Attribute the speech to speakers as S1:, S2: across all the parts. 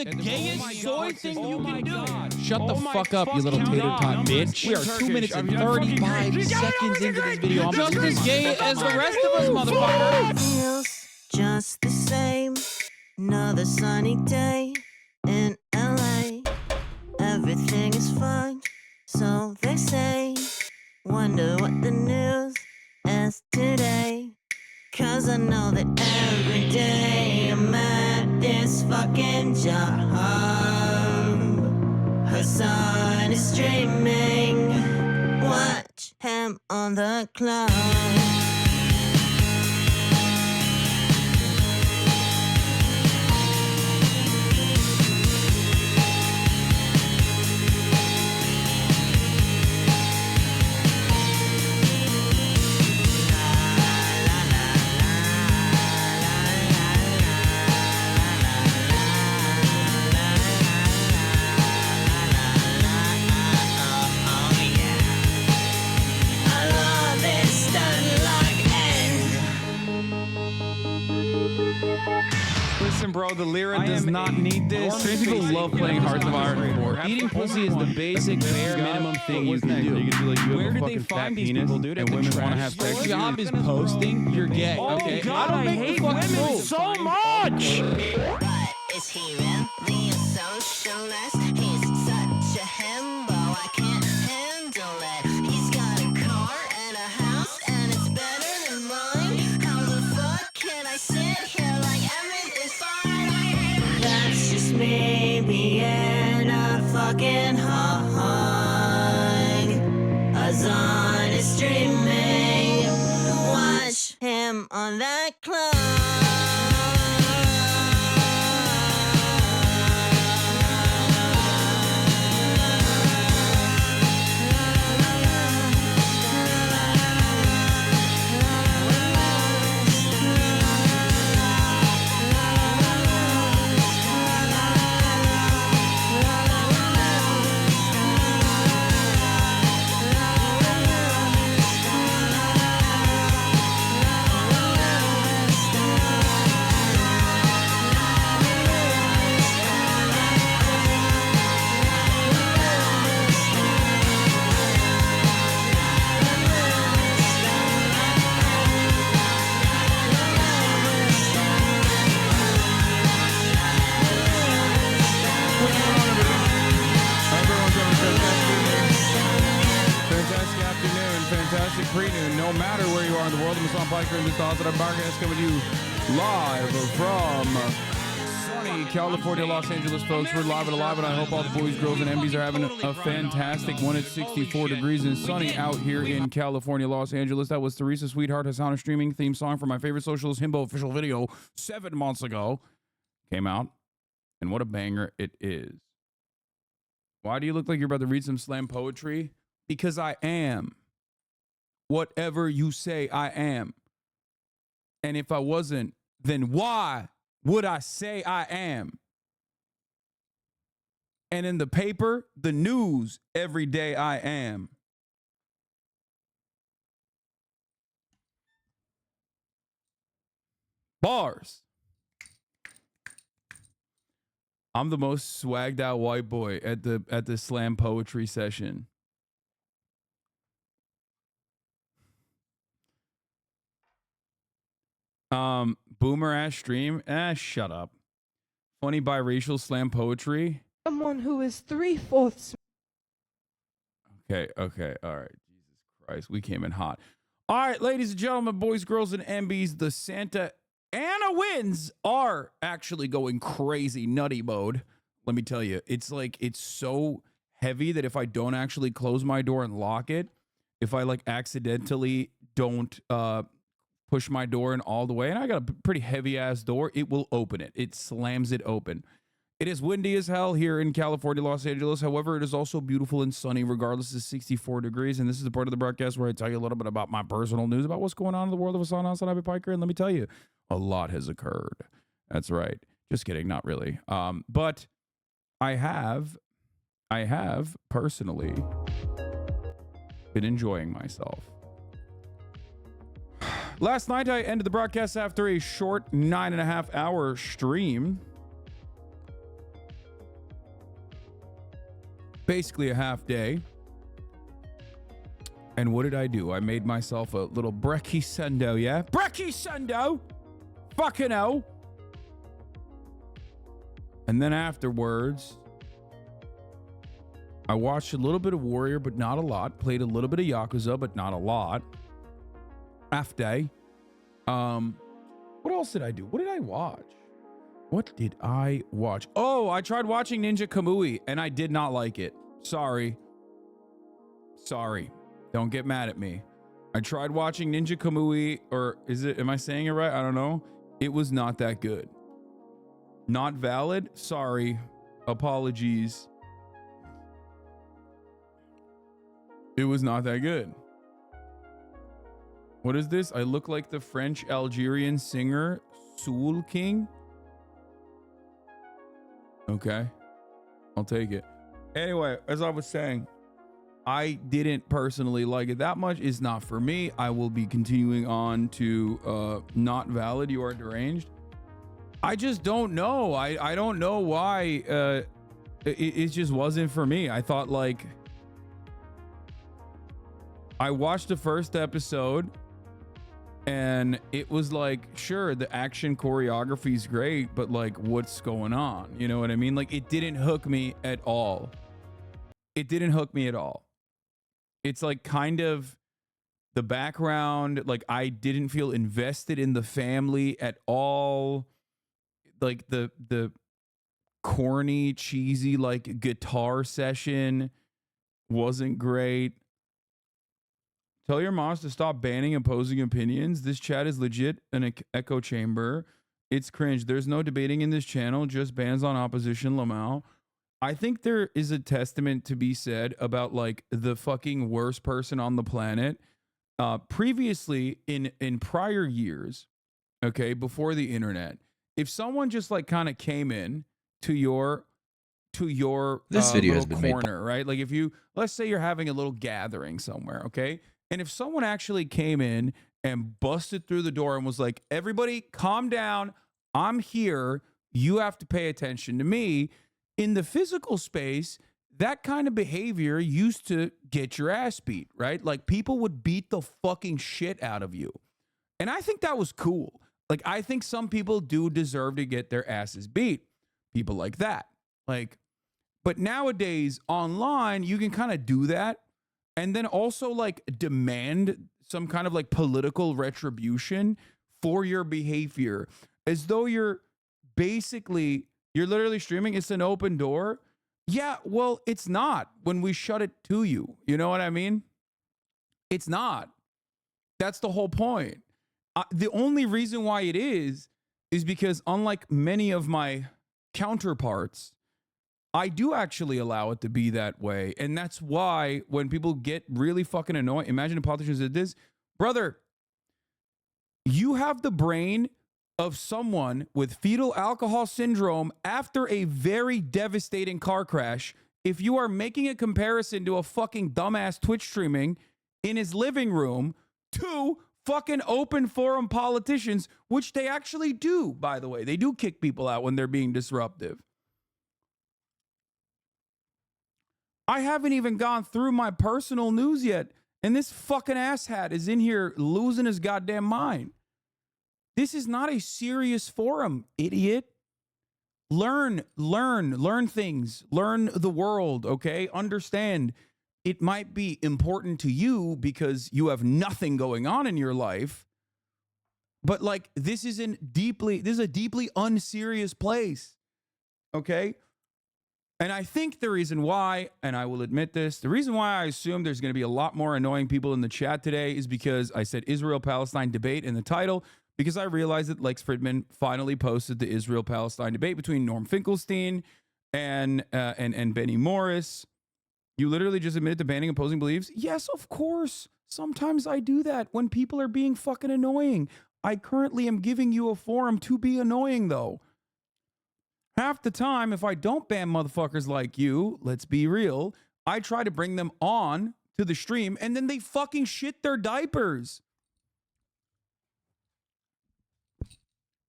S1: the gayest soy thing you can do.
S2: Shut the fuck up, you little tater tot bitch. We are 2 minutes and 35 seconds into this video. I'm just as gay as the rest of us, motherfucker.
S3: Feels just the same. Another sunny day in LA. Everything is fine, so they say. Wonder what the news is today. 'Cause I know that every day I'm at this fucking job. Hasan is streaming. Watch him on the clock.
S4: Listen, bro, the Lyra does not need this.
S2: Strange people love playing Hearts of Iron 4. Eating pussy is the basic bare minimum thing you can do.
S4: You can do like, you
S1: Where
S4: have a
S1: did they
S4: fucking fat
S1: find these
S4: penis,
S1: people, dude? At
S4: and
S1: the
S4: women want to
S1: trash
S4: have sex.
S2: Your
S4: with you.
S2: job is posting, you're gay. Okay,
S1: God,
S2: I don't
S1: I
S2: make
S1: hate
S2: the fucking
S1: women
S2: rules.
S1: so much.
S3: But is he really a socialist? He's such a himbo, I can't handle it. He's got a car and a house and it's better than mine. How the fuck can I sit here like everything's fine? That's just me being a fucking hog. Hasan is streaming. Watch him on that clock.
S4: Fantastic afternoon, fantastic pre-noon. No matter where you are in the world, I'm Hasan Piker, and this is HasanAbi March coming to you live from sunny California, Los Angeles, folks. We're live and alive, and I hope all the boys, girls, and MBs are having a fantastic one. It's 64 degrees and sunny out here in California, Los Angeles. That was Teresa Sweetheart, Hasan streaming theme song for my favorite socialist himbo official video 7 months ago. Came out, and what a banger it is. Why do you look like you're about to read some slam poetry? Because I am. Whatever you say, I am. And if I wasn't, then why would I say I am? And in the paper, the news, every day I am. Bars. I'm the most swagged out white boy at the slam poetry session. Boomer ass stream. Shut up. Funny biracial slam poetry.
S5: Someone who is 3/4.
S4: Okay, all right. Jesus Christ, we came in hot. All right, ladies and gentlemen, boys, girls, and MBs, the Santa Ana winds are actually going crazy nutty mode. Let me tell you, it's so heavy that if I don't actually close my door and lock it, if I like accidentally don't push my door in all the way, and I got a pretty heavy ass door, it will open it. It slams it open. It is windy as hell here in California, Los Angeles. However, it is also beautiful and sunny, regardless of 64 degrees. And this is the part of the broadcast where I tell you a little bit about my personal news about what's going on in the world of HasanAbi Piker. And let me tell you, a lot has occurred. That's right. Just kidding. Not really. But I have personally been enjoying myself. Last night, I ended the broadcast after a short 9.5 hour stream. Basically a half day. And what did I do? I made myself a little brekkie sundo, yeah? Brekkie sundo! Fucking hell! And then afterwards, I watched a little bit of Warrior, but not a lot. Played a little bit of Yakuza, but not a lot. After What else did I do? What did I watch? What did I watch? Oh, I tried watching Ninja Kamui and I did not like it. Sorry. Don't get mad at me. I tried watching Ninja Kamui, or am I saying it right? I don't know. It was not that good. Not valid. Sorry. Apologies. It was not that good. What is this? I look like the French Algerian singer Soul King. Okay. I'll take it. Anyway, as I was saying, I didn't personally like it that much. It's not for me. I will be continuing on to not valid. You are deranged. I just don't know. I don't know why it just wasn't for me. I thought, like, I watched the first episode and it was like, sure, the action choreography is great, but like, what's going on? You know what I mean? Like, it didn't hook me at all. It didn't hook me at all. It's like kind of the background. Like, I didn't feel invested in the family at all. Like the corny, cheesy, like guitar session wasn't great. Tell your moms to stop banning opposing opinions. This chat is legit an echo chamber. It's cringe. There's no debating in this channel, just bans on opposition, Lamau. I think there is a testament to be said about like the fucking worst person on the planet. Previously in prior years, okay, before the internet, if someone just like kind of came in to your
S6: This video has
S4: little
S6: been
S4: corner, right? Like if you, let's say you're having a little gathering somewhere, okay? And if someone actually came in and busted through the door and was like, everybody calm down, I'm here, you have to pay attention to me. In the physical space, that kind of behavior used to get your ass beat, right? Like people would beat the fucking shit out of you. And I think that was cool. Like, I think some people do deserve to get their asses beat. People like that. Like, but nowadays online, you can kind of do that. And then also like demand some kind of like political retribution for your behavior, as though you're literally streaming. It's an open door. Yeah, well, it's not when we shut it to you. You know what I mean? It's not. That's the whole point. The only reason why it is because unlike many of my counterparts, I do actually allow it to be that way. And that's why when people get really fucking annoyed, imagine a politician did this. Brother, you have the brain of someone with fetal alcohol syndrome after a very devastating car crash. If you are making a comparison to a fucking dumbass Twitch streaming in his living room to fucking open forum politicians, which they actually do, by the way. They do kick people out when they're being disruptive. I haven't even gone through my personal news yet, and this fucking asshat is in here losing his goddamn mind. This is not a serious forum, idiot. Learn things. Learn the world, okay? Understand it might be important to you because you have nothing going on in your life. But like, this is a deeply unserious place, okay? And I think the reason why, and I will admit this, the reason why I assume there's going to be a lot more annoying people in the chat today is because I said Israel-Palestine debate in the title, because I realized that Lex Fridman finally posted the Israel-Palestine debate between Norman Finkelstein and Benny Morris. You literally just admitted to banning opposing beliefs? Yes, of course. Sometimes I do that when people are being fucking annoying. I currently am giving you a forum to be annoying, though. Half the time, if I don't ban motherfuckers like you, let's be real, I try to bring them on to the stream and then they fucking shit their diapers.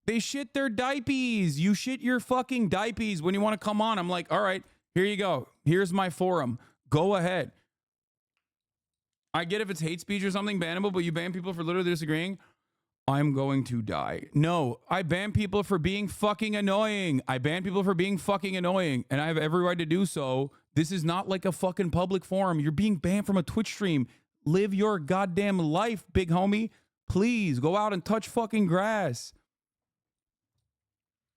S4: They shit their diapies. You shit your fucking diapies when you want to come on. I'm like, all right, here you go. Here's my forum. Go ahead. I get if it's hate speech or something bannable, but you ban people for literally disagreeing. I'm going to die. No, I ban people for being fucking annoying. I ban people for being fucking annoying, and I have every right to do so. This is not like a fucking public forum. You're being banned from a Twitch stream. Live your goddamn life, big homie. Please go out and touch fucking grass.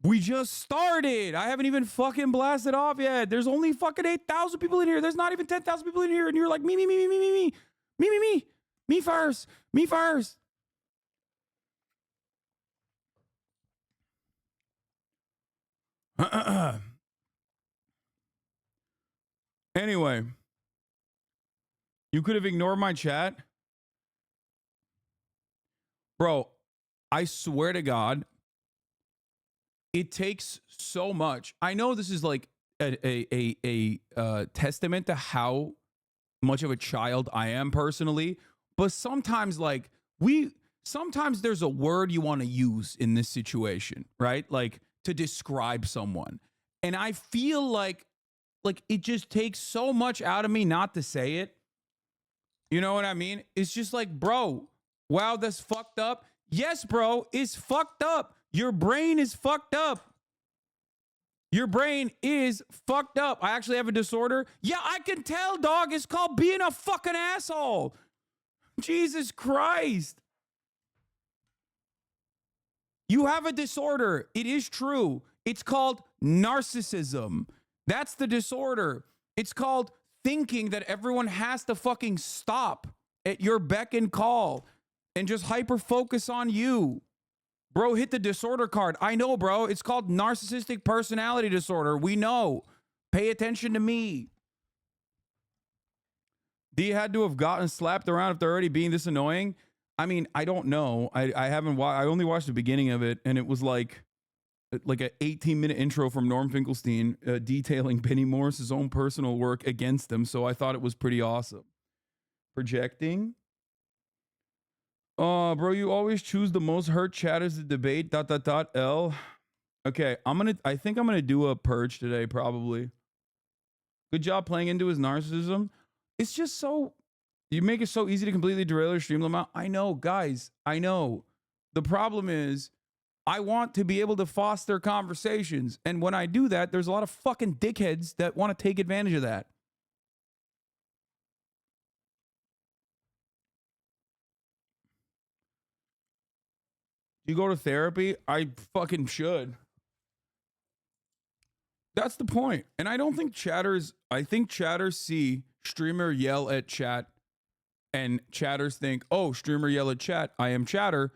S4: We just started. I haven't even fucking blasted off yet. There's only fucking 8,000 people in here. There's not even 10,000 people in here. And you're like, me first. Anyway, you could have ignored my chat. Bro, I swear to God, it takes so much. I know this is like a testament to how much of a child I am personally, but sometimes sometimes there's a word you want to use in this situation, right? Like to describe someone. And I feel like it just takes so much out of me not to say it. You know what I mean? It's just like, bro, wow, that's fucked up. Yes, bro, it's fucked up. Your brain is fucked up. Your brain is fucked up. I actually have a disorder. Yeah, I can tell, dog. It's called being a fucking asshole. Jesus Christ. You have a disorder. It is true. It's called narcissism. That's the disorder. It's called thinking that everyone has to fucking stop at your beck and call and just hyper focus on you. Bro, hit the disorder card. I know, bro. It's called narcissistic personality disorder. We know. Pay attention to me. D had to have gotten slapped around if they're already being this annoying. I mean, I don't know. I haven't I only watched the beginning of it, and it was like an 18-minute intro from Norman Finkelstein detailing Benny Morris's own personal work against him. So I thought it was pretty awesome. Projecting. Bro, you always choose the most hurt chatters to debate. ... L. Okay, I think I'm gonna do a purge today, probably. Good job playing into his narcissism. It's just so, you make it so easy to completely derail your stream limit. I know, guys. I know. The problem is, I want to be able to foster conversations, and when I do that, there's a lot of fucking dickheads that want to take advantage of that. You go to therapy? I fucking should. That's the point. And I don't think chatters, I think chatters see streamer yell at chat and chatters think, oh, streamer yell at chat. I am chatter.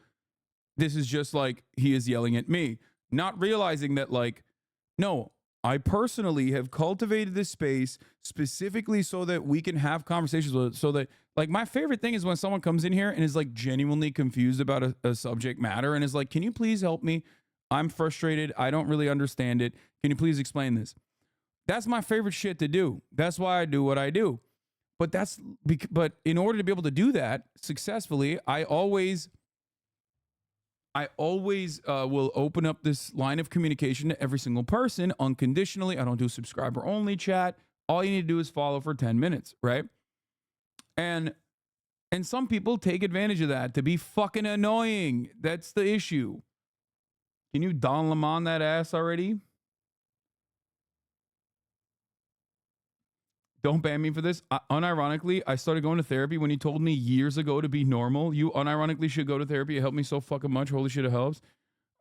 S4: This is just like he is yelling at me. Not realizing that, like, no, I personally have cultivated this space specifically so that we can have conversations with it. So that, like, my favorite thing is when someone comes in here and is like genuinely confused about a subject matter and is like, can you please help me? I'm frustrated. I don't really understand it. Can you please explain this? That's my favorite shit to do. That's why I do what I do. But in order to be able to do that successfully, I always will open up this line of communication to every single person unconditionally. I don't do subscriber only chat. All you need to do is follow for 10 minutes, right? And some people take advantage of that to be fucking annoying. That's the issue. Can you Don Lemon that ass already? Don't ban me for this. Unironically, I started going to therapy when you told me years ago to be normal. You unironically should go to therapy. It helped me so fucking much. Holy shit, it helps.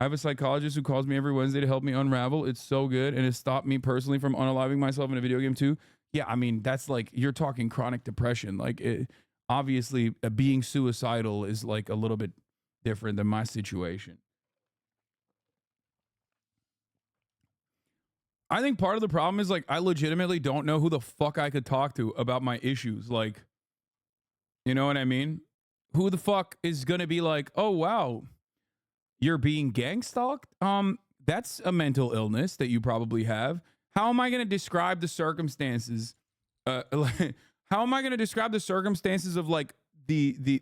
S4: I have a psychologist who calls me every Wednesday to help me unravel. It's so good, and it stopped me personally from unaliving myself in a video game too. Yeah, I mean, that's like, you're talking chronic depression. Like, obviously, being suicidal is like a little bit different than my situation. I think part of the problem is, like, I legitimately don't know who the fuck I could talk to about my issues. Like, you know what I mean? Who the fuck is going to be like, oh, wow, you're being gang stalked? That's a mental illness that you probably have. How am I going to describe the circumstances? How am I going to describe the circumstances of, like, the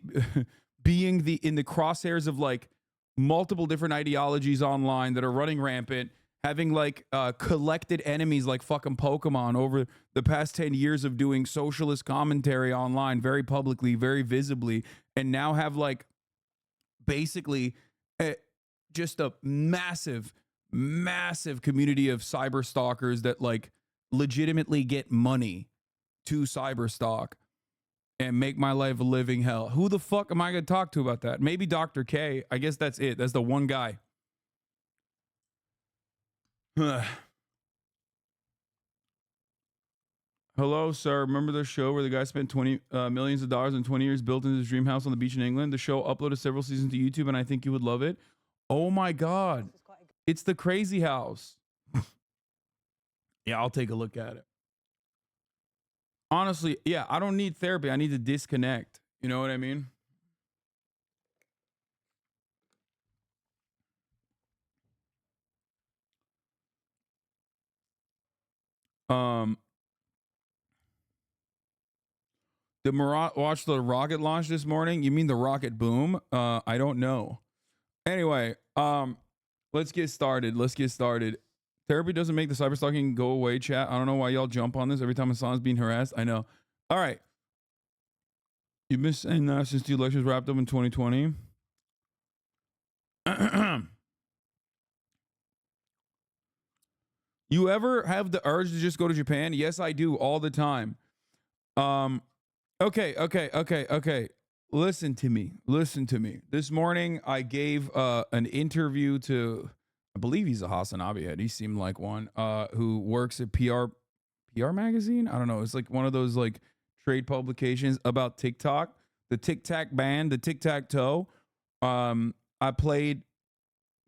S4: being in the crosshairs of, like, multiple different ideologies online that are running rampant, having, like, collected enemies like fucking Pokemon over the past 10 years of doing socialist commentary online very publicly, very visibly, and now have, like, basically just a massive community of cyber stalkers that, like, legitimately get money to cyber stalk. and make my life a living hell. Who the fuck am I going to talk to about that? Maybe Dr. K. I guess that's it. That's the one guy. Hello, sir. Remember the show where the guy spent millions of dollars in 20 years building his dream house on the beach in England? The show uploaded several seasons to YouTube, and I think you would love it. Oh my God. It's the Crazy House. Yeah, I'll take a look at it. Honestly, yeah, I don't need therapy. I need to disconnect. You know what I mean? Did Murat watch the rocket launch this morning? You mean the rocket boom? I don't know. Anyway, let's get started. Therapy doesn't make the cyberstalking go away, chat. I don't know why y'all jump on this every time Hasan's being harassed. I know. All right. You've been saying that since the elections wrapped up in 2020. You ever have the urge to just go to Japan? Yes, I do all the time. Okay. Listen to me. This morning, I gave an interview to, I believe he's a HasanAbi head. He seemed like one who works at PR magazine. I don't know. It's like one of those like trade publications about TikTok, the Tic Tac band, the Tic Tac Toe. I played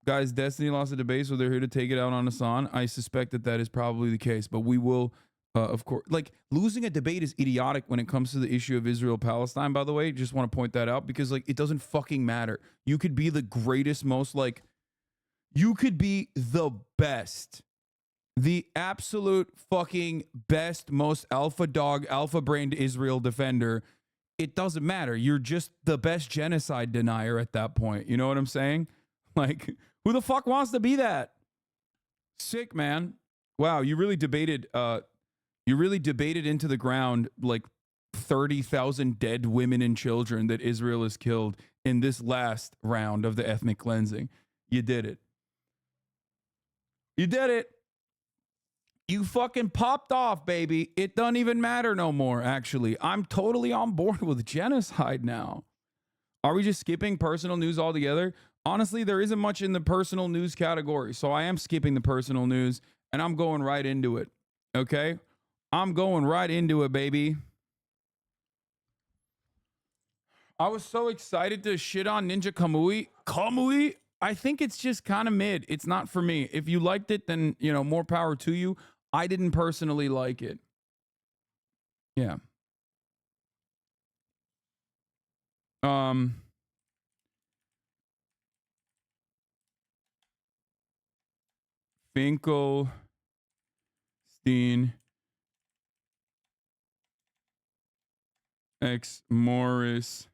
S4: guys. Destiny lost the debate, so they're here to take it out on Hasan. I suspect that is probably the case, but we will. Of course, like losing a debate is idiotic when it comes to the issue of Israel-Palestine, by the way. Just want to point that out because like it doesn't fucking matter. You could be the greatest, most like you could be the best, the absolute fucking best, most alpha dog, alpha brained Israel defender. It doesn't matter. You're just the best genocide denier at that point. You know what I'm saying? Like, who the fuck wants to be that? Sick, man. Wow, you really debated into the ground like 30,000 dead women and children that Israel has killed in this last round of the ethnic cleansing. You did it. You fucking popped off, baby. It doesn't even matter no more, actually. I'm totally on board with genocide now. Are we just skipping personal news altogether? Honestly, there isn't much in the personal news category, so I am skipping the personal news, and I'm going right into it, okay? I'm going right into it, baby. I was so excited to shit on Ninja Kamui. Kamui? I think it's just kind of mid. It's not for me. If you liked it, then, you know, more power to you. I didn't personally like it. Yeah. Finkelstein X Morris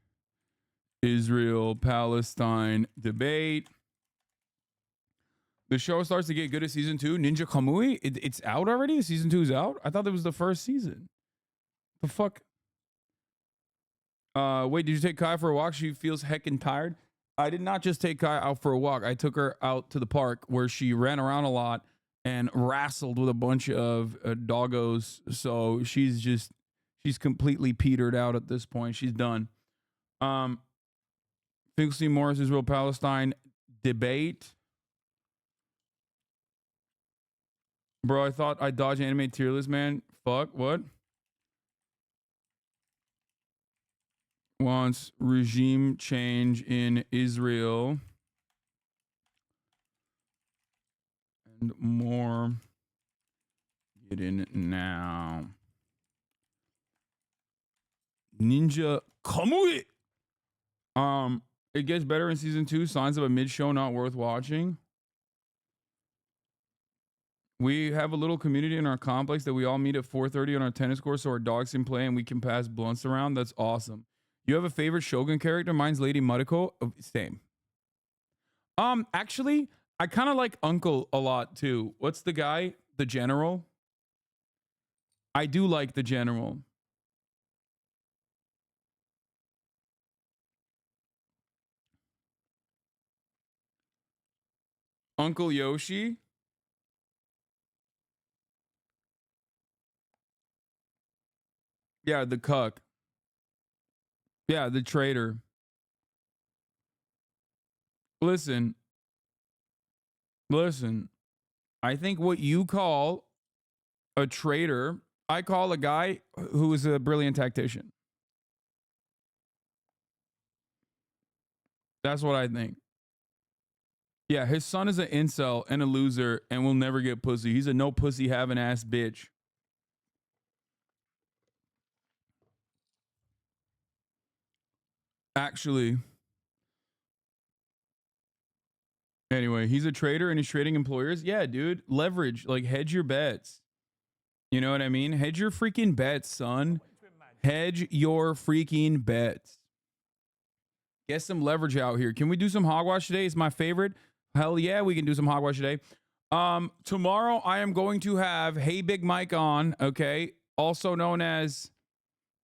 S4: Israel Palestine debate. The show starts to get good at season 2. Ninja Kamui, it's out already? Season 2 is out? I thought that was the first season. The fuck? Wait, did you take Kai for a walk? She feels heckin' tired. I did not just take Kai out for a walk. I took her out to the park where she ran around a lot and wrestled with a bunch of doggos. So she's completely petered out at this point. She's done. Finkelstein Morris Israel Palestine debate. Bro, I thought I dodged anime tier list, man. Fuck, what? Wants regime change in Israel. And more. Get in now. Ninja Kamui. It gets better in season 2. Signs of a mid show not worth watching. We have a little community in our complex that we all meet at 4:30 on our tennis court so our dogs can play and we can pass blunts around. That's awesome. You have a favorite Shogun character? Mine's Lady Mariko. Same. Actually, I kind of like Uncle a lot too. What's the guy? The general? I do like the general. Uncle Yoshi? Yeah, the cuck. Yeah, the traitor. Listen. I think what you call a traitor, I call a guy who is a brilliant tactician. That's what I think. Yeah, his son is an incel and a loser and will never get pussy. He's a no pussy having ass bitch. Actually, anyway, he's a trader and he's trading employers. Yeah, dude, leverage, like hedge your bets. You know what I mean? Hedge your freaking bets, son. Hedge your freaking bets. Get some leverage out here. Can we do some hogwash today? It's my favorite. Hell yeah, we can do some hogwash today. Tomorrow I am going to have Hey Big Mike on, okay? Also known as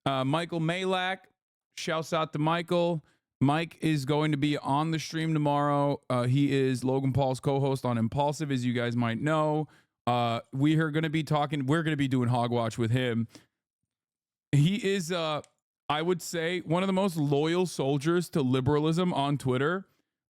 S4: Michael Malak. Shouts out to Michael. Mike is going to be on the stream tomorrow. He is Logan Paul's co-host on Impulsive, as you guys might know. We are going to be talking. We're going to be doing hogwash with him. He is, I would say, one of the most loyal soldiers to liberalism on Twitter.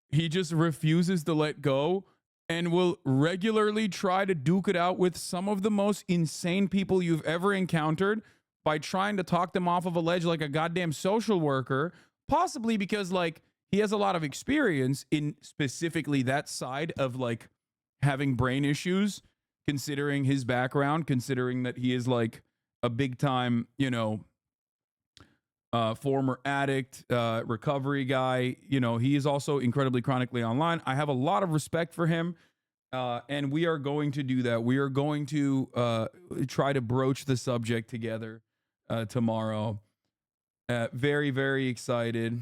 S4: He just refuses to let go and will regularly try to duke it out with some of the most insane people you've ever encountered by trying to talk them off of a ledge like a goddamn social worker, possibly because like he has a lot of experience in specifically that side of like having brain issues, considering his background, considering that he is like a big time, you know, former addict, recovery guy. You know, he is also incredibly chronically online. I have a lot of respect for him. And we are going to do that. We are going to try to broach the subject together tomorrow. Very, very excited.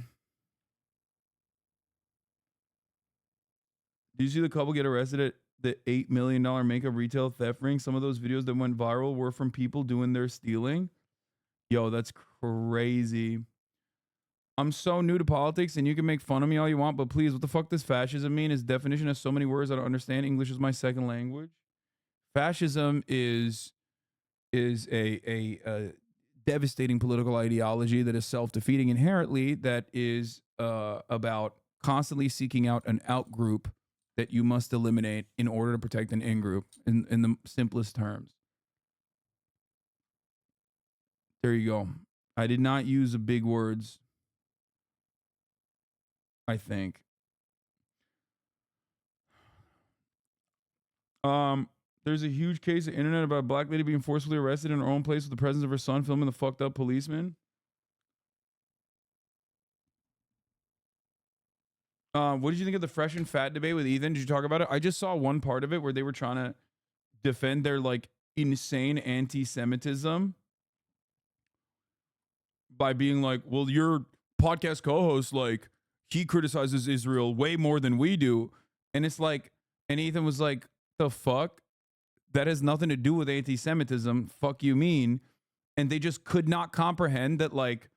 S4: Did you see the couple get arrested at the $8 million makeup retail theft ring? Some of those videos that went viral were from people doing their stealing. Yo, that's crazy. I'm so new to politics, and you can make fun of me all you want, but please, what the fuck does fascism mean? Its definition has so many words I don't understand. English is my second language. Fascism is a devastating political ideology that is self-defeating inherently, that is about constantly seeking out an out-group that you must eliminate in order to protect an in-group, in the simplest terms. There you go. I did not use the big words, I think. There's a huge case of internet about a black lady being forcibly arrested in her own place with the presence of her son filming the fucked up policeman. What did you think of the fresh and fat debate with Ethan? Did you talk about it? I just saw one part of it where they were trying to defend their like insane anti-Semitism by being like, well, your podcast co-host, like, he criticizes Israel way more than we do. And it's like, and Ethan was like, the fuck? That has nothing to do with anti-Semitism. Fuck you mean? And they just could not comprehend that, like,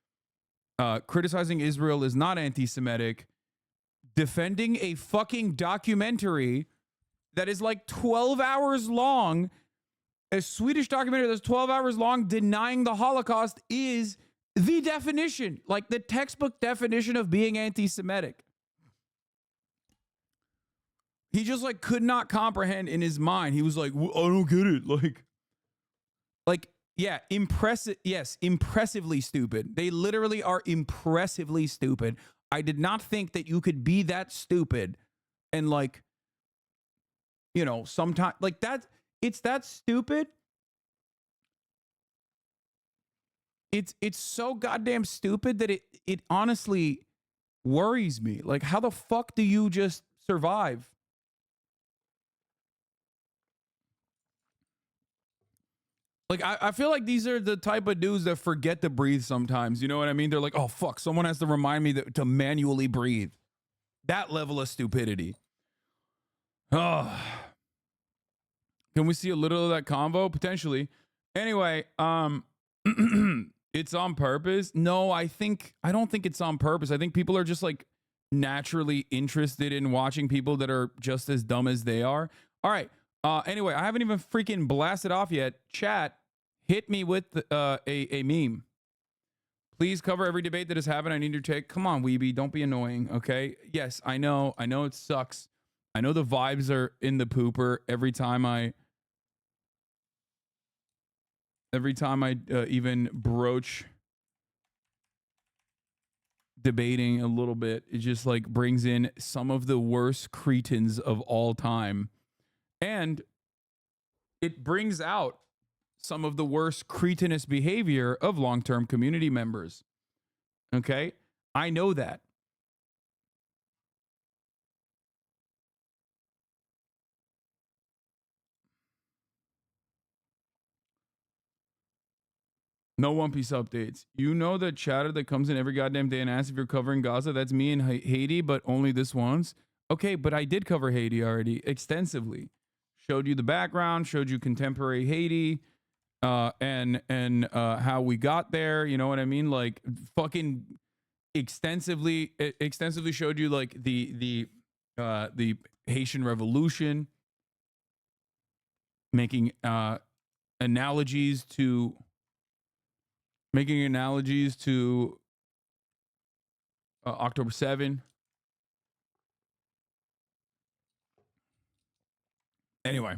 S4: criticizing Israel is not anti-Semitic. Defending a fucking documentary that is like 12 hours long, a Swedish documentary that's 12 hours long denying the Holocaust is the definition, like the textbook definition of being anti-Semitic. He just like could not comprehend in his mind. He was like, I don't get it. Like, yeah, impressive. Yes, impressively stupid. They literally are impressively stupid. I did not think that you could be that stupid and like, you know, sometimes like that. It's that stupid. It's so goddamn stupid that it honestly worries me. Like, how the fuck do you just survive? Like, I feel like these are the type of dudes that forget to breathe sometimes. You know what I mean? They're like, oh, fuck, someone has to remind me to manually breathe. That level of stupidity. Oh. Can we see a little of that convo? Potentially. Anyway, it's on purpose. No, I don't think it's on purpose. I think people are just like naturally interested in watching people that are just as dumb as they are. All right. Anyway, I haven't even freaking blasted off yet. Chat, hit me with a meme. Please cover every debate that has happened. I need your take. Come on, Weeby. Don't be annoying, okay? Yes, I know. I know it sucks. I know the vibes are in the pooper every time I even broach debating a little bit. It just like brings in some of the worst cretins of all time. And it brings out some of the worst cretinous behavior of long-term community members. Okay? I know that. No One Piece updates. You know the chatter that comes in every goddamn day and asks if you're covering Gaza? That's me in Haiti, but only this once. Okay, but I did cover Haiti already extensively. Showed you the background, showed you contemporary Haiti, and how we got there. You know what I mean? Like fucking extensively showed you like the Haitian Revolution, making analogies to October 7. Anyway,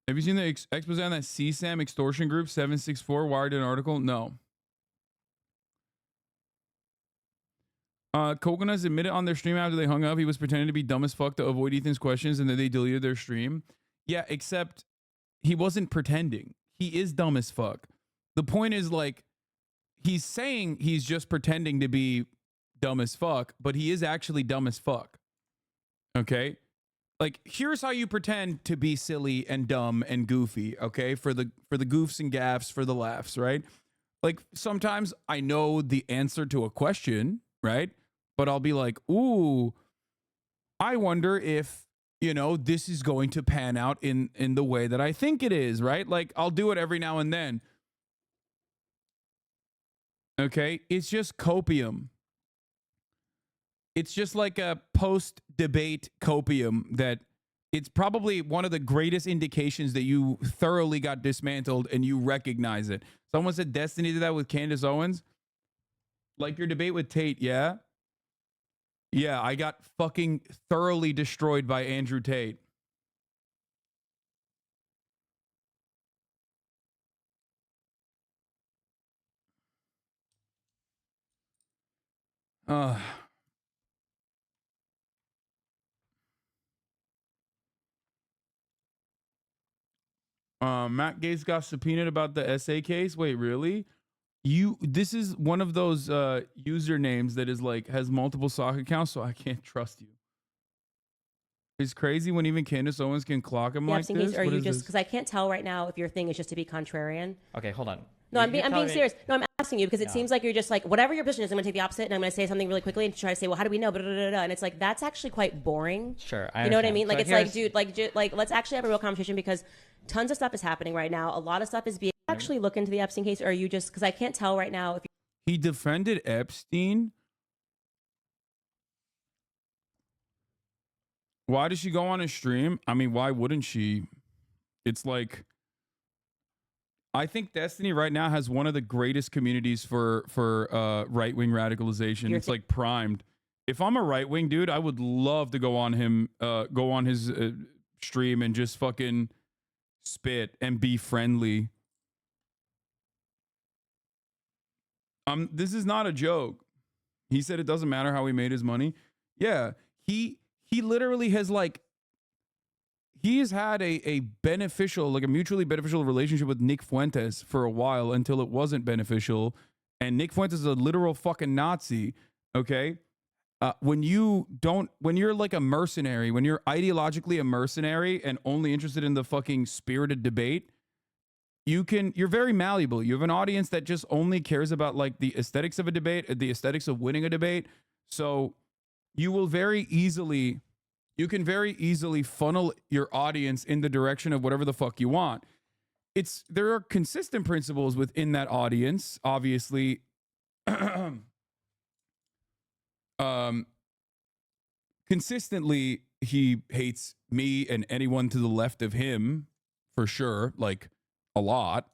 S4: have you seen the expose on that CSAM extortion group 764 wired an article? No. Coconuts admitted on their stream after they hung up he was pretending to be dumb as fuck to avoid Ethan's questions, and then they deleted their stream. Yeah, except he wasn't pretending. He is dumb as fuck. The point is, like, he's saying he's just pretending to be dumb as fuck, but he is actually dumb as fuck. Okay? Like, here's how you pretend to be silly and dumb and goofy, okay? For the goofs and gaffs, for the laughs, right? Like, sometimes I know the answer to a question, right? But I'll be like, ooh, I wonder if, you know, this is going to pan out in the way that I think it is, right? Like, I'll do it every now and then. Okay? It's just copium. It's just like a post-debate copium that it's probably one of the greatest indications that you thoroughly got dismantled and you recognize it. Someone said Destiny did that with Candace Owens. Like your debate with Tate, yeah? Yeah, I got fucking thoroughly destroyed by Andrew Tate. Matt Gates got subpoenaed about the SA case. Wait, really? This is one of those usernames that is like has multiple sock accounts, so I can't trust you. It's crazy when even Candace Owens can clock him like this.
S7: Are you just because I can't tell right now if your thing is just to be contrarian?
S8: Okay, hold on.
S7: No, I'm being serious. No, I'm asking you because it seems like you're just like whatever your position is. I'm going to take the opposite, and I'm going to say something really quickly and try to say, well, how do we know? And it's like that's actually quite boring.
S8: Sure,
S7: you know what I mean? Like so it's like, dude, like let's actually have a real conversation because tons of stuff is happening right now. A lot of stuff is being actually look into the Epstein case. Or are you just because I can't tell right now if
S4: he defended Epstein? Why did she go on a stream? I mean, why wouldn't she? It's like, I think Destiny right now has one of the greatest communities for right-wing radicalization. It's like primed. If I'm a right-wing dude, I would love to go on his stream and just fucking spit and be friendly. This is not a joke. He said it doesn't matter how he made his money. Yeah, he literally has like, he has had a beneficial, like a mutually beneficial relationship with Nick Fuentes for a while until it wasn't beneficial. And Nick Fuentes is a literal fucking Nazi. Okay. When you're like a mercenary, when you're ideologically a mercenary and only interested in the fucking spirited debate, you're very malleable. You have an audience that just only cares about like the aesthetics of a debate, the aesthetics of winning a debate. So you can very easily funnel your audience in the direction of whatever the fuck you want. There are consistent principles within that audience, obviously. Consistently, he hates me and anyone to the left of him, for sure, like a lot.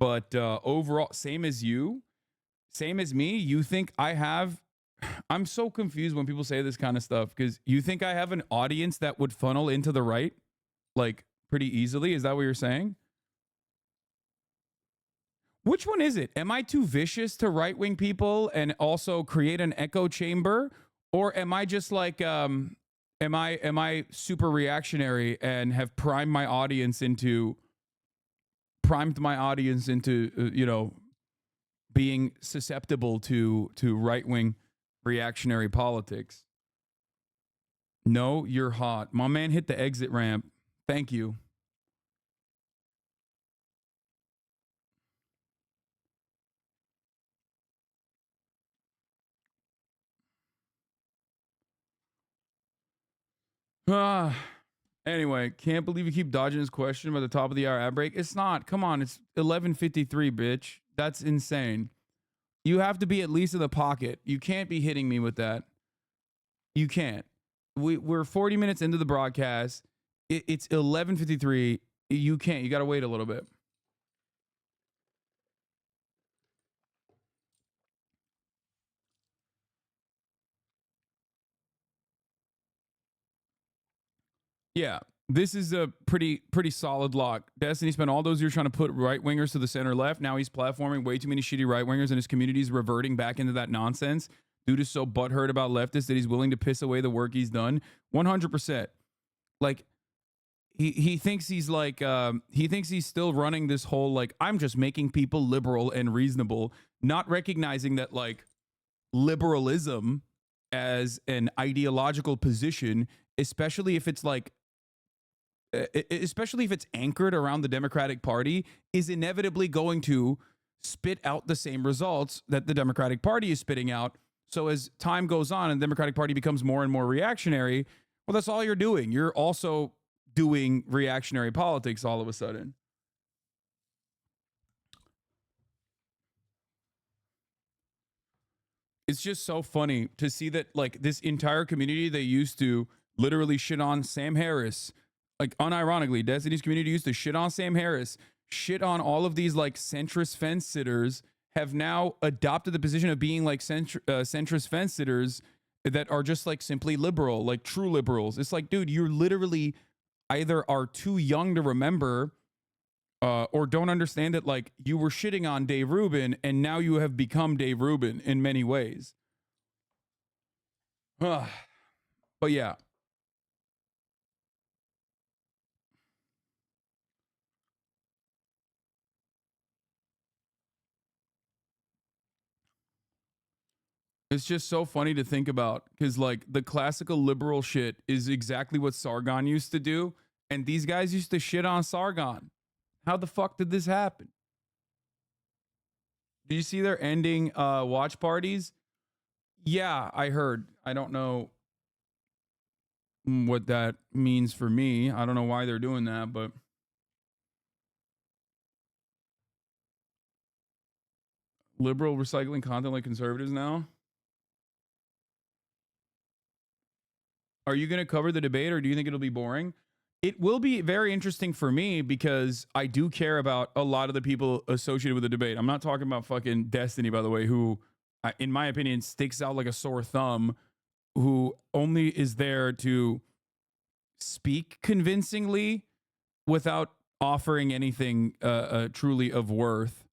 S4: But overall, same as you, same as me. You think I have? I'm so confused when people say this kind of stuff because you think I have an audience that would funnel into the right, like pretty easily. Is that what you're saying? Which one is it? Am I too vicious to right-wing people and also create an echo chamber, or am I just like am I super reactionary and have primed my audience into you know, being susceptible to right-wing reactionary politics? No, you're hot. My man hit the exit ramp. Thank you. Anyway, can't believe you keep dodging this question by the top of the hour ad break. It's not. Come on, it's 11:53, bitch. That's insane. You have to be at least in the pocket. You can't be hitting me with that. You can't. We're 40 minutes into the broadcast. It's 11:53. You can't. You got to wait a little bit. Yeah, this is a pretty solid lock. Destiny spent all those years trying to put right wingers to the center left. Now he's platforming way too many shitty right wingers, and his community's reverting back into that nonsense. Dude is so butthurt about leftists that he's willing to piss away the work he's done. 100%. Like he thinks he's like he thinks he's still running this whole like I'm just making people liberal and reasonable, not recognizing that like liberalism as an ideological position, especially if it's like especially if it's anchored around the Democratic Party, is inevitably going to spit out the same results that the Democratic Party is spitting out. So as time goes on and the Democratic Party becomes more and more reactionary, well, that's all you're doing. You're also doing reactionary politics all of a sudden. It's just so funny to see that like this entire community, they used to literally shit on Sam Harris. Like unironically, Destiny's community used to shit on Sam Harris, shit on all of these like centrist fence sitters, have now adopted the position of being like centrist fence sitters that are just like simply liberal, like true liberals. It's like, dude, you're literally either are too young to remember or don't understand that like you were shitting on Dave Rubin and now you have become Dave Rubin in many ways. But yeah. It's just so funny to think about because, like, the classical liberal shit is exactly what Sargon used to do. And these guys used to shit on Sargon. How the fuck did this happen? Do you see they're ending watch parties? Yeah, I heard. I don't know what that means for me. I don't know why they're doing that, but liberal recycling content like conservatives now. Are you going to cover the debate or do you think it'll be boring? It will be very interesting for me because I do care about a lot of the people associated with the debate. I'm not talking about fucking Destiny, by the way, who, in my opinion, sticks out like a sore thumb, who only is there to speak convincingly without offering anything truly of worth.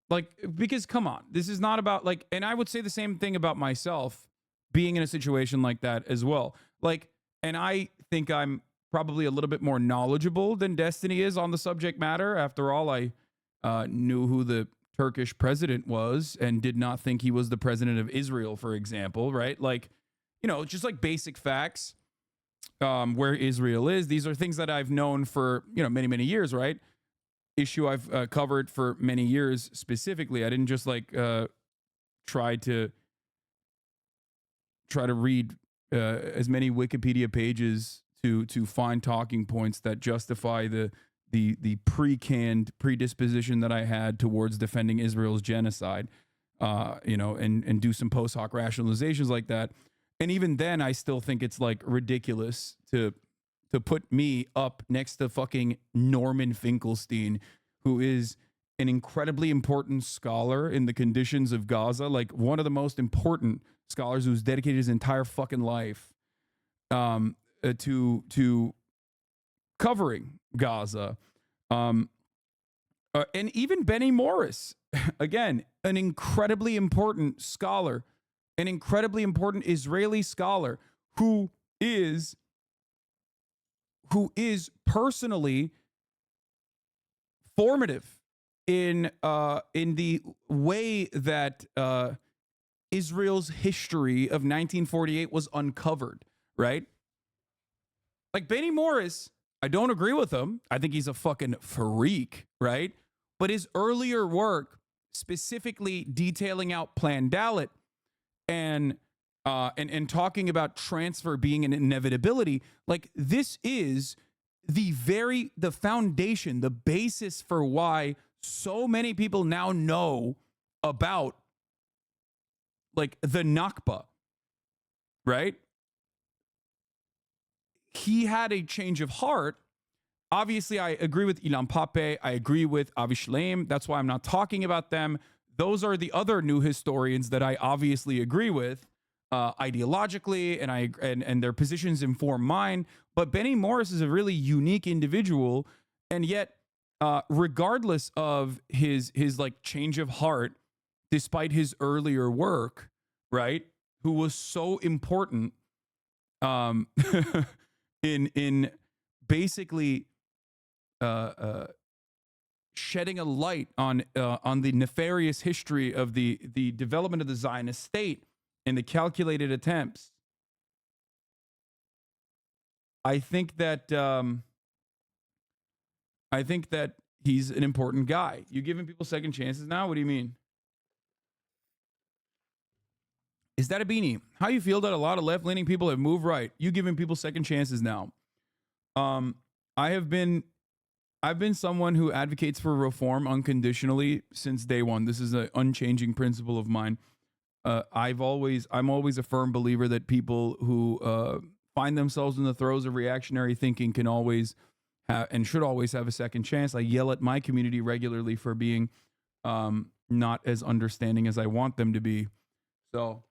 S4: Like, because come on, this is not about like, and I would say the same thing about myself being in a situation like that as well. Like, and I think I'm probably a little bit more knowledgeable than Destiny is on the subject matter. After all, I knew who the Turkish president was and did not think he was the president of Israel, for example, right? Like, you know, just like basic facts, where Israel is. These are things that I've known for, you know, many, many years, right? Issue I've covered for many years specifically. I didn't just like try to read as many Wikipedia pages to find talking points that justify the pre-canned predisposition that I had towards defending Israel's genocide, you know, and do some post hoc rationalizations like that. And even then, I still think it's like ridiculous to put me up next to fucking Norman Finkelstein, who is an incredibly important scholar in the conditions of Gaza, like one of the most important scholars who's dedicated his entire fucking life to covering Gaza. And even Benny Morris, again, an incredibly important scholar, an incredibly important Israeli scholar who is personally formative in the way that Israel's history of 1948 was uncovered, right? Like Benny Morris, I don't agree with him. I think he's a fucking freak, right? But his earlier work, specifically detailing out Plan Dalet and talking about transfer being an inevitability, like this is the foundation, the basis for why so many people now know about like the Nakba, right? He had a change of heart. Obviously, I agree with Ilan Pape. I agree with Avi Shlaim. That's why I'm not talking about them. Those are the other new historians that I obviously agree with ideologically, and their positions inform mine. But Benny Morris is a really unique individual, and yet, regardless of his like change of heart, despite his earlier work, right, who was so important in basically shedding a light on the nefarious history of the development of the Zionist state and the calculated attempts. I think that he's an important guy. You giving people second chances now? What do you mean? Is that a beanie? How you feel that a lot of left-leaning people have moved right? You giving people second chances now? I've been someone who advocates for reform unconditionally since day one. This is an unchanging principle of mine. I'm always a firm believer that people who find themselves in the throes of reactionary thinking can always have and should always have a second chance. I yell at my community regularly for being not as understanding as I want them to be. So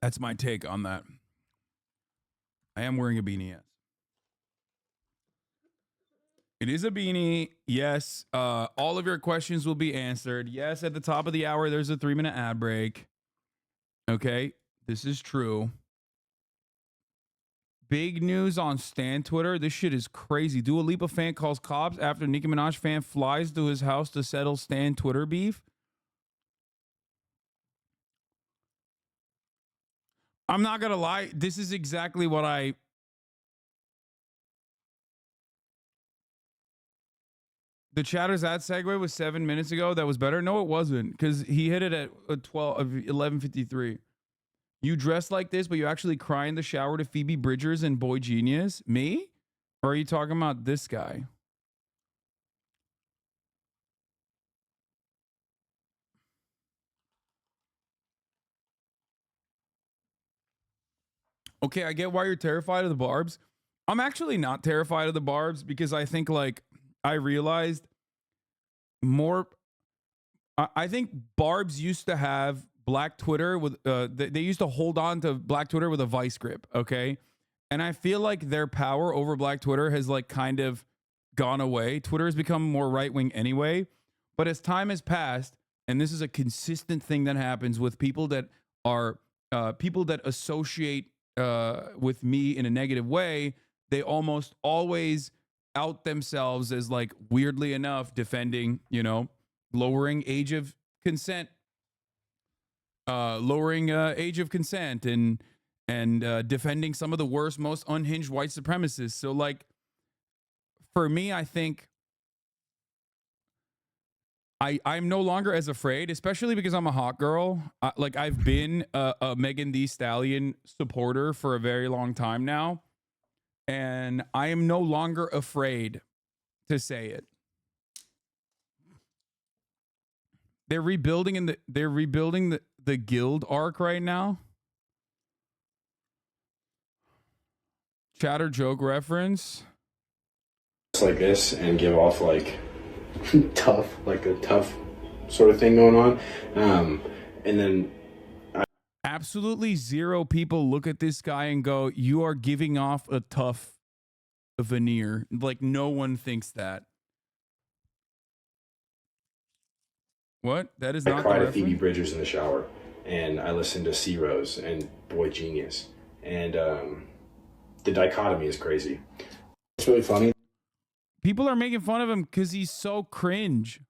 S4: that's my take on that. I am wearing a beanie, yes. It is a beanie. Yes. All of your questions will be answered. Yes, at the top of the hour, there's a 3-minute ad break. Okay. This is true. Big news on Stan Twitter. This shit is crazy. Dua Lipa fan calls cops after Nicki Minaj fan flies to his house to settle Stan Twitter beef. I'm not going to lie. This is exactly what the chatter's ad segue was 7 minutes ago. That was better. No, it wasn't, because he hit it at 11:53. You dress like this, but you actually cry in the shower to Phoebe Bridgers and Boy Genius? Me? Or are you talking about this guy? Okay, I get why you're terrified of the barbs. I'm actually not terrified of the barbs because I think, like, I realized more. I think barbs used to have Black Twitter with, they used to hold on to Black Twitter with a vice grip, okay? And I feel like their power over Black Twitter has, like, kind of gone away. Twitter has become more right-wing anyway. But as time has passed, and this is a consistent thing that happens with people that are, people that associate with me in a negative way, they almost always out themselves as, like, weirdly enough, defending, you know, lowering age of consent, and defending some of the worst, most unhinged white supremacists. So, like, for me, I think I'm no longer as afraid, especially because I'm a hot girl. Like, I've been a Megan Thee Stallion supporter for a very long time now, and I am no longer afraid to say it. They're rebuilding the guild arc right now. Chatter joke reference.
S8: Like this and give off like tough, like a tough sort of thing going on. And then
S4: absolutely zero people look at this guy and go, you are giving off a tough veneer. Like no one thinks that. What? That is not.
S8: I cried at Phoebe Bridgers in the shower, and I listened to C Rose and Boy Genius, and the dichotomy is crazy. It's really funny.
S4: People are making fun of him because he's so cringe.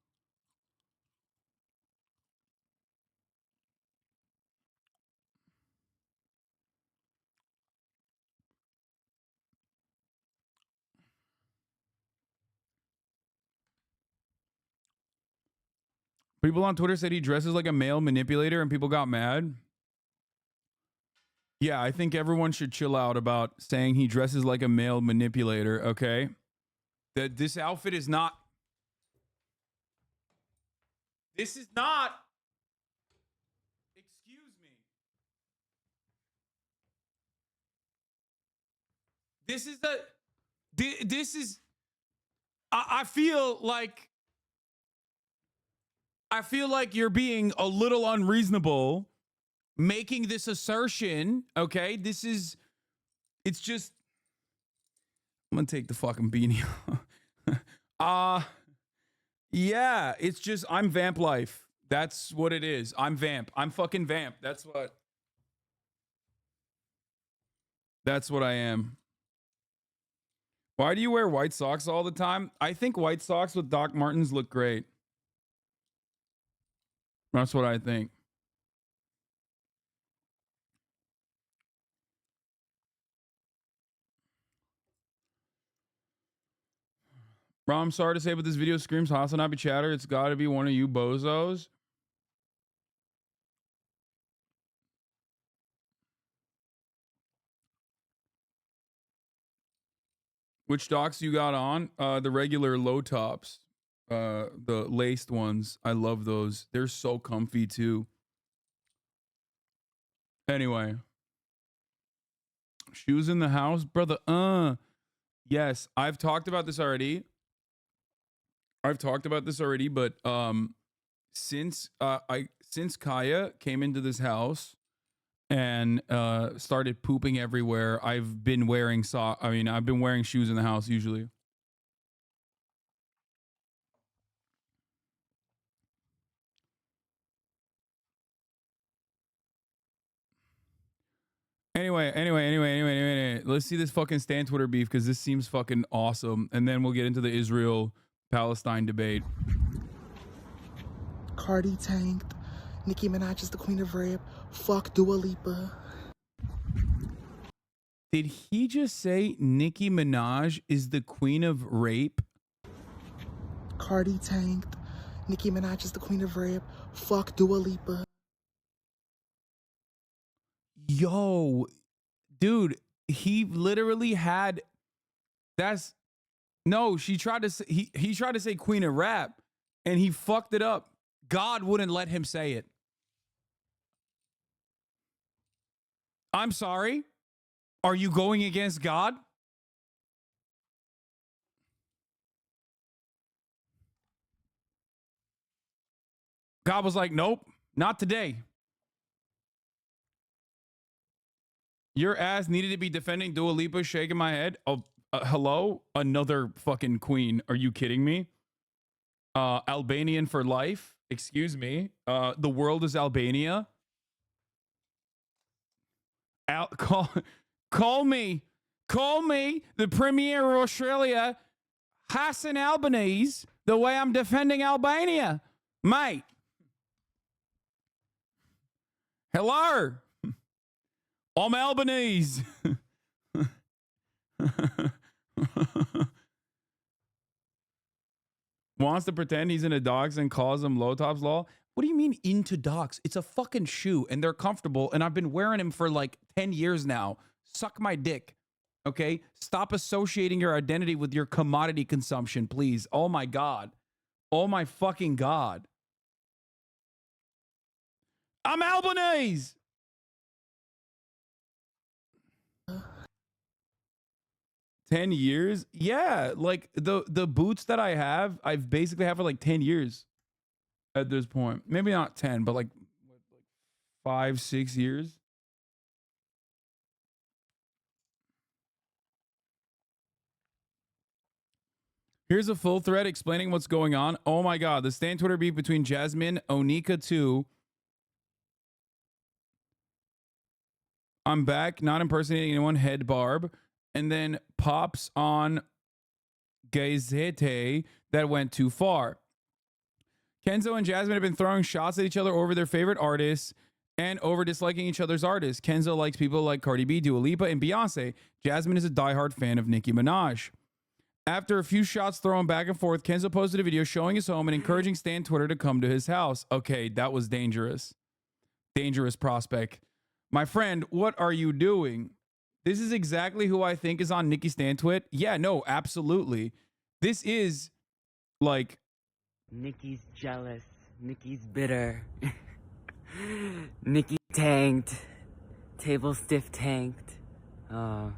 S4: People on Twitter said he dresses like a male manipulator and people got mad. Yeah, I think everyone should chill out about saying he dresses like a male manipulator, okay? That this outfit is not. This is not. Excuse me. This is the. This is. I feel like you're being a little unreasonable making this assertion, okay? It's just, I'm gonna take the fucking beanie off. Yeah, it's just, I'm Vamp Life. That's what it is. I'm Vamp. I'm fucking Vamp. That's what I am. Why do you wear white socks all the time? I think white socks with Doc Martens look great. That's what I think. Bro, I'm sorry to say, but this video screams HasanAbi chatter. It's got to be one of you bozos. Which docs you got on? The regular low tops. The laced ones. I love those. They're so comfy too. Anyway. Shoes in the house, brother. Yes, I've talked about this already. But since Kaya came into this house and started pooping everywhere, I've been wearing I've been wearing shoes in the house usually. Anyway. Let's see this fucking Stan Twitter beef because this seems fucking awesome. And then we'll get into the Israel-Palestine debate.
S9: Cardi tanked. Nicki Minaj is the queen of rap. Fuck Dua Lipa.
S4: Did he just say Nicki Minaj is the queen of rape?
S9: Cardi tanked. Nicki Minaj is the queen of rap. Fuck Dua Lipa.
S4: Yo, dude, he literally had. She tried to say he tried to say queen of rap, and he fucked it up. God wouldn't let him say it. I'm sorry. Are you going against God? God was like, nope, not today. Your ass needed to be defending Dua Lipa, shaking my head. Oh, hello? Another fucking queen. Are you kidding me? Albanian for life. Excuse me. The world is Albania. Call me the Premier of Australia, Hasan Albanese, the way I'm defending Albania. Mate. Hello. I'm Albanese. Wants to pretend he's into dogs and calls them low tops law. What do you mean into dogs? It's a fucking shoe and they're comfortable and I've been wearing them for like 10 years now. Suck my dick. Okay? Stop associating your identity with your commodity consumption, please. Oh my God. Oh my fucking God. I'm Albanese. 10 years? Yeah, like the boots that I have, I've basically had for like 10 years at this point. Maybe not 10, but like 5, 6 years. Here's a full thread explaining what's going on. Oh my God, the Stan Twitter beef between Jasmine, Onika 2. I'm back, not impersonating anyone, head barb. And then pops on Gazete that went too far. Kenzo and Jasmine have been throwing shots at each other over their favorite artists and over disliking each other's artists. Kenzo likes people like Cardi B, Dua Lipa, and Beyonce. Jasmine is a diehard fan of Nicki Minaj. After a few shots thrown back and forth, Kenzo posted a video showing his home and encouraging Stan Twitter to come to his house. Okay, that was dangerous. Dangerous prospect. My friend, what are you doing? This is exactly who I think is on Nicki Stan Twit. Yeah, no, absolutely. This is like...
S10: Nicki's jealous. Nicki's bitter. Nicki tanked. Table stiff tanked. Oh.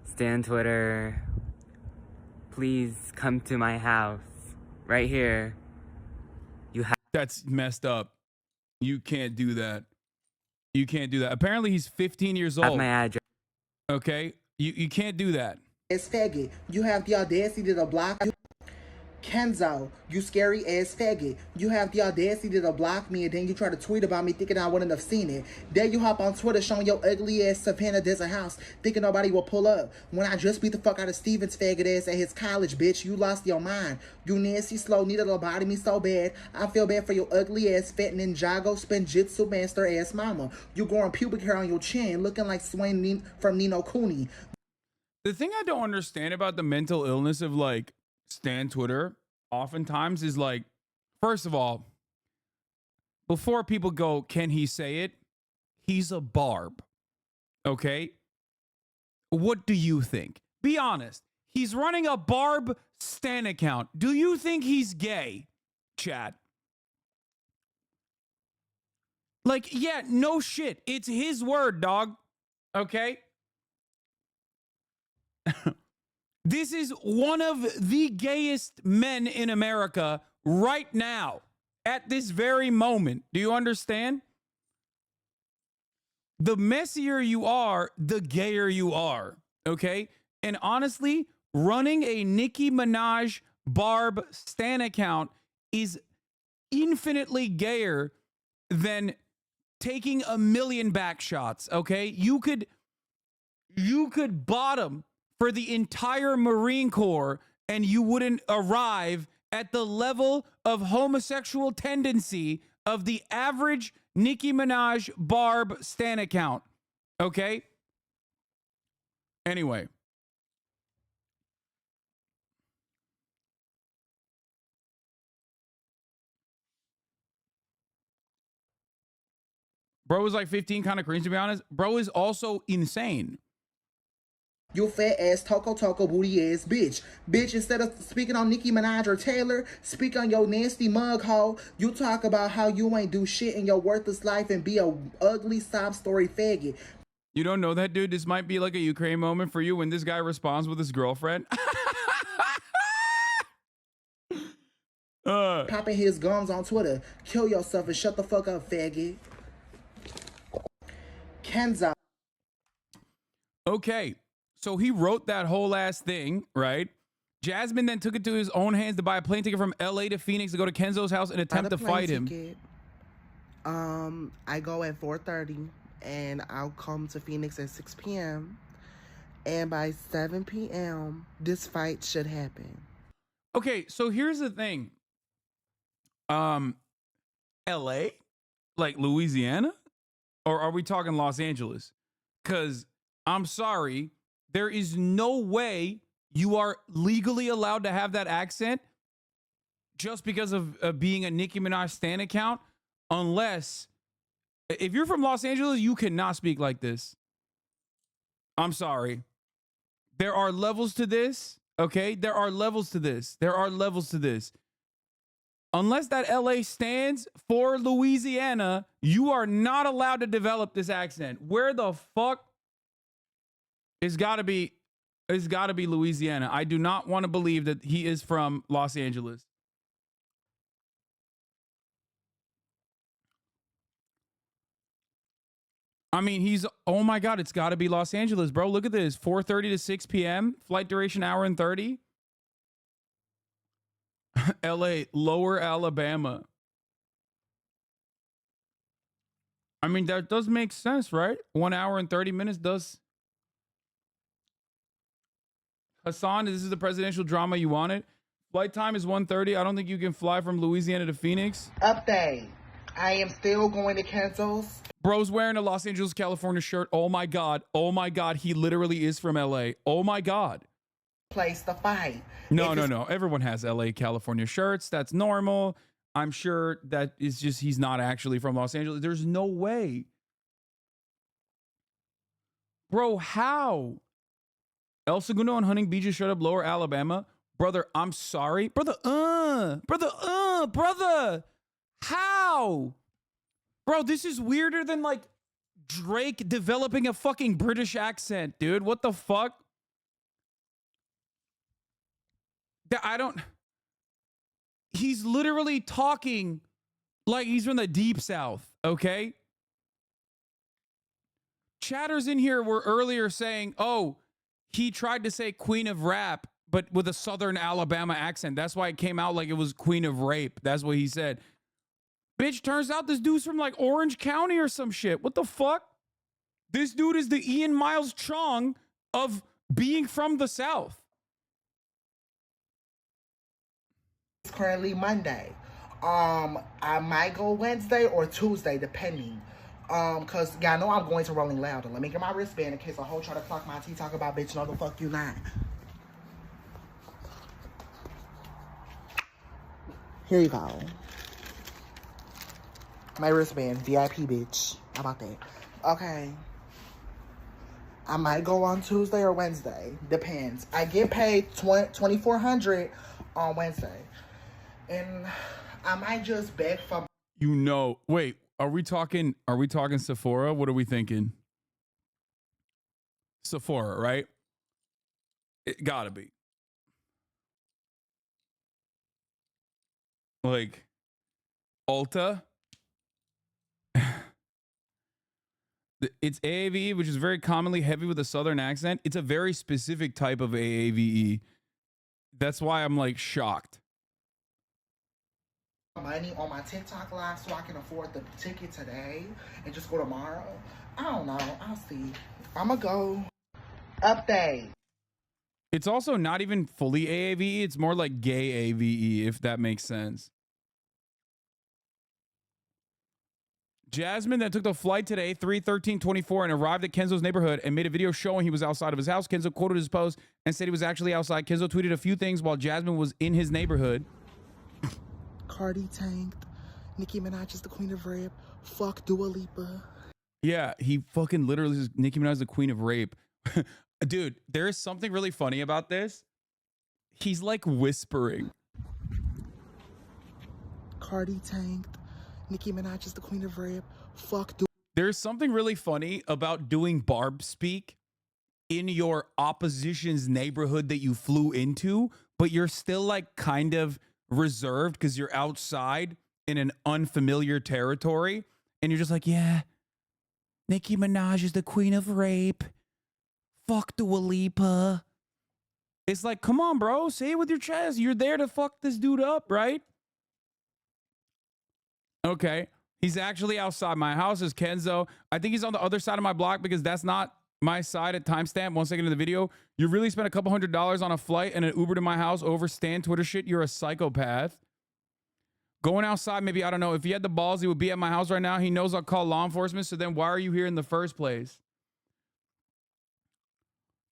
S10: Stan Twitter, please come to my house. Right here. You have...
S4: That's messed up. You can't do that. You can't do that. Apparently he's 15 years old.
S10: Have my address.
S4: Okay? You can't do that.
S9: It's faggot. You have the audacity to block you. Kenzo, you scary ass faggot. You have the audacity to block me and then you try to tweet about me thinking I wouldn't have seen it. Then you hop on Twitter showing your ugly ass Savannah Desert house thinking nobody will pull up. When I just beat the fuck out of Steven's faggot ass at his college, bitch, you lost your mind. You nasty slow need to lobotomy so bad. I feel bad for your ugly ass fat Ninjago Spinjitzu master ass mama. You growing pubic hair on your chin looking like Swain from Nino Cooney.
S4: The thing I don't understand about the mental illness of like Stan Twitter oftentimes is like, first of all, before people go, can he say it? He's a barb. Okay? What do you think? Be honest. He's running a barb Stan account. Do you think he's gay, chat? Like, yeah, no shit. It's his word, dog. Okay? This is one of the gayest men in America right now, at this very moment. Do you understand? The messier you are, the gayer you are, okay? And honestly, running a Nicki Minaj Barb Stan account is infinitely gayer than taking a million back shots, okay? You could bottom for the entire Marine Corps and you wouldn't arrive at the level of homosexual tendency of the average Nicki Minaj Barb Stan account. Okay? Anyway. Bro is like 15, kind of cringe to be honest. Bro is also insane.
S9: You fat ass Toko booty ass bitch. Bitch, instead of speaking on Nicki Minaj or Taylor, speak on your nasty mug hole. You talk about how you ain't do shit in your worthless life and be a ugly sob story faggot.
S4: You don't know that, dude? This might be like a Ukraine moment for you when this guy responds with his girlfriend.
S9: Popping his gums on Twitter. Kill yourself and shut the fuck up, faggot. Kenzo.
S4: Okay. So he wrote that whole ass thing, right? Jasmine then took it to his own hands to buy a plane ticket from LA to Phoenix to go to Kenzo's house and attempt to fight him.
S9: I go at 4:30 and I'll come to Phoenix at 6 p.m. And by 7 p.m., this fight should happen.
S4: Okay, so here's the thing. LA? Like Louisiana? Or are we talking Los Angeles? Because I'm sorry, there is no way you are legally allowed to have that accent just because of being a Nicki Minaj Stan account, unless if you're from Los Angeles, you cannot speak like this. I'm sorry. There are levels to this, okay? There are levels to this. There are levels to this. Unless that LA stands for Louisiana, you are not allowed to develop this accent. Where the fuck? It's got to be Louisiana. I do not want to believe that he is from Los Angeles. I mean, oh my God, it's got to be Los Angeles, bro. Look at this. 4:30 to 6 p.m. Flight duration, hour and 30. LA, Lower Alabama. I mean, that does make sense, right? 1 hour and 30 minutes does. Hasan, this is the presidential drama you wanted. Flight time is 1:30. I don't think you can fly from Louisiana to Phoenix.
S9: Update. I am still going to Kenzo's.
S4: Bro's wearing a Los Angeles, California shirt. Oh my God. Oh my God. He literally is from LA. Oh my God.
S9: Place to fight.
S4: No. Everyone has LA, California shirts. That's normal. I'm sure that is just, he's not actually from Los Angeles. There's no way. Bro, how? El Segundo and Hunting Beach is straight up Lower Alabama. Brother, I'm sorry. Brother. How? Bro, this is weirder than like Drake developing a fucking British accent, dude. What the fuck? He's literally talking like he's from the deep south, okay? Chatters in here were earlier saying, oh, he tried to say Queen of Rap, but with a Southern Alabama accent. That's why it came out like it was Queen of Rape. That's what he said. Bitch, turns out this dude's from like Orange County or some shit. What the fuck? This dude is the Ian Miles Chong of being from the South.
S9: It's currently Monday. I might go Wednesday or Tuesday, depending. Cause y'all know I'm going to Rolling Louder. Let me get my wristband in case a hoe try to clock my tea, talk about bitch, no the fuck you not. Here you go. My wristband, VIP bitch. How about that? Okay. I might go on Tuesday or Wednesday. Depends. I get paid $2,400 on Wednesday. And I might just beg for...
S4: You know, wait, are we talking Sephora? What are we thinking? Sephora, right? It gotta be. Like, Ulta? It's AAVE, which is very commonly heavy with a Southern accent. It's a very specific type of AAVE. That's why I'm like shocked.
S9: Money on my TikTok live so I can afford the ticket today and just go tomorrow. I don't know. I'll see. I'ma go. Update.
S4: It's also not even fully AAVE. It's more like gay AVE, if that makes sense. Jasmine that took the flight today, 3/13/24, and arrived at Kenzo's neighborhood and made a video showing he was outside of his house. Kenzo quoted his post and said he was actually outside. Kenzo tweeted a few things while Jasmine was in his neighborhood.
S9: Cardi tanked. Nicki Minaj is the queen of rape. Fuck Dua Lipa.
S4: Yeah, he fucking literally says Nicki Minaj is the queen of rape. Dude, there is something really funny about this. He's like whispering.
S9: Cardi tanked. Nicki Minaj is the queen of rape. Fuck Dua.
S4: There's something really funny about doing barb speak in your opposition's neighborhood that you flew into, but you're still like kind of reserved because you're outside in an unfamiliar territory and you're just like, yeah, Nicki Minaj is the queen of rape. Fuck Dua Lipa. It's like, come on, bro, say it with your chest. You're there to fuck this dude up, right? Okay, he's actually outside my house is Kenzo. I think he's on the other side of my block because that's not my side at timestamp. 1 second in the video. You really spent a couple $100s on a flight and an Uber to my house over Stan Twitter shit. You're a psychopath. Going outside, maybe, I don't know. If he had the balls, he would be at my house right now. He knows I'll call law enforcement. So then why are you here in the first place?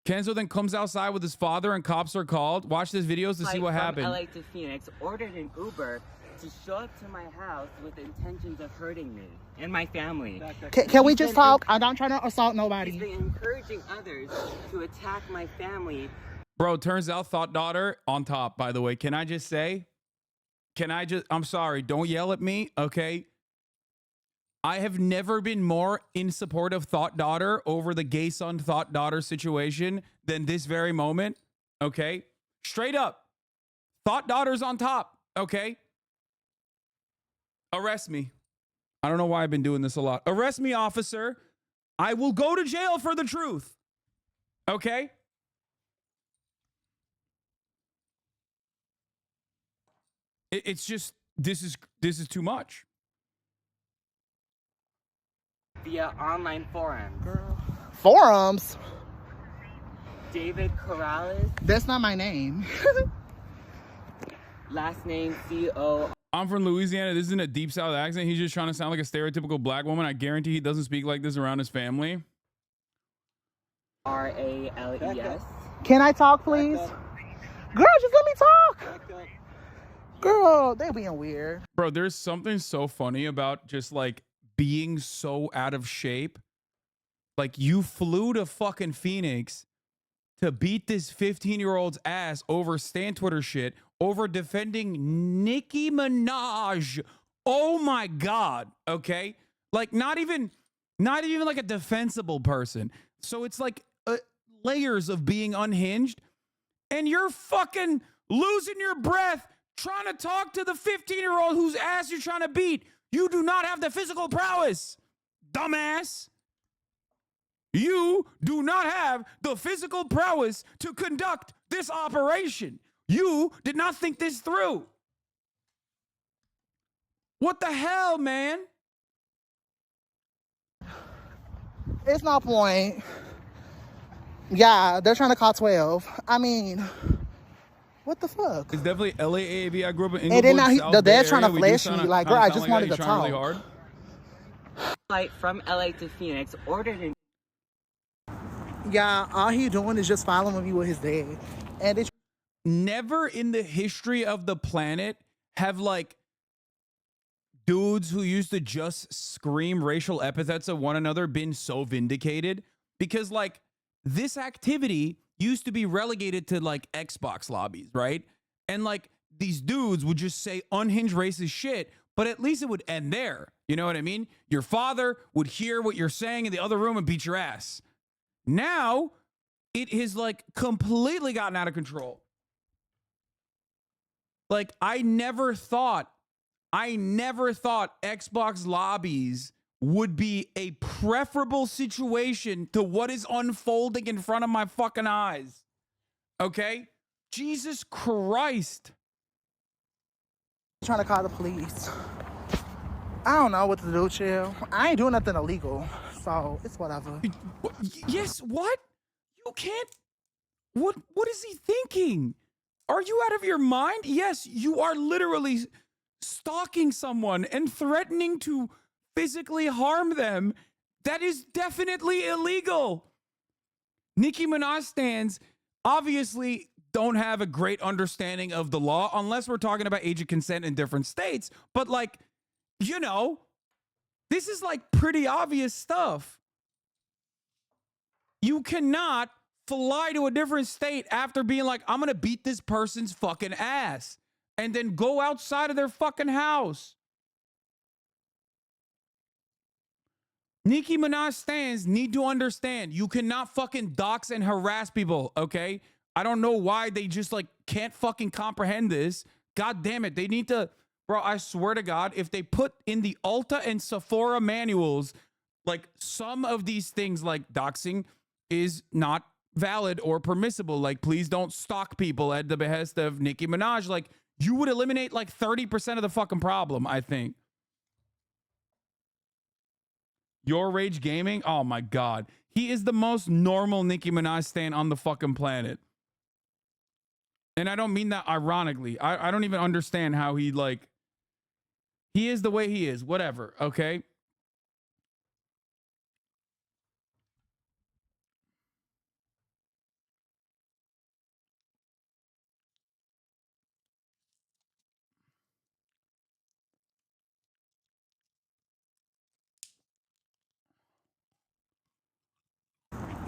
S4: Kenzo then comes outside with his father and cops are called. Watch this videos to see what happened.
S10: LA to Phoenix, ordered an Uber to show up to my house with intentions of hurting me and my family.
S9: Can we just talk? I don't try to assault nobody.
S10: He's been encouraging others to attack my family.
S4: Bro, turns out thought daughter on top, by the way. Can I just say? I'm sorry, don't yell at me, okay? I have never been more in support of Thought Daughter over the gay son Thought Daughter situation than this very moment. Okay? Straight up. Thought Daughter's on top. Okay? Arrest me. I don't know why I've been doing this a lot. Arrest me, officer. I will go to jail for the truth. Okay? It's just, this is too much.
S10: Via online forums.
S9: Girl. Forums?
S10: David Corrales.
S9: That's not my name.
S10: Last name C-O.
S4: I'm from Louisiana. This isn't a deep South accent. He's just trying to sound like a stereotypical black woman. I guarantee he doesn't speak like this around his family.
S10: R-A-L-E-S.
S9: Can I talk, please? Girl, just let me talk. Girl, they being weird.
S4: Bro, there's something so funny about just like being so out of shape. Like you flew to fucking Phoenix to beat this 15-year-old's ass over Stan Twitter shit, over defending Nicki Minaj. Oh my God. Okay. Like not even like a defensible person. So it's like layers of being unhinged, and you're fucking losing your breath trying to talk to the 15-year-old whose ass you're trying to beat. You do not have the physical prowess, dumbass. You do not have the physical prowess to conduct this operation. You did not think this through. What the hell, man?
S9: It's no point. Yeah, they're trying to call 12. I mean, what the fuck?
S4: It's definitely LAAV. I grew up in Inglewood,
S9: And then now the dad's
S4: Bay
S9: trying to
S4: Area.
S9: flash me. Like, girl, I just wanted to talk.
S4: Really hard.
S10: Flight from LA to Phoenix ordered in.
S9: Yeah, all he doing is just following me with his dad. And it's
S4: never in the history of the planet have like dudes who used to just scream racial epithets at one another been so vindicated, because like this activity used to be relegated to like Xbox lobbies, right? And like these dudes would just say unhinged racist shit, but at least it would end there. You know what I mean? Your father would hear what you're saying in the other room and beat your ass. Now it has like completely gotten out of control. Like I never thought Xbox lobbies would be a preferable situation to what is unfolding in front of my fucking eyes. Okay? Jesus Christ.
S9: trying to call the police. I don't know what to do, chill. I ain't doing nothing illegal, so it's whatever.
S4: Yes, what? You can't. What is he thinking? Are you out of your mind? Yes, you are literally stalking someone and threatening to physically harm them. That is definitely illegal. Nicki Minaj stans obviously don't have a great understanding of the law unless we're talking about age of consent in different states. But like, you know, this is like pretty obvious stuff. You cannot fly to a different state after being like, I'm going to beat this person's fucking ass, and then go outside of their fucking house. Nicki Minaj stans need to understand you cannot fucking dox and harass people, okay? I don't know why they just like can't fucking comprehend this. God damn it. They need to, bro, I swear to God, if they put in the Ulta and Sephora manuals, like some of these things like doxing is not valid or permissible. Like, please don't stalk people at the behest of Nicki Minaj. Like, you would eliminate like 30% of the fucking problem, I think. Your Rage Gaming? Oh my God. He is the most normal Nicki Minaj stan on the fucking planet. And I don't mean that ironically. I don't even understand how he like, he is the way he is. Whatever, okay?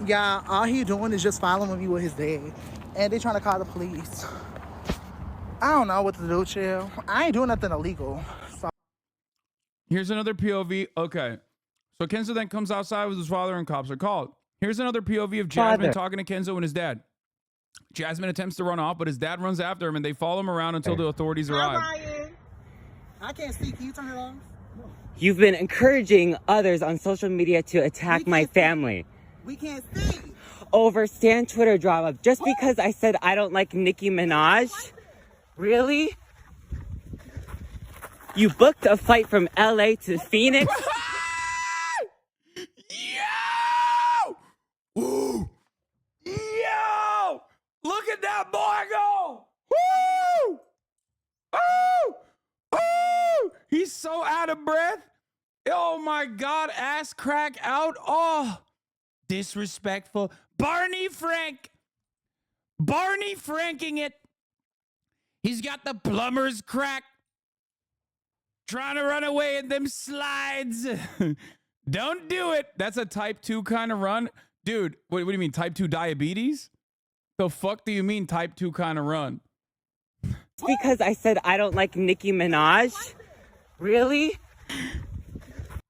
S9: Yeah, all he doing is just following me with his dad. And they trying to call the police. I don't know what to do, chill. I ain't doing nothing illegal. So
S4: Here's another POV. Okay. So Kenzo then comes outside with his father and cops are called. Here's another POV of Jasmine talking to Kenzo and his dad. Jasmine attempts to run off, but his dad runs after him and they follow him around until the authorities arrive.
S9: Ryan. I can't see. Can you turn it off?
S10: You've been encouraging others on social media to attack my family.
S9: We can't see.
S10: Over Stan Twitter drama just because I said I don't like Nicki Minaj? Really? You booked a flight from LA to Phoenix?
S4: Yo! Woo! Yo! Look at that boy go! Woo! Oh! Oh! He's so out of breath. Oh my God, ass crack out. Oh, disrespectful. Barney Frank. Barney Franking it. He's got the plumber's crack. Trying to run away in them slides. Don't do it. That's a type 2 kind of run. Dude, what do you mean? Type 2 diabetes? The fuck do you mean type 2 kind of run?
S10: Because I said I don't like Nicki Minaj? Really?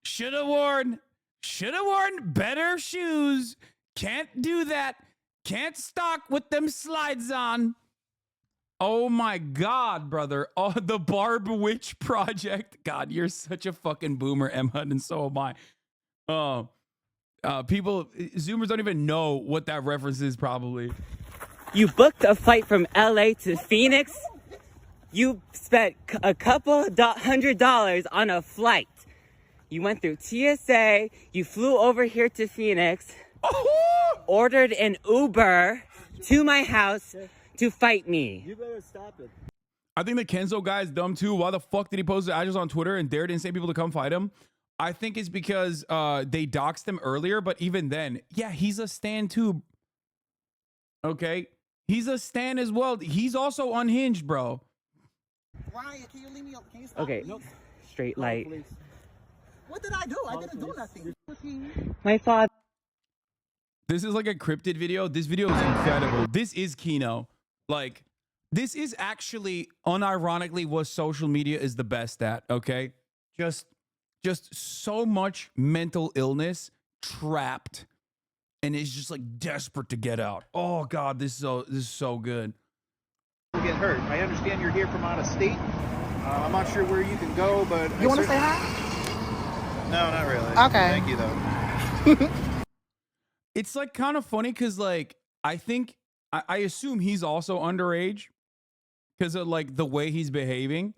S4: Should have worn better shoes. Can't do that. Can't stalk with them slides on. Oh my God, brother. Oh, the Barb Witch Project. God, you're such a fucking boomer, Emma, and so am I. Zoomers don't even know what that reference is, probably.
S10: You booked a flight from LA to Phoenix? You spent a couple $100 on a flight. You went through TSA, you flew over here to Phoenix, ordered an Uber to my house to fight me.
S11: You better stop it.
S4: I think the Kenzo guy is dumb too. Why the fuck did he post the address on Twitter and dared insane people to come fight him? I think it's because they doxed him earlier, but even then, yeah, he's a stan too. Okay? He's a stan as well. He's also unhinged, bro.
S9: Ryan, can you leave me up? Can you stop?
S10: Okay,
S9: Nope.
S10: straight light.
S9: What did I do? I didn't do nothing.
S10: My father.
S4: This is like a cryptid video. This video is incredible. This is Kino. Like, this is actually unironically what social media is the best at, okay? Just so much mental illness trapped and it's just like desperate to get out. Oh God, this is so good.
S12: Get hurt. I understand you're here from out of state. I'm not sure where you can go, but
S9: You want to say hi?
S12: No, not really.
S9: Okay.
S12: Thank you though.
S4: It's like kind of funny because like I assume he's also underage because of like the way he's behaving.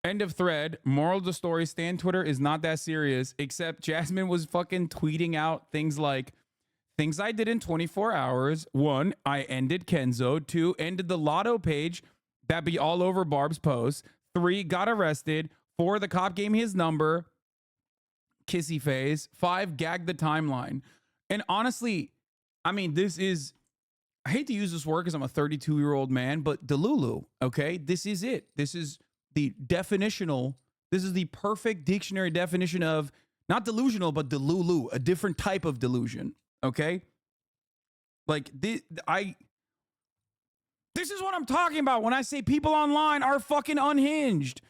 S4: End of thread. Moral of the story, Stan Twitter is not that serious, except Jasmine was fucking tweeting out things like, things I did in 24 hours. 1, I ended Kenzo. 2, ended the lotto page. That be all over Barb's post. 3, got arrested. 4, the cop gave me his number. Kissy face. 5, gagged the timeline. And honestly, I mean, this is, I hate to use this word because I'm a 32-year-old man, but Delulu, okay? This is it. This is the definitional, this is the perfect dictionary definition of not delusional, but delulu, a different type of delusion, okay? Like, this is what I'm talking about when I say people online are fucking unhinged.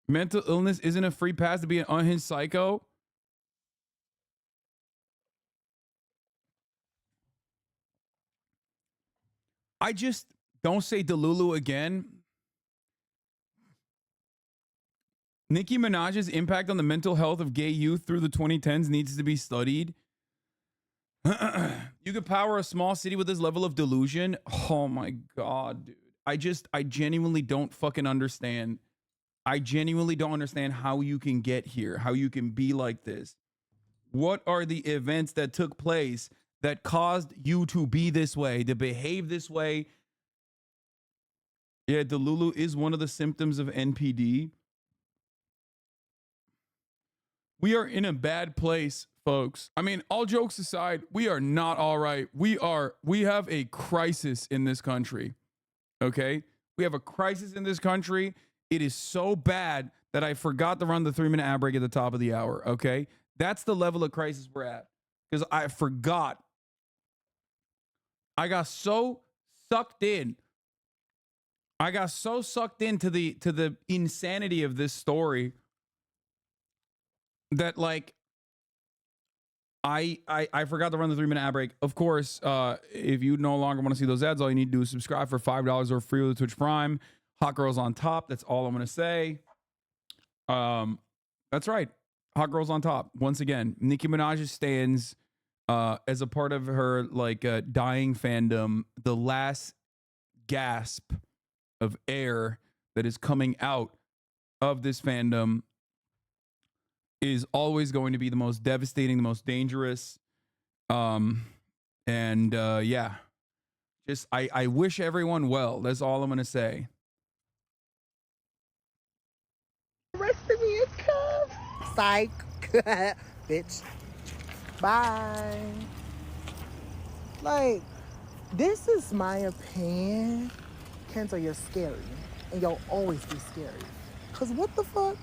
S4: Mental illness isn't a free pass to be an unhinged psycho. I just don't say Delulu again. Nicki Minaj's impact on the mental health of gay youth through the 2010s needs to be studied. You could power a small city with this level of delusion. Oh my God, dude. I genuinely don't fucking understand. I genuinely don't understand how you can get here, how you can be like this. What are the events that took place that caused you to be this way, to behave this way? Yeah, Delulu is one of the symptoms of NPD. We are in a bad place, folks. I mean, all jokes aside, we are not all right. We have a crisis in this country. Okay? We have a crisis in this country. It is so bad that I forgot to run the 3-minute ad break at the top of the hour. Okay? That's the level of crisis we're at. Because I forgot. I got so sucked in. I got so sucked into the insanity of this story that, like, I forgot to run the 3-minute ad break. Of course, if you no longer want to see those ads, all you need to do is subscribe for $5 or free with Twitch Prime. Hot Girls on Top. That's all I'm going to say. That's right. Hot Girls on Top. Once again, Nicki Minaj stands as a part of her dying fandom. The last gasp of air that is coming out of this fandom is always going to be the most devastating, the most dangerous. Yeah, just I wish everyone well. That's all I'm gonna say.
S9: Arrested me in cuffs. Psych. Bitch. Bye. Like, this is my opinion. Kenzo, you're scary. And you'll always be scary. Because what the fuck?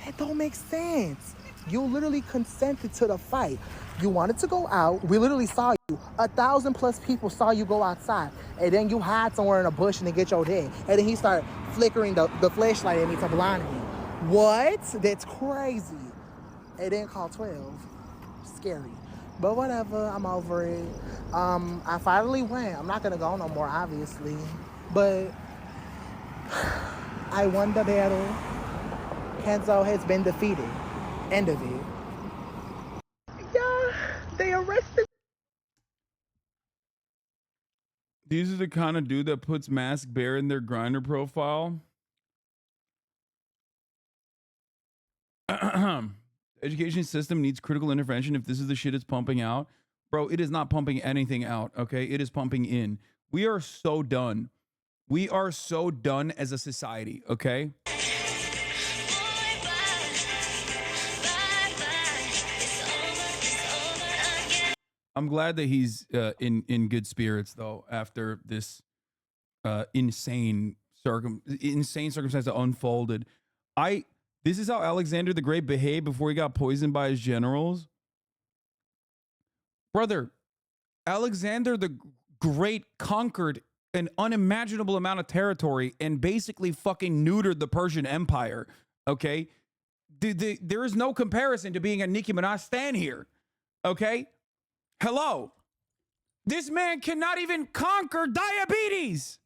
S9: That don't make sense. You literally consented to the fight. You wanted to go out. We literally saw you. 1,000+ people saw you go outside. And then you hide somewhere in a bush and then get your head. And then he started flickering the flashlight at me to blind me. What? That's crazy. And then call 12. Scary. But whatever, I'm over it. I finally went. I'm not gonna go no more, obviously. But I won the battle. Kenzo has been defeated. End of it. Yeah, they arrested.
S4: These are the kind of dude that puts mask bear in their grinder profile. Education system needs critical intervention if this is the shit it's pumping out. Bro, it is not pumping anything out, okay? It is pumping in. We are so done. We are so done as a society, okay? I'm glad that he's in good spirits, though, after this insane circumstance that unfolded. This is how Alexander the Great behaved before he got poisoned by his generals. Brother, Alexander the Great conquered an unimaginable amount of territory and basically fucking neutered the Persian Empire, okay? There is no comparison to being a Nicki Minaj stan here, okay? Hello. This man cannot even conquer diabetes.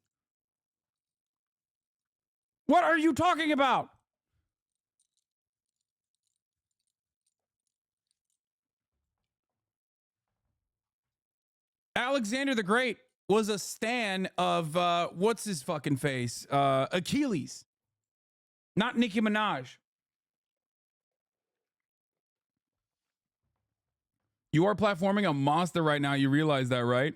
S4: What are you talking about? Alexander the Great was a stan of what's his fucking face? Achilles. Not Nicki Minaj. You are platforming a monster right now. You realize that, right?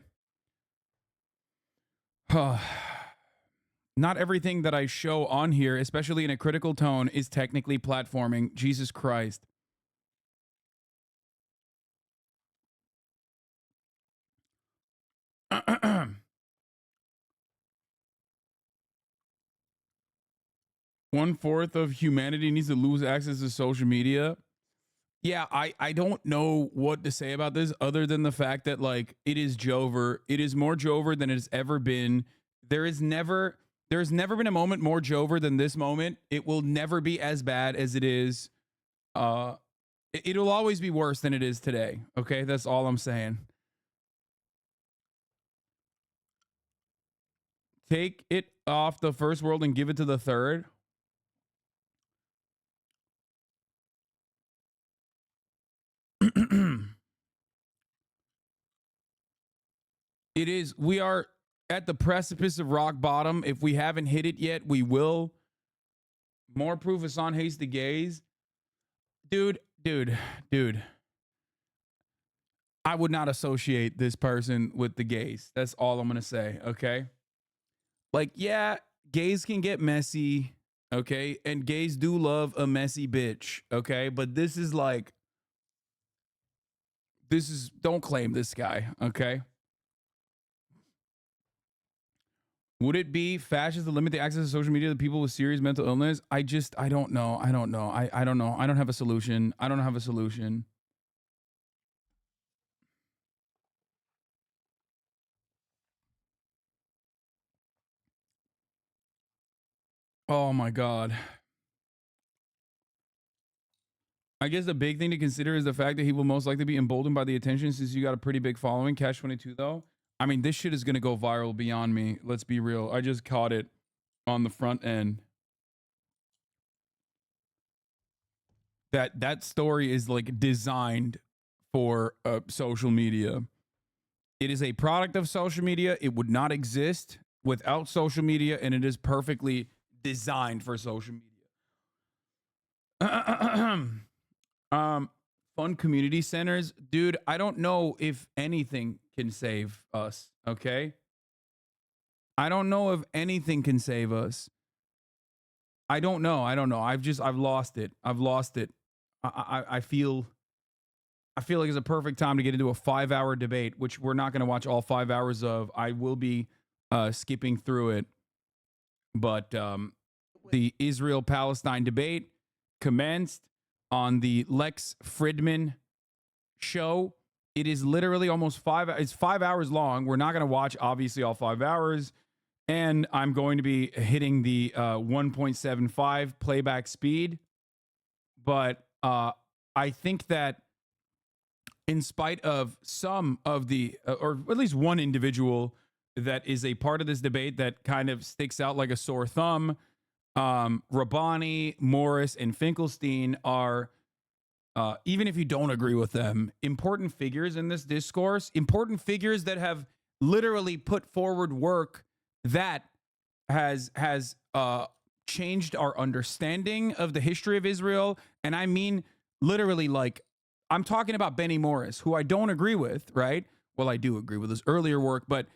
S4: Not everything that I show on here, especially in a critical tone, is technically platforming. Jesus Christ. One-fourth of humanity needs to lose access to social media. Yeah, I don't know what to say about this other than the fact that, like, it is Jover. It is more Jover than it has ever been. There's never been a moment more Jover than this moment. It will never be as bad as it is. It'll always be worse than it is today. Okay, that's all I'm saying. Take it off the first world and give it to the third. It is. We are at the precipice of rock bottom. If we haven't hit it yet, we will. More proof Hasan hates the gays. Dude. I would not associate this person with the gays. That's all I'm going to say, okay? Like, yeah, gays can get messy, okay? And gays do love a messy bitch, okay? But this is like, don't claim this guy, okay? Would it be fascist to limit the access to social media to people with serious mental illness? I don't know. I don't know. I don't know. I don't have a solution. Oh my God. I guess the big thing to consider is the fact that he will most likely be emboldened by the attention since you got a pretty big following. Cash 22 though. I mean, this shit is going to go viral beyond me. Let's be real. I just caught it on the front end. That story is like designed for social media. It is a product of social media. It would not exist without social media, and it is perfectly designed for social media. Fun community centers. Dude, I don't know if anything can save us, okay? I don't know if anything can save us. I don't know. I've lost it. I feel like it's a perfect time to get into a 5-hour debate, which we're not going to watch all 5 hours of. I will be skipping through it. But the Israel-Palestine debate commenced on the Lex Fridman show. It is literally almost 5 hours long. We're not going to watch, obviously, all 5 hours. And I'm going to be hitting the 1.75 playback speed. But I think that in spite of some of the, or at least one individual that is a part of this debate that kind of sticks out like a sore thumb, Rabbani, Morris, and Finkelstein are, even if you don't agree with them, important figures in this discourse, important figures that have literally put forward work that has changed our understanding of the history of Israel. And I mean, literally, like, I'm talking about Benny Morris, who I don't agree with, right? Well, I do agree with his earlier work, but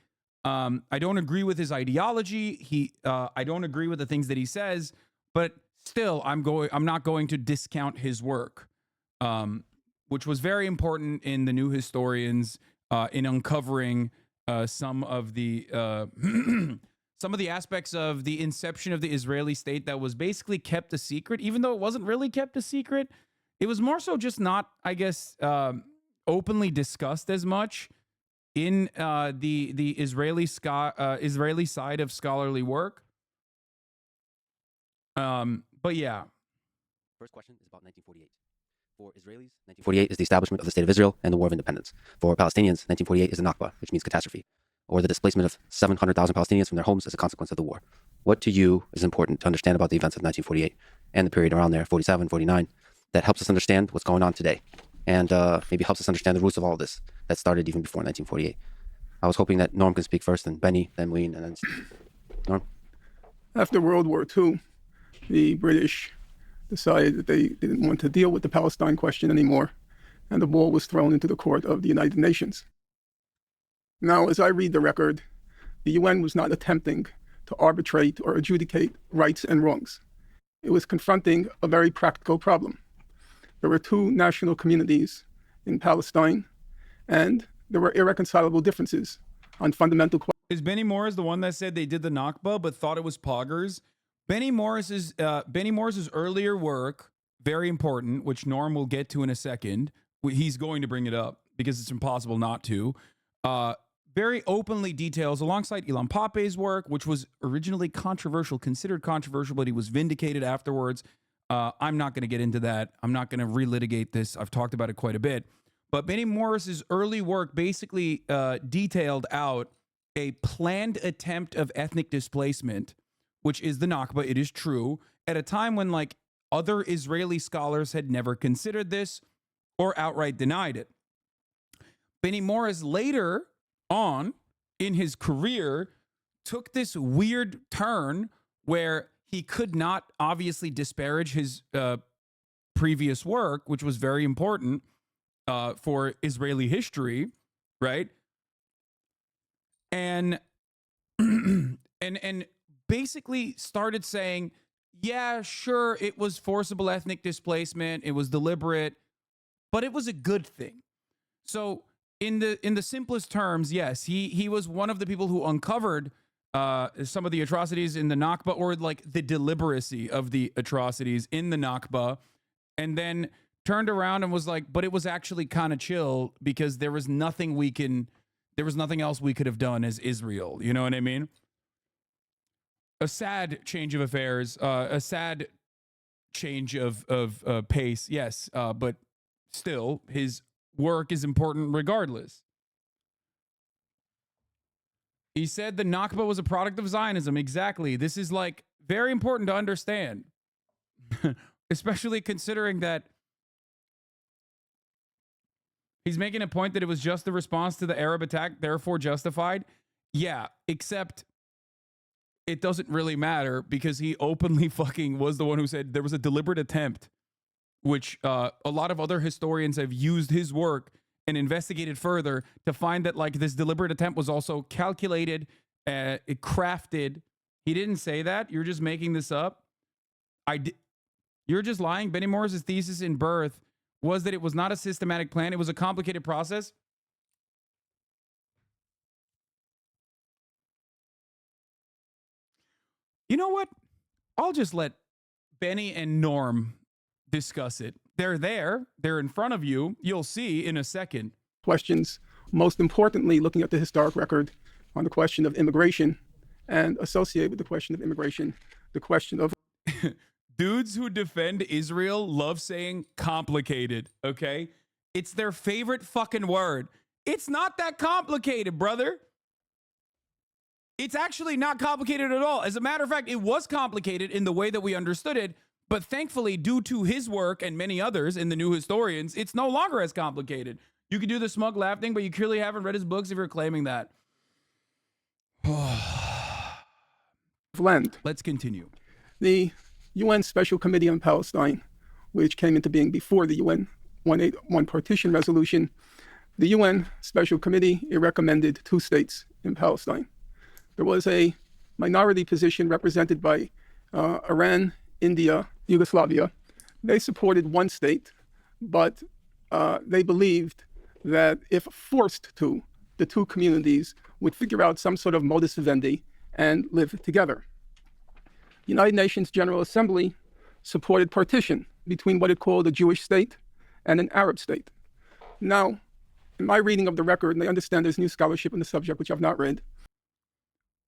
S4: I don't agree with his ideology. I don't agree with the things that he says, but still, I'm not going to discount his work, which was very important in the New Historians in uncovering some of the aspects of the inception of the Israeli state that was basically kept a secret, even though it wasn't really kept a secret. It was more so just not, I guess, openly discussed as much in the Israeli side of scholarly work. But yeah.
S11: First question is about 1948. For Israelis, 1948 is the establishment of the State of Israel and the War of Independence. For Palestinians, 1948 is the Nakba, which means catastrophe, or the displacement of 700,000 Palestinians from their homes as a consequence of the war. What to you is important to understand about the events of 1948 and the period around there, 47, 49, that helps us understand what's going on today, and maybe helps us understand the roots of all of this that started even before 1948? I was hoping that Norm can speak first, then Benny, then Ween, and then Norm.
S13: After World War II, the British decided that they didn't want to deal with the Palestine question anymore, and the ball was thrown into the court of the United Nations. Now, as I read the record, the UN was not attempting to arbitrate or adjudicate rights and wrongs. It was confronting a very practical problem. There were two national communities in Palestine, and there were irreconcilable differences on fundamental questions.
S4: Is Benny Morris the one that said they did the Nakba but thought it was poggers? Benny Morris's earlier work, very important, which Norm will get to in a second. He's going to bring it up because it's impossible not to. Very openly details, alongside Ilan Pape's work, which was originally controversial, considered controversial, but he was vindicated afterwards. I'm not going to get into that. I'm not going to relitigate this. I've talked about it quite a bit. But Benny Morris's early work basically detailed out a planned attempt of ethnic displacement, which is the Nakba. It is true. At a time when like other Israeli scholars had never considered this or outright denied it. Benny Morris later on in his career took this weird turn where he could not obviously disparage his previous work, which was very important for Israeli history, right? And and basically started saying, yeah, sure, it was forcible ethnic displacement, it was deliberate, but it was a good thing. So in the simplest terms, yes, he was one of the people who uncovered some of the atrocities in the Nakba, or like the deliberacy of the atrocities in the Nakba, and then turned around and was like, but it was actually kind of chill because there was nothing else we could have done as Israel. You know what I mean? A sad change of affairs, a sad change of pace, yes, but still, his work is important regardless. He said the Nakba was a product of Zionism. Exactly. This is like very important to understand, especially considering that he's making a point that it was just the response to the Arab attack, therefore justified. Yeah, except it doesn't really matter because he openly fucking was the one who said there was a deliberate attempt, which a lot of other historians have used his work and investigated further to find that like this deliberate attempt was also calculated, crafted. He didn't say that. You're just making this up. You're just lying. Benny Morris's thesis in Birth was that it was not a systematic plan. It was a complicated process. You know what? I'll just let Benny and Norm discuss it. They're there. They're in front of you. You'll see in a second.
S13: Questions, most importantly, looking at the historic record on the question of immigration, and associated with the question of immigration, the question of...
S4: Dudes who defend Israel love saying complicated, okay? It's their favorite fucking word. It's not that complicated, brother. It's actually not complicated at all. As a matter of fact, it was complicated in the way that we understood it, but thankfully, due to his work and many others in the New Historians, it's no longer as complicated. You can do the smug laugh thing, but you clearly haven't read his books if you're claiming that. Let's continue.
S13: The UN Special Committee on Palestine, which came into being before the UN 181 partition resolution, the UN Special Committee, it recommended 2 states in Palestine. There was a minority position represented by Iran, India, Yugoslavia. They supported 1 state, but they believed that if forced to, the 2 communities would figure out some sort of modus vivendi and live together. The United Nations General Assembly supported partition between what it called a Jewish state and an Arab state. Now, in my reading of the record, and I understand there's new scholarship on the subject, which I've not read.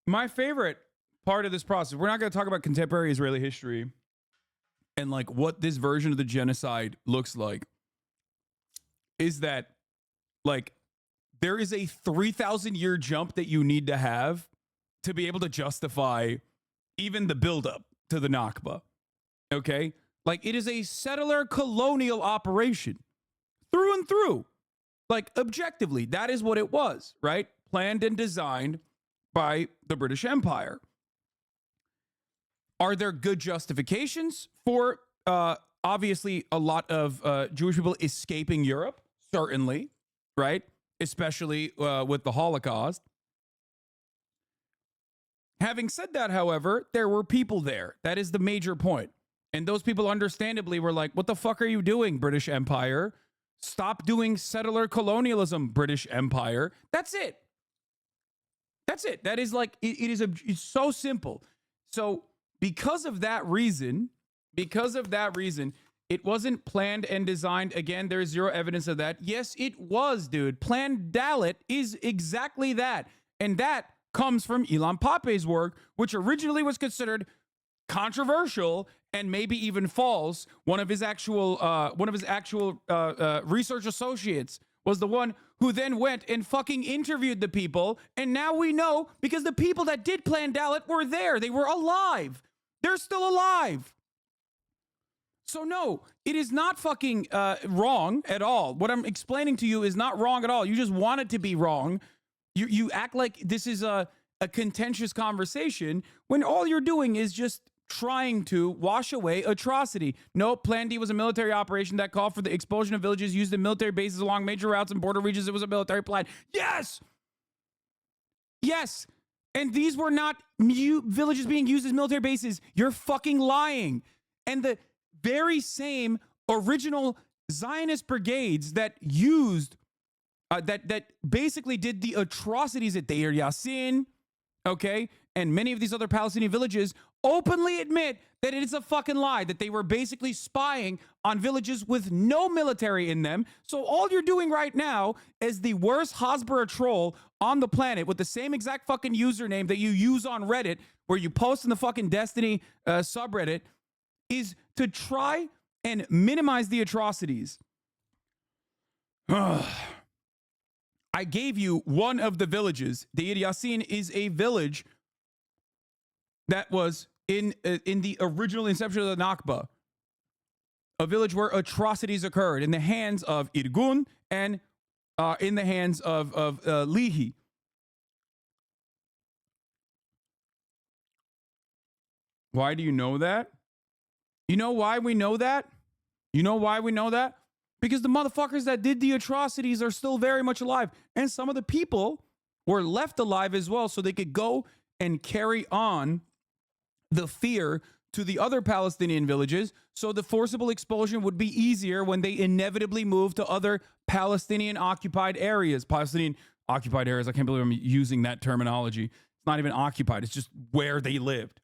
S4: My favorite part of this process, we're not going to talk about contemporary Israeli history and like what this version of the genocide looks like, is that like there is a 3,000-year jump that you need to have to be able to justify even the buildup to the Nakba. Okay? Like it is a settler colonial operation through and through. Like objectively, that is what it was, right? planned and designed by the British Empire. Are there good justifications for obviously a lot of Jewish people escaping Europe? Certainly, right? Especially with the Holocaust. Having said that, however, there were people there. That is the major point. And those people understandably were like, what the fuck are you doing, British Empire? Stop doing settler colonialism, British Empire. That's it. That's it. That is like, it's so simple. So because of that reason, it wasn't planned and designed. Again, there's zero evidence of that. Yes, it was, dude. Planned Dalit is exactly that. And that comes from Ilan Pape's work, which originally was considered controversial and maybe even false. One of his actual research associates was the one who then went and fucking interviewed the people. And now we know because the people that did plan Dalit were there. They were alive. They're still alive. So no, it is not fucking wrong at all. What I'm explaining to you is not wrong at all. You just want it to be wrong. You act like this is a contentious conversation when all you're doing is just trying to wash away atrocity. No, Plan D was a military operation that called for the expulsion of villages used in military bases along major routes and border regions. It was a military plan. Yes! Yes! And these were not villages being used as military bases. You're fucking lying. And the very same original Zionist brigades that used that basically did the atrocities at Deir Yassin, okay, and many of these other Palestinian villages openly admit that it is a fucking lie, that they were basically spying on villages with no military in them. So all you're doing right now is the worst Hasbara troll on the planet with the same exact fucking username that you use on Reddit, where you post in the fucking Destiny subreddit, is to try and minimize the atrocities. I gave you one of the villages. Deir Yassin is a village that was in the original inception of the Nakba, a village where atrocities occurred in the hands of Irgun and in the hands of Lihi. Why do you know that? You know why we know that? You know why we know that? Because the motherfuckers that did the atrocities are still very much alive. And some of the people were left alive as well, so they could go and carry on the fear to the other Palestinian villages, so the forcible expulsion would be easier when they inevitably moved to other Palestinian occupied areas. Palestinian occupied areas, I can't believe I'm using that terminology. It's not even occupied, it's just where they lived.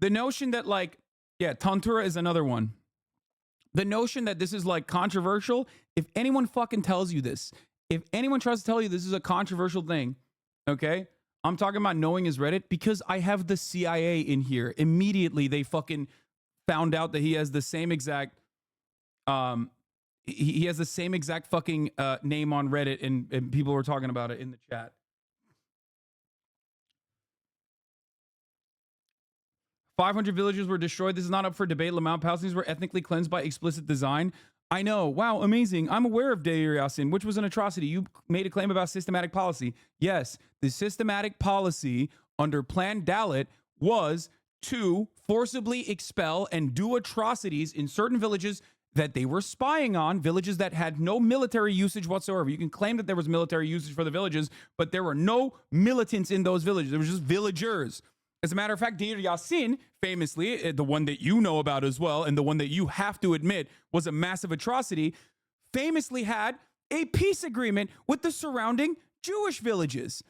S4: The notion that, like, yeah, Tantura is another one. The notion that this is like controversial, if anyone fucking tells you this, if anyone tries to tell you this is a controversial thing, okay? I'm talking about knowing his Reddit because I have the CIA in here. Immediately they fucking found out that he has the same exact he has the same exact fucking name on Reddit, and people were talking about it in the chat. "500 villages were destroyed. This is not up for debate. Lamont Palestinians were ethnically cleansed by explicit design." I know. Wow, amazing. I'm aware of Deir Yassin, which was an atrocity. You made a claim about systematic policy. Yes, the systematic policy under Plan Dalit was to forcibly expel and do atrocities in certain villages that they were spying on, villages that had no military usage whatsoever. You can claim that there was military usage for the villages, but there were no militants in those villages. There were just villagers. As a matter of fact, Deir Yassin, famously, the one that you know about as well, and the one that you have to admit was a massive atrocity, famously had a peace agreement with the surrounding Jewish villages.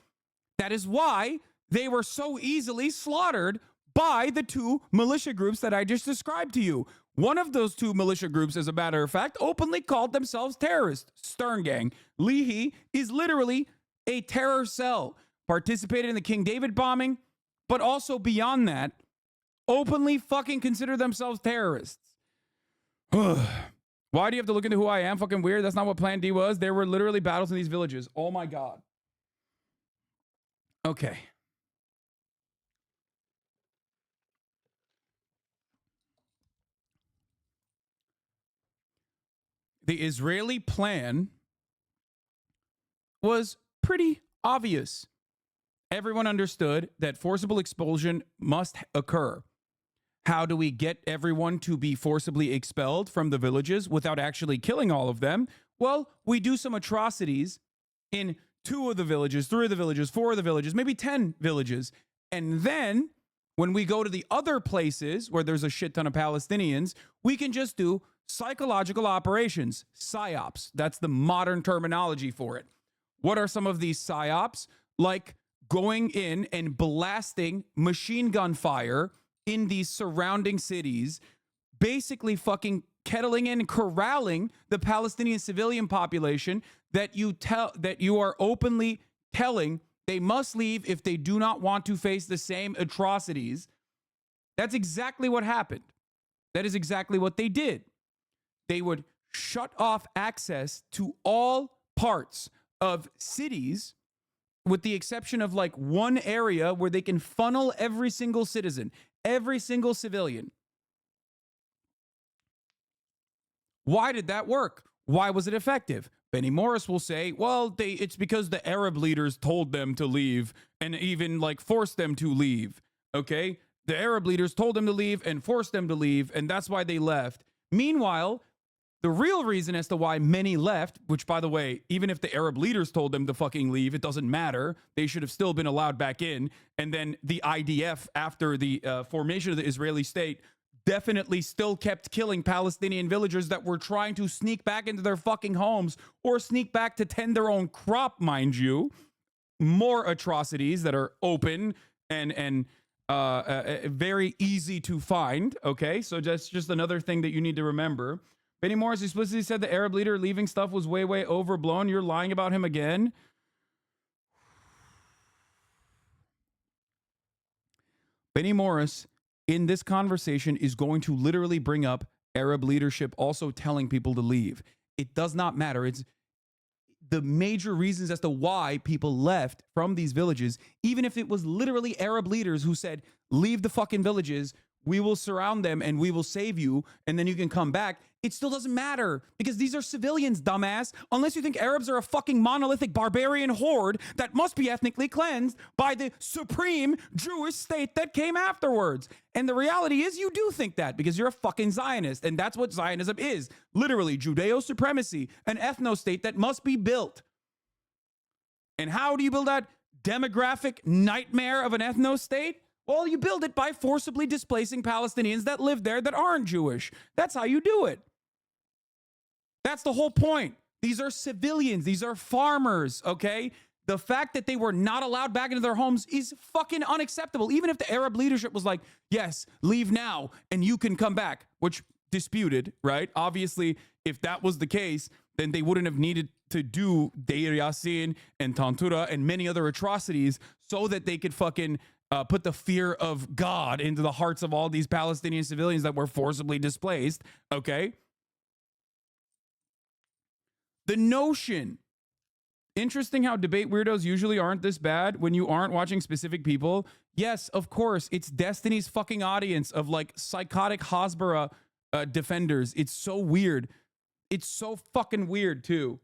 S4: That is why they were so easily slaughtered by the two militia groups that I just described to you. One of those two militia groups, as a matter of fact, openly called themselves terrorists, Stern Gang. Lehi is literally a terror cell, participated in the King David bombing, but also beyond that, openly fucking consider themselves terrorists. Why do you have to look into who I am? Fucking weird. That's not what Plan D was. There were literally battles in these villages. Oh my God. Okay. The Israeli plan was pretty obvious. Everyone understood that forcible expulsion must occur. How do we get everyone to be forcibly expelled from the villages without actually killing all of them? Well, we do some atrocities in 2 of the villages, 3 of the villages, 4 of the villages, maybe 10 villages. And then when we go to the other places where there's a shit ton of Palestinians, we can just do psychological operations, psyops. That's the modern terminology for it. What are some of these psyops? Like going in and blasting machine gun fire in these surrounding cities, basically fucking kettling in, corralling the Palestinian civilian population that you are openly telling they must leave if they do not want to face the same atrocities. That's exactly what happened. That is exactly what they did. They would shut off access to all parts of cities with the exception of like one area where they can funnel every single citizen, every single civilian. Why did that work? Why was it effective? Benny Morris will say, well, it's because the Arab leaders told them to leave and even like forced them to leave. Okay? The Arab leaders told them to leave and forced them to leave, and that's why they left. Meanwhile, the real reason as to why many left, which by the way, even if the Arab leaders told them to fucking leave, it doesn't matter. They should have still been allowed back in. And then the IDF, after the formation of the Israeli state, definitely still kept killing Palestinian villagers that were trying to sneak back into their fucking homes or sneak back to tend their own crop, mind you. More atrocities that are open and very easy to find. Okay, so that's just another thing that you need to remember. Benny Morris explicitly said the Arab leader leaving stuff was way, way overblown. You're lying about him again. Benny Morris, in this conversation, is going to literally bring up Arab leadership also telling people to leave. It does not matter. It's the major reasons as to why people left from these villages, even if it was literally Arab leaders who said, leave the fucking villages, we will surround them and we will save you, and then you can come back. It still doesn't matter because these are civilians, dumbass. Unless you think Arabs are a fucking monolithic barbarian horde that must be ethnically cleansed by the supreme Jewish state that came afterwards. And the reality is you do think that because you're a fucking Zionist. And that's what Zionism is. Literally Judeo-supremacy, an ethno-state that must be built. And how do you build that demographic nightmare of an ethno-state? Well, you build it by forcibly displacing Palestinians that live there that aren't Jewish. That's how you do it. That's the whole point. These are civilians. These are farmers, okay? The fact that they were not allowed back into their homes is fucking unacceptable. Even if the Arab leadership was like, yes, leave now and you can come back, which disputed, right? Obviously, if that was the case, then they wouldn't have needed to do Deir Yassin and Tantura and many other atrocities so that they could fucking put the fear of God into the hearts of all these Palestinian civilians that were forcibly displaced, okay? The notion, interesting how debate weirdos usually aren't this bad when you aren't watching specific people. Yes, of course, it's Destiny's fucking audience of like psychotic Hasbara defenders. It's so weird. It's so fucking weird too.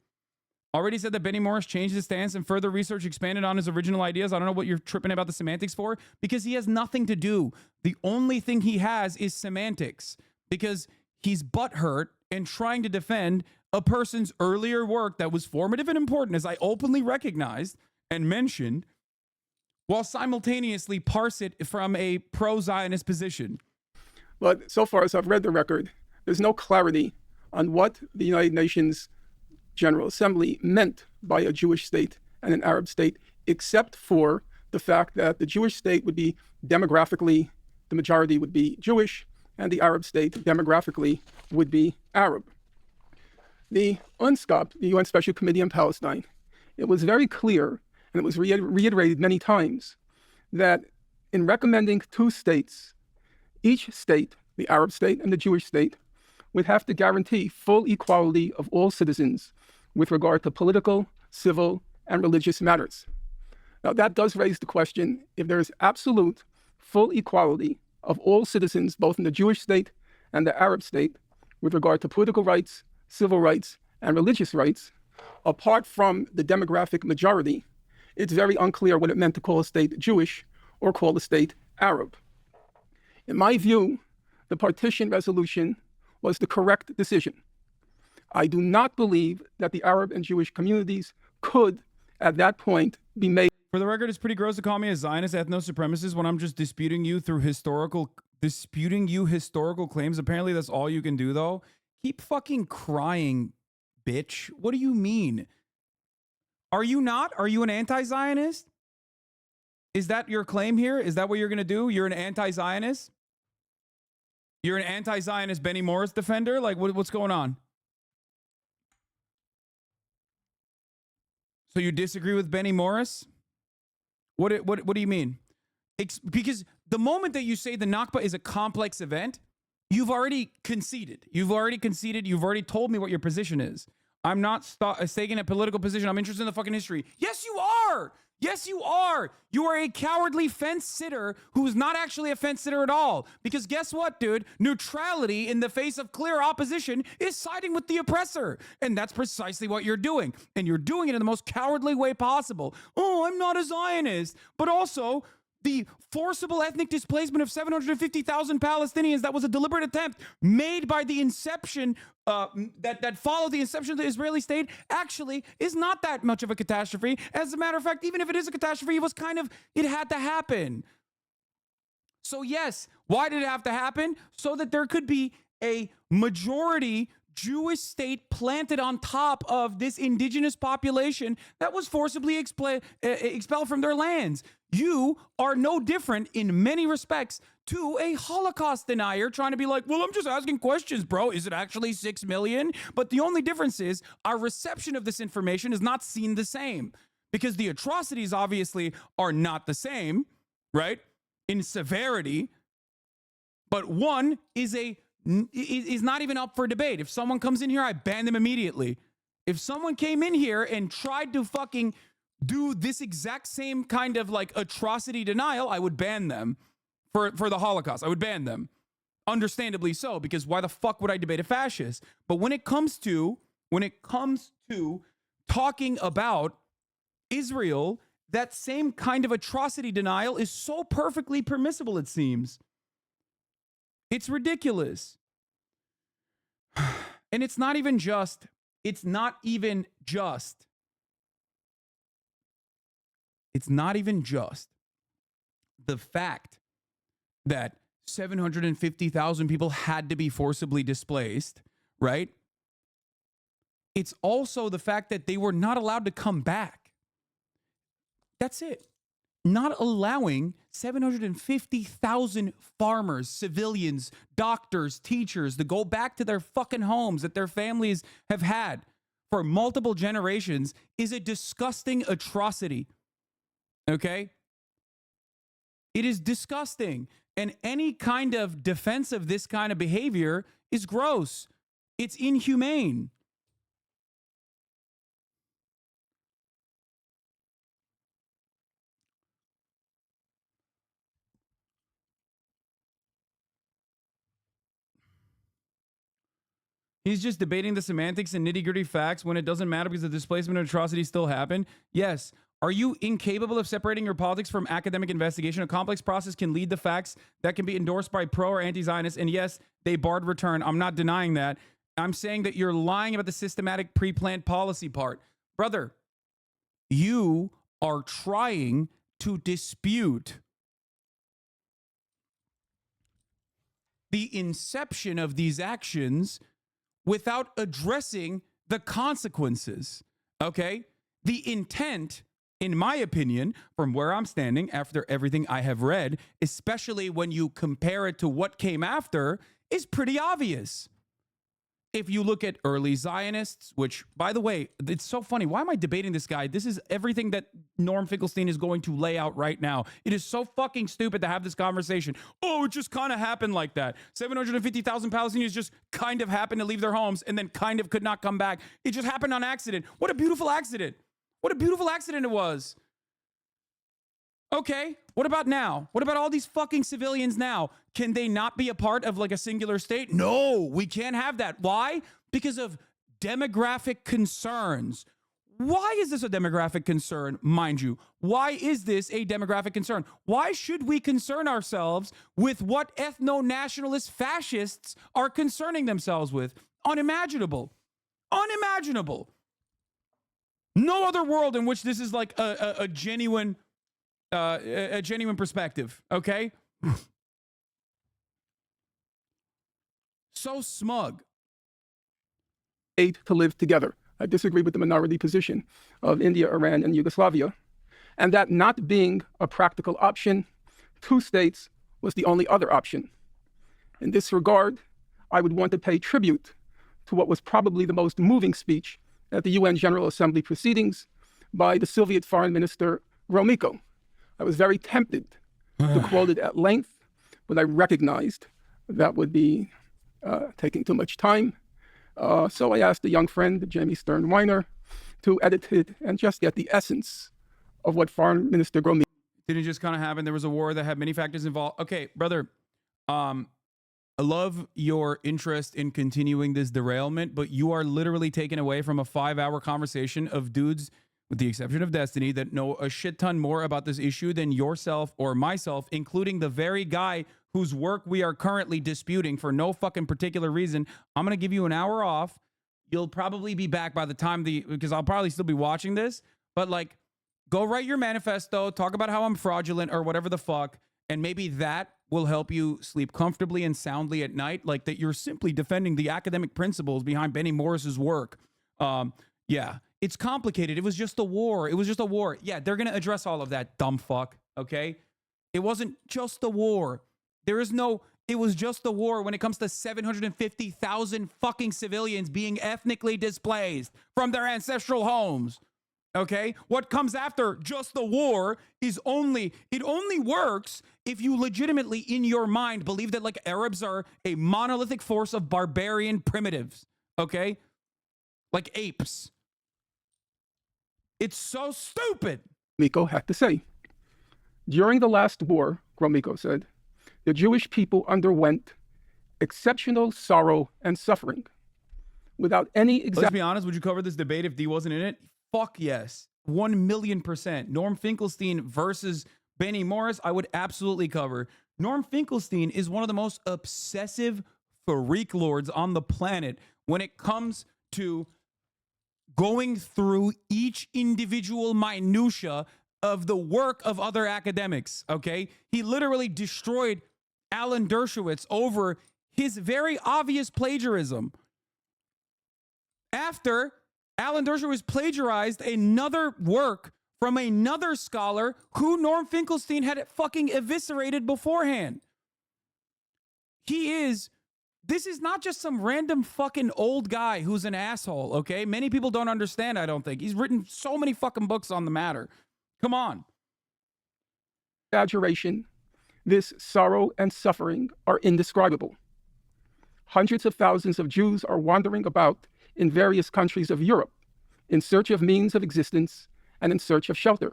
S4: Already said that Benny Morris changed his stance and further research expanded on his original ideas. I don't know what you're tripping about the semantics for, because he has nothing to do. The only thing he has is semantics, because he's butthurt and trying to defend a person's earlier work that was formative and important, as I openly recognized and mentioned, while simultaneously parse it from a pro-Zionist position.
S13: But so far as I've read the record, there's no clarity on what the United Nations General Assembly meant by a Jewish state and an Arab state, except for the fact that the Jewish state would be demographically, the majority would be Jewish, and the Arab state demographically would be Arab. The UNSCOP, the UN Special Committee on Palestine, it was very clear, and it was reiterated many times, that in recommending 2 states, each state, the Arab state and the Jewish state, would have to guarantee full equality of all citizens with regard to political, civil, and religious matters. Now, that does raise the question, if there is absolute full equality of all citizens, both in the Jewish state and the Arab state, with regard to political rights, civil rights, and religious rights, apart from the demographic majority, it's very unclear what it meant to call a state Jewish or call a state Arab. In my view, the partition resolution was the correct decision. I do not believe that the Arab and Jewish communities could, at that point, be made.
S4: For the record, it's pretty gross to call me a Zionist ethno-supremacist when I'm just disputing you historical claims. Apparently that's all you can do, though. Keep fucking crying, bitch. What do you mean? Are you not? Are you an anti-Zionist? Is that your claim here? Is that what you're going to do? You're an anti-Zionist? You're an anti-Zionist Benny Morris defender? Like, what's going on? So you disagree with Benny Morris? What do you mean? Because the moment that you say the Nakba is a complex event, you've already conceded. You've already told me what your position is. I'm not staking a political position. I'm interested in the fucking history. Yes, you are. Yes, you are. You are a cowardly fence sitter who's not actually a fence sitter at all. Because guess what, dude? Neutrality in the face of clear opposition is siding with the oppressor. And that's precisely what you're doing. And you're doing it in the most cowardly way possible. Oh, I'm not a Zionist. But also, the forcible ethnic displacement of 750,000 Palestinians, that was a deliberate attempt made by the inception, that followed the inception of the Israeli state, actually is not that much of a catastrophe. As a matter of fact, even if it is a catastrophe, it had to happen. So yes, why did it have to happen? So that there could be a majority Jewish state planted on top of this indigenous population that was forcibly expelled from their lands. You are no different in many respects to a Holocaust denier trying to be like, well, I'm just asking questions, bro. Is it actually 6 million? But the only difference is our reception of this information is not seen the same because the atrocities obviously are not the same, right? In severity. But one is not even up for debate. If someone comes in here, I ban them immediately. If someone came in here and tried to fucking do this exact same kind of like atrocity denial, I would ban them for the Holocaust. I would ban them. Understandably so, because why the fuck would I debate a fascist? But when it comes to talking about Israel, that same kind of atrocity denial is so perfectly permissible, it seems. It's ridiculous. And it's not even just the fact that 750,000 people had to be forcibly displaced, right? It's also the fact that they were not allowed to come back. That's it. Not allowing 750,000 farmers, civilians, doctors, teachers to go back to their fucking homes that their families have had for multiple generations is a disgusting atrocity. Okay? It is disgusting. And any kind of defense of this kind of behavior is gross. It's inhumane. He's just debating the semantics and nitty-gritty facts when it doesn't matter because the displacement and atrocities still happen. Yes. Are you incapable of separating your politics from academic investigation? A complex process can lead to facts that can be endorsed by pro or anti-Zionists. And yes, they barred return. I'm not denying that. I'm saying that you're lying about the systematic pre-planned policy part. Brother, you are trying to dispute the inception of these actions without addressing the consequences, okay? The intent, in my opinion, from where I'm standing after everything I have read, especially when you compare it to what came after, is pretty obvious. If you look at early Zionists, which, by the way, it's so funny. Why am I debating this guy? This is everything that Norm Finkelstein is going to lay out right now. It is so fucking stupid to have this conversation. Oh, it just kind of happened like that. 750,000 Palestinians just kind of happened to leave their homes and then kind of could not come back. It just happened on accident. What a beautiful accident. What a beautiful accident it was. Okay, what about now? What about all these fucking civilians now? Can they not be a part of like a singular state? No, we can't have that. Why? Because of demographic concerns. Why is this a demographic concern, mind you? Why is this a demographic concern? Why should we concern ourselves with what ethno-nationalist fascists are concerning themselves with? Unimaginable. Unimaginable. No other world in which this is like a genuine perspective, okay? So smug.
S13: To live together. I disagree with the minority position of India, Iran, and Yugoslavia, and that not being a practical option, 2 states was the only other option. In this regard, I would want to pay tribute to what was probably the most moving speech at the UN General Assembly proceedings by the Soviet Foreign Minister Gromyko. I was very tempted to quote it at length, but I recognized that would be taking too much time. So I asked a young friend, Jamie Stern-Weiner, to edit it and just get the essence of what Foreign Minister Gromyko.
S4: Didn't it just kind of happen? There was a war that had many factors involved. Okay, brother, I love your interest in continuing this derailment, but you are literally taken away from a 5-hour conversation of dudes, with the exception of Destiny, that know a shit ton more about this issue than yourself or myself, including the very guy whose work we are currently disputing for no fucking particular reason. I'm going to give you an hour off. You'll probably be back by the time because I'll probably still be watching this, but like, go write your manifesto, talk about how I'm fraudulent or whatever the fuck, and maybe that will help you sleep comfortably and soundly at night, like that you're simply defending the academic principles behind Benny Morris's work. Yeah, it's complicated. It was just a war. It was just a war. Yeah, they're going to address all of that, dumb fuck, okay? It wasn't just a war. It was just a war when it comes to 750,000 fucking civilians being ethnically displaced from their ancestral homes. Okay? What comes after just the war it only works if you legitimately in your mind believe that like Arabs are a monolithic force of barbarian primitives. Okay? Like apes. It's so stupid.
S13: Gromyko had to say. During the last war, Gromyko said, the Jewish people underwent exceptional sorrow and suffering without any
S4: Let's be honest, would you cover this debate if D wasn't in it? Fuck yes. 1,000,000%. Norm Finkelstein versus Benny Morris, I would absolutely cover. Norm Finkelstein is one of the most obsessive freak lords on the planet when it comes to going through each individual minutia of the work of other academics, okay? He literally destroyed Alan Dershowitz over his very obvious plagiarism. After Alan Dershowitz plagiarized another work from another scholar who Norm Finkelstein had fucking eviscerated beforehand. This is not just some random fucking old guy who's an asshole, okay? Many people don't understand, I don't think. He's written so many fucking books on the matter. Come on.
S13: Exaggeration, this sorrow and suffering are indescribable. Hundreds of thousands of Jews are wandering about in various countries of Europe in search of means of existence and in search of shelter.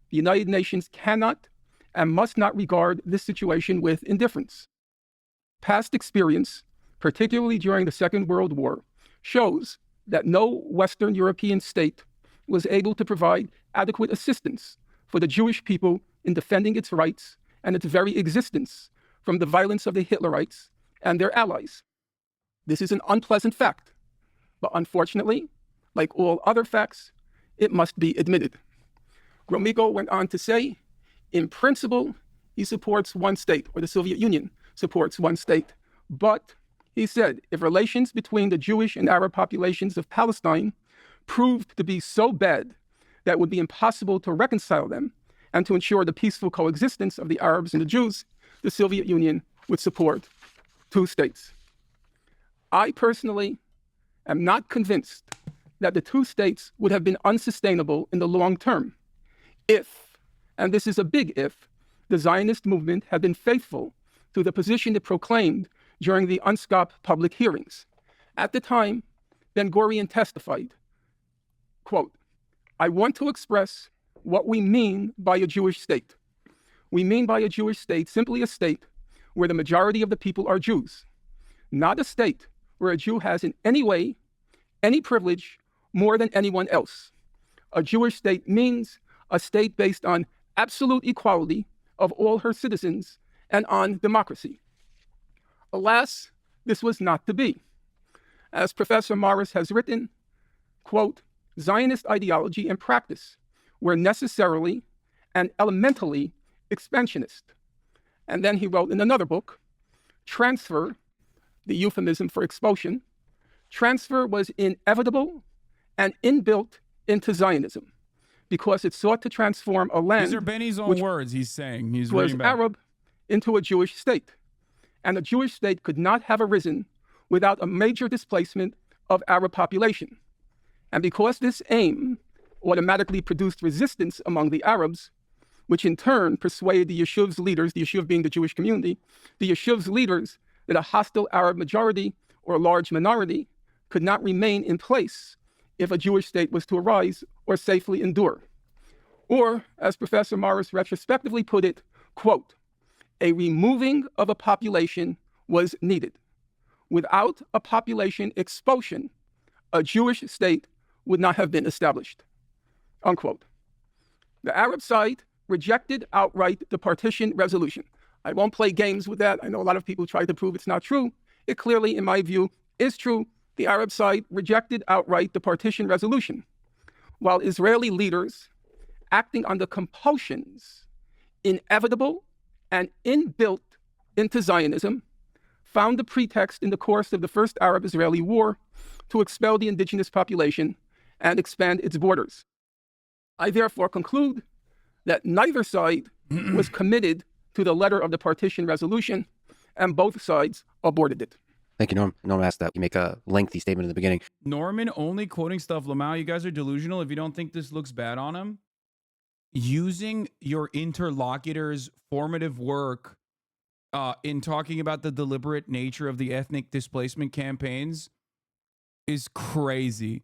S13: The United Nations cannot and must not regard this situation with indifference. Past experience, particularly during the Second World War, shows that no Western European state was able to provide adequate assistance for the Jewish people in defending its rights and its very existence from the violence of the Hitlerites and their allies. This is an unpleasant fact, but unfortunately, like all other facts, it must be admitted. Gromyko went on to say, in principle, he supports one state, or the Soviet Union supports one state. But, he said, if relations between the Jewish and Arab populations of Palestine proved to be so bad that it would be impossible to reconcile them and to ensure the peaceful coexistence of the Arabs and the Jews, the Soviet Union would support 2 states. I personally am not convinced that the 2 states would have been unsustainable in the long term if, and this is a big if, the Zionist movement had been faithful to the position it proclaimed during the UNSCOP public hearings. At the time, Ben-Gurion testified, quote, I want to express what we mean by a Jewish state. We mean by a Jewish state simply a state where the majority of the people are Jews, not a state where a Jew has in any way, any privilege, more than anyone else. A Jewish state means a state based on absolute equality of all her citizens and on democracy. Alas, this was not to be. As Professor Morris has written, quote, Zionist ideology and practice were necessarily and elementally expansionist. And then he wrote in another book, transfer, the euphemism for expulsion, transfer was inevitable and inbuilt into Zionism because it sought to transform a land.
S4: These are Benny's own words he's saying. He's
S13: was
S4: reading back.
S13: Arab into a Jewish state. And a Jewish state could not have arisen without a major displacement of Arab population. And because this aim automatically produced resistance among the Arabs, which in turn persuaded the Yeshuv's leaders, the Yeshuv being the Jewish community, the Yeshuv's leaders that a hostile Arab majority or large minority could not remain in place if a Jewish state was to arise or safely endure. Or, as Professor Morris retrospectively put it, quote, a removing of a population was needed. Without a population expulsion, a Jewish state would not have been established, unquote. The Arab side rejected outright the partition resolution. I won't play games with that. I know a lot of people try to prove it's not true. It clearly, in my view, is true. The Arab side rejected outright the partition resolution, while Israeli leaders, acting under compulsions inevitable and inbuilt into Zionism, found the pretext in the course of the First Arab-Israeli War to expel the indigenous population and expand its borders. I therefore conclude that neither side was committed to the letter of the partition resolution, and both sides aborted it.
S11: Thank you, Norm. Norm asked that you make a lengthy statement in the beginning.
S4: Norman only quoting stuff. Lamau, you guys are delusional if you don't think this looks bad on him. Using your interlocutor's formative work in talking about the deliberate nature of the ethnic displacement campaigns is crazy.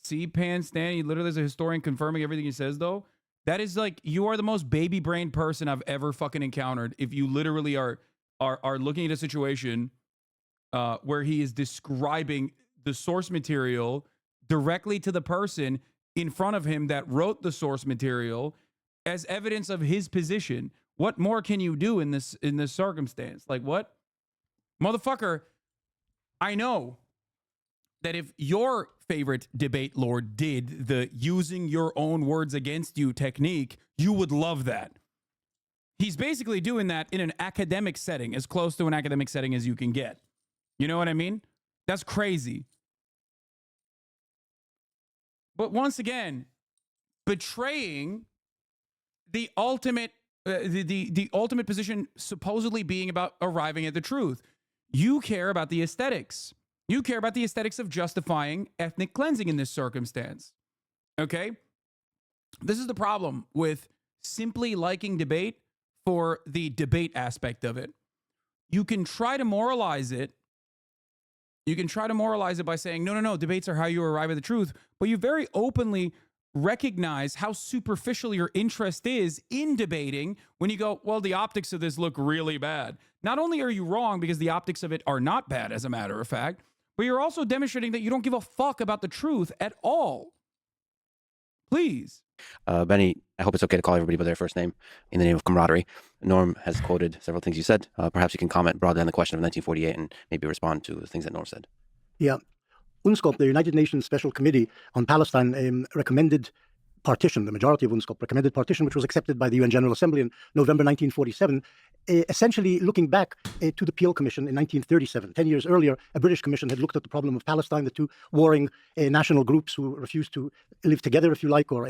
S4: See, Pan Stan, he literally is a historian confirming everything he says, though. That is like, you are the most baby brain person I've ever fucking encountered. If you literally are looking at a situation where he is describing the source material directly to the person in front of him that wrote the source material as evidence of his position. What more can you do in this circumstance? Like, what? Motherfucker, I know that if your favorite debate lord did the using your own words against you technique, you would love that. He's basically doing that in an academic setting, as close to an academic setting as you can get. You know what I mean? That's crazy. But once again, betraying the ultimate the ultimate position supposedly being about arriving at the truth. You care about the aesthetics. You care about the aesthetics of justifying ethnic cleansing in this circumstance. Okay? This is the problem with simply liking debate for the debate aspect of it. You can try to moralize it. You can try to moralize it by saying, no, debates are how you arrive at the truth. But you very openly recognize how superficial your interest is in debating when you go, well, the optics of this look really bad. Not only are you wrong because the optics of it are not bad, as a matter of fact, but you're also demonstrating that you don't give a fuck about the truth at all. Please.
S11: Benny, I hope it's okay to call everybody by their first name in the name of camaraderie. Norm has quoted several things you said. Perhaps you can comment broadly on the question of 1948 and maybe respond to the things that Norm said.
S14: Yeah. UNSCOP, the United Nations Special Committee on Palestine, recommended partition. The majority of UNSCOP recommended partition, which was accepted by the UN General Assembly in November 1947, essentially looking back to the Peel Commission in 1937. 10 years earlier, a British commission had looked at the problem of Palestine, the two warring national groups who refused to live together, if you like, or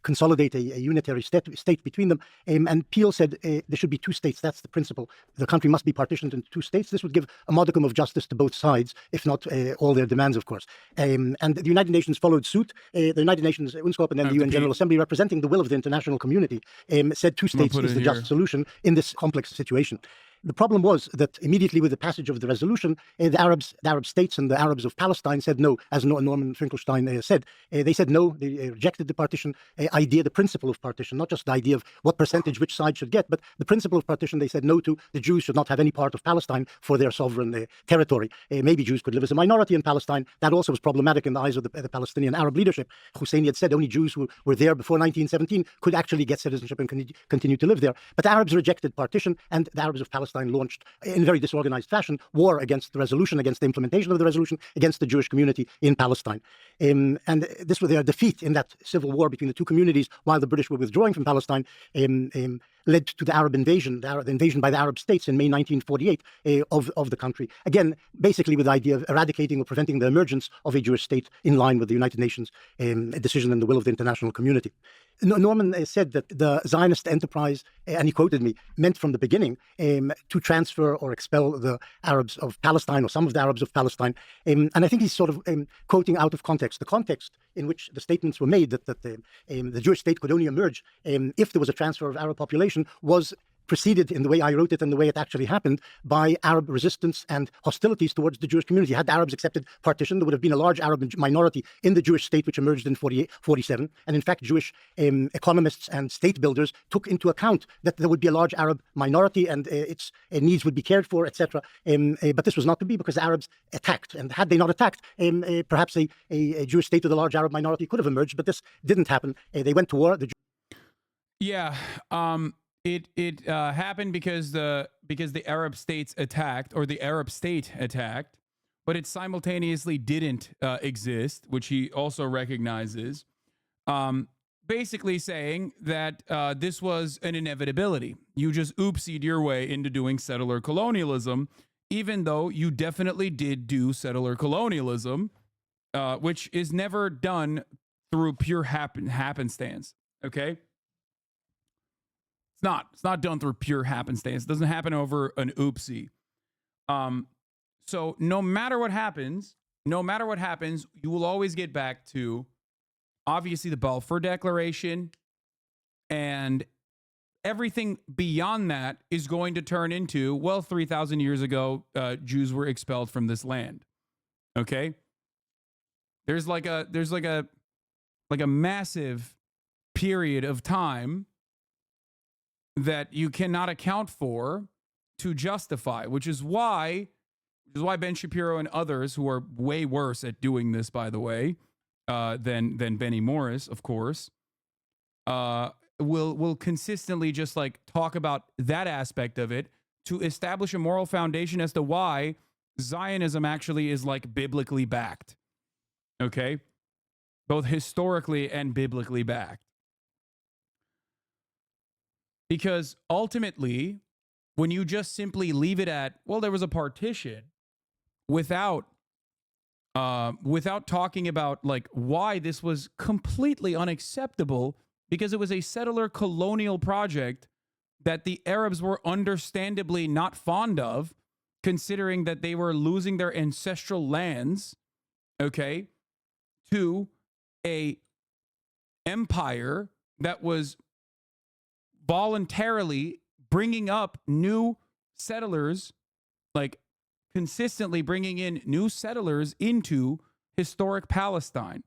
S14: consolidate a unitary state between them. And Peel said there should be two states. That's the principle. The country must be partitioned into two states. This would give a modicum of justice to both sides, if not all their demands, of course. And the United Nations followed suit. The United Nations, UNSCOP, and then the UN General Assembly, representing the will of the international community, said two states is the just solution in this complex situation. The problem was that immediately with the passage of the resolution, the Arab states and the Arabs of Palestine said no, as Norman Finkelstein said. They said no, they rejected the partition idea, the principle of partition, not just the idea of what percentage which side should get, but the principle of partition they said no to. The Jews should not have any part of Palestine for their sovereign territory. Maybe Jews could live as a minority in Palestine. That also was problematic in the eyes of the Palestinian Arab leadership. Hussein had said only Jews who were there before 1917 could actually get citizenship and continue to live there. But the Arabs rejected partition, and the Arabs of Palestine launched, in very disorganized fashion, war against the resolution, against the implementation of the resolution, against the Jewish community in Palestine. And this was their defeat in that civil war between the two communities while the British were withdrawing from Palestine, led to the Arab invasion, the invasion by the Arab states in May 1948 of the country. Again, basically with the idea of eradicating or preventing the emergence of a Jewish state in line with the United Nations decision and the will of the international community. Norman said that the Zionist enterprise, and he quoted me, meant from the beginning to transfer or expel the Arabs of Palestine or some of the Arabs of Palestine. And I think he's sort of quoting out of context. The context in which the statements were made that the Jewish state could only emerge if there was a transfer of Arab population was preceded, in the way I wrote it and the way it actually happened, by Arab resistance and hostilities towards the Jewish community. Had the Arabs accepted partition, there would have been a large Arab minority in the Jewish state, which emerged in 47. And in fact, Jewish economists and state builders took into account that there would be a large Arab minority and its needs would be cared for, etc. But this was not to be, because the Arabs attacked. And had they not attacked, perhaps a Jewish state with a large Arab minority could have emerged, but this didn't happen. They went to war.
S4: It happened because the Arab states attacked, or the Arab state attacked, but it simultaneously didn't exist, which he also recognizes. Basically saying that this was an inevitability. You just oopsied your way into doing settler colonialism, even though you definitely did do settler colonialism, which is never done through pure happenstance. Okay. It's not done through pure happenstance. It doesn't happen over an oopsie. So no matter what happens, you will always get back to, obviously, the Balfour Declaration, and everything beyond that is going to turn into, well, 3,000 years ago, Jews were expelled from this land. Okay? There's like a massive period of time that you cannot account for to justify, which is why Ben Shapiro and others, who are way worse at doing this, by the way, than Benny Morris, of course, will consistently just like talk about that aspect of it to establish a moral foundation as to why Zionism actually is like biblically backed. Okay? Both historically and biblically backed. Because ultimately, when you just simply leave it at, well, there was a partition, without talking about like why this was completely unacceptable, because it was a settler colonial project that the Arabs were understandably not fond of, considering that they were losing their ancestral lands, okay, to a empire that was voluntarily bringing up new settlers, like consistently bringing in new settlers into historic Palestine.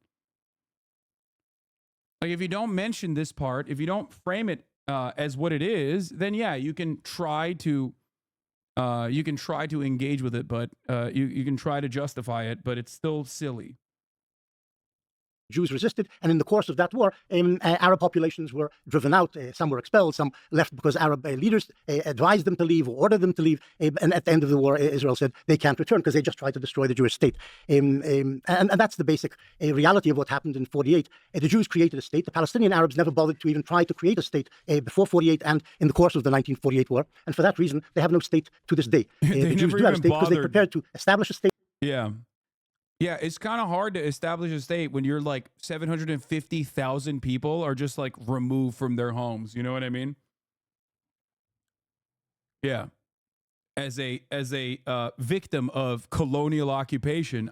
S4: Like, if you don't mention this part, if you don't frame it as what it is, then yeah, you can try to engage with it, but you can try to justify it, but it's still silly.
S14: Jews resisted, and in the course of that war, Arab populations were driven out. Some were expelled, some left because Arab leaders advised them to leave or ordered them to leave. And at the end of the war, Israel said they can't return because they just tried to destroy the Jewish state. And that's the basic reality of what happened in 48. The Jews created a state. The Palestinian Arabs never bothered to even try to create a state before 48 and in the course of the 1948 war. And for that reason, they have no state to this day. The Jews do have a state because they prepared to establish a state.
S4: Yeah. Yeah, it's kind of hard to establish a state when you're like 750,000 people are just like removed from their homes. You know what I mean? Yeah. As a victim of colonial occupation,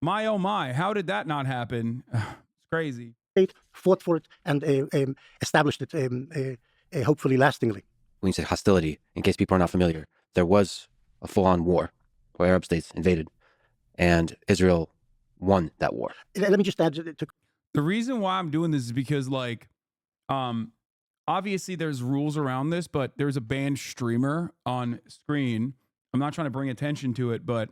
S4: my oh my, how did that not happen? It's crazy.
S14: State fought for it and established it, hopefully lastingly.
S11: when you say hostility, in case people are not familiar, there was a full-on war where Arab states invaded, and Israel won that war.
S14: Let me just add to
S4: the reason why I'm doing this is because, like, obviously there's rules around this, but there's a banned streamer on screen. I'm not trying to bring attention to it, but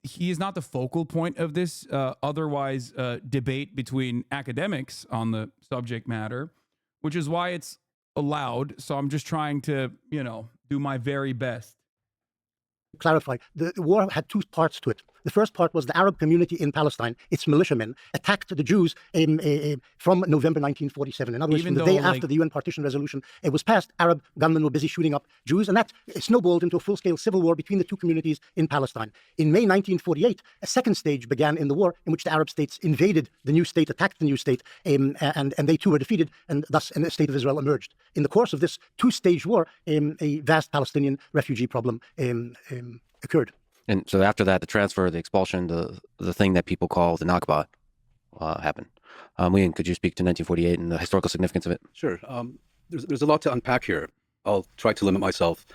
S4: he is not the focal point of this otherwise debate between academics on the subject matter, which is why it's allowed. So I'm just trying to, do my very best.
S14: Clarify, the war had two parts to it. The first part was the Arab community in Palestine, its militiamen, attacked the Jews from November 1947. In other words, from the day after the UN partition resolution was passed, Arab gunmen were busy shooting up Jews, and that snowballed into a full-scale civil war between the two communities in Palestine. In May 1948, a second stage began in the war in which the Arab states invaded the new state, attacked the new state, and they too were defeated, and thus a state of Israel emerged. In the course of this two-stage war, a vast Palestinian refugee problem occurred.
S11: And so after that, the transfer, the expulsion, the thing that people call the Nakba happened. Ian, could you speak to 1948 and the historical significance of it?
S15: Sure. There's a lot to unpack here. I'll try to limit myself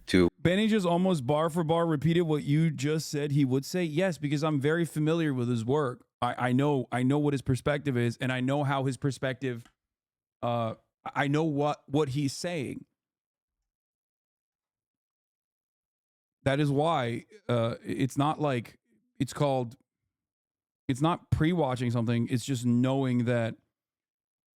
S15: to...
S4: Benny just almost bar for bar repeated what you just said he would say. Yes, because I'm very familiar with his work. I know what his perspective is, and I know how his perspective, I know what he's saying. That is why it's not like it's not pre-watching something. It's just knowing that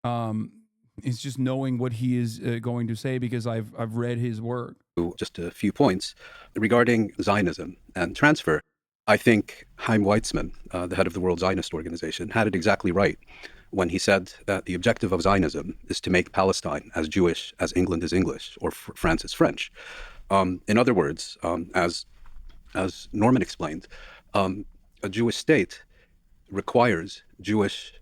S4: it's just knowing what he is going to say, because I've read his work.
S15: Just a few points regarding Zionism and transfer. I think Chaim Weizmann, the head of the World Zionist Organization, had it exactly right when he said that the objective of Zionism is to make Palestine as Jewish as England is English or France is French. In other words, as Norman explained, a Jewish state requires Jewish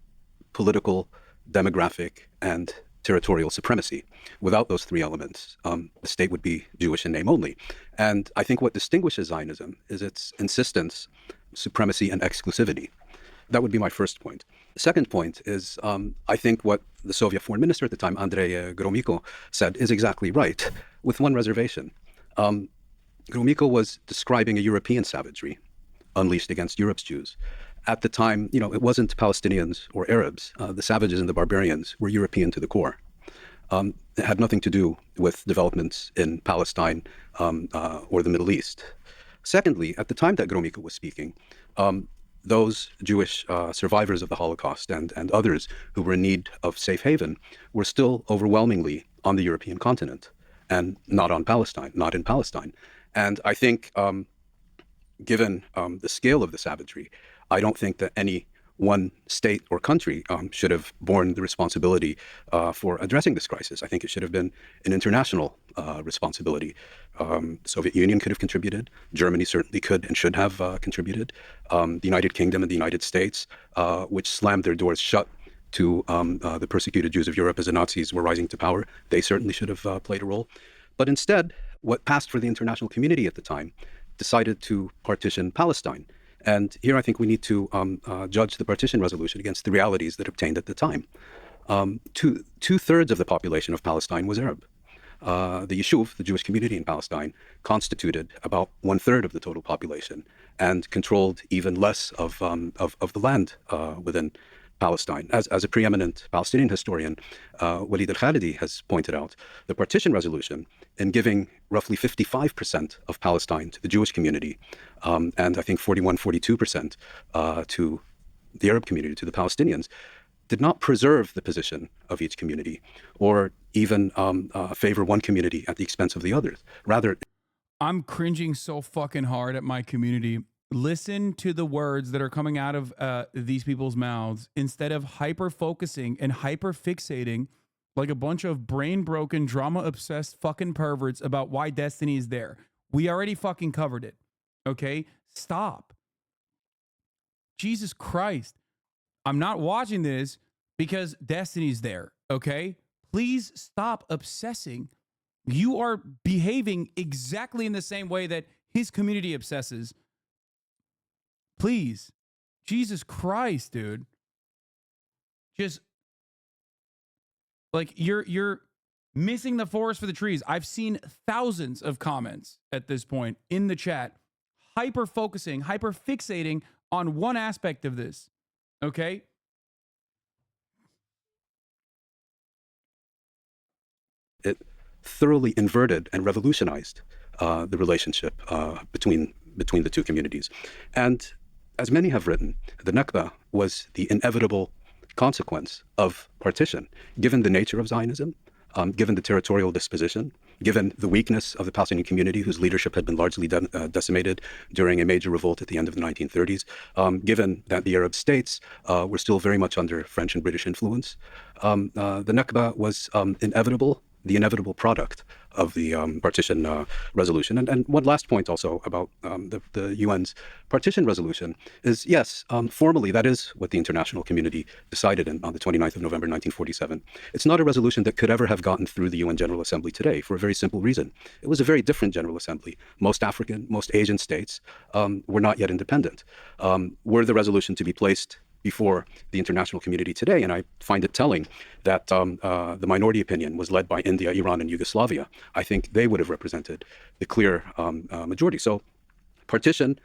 S15: political, demographic, and territorial supremacy. Without those three elements, the state would be Jewish in name only. And I think what distinguishes Zionism is its insistence, supremacy, and exclusivity. That would be my first point. The second point is, I think what the Soviet foreign minister at the time, Andrei Gromyko, said is exactly right, with one reservation. Gromyko was describing a European savagery unleashed against Europe's Jews. At the time, it wasn't Palestinians or Arabs. The savages and the barbarians were European to the core. It had nothing to do with developments in Palestine or the Middle East. Secondly, at the time that Gromyko was speaking, those Jewish survivors of the Holocaust and others who were in need of safe haven were still overwhelmingly on the European continent and not in Palestine. And I think, given the scale of the savagery, I don't think that any one state or country should have borne the responsibility for addressing this crisis. I think it should have been an international responsibility. The Soviet Union could have contributed. Germany certainly could and should have contributed. The United Kingdom and the United States, which slammed their doors shut to the persecuted Jews of Europe as the Nazis were rising to power, they certainly should have played a role. But instead, what passed for the international community at the time decided to partition Palestine. And here I think we need to judge the partition resolution against the realities that obtained at the time. Two-thirds of the population of Palestine was Arab. The Yishuv, the Jewish community in Palestine, constituted about 1/3 of the total population and controlled even less of the land within Palestine. As a preeminent Palestinian historian, Walid al-Khalidi has pointed out, the partition resolution, in giving roughly 55% of Palestine to the Jewish community, and I think 42% to the Arab community, to the Palestinians, did not preserve the position of each community or even favor one community at the expense of the others. Rather,
S4: I'm cringing so fucking hard at my community. Listen to the words that are coming out of these people's mouths instead of hyper-focusing and hyper-fixating like a bunch of brain-broken, drama-obsessed fucking perverts about why destiny is there. We already fucking covered it, okay? Stop. Jesus Christ. I'm not watching this because destiny's there, okay? Please stop obsessing. You are behaving exactly in the same way that his community obsesses. Please. Jesus Christ, dude. Just like you're Missing the forest for the trees. I've seen thousands of comments at this point in the chat, hyper focusing, hyper fixating on one aspect of this. Okay?
S15: It thoroughly inverted and revolutionized the relationship between the two communities. And as many have written, the Nakba was the inevitable consequence of partition, given the nature of Zionism, given the territorial disposition, given the weakness of the Palestinian community, whose leadership had been largely decimated during a major revolt at the end of the 1930s, given that the Arab states were still very much under French and British influence. The Nakba was inevitable, the inevitable product of the partition resolution. And one last point also about the UN's partition resolution is, yes, formally that is what the international community decided on the 29th of November 1947. It's not a resolution that could ever have gotten through the UN General Assembly today for a very simple reason. It was a very different General Assembly. Most African, most Asian states were not yet independent. Were the resolution to be placed before the international community today, and I find it telling that the minority opinion was led by India, Iran, and Yugoslavia. I think they would have represented the clear majority. So partition,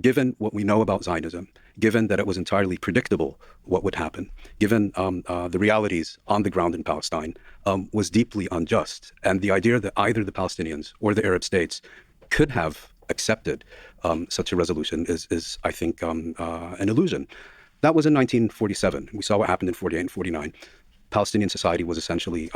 S15: given what we know about Zionism, given that it was entirely predictable what would happen, given the realities on the ground in Palestine, was deeply unjust. And the idea that either the Palestinians or the Arab states could have accepted such a resolution is I think, an illusion. That was in 1947. We saw what happened in 48 and 49. Palestinian society was essentially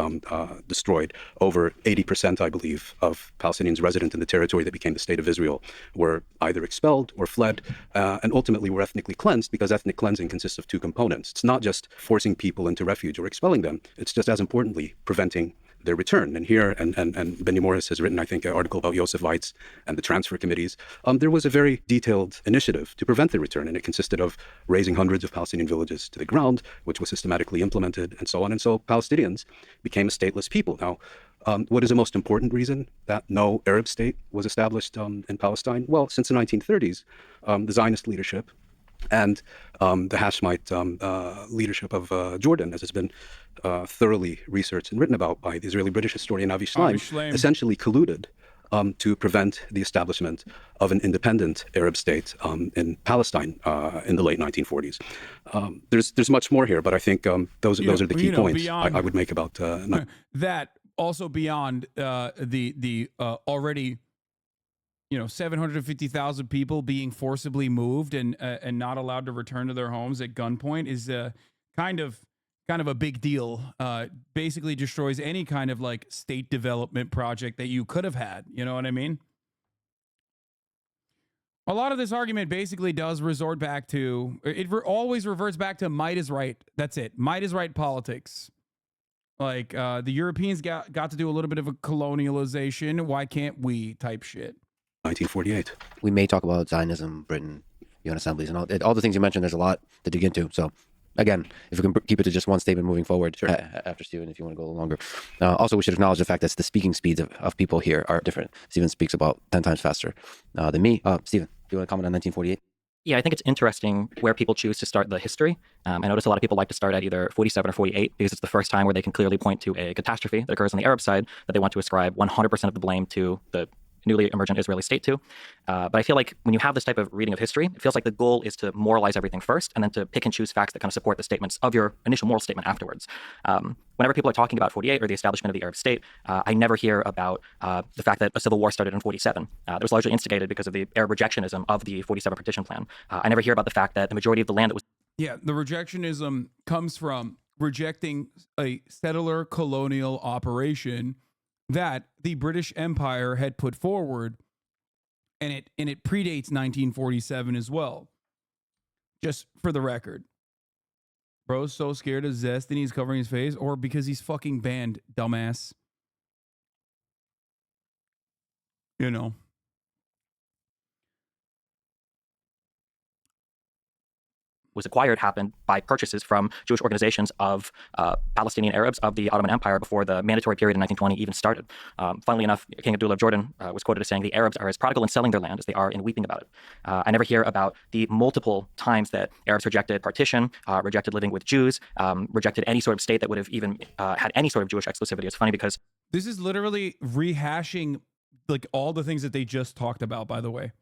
S15: destroyed. Over 80%, I believe, of Palestinians resident in the territory that became the State of Israel were either expelled or fled, and ultimately were ethnically cleansed, because ethnic cleansing consists of two components. It's not just forcing people into refuge or expelling them. It's just as importantly preventing their return. And here, and Benny Morris has written, I think, an article about Yosef Weitz and the transfer committees. There was a very detailed initiative to prevent the return, and it consisted of razing hundreds of Palestinian villages to the ground, which was systematically implemented, and so on. And so Palestinians became a stateless people. Now, what is the most important reason that no Arab state was established in Palestine? Well, since the 1930s, the Zionist leadership and the Hashemite leadership of Jordan, as has been thoroughly researched and written about by the Israeli-British historian Avi Shlaim, essentially colluded to prevent the establishment of an independent Arab state in Palestine in the late 1940s. There's much more here, but I think those are the key points I would make about
S4: that. Also beyond the already 750,000 people being forcibly moved and not allowed to return to their homes at gunpoint is kind of a big deal. Basically destroys any kind of like state development project that you could have had. You know what I mean? A lot of this argument basically does resort back to, always reverts back to might is right. That's it. Might is right politics. Like the Europeans got to do a little bit of a colonialization. Why can't we type shit?
S15: 1948.
S11: We may talk about Zionism, Britain, UN assemblies, and all the things you mentioned. There's a lot to dig into. So, again, if we can keep it to just one statement moving forward, sure. After Stephen, if you want to go a little longer. Also, we should acknowledge the fact that the speaking speeds of people here are different. Stephen speaks about 10 times faster than me. Stephen, do you want to comment on 1948?
S16: Yeah, I think it's interesting where people choose to start the history. I notice a lot of people like to start at either 47 or 48 because it's the first time where they can clearly point to a catastrophe that occurs on the Arab side that they want to ascribe 100% of the blame to the newly emergent Israeli state to. But I feel like when you have this type of reading of history, it feels like the goal is to moralize everything first and then to pick and choose facts that kind of support the statements of your initial moral statement afterwards. Whenever people are talking about 48 or the establishment of the Arab state, I never hear about the fact that a civil war started in 47. That was largely instigated because of the Arab rejectionism of the 47 partition plan. I never hear about the fact that the majority of the land that was...
S4: Yeah, the rejectionism comes from rejecting a settler colonial operation that the British Empire had put forward, and it predates 1947 as well. Just for the record. Bro's so scared of zest and he's covering his face, or because he's fucking banned, dumbass. You know.
S16: was acquired happened by purchases from Jewish organizations of Palestinian Arabs of the Ottoman Empire before the mandatory period in 1920 even started. Funnily enough, King Abdullah of Jordan was quoted as saying, "The Arabs are as prodigal in selling their land as they are in weeping about it." I never hear about the multiple times that Arabs rejected partition, rejected living with Jews, rejected any sort of state that would have even had any sort of Jewish exclusivity. It's funny because
S4: this is literally rehashing like all the things that they just talked about, by the way.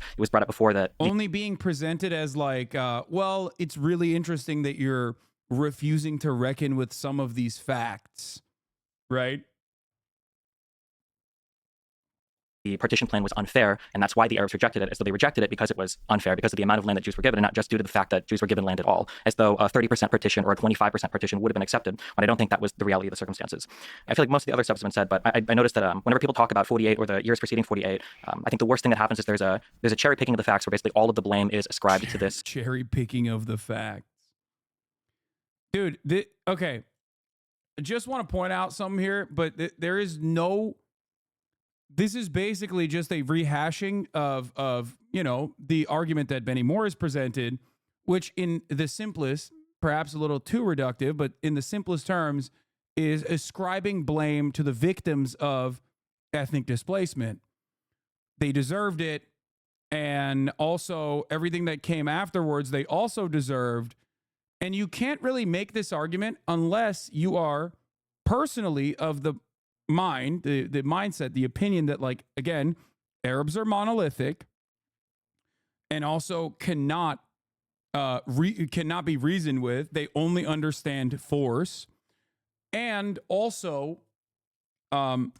S16: It was brought up before that
S4: only being presented as like, well, it's really interesting that you're refusing to reckon with some of these facts, right?
S16: The partition plan was unfair, and that's why the Arabs rejected it, as though they rejected it because it was unfair, because of the amount of land that Jews were given, and not just due to the fact that Jews were given land at all, as though a 30% partition or a 25% partition would have been accepted, when I don't think that was the reality of the circumstances. I feel like most of the other stuff has been said, but I noticed that whenever people talk about 48 or the years preceding 48, I think the worst thing that happens is there's a cherry picking of the facts where basically all of the blame is ascribed to this.
S4: Cherry picking of the facts. Dude, okay. I just want to point out something here, but there is no... This is basically just a rehashing of you know, the argument that Benny Moore has presented, which in the simplest, perhaps a little too reductive, but in the simplest terms, is ascribing blame to the victims of ethnic displacement. They deserved it, and also everything that came afterwards, they also deserved. And you can't really make this argument unless you are personally of the mind, the mindset, the opinion that, like, again, Arabs are monolithic and also cannot be reasoned with. They only understand force. And also, other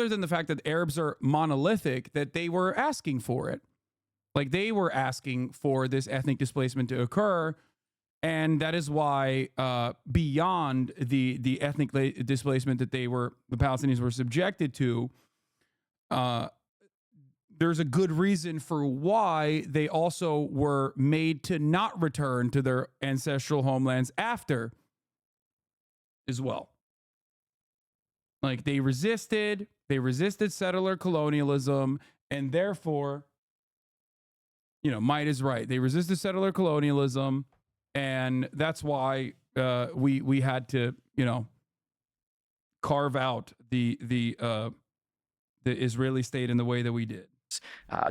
S4: than the fact that Arabs are monolithic, that they were asking for it. Like, they were asking for this ethnic displacement to occur. And that is why, beyond the ethnic displacement that the Palestinians were subjected to, there's a good reason for why they also were made to not return to their ancestral homelands after as well. Like, they resisted settler colonialism, and therefore, you know, Might is right. They resisted settler colonialism. And that's why we had to, you know, carve out the Israeli state in the way that we did.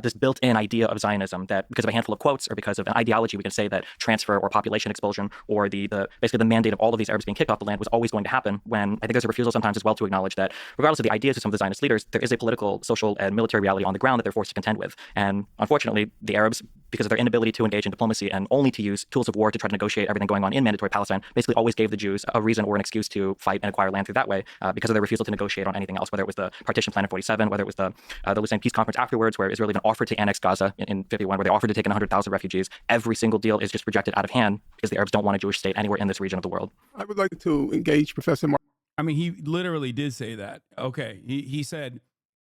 S16: This built-in idea of Zionism that because of a handful of quotes or because of an ideology, we can say that transfer or population expulsion or basically the mandate of all of these Arabs being kicked off the land was always going to happen, when I think there's a refusal sometimes as well to acknowledge that regardless of the ideas of some of the Zionist leaders, there is a political, social, and military reality on the ground that they're forced to contend with. And unfortunately, the Arabs, because of their inability to engage in diplomacy and only to use tools of war to try to negotiate everything going on in mandatory Palestine, basically always gave the Jews a reason or an excuse to fight and acquire land through that way because of their refusal to negotiate on anything else, whether it was the partition plan in 47, whether it was the Lausanne peace conference afterwards, where Israel even offered to annex Gaza in 51, where they offered to take in 100,000 refugees. Every single deal is just rejected out of hand because the Arabs don't want a Jewish state anywhere in this region of the world.
S13: I would like to engage Professor Mark.
S4: I mean, he literally did say that. Okay. He said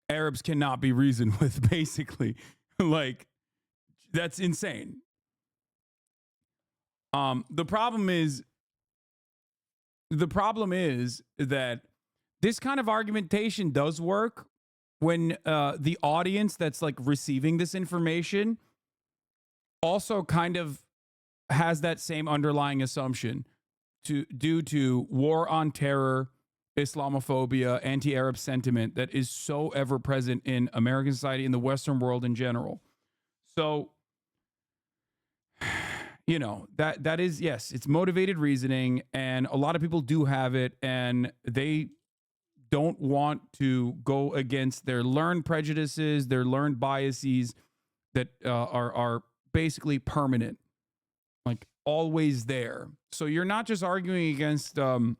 S4: Arabs cannot be reasoned with, basically. Like, that's insane. The problem is that this kind of argumentation does work when the audience that's like receiving this information also kind of has that same underlying assumption due to war on terror, Islamophobia, anti-Arab sentiment that is so ever present in American society, in the Western world in general. So, you know, that is, yes, it's motivated reasoning, and a lot of people do have it, and they don't want to go against their learned prejudices, their learned biases that are basically permanent, like always there. So you're not just arguing against, you're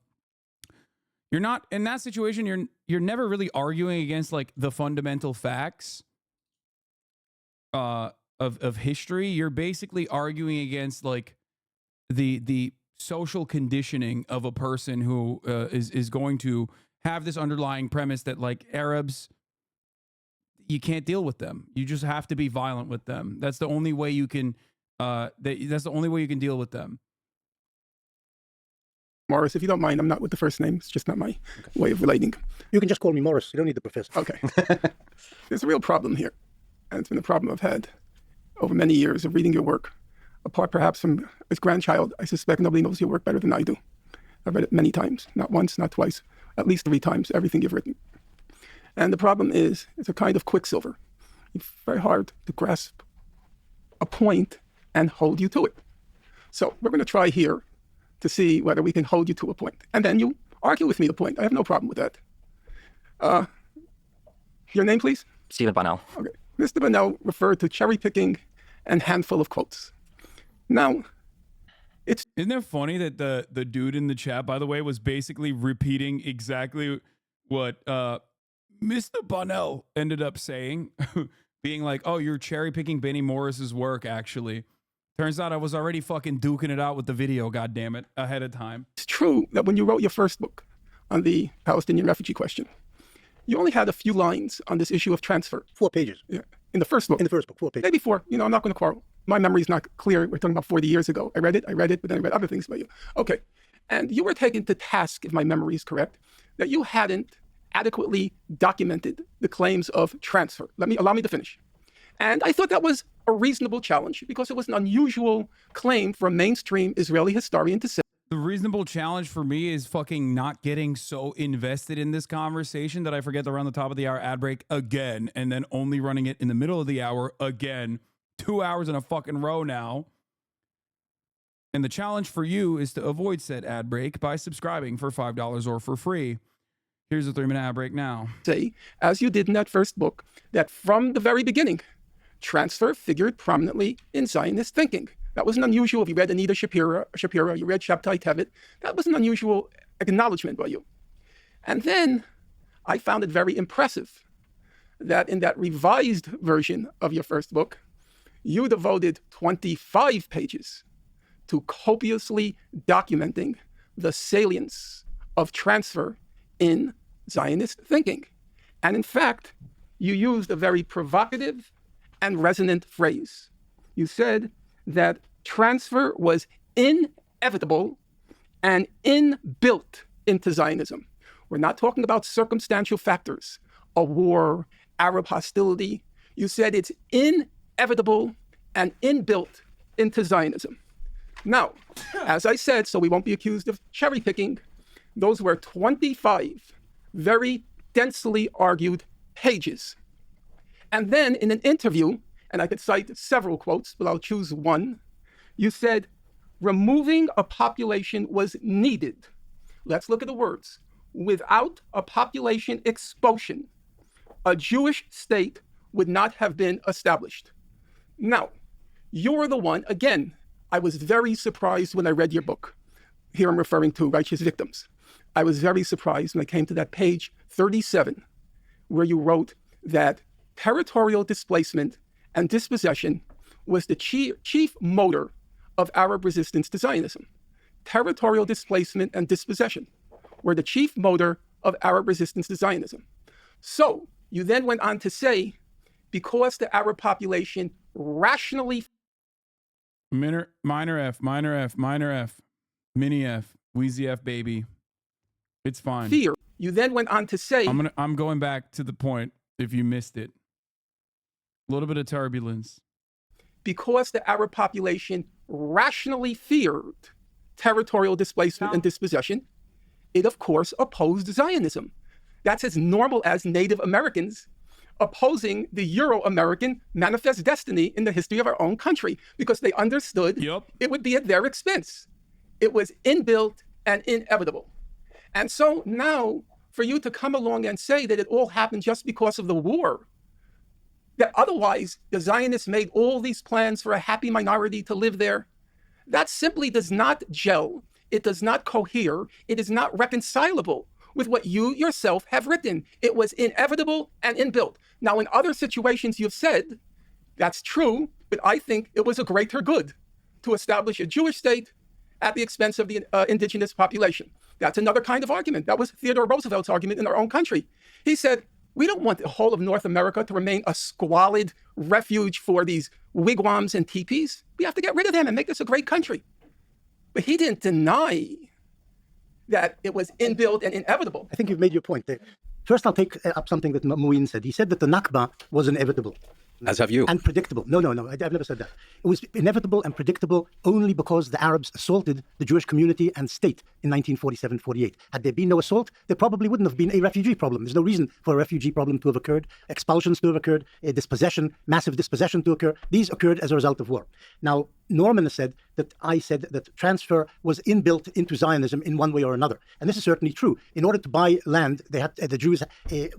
S4: not in that situation. You're never really arguing against like the fundamental facts of history. You're basically arguing against like the social conditioning of a person who is going to have this underlying premise that like Arabs, you can't deal with them. You just have to be violent with them. That's the only way you can. That's the only way you can deal with them.
S13: Morris, if you don't mind, I'm not with the first name. It's just not my way of relating.
S14: You can just call me Morris. You don't need the professor.
S13: Okay. There's a real problem here, and it's been a problem I've had over many years of reading your work, apart perhaps from his grandchild. I suspect nobody knows your work better than I do. I've read it many times, not once, not twice, at least 3 times, everything you've written. And the problem is, it's a kind of quicksilver. It's very hard to grasp a point and hold you to it. So we're going to try here to see whether we can hold you to a point. And then you argue with me the point. I have no problem with that. Your name, please?
S16: Stephen Bonnell.
S13: Okay. Mr. Bonnell referred to cherry picking and handful of quotes. Now,
S4: Isn't it funny that the dude in the chat, by the way, was basically repeating exactly what Mr. Bonnell ended up saying, being like, oh, you're cherry picking Benny Morris's work, actually. Turns out I was already fucking duking it out with the video, goddammit, ahead of time.
S13: It's true that when you wrote your first book on the Palestinian refugee question, you only had a few lines on this issue of transfer.
S14: 4 pages.
S13: Yeah. In the first book.
S14: In the first book, 4 pages.
S13: Maybe 4. I'm not going to quarrel. My memory's not clear. We're talking about 40 years ago. I read it, but then I read other things about you. Okay. And you were taken to task, if my memory is correct, that you hadn't adequately documented the claims of transfer. Allow me to finish. And I thought that was a reasonable challenge because it was an unusual claim for a mainstream Israeli historian to say.
S4: The reasonable challenge for me is fucking not getting so invested in this conversation that I forget to run the top of the hour ad break again, and then only running it in the middle of the hour again. 2 hours in a fucking row now. And the challenge for you is to avoid said ad break by subscribing for $5 or for free. Here's a 3-minute ad break now.
S13: Say, as you did in that first book, that from the very beginning, transfer figured prominently in Zionist thinking. That was an unusual. If you read Anita Shapiro, you read Shabtai Tevet, that was an unusual acknowledgement by you. And then I found it very impressive that in that revised version of your first book, you devoted 25 pages to copiously documenting the salience of transfer in Zionist thinking. And in fact, you used a very provocative and resonant phrase. You said that transfer was inevitable and inbuilt into Zionism. We're not talking about circumstantial factors, a war, Arab hostility. You said it's inevitable and inbuilt into Zionism. Now, as I said, so we won't be accused of cherry picking, those were 25 very densely argued pages. And then in an interview, and I could cite several quotes, but I'll choose one, you said, removing a population was needed. Let's look at the words. Without a population expulsion, a Jewish state would not have been established. Now, you're the one, again, I was very surprised when I read your book. Here I'm referring to Righteous Victims. I was very surprised when I came to that page 37, where you wrote that territorial displacement and dispossession was the chief motor of Arab resistance to Zionism. Territorial displacement and dispossession were the chief motor of Arab resistance to Zionism. So you then went on to say, because the Arab population rationally...
S4: Minor F, mini F, Wheezy F, baby. It's fine.
S13: Fear. You then went on to say...
S4: I'm going back to the point if you missed it. A little bit of turbulence.
S13: Because the Arab population rationally feared territorial displacement and dispossession, it of course opposed Zionism. That's as normal as Native Americans opposing the Euro-American manifest destiny in the history of our own country, because they understood it would be at their expense. It was inbuilt and inevitable. And so now, for you to come along and say that it all happened just because of the war, that otherwise the Zionists made all these plans for a happy minority to live there, that simply does not gel. It does not cohere. It is not reconcilable with what you yourself have written. It was inevitable and inbuilt. Now, in other situations you've said, that's true, but I think it was a greater good to establish a Jewish state at the expense of the indigenous population. That's another kind of argument. That was Theodore Roosevelt's argument in our own country. He said, we don't want the whole of North America to remain a squalid refuge for these wigwams and teepees. We have to get rid of them and make this a great country. But he didn't deny that it was inbuilt and inevitable.
S14: I think you've made your point there. First, I'll take up something that Muin said. He said that the Nakba was inevitable.
S15: As have you.
S14: And predictable. No, I've never said that. It was inevitable and predictable only because the Arabs assaulted the Jewish community and state in 1947-48. Had there been no assault, there probably wouldn't have been a refugee problem. There's no reason for a refugee problem to have occurred, expulsions to have occurred, a dispossession, massive dispossession to occur. These occurred as a result of war. Now, Norman has said that I said that transfer was inbuilt into Zionism in one way or another. And this is certainly true. In order to buy land, they had the Jews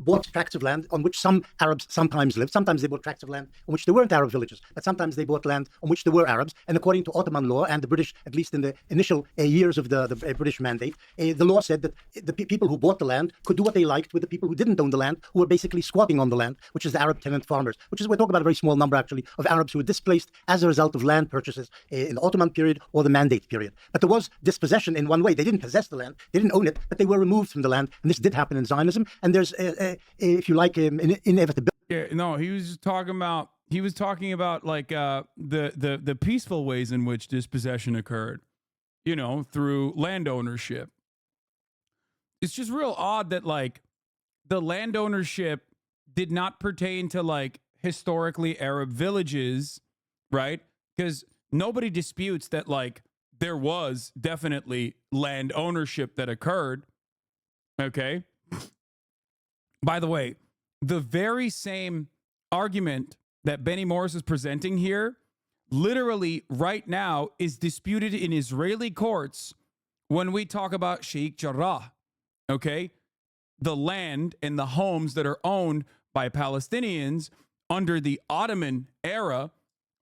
S14: bought tracts of land on which some Arabs sometimes lived. Sometimes they bought tracts of land on which there weren't Arab villages, but sometimes they bought land on which there were Arabs. And according to Ottoman law and the British, at least in the initial years of the British mandate, the law said that the people who bought the land could do what they liked with the people who didn't own the land, who were basically squatting on the land, which is the Arab tenant farmers, which is, we're talking about a very small number actually of Arabs who were displaced as a result of land purchases in the Ottoman period or the Mandate period. But there was dispossession in one way. They didn't possess the land, they didn't own it, but they were removed from the land. And this did happen in Zionism. And there's, if you like, an inevitability.
S4: Yeah, no, he was talking about like the peaceful ways in which dispossession occurred, you know, through land ownership. It's just real odd that like the land ownership did not pertain to like historically Arab villages, right? Because nobody disputes that like there was definitely land ownership that occurred. Okay. By the way, the very same argument that Benny Morris is presenting here literally right now is disputed in Israeli courts when we talk about Sheikh Jarrah. Okay. The land and the homes that are owned by Palestinians under the Ottoman era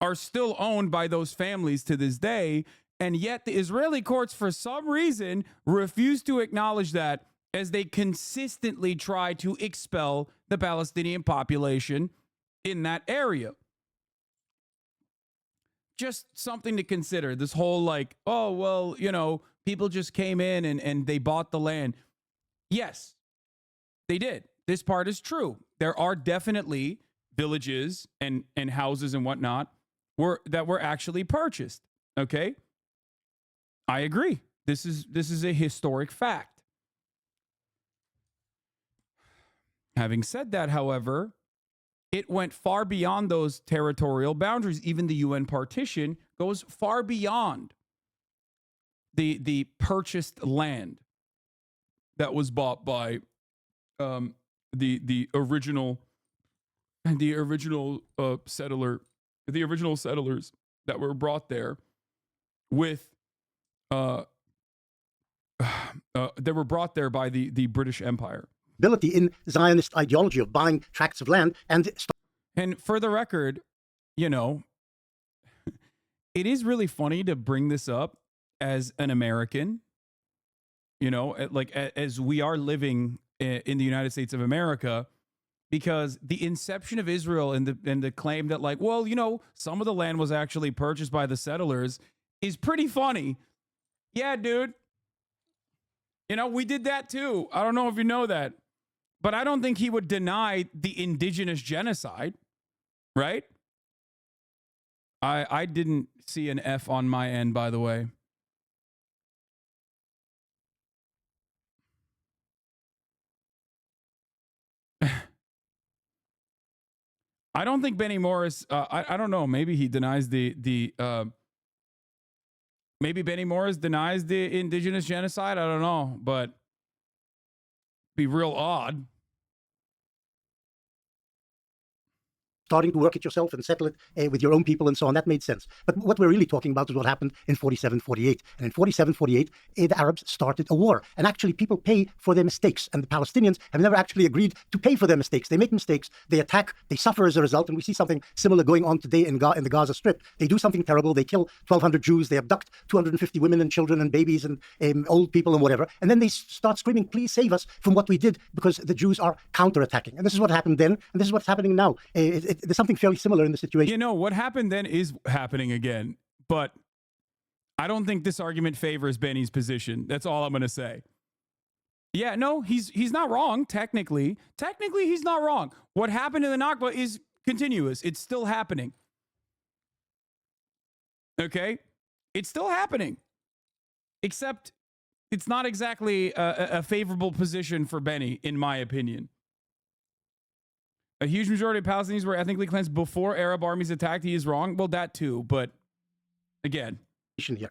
S4: are still owned by those families to this day. And yet the Israeli courts, for some reason, refuse to acknowledge that as they consistently try to expel the Palestinian population in that area. Just something to consider. This whole like, oh, well, you know, people just came in and they bought the land. Yes, they did. This part is true. There are definitely villages and houses and whatnot that were actually purchased. Okay. I agree. This is a historic fact. Having said that, however, it went far beyond those territorial boundaries. Even the UN partition goes far beyond the purchased land that was bought by the original settlers that were brought there with they were brought there by the British Empire.
S14: Ability in Zionist ideology of buying tracts of land and
S4: for the record, you know, it is really funny to bring this up as an American, you know, like as we are living in the United States of America, because the inception of Israel and the claim that like, well, you know, some of the land was actually purchased by the settlers is pretty funny. Yeah, dude. You know, we did that too. I don't know if you know that, but I don't think he would deny the indigenous genocide, right? I didn't see an F on my end, by the way. I don't think Benny Morris, I don't know, maybe he denies maybe Benny Morris denies the indigenous genocide. I don't know, but be real odd.
S14: Starting to work it yourself and settle it with your own people and so on. That made sense. But what we're really talking about is what happened in 47-48. And in 47-48, the Arabs started a war. And actually, people pay for their mistakes. And the Palestinians have never actually agreed to pay for their mistakes. They make mistakes, they attack, they suffer as a result. And we see something similar going on today in the Gaza Strip. They do something terrible. They kill 1,200 Jews. They abduct 250 women and children and babies and old people and whatever. And then they start screaming, please save us from what we did, because the Jews are counterattacking. And this is what happened then. And this is what's happening now. There's something fairly similar in the situation.
S4: You know, what happened then is happening again, but I don't think this argument favors Benny's position. That's all I'm going to say. Yeah, no, he's not wrong, technically. Technically, he's not wrong. What happened in the Nakba is continuous. It's still happening. Okay? It's still happening. Except it's not exactly a favorable position for Benny, in my opinion. A huge majority of Palestinians were ethnically cleansed before Arab armies attacked. He is wrong. Well, that too, but again.
S14: Here.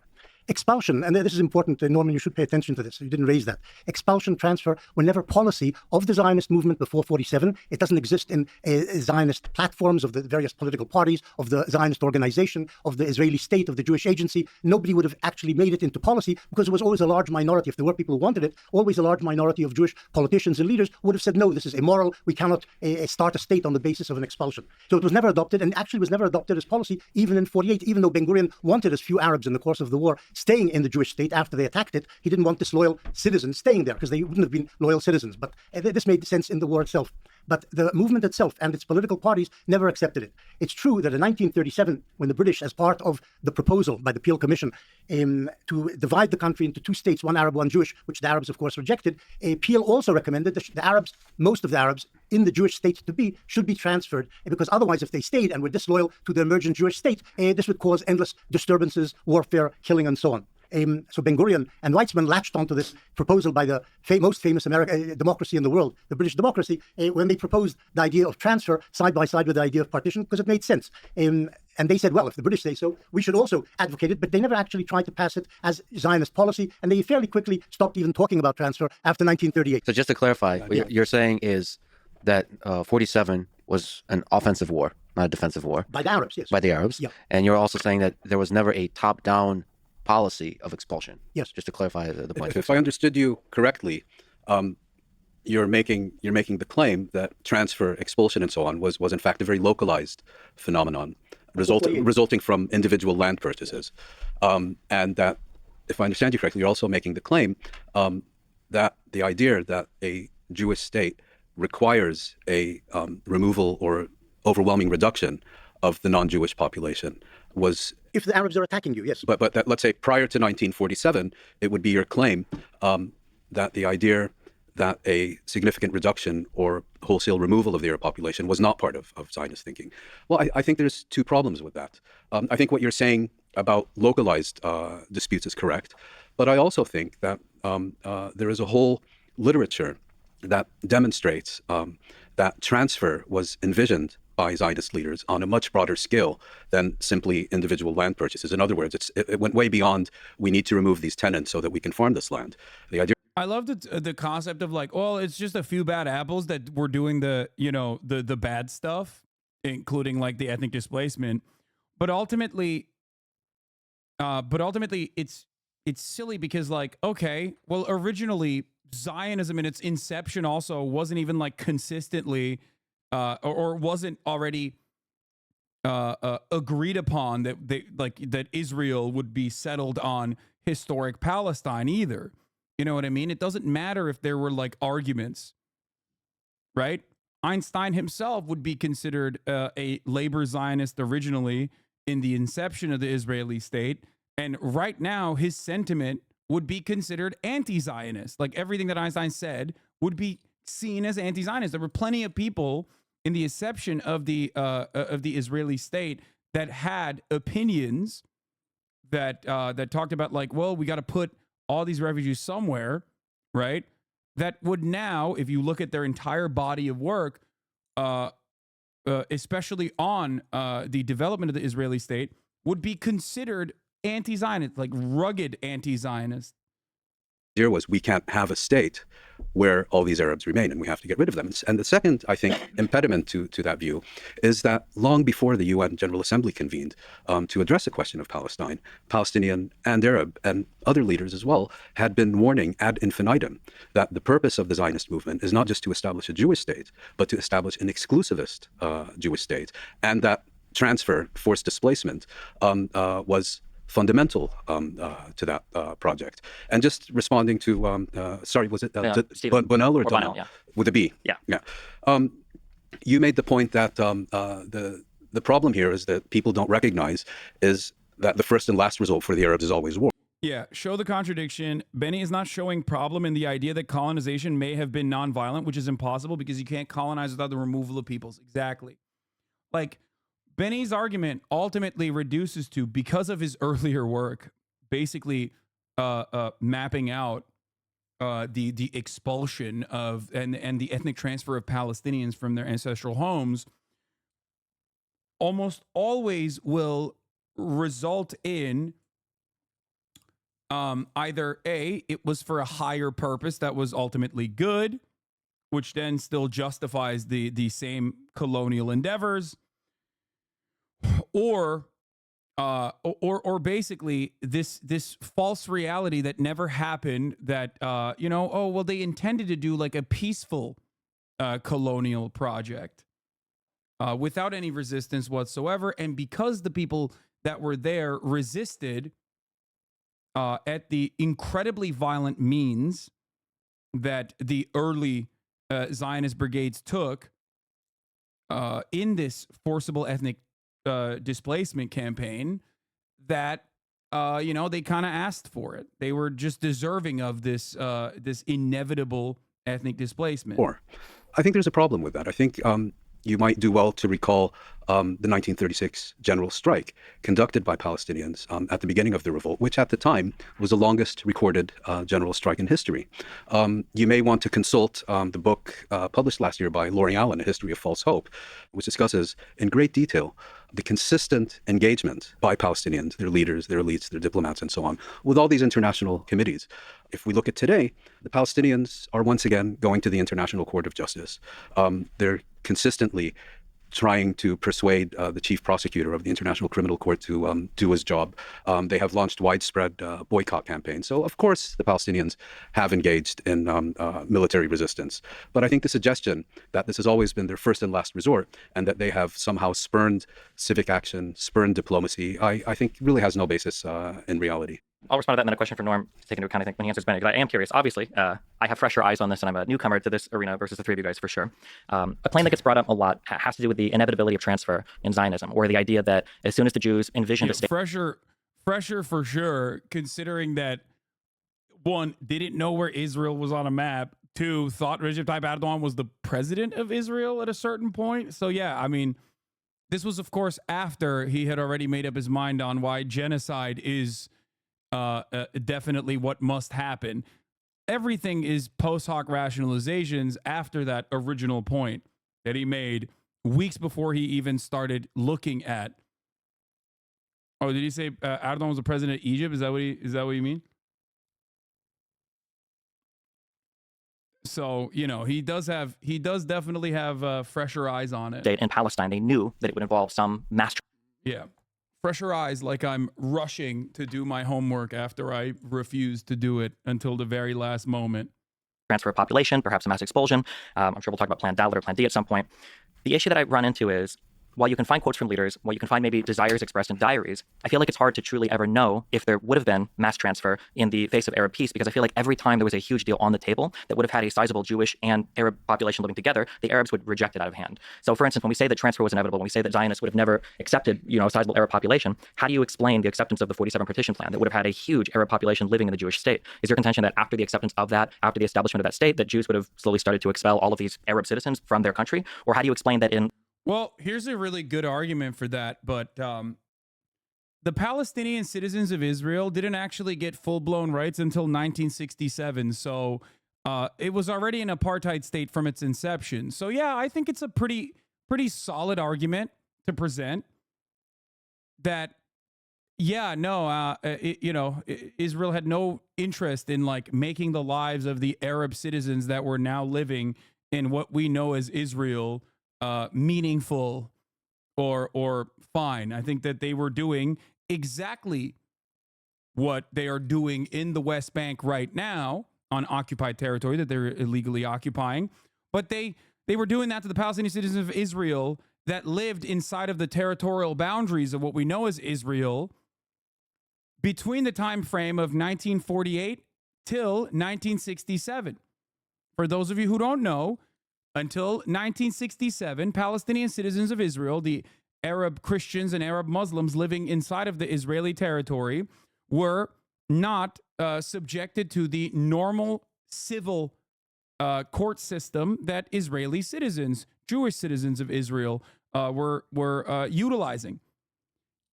S14: Expulsion, and this is important, Norman, you should pay attention to this. You didn't raise that. Expulsion, transfer were never policy of the Zionist movement before 47. It doesn't exist in Zionist platforms of the various political parties, of the Zionist organization, of the Israeli state, of the Jewish agency. Nobody would have actually made it into policy because there was always a large minority. If there were people who wanted it, always a large minority of Jewish politicians and leaders would have said, no, this is immoral. We cannot start a state on the basis of an expulsion. So it was never adopted, and actually was never adopted as policy even in 48, even though Ben-Gurion wanted as few Arabs in the course of the war staying in the Jewish state after they attacked it. He didn't want disloyal citizens staying there because they wouldn't have been loyal citizens. But this made sense in the war itself. But the movement itself and its political parties never accepted it. It's true that in 1937, when the British, as part of the proposal by the Peel Commission to divide the country into two states, one Arab, one Jewish, which the Arabs, of course, rejected, Peel also recommended that the Arabs, most of the Arabs in the Jewish state should be transferred, because otherwise, if they stayed and were disloyal to the emergent Jewish state, this would cause endless disturbances, warfare, killing, and so on. So Ben-Gurion and Weizmann latched onto this proposal by the most famous democracy in the world, the British democracy, when they proposed the idea of transfer side by side with the idea of partition, because it made sense. And they said, well, if the British say so, we should also advocate it, but they never actually tried to pass it as Zionist policy, and they fairly quickly stopped even talking about transfer after 1938.
S11: So just to clarify, what you're saying is that 47 was an offensive war, not a defensive war.
S14: By the Arabs, yes.
S11: By the Arabs.
S14: Yeah.
S11: And you're also saying that there was never a top-down policy of expulsion.
S14: Yes.
S11: Just to clarify the point.
S15: If I understood you correctly, you're making the claim that transfer, expulsion, and so on was in fact a very localized phenomenon, resulting from individual land purchases, and that, if I understand you correctly, you're also making the claim that the idea that a Jewish state requires a removal or overwhelming reduction of the non-Jewish population was...
S14: If the Arabs are attacking you, yes.
S15: But that, let's say prior to 1947, it would be your claim that the idea that a significant reduction or wholesale removal of the Arab population was not part of Zionist thinking. Well, I think there's two problems with that. I think what you're saying about localized disputes is correct, but I also think that there is a whole literature that demonstrates that transfer was envisioned by Zionist leaders on a much broader scale than simply individual land purchases. In other words, it went way beyond, we need to remove these tenants so that we can farm this land. The idea...
S4: I love the concept of like, well, it's just a few bad apples that were doing the bad stuff, including like the ethnic displacement. But ultimately it's silly because, like, okay, well, originally Zionism in its inception also wasn't even like consistently or wasn't already agreed upon that Israel would be settled on historic Palestine either. You know what I mean? It doesn't matter if there were like arguments, right? Einstein himself would be considered a labor Zionist originally in the inception of the Israeli state. And right now, his sentiment would be considered anti-Zionist. Like everything that Einstein said would be seen as anti-Zionist. There were plenty of people in the inception of the Israeli state that had opinions that talked about like, well, we got to put all these refugees somewhere, right? That would now, if you look at their entire body of work, especially on the development of the Israeli state, would be considered anti-Zionist, like rugged anti-Zionist.
S15: Idea was we can't have a state where all these Arabs remain and we have to get rid of them. And the second, I think, impediment to that view is that long before the UN General Assembly convened to address the question of Palestine, Palestinian and Arab and other leaders as well had been warning ad infinitum that the purpose of the Zionist movement is not just to establish a Jewish state, but to establish an exclusivist Jewish state, and that transfer, forced displacement, was fundamental to that project. And just responding to, sorry, was it Bonnell or Donnell?
S16: Yeah.
S15: With a B?
S16: Yeah.
S15: You made the point that the problem here is that people don't recognize is that the first and last result for the Arabs is always war.
S4: Yeah, show the contradiction. Benny is not showing problem in the idea that colonization may have been nonviolent, which is impossible because you can't colonize without the removal of peoples. Exactly. Like, Benny's argument ultimately reduces to, because of his earlier work, basically mapping out the expulsion of and the ethnic transfer of Palestinians from their ancestral homes almost always will result in either A, it was for a higher purpose that was ultimately good, which then still justifies the same colonial endeavors, or basically this false reality that never happened, that oh well, they intended to do like a peaceful colonial project without any resistance whatsoever, and because the people that were there resisted at the incredibly violent means that the early Zionist brigades took in this forcible ethnic displacement campaign, that they kind of asked for it. They were just deserving of this this inevitable ethnic displacement.
S15: Or I think there's a problem with that. I think you might do well to recall the 1936 general strike conducted by Palestinians at the beginning of the revolt, which at the time was the longest recorded general strike in history. You may want to consult the book published last year by Loring Allen, A History of False Hope, which discusses in great detail the consistent engagement by Palestinians, their leaders, their elites, their diplomats, and so on, with all these international committees. If we look at today, the Palestinians are once again going to the International Court of Justice. They're consistently trying to persuade the chief prosecutor of the International Criminal Court to do his job. They have launched widespread boycott campaigns. So, of course, the Palestinians have engaged in military resistance. But I think the suggestion that this has always been their first and last resort, and that they have somehow spurned civic action, spurned diplomacy, I think really has no basis in reality.
S16: I'll respond to that, and then a question for Norm to take into account, I think, when he answers Bennett, because I am curious. Obviously, I have fresher eyes on this, and I'm a newcomer to this arena versus the three of you guys, for sure. A claim that gets brought up a lot has to do with the inevitability of transfer in Zionism, or the idea that as soon as the Jews envisioned a state...
S4: Fresher for sure, considering that, one, didn't know where Israel was on a map, two, thought Recep Tayyip Erdogan was the president of Israel at a certain point. So, yeah, I mean, this was, of course, after he had already made up his mind on why genocide is... definitely what must happen. Everything is post hoc rationalizations after that original point that he made weeks before he even started looking at. Oh, did he say Erdogan was the president of Egypt? Is that what you mean? So, he does definitely have fresher eyes on it.
S16: In Palestine, they knew that it would involve some mass.
S4: Yeah. Fresher eyes, like I'm rushing to do my homework after I refused to do it until the very last moment.
S16: Transfer of population, perhaps a mass expulsion. I'm sure we'll talk about Plan Dalet or Plan D at some point. The issue that I run into is, while you can find quotes from leaders, while you can find maybe desires expressed in diaries, I feel like it's hard to truly ever know if there would have been mass transfer in the face of Arab peace, because I feel like every time there was a huge deal on the table that would have had a sizable Jewish and Arab population living together, the Arabs would reject it out of hand. So, for instance, when we say that transfer was inevitable, when we say that Zionists would have never accepted, a sizable Arab population, how do you explain the acceptance of the 47 partition plan that would have had a huge Arab population living in the Jewish state? Is your contention that after the acceptance of that, after the establishment of that state, that Jews would have slowly started to expel all of these Arab citizens from their country? Or how do you explain that in...
S4: Well, here's a really good argument for that, but the Palestinian citizens of Israel didn't actually get full-blown rights until 1967, so it was already an apartheid state from its inception. So yeah, I think it's a pretty solid argument to present that, yeah, no, Israel had no interest in like making the lives of the Arab citizens that were now living in what we know as Israel meaningful or fine. I think that they were doing exactly what they are doing in the West Bank right now on occupied territory that they're illegally occupying. But they were doing that to the Palestinian citizens of Israel that lived inside of the territorial boundaries of what we know as Israel between the time frame of 1948 till 1967. For those of you who don't know, until 1967, Palestinian citizens of Israel, the Arab Christians and Arab Muslims living inside of the Israeli territory, were not subjected to the normal civil court system that Israeli citizens, Jewish citizens of Israel, were utilizing.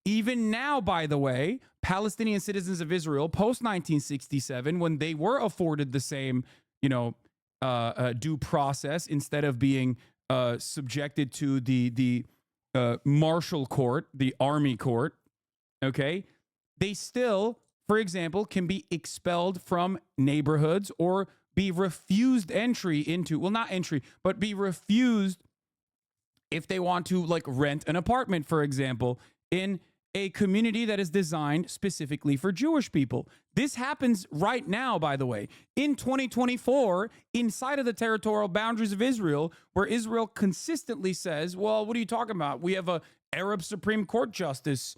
S4: Even now, by the way, Palestinian citizens of Israel post 1967, when they were afforded the same, due process instead of being subjected to the martial court, the army court, okay, they still, for example, can be expelled from neighborhoods or be refused entry into, well, not entry, but be refused if they want to like rent an apartment, for example, in a community that is designed specifically for Jewish people. This happens right now, by the way, in 2024, inside of the territorial boundaries of Israel, where Israel consistently says, well, what are you talking about? We have a Arab Supreme Court justice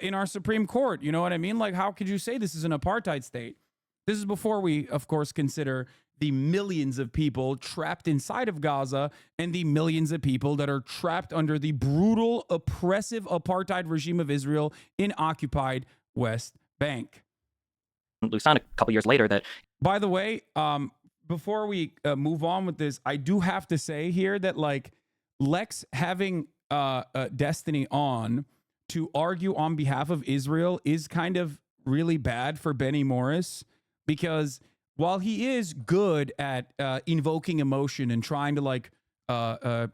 S4: in our Supreme Court. You know what I mean? Like, how could you say this is an apartheid state? This is before we, of course, consider the millions of people trapped inside of Gaza and the millions of people that are trapped under the brutal, oppressive apartheid regime of Israel in occupied West Bank.
S16: Lusan a couple years later that...
S4: By the way, before we move on with this, I do have to say here that like Lex having Destiny on to argue on behalf of Israel is kind of really bad for Benny Morris, because while he is good at invoking emotion and trying to like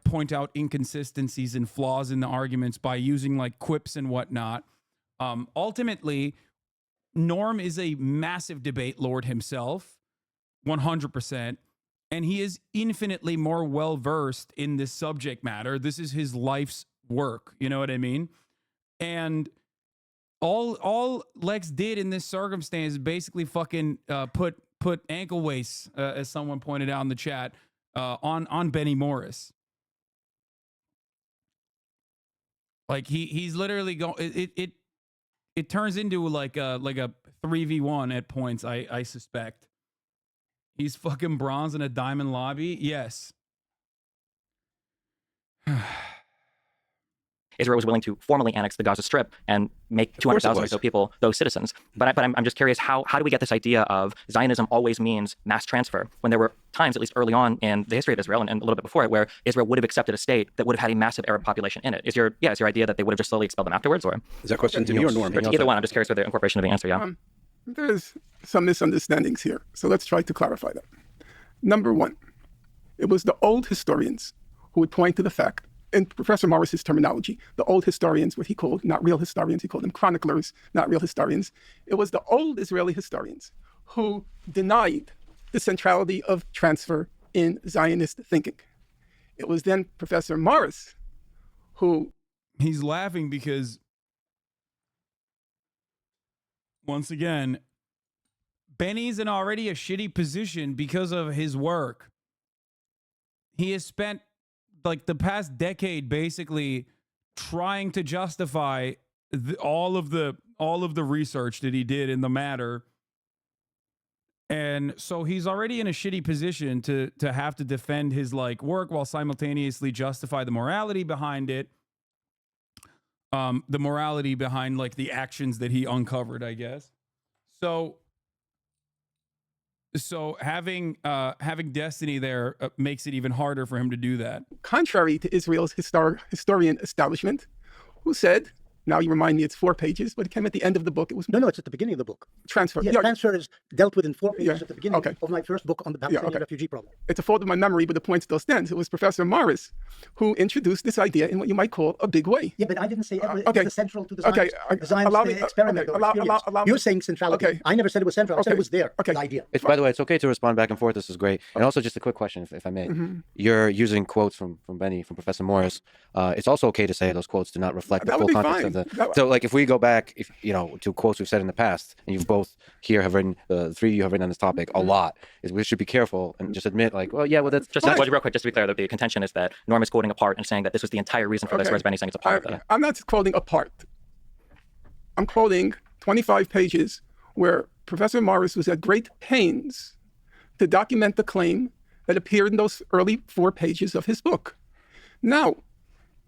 S4: point out inconsistencies and flaws in the arguments by using like quips and whatnot, ultimately, Norm is a massive debate lord himself, 100%, and he is infinitely more well-versed in this subject matter. This is his life's work, you know what I mean? And all Lex did in this circumstance is basically fucking put ankle weights, as someone pointed out in the chat, on Benny Morris. Like he's literally going. It turns into like a 3v1 at points. I suspect he's fucking bronze in a diamond lobby. Yes.
S16: Israel was willing to formally annex the Gaza Strip and make 200,000 or so people those citizens. But I'm just curious, how do we get this idea of Zionism always means mass transfer, when there were times, at least early on in the history of Israel and a little bit before it, where Israel would have accepted a state that would have had a massive Arab population in it? Is your idea that they would have just slowly expelled them afterwards? Or
S15: is that a question to me or Norm?
S16: Either one. I'm just curious for the incorporation of the answer. Yeah.
S13: There's some misunderstandings here, so let's try to clarify that. Number one, it was the old historians who would point to the fact, in Professor Morris's terminology, the old historians, what he called not real historians, he called them chroniclers, not real historians. It was the old Israeli historians who denied the centrality of transfer in Zionist thinking. It was then Professor Morris who...
S4: He's laughing because, once again, Benny's in already a shitty position because of his work. He has spent like the past decade basically trying to justify all of the research that he did in the matter, and so he's already in a shitty position to have to defend his like work while simultaneously justify the morality behind it, the morality behind like the actions that he uncovered, I guess. So having Destiny there makes it even harder for him to do that.
S13: Contrary to Israel's historian establishment, who said, now you remind me it's 4 pages, but it came at the end of the book. It was
S14: No, it's at the beginning of the book.
S13: Transfer.
S14: Yeah, transfer is dealt with in 4 pages at the beginning of my first book on the Palestinian refugee problem.
S13: It's a fault of my memory, but the point still stands. It was Professor Morris who introduced this idea in what you might call a big way.
S14: Yeah, but I didn't say it's central to the Zionist experiment or experience. You're saying centrality. I never said it was central. I said it was there, the idea.
S11: By the way, it's okay to respond back and forth. This is great. And also just a quick question, if I may. You're using quotes from Benny, from Professor Morris. It's also okay to say those quotes do not reflect the full context of the... So like if we go back, to quotes we've said in the past, and you've both here have written, the three of you have written on this topic a lot, is we should be careful and just admit, like, well, yeah, well, that's
S16: just real quick, just to be clear, that the contention is that Norm is quoting a part and saying that this was the entire reason for this, whereas Benny's saying it's a part of that.
S13: I'm not quoting a part. I'm quoting 25 pages where Professor Morris was at great pains to document the claim that appeared in those early 4 pages of his book. Now,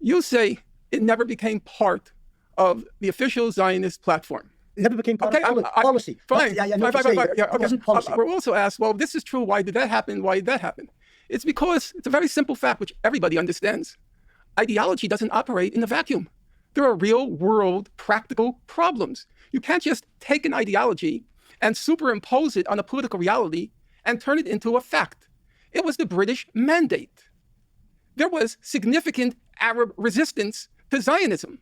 S13: you say it never became part of the official Zionist platform.
S14: It never became part of policy.
S13: Fine.
S14: It wasn't policy.
S13: We're also asked, well, this is true. Why did that happen? Why did that happen? It's because it's a very simple fact, which everybody understands. Ideology doesn't operate in a vacuum. There are real world practical problems. You can't just take an ideology and superimpose it on a political reality and turn it into a fact. It was the British mandate. There was significant Arab resistance to Zionism.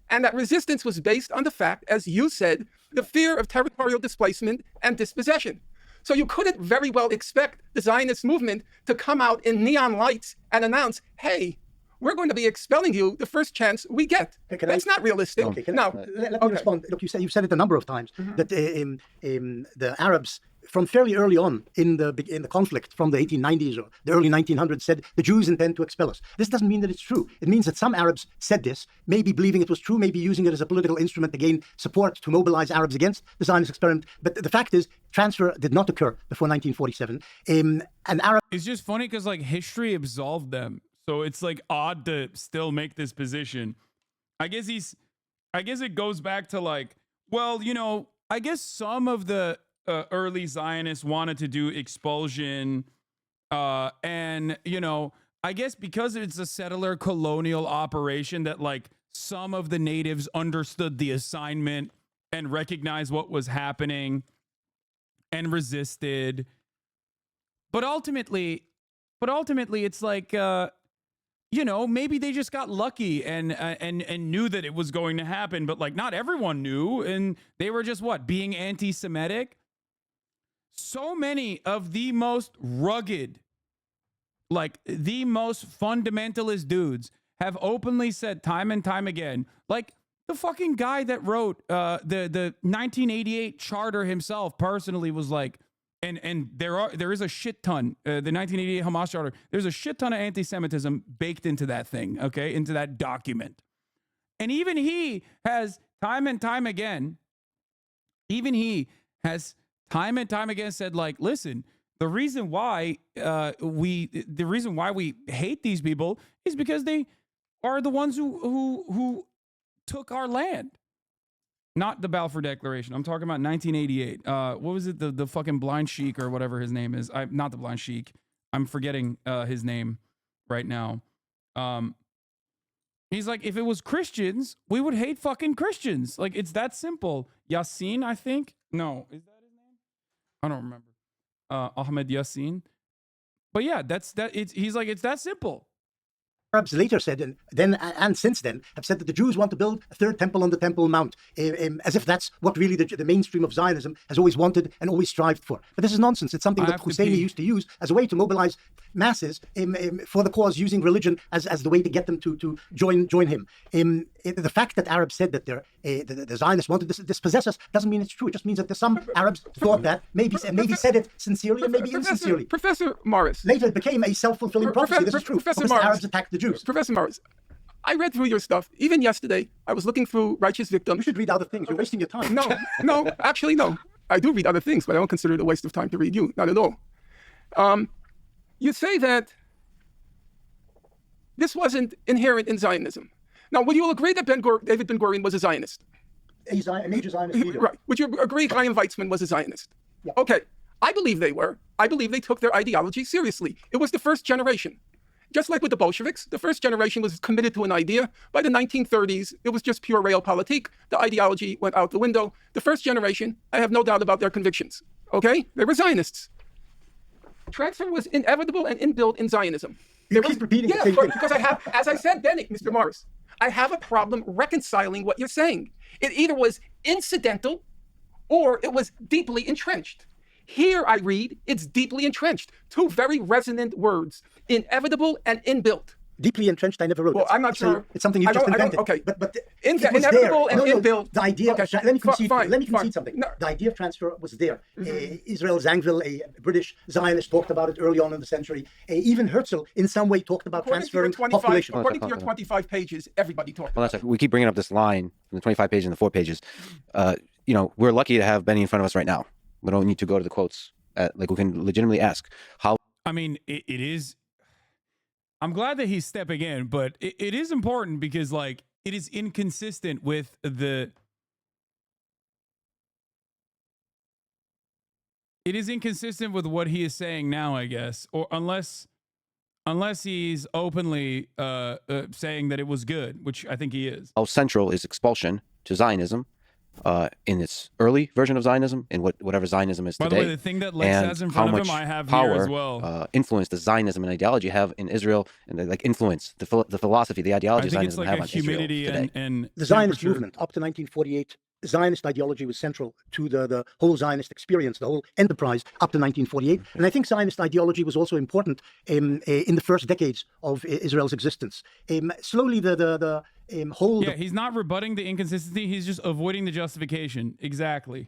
S13: And that resistance was based on the fact, as you said, the fear of territorial displacement and dispossession. So you couldn't very well expect the Zionist movement to come out in neon lights and announce, hey, we're going to be expelling you the first chance we get. That's not realistic.
S14: Okay, let me respond. Look, you've said it a number of times that the Arabs, from fairly early on in the conflict, from the 1890s or the early 1900s, said the Jews intend to expel us. This doesn't mean that it's true. It means that some Arabs said this, maybe believing it was true, maybe using it as a political instrument to gain support to mobilize Arabs against the Zionist experiment. But the fact is, transfer did not occur before 1947.
S4: It's just funny because like history absolved them. So it's like odd to still make this position. I guess it goes back to like, well, you know, I guess some of the early Zionists wanted to do expulsion. And, you know, I guess because it's a settler colonial operation that like some of the natives understood the assignment and recognized what was happening and resisted. But ultimately it's like, you know, maybe they just got lucky and knew that it was going to happen, but like not everyone knew, and they were just being anti-Semitic. So many of the most rugged, like the most fundamentalist dudes have openly said time and time again, like the fucking guy that wrote the 1988 charter himself personally was like, and there is a shit ton, the 1988 Hamas charter, there's a shit ton of anti-Semitism baked into that thing, okay, into that document. And even he has time and time again said like, listen, the reason why we hate these people is because they are the ones who took our land. Not the Balfour Declaration. I'm talking about 1988. What was it? The fucking Blind Sheik or whatever his name is. Not the Blind Sheik. I'm forgetting his name right now. He's like, if it was Christians, we would hate fucking Christians. Like, it's that simple. Yassin, I think. No, is that his name? I don't remember. Ahmed Yassin. But yeah, he's like, it's that simple.
S14: Arabs later said, and since then, have said that the Jews want to build a third temple on the Temple Mount, as if that's what really the mainstream of Zionism has always wanted and always strived for. But this is nonsense. It's something that Husseini used to use as a way to mobilize masses for the cause, using religion as the way to get them to join him. The fact that Arabs said that the Zionists wanted to dispossess us doesn't mean it's true. It just means that some Arabs thought that, maybe said it sincerely and maybe insincerely.
S13: Professor Morris.
S14: Later it became a self-fulfilling prophecy. This is true.
S13: Professor
S14: because
S13: Morris,
S14: the Arabs attacked the Jews.
S13: Professor Morris, I read through your stuff. Even yesterday, I was looking through Righteous Victims.
S14: You should read other things. You're wasting your time.
S13: No, actually, no. I do read other things, but I don't consider it a waste of time to read you. Not at all. You say that this wasn't inherent in Zionism. Now, would you agree that David Ben-Gurion was a Zionist?
S14: A major Zionist leader.
S13: Right. Would you agree Chaim Weizmann was a Zionist? Yeah. Okay. I believe they were. I believe they took their ideology seriously. It was the first generation. Just like with the Bolsheviks, the first generation was committed to an idea. By the 1930s, it was just pure realpolitik. The ideology went out the window. The first generation, I have no doubt about their convictions. Okay? They were Zionists. Transfer was inevitable and inbuilt in Zionism.
S14: You keep repeating the same thing.
S13: Because I have, as I said, Bennick, Mr. Morris, I have a problem reconciling what you're saying. It either was incidental or it was deeply entrenched. Here I read, it's deeply entrenched. Two very resonant words, inevitable and inbuilt.
S14: Deeply entrenched, I never wrote.
S13: Well, I'm not sure.
S14: It's something you just invented.
S13: Okay.
S14: But
S13: inevitable and inbuilt.
S14: The idea,
S13: okay.
S14: Let me concede something. No. The idea of transfer was there. Israel Zangwill, a British Zionist, talked about it early on in the century. Even Herzl, in some way, talked about transferring population.
S13: According to your 25 pages, everybody talked about it.
S11: We keep bringing up this line from the 25 pages and the 4 pages. We're lucky to have Benny in front of us right now. We don't need to go to the quotes. We can legitimately ask how.
S4: I mean, it is. I'm glad that he's stepping in, but it is important because, like, it is inconsistent with the. It is inconsistent with what he is saying now, I guess, or unless he's openly saying that it was good, which I think he is.
S11: How central is expulsion to Zionism, in its early version of Zionism, in whatever Zionism is
S4: By
S11: today.
S4: the way, the thing that Lex has in front of him, I have
S11: power,
S4: here as well.
S11: influence does Zionism and ideology have in Israel, and like influence the philosophy, the ideology of Zionism have on Israel today.
S4: And
S14: the Zionist movement up to 1948. Zionist ideology was central to the whole Zionist experience, the whole enterprise up to 1948. And I think Zionist ideology was also important in the first decades of Israel's existence. Slowly, the whole...
S4: Yeah, he's not rebutting the inconsistency. He's just avoiding the justification. Exactly.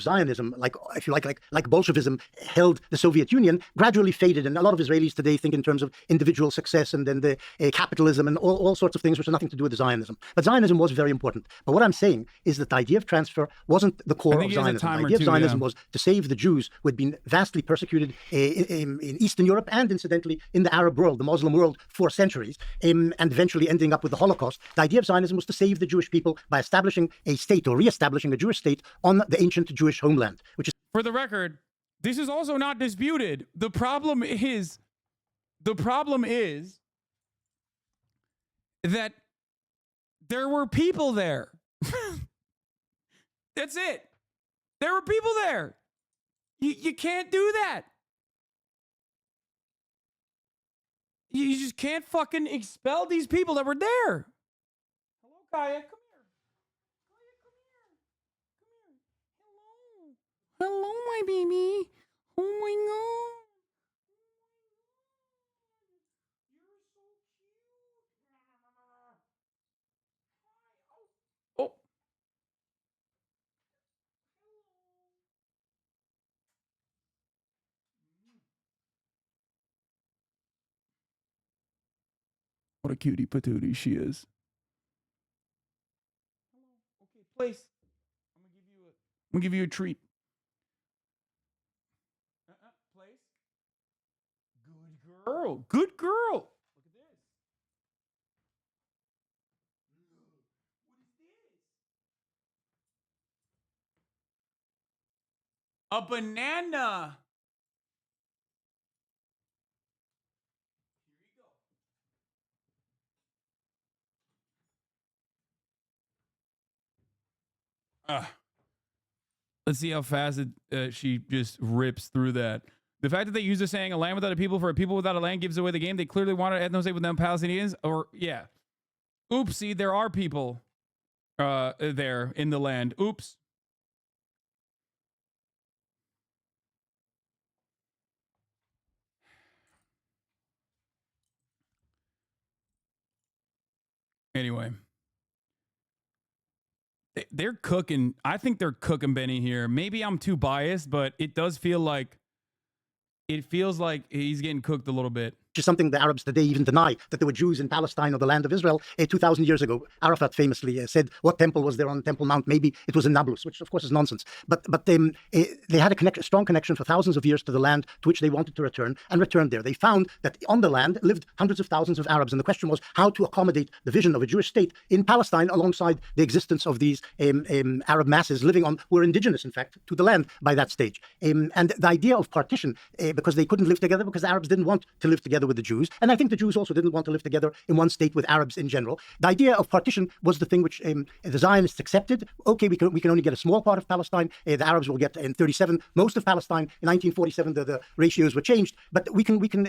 S14: Zionism, like if you like Bolshevism, held the Soviet Union, gradually faded, and a lot of Israelis today think in terms of individual success and then the capitalism and all sorts of things which have nothing to do with Zionism. But Zionism was very important. But what I'm saying is that the idea of transfer wasn't the core of Zionism. The idea of Zionism was to save the Jews who had been vastly persecuted in Eastern Europe and incidentally in the Arab world, the Muslim world, for centuries, and eventually ending up with the Holocaust. The idea of Zionism was to save the Jewish people by establishing a state or re-establishing a Jewish state on the ancient Jewish homeland, which is...
S4: For the record, this is also not disputed. The problem is that there were people there. That's it. There were people there. You can't do that. You just can't fucking expel these people that were there. Hello, Kaya. Come here. Kaya, come here. Hello, my baby. Oh my God. Oh. What a cutie patootie she is. Okay, place. I'm gonna give you a treat. Place. Good girl. Good girl. Look at this. A banana. Let's see how fast she just rips through that. The fact that they use the saying "a land without a people for a people without a land" gives away the game. They clearly wanted ethno state without Palestinians. Or yeah, oopsie, there are people there in the land. Oops. Anyway. They're cooking. I think they're cooking Benny here. Maybe I'm too biased, but it does feel like he's getting cooked a little bit.
S14: Which is something the Arabs today even deny, that there were Jews in Palestine or the land of Israel 2,000 years ago. Arafat famously said, what temple was there on Temple Mount? Maybe it was in Nablus, which of course is nonsense. But they had a strong connection for thousands of years to the land to which they wanted to return and returned there. They found that on the land lived hundreds of thousands of Arabs. And the question was how to accommodate the vision of a Jewish state in Palestine alongside the existence of these Arab masses living on, who were indigenous, in fact, to the land by that stage. And the idea of partition, because they couldn't live together, because the Arabs didn't want to live together with the Jews. And I think the Jews also didn't want to live together in one state with Arabs in general. The idea of partition was the thing which the Zionists accepted. Okay, we can only get a small part of Palestine. The Arabs will get in 37 most of Palestine. In 1947, the ratios were changed. But we can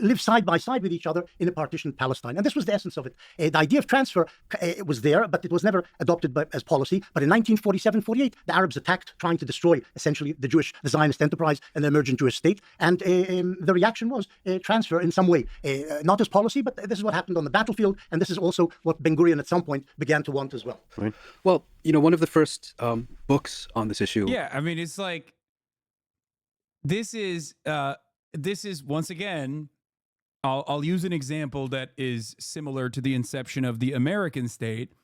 S14: live side by side with each other in a partitioned Palestine. And this was the essence of it. The idea of transfer was there, but it was never adopted as policy. But in 1947-48, the Arabs attacked, trying to destroy essentially the Zionist enterprise and the emergent Jewish state. And the reaction was transfer in some way. Not as policy, but this is what happened on the battlefield, and this is also what Ben-Gurion at some point began to want as well.
S15: Right. Well, one of the first books on this issue.
S4: Yeah, I mean, it's like this is once again. I'll use an example that is similar to the inception of the American state,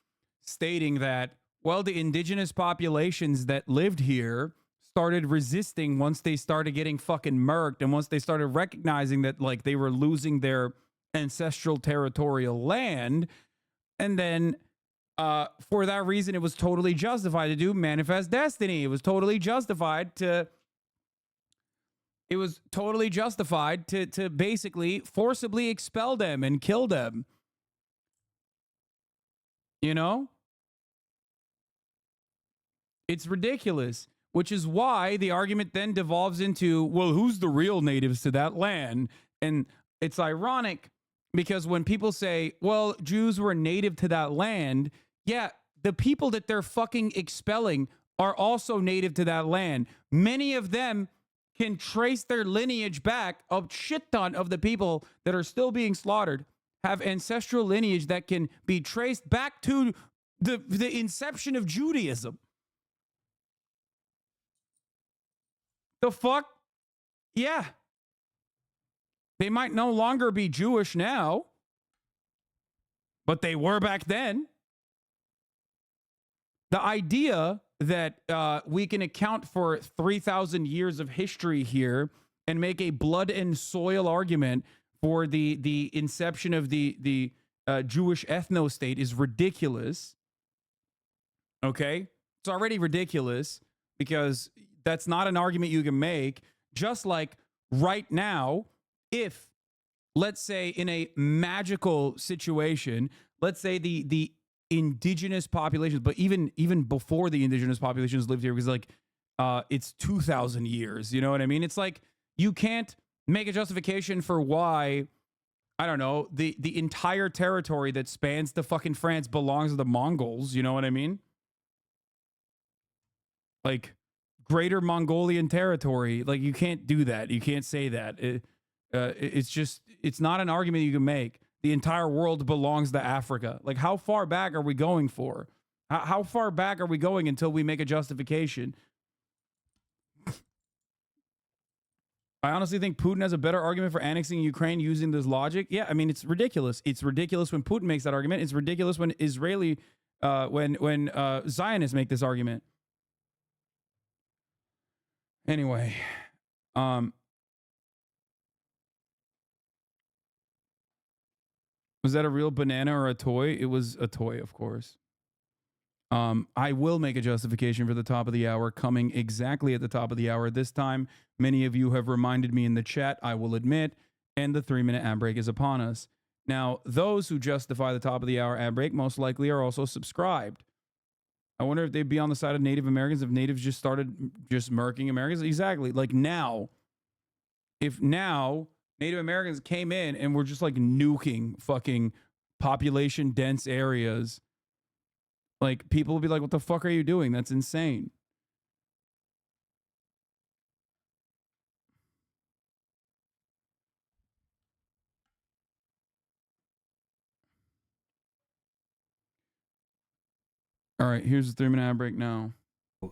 S4: stating that the indigenous populations that lived here started resisting once they started getting fucking murked, and once they started recognizing that like they were losing their ancestral territorial land. And then for that reason, it was totally justified to do manifest destiny. It was totally justified to basically forcibly expel them and kill them. You know? It's ridiculous, which is why the argument then devolves into, well, who's the real natives to that land? And it's ironic because when people say, well, Jews were native to that land, yeah, the people that they're fucking expelling are also native to that land. Many of them can trace their lineage back. A shit ton of the people that are still being slaughtered have ancestral lineage that can be traced back to the inception of Judaism. The fuck? Yeah. They might no longer be Jewish now, but they were back then. The idea that we can account for 3,000 years of history here and make a blood and soil argument for the inception of the Jewish ethno-state is ridiculous. Okay? It's already ridiculous because that's not an argument you can make. Just like right now, if, let's say, in a magical situation, let's say the indigenous populations, but even before the indigenous populations lived here, because like it's 2,000 years, you know what I mean? It's like you can't make a justification for why, I don't know, the entire territory that spans the fucking France belongs to the Mongols, you know what I mean? Like greater Mongolian territory, like you can't do that. You can't say that. It's just, it's not an argument you can make. The entire world belongs to Africa. Like, how far back are we going for? How far back are we going until we make a justification? I honestly think Putin has a better argument for annexing Ukraine using this logic. Yeah, I mean, it's ridiculous. It's ridiculous when Putin makes that argument. It's ridiculous when when Zionists make this argument. Anyway, was that a real banana or a toy? It was a toy, of course. I will make a justification for the top of the hour coming exactly at the top of the hour this time. Many of you have reminded me in the chat, I will admit, and the 3-minute ad break is upon us. Now, those who justify the top of the hour ad break most likely are also subscribed. I wonder if they'd be on the side of Native Americans if natives just started just murking Americans. Exactly. Like now, if now Native Americans came in and were just like nuking fucking population dense areas, like people would be like, what the fuck are you doing? That's insane. All right, here's the 3-minute ad break now.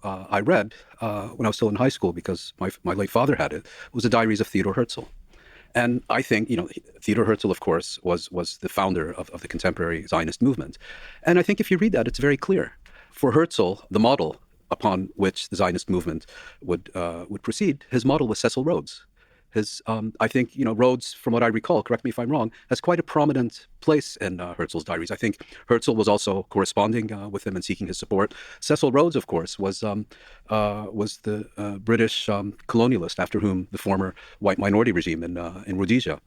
S15: I read when I was still in high school, because my late father had it, was the Diaries of Theodore Herzl. And I think, you know, Theodore Herzl, of course, was the founder of the contemporary Zionist movement. And I think if you read that, it's very clear. For Herzl, the model upon which the Zionist movement would proceed, his model was Cecil Rhodes. I think, you know, Rhodes, from what I recall, correct me if I'm wrong, has quite a prominent place in Herzl's diaries. I think Herzl was also corresponding with him and seeking his support. Cecil Rhodes, of course, was the British colonialist after whom the former white minority regime in Rhodesia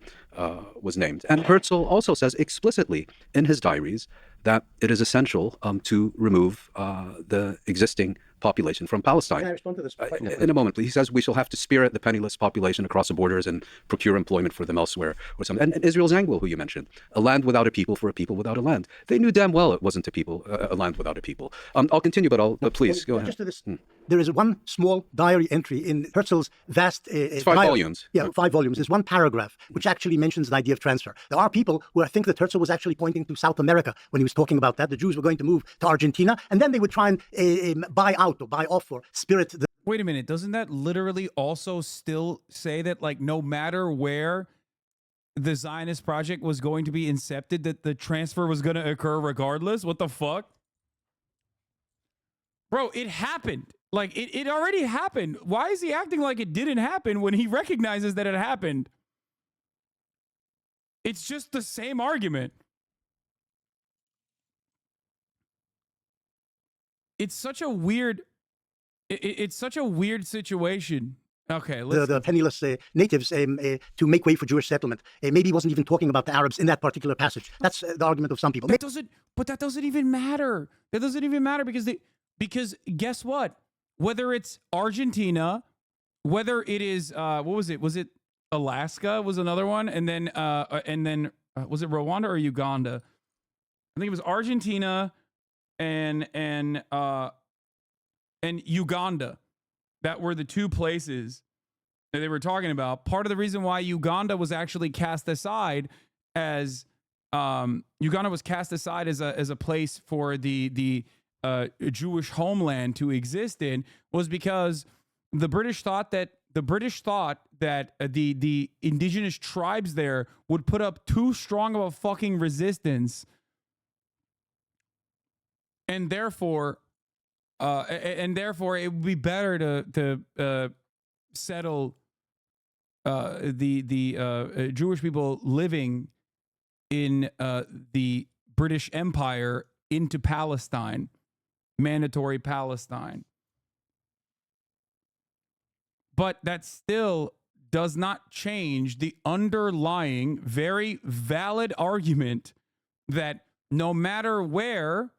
S15: was named. And Herzl also says explicitly in his diaries that it is essential to remove the existing population from Palestine.
S14: Can I respond to this?
S15: In a moment, please. He says we shall have to spirit the penniless population across the borders and procure employment for them elsewhere or something. And Israel Zangwill, who you mentioned, a land without a people for a people without a land. They knew damn well it wasn't a land without a people. I'll continue, but please go ahead.
S14: Just to this, there is one small diary entry in Herzl's vast
S15: it's 5 volumes.
S14: Yeah, 5 volumes. There's one paragraph which actually mentions the idea of transfer. There are people who think that Herzl was actually pointing to South America when he was talking about that. The Jews were going to move to Argentina, and then they would try and buy out or buy off or spirit the...
S4: Wait a minute. Doesn't that literally also still say that, like, no matter where the Zionist project was going to be incepted, that the transfer was going to occur regardless? What the fuck? Bro, it happened. Like, it already happened. Why is he acting like it didn't happen when he recognizes that it happened? It's just the same argument. It's such a weird... It's such a weird situation. Okay,
S14: the penniless natives to make way for Jewish settlement. Maybe he wasn't even talking about the Arabs in that particular passage. That's the argument of some people.
S4: But that doesn't even matter. That doesn't even matter because Because guess what? Whether it's Argentina, whether it is what was it? Was it Alaska? Was another one, and then was it Rwanda or Uganda? I think it was Argentina and Uganda. That were the two places that they were talking about. Part of the reason why Uganda was actually cast aside as Uganda was cast aside as a place for the Jewish homeland to exist in was because the British thought that the indigenous tribes there would put up too strong of a fucking resistance, and therefore it would be better to settle the Jewish people living in the British Empire into Palestine, mandatory Palestine. But that still does not change the underlying, very valid argument that no matter where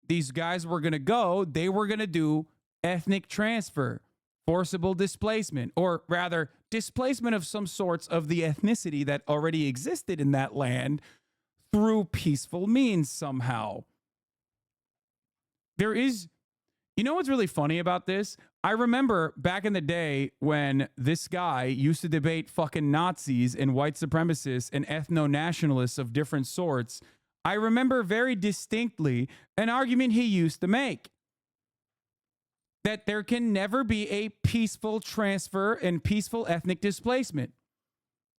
S4: these guys were going to go, they were going to do ethnic transfer, forcible displacement, or rather displacement of some sorts of the ethnicity that already existed in that land through peaceful means somehow. There is, you know what's really funny about this? I remember back in the day when this guy used to debate fucking Nazis and white supremacists and ethno-nationalists of different sorts. I remember very distinctly an argument he used to make that there can never be a peaceful transfer and peaceful ethnic displacement.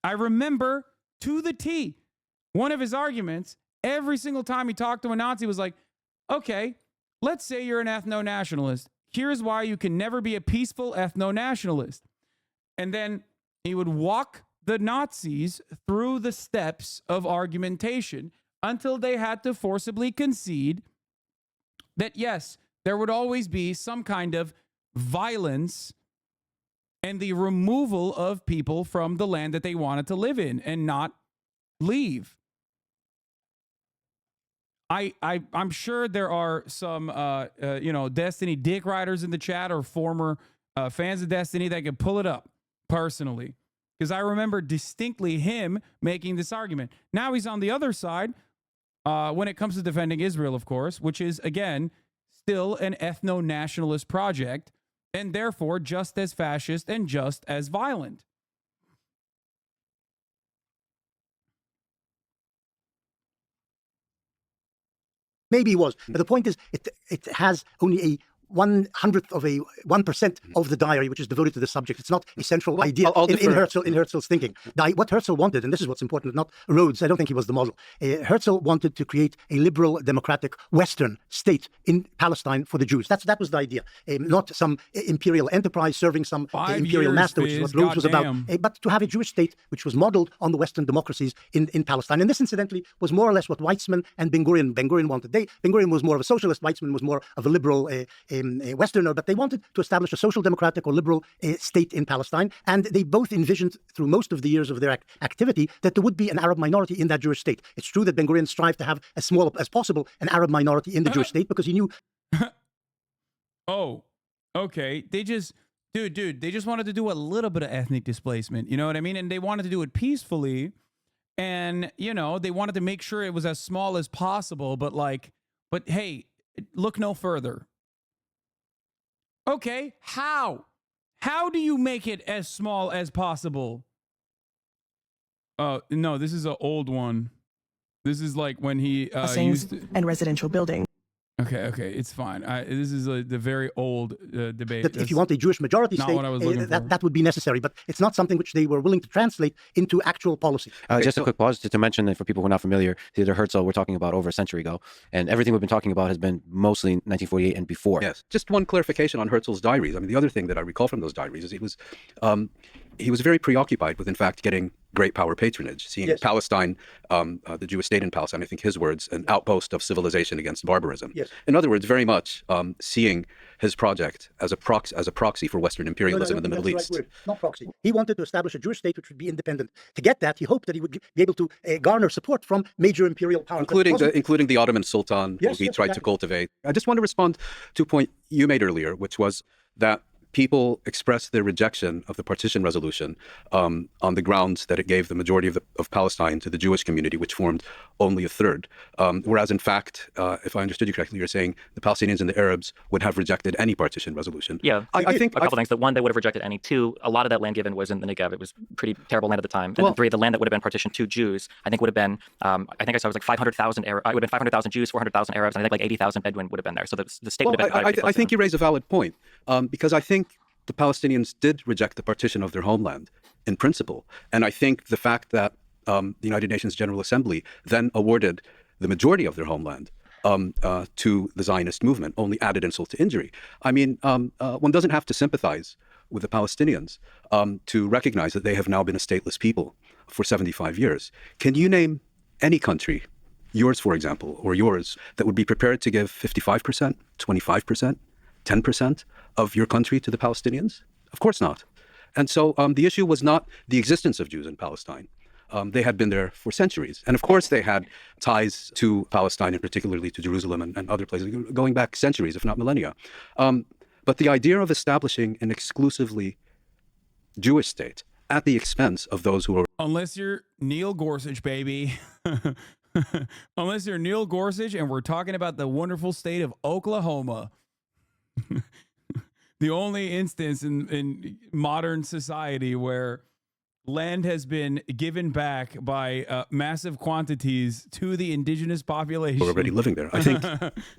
S4: I remember to the T, one of his arguments, every single time he talked to a Nazi was like, okay, let's say you're an ethno-nationalist. Here's why you can never be a peaceful ethno-nationalist. And then he would walk the Nazis through the steps of argumentation until they had to forcibly concede that, yes, there would always be some kind of violence and the removal of people from the land that they wanted to live in and not leave. I'm sure there are some, Destiny dick riders in the chat or former fans of Destiny that could pull it up personally. Because I remember distinctly him making this argument. Now he's on the other side when it comes to defending Israel, of course, which is, again, still an ethno-nationalist project and therefore just as fascist and just as violent.
S14: Maybe it was, but the point is, it has only a 1/100th of a 1% of the diary which is devoted to the subject. It's not a central idea in Herzl's thinking. What Herzl wanted, and this is what's important, not Rhodes, I don't think he was the model. Herzl wanted to create a liberal, democratic, Western state in Palestine for the Jews. That was the idea. Not some imperial enterprise serving some imperial master, which is what Rhodes was about, but to have a Jewish state which was modeled on the Western democracies in Palestine. And this, incidentally, was more or less what Weizmann and Ben-Gurion wanted. Ben-Gurion was more of a socialist, Weizmann was more of a liberal Westerner, but they wanted to establish a social democratic or liberal state in Palestine. And they both envisioned through most of the years of their activity that there would be an Arab minority in that Jewish state. It's true that Ben-Gurion strived to have as small as possible an Arab minority in the Jewish state because he knew.
S4: Oh, okay. They just wanted to do a little bit of ethnic displacement. You know what I mean? And they wanted to do it peacefully. And, they wanted to make sure it was as small as possible. But hey, look no further. Okay, how? How do you make it as small as possible? No, this is an old one. This is like when he used
S5: and residential building.
S4: Okay, it's fine. This is the very old debate.
S14: That if you want a Jewish majority state, that would be necessary. But it's not something which they were willing to translate into actual policy.
S11: Just a quick pause to mention that for people who are not familiar, Theodor Herzl, we're talking about over a century ago. And everything we've been talking about has been mostly 1948 and before.
S15: Yes. Just one clarification on Herzl's diaries. I mean, the other thing that I recall from those diaries is he was very preoccupied with, in fact, getting great power patronage, seeing Palestine, the Jewish state in Palestine, I think his words, an outpost of civilization against barbarism. In other words, very much seeing his project as a proxy for Western imperialism in the Middle East.
S14: Not proxy. He wanted to establish a Jewish state which would be independent. To get that, he hoped that he would be able to garner support from major imperial powers.
S15: Including the Ottoman Sultan, who he tried to cultivate. I just want to respond to a point you made earlier, which was that people expressed their rejection of the partition resolution on the grounds that it gave the majority of Palestine to the Jewish community, which formed only a third. Whereas, in fact, if I understood you correctly, you're saying the Palestinians and the Arabs would have rejected any partition resolution.
S16: Yeah, I think a couple things. That one, they would have rejected any. Two, a lot of that land given was in the Negev. It was pretty terrible land at the time. And three, the land that would have been partitioned to Jews, I think would have been, I think I saw it was like 500,000 Arabs. It would have been 500,000 Jews, 400,000 Arabs, and I think like 80,000 Bedouin would have been there. So the state would have been.
S15: I think you raise a valid point because I think the Palestinians did reject the partition of their homeland in principle. And I think the fact that the United Nations General Assembly then awarded the majority of their homeland to the Zionist movement only added insult to injury. I mean, one doesn't have to sympathize with the Palestinians to recognize that they have now been a stateless people for 75 years. Can you name any country, yours for example, or yours, that would be prepared to give 55%, 25%, 10% of your country to the Palestinians? Of course not. And so the issue was not the existence of Jews in Palestine. They had been there for centuries. And of course they had ties to Palestine and particularly to Jerusalem and other places going back centuries, if not millennia. But the idea of establishing an exclusively Jewish state at the expense of those who are...
S4: Unless you're Neil Gorsuch, baby. Unless you're Neil Gorsuch and we're talking about the wonderful state of Oklahoma. The only instance in modern society where land has been given back by massive quantities to the indigenous population.
S15: Who are already living there. I think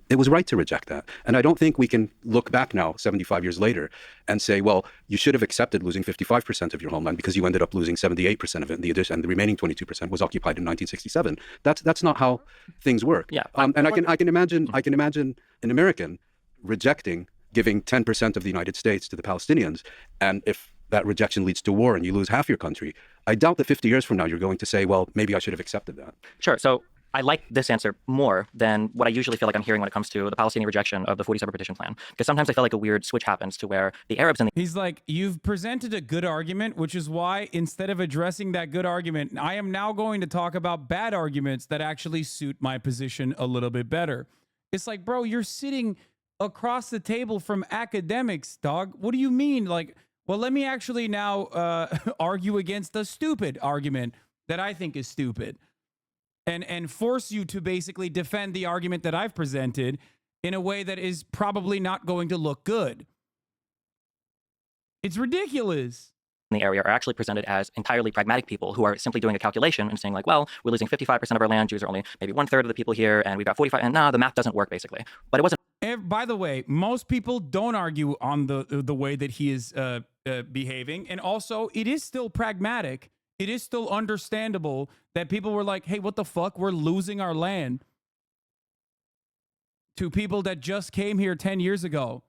S15: it was right to reject that. And I don't think we can look back now, 75 years later, and say, well, you should have accepted losing 55% of your homeland because you ended up losing 78% of it, and the remaining 22% was occupied in 1967. That's not how things work.
S16: Yeah.
S15: And I can imagine an American rejecting giving 10% of the United States to the Palestinians, and if that rejection leads to war and you lose half your country, I doubt that 50 years from now you're going to say, well, maybe I should have accepted that.
S16: Sure. So I like this answer more than what I usually feel like I'm hearing when it comes to the Palestinian rejection of the 47 partition plan. Because sometimes I feel like a weird switch happens to where the Arabs and the...
S4: He's like, you've presented a good argument, which is why instead of addressing that good argument, I am now going to talk about bad arguments that actually suit my position a little bit better. It's like, bro, you're sitting across the table from academics, dog. What do you mean? Like, well, let me actually now argue against the stupid argument that I think is stupid and force you to basically defend the argument that I've presented in a way that is probably not going to look good. It's ridiculous.
S16: In the area are actually presented as entirely pragmatic people who are simply doing a calculation and saying like, well, we're losing 55% of our land. Jews are only maybe 1/3 of the people here, and we've got 45, and the math doesn't work basically. But it wasn't.
S4: By the way, most people don't argue on the way that he is behaving, and also it is still pragmatic. It is still understandable that people were like, hey, what the fuck? We're losing our land to people that just came here 10 years ago.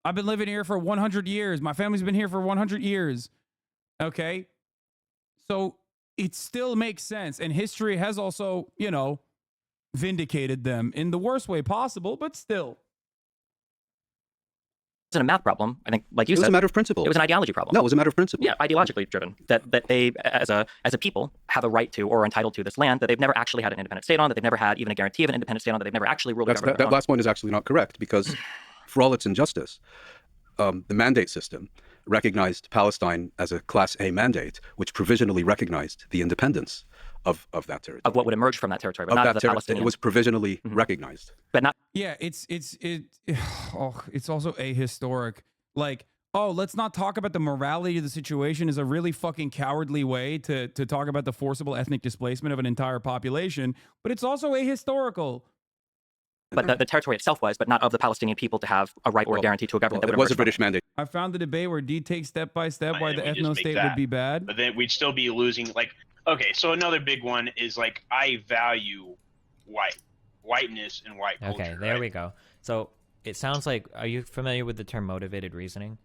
S4: I've been living here for 100 years. My family's been here for 100 years. Okay, so it still makes sense. And history has also, you know, vindicated them in the worst way possible, but still.
S16: It wasn't a math problem. I think, like you said,
S15: it was a matter of principle.
S16: It was an ideology problem.
S15: No, it was a matter of principle.
S16: Yeah, ideologically driven. That they, as a people, have a right to or are entitled to this land that they've never actually had an independent state on, that they've never had even a guarantee of an independent state on, that they've never actually ruled a government
S15: That last point is actually not correct because, for all its injustice, the mandate system recognized Palestine as a Class A mandate, which provisionally recognized the independence of that territory.
S16: Of what would emerge from that territory, but not of the Palestinian.
S15: It was provisionally recognized.
S16: But not...
S4: Yeah, it's also ahistoric. Like, oh, let's not talk about the morality of the situation is a really fucking cowardly way to talk about the forcible ethnic displacement of an entire population, but it's also ahistorical.
S16: But the territory itself was, but not of the Palestinian people to have a right or a guarantee to a government.
S15: It was a British mandate.
S4: I found the debate where D takes step by step why the ethno-state would be bad.
S17: But then we'd still be losing, like, okay, so another big one is, like, I value whiteness and white culture.
S18: Okay, there we go. So it sounds like, are you familiar with the term motivated reasoning?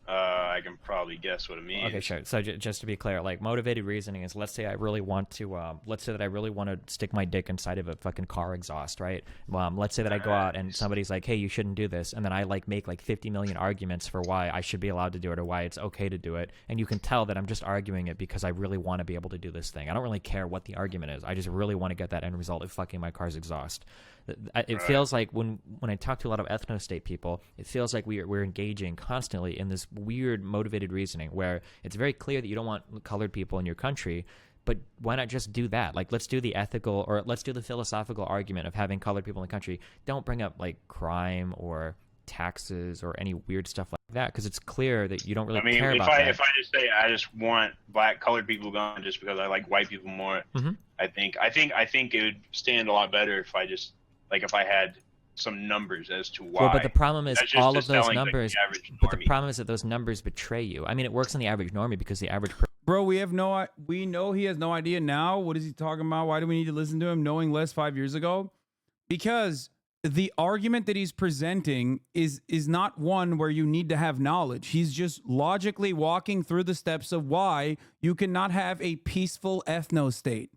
S17: I I can probably guess what it means.
S18: Okay, sure. So just to be clear, like motivated reasoning is, let's say I really want to, let's say that I really want to stick my dick inside of a fucking car exhaust, right? Let's say that I go out and somebody's like, hey, you shouldn't do this, and then I like make like 50 million arguments for why I should be allowed to do it or why it's okay to do it, and you can tell that I'm just arguing it because I really want to be able to do this thing. I don't really care what the argument is. I just really want to get that end result of fucking my car's exhaust. It feels like when I talk to a lot of ethno-state people, it feels like we're engaging constantly in this weird motivated reasoning where it's very clear that you don't want colored people in your country, but why not just do that? Like, let's do the ethical or let's do the philosophical argument of having colored people in the country. Don't bring up like crime or taxes or any weird stuff like that, because it's clear that you don't really care about that.
S17: If I just say I just want black colored people gone just because I like white people more, I think it would stand a lot better if I just if I had some numbers as to why.
S18: Well, but the problem is all of those numbers. But the
S17: normie.
S18: problem is that those numbers betray you. I mean, it works on the average normie because the average.
S4: Bro, we know he has no idea now. What is he talking about? Why do we need to listen to him knowing less 5 years ago? Because the argument that he's presenting is not one where you need to have knowledge. He's just logically walking through the steps of why you cannot have a peaceful ethno-state.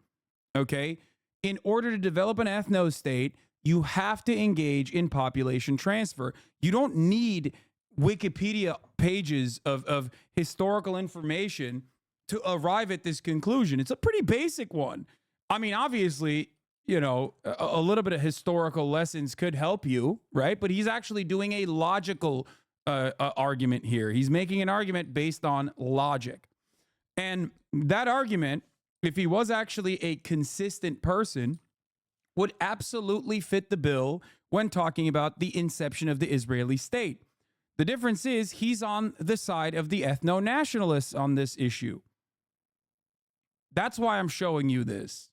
S4: Okay? In order to develop an ethno-state, you have to engage in population transfer. You don't need Wikipedia pages of historical information to arrive at this conclusion. It's a pretty basic one. I mean, obviously, a little bit of historical lessons could help you, right? But he's actually doing a logical argument here. He's making an argument based on logic. And that argument, if he was actually a consistent person, would absolutely fit the bill when talking about the inception of the Israeli state. The difference is he's on the side of the ethno-nationalists on this issue. That's why I'm showing you this.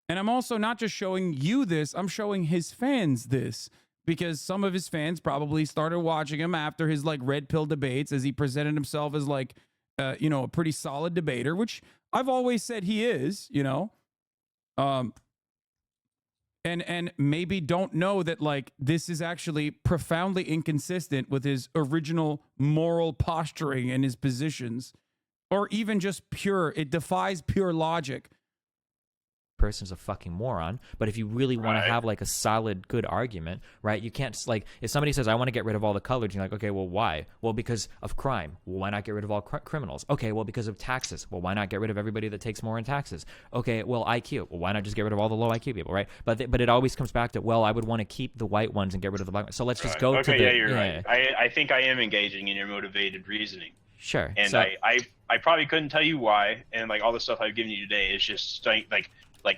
S4: And I'm also not just showing you this, I'm showing his fans this, because some of his fans probably started watching him after his red pill debates as he presented himself as a pretty solid debater, which I've always said he is, and maybe don't know that this is actually profoundly inconsistent with his original moral posturing and his positions, or even just it defies pure logic.
S18: Person's a fucking moron. But if you really want to have a solid good argument, right, you can't if somebody says I want to get rid of all the colors, you're like, okay, well, why? Well, because of crime. Well, why not get rid of all criminals? Okay, well, because of taxes. Well, why not get rid of everybody that takes more in taxes? Okay, well, IQ. Well, why not just get rid of all the low IQ people, right? But it always comes back to, well, I would want to keep the white ones and get rid of the black ones. So let's just go to the...
S17: Okay, yeah, you're right. I think I am engaging in your motivated reasoning.
S18: Sure.
S17: And so, I probably couldn't tell you why, and all the stuff I've given you today is just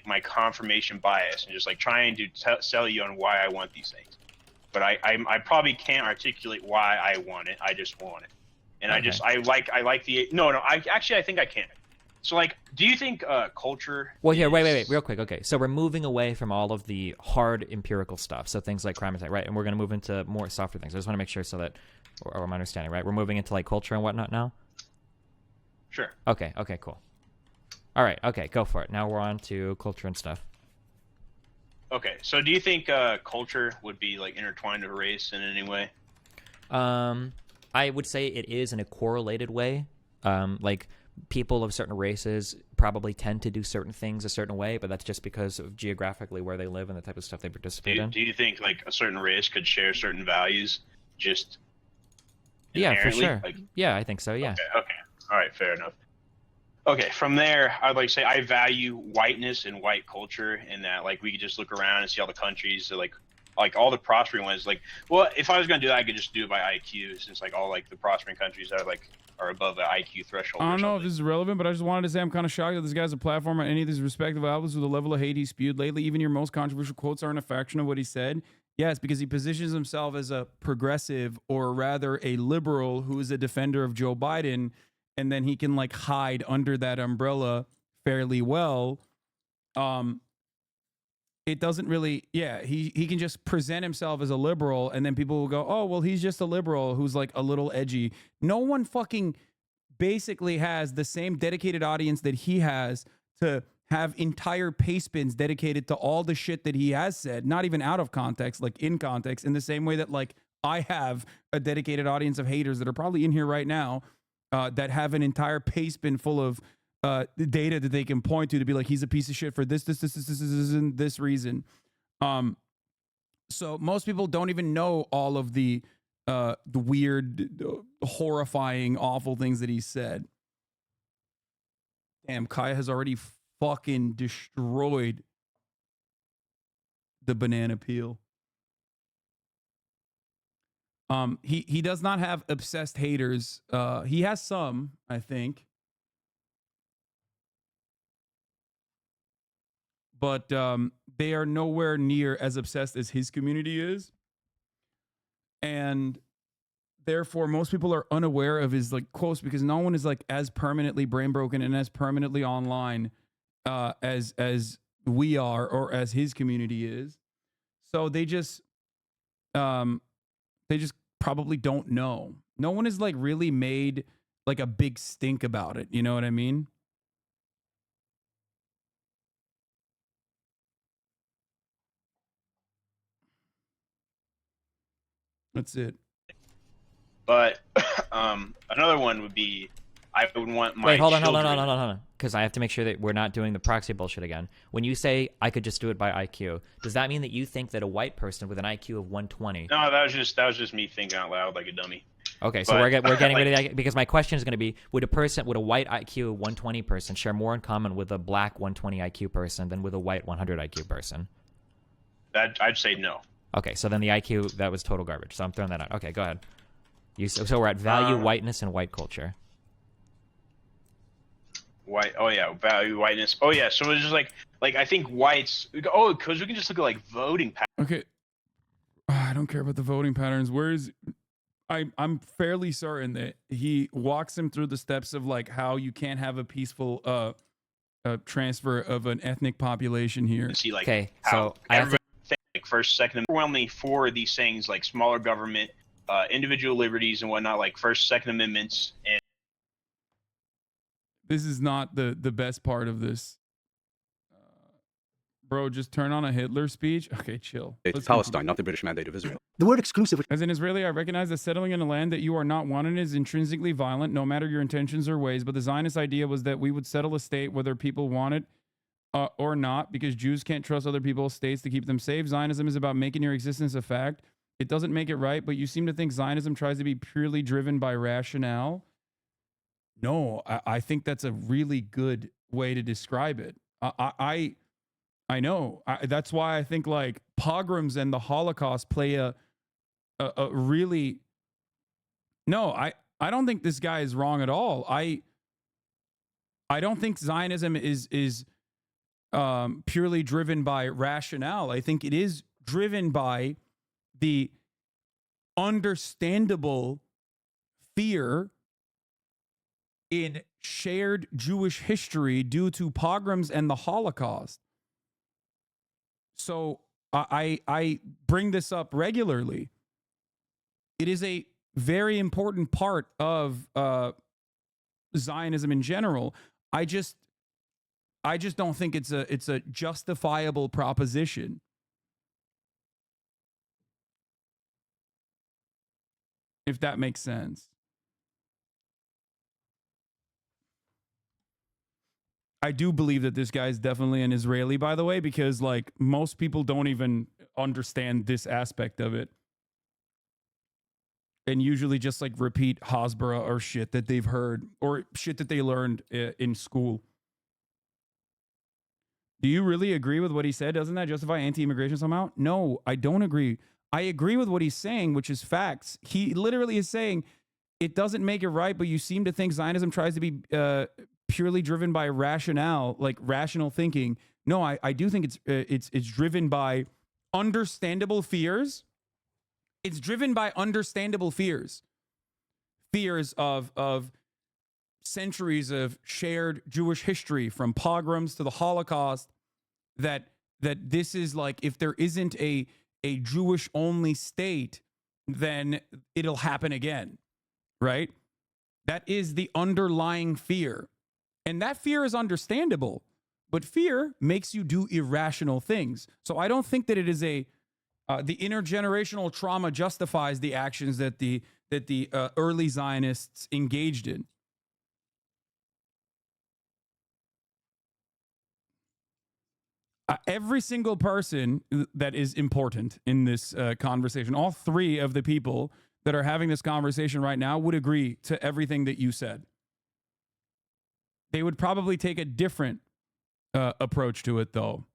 S17: my confirmation bias and just trying to sell you on why I want these things. But I probably can't articulate why I want it. I just want it. And okay. I like the I think I can. So do you think culture
S18: Well, here, wait, real quick. Okay. So we're moving away from all of the hard empirical stuff. So things like crime and right? And we're going to move into more softer things. I just want to make sure so that I'm understanding, right? We're moving into culture and whatnot now?
S17: Sure.
S18: Okay, cool. All right, okay, go for it. Now we're on to culture and stuff.
S17: Okay, so do you think culture would be intertwined with race in any way?
S18: I would say it is in a correlated way. People of certain races probably tend to do certain things a certain way, but that's just because of geographically where they live and the type of stuff they participate in.
S17: Do you think a certain race could share certain values just
S18: Yeah, for sure. Yeah, I think so, yeah.
S17: Okay. All right, fair enough. Okay, from there, I'd like to say I value whiteness and white culture in that, we could just look around and see all the countries, that, all the prospering ones. Well, if I was going to do that, I could just do it by IQ, since, all, the prospering countries are above the IQ threshold.
S4: I don't know if this is relevant, but I just wanted to say I'm kind of shocked that this guy's a platform on any of these respective outlets with the level of hate he spewed lately. Even your most controversial quotes aren't a fraction of what he said. Yes, because he positions himself as a progressive, or rather a liberal who is a defender of Joe Biden, and then he can hide under that umbrella fairly well. It doesn't really, he can just present himself as a liberal, and then people will go, oh, well, he's just a liberal who's a little edgy. No one fucking basically has the same dedicated audience that he has to have entire paste bins dedicated to all the shit that he has said, not even out of context, in context, in the same way that I have a dedicated audience of haters that are probably in here right now that have an entire paste bin full of the data that they can point to be like, he's a piece of shit for this, and this reason. So most people don't even know all of the weird, horrifying, awful things that he said. Damn, Kaya has already fucking destroyed the banana peel. He does not have obsessed haters. He has some, I think. But they are nowhere near as obsessed as his community is. And therefore, most people are unaware of his like quotes because no one is like as permanently brain broken and as permanently online as we are or as his community is. So they just probably don't know. No one is like really made like a big stink about it. You know what I mean? That's it.
S17: But another one would be, I would want my
S18: Wait, hold
S17: children...
S18: on. Because I have to make sure that we're not doing the proxy bullshit again. When you say I could just do it by IQ, does that mean that you think that a white person with an IQ of 120?
S17: No, that was just me thinking out loud like a dummy.
S18: Okay, so we're getting rid of that because my question is going to be: would a white IQ 120 person share more in common with a black 120 IQ person than with a white 100 IQ person?
S17: I'd say no.
S18: Okay, so then the IQ, that was total garbage. So I'm throwing that out. Okay, go ahead. So we're at value, whiteness, and white culture.
S17: White. Oh yeah, value, whiteness. Oh yeah. So it's just like I think whites. Oh, because we can just look at like voting patterns.
S4: Okay. I don't care about the voting patterns. I'm fairly certain that he walks him through the steps of like how you can't have a peaceful transfer of an ethnic population here.
S17: See, like,
S18: okay,
S17: so I have like first, second, overwhelmingly for these things like smaller government, individual liberties and whatnot, like First, Second Amendments. And
S4: this is not the best part of this. Bro, just turn on a Hitler speech. Okay, chill.
S15: It's Palestine, not the British Mandate of Israel.
S14: The word exclusive.
S4: As an Israeli, I recognize that settling in a land that you are not wanted is intrinsically violent, no matter your intentions or ways. But the Zionist idea was that we would settle a state whether people want it or not, because Jews can't trust other people's states to keep them safe. Zionism is about making your existence a fact. It doesn't make it right, but you seem to think Zionism tries to be purely driven by rationale. No, I think that's a really good way to describe it. I know. That's why I think like pogroms and the Holocaust play a really... No, I don't think this guy is wrong at all. I don't think Zionism is purely driven by rationale. I think it is driven by the understandable fear in shared Jewish history due to pogroms and the Holocaust. So I bring this up regularly. It is a very important part of Zionism in general. I just don't think it's a justifiable proposition. If that makes sense. I do believe that this guy is definitely an Israeli, by the way, because like most people don't even understand this aspect of it. And usually just like repeat Hasbara or shit that they've heard or shit that they learned in school. Do you really agree with what he said? Doesn't that justify anti-immigration somehow? No, I don't agree. I agree with what he's saying, which is facts. He literally is saying it doesn't make it right, but you seem to think Zionism tries to be purely driven by rationale, like rational thinking. No, I do think it's driven by understandable fears. It's driven by understandable fears. Fears of centuries of shared Jewish history, from pogroms to the Holocaust, that this is like, if there isn't a Jewish only state, then it'll happen again, right? That is the underlying fear. And that fear is understandable, but fear makes you do irrational things. So I don't think that it is the intergenerational trauma justifies the actions that the early Zionists engaged in. Every single person that is important in this conversation, all three of the people that are having this conversation right now would agree to everything that you said. They would probably take a different approach to it, though.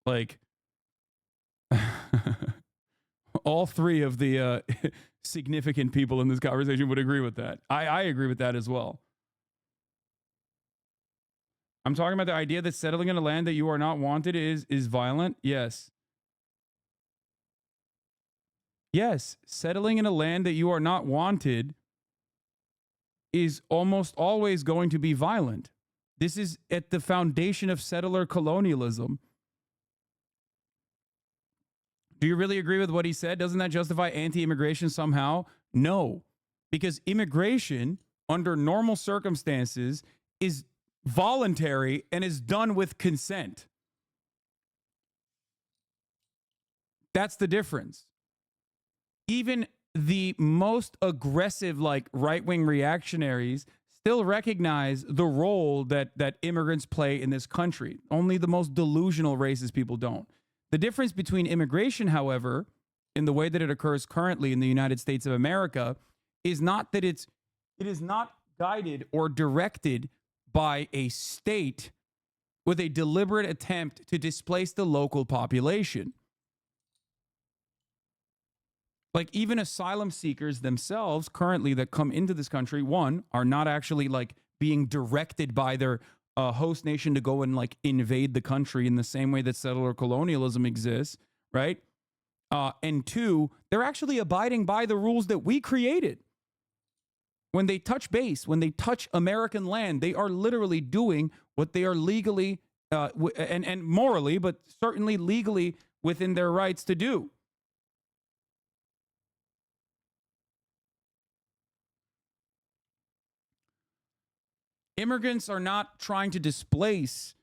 S4: Like, all three of the significant people in this conversation would agree with that. I agree with that as well. I'm talking about the idea that settling in a land that you are not wanted is violent. Yes. Yes, settling in a land that you are not wanted is almost always going to be violent. This is at the foundation of settler colonialism. Do you really agree with what he said? Doesn't that justify anti-immigration somehow? No, because immigration under normal circumstances is voluntary and is done with consent. That's the difference. Even the most aggressive, like right-wing reactionaries still recognize the role that immigrants play in this country. Only the most delusional racist people don't. The difference between immigration, however, in the way that it occurs currently in the United States of America, is not that it is not guided or directed by a state with a deliberate attempt to displace the local population. Like, even asylum seekers themselves currently that come into this country, one, are not actually like being directed by their host nation to go and like invade the country in the same way that settler colonialism exists, right? And two, they're actually abiding by the rules that we created. When they touch base, when they touch American land, they are literally doing what they are legally and morally, but certainly legally within their rights to do. Immigrants are not trying to displace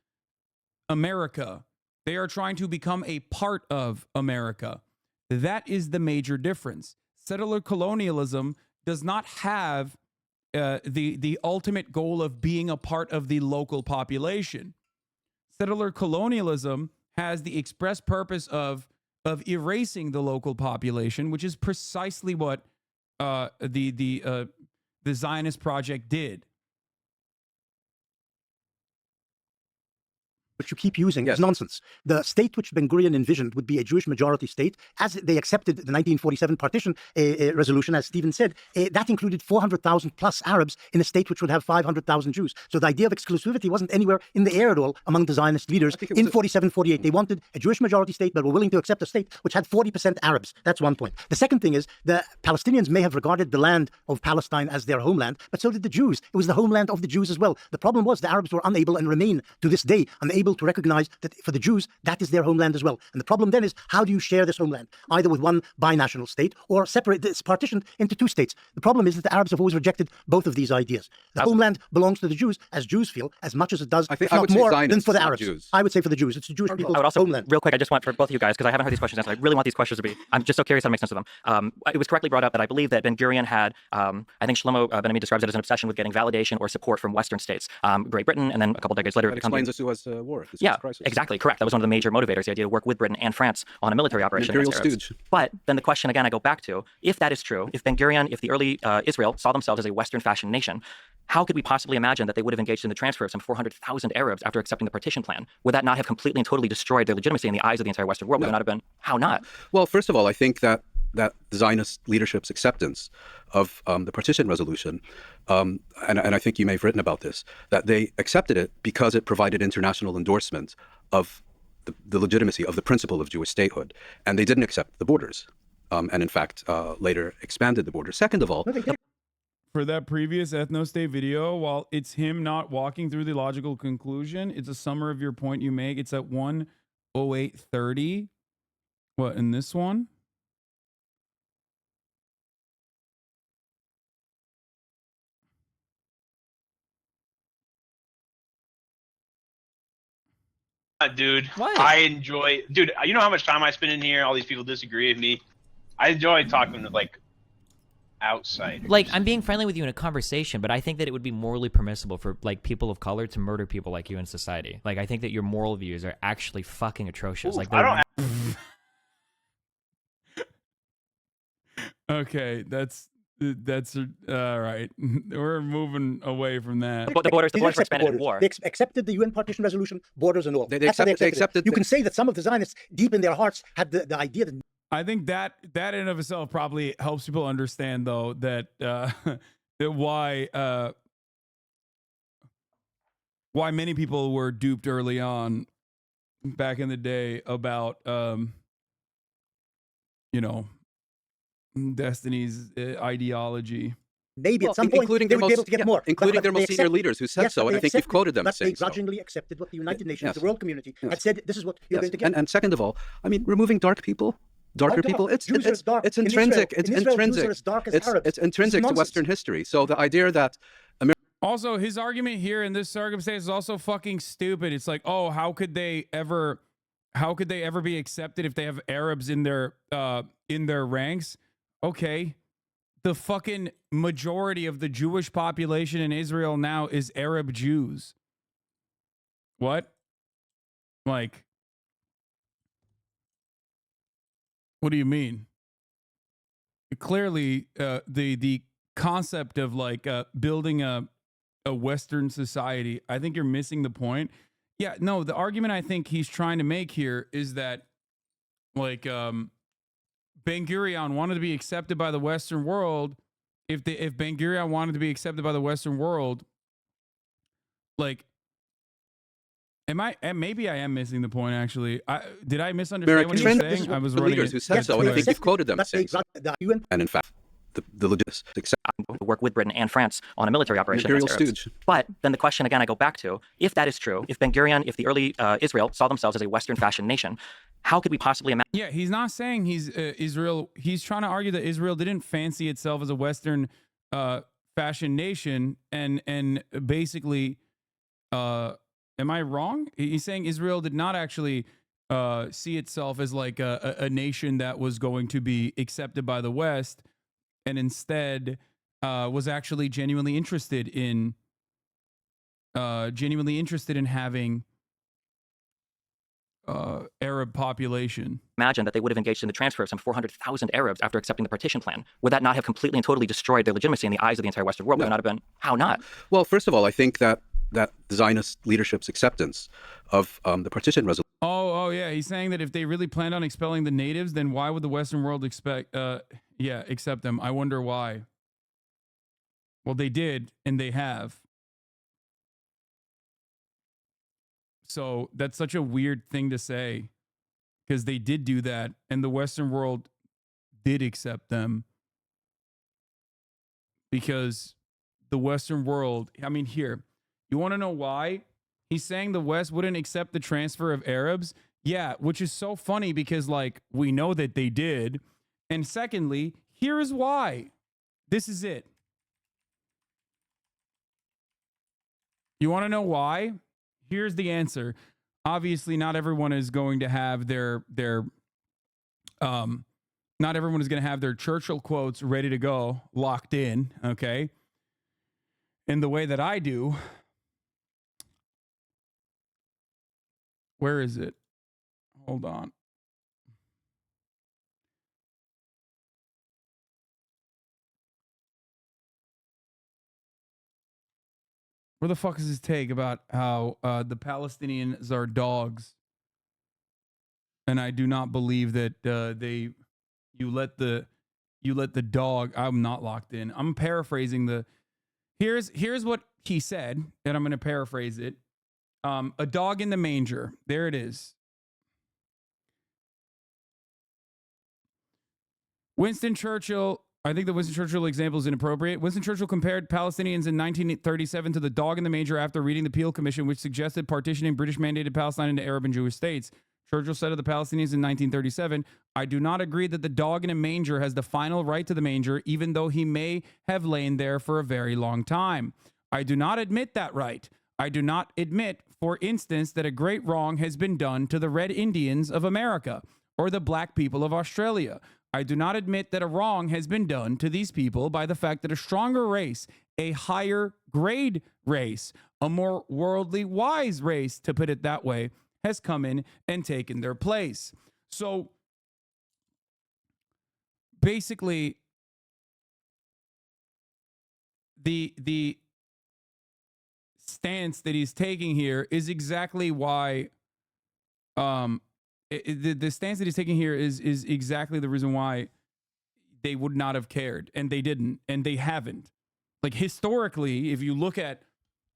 S4: America. They are trying to become a part of America. That is the major difference. Settler colonialism does not have the ultimate goal of being a part of the local population. Settler colonialism has the express purpose of erasing the local population, which is precisely what the Zionist project did.
S14: Which you keep using is nonsense. The state which Ben-Gurion envisioned would be a Jewish majority state, as they accepted the 1947 partition resolution, as Stephen said. That included 400,000 plus Arabs in a state which would have 500,000 Jews. So the idea of exclusivity wasn't anywhere in the air at all among the Zionist leaders in 47, 48. They wanted a Jewish majority state, but were willing to accept a state which had 40% Arabs. That's one point. The second thing is the Palestinians may have regarded the land of Palestine as their homeland, but so did the Jews. It was the homeland of the Jews as well. The problem was the Arabs were unable and remain to this day unable to recognize that for the Jews, that is their homeland as well. And the problem then is, how do you share this homeland? Either with one binational state or separate, it's partitioned into two states. The problem is that the Arabs have always rejected both of these ideas. The homeland belongs to the Jews, as Jews feel, as much as it does, if not more, than for the Arabs. Jews. I would say for the Jews. It's the Jewish people's
S16: I would also,
S14: homeland.
S16: Real quick, I just want for both of you guys, because I haven't heard these questions answered. I really want these questions to be, I'm just so curious how to make sense of them. It was correctly brought up that I believe that Ben-Gurion had, I think Shlomo Ben-Ami describes it as an obsession with getting validation or support from Western states, Great Britain, and then a couple decades later,
S15: that explains the Suez War. The Suez
S16: yeah,
S15: crisis.
S16: Exactly, correct. That was one of the major motivators, the idea to work with Britain and France on a military operation.
S15: Imperial stooge.
S16: But then the question again, I go back to, if that is true, if Ben-Gurion, if the early Israel saw themselves as a Western fashion nation, how could we possibly imagine that they would have engaged in the transfer of some 400,000 Arabs after accepting the partition plan? Would that not have completely and totally destroyed their legitimacy in the eyes of the entire Western world? Would it not have been? How not?
S15: Well, first of all, I think that the Zionist leadership's acceptance of the partition resolution, and I think you may have written about this, that they accepted it because it provided international endorsement of the legitimacy of the principle of Jewish statehood. And they didn't accept the borders, and in fact, later expanded the borders. Second of all,
S4: for that previous ethno-state video, while it's him not walking through the logical conclusion, it's a summary of your point you make. It's at 1:08:30. What, in this one?
S17: Dude, I enjoy, dude, you know how much time I spend in here? All these people disagree with me. I enjoy talking to, like, outsiders.
S18: Like, I'm being friendly with you in a conversation, but I think that it would be morally permissible for, like, people of color to murder people like you in society. Like, I think that your moral views are actually fucking atrocious.
S17: Ooh,
S18: like,
S17: I don't.
S4: Okay, that's all right. We're moving away from that.
S16: The borders
S14: They
S16: were
S14: accept the
S16: expanded in
S14: borders.
S16: war.
S14: They accepted the UN partition resolution, borders and all.
S15: They
S14: That's how
S15: accepted
S14: it. You can say that some of the Zionists, deep in their hearts, had the idea that.
S4: I think that in and of itself probably helps people understand, though, that that why many people were duped early on back in the day about Destiny's ideology.
S14: Maybe at some point
S15: including
S14: they
S15: their
S14: would be able to get more.
S15: including their
S14: But
S15: most
S14: they
S15: senior
S14: accepted-
S15: leaders who said
S14: yes,
S15: so,
S14: but
S15: and
S14: they
S15: I think you've
S14: accepted-
S15: quoted them
S14: but
S15: as saying
S14: they
S15: so.
S14: grudgingly accepted what the United Nations,
S15: Yes.
S14: the world community,
S15: Yes.
S14: had said. This is what you're going to get.
S15: And second of all, I mean, removing darker people, it's
S14: Jews are as dark.
S15: it's
S14: In
S15: intrinsic.
S14: Israel-
S15: It's
S14: in Israel, Jews
S15: intrinsic.
S14: are as dark as
S15: It's
S14: Arabs.
S15: it's intrinsic
S14: This
S15: to
S14: is
S15: Western history. So the idea that
S4: Also, his argument here in this circumstance is also fucking stupid. It's like, oh, how could they ever be accepted if they have Arabs in their ranks? Okay. The fucking majority of the Jewish population in Israel now is Arab Jews. What? Like, what do you mean? Clearly, the concept of like building a Western society, I think you're missing the point. Yeah, no, the argument I think he's trying to make here is that like Ben-Gurion wanted to be accepted by the Western world. If Ben-Gurion wanted to be accepted by the Western world, like, maybe I am missing the point. Actually, did I misunderstand what he was saying? I was
S15: the
S4: running
S15: leaders
S4: it
S15: who said so, and I think you've quoted them as saying so. And in fact, the logistics
S16: work with Britain and France on a military operation.
S15: Imperial
S16: against Arabs.
S15: stooge.
S16: But then the question again, I go back to, if that is true, if Ben-Gurion, if the early Israel saw themselves as a Western fashion nation, how could we possibly imagine?
S4: Yeah, he's not saying he's Israel. He's trying to argue that Israel didn't fancy itself as a Western fashion nation, and basically, am I wrong? He's saying Israel did not actually see itself as like a nation that was going to be accepted by the West, and instead was actually genuinely interested in having Arab population.
S16: Imagine that they would have engaged in the transfer of some 400,000 Arabs after accepting the partition plan. Would that not have completely and totally destroyed their legitimacy in the eyes of the entire Western world?
S15: No.
S16: Would it not have been? How not?
S15: Well, first of all, I think that the Zionist leadership's acceptance of the partition resolution.
S4: Oh, yeah. He's saying that if they really planned on expelling the natives, then why would the Western world accept them? I wonder why. Well, they did, and they have. So that's such a weird thing to say, because they did do that, and the Western world did accept them. Because the Western world, I mean, here, you want to know why? He's saying the West wouldn't accept the transfer of Arabs. Yeah, which is so funny because, like, we know that they did. And secondly, here is why. This is it. You want to know why? Here's the answer. Obviously, not everyone is going to have their not everyone is going to have their Churchill quotes ready to go, locked in, okay? In the way that I do. Where is it? Hold on. Where the fuck is his take about how the Palestinians are dogs? And I do not believe that you let the dog. I'm not locked in. I'm paraphrasing the. Here's what he said, and I'm going to paraphrase it. A dog in the manger. There it is. Winston Churchill. I think the Winston Churchill example is inappropriate. Winston Churchill compared Palestinians in 1937 to the dog in the manger after reading the Peel Commission, which suggested partitioning British-mandated Palestine into Arab and Jewish states. Churchill said of the Palestinians in 1937, "I do not agree that the dog in a manger has the final right to the manger, even though he may have lain there for a very long time. I do not admit that right. I do not admit, for instance, that a great wrong has been done to the Red Indians of America or the black people of Australia. I do not admit that a wrong has been done to these people by the fact that a stronger race, a higher grade race, a more worldly wise race, to put it that way, has come in and taken their place. So basically, the stance that he's taking here is exactly why the stance that he's taking here is exactly the reason why they would not have cared, and they didn't, and they haven't. Like, historically, if you look at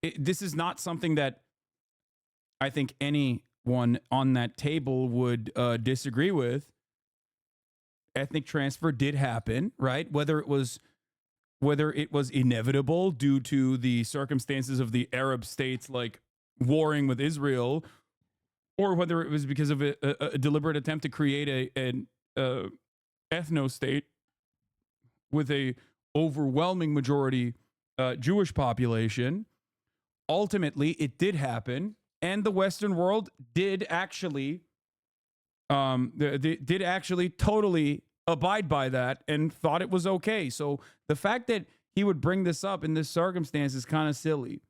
S4: it, this is not something that I think anyone on that table would disagree with. Ethnic transfer did happen, right? Whether it was inevitable due to the circumstances of the Arab states like warring with Israel, or whether it was because of a deliberate attempt to create an ethno-state with a overwhelming majority Jewish population. Ultimately, it did happen, and the Western world did actually totally abide by that and thought it was okay. So the fact that he would bring this up in this circumstance is kind of silly.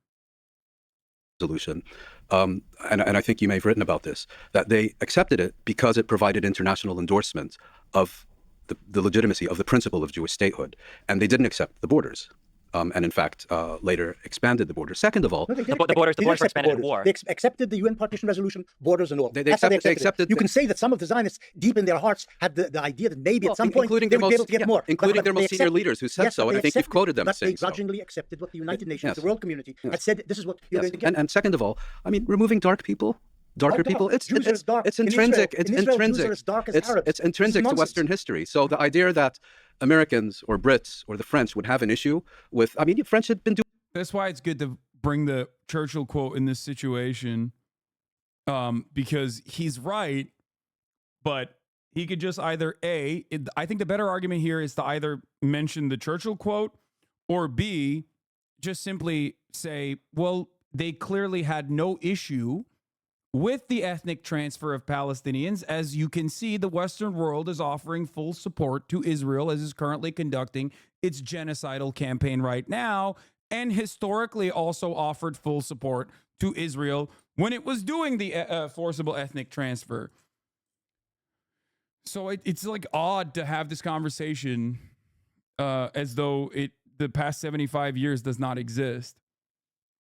S15: Solution. And I think you may have written about this, that they accepted it because it provided international endorsement of the legitimacy of the principle of Jewish statehood. And they didn't accept the borders. And in fact, later expanded the borders. Second of all,
S14: No,
S15: the
S14: borders
S15: were
S14: expanded in war. They accepted the UN partition resolution, borders and all.
S15: They
S14: That's how
S15: accepted
S14: it. You can say that some of the Zionists, deep in their hearts, had the idea that maybe at some point
S15: including
S14: they would
S15: their
S14: be able to get more.
S15: including
S14: But
S15: their most senior leaders who said
S14: yes,
S15: so,
S14: but
S15: and I think you've quoted them
S14: but
S15: saying
S14: they
S15: so.
S14: grudgingly accepted what the United Nations,
S15: Yes.
S14: the world community, had said, this is what you're going to get.
S15: And second of all, I mean, removing darker people, it's
S14: Jews are as dark.
S15: it's
S14: In
S15: intrinsic.
S14: Israel,
S15: It's
S14: in Israel, Jews
S15: intrinsic.
S14: are as dark as Arabs.
S15: It's intrinsic
S14: This
S15: to
S14: is
S15: Western history. So the idea that Americans or Brits or the French would have an issue with, I mean, the French had been doing.
S4: That's why it's good to bring the Churchill quote in this situation, because he's right, but he could just either I think the better argument here is to either mention the Churchill quote, or B, just simply say, well, they clearly had no issue with the ethnic transfer of Palestinians. As you can see, the Western world is offering full support to Israel as is currently conducting its genocidal campaign right now, and historically also offered full support to Israel when it was doing the forcible ethnic transfer. So it's like odd to have this conversation as though the past 75 years does not exist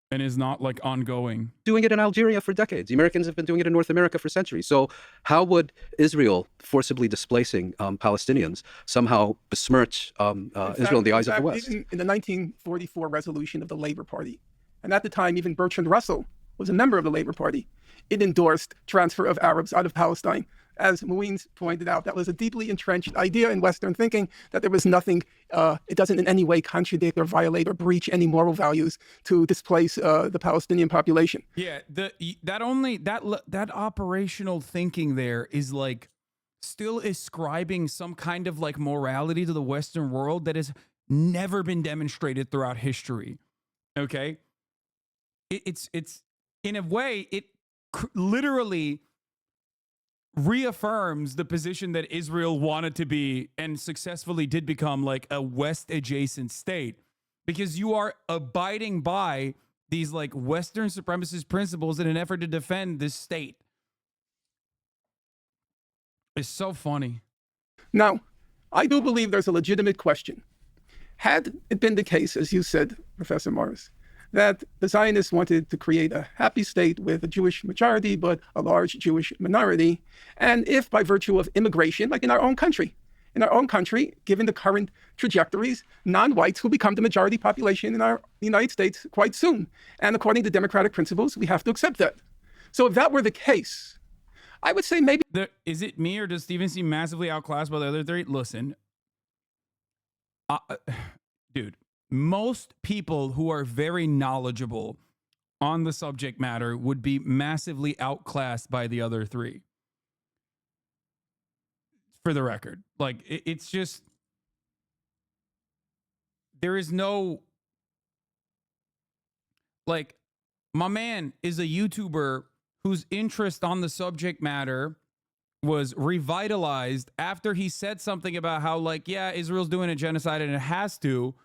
S4: and is not like ongoing.
S15: Doing it in Algeria for decades. The Americans have been doing it in North America for centuries. So how would Israel forcibly displacing Palestinians somehow besmirch Israel in the eyes of the West?
S13: In the 1944 resolution of the Labour Party, and at the time even Bertrand Russell was a member of the Labour Party, it endorsed transfer of Arabs out of Palestine. As Mueens pointed out, that was a deeply entrenched idea in Western thinking, that there was nothing, it doesn't in any way contradict or violate or breach any moral values to displace the Palestinian population.
S4: Yeah, that operational thinking there is like still ascribing some kind of like morality to the Western world that has never been demonstrated throughout history. Okay, it's in a way it literally reaffirms the position that Israel wanted to be and successfully did become, like a West adjacent state, because you are abiding by these like Western supremacist principles in an effort to defend this state. It's so funny.
S13: Now, I do believe there's a legitimate question. Had it been the case, as you said, Professor Morris, that the Zionists wanted to create a happy state with a Jewish majority, but a large Jewish minority, and if by virtue of immigration, like in our own country, given the current trajectories, non-whites will become the majority population in our United States quite soon. And according to democratic principles, we have to accept that. So if that were the case, I would say maybe...
S4: Is it me, or does Steven seem massively outclassed by the other three? Listen, dude, most people who are very knowledgeable on the subject matter would be massively outclassed by the other three. For the record, like it's just, there is no, like, my man is a YouTuber whose interest on the subject matter was revitalized after he said something about how, like, yeah, Israel's doing a genocide and it has to.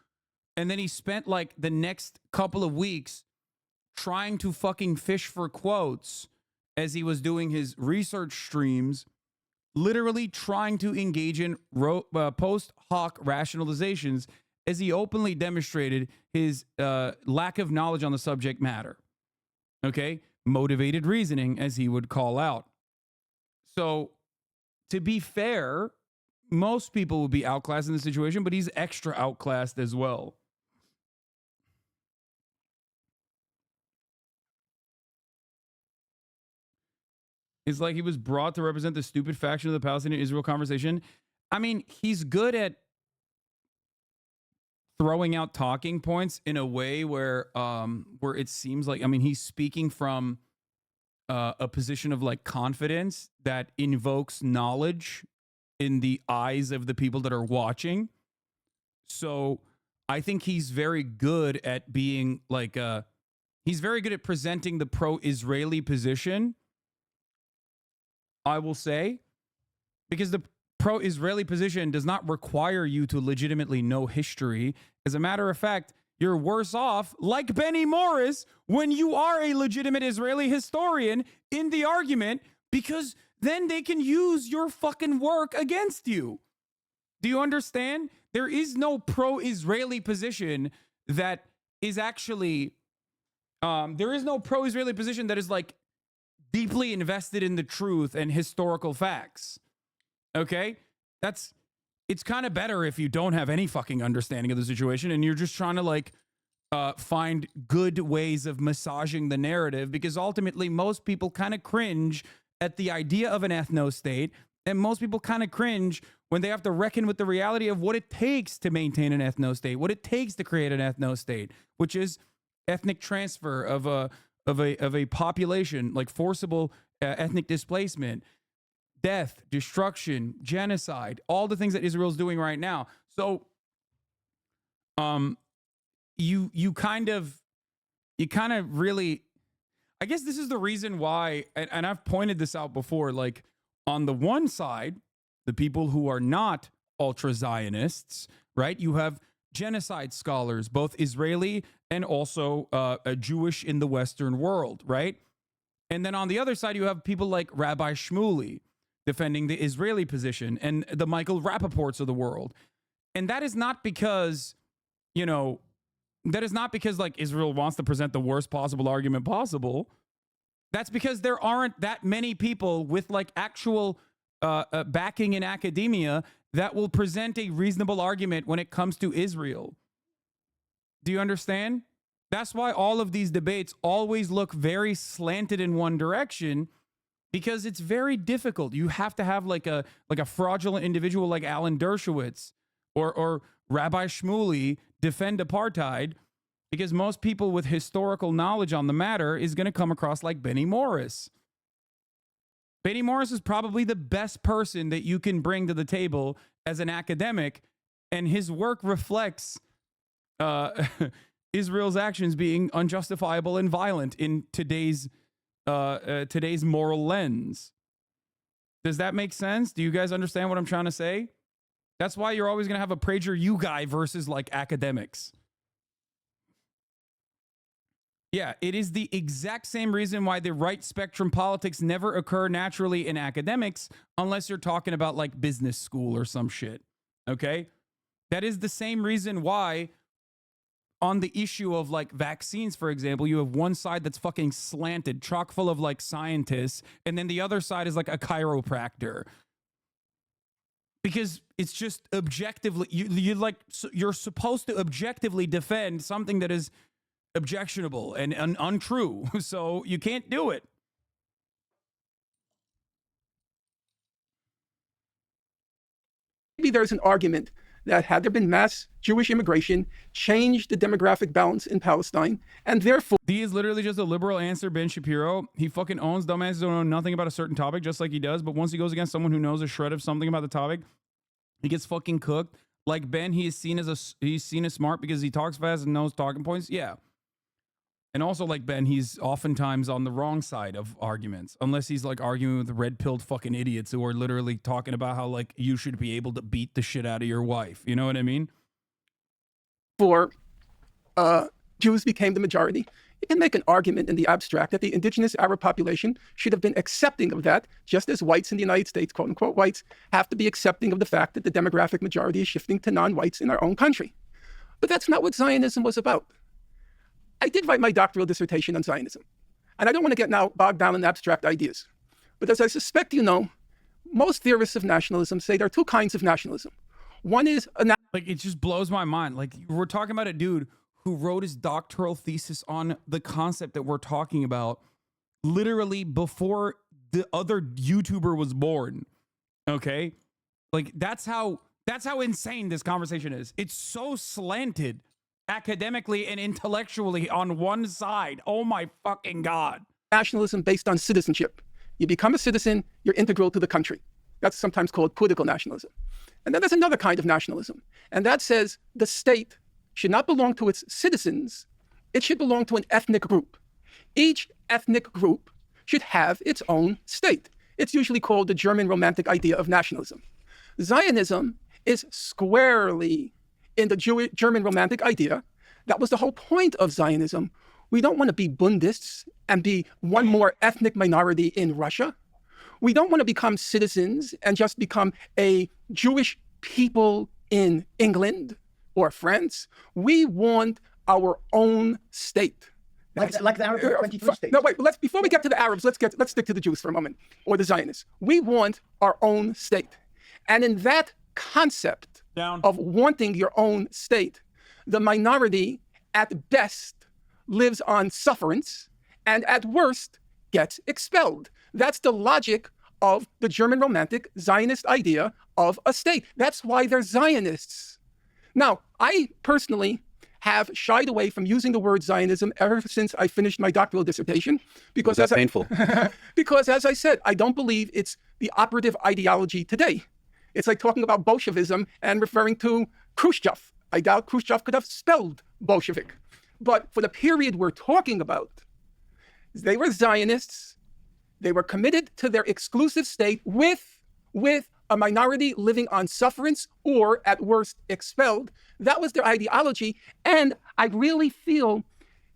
S4: And then he spent like the next couple of weeks trying to fucking fish for quotes as he was doing his research streams, literally trying to engage in post hoc rationalizations as he openly demonstrated his lack of knowledge on the subject matter. Okay? Motivated reasoning, as he would call out. So, to be fair, most people would be outclassed in this situation, but he's extra outclassed as well. It's like he was brought to represent the stupid faction of the Palestinian-Israel conversation. I mean, he's good at throwing out talking points in a way where it seems like, I mean, he's speaking from a position of like confidence that invokes knowledge in the eyes of the people that are watching. So I think he's very good at being like, he's very good at presenting the pro-Israeli position, I will say, because the pro-Israeli position does not require you to legitimately know history. As a matter of fact, you're worse off, like Benny Morris, when you are a legitimate Israeli historian in the argument, because then they can use your fucking work against you. Do you understand? There is no pro-Israeli position that is actually, there is no pro-Israeli position that is like deeply invested in the truth and historical facts. Okay? It's kind of better if you don't have any fucking understanding of the situation and you're just trying to like find good ways of massaging the narrative, because ultimately most people kind of cringe at the idea of an ethno-state, and most people kind of cringe when they have to reckon with the reality of what it takes to maintain an ethno-state, what it takes to create an ethno-state, which is ethnic transfer of a population, like forcible ethnic displacement, death, destruction, genocide, all the things that Israel's doing right now. So, you kind of really, I guess this is the reason why, and I've pointed this out before, like on the one side, the people who are not ultra-Zionists, right? You have genocide scholars, both Israeli and also Jewish in the Western world, right? And then on the other side, you have people like Rabbi Shmuley defending the Israeli position and the Michael Rappaports of the world. And that is not because, you know, that is not because like Israel wants to present the worst possible argument possible. That's because there aren't that many people with like actual backing in academia that will present a reasonable argument when it comes to Israel. Do you understand? That's why all of these debates always look very slanted in one direction, because it's very difficult. You have to have like a fraudulent individual like Alan Dershowitz or Rabbi Shmuley defend apartheid, because most people with historical knowledge on the matter is going to come across like Benny Morris. Benny Morris is probably the best person that you can bring to the table as an academic, and his work reflects Israel's actions being unjustifiable and violent in today's moral lens. Does that make sense? Do you guys understand what I'm trying to say? That's why you're always going to have a PragerU guy versus like academics. Yeah, it is the exact same reason why the right spectrum politics never occur naturally in academics unless you're talking about like business school or some shit. Okay? That is the same reason why on the issue of like vaccines, for example, you have one side that's fucking slanted, chock full of like scientists, and then the other side is like a chiropractor. Because it's just objectively, you're supposed to objectively defend something that is objectionable and untrue. So you can't do it.
S13: Maybe there's an argument that had there been mass Jewish immigration, changed the demographic balance in Palestine, and therefore...
S4: D is literally just a liberal answer, Ben Shapiro. He fucking owns dumbasses who don't know nothing about a certain topic, just like he does, but once he goes against someone who knows a shred of something about the topic, he gets fucking cooked. Like Ben, he's seen as smart because he talks fast and knows talking points. Yeah. And also, like Ben, he's oftentimes on the wrong side of arguments, unless he's like arguing with red-pilled fucking idiots who are literally talking about how like you should be able to beat the shit out of your wife. You know what I mean?
S13: For Jews became the majority. You can make an argument in the abstract that the indigenous Arab population should have been accepting of that, just as whites in the United States, quote unquote whites, have to be accepting of the fact that the demographic majority is shifting to non-whites in our own country. But that's not what Zionism was about. I did write my doctoral dissertation on Zionism, and I don't want to get now bogged down in abstract ideas. But as I suspect you know, most theorists of nationalism say there are two kinds of nationalism. One is
S4: like, it just blows my mind. Like, we're talking about a dude who wrote his doctoral thesis on the concept that we're talking about literally before the other YouTuber was born. Okay? Like, that's how insane this conversation is. It's so slanted academically and intellectually on one side. Oh my fucking God.
S13: Nationalism based on citizenship. You become a citizen, you're integral to the country. That's sometimes called political nationalism. And then there's another kind of nationalism, and that says the state should not belong to its citizens, it should belong to an ethnic group. Each ethnic group should have its own state. It's usually called the German Romantic idea of nationalism. Zionism is squarely in the German Romantic idea. That was the whole point of Zionism. We don't want to be Bundists and be one more ethnic minority in Russia. We don't want to become citizens and just become a Jewish people in England or France. We want our own state.
S14: Like the Arabs have 22 states.
S13: No, wait. Before we get to the Arabs, let's stick to the Jews for a moment, or the Zionists. We want our own state, and in that concept of wanting your own state, the minority at best lives on sufferance, and at worst gets expelled. That's the logic of the German Romantic Zionist idea of a state. That's why they're Zionists. Now, I personally have shied away from using the word Zionism ever since I finished my doctoral dissertation, because
S15: that's painful.
S13: Because as I said, I don't believe it's the operative ideology today. It's like talking about Bolshevism and referring to Khrushchev. I doubt Khrushchev could have spelled Bolshevik. But for the period we're talking about, they were Zionists. They were committed to their exclusive state with a minority living on sufferance or, at worst, expelled. That was their ideology. And I really feel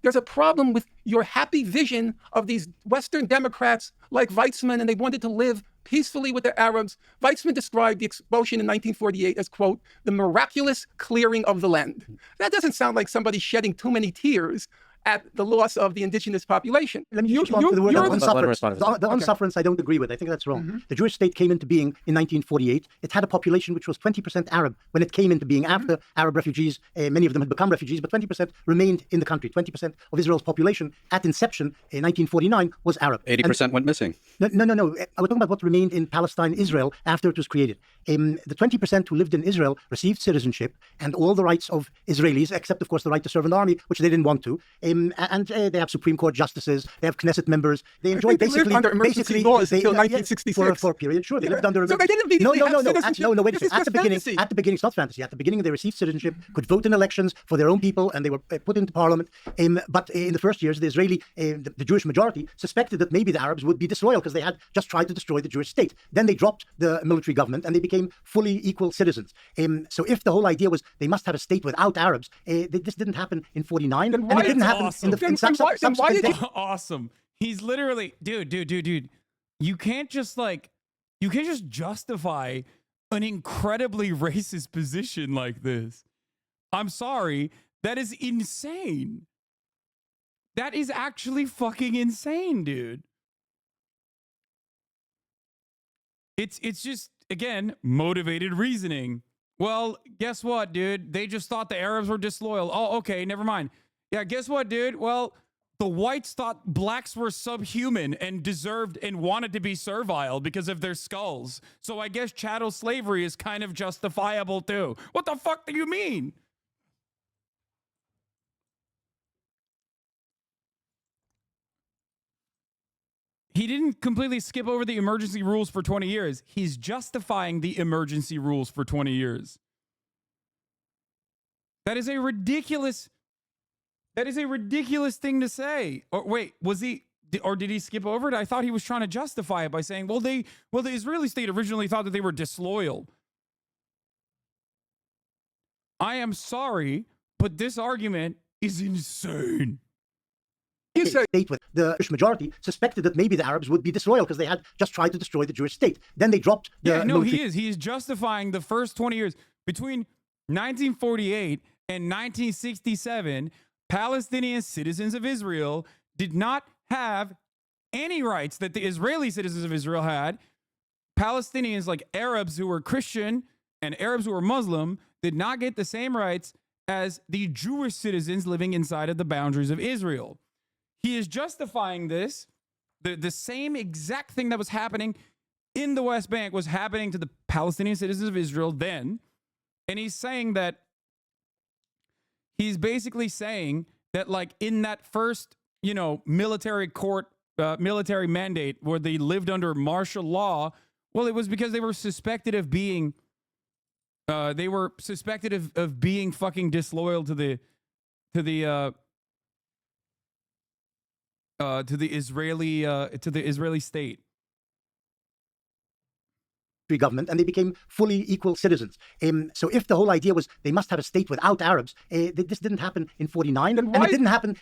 S13: there's a problem with your happy vision of these Western Democrats like Weizmann, and they wanted to live peacefully with the Arabs. Weizmann described the expulsion in 1948 as, quote, the miraculous clearing of the land. That doesn't sound like somebody shedding too many tears at the loss of the indigenous population.
S14: Let me respond to the word unsufferance. The unsufferance I don't agree with. I think that's wrong.
S13: Mm-hmm.
S14: The Jewish state came into being in 1948. It had a population which was 20% Arab when it came into being. After Arab refugees, many of them had become refugees, but 20% remained in the country. 20% of Israel's population at inception in 1949 was Arab.
S15: 80% went missing.
S14: No. We're talking about what remained in Palestine, Israel, after it was created. The 20% who lived in Israel received citizenship and all the rights of Israelis, except, of course, the right to serve in the army, which they didn't want to. And they have Supreme Court justices, they have Knesset members. They enjoy
S13: lived under emergency laws until 1966.
S14: For a period, sure. They lived under
S13: So they didn't immediately have citizenship.
S14: No, wait a second.
S13: Fantasy.
S14: At the beginning, it's not fantasy. At the beginning, they received citizenship, could vote in elections for their own people, and they were put into parliament. But in the first years, the Israeli, the Jewish majority suspected that maybe the Arabs would be disloyal because they had just tried to destroy the Jewish state. Then they dropped the military government and they became fully equal citizens. So if the whole idea was they must have a state without Arabs, this didn't happen in 49, and it didn't happen in the
S4: Awesome. He's literally, dude. You can't just justify an incredibly racist position like this. I'm sorry. That is insane. That is actually fucking insane, dude. It's just, again, motivated reasoning. Well, guess what, dude? They just thought the Arabs were disloyal. Oh, okay, never mind. Yeah, guess what, dude? Well, the whites thought blacks were subhuman and deserved and wanted to be servile because of their skulls. So I guess chattel slavery is kind of justifiable too. What the fuck do you mean? He didn't completely skip over the emergency rules for 20 years. He's justifying the emergency rules for 20 years. That is a ridiculous... That is a ridiculous thing to say. Or wait, was he, or did he skip over it? I thought he was trying to justify it by saying, well, the Israeli state originally thought that they were disloyal. I am sorry, but this argument is insane.
S14: State with the Jewish majority suspected that maybe the Arabs would be disloyal because they had just tried to destroy the Jewish state. Then they dropped the military.
S4: He is justifying the first 20 years between 1948 and 1967. Palestinian citizens of Israel did not have any rights that the Israeli citizens of Israel had. Palestinians, like Arabs who were Christian and Arabs who were Muslim, did not get the same rights as the Jewish citizens living inside of the boundaries of Israel. He is justifying this. The same exact thing that was happening in the West Bank was happening to the Palestinian citizens of Israel then. And he's saying that, he's basically saying that, like, in that first, military court, military mandate where they lived under martial law, well, it was because they were suspected of being, of being fucking disloyal to the Israeli state.
S14: Government, and they became fully equal citizens. So if the whole idea was they must have a state without Arabs, this didn't happen in 49, and it didn't happen.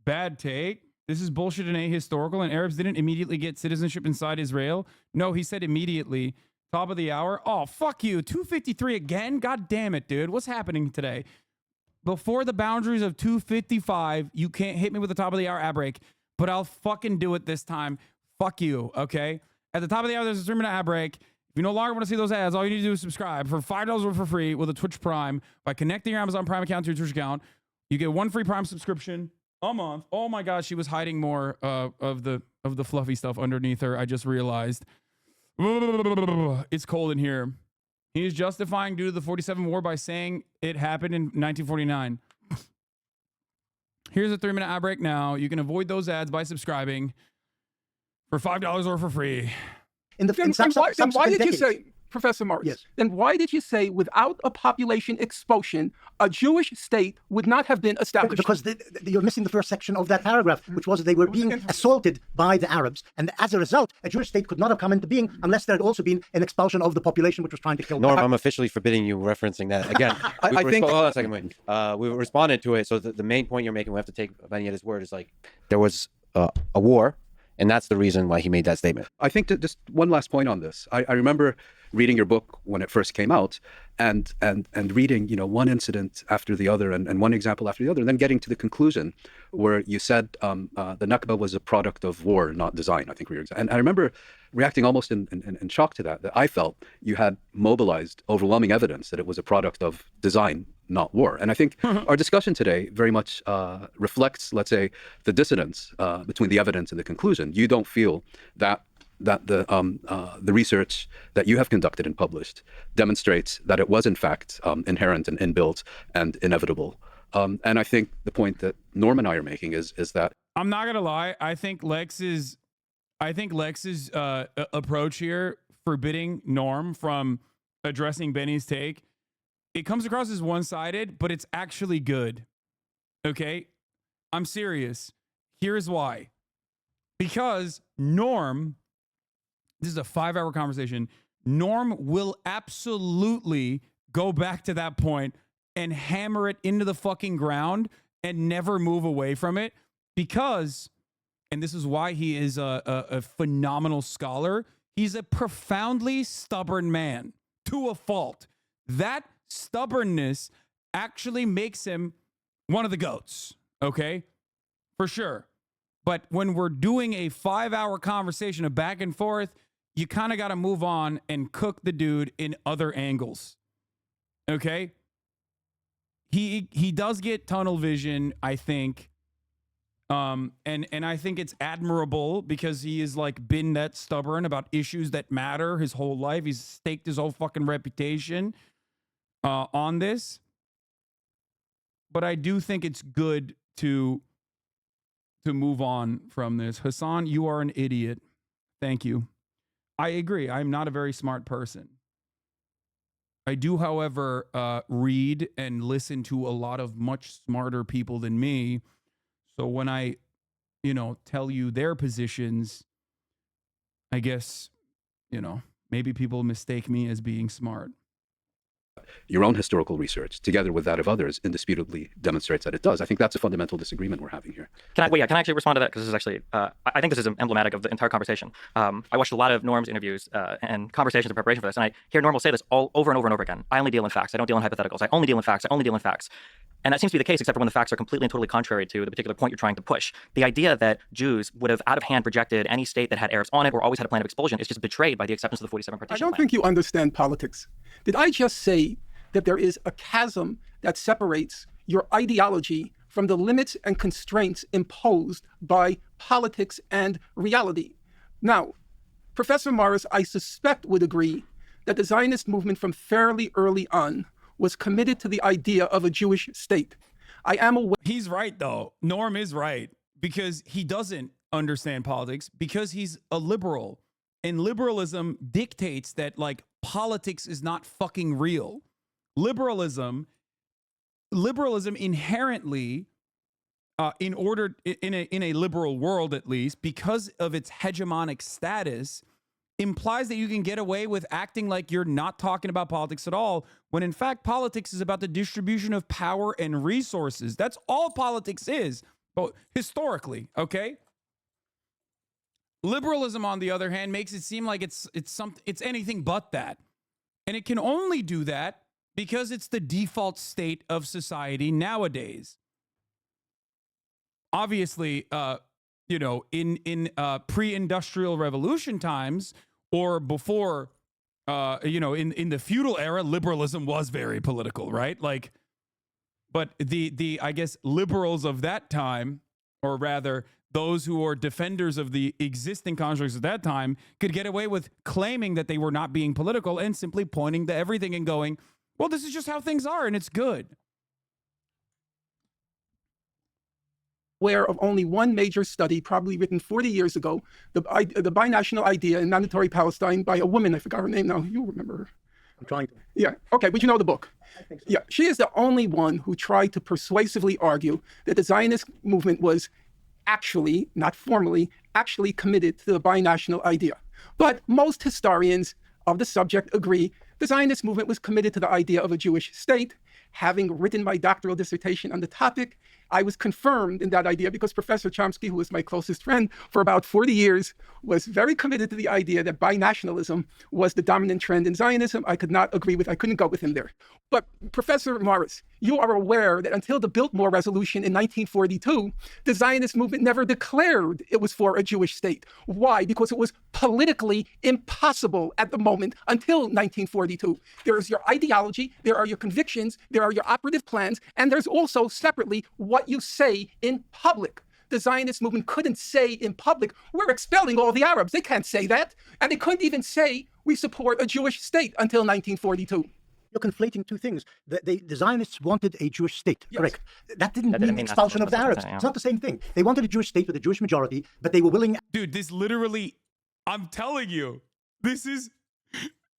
S4: Bad take. This is bullshit and ahistorical, and Arabs didn't immediately get citizenship inside Israel. No, he said immediately. Top of the hour. Oh, fuck you. 2:53 again? God damn it, dude. What's happening today? Before the boundaries of 2:55, you can't hit me with the top of the hour ad break, but I'll fucking do it this time. Fuck you, okay? At the top of the hour, there's a 3-minute ad break. If you no longer want to see those ads, all you need to do is subscribe for $5 or for free with a Twitch Prime by connecting your Amazon Prime account to your Twitch account. You get 1 free Prime subscription a month. Oh my gosh, she was hiding more of the fluffy stuff underneath her. I just realized. It's cold in here. He is justifying due to the 47 war by saying it happened in 1949. Here's a 3-minute ad break now. You can avoid those ads by subscribing for $5 or for free.
S13: Then why did you say, Professor March, then why did you say without a population expulsion, a Jewish state would not have been established?
S14: Because you're missing the first section of that paragraph, which was that they were being assaulted by the Arabs. And as a result, a Jewish state could not have come into being unless there had also been an expulsion of the population which was trying to kill them.
S11: Norm, I'm officially forbidding you referencing that. Again, hold on a second, wait. We responded to it. So the main point you're making, we have to take Benny at his word, is like there was a war. And that's the reason why he made that statement.
S15: I think that just one last point on this. I remember reading your book when it first came out and reading, one incident after the other and one example after the other, and then getting to the conclusion where you said the Nakba was a product of war, not design. I think and I remember reacting almost in shock to that I felt you had mobilized overwhelming evidence that it was a product of design, not war. And I think our discussion today very much reflects, let's say, the dissonance between the evidence and the conclusion. You don't feel that the research that you have conducted and published demonstrates that it was in fact inherent and inbuilt and inevitable. And I think the point that Norm and I are making is that
S4: I'm not gonna lie. I think Lex's approach here, forbidding Norm from addressing Benny's take, it comes across as one-sided, but it's actually good. Okay, I'm serious. Here's why. Because Norm, this is a 5-hour conversation. Norm will absolutely go back to that point and hammer it into the fucking ground and never move away from it because, and this is why he is a phenomenal scholar, he's a profoundly stubborn man to a fault. That stubbornness actually makes him one of the GOATs, okay? For sure. But when we're doing a 5-hour conversation of back and forth, you kind of got to move on and cook the dude in other angles. Okay? He does get tunnel vision, I think. And I think it's admirable because he has like been that stubborn about issues that matter his whole life. He's staked his whole fucking reputation on this. But I do think it's good to move on from this. Hasan, you are an idiot. Thank you. I agree. I'm not a very smart person. I do, however, read and listen to a lot of much smarter people than me. So when I, tell you their positions, I guess, maybe people mistake me as being smart.
S15: Your own historical research, together with that of others, indisputably demonstrates that it does. I think that's a fundamental disagreement we're having here.
S16: Can I actually respond to that? Because this is actually, I think this is emblematic of the entire conversation. I watched a lot of Norm's interviews and conversations in preparation for this, and I hear Norm will say this all over and over and over again. I only deal in facts. I don't deal in hypotheticals. I only deal in facts. I only deal in facts. And that seems to be the case, except for when the facts are completely and totally contrary to the particular point you're trying to push. The idea that Jews would have out of hand rejected any state that had Arabs on it or always had a plan of expulsion is just betrayed by the acceptance of the 47 partition
S13: I don't think you understand politics. Did I just say that there is a chasm that separates your ideology from the limits and constraints imposed by politics and reality? Now, Professor Morris, I suspect, would agree that the Zionist movement from fairly early on was committed to the idea of a Jewish state. I am aware.
S4: He's right, though. Norm is right, because he doesn't understand politics, because he's a liberal. And liberalism dictates that, politics is not fucking real. Liberalism inherently, in a liberal world at least, because of its hegemonic status, implies that you can get away with acting like you're not talking about politics at all, when in fact politics is about the distribution of power and resources. That's all politics is, but historically, okay? Liberalism, on the other hand, makes it seem like it's anything but that. And it can only do that because it's the default state of society nowadays. Obviously, in pre-industrial revolution times, or before, in the feudal era, liberalism was very political, right? But the I guess liberals of that time, or rather those who are defenders of the existing constructs at that time, could get away with claiming that they were not being political and simply pointing to everything and going, well, this is just how things are and it's good.
S13: Aware of only one major study, probably written 40 years ago, the binational idea in mandatory Palestine by a woman. I forgot her name now. You remember her?
S14: I'm trying to.
S13: Yeah. Okay, but you know the book. I think so. Yeah. She is the only one who tried to persuasively argue that the Zionist movement was actually, not formally, actually committed to the binational idea. But most historians of the subject agree the Zionist movement was committed to the idea of a Jewish state. Having written my doctoral dissertation on the topic, I was confirmed in that idea because Professor Chomsky, who was my closest friend for about 40 years, was very committed to the idea that binationalism was the dominant trend in Zionism. I couldn't go with him there. But Professor Morris, you are aware that until the Biltmore Resolution in 1942, the Zionist movement never declared it was for a Jewish state. Why? Because it was politically impossible at the moment until 1942. There is your ideology, there are your convictions, there are your operative plans, and there's also separately what you say in public. The Zionist movement couldn't say in public, we're expelling all the Arabs. They can't say that. And they couldn't even say we support a Jewish state until 1942.
S14: You're conflating two things. The Zionists wanted a Jewish state,
S13: yes.
S14: Correct. That didn't mean expulsion of the Arabs. It's not the same thing. They wanted a Jewish state with a Jewish majority, but they were willing...
S4: Dude, this literally, I'm telling you, this is...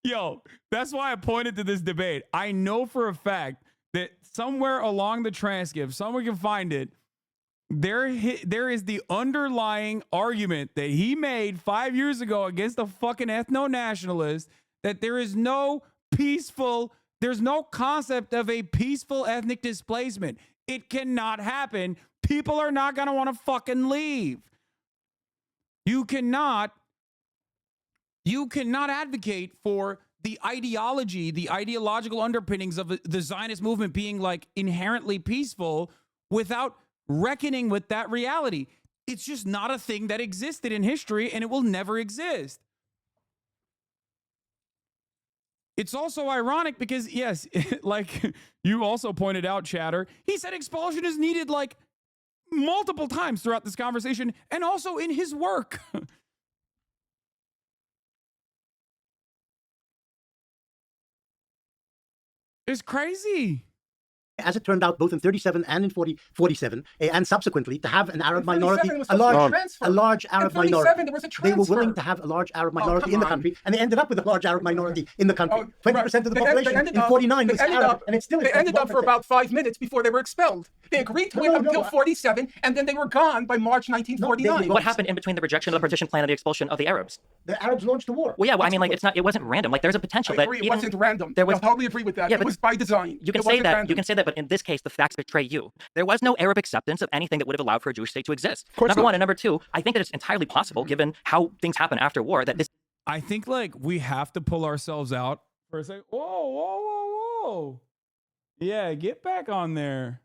S4: Yo, that's why I pointed to this debate. I know for a fact that somewhere along the transcript, someone can find it, there is the underlying argument that he made 5 years ago against a fucking ethno-nationalist, that there's no concept of a peaceful ethnic displacement. It cannot happen. People are not going to want to fucking leave. You cannot advocate for the ideology, the ideological underpinnings of the Zionist movement being inherently peaceful without reckoning with that reality. It's just not a thing that existed in history, and it will never exist. It's also ironic because, yes, like you also pointed out, Chatter, he said expulsion is needed multiple times throughout this conversation and also in his work. It's crazy.
S14: as it turned out, both in 37 and in 47, and subsequently, to have an Arab minority,
S13: a
S14: large Arab minority.
S13: There was a
S14: they were willing to have a large Arab minority in the country, and they ended up with a large Arab minority in the country. 20% of the population in 49 was Arab, and it's still.
S13: They ended up for about 5 minutes before they were expelled. They agreed to it until 47, and then they were gone by March 1949.
S16: What happened in between the rejection of the partition plan and the expulsion of the Arabs?
S14: The Arabs launched the war.
S16: Well, yeah, well, I mean, like, it wasn't random. Like, there's a potential that
S13: it wasn't random. I totally agree with that.
S16: Yeah,
S13: it was by design.
S16: You can say that. You can say that, but in this case, the facts betray you. There was no Arab acceptance of anything that would have allowed for a Jewish state to exist. Number one, and number two, I think that it's entirely possible, given how things happen after war, that this.
S4: I think like we have to pull ourselves out for a second. Whoa. Yeah, get back on there.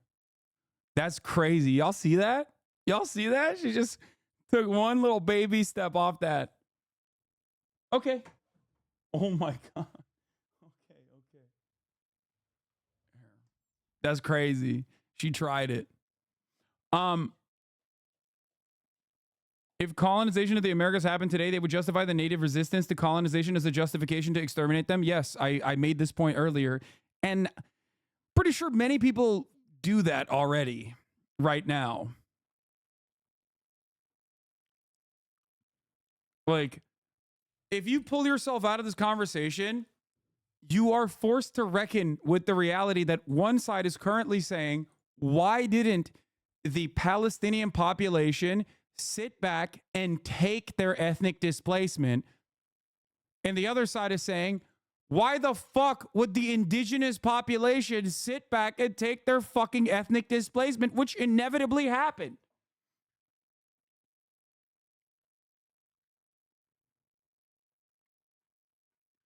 S4: That's crazy. Y'all see that? She just took one little baby step off that. Okay. Oh my God. Okay. That's crazy. She tried it. If colonization of the Americas happened today, they would justify the native resistance to colonization as a justification to exterminate them. Yes, I made this point earlier. And pretty sure many people do that already right now. Like, if you pull yourself out of this conversation, you are forced to reckon with the reality that one side is currently saying, why didn't the Palestinian population sit back and take their ethnic displacement? And the other side is saying, why the fuck would the indigenous population sit back and take their fucking ethnic displacement, which inevitably happened?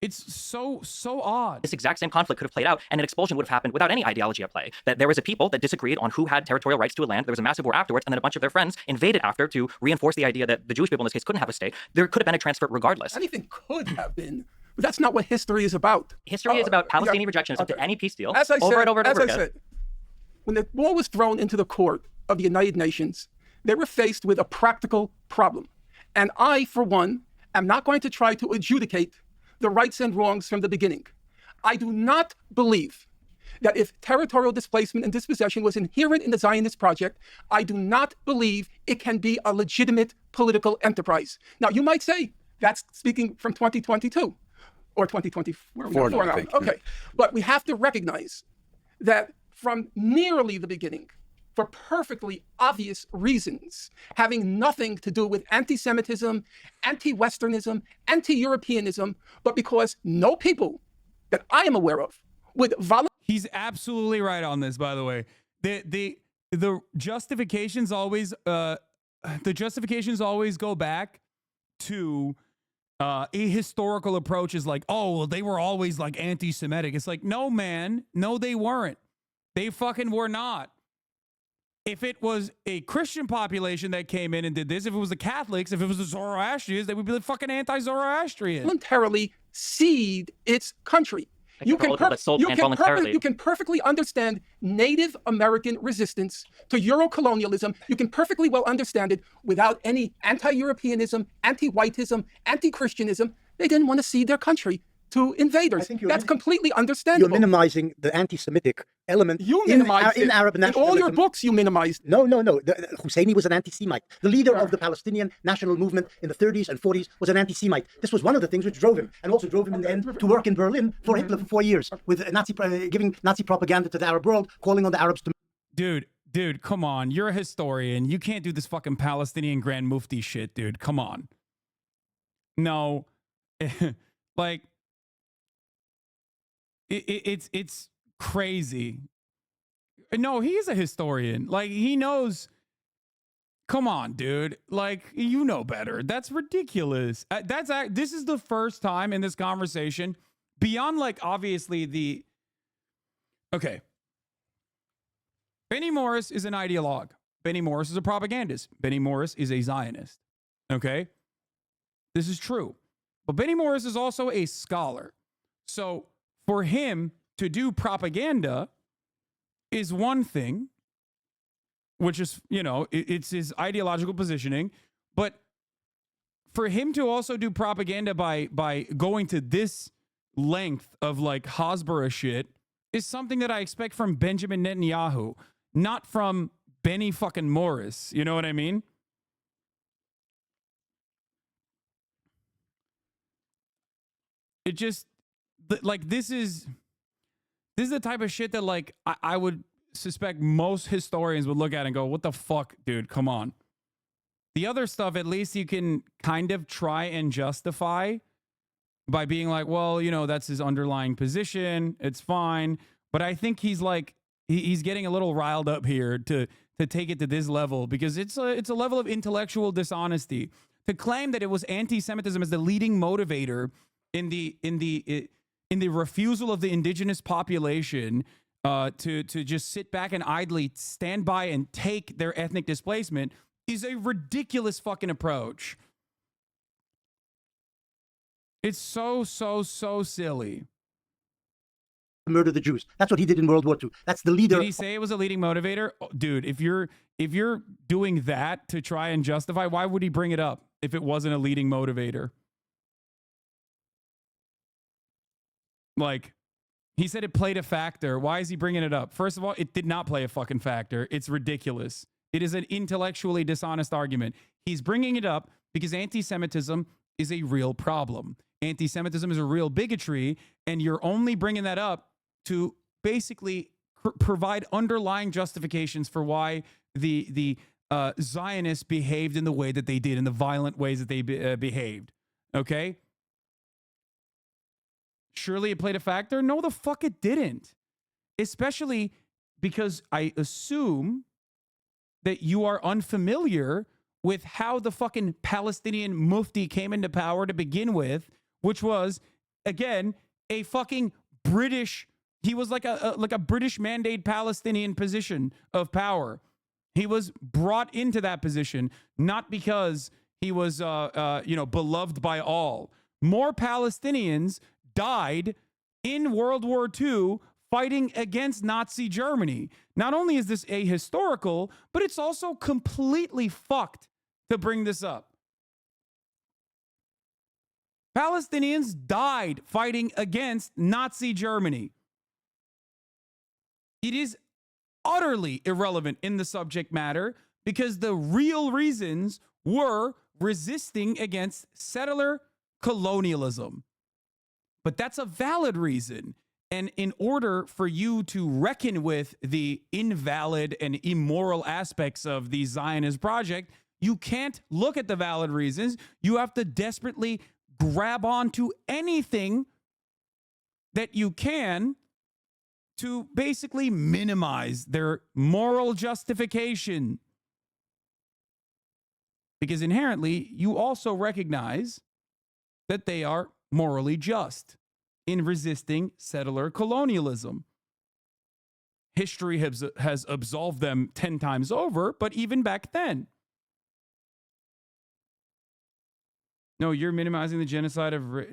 S4: It's so odd.
S16: This exact same conflict could have played out, and an expulsion would have happened without any ideology at play. That there was a people that disagreed on who had territorial rights to a land. There was a massive war afterwards, and then a bunch of their friends invaded after to reinforce the idea that the Jewish people in this case couldn't have a state. There could have been a transfer regardless.
S13: Anything could have been, but that's not what history is about.
S16: History is about Palestinian rejections to any peace deal
S13: as I
S16: over
S13: said,
S16: and over and over again.
S13: As I said, when the ball was thrown into the court of the United Nations, they were faced with a practical problem. And I, for one, am not going to try to adjudicate the rights and wrongs from the beginning. I do not believe that if territorial displacement and dispossession was inherent in the Zionist project, I do not believe it can be a legitimate political enterprise. Now, you might say that's speaking from 2022 or 2024 now. Okay, but we have to recognize that from nearly the beginning, for perfectly obvious reasons, having nothing to do with anti-Semitism, anti-Westernism, anti-Europeanism, but because no people that I am aware of would volunteer.
S4: He's absolutely right on this, by the way. The justifications always go back to a historical approach is like, oh, well, they were always like anti-Semitic. It's like, no, man, no, they weren't. They fucking were not. If it was a Christian population that came in and did this, if it was the Catholics, if it was the Zoroastrians, they would be the fucking anti-Zoroastrian.
S13: Voluntarily cede its country. You can perfectly understand Native American resistance to Euro-colonialism. You can perfectly well understand it without any anti-Europeanism, anti-whiteism, anti-Christianism. They didn't want to cede their country to invaders. That's completely understandable.
S14: You're minimizing the anti-Semitic element in Arab nationalism.
S13: In all your books, you minimized.
S14: No. Husseini was an anti-Semite. The leader of the Palestinian national movement in the 30s and 40s was an anti-Semite. This was one of the things which drove him, and also drove him in the end to work in Berlin for Hitler for 4 years, with giving Nazi propaganda to the Arab world, calling on the Arabs to...
S4: Dude, come on. You're a historian. You can't do this fucking Palestinian Grand Mufti shit, dude. Come on. No. Like... It's crazy. No, he's a historian. Like, he knows. Come on, dude. Like, you know better. That's ridiculous. This is the first time in this conversation, beyond, like, obviously the... Okay. Benny Morris is an ideologue. Benny Morris is a propagandist. Benny Morris is a Zionist. Okay? This is true. But Benny Morris is also a scholar. So... for him to do propaganda is one thing, which is, it's his ideological positioning. But for him to also do propaganda by going to this length of like Hasbara shit is something that I expect from Benjamin Netanyahu, not from Benny fucking Morris. You know what I mean? It just, like, this is the type of shit that, like, I would suspect most historians would look at and go, what the fuck, dude, come on. The other stuff, at least you can kind of try and justify by being like, well, you know, that's his underlying position. It's fine. But I think he's like, he's getting a little riled up here to take it to this level, because it's a level of intellectual dishonesty to claim that it was anti-Semitism as the leading motivator in the refusal of the indigenous population to just sit back and idly stand by and take their ethnic displacement is a ridiculous fucking approach. It's so silly.
S14: Murder the Jews. That's what he did in World War II. That's the leader.
S4: Did he say it was a leading motivator? Oh, dude, if you're doing that to try and justify, why would he bring it up if it wasn't a leading motivator? Like, he said it played a factor. Why is he bringing it up? First of all, it did not play a fucking factor. It's ridiculous. It is an intellectually dishonest argument. He's bringing it up because anti-Semitism is a real problem. Anti-Semitism is a real bigotry, and you're only bringing that up to basically provide underlying justifications for why the Zionists behaved in the way that they did, in the violent ways that they behaved. Okay? Surely it played a factor? No, the fuck it didn't. Especially because I assume that you are unfamiliar with how the fucking Palestinian mufti came into power to begin with, which was, again, a fucking British, he was like a British mandate Palestinian position of power. He was brought into that position, not because he was, beloved by all. More Palestinians died in World War II fighting against Nazi Germany. Not only is this ahistorical, but it's also completely fucked to bring this up. Palestinians died fighting against Nazi Germany. It is utterly irrelevant in the subject matter because the real reasons were resisting against settler colonialism. But that's a valid reason. And in order for you to reckon with the invalid and immoral aspects of the Zionist project, you can't look at the valid reasons. You have to desperately grab onto anything that you can to basically minimize their moral justification. Because inherently, you also recognize that they are morally just in resisting settler colonialism. History has absolved them 10 times over, but even back then. No, you're minimizing the genocide of... What?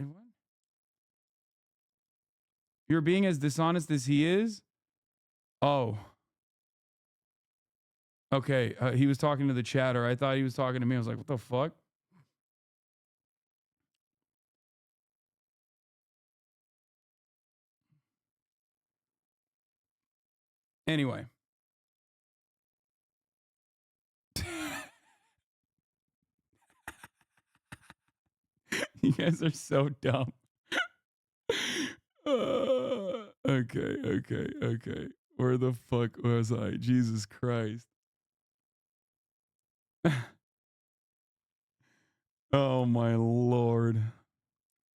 S4: You're being as dishonest as he is? Oh. Okay, he was talking to the chatter. I thought he was talking to me. I was like, what the fuck? Anyway. You guys are so dumb. Okay. Where the fuck was I? Jesus Christ. Oh my Lord.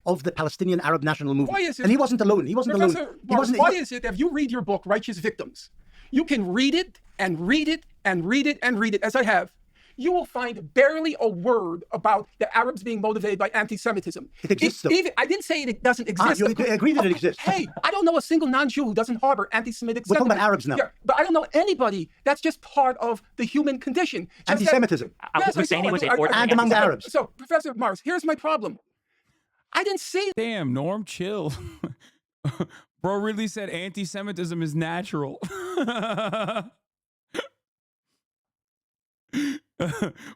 S14: Of the Palestinian Arab National Movement. And he wasn't alone. He wasn't
S13: Professor
S14: alone.
S13: Marx, why is it that if you read your book, Righteous Victims, you can read it and read it and read it and read it, as I have, you will find barely a word about the Arabs being motivated by anti-Semitism.
S14: It exists, though.
S13: I didn't say it doesn't exist.
S14: You agree that it exists.
S13: Hey, I don't know a single non-Jew who doesn't harbor anti-Semitic
S14: We're talking
S13: sentiment.
S14: about Arabs now.
S13: Yeah, but I don't know anybody. That's just part of the human condition. Just
S14: Anti-Semitism. And among the Arabs.
S13: So, Professor Marx, here's my problem. I didn't say...
S4: Damn, Norm, chill. Bro really said anti-Semitism is natural.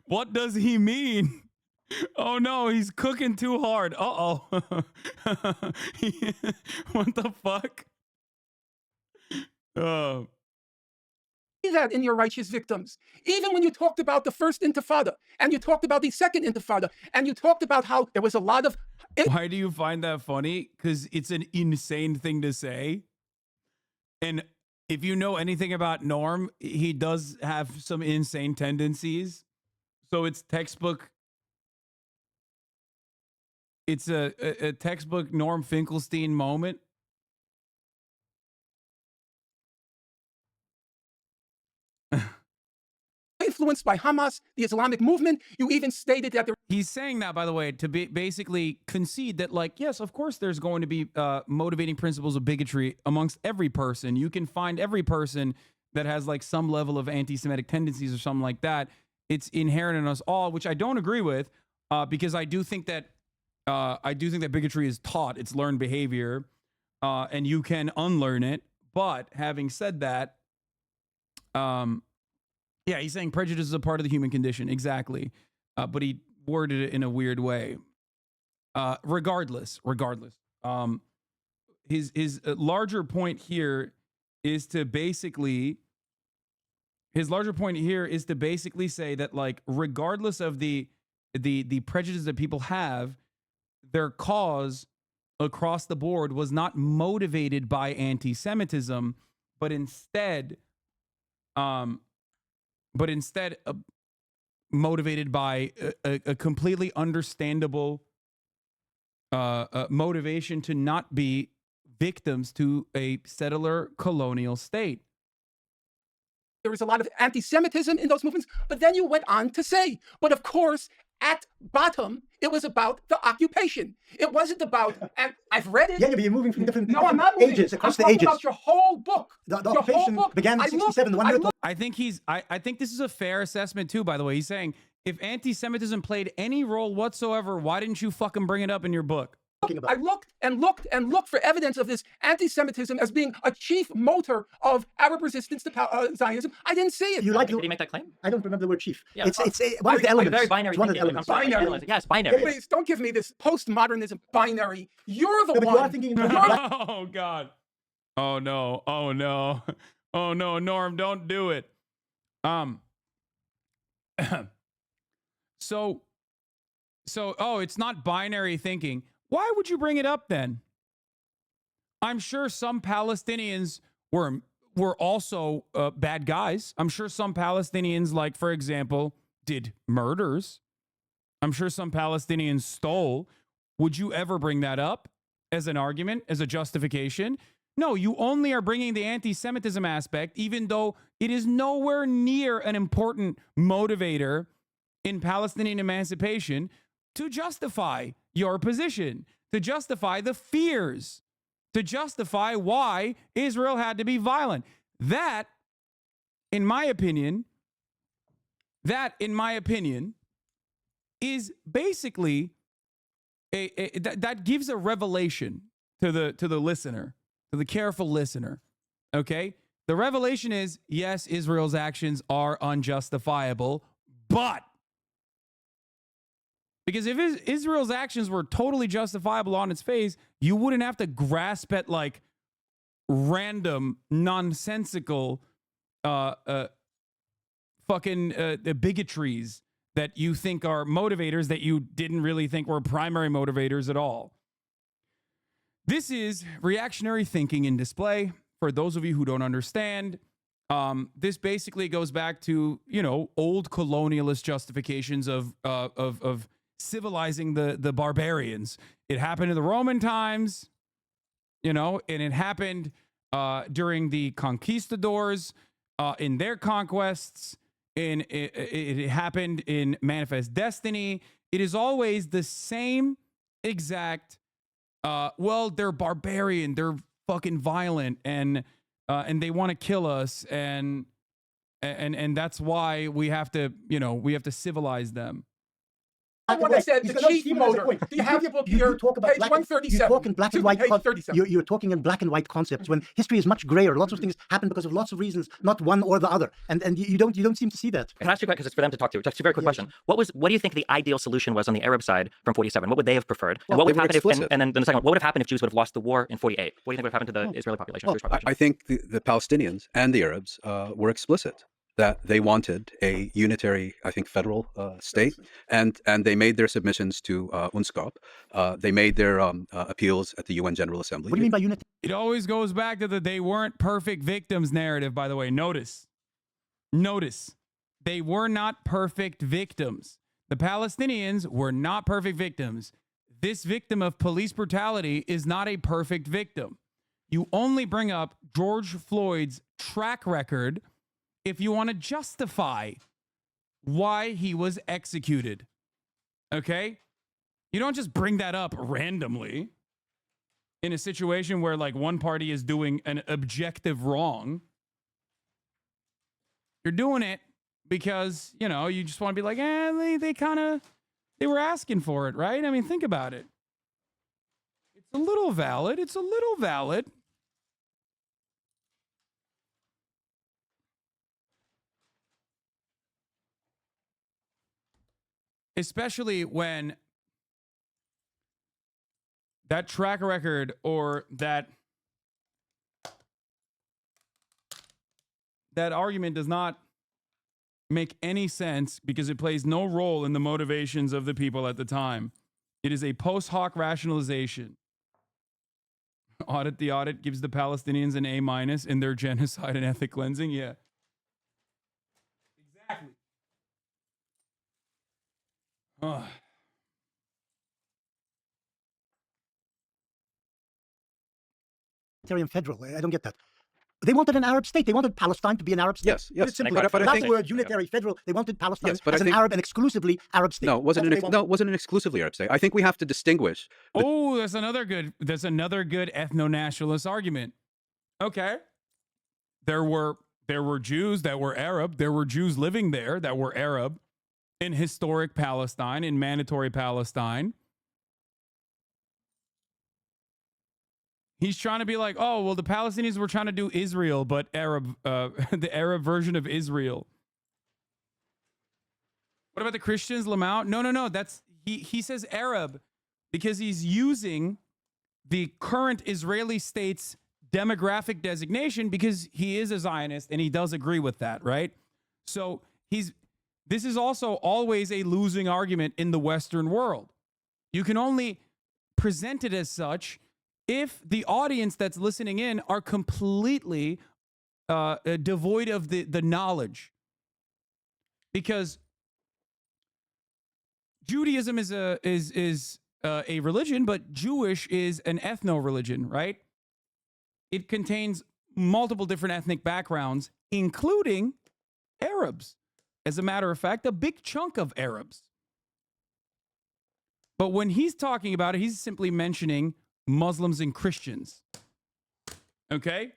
S4: What does he mean? Oh no, he's cooking too hard. Uh-oh. What the fuck?
S13: That in your righteous victims. Even when you talked about the first intifada, and you talked about the second intifada, and you talked about how there was a lot of...
S4: Why do you find that funny? Because it's an insane thing to say. And if you know anything about Norm, he does have some insane tendencies. So it's textbook. It's a textbook Norm Finkelstein moment.
S13: Influenced by Hamas, the Islamic movement. You even stated that
S4: he's saying that, by the way, to basically concede that, like, yes, of course there's going to be motivating principles of bigotry amongst every person. You can find every person that has like some level of anti-Semitic tendencies or something like that. It's inherent in us all, which I don't agree with, because I do think that bigotry is taught. It's learned behavior, and you can unlearn it. But having said that, yeah, he's saying prejudice is a part of the human condition. Exactly. But he worded it in a weird way. Regardless. His larger point here is to basically say that, like, regardless of the prejudice that people have, their cause across the board was not motivated by anti-Semitism, but instead motivated by a completely understandable motivation to not be victims to a settler colonial state.
S13: There was a lot of anti-Semitism in those movements, but then you went on to say, but of course, at bottom, it was about the occupation. It wasn't about, and I've read it.
S14: Yeah, but you're moving from different
S13: I'm not moving.
S14: ages, across
S13: I'm
S14: the ages.
S13: about your whole book.
S14: The occupation began in 67.
S4: I think this is a fair assessment too, by the way. He's saying, if anti-Semitism played any role whatsoever, why didn't you fucking bring it up in your book?
S13: I looked and looked and looked for evidence of this anti-Semitism as being a chief motor of Arab resistance to Zionism. I didn't see it.
S16: Did he make that claim?
S14: I don't remember the word chief.
S16: Yeah,
S14: it's one of the elements.
S16: Very binary.
S14: It's one of the elements.
S13: Binary.
S16: Yes, binary.
S13: Please don't give me this postmodernism binary. You're the
S14: But
S13: one.
S14: you are thinking
S4: Oh God. Oh no. Oh no. Oh no, Norm, don't do it. So it's not binary thinking. Why would you bring it up then? I'm sure some Palestinians were also bad guys. I'm sure some Palestinians, like, for example, did murders. I'm sure some Palestinians stole. Would you ever bring that up as an argument, as a justification? No, you only are bringing the anti-Semitism aspect, even though it is nowhere near an important motivator in Palestinian emancipation, to justify your position, to justify the fears, to justify why Israel had to be violent. That, in my opinion, is basically that gives a revelation to the listener, to the careful listener. Okay? The revelation is, yes, Israel's actions are unjustifiable, but because if Israel's actions were totally justifiable on its face, you wouldn't have to grasp at, like, random, nonsensical, bigotries that you think are motivators that you didn't really think were primary motivators at all. This is reactionary thinking in display. For those of you who don't understand, this basically goes back to, old colonialist justifications of civilizing the barbarians. It happened in the Roman times, and it happened during the conquistadors in their conquests. And it happened in Manifest Destiny. It is always the same exact. They're barbarian. They're fucking violent, and they want to kill us, and that's why we have to civilize them.
S13: someone that said the chief motor. Do you have your book here?
S14: You talk about
S13: page 137.
S14: You talk in black and white.
S13: Page 37.
S14: You're talking in black and white concepts when history is much grayer. Lots of things happen because of lots of reasons, not one or the other. And you don't seem to see that.
S16: Can I ask you a question? Because it's for them to talk to. Just a very quick question. What do you think the ideal solution was on the Arab side from 47? What would they have preferred?
S15: Well,
S16: and what would
S15: they were
S16: happen
S15: explicit.
S16: if, and then the second one, what would have happened if Jews would have lost the war in 48? What do you think would have happened to the Israeli population? Jewish population?
S15: I think the Palestinians and the Arabs were explicit that they wanted a unitary, I think, federal state, and they made their submissions to UNSCOP. They made their appeals at the UN General Assembly.
S14: What do you mean by unitary?
S4: It always goes back to the they weren't perfect victims narrative, by the way. Notice, they were not perfect victims. The Palestinians were not perfect victims. This victim of police brutality is not a perfect victim. You only bring up George Floyd's track record if you want to justify why he was executed. Okay? You don't just bring that up randomly in a situation where like one party is doing an objective wrong. You're doing it because, you know, you just want to be like, they were asking for it, right? I mean, think about it. It's a little valid. Especially when that track record or that argument does not make any sense because it plays no role in the motivations of the people at the time. It is a post hoc rationalization. The audit gives the Palestinians an A- in their genocide and ethnic cleansing. Yeah. Exactly.
S14: And federal. I don't get that. They wanted an Arab state. They wanted Palestine to be an Arab state.
S15: Yes.
S14: It's simple.
S15: But I
S14: That
S15: think,
S14: word, unitary, federal. They wanted Palestine
S15: but
S14: as an Arab and exclusively Arab state.
S15: No, it wasn't an exclusively Arab state. I think we have to distinguish.
S4: That's another good ethno-nationalist argument. Okay. There were Jews that were Arab. There were Jews living there that were Arab in historic Palestine, in mandatory Palestine. He's trying to be like, oh, well, the Palestinians were trying to do Israel, but Arab, the Arab version of Israel. What about the Christians, Lamau? No. That's he says Arab because he's using the current Israeli state's demographic designation because he is a Zionist and he does agree with that, right? So this is also always a losing argument in the Western world. You can only present it as such if the audience that's listening in are completely devoid of the knowledge. Because Judaism is a religion, but Jewish is an ethno-religion, right? It contains multiple different ethnic backgrounds, including Arabs. As a matter of fact, a big chunk of Arabs. But when he's talking about it, he's simply mentioning Muslims and Christians. Okay?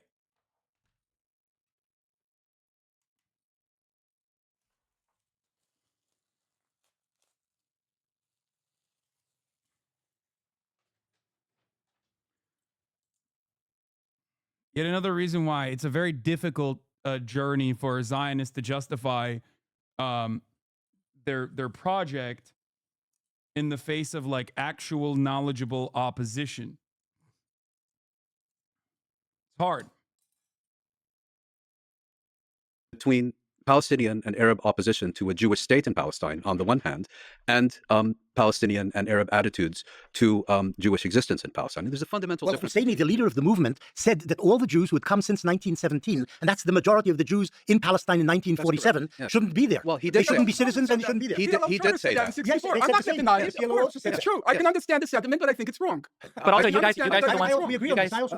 S4: Yet another reason why it's a very difficult journey for Zionists to justify their project in the face of like actual knowledgeable opposition. It's hard.
S15: Between Palestinian and Arab opposition to a Jewish state in Palestine on the one hand, and Palestinian and Arab attitudes to Jewish existence in Palestine. There's a fundamental difference.
S14: Husseini, the leader of the movement, said that all the Jews who had come since 1917, and that's the majority of the Jews in Palestine in 1947, shouldn't be there.
S15: Well, he did.
S14: They shouldn't be citizens and they shouldn't be there.
S15: He did say that.
S14: Yes,
S13: I'm not denying it. It's true. I can understand the sentiment, but I think it's wrong.
S16: But also, you guys are the ones.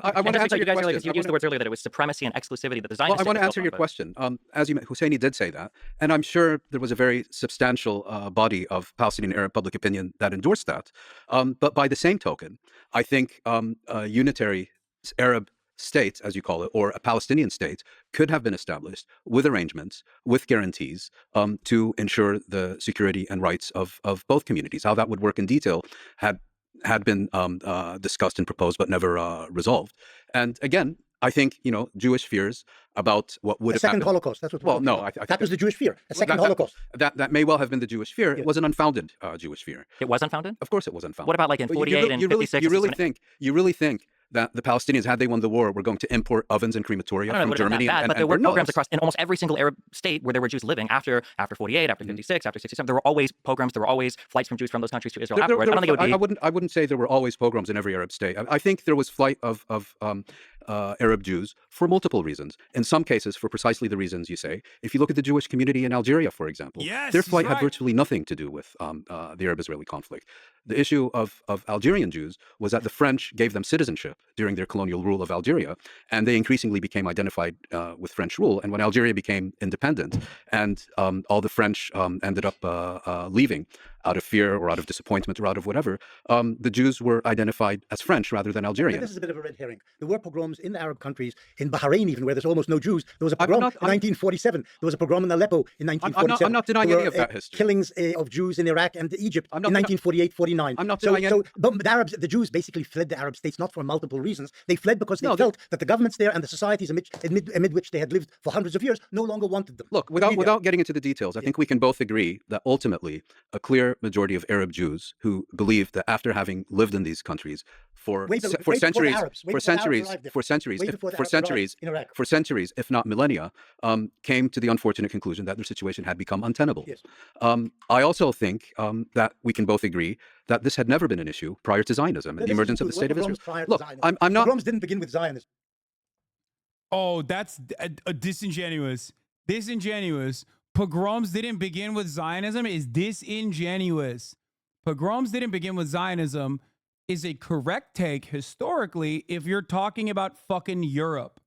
S15: I want to answer your question.
S16: You used the words earlier that it was supremacy and exclusivity that the Zionists.
S15: Well, I want to answer your question. As Husseini did say that, and I'm sure there was a very substantial body of Palestinian Arab public opinion that endorsed that. But by the same token, I think unitary Arab state, as you call it, or a Palestinian state, could have been established with arrangements, with guarantees, to ensure the security and rights of both communities. How that would work in detail had been discussed and proposed, but never resolved. And again, I think, Jewish fears about what would have
S14: second
S15: happened.
S14: Holocaust. That's what.
S15: Well, no, I
S14: that was the Jewish fear. A second Holocaust.
S15: That may well have been the Jewish fear. It was an unfounded Jewish fear.
S16: It was unfounded?
S15: Of course, it was unfounded.
S16: What about like in 48 and 56?
S15: You really think that the Palestinians, had they won the war, were going to import ovens and crematoria from Germany?
S16: But there were programs across in almost every single Arab state where there were Jews living after 48, after 56, after 67. There were always pogroms. There were always flights from Jews from those countries to Israel afterwards. I don't think it would be.
S15: I wouldn't say there were always pogroms in every Arab state. I think there was flight of Arab Jews for multiple reasons. In some cases, for precisely the reasons you say. If you look at the Jewish community in Algeria, for example, their flight had virtually nothing to do with the Arab-Israeli conflict. The issue of Algerian Jews was that the French gave them citizenship during their colonial rule of Algeria, and they increasingly became identified with French rule. And when Algeria became independent, and all the French ended up leaving out of fear or out of disappointment or out of whatever, the Jews were identified as French rather than Algerian.
S14: This is a bit of a red herring. There were pogroms in the Arab countries, in Bahrain even, where there's almost no Jews. There was a pogrom in 1947. There was a pogrom in Aleppo in 1947.
S15: I'm not denying any of that history.
S14: Killings of Jews in Iraq and Egypt in 1948-49.
S15: I'm not denying any.
S14: But the Jews basically fled the Arab states not for multiple reasons. They fled because they felt that the governments there and the societies amid which they had lived for hundreds of years no longer wanted them.
S15: Look, without getting into the details, I think we can both agree that ultimately a clear majority of Arab Jews who believe that after having lived in these countries for centuries, if not millennia, came to the unfortunate conclusion that their situation had become untenable.
S14: Yes.
S15: I also think that we can both agree that this had never been an issue prior to Zionism and the emergence of the State of Israel. Look, I'm not.
S14: Pogroms didn't begin with Zionism.
S4: Oh, that's a disingenuous. Disingenuous. Pogroms didn't begin with Zionism is disingenuous. Pogroms didn't begin with Zionism is a correct take historically if you're talking about fucking Europe.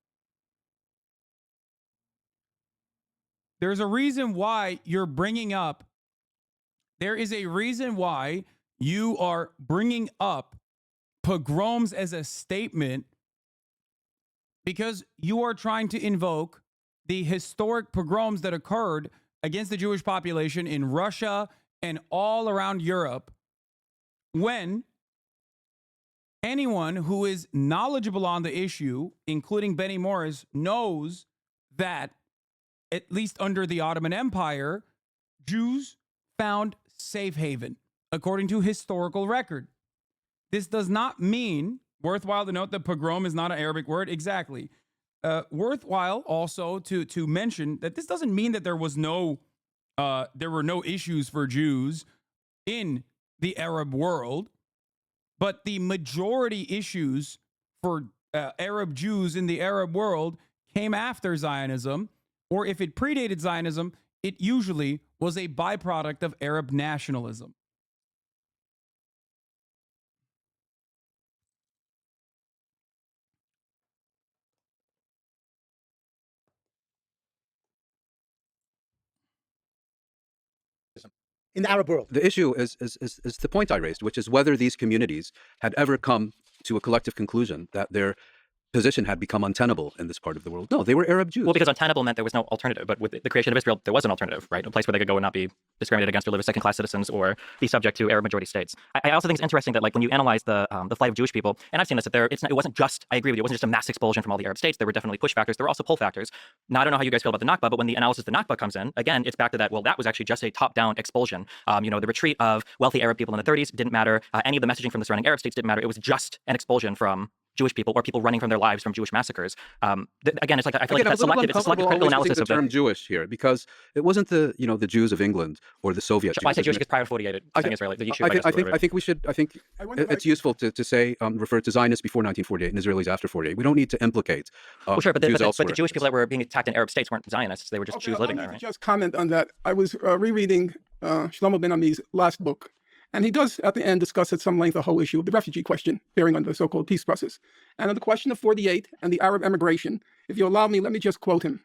S4: There's a reason why you're bringing up. There is a reason why you are bringing up pogroms as a statement, because you are trying to invoke the historic pogroms that occurred against the Jewish population in Russia and all around Europe, when anyone who is knowledgeable on the issue, including Benny Morris, knows that at least under the Ottoman Empire, Jews found safe haven, according to historical record. This does not mean, worthwhile to note that pogrom is not an Arabic word, exactly. Worthwhile also to mention that this doesn't mean that there were no issues for Jews in the Arab world, but the majority issues for Arab Jews in the Arab world came after Zionism, or if it predated Zionism, it usually was a byproduct of Arab nationalism.
S14: In the Arab world.
S15: The issue is the point I raised, which is whether these communities had ever come to a collective conclusion that their position had become untenable in this part of the world. No, they were Arab Jews.
S16: Well, because untenable meant there was no alternative. But with the creation of Israel, there was an alternative, right? A place where they could go and not be discriminated against or live as second-class citizens or be subject to Arab majority states. I also think it's interesting that, like, when you analyze the flight of Jewish people, and I've seen this, that it wasn't just, I agree with you, it wasn't just a mass expulsion from all the Arab states. There were definitely push factors. There were also pull factors. Now, I don't know how you guys feel about the Nakba, but when the analysis of the Nakba comes in, again, it's back to that, well, that was actually just a top-down expulsion. The retreat of wealthy Arab people in the 30s didn't matter. Any of the messaging from the surrounding Arab states didn't matter. It was just an expulsion from Jewish people or people running from their lives from Jewish massacres. Again, it's like I feel like it's a selective critical analysis of
S15: the term Jewish here, because it wasn't the Jews of England or the Soviet Jews.
S16: I say Jewish because prior to 48, saying Israeli.
S15: I think it's useful to say refer to Zionists before 1948 and Israelis after 48. We don't need to implicate.
S16: Well, sure, but
S15: Jews
S16: the Jewish people that were being attacked in Arab states weren't Zionists. They were just Jews living there, right?
S13: Just comment on that. I was rereading Shlomo Ben Ami's last book. And he does, at the end, discuss at some length the whole issue of the refugee question bearing on the so-called peace process. And on the question of 48 and the Arab emigration, if you allow me, let me just quote him.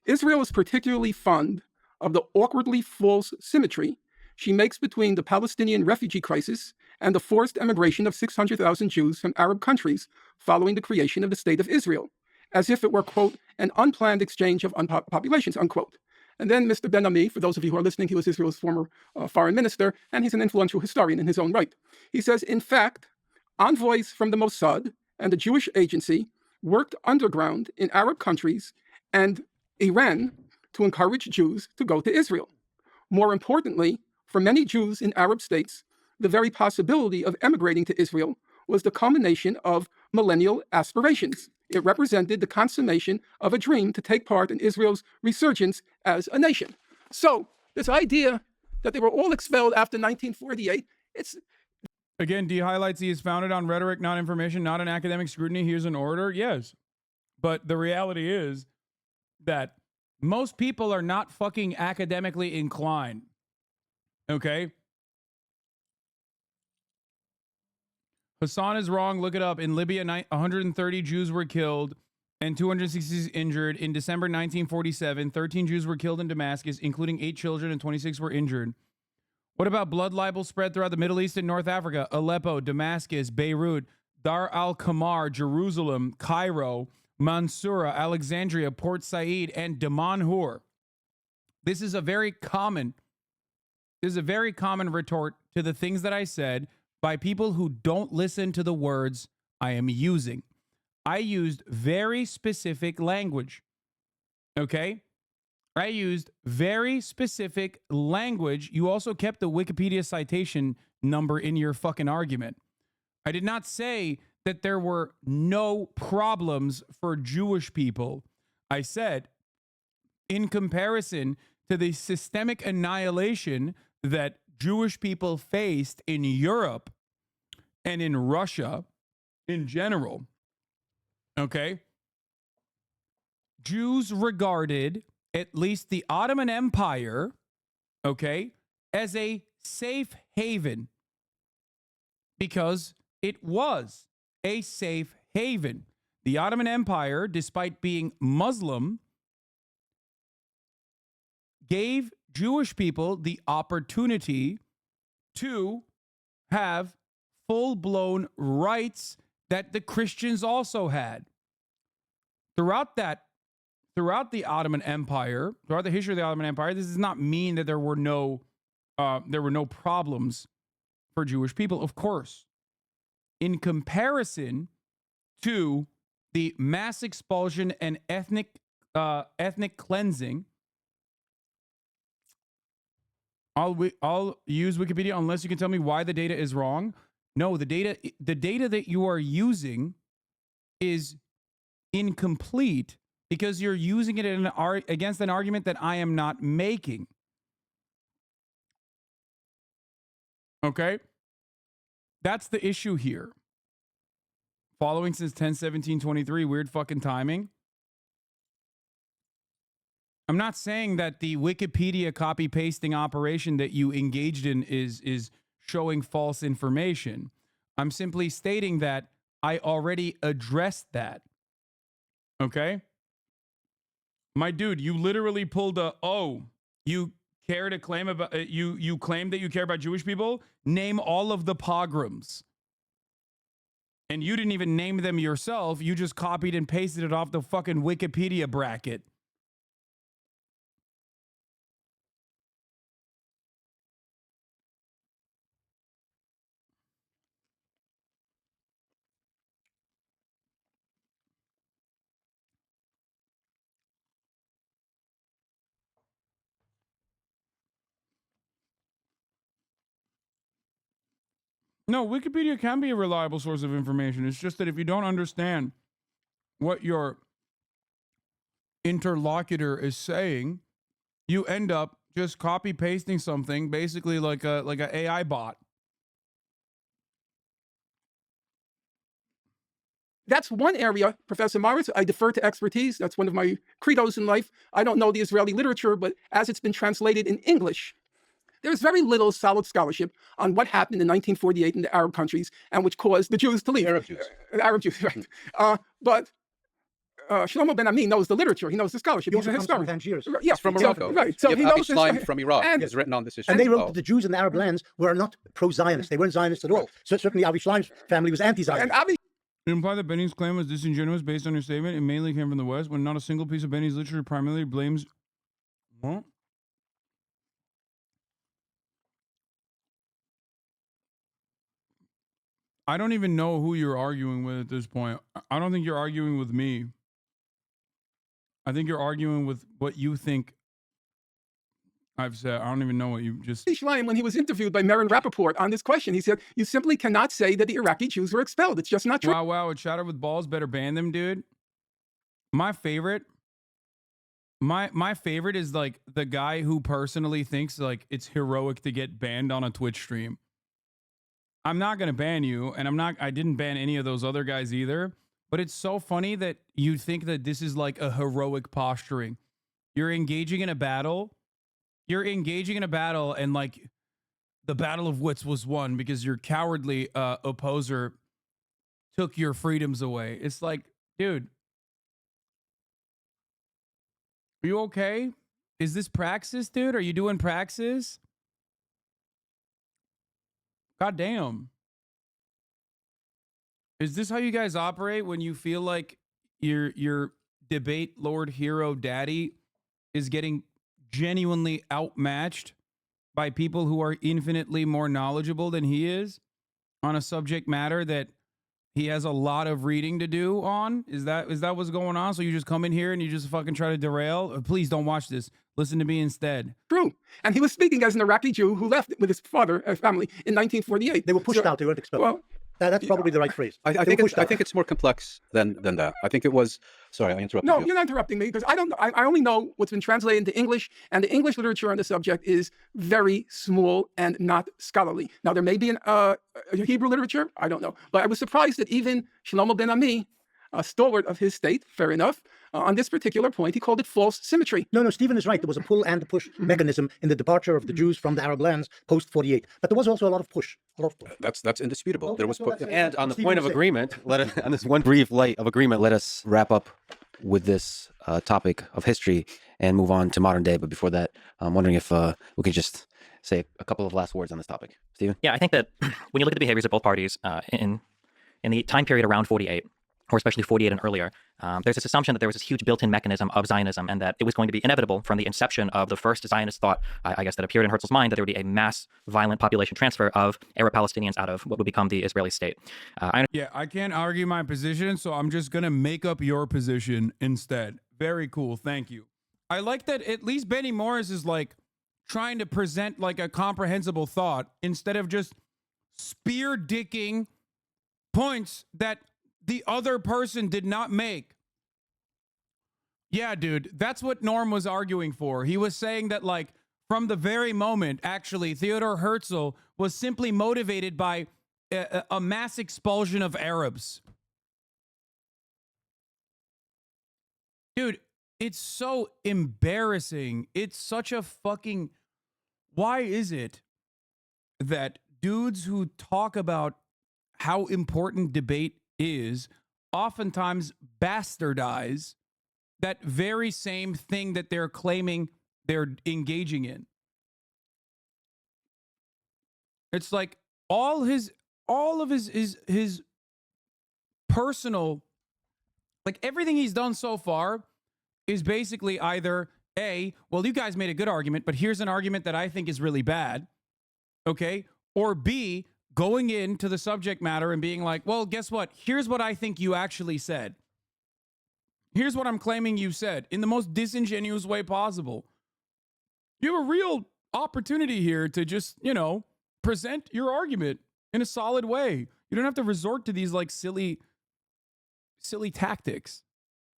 S13: Israel is particularly fond of the awkwardly false symmetry she makes between the Palestinian refugee crisis and the forced emigration of 600,000 Jews from Arab countries following the creation of the State of Israel, as if it were, quote, an unplanned exchange of populations, unquote. And then Mr. Ben-Ami, for those of you who are listening, he was Israel's former foreign minister, and he's an influential historian in his own right. He says, in fact, envoys from the Mossad and the Jewish Agency worked underground in Arab countries and Iran to encourage Jews to go to Israel. More importantly, for many Jews in Arab states, the very possibility of emigrating to Israel was the culmination of millennial aspirations. It represented the consummation of a dream to take part in Israel's resurgence as a nation. So this idea that they were all expelled after 1948, it's...
S4: Again, D highlights he is founded on rhetoric, not information, not an academic scrutiny. Here's an order. Yes. But the reality is that most people are not fucking academically inclined. Okay? Hasan is wrong. Look it up. In Libya, 130 Jews were killed and 260 injured. In December 1947, 13 Jews were killed in Damascus, including 8 children, and 26 were injured. What about blood libel spread throughout the Middle East and North Africa? Aleppo, Damascus, Beirut, Dar al-Kamar, Jerusalem, Cairo, Mansoura, Alexandria, Port Said, and Damanhur. This is a very common retort to the things that I said by people who don't listen to the words I am using. I used very specific language. Okay? I used very specific language. You also kept the Wikipedia citation number in your fucking argument. I did not say that there were no problems for Jewish people. I said, in comparison to the systemic annihilation that Jewish people faced in Europe and in Russia in general, okay, Jews regarded at least the Ottoman Empire, okay, as a safe haven because it was a safe haven. The Ottoman Empire, despite being Muslim, gave Jewish people the opportunity to have full-blown rights that the Christians also had. Throughout the Ottoman Empire, throughout the history of the Ottoman Empire, this does not mean that there were no problems for Jewish people. Of course, in comparison to the mass expulsion and ethnic cleansing, I'll use Wikipedia unless you can tell me why the data is wrong. No, the data that you are using is incomplete because you're using it against an argument that I am not making. Okay? That's the issue here. Following since 10/17/23, weird fucking timing. I'm not saying that the Wikipedia copy pasting operation that you engaged in is showing false information. I'm simply stating that I already addressed that. Okay? My dude, you literally pulled you care to claim about you claim that you care about Jewish people? Name all of the pogroms. And you didn't even name them yourself. You just copied and pasted it off the fucking Wikipedia bracket. No, Wikipedia can be a reliable source of information. It's just that if you don't understand what your interlocutor is saying, you end up just copy pasting something, basically like a AI bot.
S13: That's one area, Professor Morris, I defer to expertise. That's one of my credos in life. I don't know the Israeli literature, but as it's been translated in English, there's very little solid scholarship on what happened in 1948 in the Arab countries and which caused the Jews to leave. Arab Jews, right. But Shlomo Ben-Ami knows the literature. He knows the scholarship. He's a historian.
S15: Yeah, from Morocco.
S13: Right. So he knows
S15: this from Iraq is written on this issue.
S14: And they wrote that the Jews in the Arab lands were not pro-Zionist. They weren't Zionists at all. So certainly Avi Schleim's family was anti-Zionist.
S13: And
S4: It implied that Benny's claim was disingenuous based on her statement. It mainly came from the West, when not a single piece of Benny's literature primarily blames. What? I don't even know who you're arguing with at this point. I don't think you're arguing with me. I think you're arguing with what you think I've said. I don't even know what you just...
S13: Schlein, when he was interviewed by Meron Rappaport on this question, he said, you simply cannot say that the Iraqi Jews were expelled. It's just not true.
S4: Wow, a chatter with balls better ban them, dude. My favorite is like the guy who personally thinks like it's heroic to get banned on a Twitch stream. I'm not gonna ban you, and I didn't ban any of those other guys either. But it's so funny that you think that this is like a heroic posturing. You're engaging in a battle. And like the battle of wits was won because your cowardly opposer took your freedoms away. It's like, dude, are you okay? Is this praxis, dude? Are you doing praxis? God damn. Is this how you guys operate when you feel like your debate Lord Hero Daddy is getting genuinely outmatched by people who are infinitely more knowledgeable than he is on a subject matter that he has a lot of reading to do on? Is that what's going on? So you just come in here and you just fucking try to derail? Please don't watch this. Listen to me instead.
S13: True. And he was speaking as an Iraqi Jew who left with his father and family in 1948.
S14: They were pushed out. They weren't expelled. Well, that's probably the right phrase.
S15: I think it's more complex than that. I think it was. Sorry, I interrupted you.
S13: No, you're not interrupting me because I only know what's been translated into English, and the English literature on the subject is very small and not scholarly. Now there may be a Hebrew literature, I don't know, but I was surprised that even Shlomo Ben Ami, a stalwart of his state, fair enough, on this particular point, he called it false symmetry.
S14: No, Stephen is right. There was a pull and push mechanism in the departure of the Jews from the Arab lands post-48. But there was also a lot of push.
S15: That's indisputable. There was push.
S11: And on the point of agreement, on this one brief light of agreement, let us wrap up with this topic of history and move on to modern day. But before that, I'm wondering if we could just say a couple of last words on this topic. Stephen?
S16: Yeah, I think that when you look at the behaviors of both parties in the time period around 48, or especially 48 and earlier, there's this assumption that there was this huge built-in mechanism of Zionism and that it was going to be inevitable from the inception of the first Zionist thought, I guess, that appeared in Herzl's mind, that there would be a mass violent population transfer of Arab Palestinians out of what would become the Israeli state.
S4: I can't argue my position, so I'm just going to make up your position instead. Very cool. Thank you. I like that at least Benny Morris is like trying to present like a comprehensible thought instead of just spear dicking points that the other person did not make. Yeah, dude, that's what Norm was arguing for. He was saying that, like, from the very moment, actually, Theodor Herzl was simply motivated by a mass expulsion of Arabs. Dude, it's so embarrassing. It's such a fucking... Why is it that dudes who talk about how important debate is oftentimes bastardize that very same thing that they're claiming they're engaging in? It's like all of his personal, like everything he's done so far is basically either A, well, you guys made a good argument, but here's an argument that I think is really bad. Okay? Or B, going into the subject matter and being like, well, guess what? Here's what I think you actually said. Here's what I'm claiming you said in the most disingenuous way possible. You have a real opportunity here to just, present your argument in a solid way. You don't have to resort to these like silly tactics.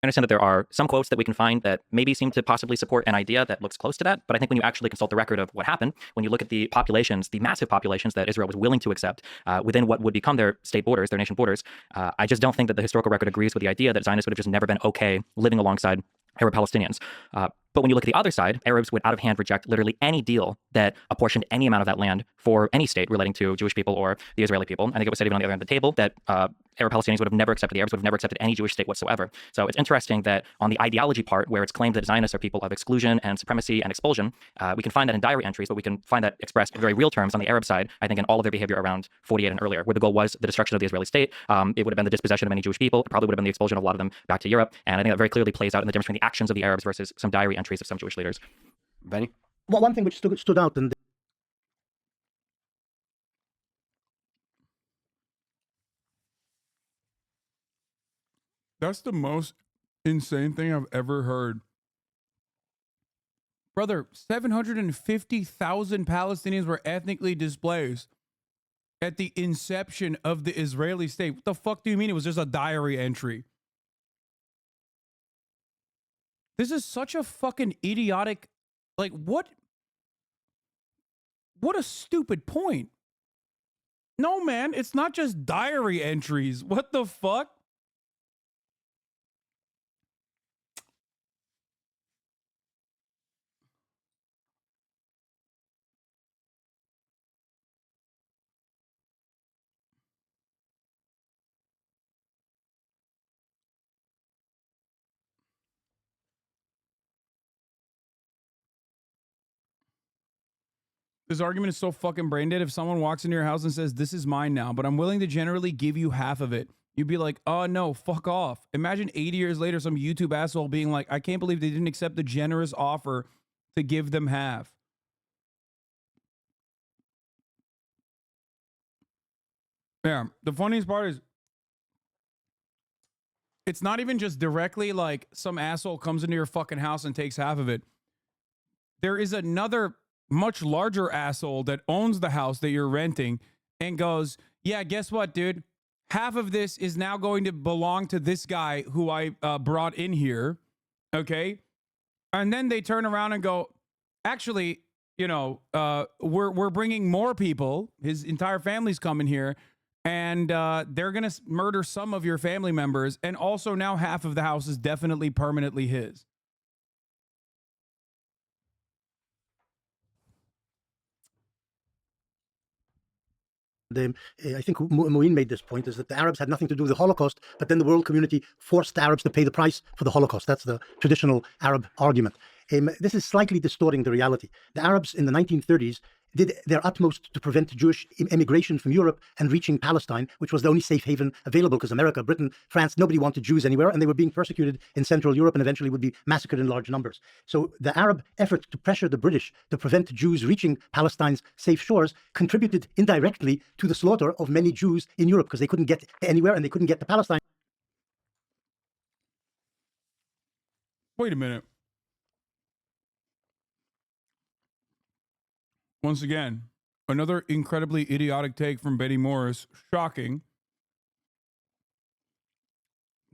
S16: I understand that there are some quotes that we can find that maybe seem to possibly support an idea that looks close to that. But I think when you actually consult the record of what happened, when you look at the populations, the massive populations that Israel was willing to accept within what would become their state borders, their nation borders, I just don't think that the historical record agrees with the idea that Zionists would have just never been okay living alongside Arab Palestinians. But when you look at the other side, Arabs would out of hand reject literally any deal that apportioned any amount of that land for any state relating to Jewish people or the Israeli people. I think it was said even on the other end of the table that Arab Palestinians would have never accepted, the Arabs would have never accepted any Jewish state whatsoever. So it's interesting that on the ideology part, where it's claimed that Zionists are people of exclusion and supremacy and expulsion, we can find that in diary entries, but we can find that expressed in very real terms on the Arab side, I think in all of their behavior around 48 and earlier, where the goal was the destruction of the Israeli state. It would have been the dispossession of many Jewish people. It probably would have been the expulsion of a lot of them back to Europe. And I think that very clearly plays out in the difference between the actions of the Arabs versus some diary entries of some Jewish leaders.
S11: Benny?
S14: Well, one thing which stood out in
S4: That's the most insane thing I've ever heard. Brother, 750,000 Palestinians were ethnically displaced at the inception of the Israeli state. What the fuck do you mean it was just a diary entry? This is such a fucking idiotic, like, what a stupid point. No, man, it's not just diary entries. What the fuck? This argument is so fucking brain dead. If someone walks into your house and says, this is mine now, but I'm willing to generally give you half of it, you'd be like, oh no, fuck off. Imagine 80 years later, some YouTube asshole being like, I can't believe they didn't accept the generous offer to give them half. Yeah, the funniest part is, it's not even just directly like some asshole comes into your fucking house and takes half of it. There is another much larger asshole that owns the house that you're renting and goes, yeah, guess what, dude? Half of this is now going to belong to this guy who I brought in here. Okay. And then they turn around and go, actually, you know, we're bringing more people. His entire family's coming here, and they're going to murder some of your family members. And also now half of the house is definitely permanently his.
S14: I think Moeen made this point, is that the Arabs had nothing to do with the Holocaust, but then the world community forced the Arabs to pay the price for the Holocaust. That's the traditional Arab argument. This is slightly distorting the reality. The Arabs in the 1930s did their utmost to prevent Jewish immigration from Europe and reaching Palestine, which was the only safe haven available, because America, Britain, France, nobody wanted Jews anywhere, and they were being persecuted in Central Europe and eventually would be massacred in large numbers. So the Arab effort to pressure the British to prevent Jews reaching Palestine's safe shores contributed indirectly to the slaughter of many Jews in Europe, because they couldn't get anywhere and they couldn't get to Palestine.
S4: Wait a minute. Once again, another incredibly idiotic take from Betty Morris. Shocking.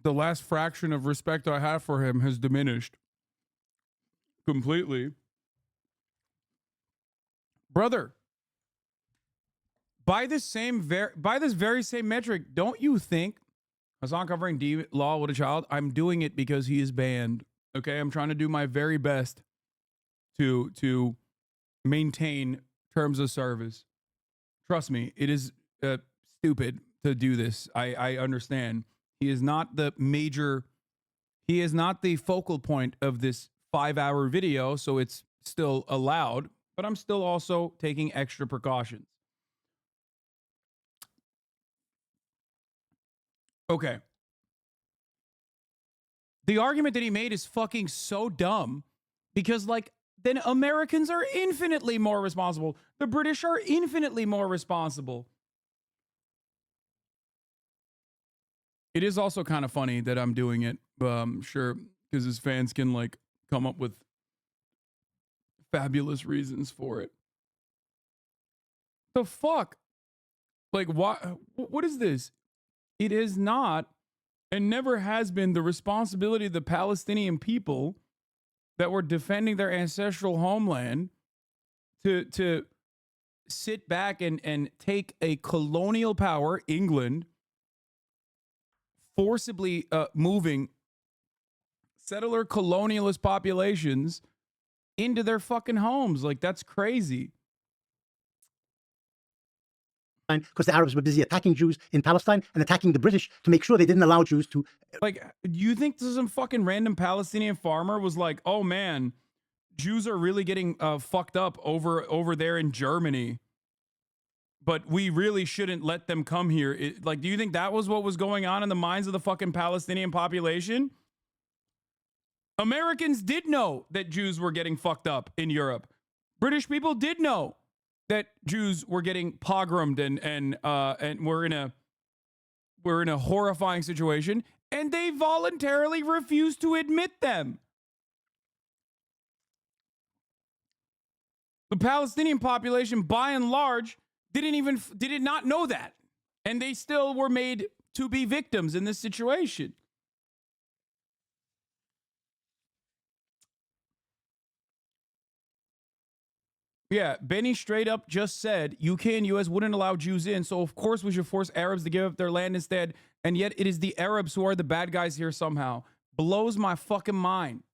S4: The last fraction of respect I have for him has diminished completely. Brother, by this very same metric, don't you think Hasan covering D law with a child? I'm doing it because he is banned. Okay, I'm trying to do my very best to maintain terms of service. Trust me, it is stupid to do this. I understand. He is not the focal point of this 5-hour video, so it's still allowed, but I'm still also taking extra precautions. Okay. The argument that he made is fucking so dumb, because, like, then Americans are infinitely more responsible. The British are infinitely more responsible. It is also kind of funny that I'm doing it. Sure, because his fans can, like, come up with fabulous reasons for it. The fuck? Like, what is this? It is not and never has been the responsibility of the Palestinian people that were defending their ancestral homeland to sit back and take a colonial power, England, forcibly moving settler colonialist populations into their fucking homes. Like, that's crazy.
S14: Because the Arabs were busy attacking Jews in Palestine and attacking the British to make sure they didn't allow Jews to.
S4: Like, you think some fucking random Palestinian farmer was like, oh man, Jews are really getting fucked up over there in Germany, but we really shouldn't let them come here? Like, do you think that was what was going on in the minds of the fucking Palestinian population? Americans did know that Jews were getting fucked up in Europe. British people did know that Jews were getting pogromed and we're in a horrifying situation, and they voluntarily refused to admit them. The Palestinian population, by and large, did not know that, and they still were made to be victims in this situation. Yeah, Benny straight up just said UK and US wouldn't allow Jews in, so of course we should force Arabs to give up their land instead, and yet it is the Arabs who are the bad guys here somehow. Blows my fucking mind.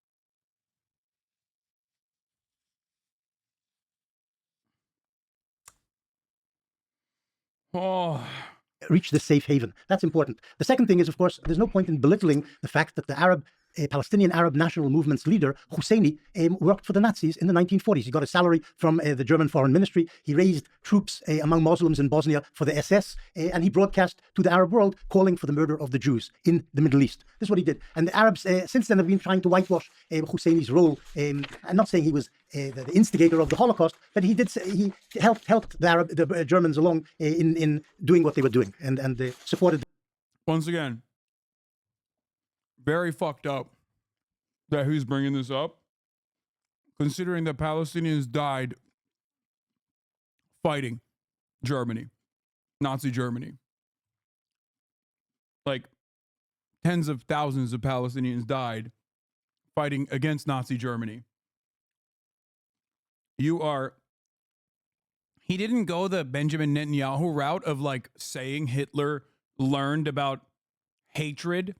S4: Oh.
S14: Reach the safe haven. That's important. The second thing is, of course, there's no point in belittling the fact that the Palestinian Arab National Movement's leader, Husseini, worked for the Nazis in the 1940s. He got a salary from the German Foreign Ministry. He raised troops among Muslims in Bosnia for the SS, and he broadcast to the Arab world calling for the murder of the Jews in the Middle East. This is what he did. And the Arabs since then have been trying to whitewash Husseini's role. I'm not saying he was the instigator of the Holocaust, but he helped the Germans along in doing what they were doing, and supported them.
S4: Once again, very fucked up that he's bringing this up, considering that Palestinians died fighting Germany, Nazi Germany. Like, tens of thousands of Palestinians died fighting against Nazi Germany. He didn't go the Benjamin Netanyahu route of like saying Hitler learned about hatred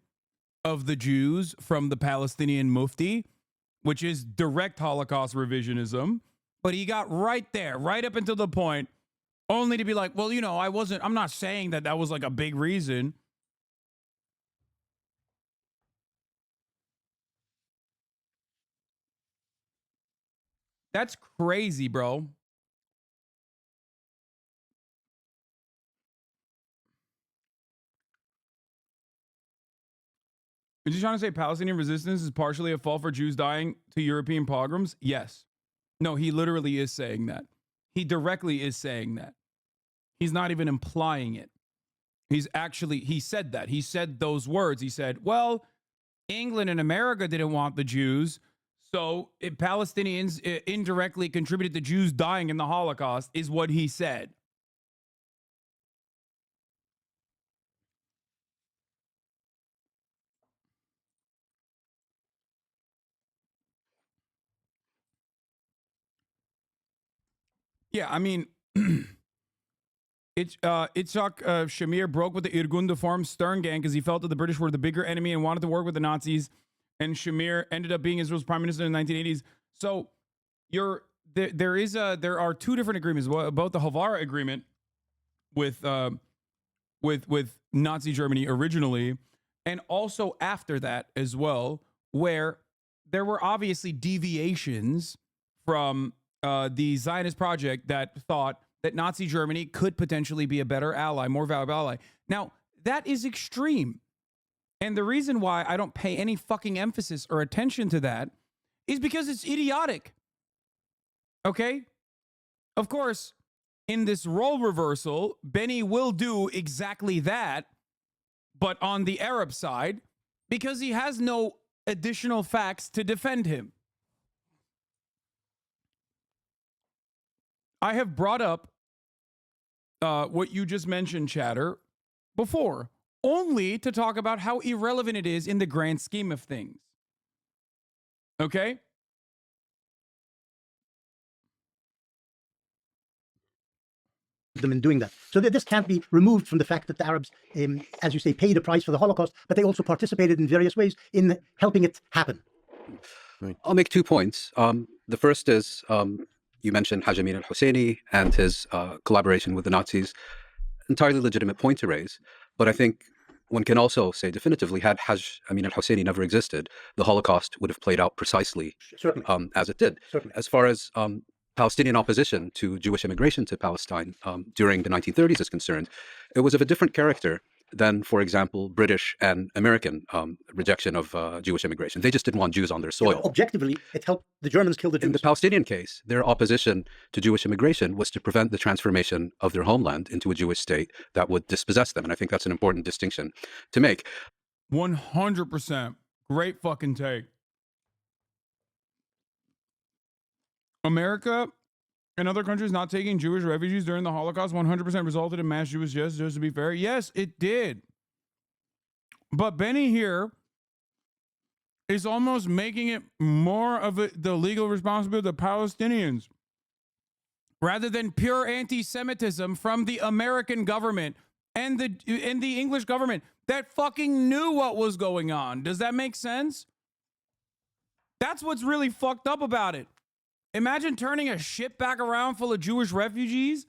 S4: of the Jews from the Palestinian Mufti, which is direct Holocaust revisionism. But he got right there, right up until the point, only to be like, well, I'm not saying that was like a big reason. That's crazy, bro. Is he trying to say Palestinian resistance is partially a fault for Jews dying to European pogroms? Yes. No, he literally is saying that. He directly is saying that. He's not even implying it. He said that. He said those words. He said, well, England and America didn't want the Jews, so Palestinians indirectly contributed to Jews dying in the Holocaust, is what he said. Yeah, I mean, Itzhak Shamir broke with the Irgun de Farm Stern gang because he felt that the British were the bigger enemy and wanted to work with the Nazis. And Shamir ended up being Israel's prime minister in the 1980s. So there are two different agreements, both the Havara agreement with Nazi Germany originally, and also after that as well, where there were obviously deviations from the Zionist project that thought that Nazi Germany could potentially be a better ally, more valuable ally. Now, that is extreme. And the reason why I don't pay any fucking emphasis or attention to that is because it's idiotic. Okay? Of course, in this role reversal, Benny will do exactly that, but on the Arab side, because he has no additional facts to defend him. I have brought up what you just mentioned, Chatter, before, only to talk about how irrelevant it is in the grand scheme of things. Okay?
S14: them in doing that. So this can't be removed from the fact that the Arabs, as you say, paid a price for the Holocaust, but they also participated in various ways in helping it happen.
S15: I'll make 2 points. The first is you mentioned Haj Amin al-Husseini and his collaboration with the Nazis. Entirely legitimate point to raise, but I think one can also say definitively, had Haj Amin al-Husseini never existed, the Holocaust would have played out precisely as it did.
S14: Certainly.
S15: As far as Palestinian opposition to Jewish immigration to Palestine during the 1930s is concerned, it was of a different character than, for example, British and American rejection of Jewish immigration. They just didn't want Jews on their soil.
S14: Objectively, it helped the Germans kill the Jews.
S15: In the Palestinian case, their opposition to Jewish immigration was to prevent the transformation of their homeland into a Jewish state that would dispossess them. And I think that's an important distinction to make.
S4: 100%. Great fucking take. America and other countries not taking Jewish refugees during the Holocaust 100% resulted in mass Jewish deaths, just to be fair. Yes, it did. But Benny here is almost making it more of the legal responsibility of the Palestinians rather than pure anti-Semitism from the American government and the English government that fucking knew what was going on. Does that make sense? That's what's really fucked up about it. Imagine turning a ship back around full of Jewish refugees,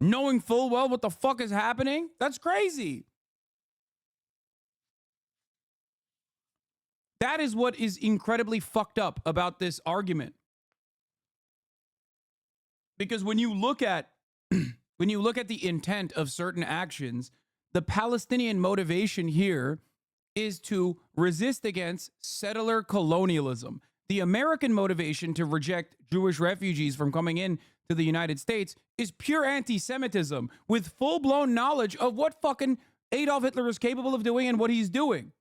S4: knowing full well what the fuck is happening. That's crazy. That is what is incredibly fucked up about this argument. Because when you look at the intent of certain actions, the Palestinian motivation here is to resist against settler colonialism. The American motivation to reject Jewish refugees from coming in to the United States is pure anti-Semitism with full-blown knowledge of what fucking Adolf Hitler is capable of doing and what he's doing.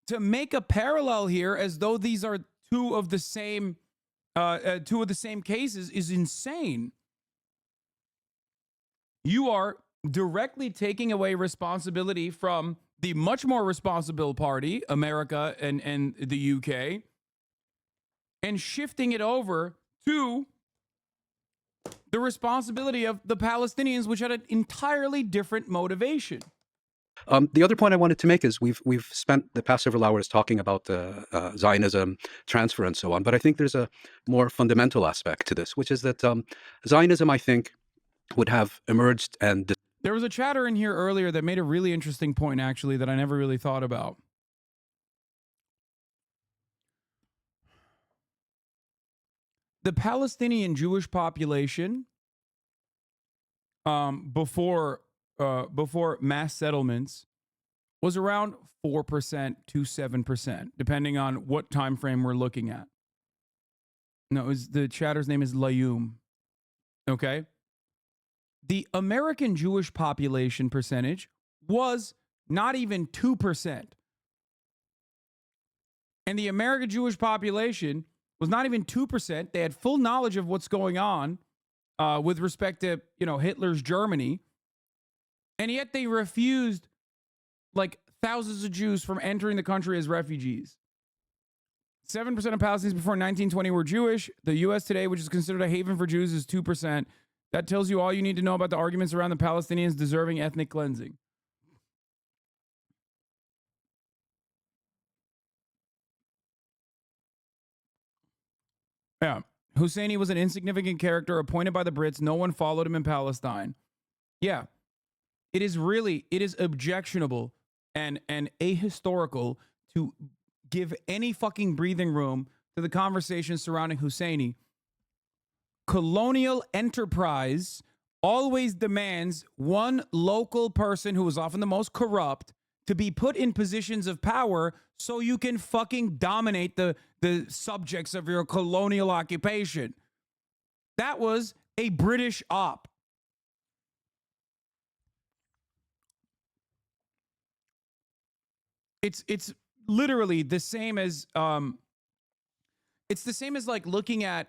S4: To make a parallel here as though these are two of the same cases is insane. You are directly taking away responsibility from the much more responsible party, America and the UK, and shifting it over to the responsibility of the Palestinians, which had an entirely different motivation.
S15: The other point I wanted to make is we've spent the past several hours talking about the Zionism transfer and so on, but I think there's a more fundamental aspect to this, which is that Zionism, I think, would have emerged and
S4: there was a chatter in here earlier that made a really interesting point, actually, that I never really thought about. The Palestinian Jewish population, before mass settlements, was around 4% to 7%, depending on what time frame we're looking at. No, the chatter's name is Layum. Okay? The American Jewish population percentage was not even 2%. And the American Jewish population was not even 2%. They had full knowledge of what's going on with respect to, Hitler's Germany. And yet they refused like thousands of Jews from entering the country as refugees. 7% of Palestinians before 1920 were Jewish. The U.S. today, which is considered a haven for Jews, is 2%. That tells you all you need to know about the arguments around the Palestinians deserving ethnic cleansing. Yeah. Husseini was an insignificant character appointed by the Brits. No one followed him in Palestine. Yeah. It is objectionable and ahistorical to give any fucking breathing room to the conversation surrounding Husseini. Colonial enterprise always demands one local person who is often the most corrupt to be put in positions of power so you can fucking dominate the subjects of your colonial occupation. That was a British op. It's literally the same as like looking at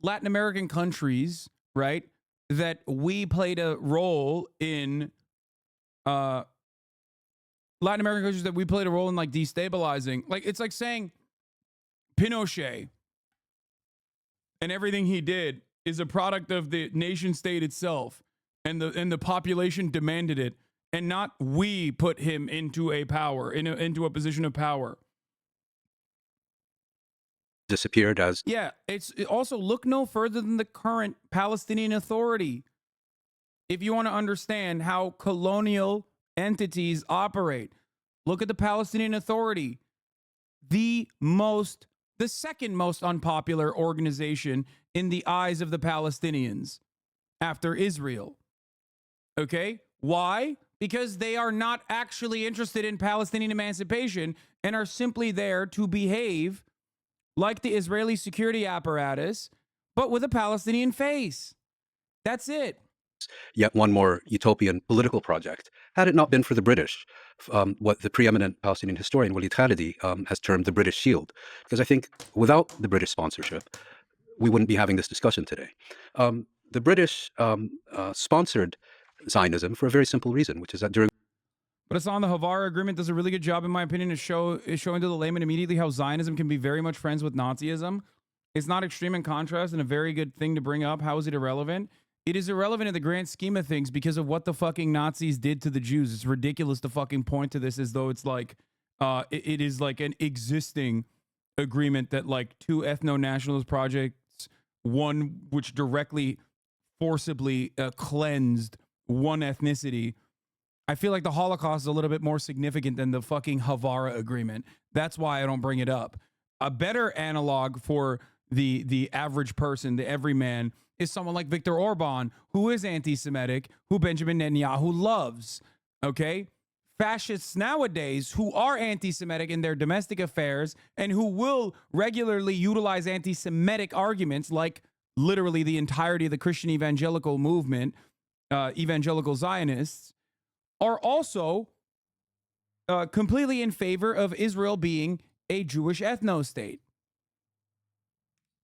S4: Latin American countries, right? That we played a role in Latin American countries that we played a role in like destabilizing. Like it's like saying Pinochet and everything he did is a product of the nation state itself, and the population demanded it, and not we put him into a power, into a position of power.
S15: Disappeared as
S4: Also look no further than the current Palestinian Authority. If you want to understand how colonial entities operate, look at the Palestinian Authority, the second most unpopular organization in the eyes of the Palestinians after Israel. Okay? Why? Because they are not actually interested in Palestinian emancipation and are simply there to behave like the Israeli security apparatus, but with a Palestinian face. That's it.
S15: Yet one more utopian political project. Had it not been for the British, what the preeminent Palestinian historian Walid Khalidi has termed the British Shield, because I think without the British sponsorship, we wouldn't be having this discussion today. The British sponsored Zionism for a very simple reason, which is that during
S4: But Hasan, the Havara Agreement does a really good job, in my opinion, is showing to the layman immediately how Zionism can be very much friends with Nazism. It's not extreme in contrast and a very good thing to bring up. How is it irrelevant? It is irrelevant in the grand scheme of things because of what the fucking Nazis did to the Jews. It's ridiculous to fucking point to this as though it's like, it is like an existing agreement that like two ethno-nationalist projects, one which directly, forcibly cleansed one ethnicity. I feel like the Holocaust is a little bit more significant than the fucking Havara Agreement. That's why I don't bring it up. A better analog for the average person, the everyman, is someone like Viktor Orban, who is anti-Semitic, who Benjamin Netanyahu loves, okay? Fascists nowadays who are anti-Semitic in their domestic affairs and who will regularly utilize anti-Semitic arguments, like literally the entirety of the Christian evangelical movement, evangelical Zionists, are also completely in favor of Israel being a Jewish ethno-state.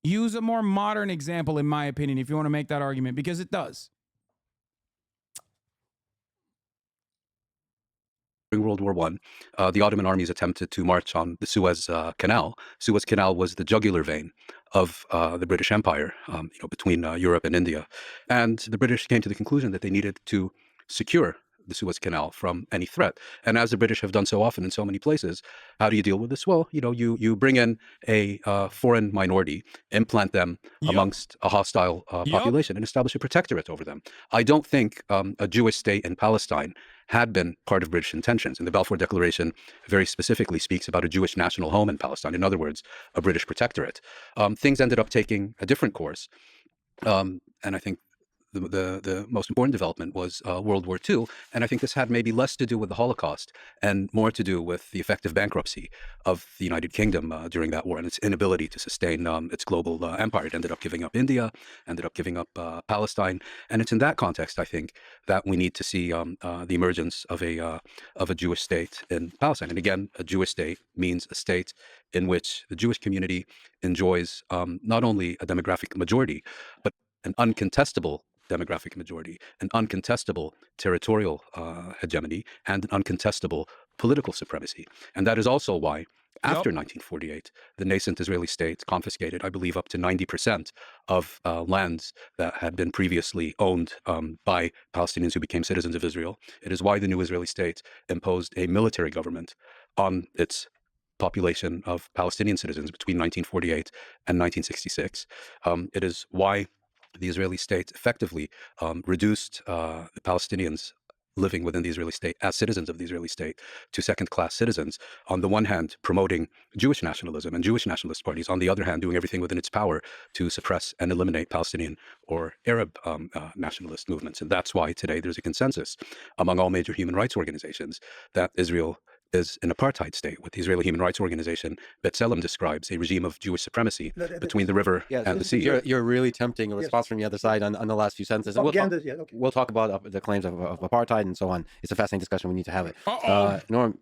S4: Use a more modern example, in my opinion, if you want to make that argument, because it does.
S15: During World War I, the Ottoman armies attempted to march on the Suez Canal. Suez Canal was the jugular vein of the British Empire, between Europe and India. And the British came to the conclusion that they needed to secure the Suez Canal from any threat. And as the British have done so often in so many places, how do you deal with this? Well, you bring in a foreign minority, implant them amongst a hostile population, and establish a protectorate over them. I don't think a Jewish state in Palestine had been part of British intentions. And the Balfour Declaration very specifically speaks about a Jewish national home in Palestine. In other words, a British protectorate. Things ended up taking a different course. And I think the most important development was World War II. And I think this had maybe less to do with the Holocaust and more to do with the effective bankruptcy of the United Kingdom during that war and its inability to sustain its global empire. It ended up giving up India, ended up giving up Palestine. And it's in that context, I think, that we need to see the emergence of a Jewish state in Palestine. And again, a Jewish state means a state in which the Jewish community enjoys not only a demographic majority, but an uncontestable demographic majority, an uncontestable territorial hegemony, and an uncontestable political supremacy. And that is also why, after 1948, the nascent Israeli state confiscated, I believe, up to 90% of lands that had been previously owned by Palestinians who became citizens of Israel. It is why the new Israeli state imposed a military government on its population of Palestinian citizens between 1948 and 1966. It is why the Israeli state effectively reduced the Palestinians living within the Israeli state as citizens of the Israeli state to second-class citizens, on the one hand promoting Jewish nationalism and Jewish nationalist parties, on the other hand doing everything within its power to suppress and eliminate Palestinian or Arab nationalist movements. And that's why today there's a consensus among all major human rights organizations that Israel is an apartheid state. What the Israeli Human Rights Organization, B'Tselem, describes a regime of Jewish supremacy between the river and the sea.
S11: You're really tempting a response from the other side on the last few sentences. We'll talk about the claims of apartheid and so on. It's a fascinating discussion. We need to have it. Norm.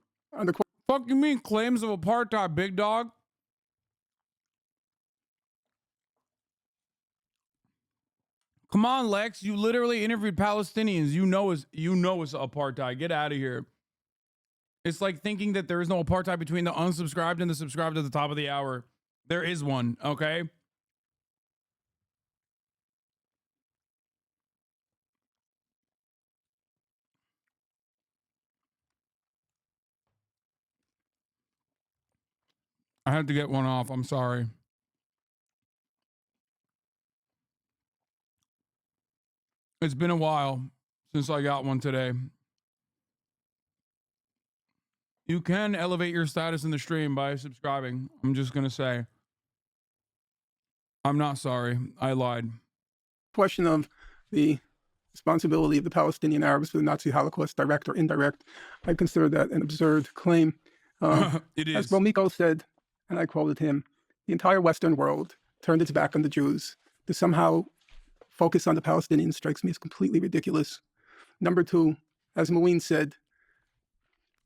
S4: Fuck you mean claims of apartheid, big dog? Come on, Lex. You literally interviewed Palestinians. You know it's apartheid. Get out of here. It's like thinking that there is no apartheid between the unsubscribed and the subscribed at the top of the hour. There is one, okay? I had to get one off. I'm sorry. It's been a while since I got one today. You can elevate your status in the stream by subscribing. I'm just going to say, I'm not sorry. I lied.
S13: Question of the responsibility of the Palestinian Arabs for the Nazi Holocaust, direct or indirect, I consider that an absurd claim.
S4: It is.
S13: As Bomiko said, and I quoted him, the entire Western world turned its back on the Jews. To somehow focus on the Palestinians strikes me as completely ridiculous. Number two, as Mouin said,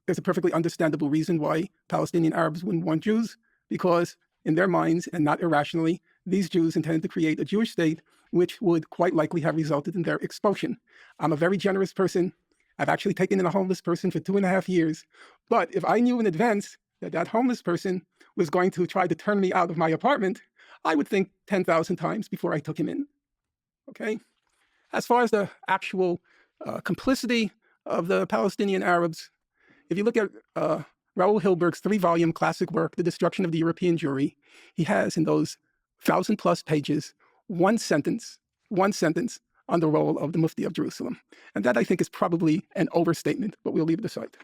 S13: there's a perfectly understandable reason why Palestinian Arabs wouldn't want Jews, because in their minds, and not irrationally, these Jews intended to create a Jewish state, which would quite likely have resulted in their expulsion. I'm a very generous person. I've actually taken in a homeless person for 2.5 years. But if I knew in advance that that homeless person was going to try to turn me out of my apartment, I would think 10,000 times before I took him in. Okay? As far as the actual complicity of the Palestinian Arabs, if you look at Raoul Hilberg's 3-volume classic work, The Destruction of the European Jewry, he has in those 1,000+ pages one sentence on the role of the Mufti of Jerusalem. And that, I think, is probably an overstatement, but we'll leave it aside.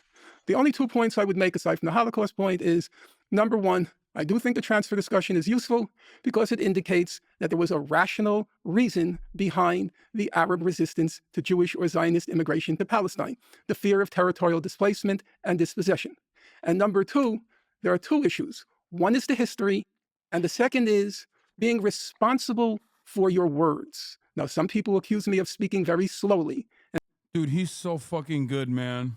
S13: The only 2 points I would make aside from the Holocaust point is, number one, I do think the transfer discussion is useful because it indicates that there was a rational reason behind the Arab resistance to Jewish or Zionist immigration to Palestine, the fear of territorial displacement and dispossession. And number two, there are 2 issues. One is the history, and the second is being responsible for your words. Now, some people accuse me of speaking very slowly.
S4: Dude, he's so fucking good, man.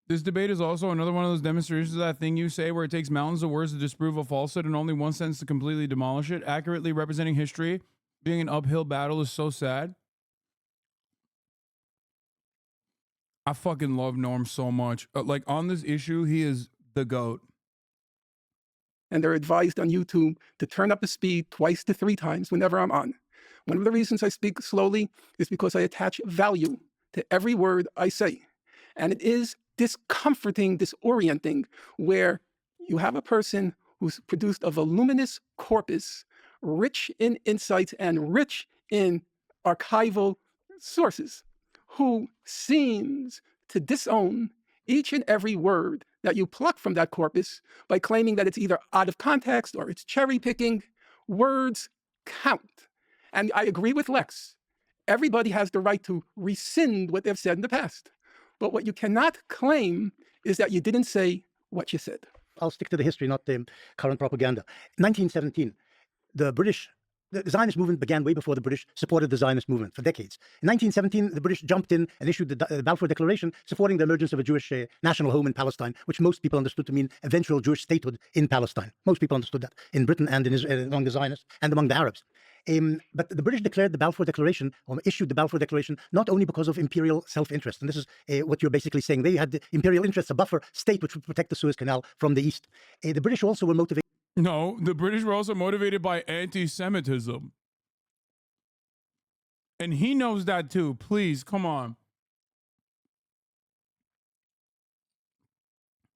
S4: This debate is also another one of those demonstrations of that thing you say where it takes mountains of words to disprove a falsehood and only one sentence to completely demolish it. Accurately representing history being an uphill battle is so sad. I fucking love Norm so much. Like, on this issue, he is the GOAT.
S13: And they're advised on YouTube to turn up the speed 2 to 3 times whenever I'm on. One of the reasons I speak slowly is because I attach value to every word I say. And it is discomforting, disorienting, where you have a person who's produced a voluminous corpus, rich in insights and rich in archival sources, who seems to disown each and every word that you pluck from that corpus by claiming that it's either out of context or it's cherry picking. Words count. And I agree with Lex. Everybody has the right to rescind what they've said in the past. But what you cannot claim is that you didn't say what you said.
S14: I'll stick to the history, not the current propaganda. 1917, the Zionist movement began way before the British supported the Zionist movement for decades. In 1917, the British jumped in and issued the Balfour Declaration supporting the emergence of a Jewish national home in Palestine, which most people understood to mean eventual Jewish statehood in Palestine. Most people understood that in Britain and in Israel, among the Zionists and among the Arabs. But the British declared the Balfour Declaration, or issued the Balfour Declaration, not only because of imperial self-interest, and this is what you're basically saying. They had the imperial interests, a buffer state which would protect the Suez Canal from the east. The British also were motivated.
S4: No, the British were also motivated by anti-Semitism. And he knows that too. Please, come on.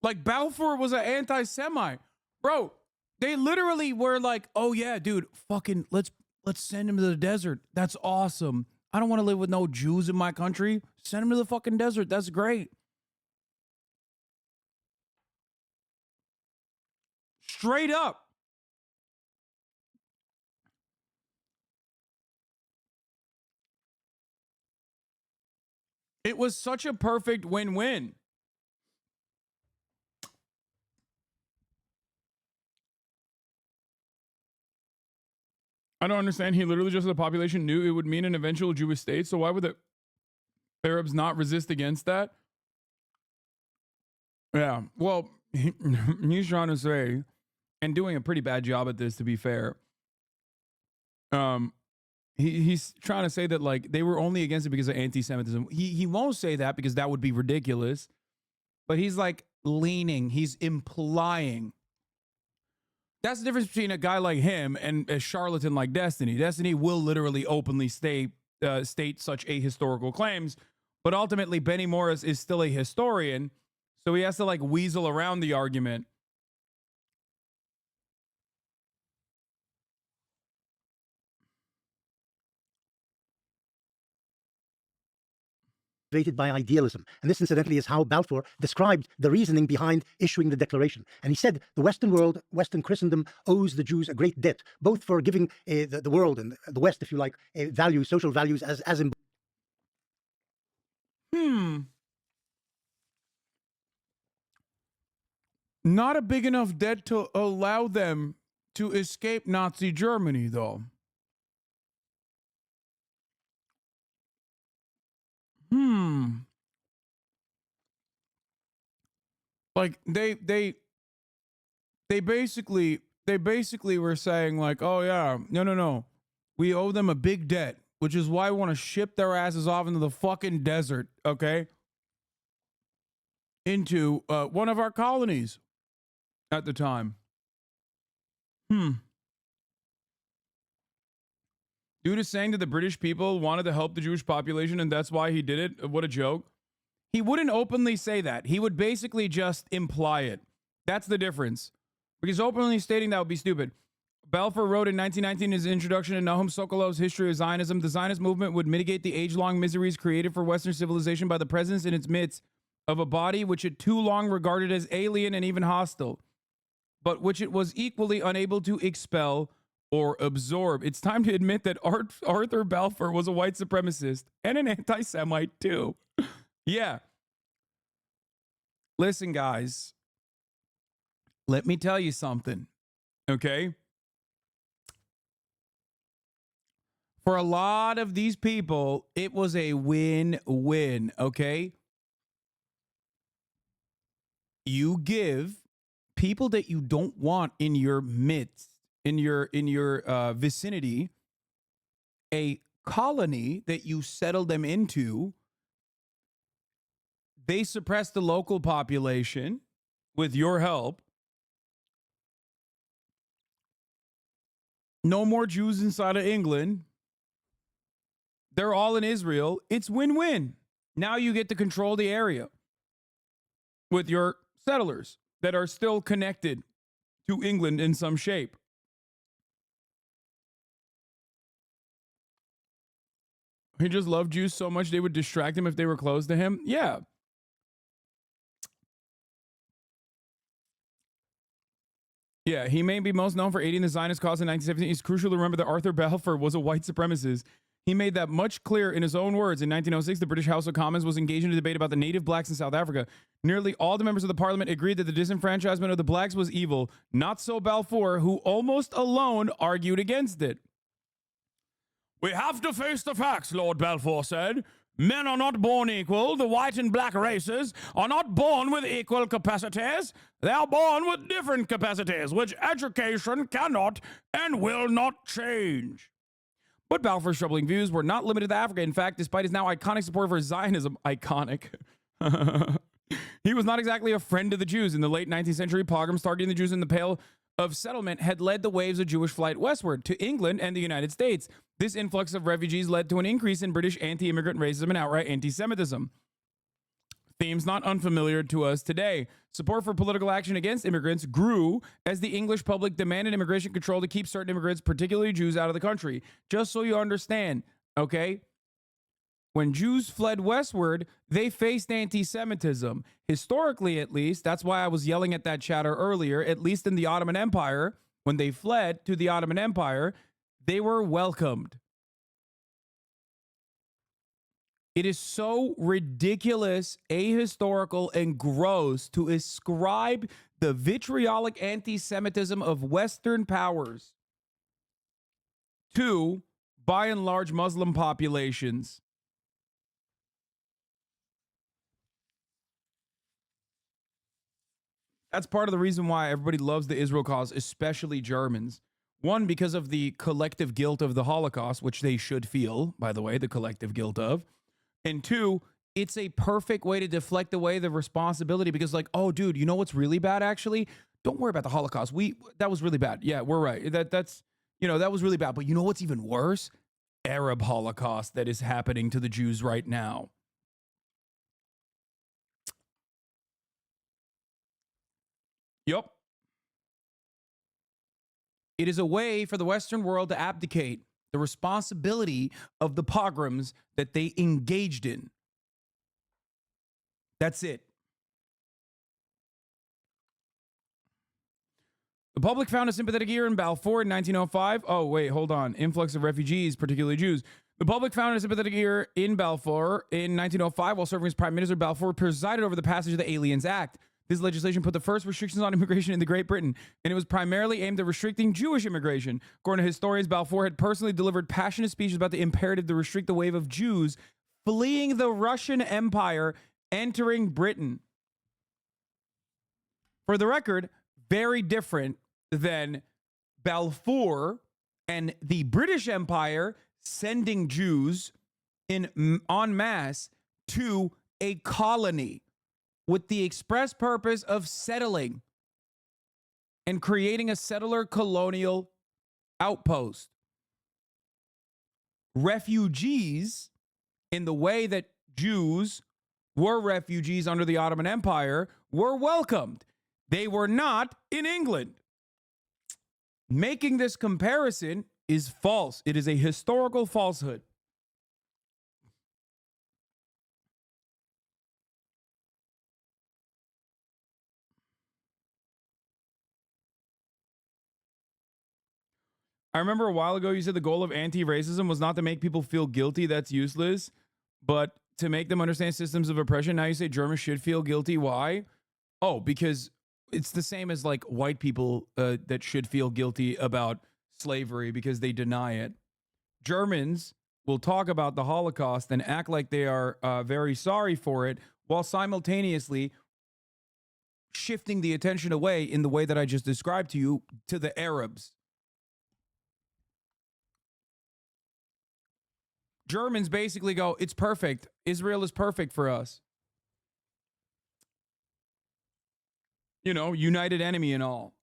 S4: Like, Balfour was an anti-Semite. Bro, they literally were like, oh yeah, dude, fucking let's send him to the desert. That's awesome. I don't want to live with no Jews in my country. Send him to the fucking desert. That's great. Straight up. It was such a perfect win-win. I don't understand. He literally just, the population knew it would mean an eventual Jewish state. So why would the Arabs not resist against that? Yeah, well, he's trying to say, and doing a pretty bad job at this, to be fair. He's trying to say that, like, they were only against it because of anti-Semitism. He won't say that because that would be ridiculous. But he's like leaning, he's implying That's the difference between a guy like him and a charlatan like Destiny. Destiny will literally openly state such ahistorical claims, but ultimately Benny Morris is still a historian, so he has to like weasel around the argument.
S14: Motivated by idealism. And this, incidentally, is how Balfour described the reasoning behind issuing the declaration. And he said the Western world, Western Christendom, owes the Jews a great debt, both for giving the world and the West, if you like, values, social values as
S4: Not a big enough debt to allow them to escape Nazi Germany, though. Like they basically were saying like, oh yeah, no, we owe them a big debt, which is why we want to ship their asses off into the fucking desert, okay? Into one of our colonies at the time. Dude is saying that the British people wanted to help the Jewish population and that's why he did it. What a joke. He wouldn't openly say that. He would basically just imply it. That's the difference. Because openly stating that would be stupid. Balfour wrote in 1919 in his introduction to Nahum Sokolov's History of Zionism, the Zionist movement would mitigate the age-long miseries created for Western civilization by the presence in its midst of a body which it too long regarded as alien and even hostile, but which it was equally unable to expel or absorb. It's time to admit that Arthur Balfour was a white supremacist and an anti-Semite too. Yeah. Listen, guys. Let me tell you something, okay? For a lot of these people, it was a win-win, okay? You give people that you don't want in your midst, in your vicinity, a colony that you settle them into. They suppress the local population with your help. No more Jews inside of England. They're all in Israel. It's win-win. Now you get to control the area with your settlers that are still connected to England in some shape. He just loved Jews so much they would distract him if they were close to him. Yeah. Yeah, he may be most known for aiding the Zionist cause in 1917. It's crucial to remember that Arthur Balfour was a white supremacist. He made that much clear in his own words. In 1906, the British House of Commons was engaged in a debate about the native blacks in South Africa. Nearly all the members of the parliament agreed that the disenfranchisement of the blacks was evil. Not so Balfour, who almost alone argued against it. We have to face the facts, Lord Balfour said. Men are not born equal. The white and black races are not born with equal capacities. They are born with different capacities, which education cannot and will not change. But Balfour's troubling views were not limited to Africa. In fact, despite his now iconic support for Zionism, he was not exactly a friend of the Jews. In the late 19th century, pogroms targeting the Jews in the Pale of Settlement had led the waves of Jewish flight westward to England and the United States. This influx of refugees led to an increase in British anti-immigrant racism and outright anti-Semitism. Themes not unfamiliar to us today. Support for political action against immigrants grew as the English public demanded immigration control to keep certain immigrants, particularly Jews, out of the country. Just so you understand, okay? When Jews fled westward, they faced anti-Semitism. Historically, at least, that's why I was yelling at that chatter earlier, at least in the Ottoman Empire, when they fled to the Ottoman Empire, they were welcomed. It is so ridiculous, ahistorical, and gross to ascribe the vitriolic anti-Semitism of Western powers to, by and large, Muslim populations. That's part of the reason why everybody loves the Israel cause, especially Germans. One, because of the collective guilt of the Holocaust, which they should feel, by the way, the collective guilt of. And two, it's a perfect way to deflect away the responsibility because like, oh, dude, you know what's really bad, actually? don't worry about the Holocaust. That was really bad. Yeah, we're right. That's that was really bad. But you know what's even worse? Arab Holocaust that is happening to the Jews right now. Yup. It is a way for the Western world to abdicate the responsibility of the pogroms that they engaged in. That's it. The public found a sympathetic ear in Balfour in 1905. Oh, wait, hold on. Influx of refugees, particularly Jews. The public found a sympathetic ear in Balfour in 1905 while serving as Prime Minister. Balfour presided over the passage of the Aliens Act. This legislation put the first restrictions on immigration in the Great Britain, and it was primarily aimed at restricting Jewish immigration. According to historians, Balfour had personally delivered passionate speeches about the imperative to restrict the wave of Jews fleeing the Russian Empire, entering Britain. For the record, very different than Balfour and the British Empire sending Jews en masse to a colony with the express purpose of settling and creating a settler colonial outpost. Refugees, in the way that Jews were refugees under the Ottoman Empire, were welcomed. They were not in England. Making this comparison is false. It is a historical falsehood. I remember a while ago you said the goal of anti-racism was not to make people feel guilty. That's useless. But to make them understand systems of oppression. Now you say Germans should feel guilty. Why? Oh, because it's the same as like white people that should feel guilty about slavery because they deny it. Germans will talk about the Holocaust and act like they are very sorry for it while simultaneously shifting the attention away in the way that I just described to you to the Arabs. Germans basically go, it's perfect. Israel is perfect for us. You know, united enemy and all.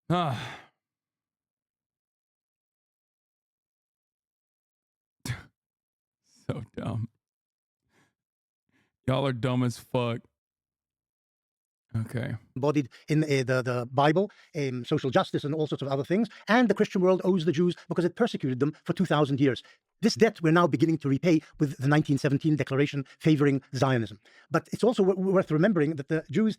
S4: So dumb. Y'all are dumb as fuck. Okay.
S14: Embodied in the Bible, social justice and all sorts of other things. And the Christian world owes the Jews because it persecuted them for 2,000 years. This debt we're now beginning to repay with the 1917 declaration favoring Zionism. But it's also worth remembering that the Jews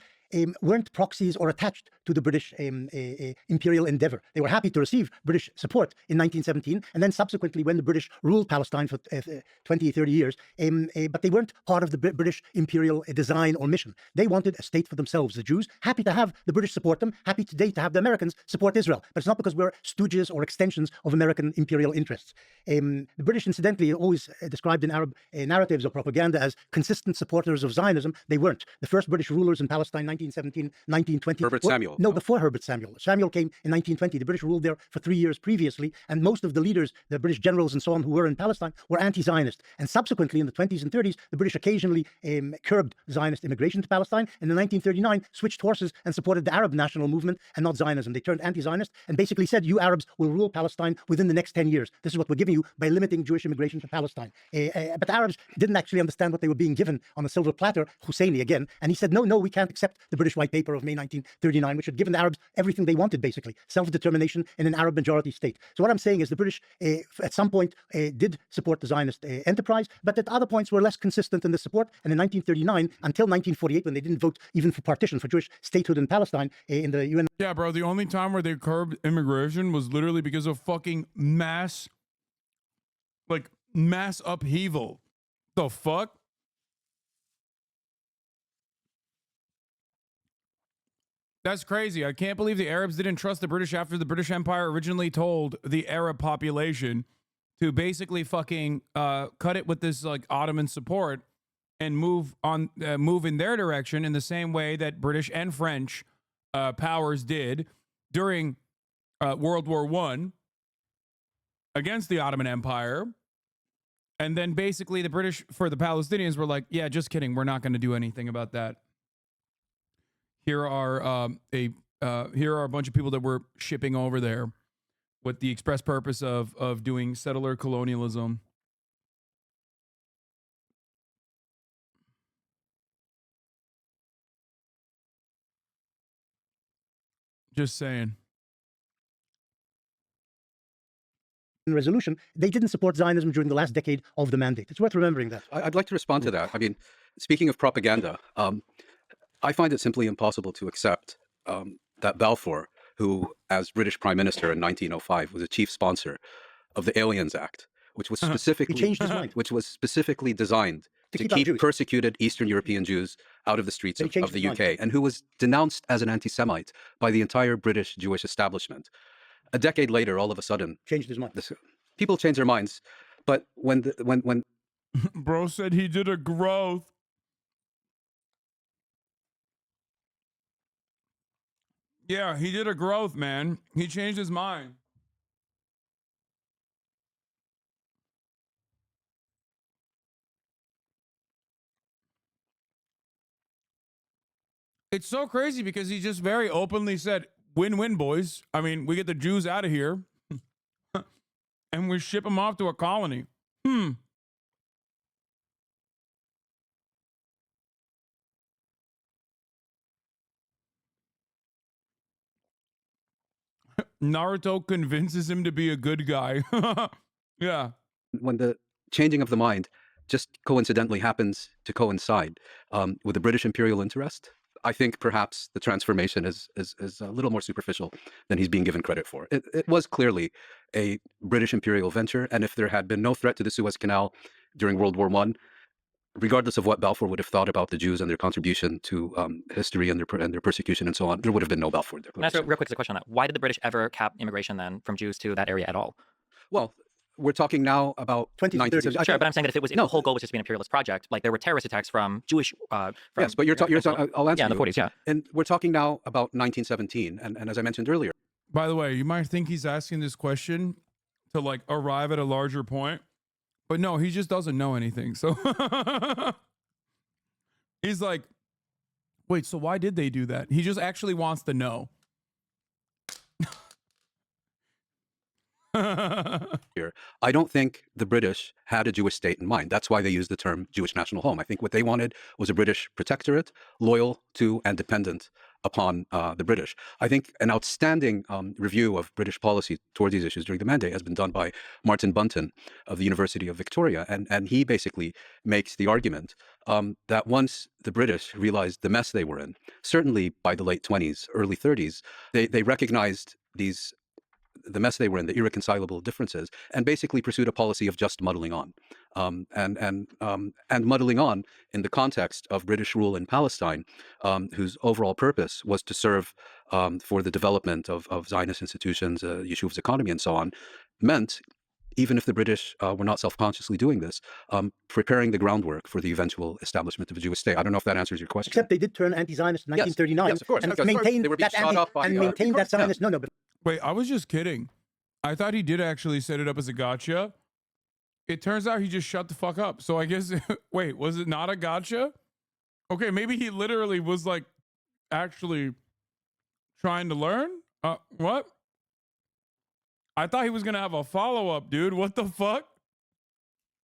S14: weren't proxies or attached to the British imperial endeavor. They were happy to receive British support in 1917, and then subsequently when the British ruled Palestine for 20, 30 years, but they weren't part of the British imperial design or mission. They wanted a state for themselves, the Jews, happy to have the British support them, happy today to have the Americans support Israel. But it's not because we're stooges or extensions of American imperial interests. The British, incidentally, are always described in Arab narratives or propaganda as consistent supporters of Zionism. They weren't. The first British rulers in Palestine, 1917, 1920.
S15: Herbert Samuel.
S14: No, before Herbert Samuel. Samuel came in 1920. The British ruled there for 3 years previously, and most of the leaders, the British generals and so on who were in Palestine, were anti-Zionist. And subsequently, in the 20s and 30s, the British occasionally curbed Zionist immigration to Palestine, and in 1939 switched horses and supported the Arab national movement and not Zionism. They turned anti-Zionist and basically said, you Arabs will rule Palestine within the next 10 years. This is what we're giving you by limiting Jewish immigration to Palestine. But the Arabs didn't actually understand what they were being given on a silver platter, Husseini again, and he said, no, we can't accept the British White Paper of May 1939, which had given the Arabs everything they wanted, basically, self-determination in an Arab majority state. So what I'm saying is the British at some point did support the Zionist enterprise, but at other points were less consistent in the support. And in 1939, until 1948, when they didn't vote even for partition, for Jewish statehood in Palestine in the UN.
S4: Yeah, bro, the only time where they curbed immigration was literally because of fucking mass upheaval. The fuck? That's crazy. I can't believe the Arabs didn't trust the British after the British Empire originally told the Arab population to basically fucking cut it with this like Ottoman support and move in their direction in the same way that British and French powers did during World War I against the Ottoman Empire. And then basically the British, for the Palestinians, were like, yeah, just kidding. We're not going to do anything about that. here are here are a bunch of people that we're shipping over there with the express purpose of doing settler colonialism. Just saying.
S14: Resolution, they didn't support Zionism during the last decade of the mandate. It's worth remembering that.
S15: I'd like to respond to that. I mean, speaking of propaganda, I find it simply impossible to accept that Balfour, who, as British Prime Minister in 1905, was a chief sponsor of the Aliens Act, which was specifically
S14: He changed his mind.
S15: which was specifically designed to
S14: keep out
S15: keep
S14: Jews.
S15: persecuted Eastern European Jews out of the streets
S14: But he
S15: of
S14: changed
S15: the
S14: his
S15: UK,
S14: mind.
S15: and who was denounced as an anti-Semite by the entire British Jewish establishment. A decade later, all of a sudden,
S14: changed his mind.
S15: People change their minds, but when
S4: Bro said he did a growth. Yeah, he did a growth, man. He changed his mind. It's so crazy because he just very openly said, win-win, boys. I mean, we get the Jews out of here and we ship them off to a colony. Naruto convinces him to be a good guy. Yeah.
S15: when the changing of the mind just coincidentally happens to coincide with the British imperial interest, I think perhaps the transformation is a little more superficial than he's being given credit for. It was clearly a British imperial venture, and if there had been no threat to the Suez Canal during World War I, regardless of what Balfour would have thought about the Jews and their contribution to history and their persecution and so on, there would have been no Balfour
S16: Can I ask real quick a question on that? Why did the British ever cap immigration then from Jews to that area at all?
S15: Well, we're talking now about 1930s.
S16: Sure, but I'm saying that if the whole goal was just to be an imperialist project, like there were terrorist attacks from Jewish.
S15: Yes, but you're talking. I'll answer.
S16: Yeah, in the 40s. Yeah,
S15: and we're talking now about 1917, and as I mentioned earlier.
S4: By the way, you might think he's asking this question to like arrive at a larger point, but no, he just doesn't know anything. So he's like, wait, so why did they do that? He just actually wants to know.
S15: Here, I don't think the British had a Jewish state in mind. That's why they used the term Jewish national home. I think what they wanted was a British protectorate, loyal to and dependent upon the British. I think an outstanding review of British policy toward these issues during the mandate has been done by Martin Bunton of the University of Victoria, and he basically makes the argument that once the British realized the mess they were in, certainly by the late 20s, early 30s, they recognized the mess they were in, the irreconcilable differences, and basically pursued a policy of just muddling on, and muddling on in the context of British rule in Palestine, whose overall purpose was to serve for the development of Zionist institutions, Yeshuv's economy, and so on, meant, even if the British were not self-consciously doing this, preparing the groundwork for the eventual establishment of a Jewish state. I don't know if that answers your question.
S14: Except they did turn anti-Zionist in 1939
S15: yes, of course.
S14: and
S15: Okay,
S14: maintained
S15: they were being
S14: that
S15: shot up by,
S14: maintained that Zionist. No, but
S4: wait, I was just kidding. I thought he did actually set it up as a gotcha. It turns out he just shut the fuck up. So I guess, wait, was it not a gotcha? Okay, maybe he literally was like actually trying to learn? What? I thought he was going to have a follow-up, dude. What the fuck?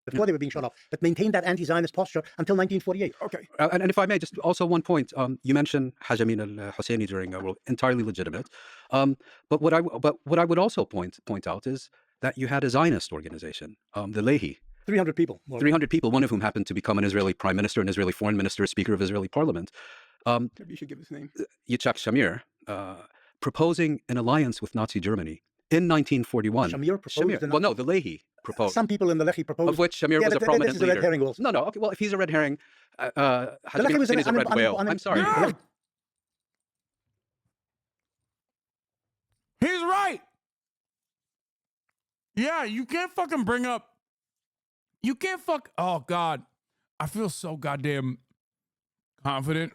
S14: Before they were being shot up, but maintained that anti-Zionist posture until 1948.
S15: Okay. And if I may, just also one point. You mentioned Hajamin al-Husseini during entirely legitimate. But what I would also point out is that you had a Zionist organization, the Lehi.
S14: 300 people.
S15: 300 people, one of whom happened to become an Israeli prime minister, an Israeli foreign minister, a speaker of Israeli parliament.
S13: Maybe you should give his name.
S15: Yitzhak Shamir, proposing an alliance with Nazi Germany in 1941.
S14: Shamir proposed.
S15: Well, no, the Lehi proposed.
S14: Some people in the Lehi proposed.
S15: Of which Shamir was a prominent
S14: this is
S15: leader.
S14: a red herring also.
S15: No. Okay, well, if he's a red herring,
S14: the Lehi was
S15: is a red whale. I'm sorry.
S4: Yeah. He's right. Yeah, you can't fucking bring up. You can't fuck. Oh, God. I feel so goddamn confident.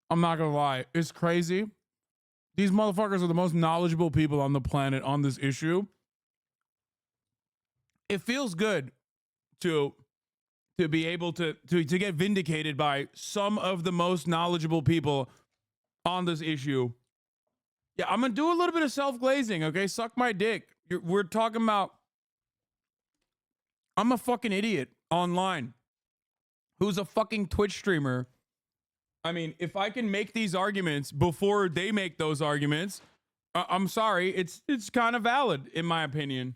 S4: I'm not going to lie. It's crazy. These motherfuckers are the most knowledgeable people on the planet on this issue. It feels good to be able to get vindicated by some of the most knowledgeable people on this issue. Yeah, I'm gonna do a little bit of self-glazing, okay? Suck my dick. We're talking about I'm a fucking idiot online who's a fucking Twitch streamer. I mean, if I can make these arguments before they make those arguments, I'm sorry, it's kind of valid in my opinion.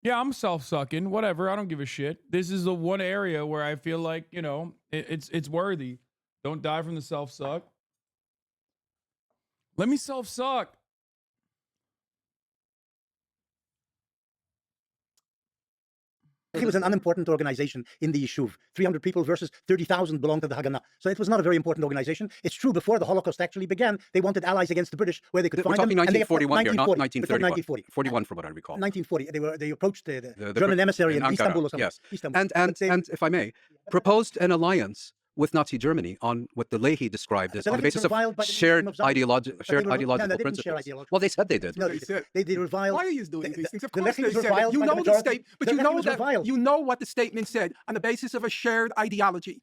S4: Yeah, I'm self-sucking, whatever. I don't give a shit. This is the one area where I feel like, you know, it's worthy. Don't die from the self-suck. Let me self-suck.
S14: It was an unimportant organization in the Yishuv. 300 people versus 30,000 belonged to the Haganah. So it was not a very important organization. It's true, before the Holocaust actually began, they wanted allies against the British where they could find them.
S15: We're talking 1941 here, not 1931.
S14: 1940.
S15: 41 from what I recall.
S14: 1940. They approached the German emissary in Istanbul or something.
S15: Yes.
S14: Istanbul.
S15: And if I may, proposed an alliance with Nazi Germany on what the Leahy described as on the basis of shared ideological principles. Well, they said they did.
S14: No, they reviled.
S13: Why are you doing these things? Of
S14: the
S13: course they said it. You know the statement, but you know that you know what the statement said on the basis of a shared ideology.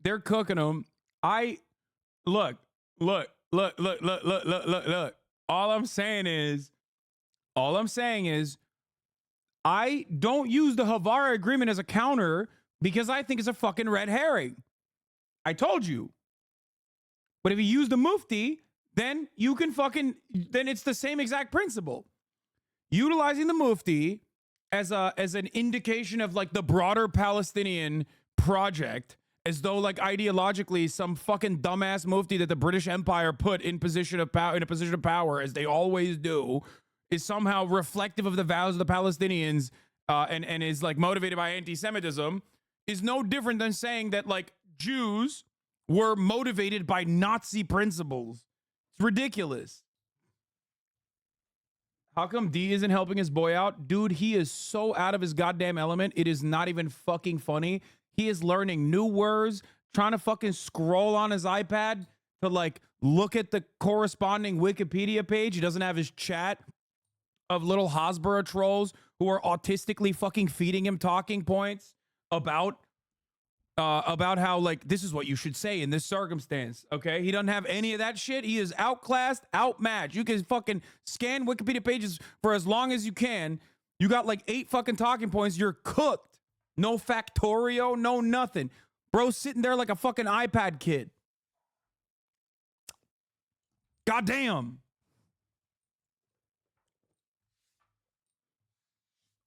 S4: They're cooking them. Look. All I'm saying is, I don't use the Havara agreement as a counter because I think it's a fucking red herring. I told you. But if you use the Mufti, then you can then it's the same exact principle. Utilizing the Mufti as an indication of like the broader Palestinian project, as though like ideologically some fucking dumbass Mufti that the British Empire put in a position of power, as they always do, is somehow reflective of the vows of the Palestinians and is like motivated by anti-Semitism, is no different than saying that like Jews were motivated by Nazi principles. It's ridiculous. How come D isn't helping his boy out? Dude, he is so out of his goddamn element. It is not even fucking funny. He is learning new words, trying to fucking scroll on his iPad to like look at the corresponding Wikipedia page. He doesn't have his chat of little Hasbara trolls who are autistically fucking feeding him talking points about how like this is what you should say in this circumstance. Okay, he doesn't have any of that shit. He is outclassed, outmatched. You can fucking scan Wikipedia pages for as long as you can. You got like 8 fucking talking points. You're cooked. No factorio, no nothing. Bro sitting there like a fucking iPad kid. Goddamn.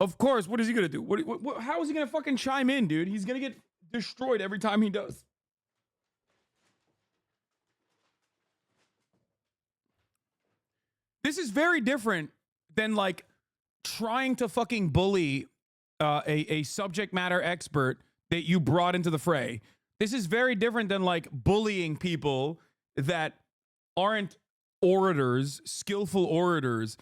S4: Of course, what is he gonna do? How is he gonna fucking chime in, dude? He's gonna get destroyed every time he does. This is very different than like trying to fucking bully a subject matter expert that you brought into the fray. This is very different than like bullying people that aren't orators, skillful orators.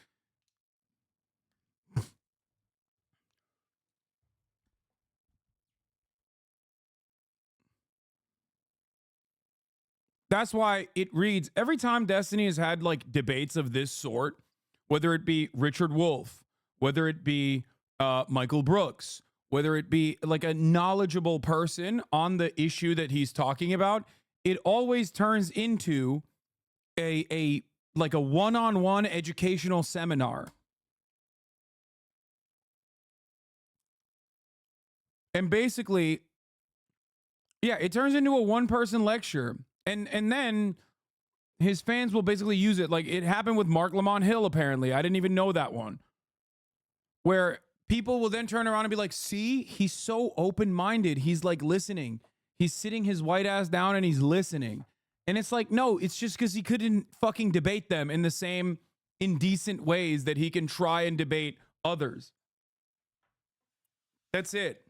S4: That's why it reads, every time Destiny has had like debates of this sort, whether it be Richard Wolff, whether it be Michael Brooks, whether it be like a knowledgeable person on the issue that he's talking about, it always turns into a one-on-one educational seminar. And basically, yeah, it turns into a one-person lecture. And then his fans will basically use it. Like it happened with Mark Lamont Hill, apparently. I didn't even know that one. Where people will then turn around and be like, see, he's so open-minded. He's like listening. He's sitting his white ass down and he's listening. And it's like, no, it's just because he couldn't fucking debate them in the same indecent ways that he can try and debate others. That's it.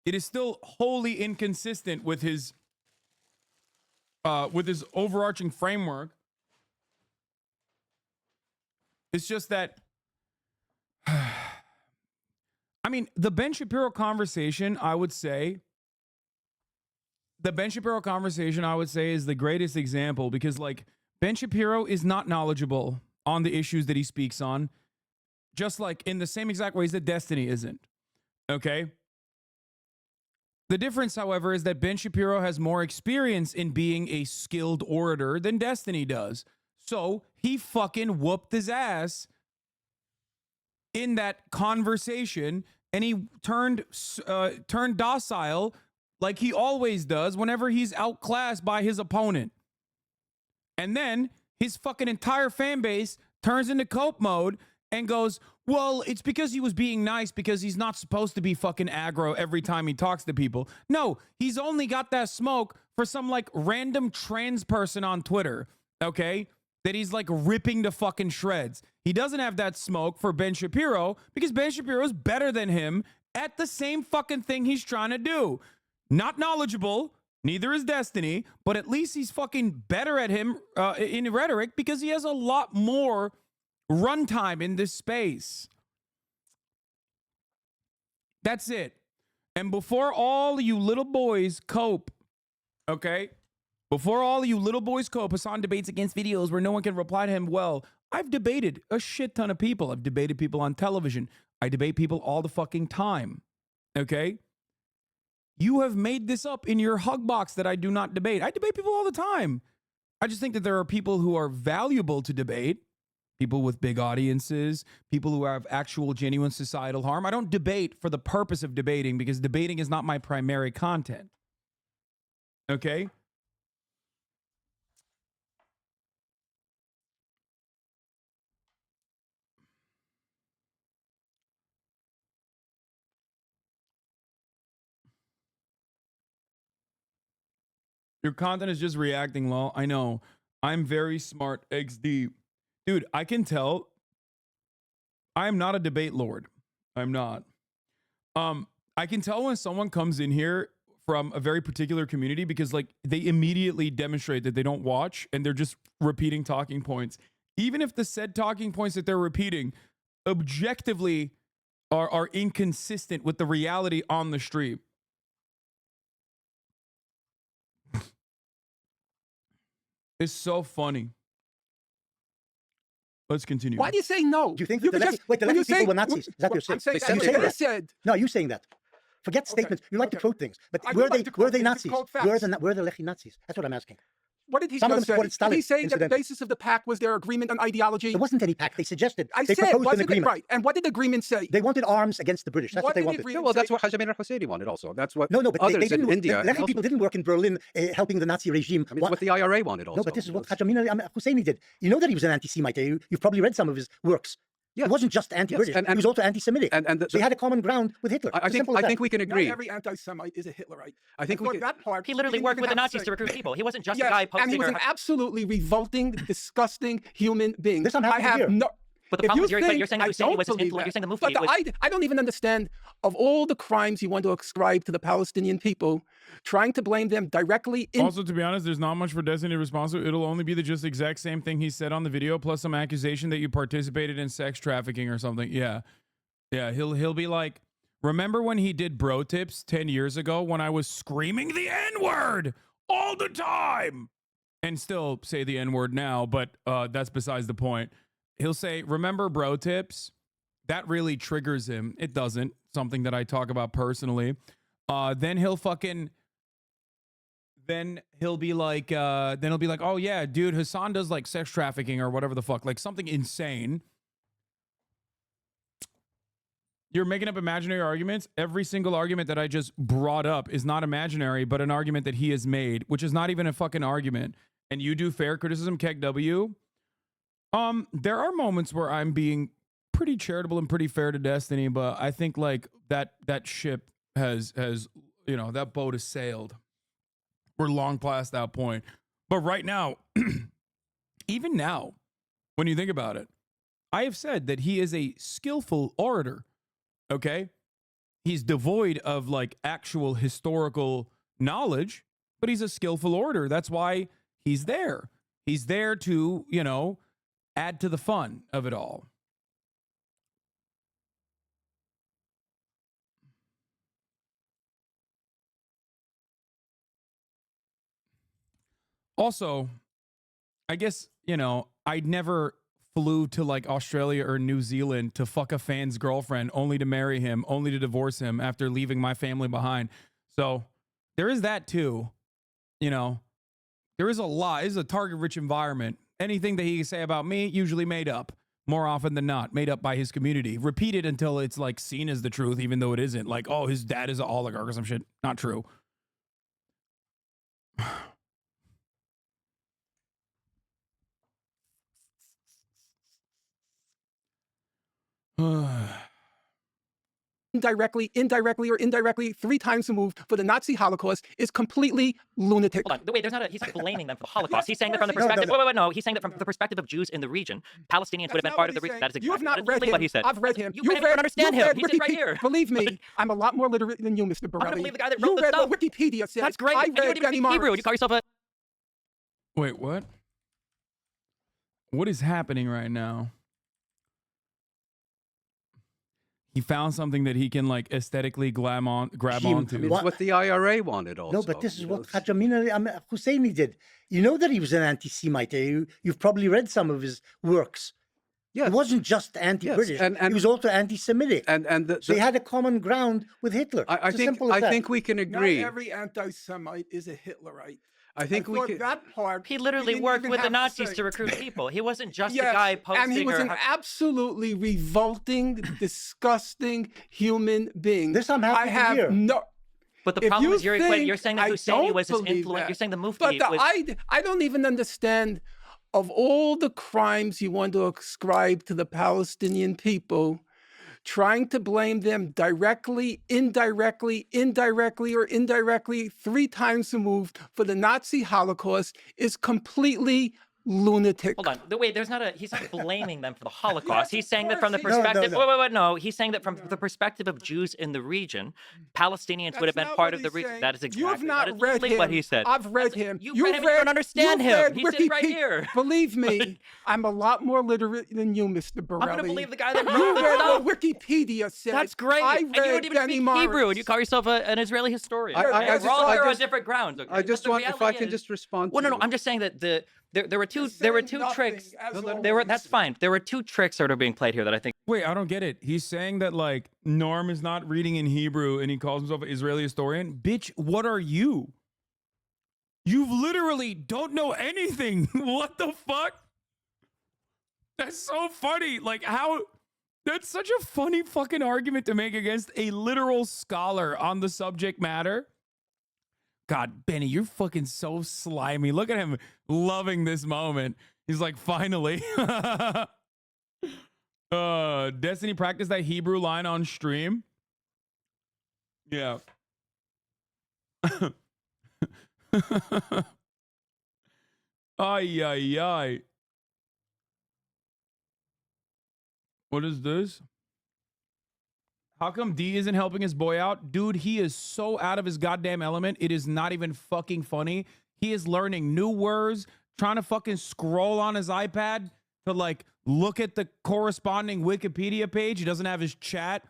S4: It is still wholly inconsistent with his overarching framework. It's just that, I mean, the Ben Shapiro conversation, I would say, is the greatest example because, like, Ben Shapiro is not knowledgeable on the issues that he speaks on, just like in the same exact ways that Destiny isn't. Okay? The difference, however, is that Ben Shapiro has more experience in being a skilled orator than Destiny does. So he fucking whooped his ass in that conversation, and he turned docile like he always does whenever he's outclassed by his opponent. And then his fucking entire fan base turns into cope mode and goes, well, it's because he was being nice because he's not supposed to be fucking aggro every time he talks to people. No, he's only got that smoke for some like random trans person on Twitter, okay? That he's like ripping to fucking shreds. He doesn't have that smoke for Ben Shapiro because Ben Shapiro is better than him at the same fucking thing he's trying to do. Not knowledgeable, neither is Destiny, but at least he's fucking better at him in rhetoric because he has a lot more runtime in this space. That's it. And before all you little boys cope, okay? Before all you little boys cope, Hasan debates against videos where no one can reply to him. Well, I've debated a shit ton of people. I've debated people on television. I debate people all the fucking time. Okay? You have made this up in your hug box that I do not debate. I debate people all the time. I just think that there are people who are valuable to debate. People with big audiences, people who have actual genuine societal harm. I don't debate for the purpose of debating because debating is not my primary content. Okay? Your content is just reacting, lol. I know. I'm very smart, XD. Dude, I can tell I am not a debate lord. I'm not. I can tell when someone comes in here from a very particular community because like they immediately demonstrate that they don't watch and they're just repeating talking points. Even if the said talking points that they're repeating objectively are inconsistent with the reality on the stream. It's so funny. Let's continue.
S13: Why do you say no?
S14: Do you think that the lefty people were Nazis? Is that what you're saying? No, you're saying that. Forget statements. You like to quote things, but were they Nazis? Were the Lechi Nazis? That's what I'm asking.
S13: What did he
S14: Some of them
S13: say?
S14: supported Stalin.
S13: Did he say that the basis of the pact was their agreement on ideology?
S14: There wasn't any pact. They suggested.
S13: They
S14: proposed
S13: wasn't
S14: an agreement.
S13: It right? And what did the agreement say?
S14: They wanted arms against the British. That's what they wanted.
S15: Well, that's what Hajime al-Husseini wanted also. That's what
S14: but
S15: others
S14: they didn't,
S15: in India...
S14: The Lechi people didn't work in Berlin helping the Nazi regime.
S15: I mean, it's what the IRA wanted also.
S14: No, but this is what Hajime al-Husseini did. You know that he was an anti-Semite. You've probably read some of his works.
S15: Yes.
S14: It wasn't just anti-British.
S15: Yes.
S14: He was also anti-Semitic.
S15: So
S14: they had a common ground with Hitler.
S15: I think we can agree.
S13: Not every anti-Semite is a Hitlerite.
S15: I think
S13: that part.
S18: He literally worked with the Nazis to recruit people. He wasn't just a guy posting.
S13: And he was an absolutely revolting, disgusting human being.
S14: This I have no.
S18: But the problem is you're saying that Husseini was his influence. You're saying the Mufti was...
S13: I don't even understand of all the crimes you want to ascribe to the Palestinian people, trying to blame them directly.
S4: Also, to be honest, there's not much for Destiny to respond to. It'll only be the just exact same thing he said on the video, plus some accusation that you participated in sex trafficking or something. Yeah, he'll be like, remember when he did bro tips 10 years ago when I was screaming the N-word all the time, and still say the N-word now, but that's besides the point. He'll say, remember bro tips? That really triggers him. It doesn't. Something that I talk about personally. Then he'll be like, oh yeah, dude, Hasan does like sex trafficking or whatever the fuck, like something insane. You're making up imaginary arguments. Every single argument that I just brought up is not imaginary, but an argument that he has made, which is not even a fucking argument. And you do fair criticism, Keck W. There are moments where I'm being pretty charitable and pretty fair to Destiny, but I think like that ship has that boat has sailed. We're long past that point. But right now, even now, when you think about it, I have said that he is a skillful orator. Okay? He's devoid of like actual historical knowledge, but he's a skillful orator. That's why he's there. He's there to, add to the fun of it all. Also, I guess, I never flew to like Australia or New Zealand to fuck a fan's girlfriend only to marry him, only to divorce him after leaving my family behind. So there is that too. You know, there is a lot. It's a target-rich environment. Anything that he can say about me, usually made up. More often than not, made up by his community. Repeated until it's like seen as the truth, even though it isn't. Like, oh, his dad is an oligarch or some shit. Not true.
S13: indirectly, or indirectly 3 times removed for the Nazi Holocaust is completely lunatic.
S16: Hold on. Wait, there's not a, he's not blaming them for the Holocaust. He's saying that from the perspective. No. He's saying that from the perspective of Jews in the region. Palestinians would have been part of the region. That is exactly
S13: You have not read him.
S16: what he said.
S13: I've read him.
S16: You don't understand him. He's right here.
S13: Believe me, I'm a lot more literate than you, Mr. Borelli.
S16: I'm gonna believe the guy that wrote
S13: you
S16: the
S13: read
S16: stuff.
S13: what Wikipedia says.
S16: That's great.
S13: I
S16: And you
S13: read
S16: don't even speak Hebrew. You call yourself a.
S4: Wait, what? What is happening right now? He found something that he can like aesthetically grab onto.
S15: It's what the IRA wanted also.
S14: No, but this is what Hajj Husseini did. You know that he was an anti-Semite. You've probably read some of his works.
S15: Yes.
S14: He wasn't just anti-British.
S15: Yes. And
S14: he was also anti-Semitic.
S15: So
S14: he had a common ground with Hitler.
S15: I think we can agree.
S13: Not every anti-Semite is a Hitlerite.
S15: I think we could.
S13: That part.
S16: He literally worked with the Nazis to recruit people. He wasn't just a guy posting.
S13: And he was an absolutely revolting, disgusting human being.
S14: This I'm happy to hear.
S13: No.
S16: But the problem is you're saying that Husseini was his influence. You're saying the Mufti
S13: But
S16: was.
S13: I don't even understand. Of all the crimes you want to ascribe to the Palestinian people, trying to blame them directly, indirectly, or indirectly 3 times removed for the Nazi Holocaust is completely lunatic.
S16: Hold on. Wait, there's not a. He's not blaming them for the Holocaust. He's saying that from the perspective. Wait. No, he's saying that from the perspective of Jews in the region, Palestinians would have been part of the region. That is exactly.
S13: You have not read him.
S16: What he said.
S13: I've read him.
S16: You read him. You don't understand him. He sits right here.
S13: Believe me, I'm a lot more literate than you, Mr. Borelli.
S16: I'm gonna believe the guy that
S13: you
S16: wrote
S13: read what Wikipedia said.
S16: That's great.
S13: I
S16: And you don't even speak Hebrew, and you call yourself an Israeli historian. We're all here on different grounds. Okay?
S15: I just want, if I can just respond.
S16: Well, no. I'm just saying that there were two tricks. That's fine. There were 2 tricks that are being played here that I think.
S4: Wait, I don't get it. He's saying that like Norm is not reading in Hebrew and he calls himself an Israeli historian. Bitch, what are you? You literally don't know anything. What the fuck? That's so funny. Like how that's such a funny fucking argument to make against a literal scholar on the subject matter. God, Benny, you're fucking so slimy. Look at him loving this moment. He's like, finally. Destiny practiced that Hebrew line on stream. Yeah. Ay. What is this? How come D isn't helping his boy out? Dude, he is so out of his goddamn element. It is not even fucking funny. He is learning new words, trying to fucking scroll on his iPad to like look at the corresponding Wikipedia page. He doesn't have his chat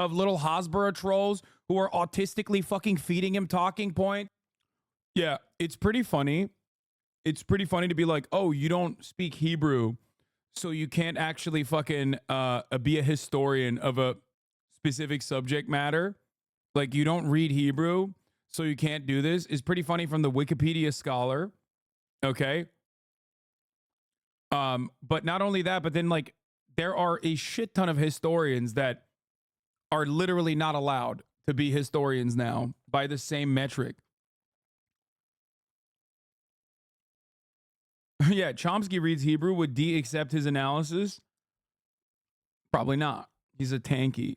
S4: of little Hasbro trolls who are autistically fucking feeding him talking point. Yeah, it's pretty funny. It's pretty funny to be like, oh, you don't speak Hebrew, so you can't actually fucking be a historian of a specific subject matter. Like you don't read Hebrew, so you can't do this. Is pretty funny from the Wikipedia scholar. Okay. But not only that, but then like there are a shit ton of historians that are literally not allowed to be historians now by the same metric. Yeah, Chomsky reads Hebrew. Would D accept his analysis? Probably not. He's a tanky.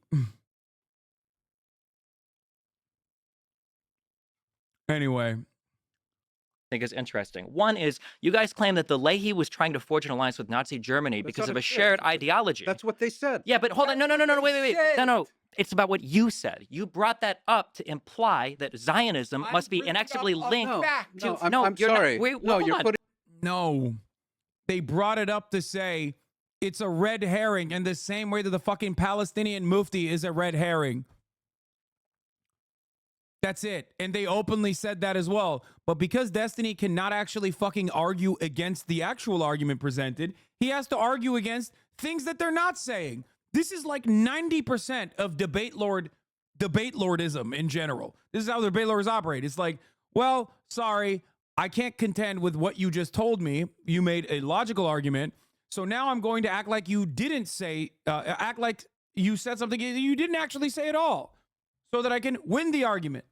S4: Anyway.
S16: I think is interesting. One is you guys claim that the Leahy was trying to forge an alliance with Nazi Germany because of a shared ideology.
S15: That's what they said.
S16: Yeah, but hold on. No, wait. No. It's about what you said. You brought that up to imply that Zionism must be inextricably linked to.
S15: I'm sorry.
S4: No, they brought it up to say it's a red herring in the same way that the fucking Palestinian Mufti is a red herring. That's it. And they openly said that as well. But because Destiny cannot actually fucking argue against the actual argument presented, he has to argue against things that they're not saying. This is like 90% of Debate Lord debate lordism in general. This is how the debate lords operate. It's like, well, sorry, I can't contend with what you just told me. You made a logical argument. So now I'm going to act like you didn't say, act like you said something you didn't actually say at all, so that I can win the argument.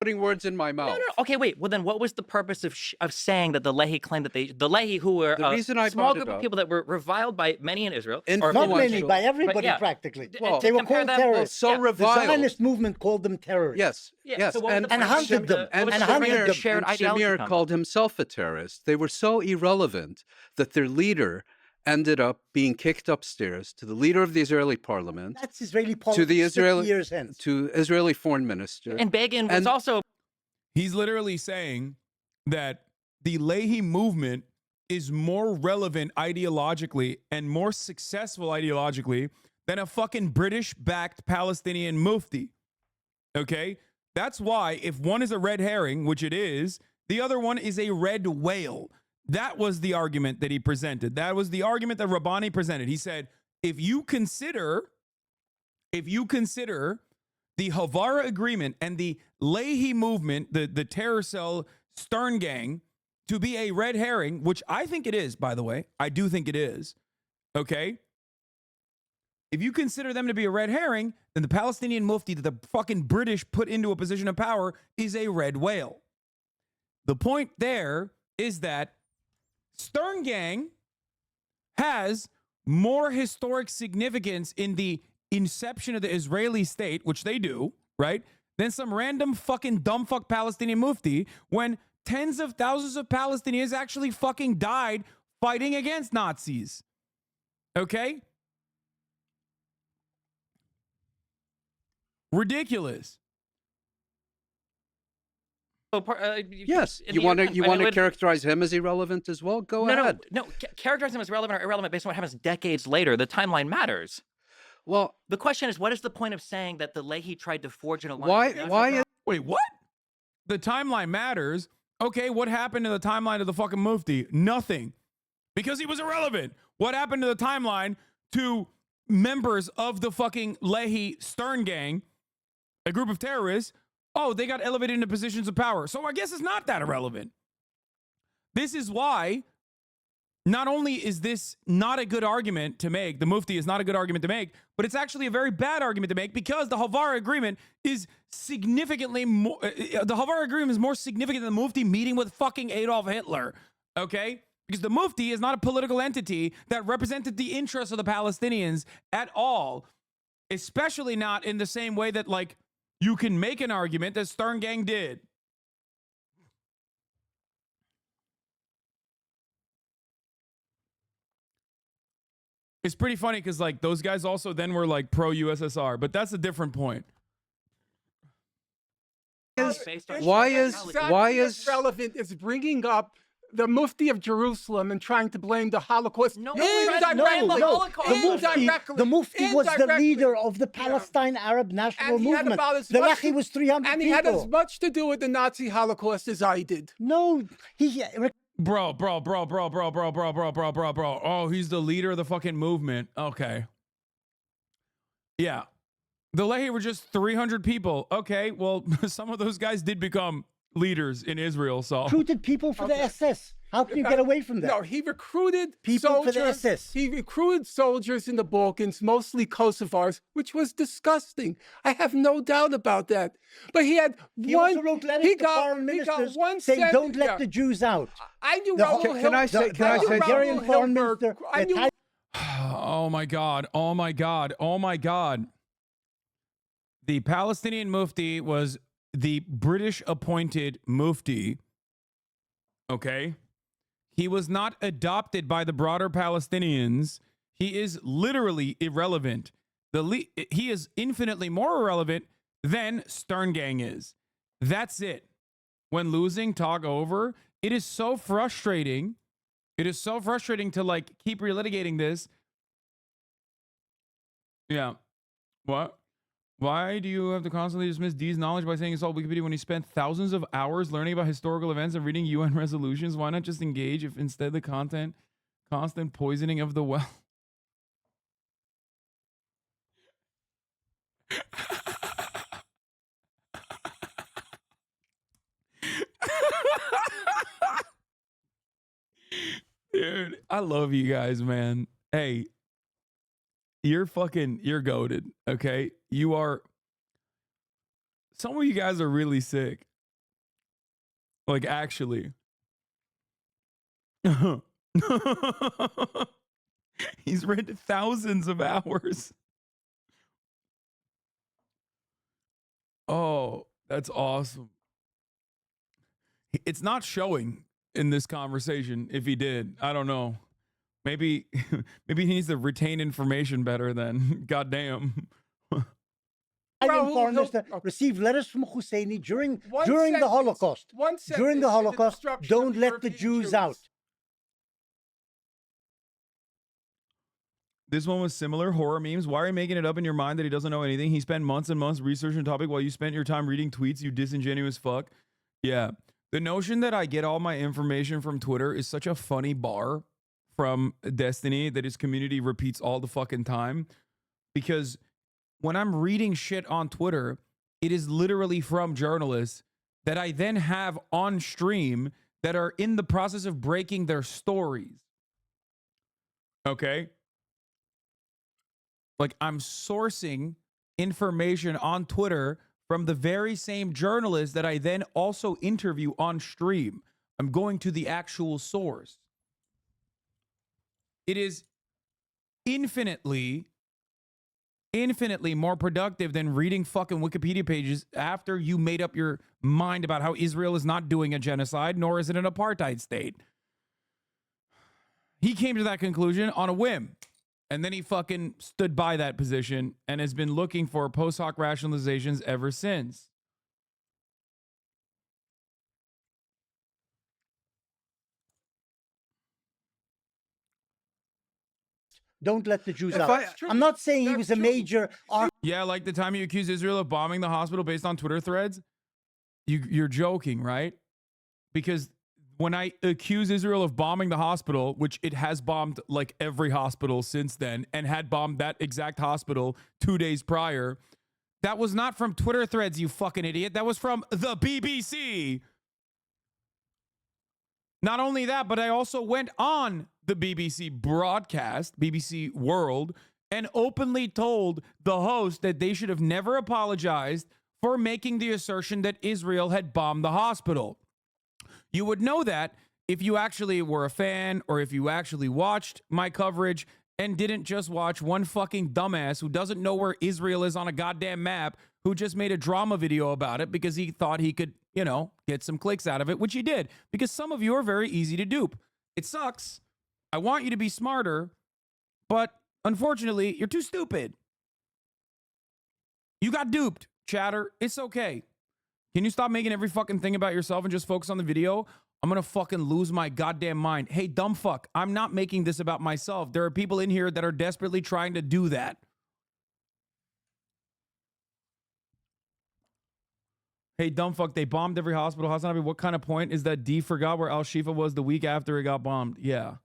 S15: Putting words in my mouth.
S16: No. Okay, wait. Well, then what was the purpose of saying that the Lehi claimed that the Lehi, who were a small group of people that were reviled by many in Israel,
S14: not many, by everybody practically.
S16: Well,
S14: they were called terrorists.
S15: reviled.
S14: The Zionist movement called them terrorists.
S15: Yes,
S16: so
S14: and hunted them.
S15: And Shamir called himself a terrorist. They were so irrelevant that their leader ended up being kicked upstairs to the leader of the Israeli parliament.
S14: That's Israeli politics.
S15: To the Israeli
S14: 50 years hence.
S15: To Israeli foreign minister.
S16: And Begin was also.
S4: He's literally saying that the Lehi movement is more relevant ideologically and more successful ideologically than a fucking British-backed Palestinian mufti. Okay? That's why if one is a red herring, which it is, the other one is a red whale. That was the argument that he presented. That was the argument that Rabbani presented. He said, if you consider the Havara agreement and the Lehi movement, the terror cell Stern gang, to be a red herring, which I think it is, by the way. I do think it is. Okay? If you consider them to be a red herring, then the Palestinian mufti that the fucking British put into a position of power is a red whale. The point there is that Stern gang has more historic significance in the inception of the Israeli state, which they do, right, than some random fucking dumbfuck Palestinian mufti when tens of thousands of Palestinians actually fucking died fighting against Nazis. Okay? Ridiculous.
S15: Yes, you want to characterize him as irrelevant as well? Go ahead.
S16: No, characterize him as relevant or irrelevant based on what happens decades later. The timeline matters.
S15: Well,
S16: the question is, what is the point of saying that the Lehi tried to forge an alliance?
S4: Wait, what? The timeline matters. Okay, what happened to the timeline of the fucking mufti? Nothing. Because he was irrelevant. What happened to the timeline to members of the fucking Lehi Stern gang, a group of terrorists? Oh, they got elevated into positions of power. So I guess it's not that irrelevant. This is why not only is this not a good argument to make, the mufti is not a good argument to make, but it's actually a very bad argument to make because the Havara agreement is significantly more, the Havara agreement is more significant than the mufti meeting with fucking Adolf Hitler, okay? Because the mufti is not a political entity that represented the interests of the Palestinians at all, especially not in the same way that, like, you can make an argument that Stern Gang did. It's pretty funny because, like, those guys also then were, like, pro-USSR, but that's a different point.
S15: Why is
S13: relevant is bringing up the Mufti of Jerusalem and trying to blame the Holocaust.
S14: The Mufti was the leader of the Palestine Arab National Movement. The Lehi was 300 people.
S13: And he had as much to do with the Nazi Holocaust as I did.
S14: No,
S4: Bro. Oh, he's the leader of the fucking movement. Okay. Yeah. The Lehi were just 300 people. Okay, well, some of those guys did become leaders in Israel, so.
S14: Recruited people for the SS. How can you get away from that?
S13: No, he recruited
S14: people
S13: soldiers,
S14: for the SS.
S13: He recruited soldiers in the Balkans, mostly Kosovars, which was disgusting. I have no doubt about that. But he had
S14: he also wrote letters to foreign ministers saying, "Don't let the Jews out."
S13: I knew
S15: Can I say?
S14: Hungarian foreign minister.
S4: Oh my God! Oh my God! Oh my God! The Palestinian mufti was the British appointed mufti. Okay. He was not adopted by the broader Palestinians. He is literally irrelevant. He is infinitely more irrelevant than Stern Gang is. That's it. When losing, talk over. It is so frustrating. It is so frustrating to, like, keep relitigating this. Yeah. What? Why do you have to constantly dismiss D's knowledge by saying it's all Wikipedia when he spent thousands of hours learning about historical events and reading UN resolutions? Why not just engage if instead the constant poisoning of the well? Dude, I love you guys, man. Hey, you're goated, okay? You are, some of you guys are really sick. Like, actually. He's read thousands of hours. Oh, that's awesome. It's not showing in this conversation. If he did, I don't know. Maybe he needs to retain information better then. Goddamn.
S14: Foreigners that received letters from Husseini during the Holocaust. During the Holocaust, don't let the Jews out.
S4: This one was similar. Horror memes. Why are you making it up in your mind that he doesn't know anything? He spent months and months researching the topic while you spent your time reading tweets, you disingenuous fuck. Yeah. The notion that I get all my information from Twitter is such a funny bar from Destiny that his community repeats all the fucking time. Because when I'm reading shit on Twitter, it is literally from journalists that I then have on stream that are in the process of breaking their stories. Okay? Like, I'm sourcing information on Twitter from the very same journalists that I then also interview on stream. I'm going to the actual source. It is infinitely more productive than reading fucking Wikipedia pages after you made up your mind about how Israel is not doing a genocide, nor is it an apartheid state. He came to that conclusion on a whim. And then he fucking stood by that position and has been looking for post hoc rationalizations ever since.
S14: Don't let the Jews out. I'm not saying he was a major...
S4: Yeah, like the time you accused Israel of bombing the hospital based on Twitter threads. You're joking, right? Because when I accuse Israel of bombing the hospital, which it has bombed like every hospital since then, and had bombed that exact hospital 2 days prior, that was not from Twitter threads, you fucking idiot. That was from the BBC. Not only that, but I also went on the BBC broadcast, BBC World, and openly told the host that they should have never apologized for making the assertion that Israel had bombed the hospital. You would know that if you actually were a fan or if you actually watched my coverage and didn't just watch one fucking dumbass who doesn't know where Israel is on a goddamn map, who just made a drama video about it because he thought he could, you know, get some clicks out of it, which he did, because some of you are very easy to dupe. It sucks. I want you to be smarter, but unfortunately, you're too stupid. You got duped, chatter. It's okay. Can you stop making every fucking thing about yourself and just focus on the video? I'm going to fucking lose my goddamn mind. Hey, dumb fuck, I'm not making this about myself. There are people in here that are desperately trying to do that. Hey, dumb fuck, they bombed every hospital. HasanAbi, what kind of point is that D forgot where Al-Shifa was the week after it got bombed? Yeah.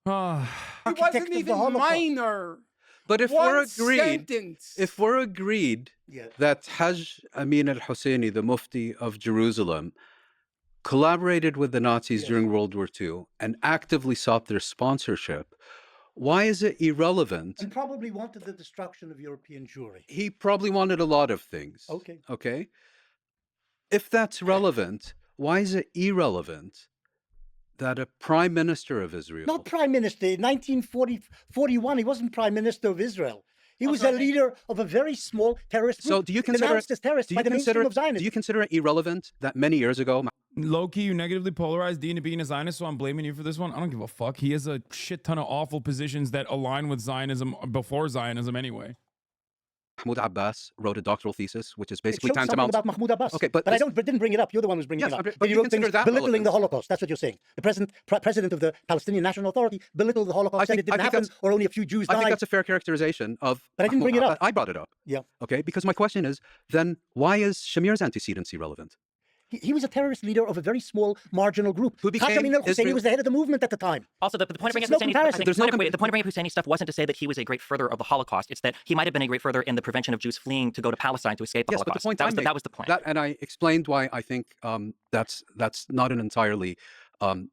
S19: He wasn't even minor.
S15: But if we're agreed
S14: Yeah.
S15: that Hajj Amin al-Husseini, the Mufti of Jerusalem, collaborated with the Nazis during World War II and actively sought their sponsorship, why is it irrelevant?
S14: And probably wanted the destruction of European Jewry.
S15: He probably wanted a lot of things.
S14: Okay.
S15: Okay. If that's relevant, why is it irrelevant that a prime minister of Israel...
S14: Not prime minister. In 1941, he wasn't prime minister of Israel. He was a leader of a very small terrorist group.
S15: So do you consider
S14: denounced as terrorist by the mainstream of Zionism.
S15: Do you consider it irrelevant that many years ago...
S4: Low-key, you negatively polarized D into being a Zionist, so I'm blaming you for this one. I don't give a fuck. He has a shit ton of awful positions that align with Zionism before Zionism anyway.
S15: Mahmoud Abbas wrote a doctoral thesis, which is basically
S14: It shows something about Mahmoud Abbas.
S15: Okay,
S14: but I didn't bring it up. You're the one who's bringing it up.
S15: But
S14: you
S15: you
S14: wrote things
S15: consider that
S14: belittling
S15: relevant.
S14: the Holocaust. That's what you're saying. The president of the Palestinian National Authority belittled the Holocaust, said it didn't happen, or only a few Jews died.
S15: I think that's a fair characterization of...
S14: But I didn't bring it up.
S15: I brought it up.
S14: Yeah.
S15: Okay, because my question is, then why is Shamir's antecedency relevant?
S14: He was a terrorist leader of a very small marginal group.
S15: Who became
S14: Hajj Amin al-Husseini
S15: Israel-
S14: was the head of the movement at the time.
S16: Also, the point of bringing
S14: There's
S16: up
S14: no
S16: Husseini,
S14: comparison.
S16: the point of bringing up Husseini stuff wasn't to say that he was a great further of the Holocaust. It's that he might have been a great further in the prevention of Jews fleeing to go to Palestine to escape the
S15: Yes, but
S16: Holocaust.
S15: the point
S16: that was the point.
S15: and I explained why I think that's not an entirely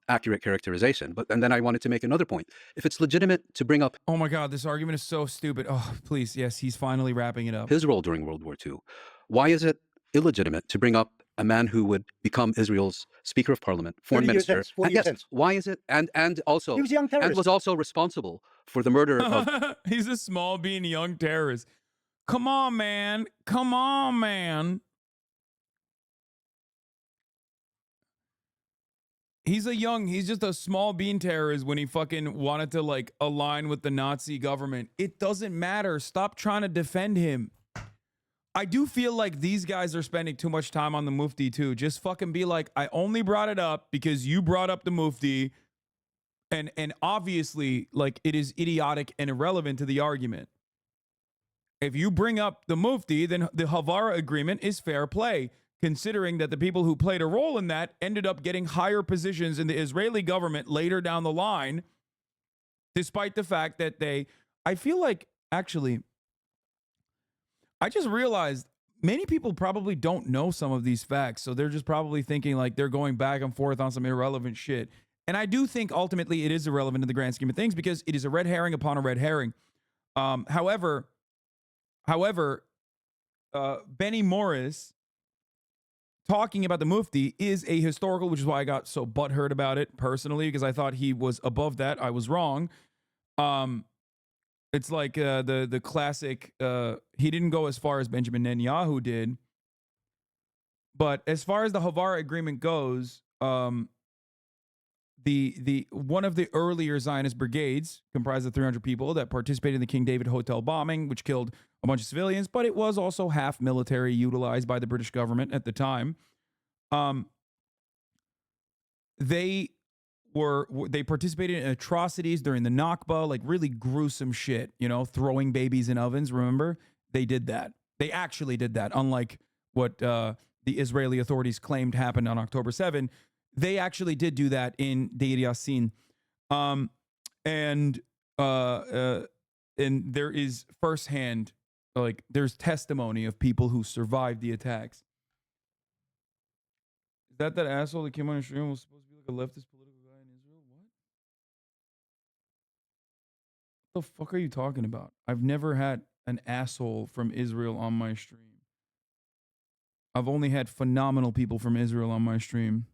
S15: accurate characterization. And then I wanted to make another point. If it's legitimate to bring up,
S4: oh my God, this argument is so stupid. Oh, please, yes, he's finally wrapping it up.
S15: His role during World War II, why is it illegitimate to bring up a man who would become Israel's Speaker of Parliament, Foreign Minister? Why is it? And also,
S14: he was a young terrorist.
S15: And was also responsible for the murder of.
S4: He's a small being young terrorist. Come on, man. Come on, man. He's just a small bean terrorist when he fucking wanted to like align with the Nazi government. It doesn't matter. Stop trying to defend him. I do feel like these guys are spending too much time on the Mufti too. Just fucking be like, I only brought it up because you brought up the Mufti. And obviously, like, it is idiotic and irrelevant to the argument. If you bring up the Mufti, then the Havara agreement is fair play, considering that the people who played a role in that ended up getting higher positions in the Israeli government later down the line, despite the fact that I feel like, actually, I just realized many people probably don't know some of these facts, so they're just probably thinking like they're going back and forth on some irrelevant shit. And I do think ultimately it is irrelevant in the grand scheme of things because it is a red herring upon a red herring. However, Benny Morris talking about the Mufti is a historical, which is why I got so butthurt about it personally, because I thought he was above that. I was wrong. It's like the classic, he didn't go as far as Benjamin Netanyahu did. But as far as the Havara agreement goes, the one of the earlier Zionist brigades, comprised of 300 people, that participated in the King David Hotel bombing, which killed a bunch of civilians, but it was also half military, utilized by the British government at the time. They participated in atrocities during the Nakba, like really gruesome shit, you know, throwing babies in ovens. Remember, they did that. They actually did that, unlike what the Israeli authorities claimed happened on October 7. They actually did do that in Deir Yassin. And there is firsthand, like, there's testimony of people who survived the attacks. Is that asshole that came on the stream was supposed to be like a leftist political guy in Israel? What the fuck are you talking about? I've never had an asshole from Israel on my stream. I've only had phenomenal people from Israel on my stream.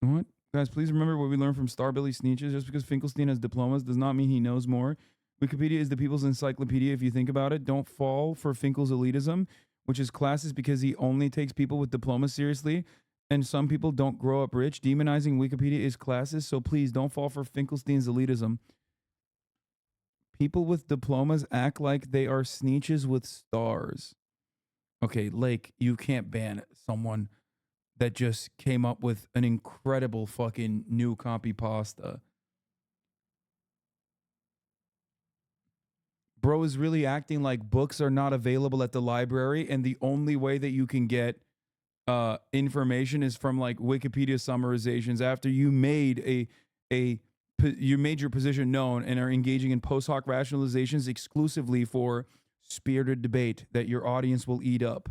S4: What? Guys, please remember what we learned from Starbilly Sneeches. Just because Finkelstein has diplomas does not mean he knows more. Wikipedia is the people's encyclopedia if you think about it. Don't fall for Finkel's elitism, which is classist because he only takes people with diplomas seriously, and some people don't grow up rich. Demonizing Wikipedia is classist, so please don't fall for Finkelstein's elitism. People with diplomas act like they are Sneeches with stars. Okay, Lake, you can't ban someone that just came up with an incredible fucking new copy pasta. Bro is really acting like books are not available at the library, and the only way that you can get information is from like Wikipedia summarizations after you made you made your position known and are engaging in post hoc rationalizations exclusively for spirited debate that your audience will eat up.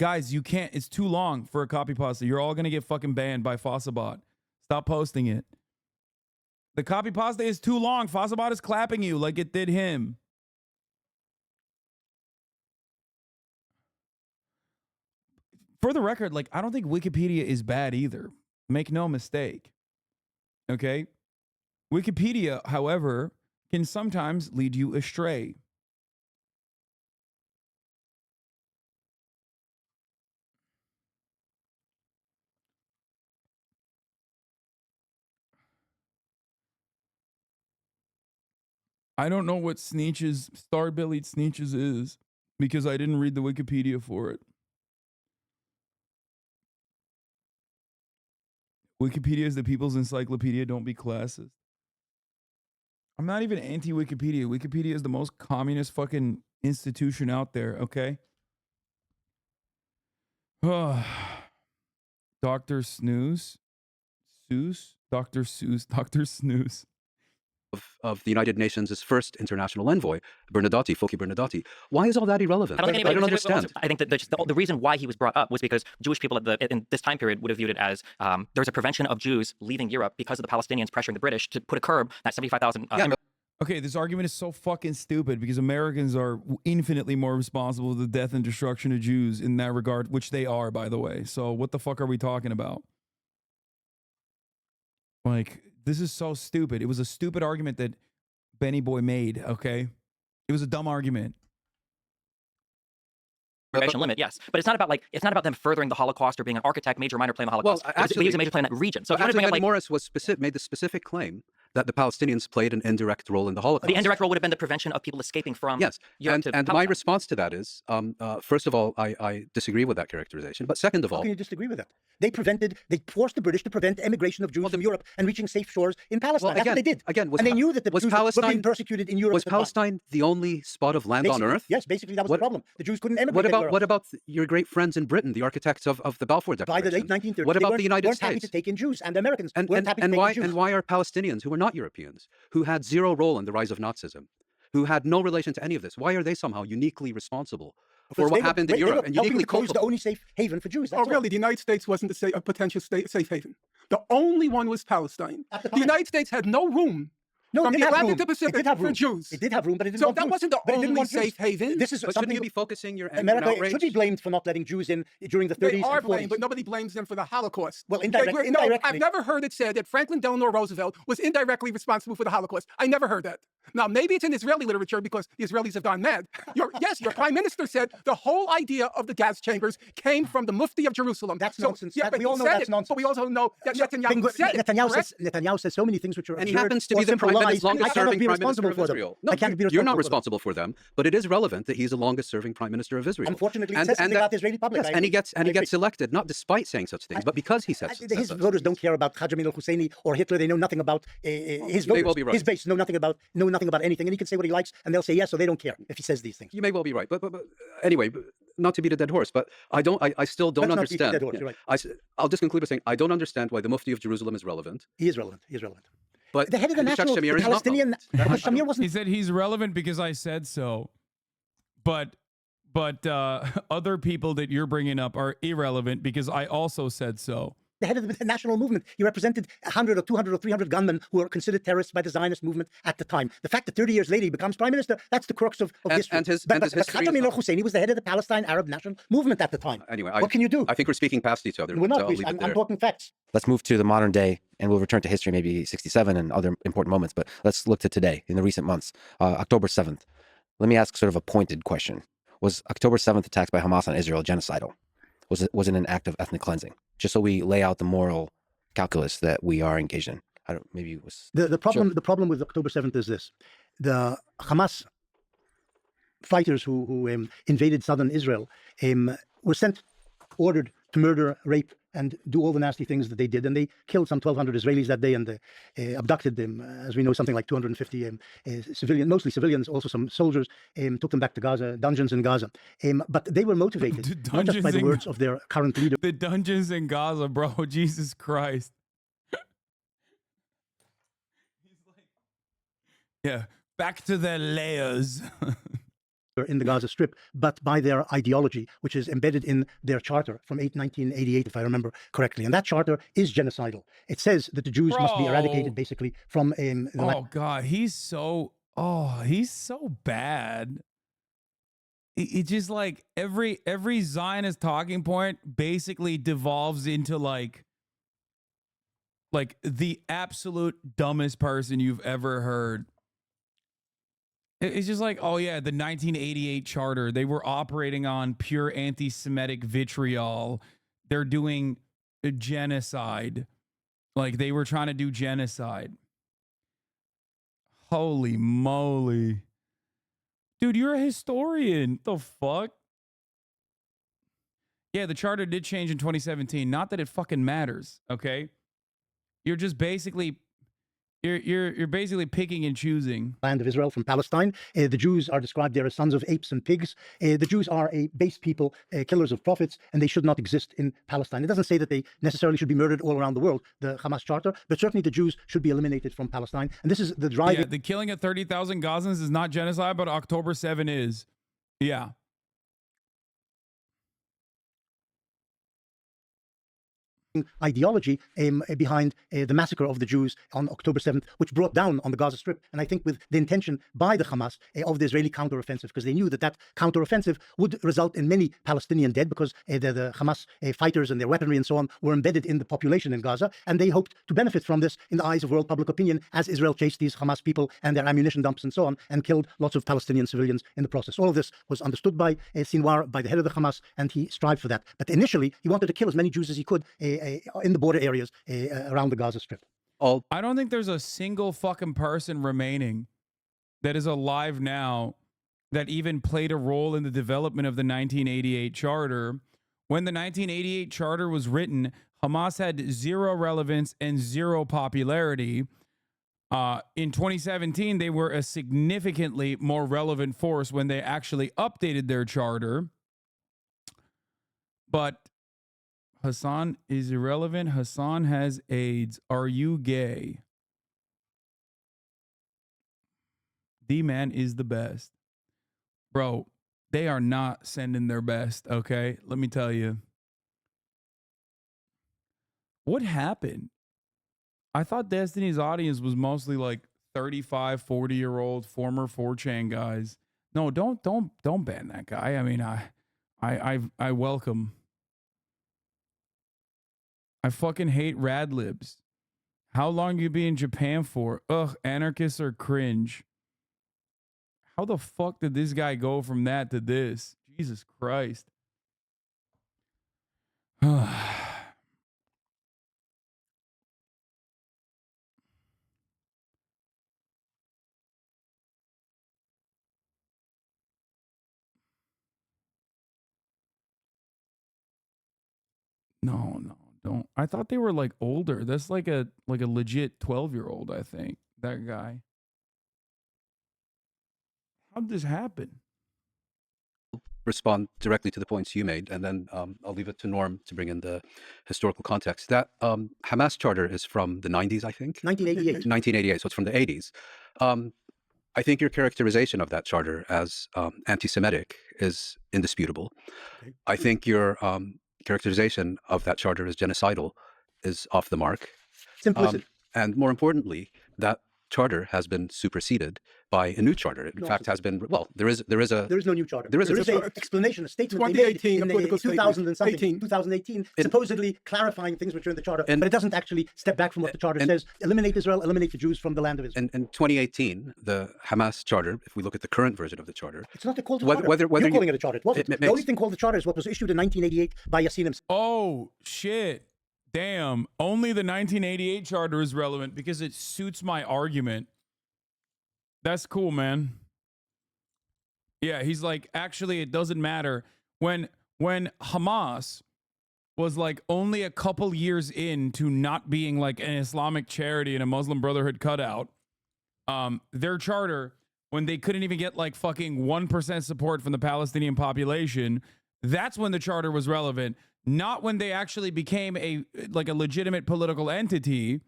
S4: Guys, you can't. It's too long for a copy pasta. You're all going to get fucking banned by Fossabot. Stop posting it. The copy pasta is too long. Fossabot is clapping you like it did him. For the record, like, I don't think Wikipedia is bad either. Make no mistake. Okay? Wikipedia, however, can sometimes lead you astray. I don't know what Sneeches, Star-Bellied Sneeches is because I didn't read the Wikipedia for it. Wikipedia is the people's encyclopedia. Don't be classist. I'm not even anti-Wikipedia. Wikipedia is the most communist fucking institution out there, okay? Dr. Snooze? Seuss? Dr. Seuss? Dr. Snooze.
S15: of the United Nations' first international envoy, Bernadotte, Foki Bernadotte. Why is all that irrelevant?
S16: I don't
S15: understand.
S16: I think that the reason why he was brought up was because Jewish people in this time period would have viewed it as there's a prevention of Jews leaving Europe because of the Palestinians pressuring the British to put a curb at 75,000 immigrants.
S4: Okay, this argument is so fucking stupid because Americans are infinitely more responsible for the death and destruction of Jews in that regard, which they are, by the way. So what the fuck are we talking about? Like, this is so stupid. It was a stupid argument that Benny Boy made, okay? It was a dumb argument.
S16: Limit, yes, but it's not about them furthering the Holocaust or being an architect, major, minor play in the Holocaust.
S15: Well, actually,
S16: he was a major player in that region. So if you
S15: actually,
S16: want to bring up,
S15: Morris made the specific claim that the Palestinians played an indirect role in the Holocaust.
S16: The indirect role would have been the prevention of people escaping from.
S15: Yes,
S16: Europe
S15: and my response to that is, first of all, I disagree with that characterization. But second of all,
S14: how can you disagree with that? They forced the British to prevent emigration of Jews from Europe and reaching safe shores in Palestine.
S15: Well,
S14: That's what they did.
S15: Again,
S14: and they knew that the Jews were being persecuted in Europe.
S15: Was Palestine the only spot of land on earth?
S14: Yes, basically that was the problem. The Jews couldn't emigrate.
S15: What about your great friends in Britain, the architects of the Balfour Declaration?
S14: By the late 1930s,
S15: what about the United
S14: weren't
S15: States?
S14: happy to take in Jews, and Americans weren't happy to take in Jews.
S15: And why are Palestinians, who are not Europeans, who had zero role in the rise of Nazism, who had no relation to any of this, why are they somehow uniquely responsible for what happened in Europe and uniquely
S14: culpable? The only safe haven for Jews.
S13: Oh, really? The United States wasn't a potential safe haven. The only one was Palestine. The United States had no room. From the Atlantic to Pacific for Jews.
S14: It did have room, but it didn't.
S13: So that wasn't the only safe haven.
S14: This is
S15: but shouldn't you be focusing your
S14: America
S15: outrage?
S14: should be blamed for not letting Jews in during the 30s
S13: They are
S14: and 40s.
S13: blamed, but nobody blames them for the Holocaust.
S14: Well, indirectly.
S13: No, I've never heard it said that Franklin Delano Roosevelt was indirectly responsible for the Holocaust. I never heard that. Now, maybe it's in Israeli literature because the Israelis have gone mad. Your prime minister said the whole idea of the gas chambers came from the Mufti of Jerusalem.
S14: That's nonsense.
S13: Yeah,
S14: we all know that's nonsense.
S13: But we also know that Netanyahu said it.
S14: Netanyahu says so many things which are
S15: and he happens to be the longest-serving prime minister of Israel.
S14: No,
S15: you're not responsible for them, but it is relevant that he's the longest-serving prime minister of Israel.
S14: Unfortunately, he says something about the Israeli public.
S15: Yes, and he gets elected not despite saying such things, but because he says
S14: his voters don't care about Haj Amin al-Husseini or Hitler. They know nothing about his voters.
S15: You may well be right.
S14: His base know nothing about anything, and he can say what he likes, and they'll say yes, so they don't care if he says these things.
S15: You may well be right, but anyway, not to beat a dead horse, but I still don't understand.
S14: Not beat a dead horse, you're right.
S15: I'll just conclude by saying I don't understand why the Mufti of Jerusalem is relevant.
S14: He is relevant.
S15: But
S14: the head of the national Palestinian, Shamir wasn't.
S4: He said he's relevant because I said so, but other people that you're bringing up are irrelevant because I also said so.
S14: The head of the national movement. He represented 100 or 200 or 300 gunmen who were considered terrorists by the Zionist movement at the time. The fact that 30 years later he becomes prime minister, that's the crux of history. But Haj Amin al-Husseini was the head of the Palestine Arab National Movement at the time.
S15: Anyway,
S14: what can you do?
S15: I think we're speaking past each other.
S14: We're not.
S15: So
S14: I'm talking facts.
S11: Let's move to the modern day, and we'll return to history, maybe 67 and other important moments. But let's look to today, in the recent months. October 7th. Let me ask sort of a pointed question. Was October 7th attacks by Hamas on Israel genocidal? Was it an act of ethnic cleansing? Just so we lay out the moral calculus that we are engaged in. Maybe it was
S14: the problem. Sure. The problem with October 7th is this: the Hamas fighters who invaded southern Israel were ordered to murder, rape, and do all the nasty things that they did, and they killed some 1,200 Israelis that day, and abducted them, as we know, something like 250 mostly civilians, also some soldiers, took them back to Gaza, dungeons in Gaza. But they were motivated not just by the words of their current leader.
S4: The dungeons in Gaza, bro, Jesus Christ. Yeah, back to their layers.
S14: In the Gaza Strip, but by their ideology, which is embedded in their charter from 1988, if I remember correctly. And that charter is genocidal. It says that the Jews must be eradicated, basically, from the
S4: Oh, God, he's so bad. It's just like every Zionist talking point basically devolves into like the absolute dumbest person you've ever heard. It's just like, oh yeah, the 1988 charter, they were operating on pure anti-Semitic vitriol. They're doing a genocide. Like they were trying to do genocide. Holy moly. Dude, you're a historian. The fuck? Yeah, the charter did change in 2017. Not that it fucking matters, okay? You're just basically you're basically picking and choosing.
S14: Land of Israel from Palestine. The Jews are described there as sons of apes and pigs. The Jews are a base people, killers of prophets, and they should not exist in Palestine. It doesn't say that they necessarily should be murdered all around the world, the Hamas Charter, but certainly the Jews should be eliminated from Palestine. And this is the driving.
S4: Yeah, the killing of 30,000 Gazans is not genocide, but October 7 is. Yeah.
S14: Ideology behind the massacre of the Jews on October 7th, which brought down on the Gaza Strip. And I think with the intention by the Hamas of the Israeli counteroffensive, because they knew that that counteroffensive would result in many Palestinian dead, because the Hamas fighters and their weaponry and so on were embedded in the population in Gaza. And they hoped to benefit from this in the eyes of world public opinion as Israel chased these Hamas people and their ammunition dumps and so on, and killed lots of Palestinian civilians in the process. All of this was understood by Sinwar, by the head of the Hamas, and he strived for that. But initially, he wanted to kill as many Jews as he could in the border areas around the Gaza Strip.
S4: I don't think there's a single fucking person remaining that is alive now that even played a role in the development of the 1988 Charter. When the 1988 Charter was written, Hamas had zero relevance and zero popularity. In 2017, they were a significantly more relevant force when they actually updated their charter. But Hasan is irrelevant. Hasan has AIDS. Are you gay? D-Man is the best. Bro, they are not sending their best, okay? Let me tell you. What happened? I thought Destiny's audience was mostly like 35, 40-year-old former 4chan guys. No, don't ban that guy. I mean, I welcome. I fucking hate rad libs. How long you be in Japan for? Ugh, anarchists are cringe. How the fuck did this guy go from that to this? Jesus Christ. No, don't. I thought they were like older. That's like a legit 12-year-old, I think. That guy. How'd this happen?
S15: Respond directly to the points you made, and then I'll leave it to Norm to bring in the historical context. That Hamas charter is from the 90s, I think?
S14: 1988.
S15: 1988, so it's from the 80s. I think your characterization of that charter as anti-Semitic is indisputable. Okay. I think your characterization of that charter as genocidal is off the mark.
S14: It's implicit.
S15: And more importantly, that charter has been superseded by a new charter. In fact, has been, well, there is
S14: no new charter.
S15: There is
S14: an explanation, a statement they made in 2000 and something, 2018, supposedly clarifying things which are in the charter, but it doesn't actually step back from what the charter says. Eliminate Israel, eliminate the Jews from the land of Israel.
S15: In 2018, the Hamas charter, if we look at the current version of the charter,
S14: it's not called a charter. You're calling it a charter. It wasn't. The only thing called the charter is what was issued in 1988 by Yassin himself.
S4: Oh, shit. Damn. Only the 1988 charter is relevant because it suits my argument. That's cool, man. Yeah, he's like, actually, it doesn't matter. When Hamas was like only a couple years into not being like an Islamic charity and a Muslim Brotherhood cutout, their charter, when they couldn't even get like fucking 1% support from the Palestinian population, that's when the charter was relevant. Not when they actually became a legitimate political entity.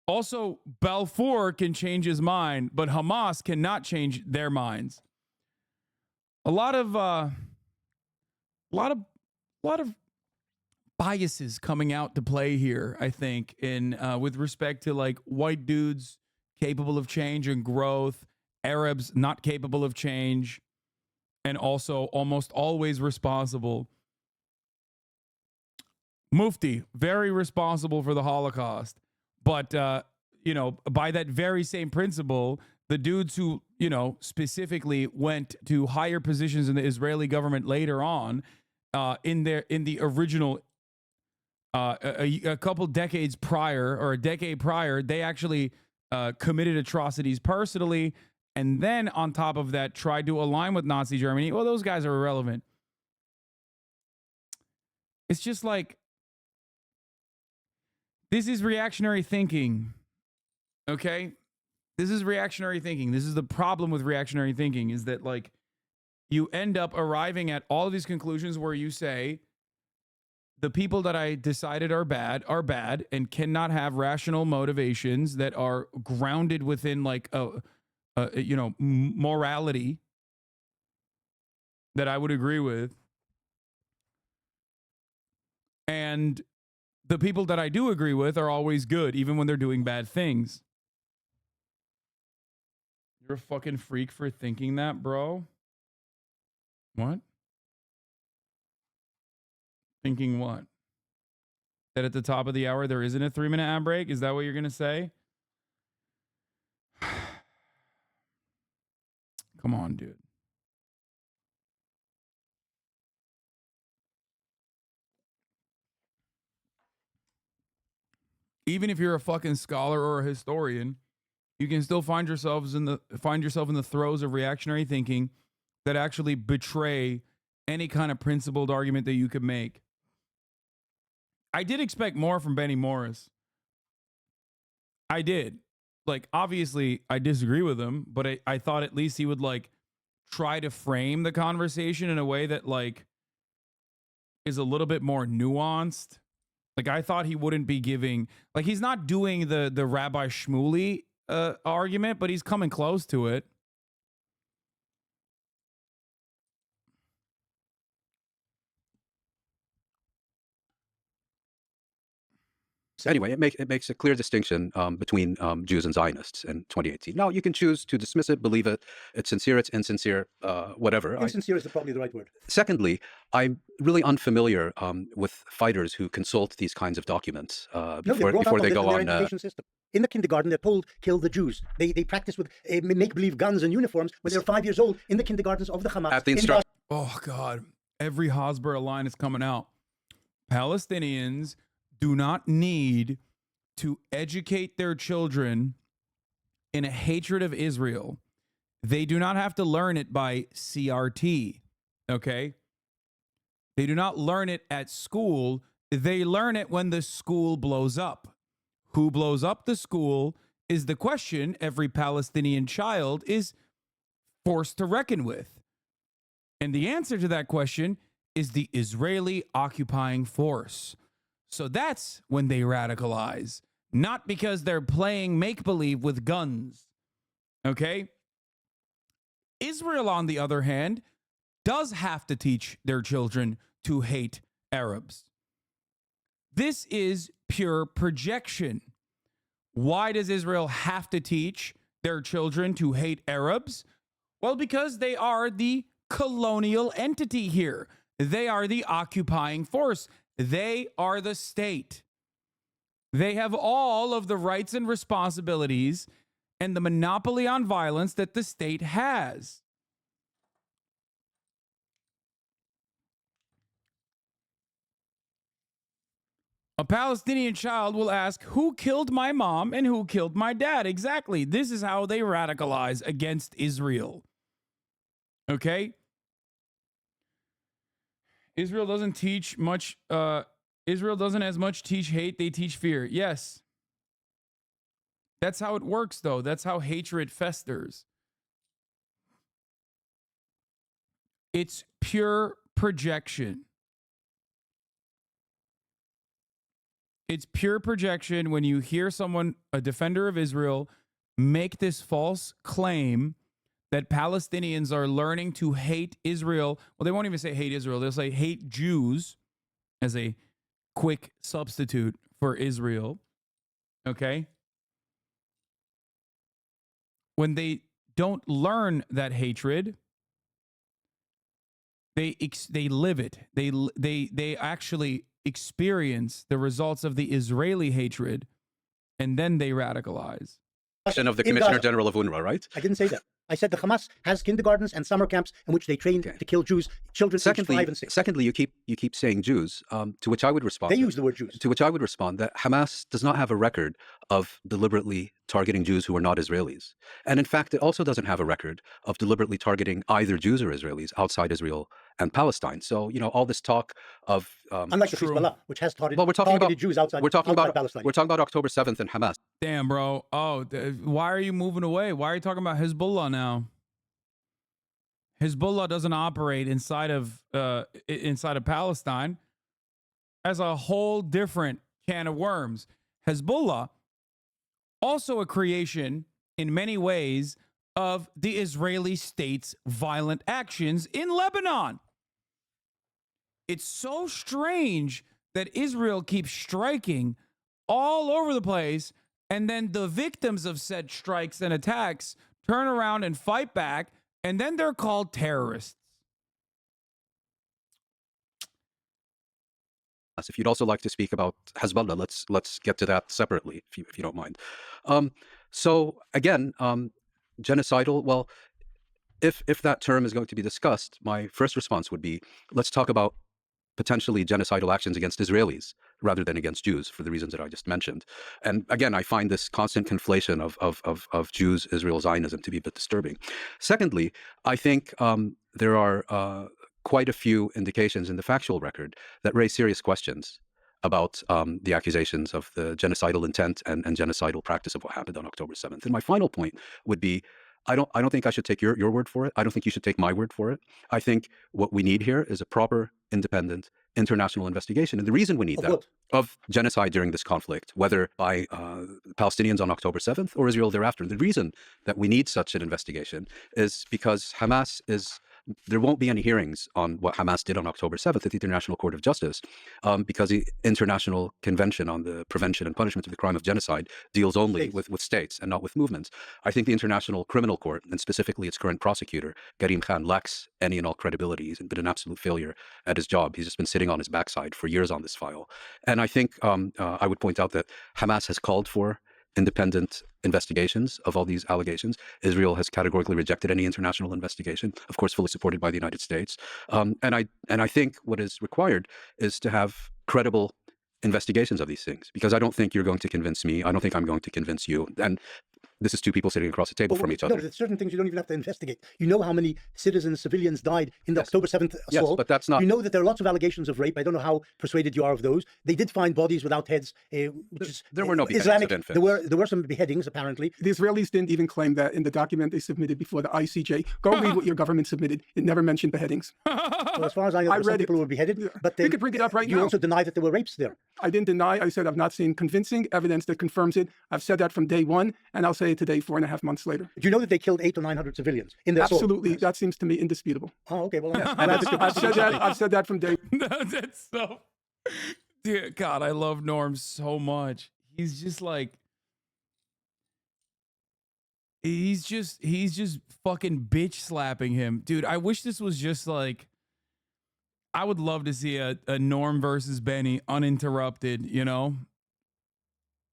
S4: Also, Balfour can change his mind, but Hamas cannot change their minds. A lot of biases coming out to play here, I think, in with respect to like white dudes capable of change and growth, Arabs not capable of change, and also almost always responsible. Mufti, very responsible for the Holocaust. But, by that very same principle, the dudes who, specifically went to higher positions in the Israeli government later on, in the original, a couple decades prior or a decade prior, they actually committed atrocities personally. And then on top of that, tried to align with Nazi Germany. Well, those guys are irrelevant. It's just like, This is reactionary thinking. Okay? This is reactionary thinking. This is the problem with reactionary thinking, is that, like, you end up arriving at all of these conclusions where you say, the people that I decided are bad and cannot have rational motivations that are grounded within, like, you know, morality that I would agree with. And the people that I do agree with are always good, even when they're doing bad things. You're a fucking freak for thinking that, bro. What? Thinking what? That at the top of the hour there isn't a 3-minute ad break? Is that what you're going to say? Come on, dude. Even if you're a fucking scholar or a historian, you can still find yourself in the throes of reactionary thinking that actually betray any kind of principled argument that you could make. I did expect more from Benny Morris. I did. Like, obviously, I disagree with him, but I thought at least he would, like, try to frame the conversation in a way that, like, is a little bit more nuanced. Like, I thought he wouldn't be giving, like, he's not doing the Rabbi Shmuley argument, but he's coming close to it.
S15: Anyway, it makes a clear distinction between Jews and Zionists in 2018. Now, you can choose to dismiss it, believe it, it's sincere, it's insincere, whatever.
S14: Insincere is probably the right word.
S15: Secondly, I'm really unfamiliar with fighters who consult these kinds of documents before they go on.
S14: In the kindergarten, they're told, kill the Jews. They practice with make-believe guns and uniforms when they're 5 years old in the kindergartens of the Hamas.
S15: At the
S4: oh, God. Every Hasbara line is coming out. Palestinians do not need to educate their children in a hatred of Israel. They do not have to learn it by CRT, okay? They do not learn it at school. They learn it when the school blows up. Who blows up the school is the question every Palestinian child is forced to reckon with. And the answer to that question is the Israeli occupying force. So that's when they radicalize, not because they're playing make-believe with guns, okay? Israel, on the other hand, does have to teach their children to hate Arabs. This is pure projection. Why does Israel have to teach their children to hate Arabs? Well, because they are the colonial entity here. They are the occupying force. They are the state. They have all of the rights and responsibilities and the monopoly on violence that the state has. A Palestinian child will ask, who killed my mom and who killed my dad? Exactly. This is how they radicalize against Israel. Okay? Israel doesn't teach much. Israel doesn't as much teach hate. They teach fear. Yes. That's how it works, though. That's how hatred festers. It's pure projection. It's pure projection when you hear someone, a defender of Israel, make this false claim that Palestinians are learning to hate Israel. Well, they won't even say hate Israel. They'll say hate Jews as a quick substitute for Israel. Okay? When they don't learn that hatred, they live it. They actually experience the results of the Israeli hatred, and then they radicalize.
S15: Of the Commissioner General of UNRWA, right?
S14: I didn't say that. I said the Hamas has kindergartens and summer camps in which they train to kill Jews, children aged 5 and 6.
S15: Secondly, you keep saying Jews, to which I would respond.
S14: They use the word Jews.
S15: To which I would respond that Hamas does not have a record of deliberately targeting Jews who are not Israelis. And in fact, it also doesn't have a record of deliberately targeting either Jews or Israelis outside Israel and Palestine. So, all this talk of...
S14: Unlike the Hezbollah, which has targeted Jews outside Palestine.
S15: We're talking about October 7th and Hamas.
S4: Damn, bro. Oh, why are you moving away? Why are you talking about Hezbollah now? Hezbollah doesn't operate inside of Palestine. As a whole different can of worms. Hezbollah, also a creation in many ways of the Israeli state's violent actions in Lebanon. It's so strange that Israel keeps striking all over the place, and then the victims of said strikes and attacks turn around and fight back, and then they're called terrorists.
S15: If you'd also like to speak about Hezbollah, let's get to that separately, if you don't mind. So again, genocidal. Well, if that term is going to be discussed, my first response would be, let's talk about potentially genocidal actions against Israelis rather than against Jews, for the reasons that I just mentioned. And again, I find this constant conflation of Jews, Israel, Zionism to be a bit disturbing. Secondly, I think there are quite a few indications in the factual record that raise serious questions about the accusations of the genocidal intent and genocidal practice of what happened on October 7th. And my final point would be, I don't think I should take your word for it. I don't think you should take my word for it. I think what we need here is a proper, independent, international investigation. And the reason we need that, of genocide during this conflict, whether by Palestinians on October 7th or Israel thereafter, the reason that we need such an investigation is because there won't be any hearings on what Hamas did on October 7th at the International Court of Justice, because the International Convention on the Prevention and Punishment of the Crime of Genocide deals only with states and not with movements. I think the International Criminal Court, and specifically its current prosecutor, Karim Khan, lacks any and all credibility. He's been an absolute failure at his job. He's just been sitting on his backside for years on this file. And I think I would point out that Hamas has called for independent investigations of all these allegations. Israel has categorically rejected any international investigation, of course, fully supported by the United States. And I think what is required is to have credible investigations of these things, because I don't think you're going to convince me. I don't think I'm going to convince you. And this is two people sitting across the table from each other.
S14: No, there's certain things you don't even have to investigate. You know how many citizens, civilians died in the October 7th assault.
S15: Yes, but that's not...
S14: You know that there are lots of allegations of rape. I don't know how persuaded you are of those. They did find bodies without heads, which is
S15: there were no
S14: Islamic.
S15: Of infants.
S14: There were some beheadings, apparently.
S13: The Israelis didn't even claim that in the document they submitted before the ICJ. Go read what your government submitted. It never mentioned beheadings.
S14: So as far as I know, there were some people who were beheaded. But
S13: we could bring it up right now.
S14: You also deny that there were rapes there.
S13: I didn't deny. I said I've not seen convincing evidence that confirms it. I've said that from day one, and I'll say it today, 4.5 months later.
S14: Do you know that they killed 800 or 900 civilians in their
S13: Absolutely.
S14: assault?
S13: That seems to me indisputable.
S14: Oh, okay. Well,
S13: I've said that from day one.
S4: That's so... Dear God, I love Norm so much. He's just like... He's just fucking bitch slapping him. Dude, I wish this was just like... I would love to see a Norm versus Benny uninterrupted, you know?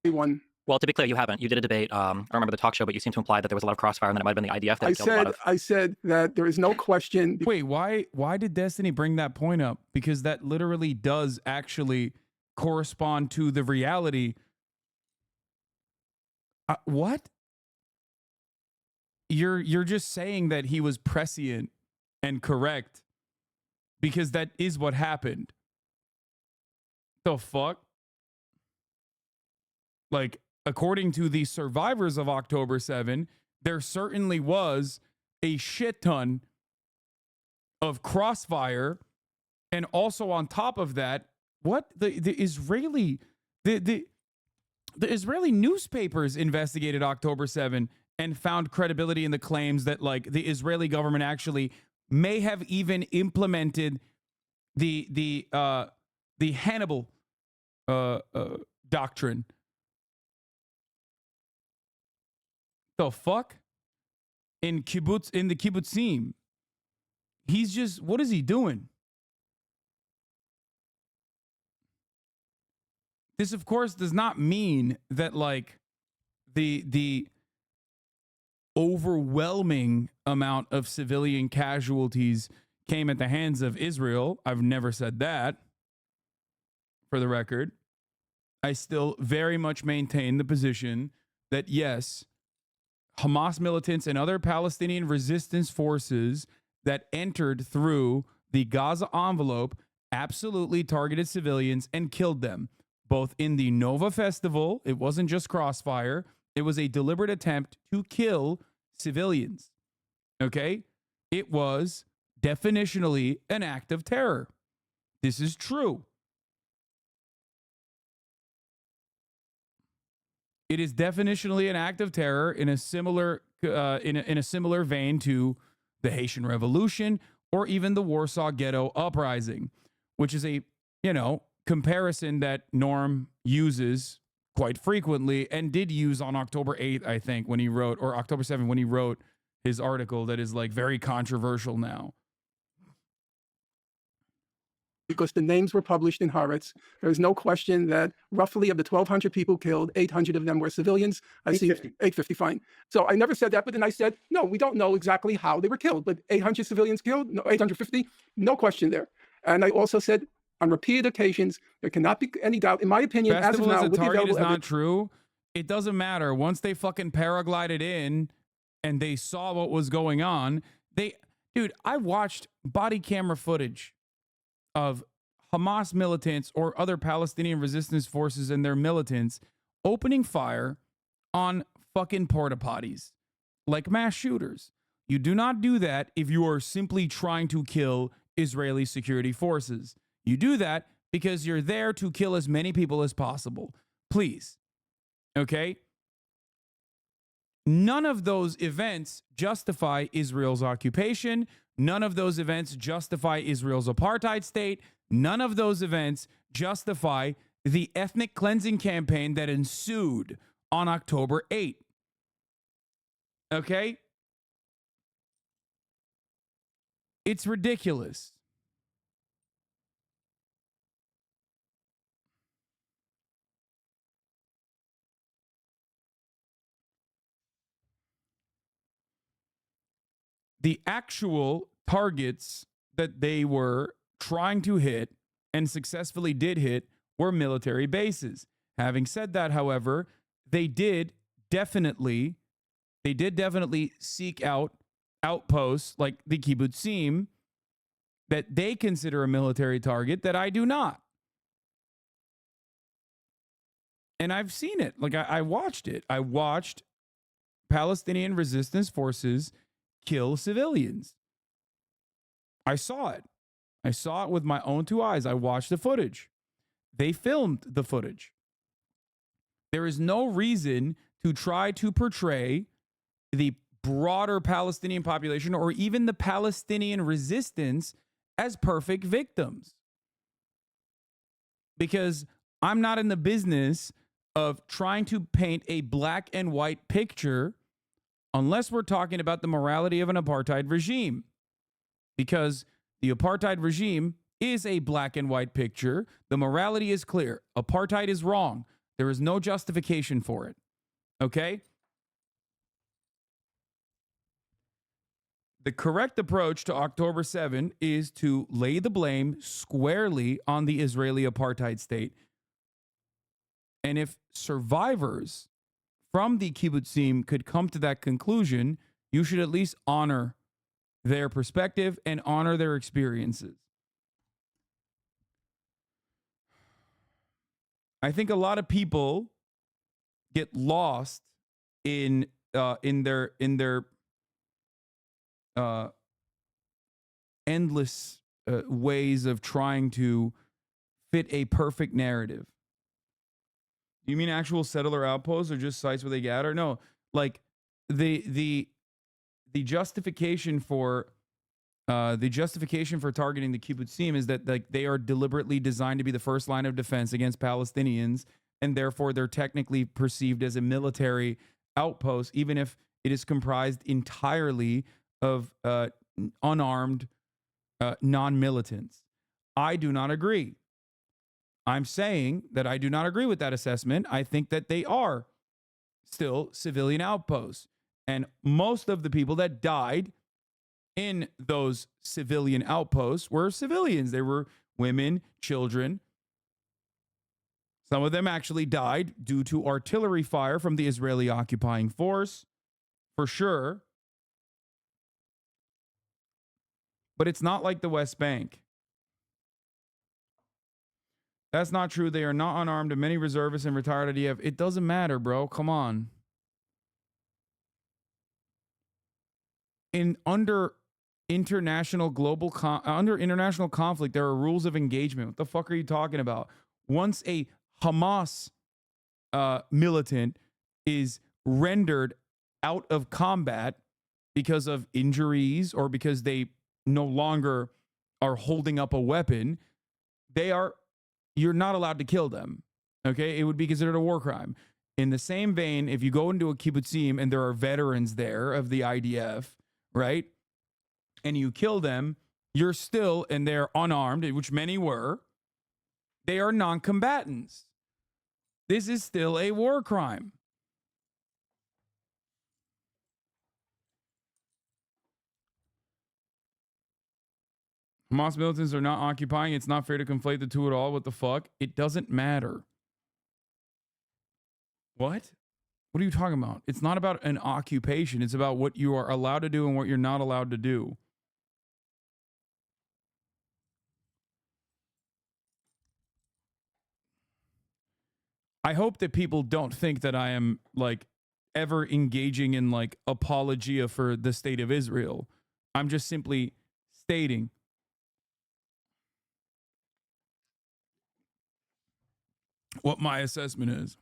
S13: One.
S16: Well, to be clear, you haven't. You did a debate. I don't remember the talk show, but you seem to imply that there was a lot of crossfire and that it might have been the IDF that killed a lot of...
S13: I said that there is no question...
S4: Wait, why did Destiny bring that point up? Because that literally does actually correspond to the reality. What? You're just saying that he was prescient and correct because that is what happened. The fuck? Like, according to the survivors of October 7, there certainly was a shit ton of crossfire. And also on top of that, what the Israeli newspapers investigated October 7 and found credibility in the claims that like the Israeli government actually may have even implemented the Hannibal doctrine. The fuck? In the kibbutzim. He's just, what is he doing? This, of course, does not mean that like the overwhelming amount of civilian casualties came at the hands of Israel. I've never said that, for the record. I still very much maintain the position that, yes, Hamas militants and other Palestinian resistance forces that entered through the Gaza envelope absolutely targeted civilians and killed them, both in the Nova Festival. It wasn't just crossfire. It was a deliberate attempt to kill civilians. Okay? It was definitionally an act of terror. This is true. It is definitionally an act of terror in a similar in a similar vein to the Haitian Revolution or even the Warsaw Ghetto Uprising, which is a, comparison that Norm uses quite frequently and did use on October 8th, I think, when he wrote, or October 7th when he wrote his article that is like very controversial now.
S13: Because the names were published in Haaretz. There is no question that roughly of the 1,200 people killed, 800 of them were civilians. 850, fine. So I never said that, but then I said, no, we don't know exactly how they were killed, but 800 civilians killed, no, 850, no question there. And I also said, on repeated occasions, there cannot be any doubt, in my opinion,
S4: Festival
S13: as of now,
S4: as a
S13: with the
S4: target
S13: available
S4: is not
S13: evidence.
S4: true. It doesn't matter. Once they fucking paraglided in and they saw what was going on, dude, I watched body camera footage of Hamas militants or other Palestinian resistance forces and their militants opening fire on fucking porta potties like mass shooters. You do not do that if you are simply trying to kill Israeli security forces. You do that because you're there to kill as many people as possible. Please. Okay? None of those events justify Israel's occupation. None of those events justify Israel's apartheid state. None of those events justify the ethnic cleansing campaign that ensued on October 8th. Okay? It's ridiculous. The actual targets that they were trying to hit and successfully did hit were military bases. Having said that, however, they did definitely seek out outposts like the kibbutzim that they consider a military target that I do not. And I've seen it. Like I watched it. I watched Palestinian resistance forces kill civilians. I saw it. I saw it with my own two eyes. I watched the footage. They filmed the footage. There is no reason to try to portray the broader Palestinian population or even the Palestinian resistance as perfect victims. Because I'm not in the business of trying to paint a black and white picture unless we're talking about the morality of an apartheid regime. Because the apartheid regime is a black and white picture. The morality is clear. Apartheid is wrong. There is no justification for it. Okay? The correct approach to October 7 is to lay the blame squarely on the Israeli apartheid state. And if survivors from the kibbutzim could come to that conclusion, you should at least honor their perspective and honor their experiences. I think a lot of people get lost in their endless ways of trying to fit a perfect narrative. You mean actual settler outposts or just sites where they gather? No, like the justification for targeting the kibbutzim is that like they are deliberately designed to be the first line of defense against Palestinians, and therefore they're technically perceived as a military outpost, even if it is comprised entirely of unarmed non-militants. I do not agree. I'm saying that I do not agree with that assessment. I think that they are still civilian outposts. And most of the people that died in those civilian outposts were civilians. They were women, children. Some of them actually died due to artillery fire from the Israeli occupying force, for sure. But it's not like the West Bank. That's not true. They are not unarmed, and many reservists and retired IDF. It doesn't matter, bro. Come on. Under international conflict, there are rules of engagement. What the fuck are you talking about? Once a Hamas militant is rendered out of combat because of injuries or because they no longer are holding up a weapon, you're not allowed to kill them. Okay? It would be considered a war crime. In the same vein, if you go into a kibbutzim and there are veterans there of the IDF, right? And you kill them, you're still, and they're unarmed, which many were, they are non-combatants. This is still a war crime. Hamas militants are not occupying. It's not fair to conflate the two at all. What the fuck? It doesn't matter. What? What are you talking about? It's not about an occupation. It's about what you are allowed to do and what you're not allowed to do. I hope that people don't think that I am like ever engaging in like apologia for the state of Israel. I'm just simply stating what my assessment is.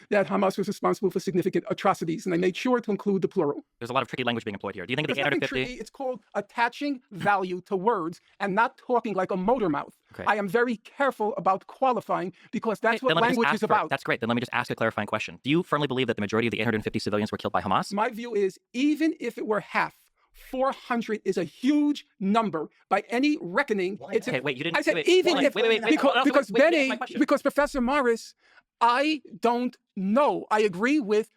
S13: That Hamas was responsible for significant atrocities, and I made sure to include the plural.
S16: There's a lot of tricky language being employed here. Do you think the
S13: There's nothing
S16: 850?
S13: tricky. It's called attaching value to words and not talking like a motor mouth.
S16: Okay.
S13: I am very careful about qualifying because that's what language is about.
S16: That's great. Then let me just ask a clarifying question. Do you firmly believe that the majority of the 850 civilians were killed by Hamas?
S13: My view is even if it were half, 400 is a huge number by any reckoning. It's
S16: okay, wait, you didn't.
S13: I said
S16: wait,
S13: even if
S16: wait,
S13: because Professor Morris, I don't know. I agree with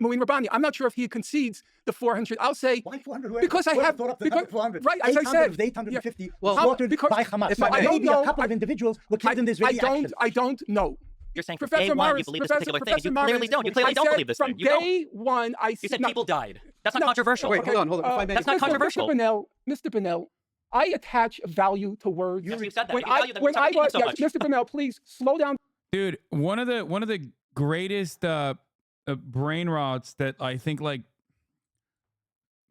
S13: Mouin Rabbani. I'm not sure if he concedes the 400. I'll say
S14: why 400?
S13: Because I have
S14: because
S13: 400. Right, as I said,
S14: 850 slaughtered by Hamas.
S13: I don't
S14: Maybe
S13: know.
S14: a couple of individuals were killed in this very action.
S13: I don't know.
S16: You're saying from
S13: Professor
S16: day one
S13: Morris,
S16: you believe this particular thing. You clearly don't. You
S13: I
S16: clearly don't
S13: said
S16: believe this
S13: from
S16: thing. You don't.
S13: day one, I
S16: You said people died. That's not controversial.
S15: Wait, hold on. If I may.
S16: That's not controversial.
S13: Mr. Bonnell, I attach value to words.
S16: Yes, you said that.
S13: When
S16: You value them. Stop repeating them so much.
S13: Mr. Bonnell, please slow down.
S4: Dude, one of the greatest brain rots that I think like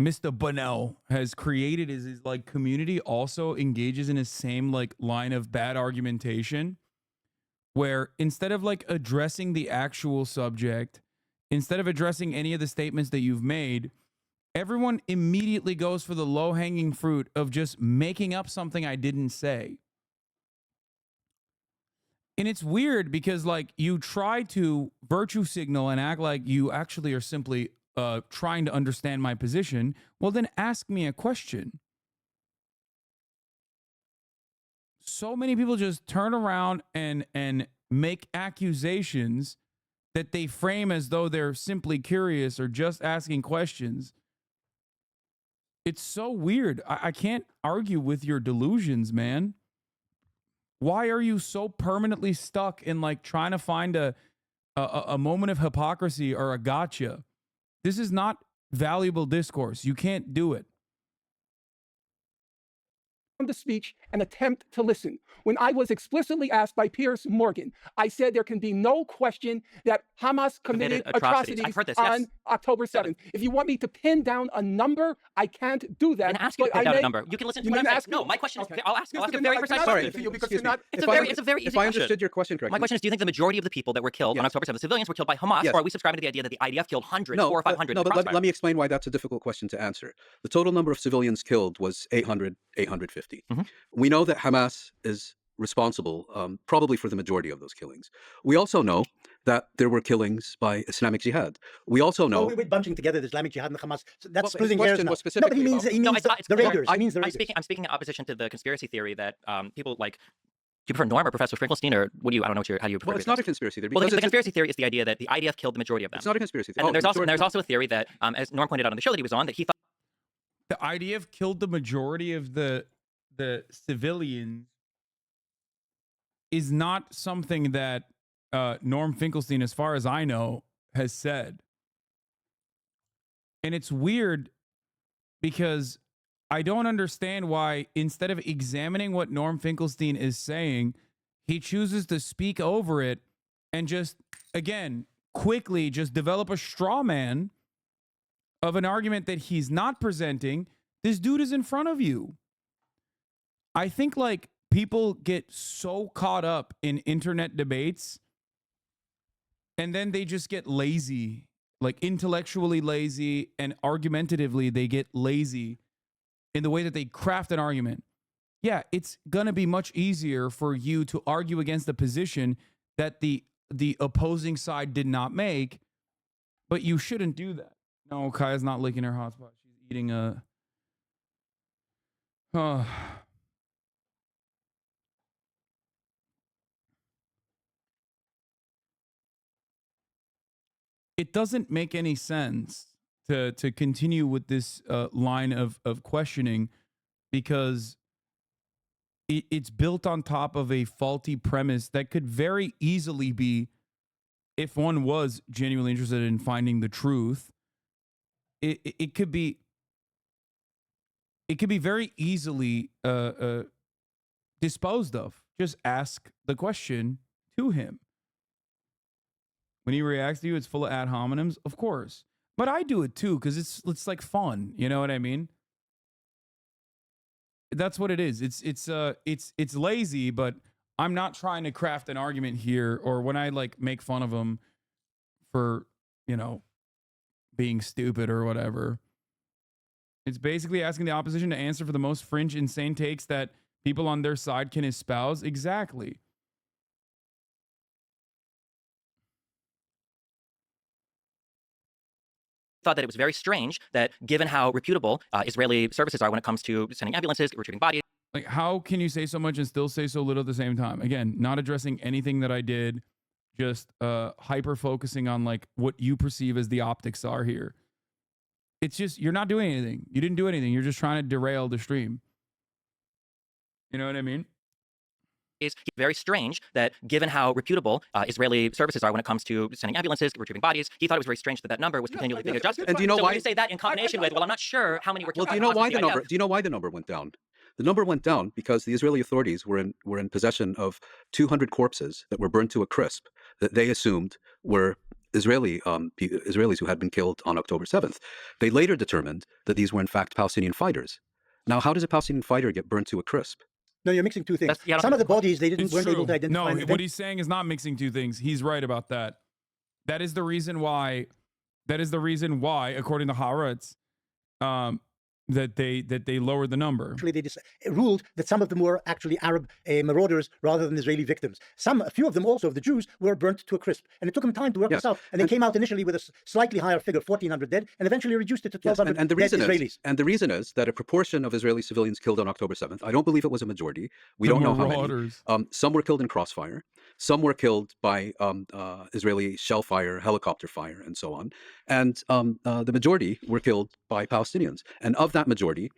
S4: Mr. Bonnell has created is his like community also engages in his same like line of bad argumentation, where instead of like addressing the actual subject, instead of addressing any of the statements that you've made, everyone immediately goes for the low-hanging fruit of just making up something I didn't say. And it's weird because like you try to virtue signal and act like you actually are simply trying to understand my position. Well, then ask me a question. So many people just turn around and make accusations that they frame as though they're simply curious or just asking questions. It's so weird. I can't argue with your delusions, man. Why are you so permanently stuck in like trying to find a moment of hypocrisy or a gotcha? This is not valuable discourse. You can't do it.
S13: The speech and attempt to listen. When I was explicitly asked by Piers Morgan, I said there can be no question that Hamas committed atrocities
S16: I've heard this,
S13: on
S16: yes.
S13: October 7th. If you want me to pin down a number, I can't do that.
S16: And ask you to pin down a number. You can listen to what I'm saying. No, my question is, I'll ask a very precise question. It's a very easy question.
S15: If I understood your question correctly.
S16: My question is, do you think the majority of the people that were killed on October 7th, the civilians, were killed by Hamas, or are we subscribing to the idea that the IDF killed hundreds, 400 or 500?
S15: No, but let me explain why that's a difficult question to answer. The total number of civilians killed was 850. We know that Hamas is responsible probably for the majority of those killings. We also know that there were killings by Islamic Jihad. We also know...
S14: we're bunching together the Islamic Jihad and Hamas. So that's splitting
S15: hairs
S14: hairs
S15: now.
S14: No, but he means the Raiders. He means the
S16: I'm
S14: Raiders.
S16: speaking in opposition to the conspiracy theory that people like you prefer Norm or Professor Finkelstein, or what do you? I don't know how do you prefer.
S15: Well, it's not a conspiracy theory.
S16: Well, the conspiracy theory is the idea that the IDF killed the majority of them.
S15: It's not a conspiracy
S16: And
S15: theory.
S16: then there's also a theory that, as Norm pointed out on the show that he was on, that he thought
S4: the IDF killed the majority of the civilians is not something that Norm Finkelstein, as far as I know, has said. And it's weird because I don't understand why, instead of examining what Norm Finkelstein is saying, he chooses to speak over it and just, again, quickly just develop a straw man of an argument that he's not presenting. This dude is in front of you. I think, like, people get so caught up in internet debates and then they just get lazy, like intellectually lazy and argumentatively they get lazy in the way that they craft an argument. Yeah, it's going to be much easier for you to argue against a position that the opposing side did not make, but you shouldn't do that. No, Kaya's not licking her hotspot. She's eating a... It doesn't make any sense to continue with this line of questioning, because it's built on top of a faulty premise that could very easily be, if one was genuinely interested in finding the truth, it could be very easily disposed of. Just ask the question to him. When he reacts to you, it's full of ad hominems, of course. But I do it too, because it's like fun. You know what I mean? That's what it is. It's lazy, but I'm not trying to craft an argument here, or when I like make fun of him for, you know, being stupid or whatever. It's basically asking the opposition to answer for the most fringe, insane takes that people on their side can espouse. Exactly.
S16: thought that it was very strange that, given how reputable Israeli services are when it comes to sending ambulances, retrieving bodies.
S4: Like, how can you say so much and still say so little at the same time? Again, not addressing anything that I did, just hyper focusing on like what you perceive as the optics are here. It's just, you're not doing anything. You didn't do anything. You're just trying to derail the stream. You know what I mean?
S16: It's very strange that, given how reputable Israeli services are when it comes to sending ambulances, retrieving bodies, he thought it was very strange that that number was continually being adjusted.
S15: And do you know
S16: so
S15: why?
S16: When you say that in combination with, well, I'm not sure how many were killed.
S15: Well, do you know why the number? Do you know why the number went down? The number went down because the Israeli authorities were in possession of 200 corpses that were burned to a crisp that they assumed were Israelis who had been killed on October 7th. They later determined that these were in fact Palestinian fighters. Now, how does a Palestinian fighter get burned to a crisp?
S14: No, you're mixing two things. Some of the bodies weren't able to identify.
S4: No, what he's saying is not mixing two things. He's right about that. That is the reason why. That is the reason why, according to Haaretz, that they lowered the number.
S14: Actually, they ruled that some of them were actually Arab marauders rather than Israeli victims. A few of them also, of the Jews, were burnt to a crisp. And it took them time to work this out. And they came out initially with a slightly higher figure, 1,400 dead, and eventually reduced it to 1,200 dead Israelis.
S15: And the reason is that a proportion of Israeli civilians killed on October 7th, I don't believe it was a majority. We don't know how many. Some were killed in crossfire. Some were killed by Israeli shell fire, helicopter fire, and so on. And the majority were killed by Palestinians. And of that majority,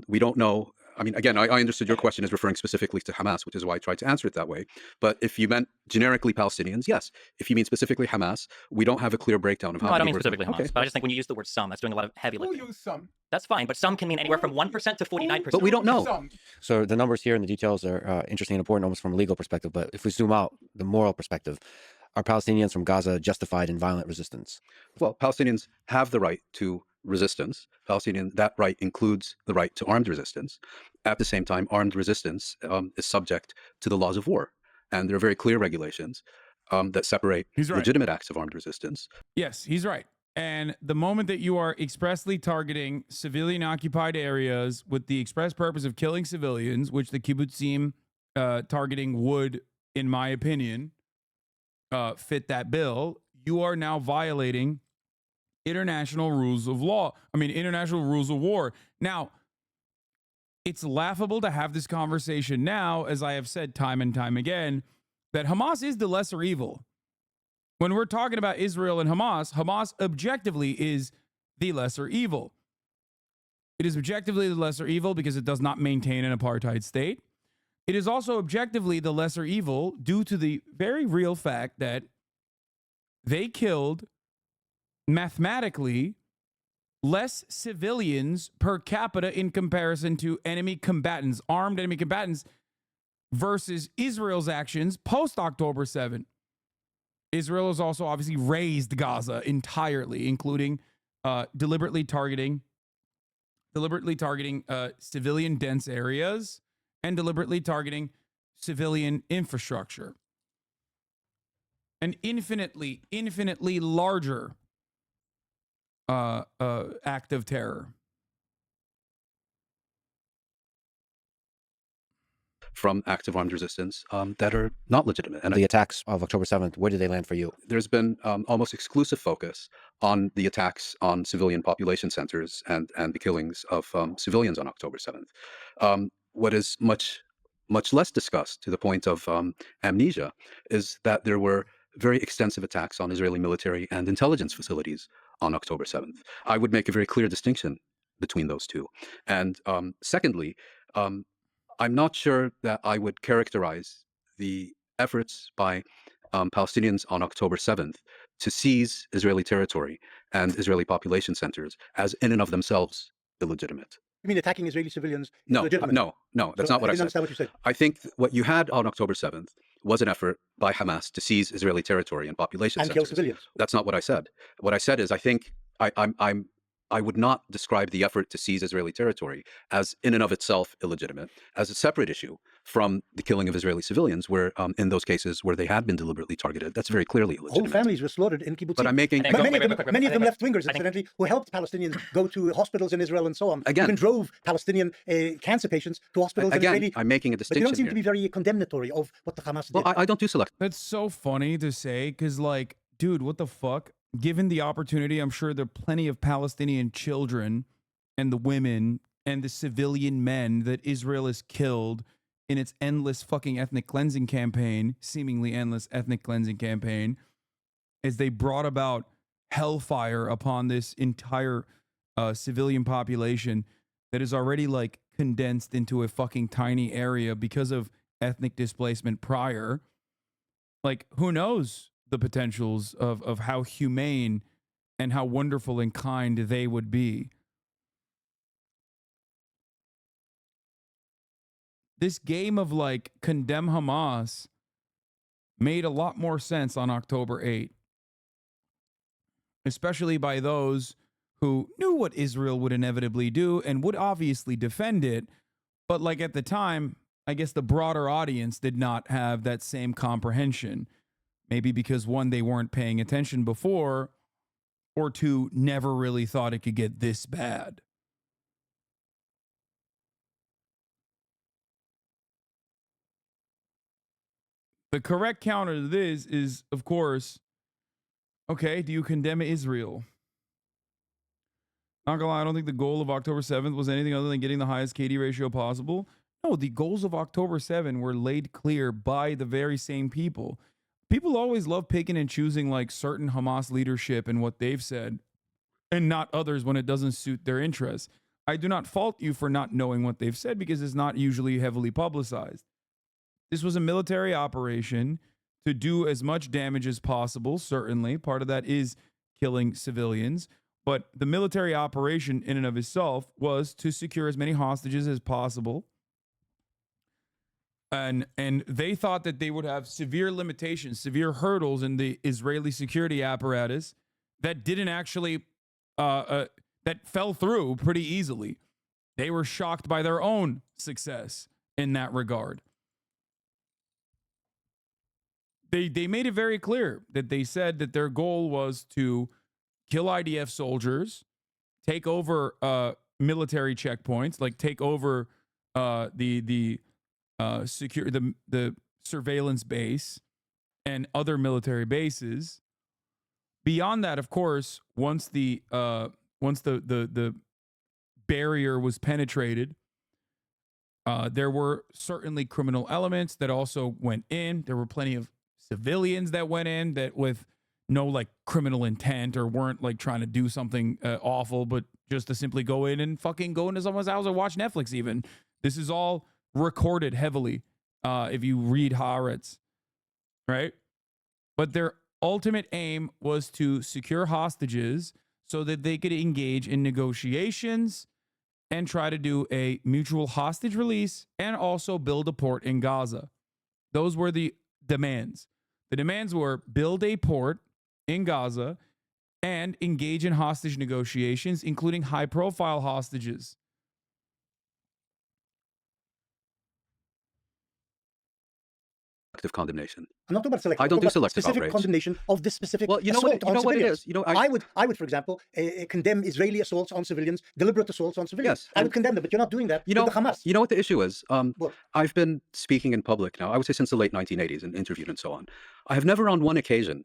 S15: we don't know. I mean, again, I understood your question is referring specifically to Hamas, which is why I tried to answer it that way. But if you meant generically Palestinians, yes. If you mean specifically Hamas, we don't have a clear breakdown of how many.
S16: I don't mean specifically Hamas, but I just think when you use the word some, that's doing a lot of heavy lifting.
S19: We'll use some.
S16: That's fine, but some can mean anywhere from 1% to 49%.
S15: But we don't know.
S11: So the numbers here and the details are interesting and important almost from a legal perspective. But if we zoom out, the moral perspective, are Palestinians from Gaza justified in violent resistance?
S15: Well, Palestinians have the right to resistance. That right includes the right to armed resistance. At the same time, armed resistance is subject to the laws of war. And there are very clear regulations that separate legitimate acts of armed resistance.
S4: Yes, he's right. And the moment that you are expressly targeting civilian occupied areas with the express purpose of killing civilians, which the kibbutzim targeting would, in my opinion, fit that bill, you are now violating international rules of law. I mean, international rules of war. Now, it's laughable to have this conversation now, as I have said time and time again, that Hamas is the lesser evil. When we're talking about Israel and Hamas, Hamas objectively is the lesser evil. It is objectively the lesser evil because it does not maintain an apartheid state. It is also objectively the lesser evil due to the very real fact that they killed mathematically less civilians per capita in comparison to enemy combatants, armed enemy combatants, versus Israel's actions post-October 7. Israel has also obviously razed Gaza entirely, including deliberately targeting civilian dense areas and deliberately targeting civilian infrastructure. An infinitely larger act of terror.
S15: From active armed resistance that are not legitimate.
S11: And the attacks of October 7th, where did they land for you?
S15: There's been almost exclusive focus on the attacks on civilian population centers and the killings of civilians on October 7th. What is much less discussed, to the point of amnesia, is that there were very extensive attacks on Israeli military and intelligence facilities on October 7th. I would make a very clear distinction between those two. And secondly, I'm not sure that I would characterize the efforts by Palestinians on October 7th to seize Israeli territory and Israeli population centers as in and of themselves illegitimate.
S14: You mean attacking Israeli civilians?
S15: No,
S14: legitimate?
S15: no, that's not what I said.
S14: Understand what you said.
S15: I think what you had on October 7th was an effort by Hamas to seize Israeli territory and population
S14: and
S15: centers.
S14: kill civilians.
S15: That's not what I said. What I said is I think I would not describe the effort to seize Israeli territory as in and of itself illegitimate, as a separate issue from the killing of Israeli civilians, where in those cases where they had been deliberately targeted, that's very clearly illegitimate.
S14: Whole families were slaughtered in kibbutzim.
S15: But I'm making...
S14: Many of them left-wingers, incidentally, who helped Palestinians go to hospitals in Israel and so on.
S15: Again,
S14: even drove Palestinian cancer patients to hospitals in Israeli.
S15: I'm making a distinction.
S14: But you don't seem
S15: here.
S14: to be very condemnatory of what the Hamas did.
S15: Well, I don't do select.
S4: That's so funny to say, because, like, dude, what the fuck? Given the opportunity, I'm sure there are plenty of Palestinian children and the women and the civilian men that Israel has killed in its endless fucking ethnic cleansing campaign, seemingly endless ethnic cleansing campaign, as they brought about hellfire upon this entire civilian population that is already, like, condensed into a fucking tiny area because of ethnic displacement prior. Like, who knows the potentials of how humane and how wonderful and kind they would be. This game of, like, condemn Hamas made a lot more sense on October 8, especially by those who knew what Israel would inevitably do and would obviously defend it. But, like, at the time, I guess the broader audience did not have that same comprehension. Maybe because, one, they weren't paying attention before, or two, never really thought it could get this bad. The correct counter to this is, of course, okay, do you condemn Israel? Not gonna lie, I don't think the goal of October 7th was anything other than getting the highest KD ratio possible. No, the goals of October 7 were laid clear by the very same people. People always love picking and choosing, like, certain Hamas leadership and what they've said, and not others when it doesn't suit their interests. I do not fault you for not knowing what they've said because it's not usually heavily publicized. This was a military operation to do as much damage as possible, certainly. Part of that is killing civilians. But the military operation in and of itself was to secure as many hostages as possible. And they thought that they would have severe limitations, severe hurdles in the Israeli security apparatus that didn't actually, that fell through pretty easily. They were shocked by their own success in that regard. They made it very clear that they said that their goal was to kill IDF soldiers, take over military checkpoints, like take over the surveillance base and other military bases. Beyond that, of course, once the barrier was penetrated, There were certainly criminal elements that also went in. There were plenty of civilians that went in that with no like criminal intent or weren't like trying to do something awful, but just to simply go in and fucking go into someone's house and watch Netflix even. This is all recorded heavily if you read Haaretz, right? But their ultimate aim was to secure hostages so that they could engage in negotiations and try to do a mutual hostage release and also build a port in Gaza. Those were the demands. The demands were build a port in Gaza and engage in hostage negotiations, including high-profile hostages.
S15: Selective condemnation.
S14: I'm not talking about selective.
S15: I don't do selective
S14: specific
S15: outrage.
S14: condemnation of this specific
S15: Well, you know
S14: assault
S15: what? You know
S14: on
S15: what it
S14: civilians.
S15: is. You know,
S14: I would, for example, condemn Israeli assaults on civilians, deliberate assaults on civilians.
S15: Yes,
S14: I would condemn them, but you're not doing that.
S15: You know,
S14: with the Hamas.
S15: you know what the issue is? I've been speaking in public now, I would say since the late 1980s and interviewed and so on. I have never on one occasion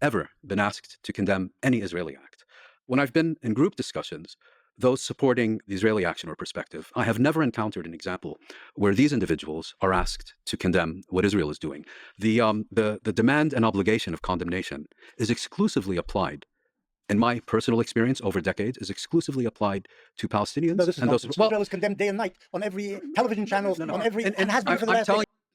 S15: ever been asked to condemn any Israeli act. When I've been in group discussions, those supporting the Israeli action or perspective, I have never encountered an example where these individuals are asked to condemn what Israel is doing. The demand and obligation of condemnation is exclusively applied, in my personal experience over decades, is exclusively applied to Palestinians.
S14: No, this is
S15: and
S14: not.
S15: those,
S14: Israel is condemned day and night on every television channel, on every, and has been for the last.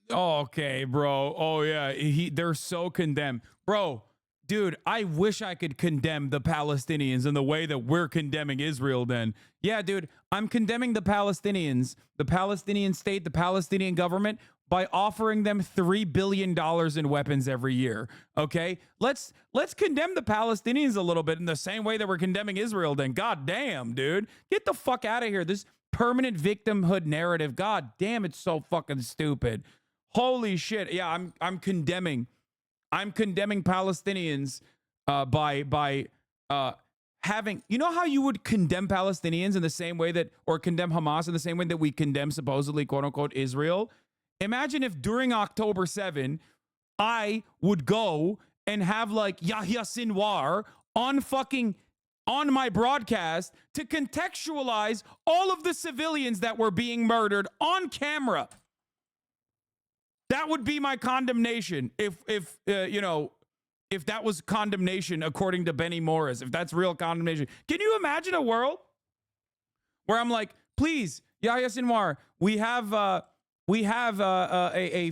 S4: Okay, bro. Oh yeah, they're so condemned, bro. Dude, I wish I could condemn the Palestinians in the way that we're condemning Israel then. Yeah, dude, I'm condemning the Palestinians, the Palestinian state, the Palestinian government by offering them $3 billion in weapons every year. Okay? Let's condemn the Palestinians a little bit in the same way that we're condemning Israel then. God damn, dude. Get the fuck out of here. This permanent victimhood narrative. God damn, it's so fucking stupid. Holy shit. Yeah, I'm condemning Palestinians by having, you know how you would condemn Palestinians in the same way that, or condemn Hamas in the same way that we condemn supposedly quote unquote Israel? Imagine if during October 7, I would go and have like Yahya Sinwar on my broadcast to contextualize all of the civilians that were being murdered on camera. That would be my condemnation if that was condemnation according to Benny Morris, if that's real condemnation. Can you imagine a world where I'm like, please, Yahya Sinwar, we have a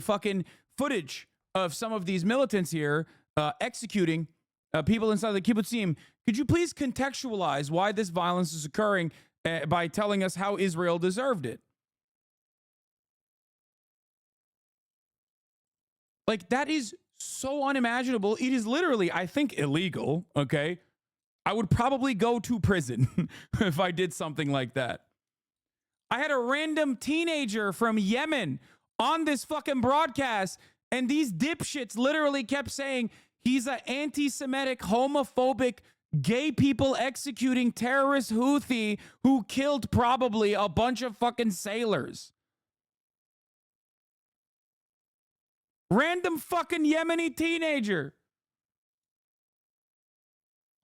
S4: fucking footage of some of these militants here executing people inside the kibbutzim. Could you please contextualize why this violence is occurring by telling us how Israel deserved it? Like, that is so unimaginable. It is literally, I think, illegal, okay? I would probably go to prison if I did something like that. I had a random teenager from Yemen on this fucking broadcast, and these dipshits literally kept saying he's an anti-Semitic, homophobic, gay people executing terrorist Houthi who killed probably a bunch of fucking sailors. Random fucking Yemeni teenager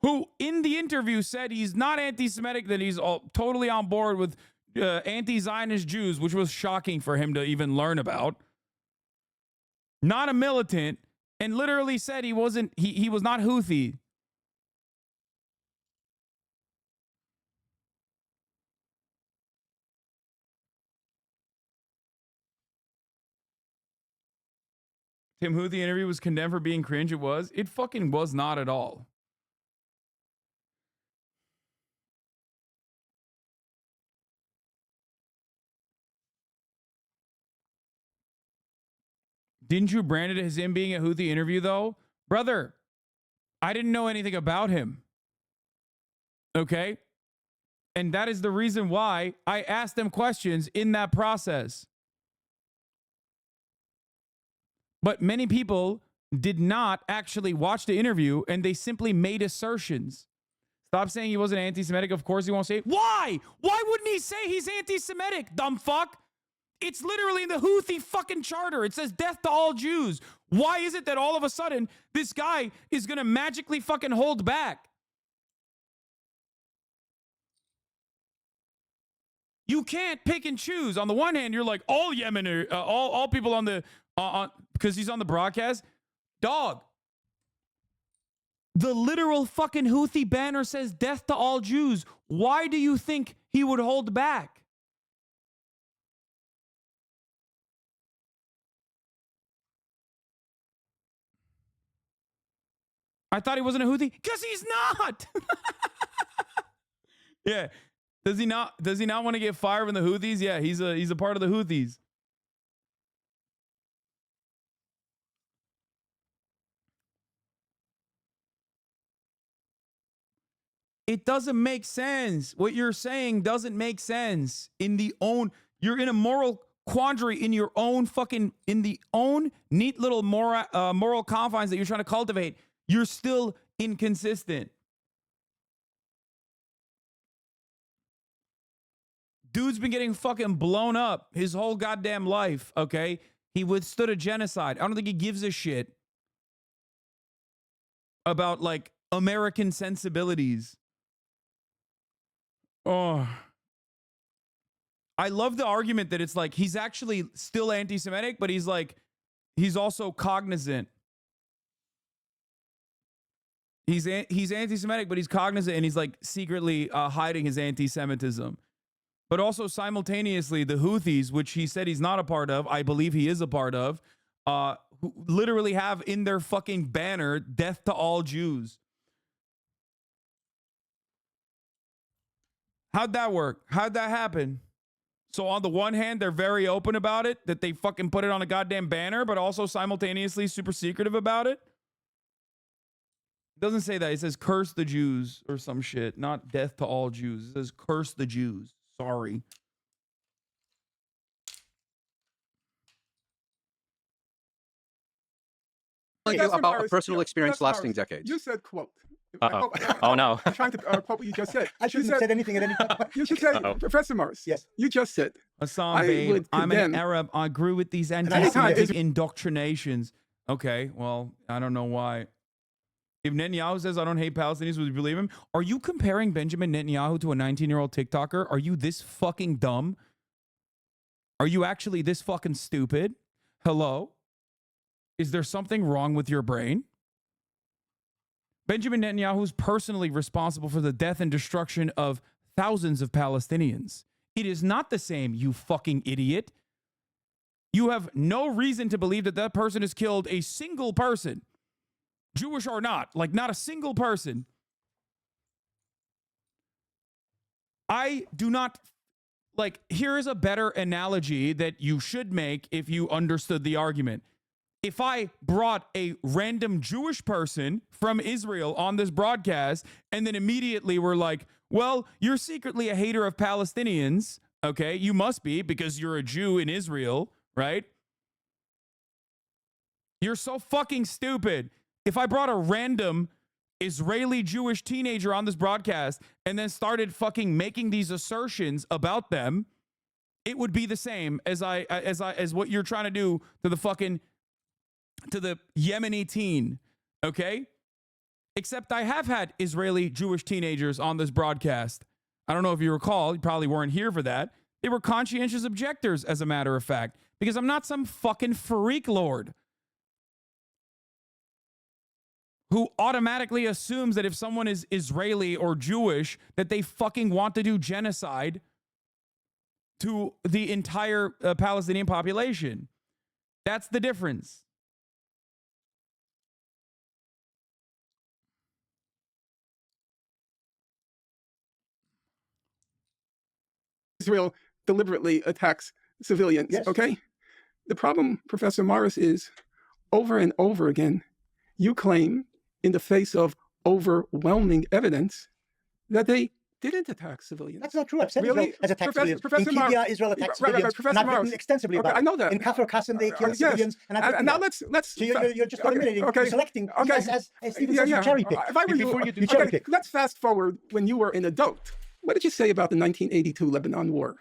S4: who in the interview said he's not anti-Semitic, that he's totally on board with anti-Zionist Jews, which was shocking for him to even learn about. Not a militant, and literally said he was not Houthi. Tim Houthi interview was condemned for being cringe. It was. It fucking was not at all. Didn't you brand it as him being a Houthi interview, though? Brother, I didn't know anything about him. Okay? And that is the reason why I asked them questions in that process. But many people did not actually watch the interview, and they simply made assertions. Stop saying he wasn't anti-Semitic. Of course he won't say it. Why? Why wouldn't he say he's anti-Semitic, dumb fuck? It's literally in the Houthi fucking charter. It says death to all Jews. Why is it that all of a sudden this guy is going to magically fucking hold back? You can't pick and choose. On the one hand, you're like, all Yemen are, all people on the, because he's on the broadcast. Dog. The literal fucking Houthi banner says death to all Jews. Why do you think he would hold back? I thought he wasn't a Houthi because he's not. Yeah. Does he not want to get fired from the Houthis? Yeah, he's a part of the Houthis. It doesn't make sense. What you're saying doesn't make sense. You're in a moral quandary in your own neat little moral confines that you're trying to cultivate. You're still inconsistent. Dude's been getting fucking blown up his whole goddamn life, okay? He withstood a genocide. I don't think he gives a shit about, like, American sensibilities. Oh. I love the argument that it's like he's actually still anti-Semitic, but he's also cognizant. He's anti-Semitic, but he's cognizant, and he's like secretly hiding his anti-Semitism. But also simultaneously, the Houthis, which he said he's not a part of, I believe he is a part of, who literally have in their fucking banner, death to all Jews. How'd that work? How'd that happen? So on the one hand, they're very open about it, that they fucking put it on a goddamn banner, but also simultaneously super secretive about it. It doesn't say that. It says curse the Jews or some shit, not death to all Jews. It says curse the Jews. Sorry.
S15: About a personal experience lasting decades.
S13: You said quote.
S16: Oh no!
S13: I'm trying to quote what you just said.
S14: I shouldn't have said anything at any time.
S13: You should say, Professor Morris.
S14: Yes.
S13: You just said.
S4: Hasan, babe, I'm an Arab. I grew with these anti-Semitic indoctrinations. Okay, well, I don't know why. If Netanyahu says I don't hate Palestinians, would you believe him? Are you comparing Benjamin Netanyahu to a 19-year-old TikToker? Are you this fucking dumb? Are you actually this fucking stupid? Hello? Is there something wrong with your brain? Benjamin Netanyahu is personally responsible for the death and destruction of thousands of Palestinians. It is not the same, you fucking idiot. You have no reason to believe that that person has killed a single person. Jewish or not, like not a single person. I do not, like, here is a better analogy that you should make if you understood the argument. If I brought a random Jewish person from Israel on this broadcast and then immediately were like, well, you're secretly a hater of Palestinians, okay? You must be because you're a Jew in Israel, right? You're so fucking stupid. If I brought a random Israeli Jewish teenager on this broadcast and then started fucking making these assertions about them, it would be the same as what you're trying to do to the Yemeni teen, okay? Except I have had Israeli Jewish teenagers on this broadcast. I don't know if you recall, you probably weren't here for that. They were conscientious objectors, as a matter of fact, because I'm not some fucking freak lord who automatically assumes that if someone is Israeli or Jewish, that they fucking want to do genocide to the entire Palestinian population. That's the difference.
S13: Israel deliberately attacks civilians,
S14: yes.
S13: Okay? The problem, Professor Morris, is over and over again, you claim in the face of overwhelming evidence that they didn't attack civilians.
S14: That's not true. I've said
S13: really?
S14: Israel has attacked civilians.
S13: Professor
S14: In Kibya, Israel attacked civilians.
S13: Professor
S14: and I've written
S13: Morris.
S14: extensively about
S13: I know that.
S14: it. In Kafr Qasim, they killed civilians. And I've written
S13: now
S14: that.
S13: let's.
S14: So you're just eliminating, you're selecting.
S13: Okay.
S14: As Stephen says, you cherry pick.
S13: If I were you cherry pick. Let's fast forward when you were an adult. What did you say about the 1982 Lebanon War?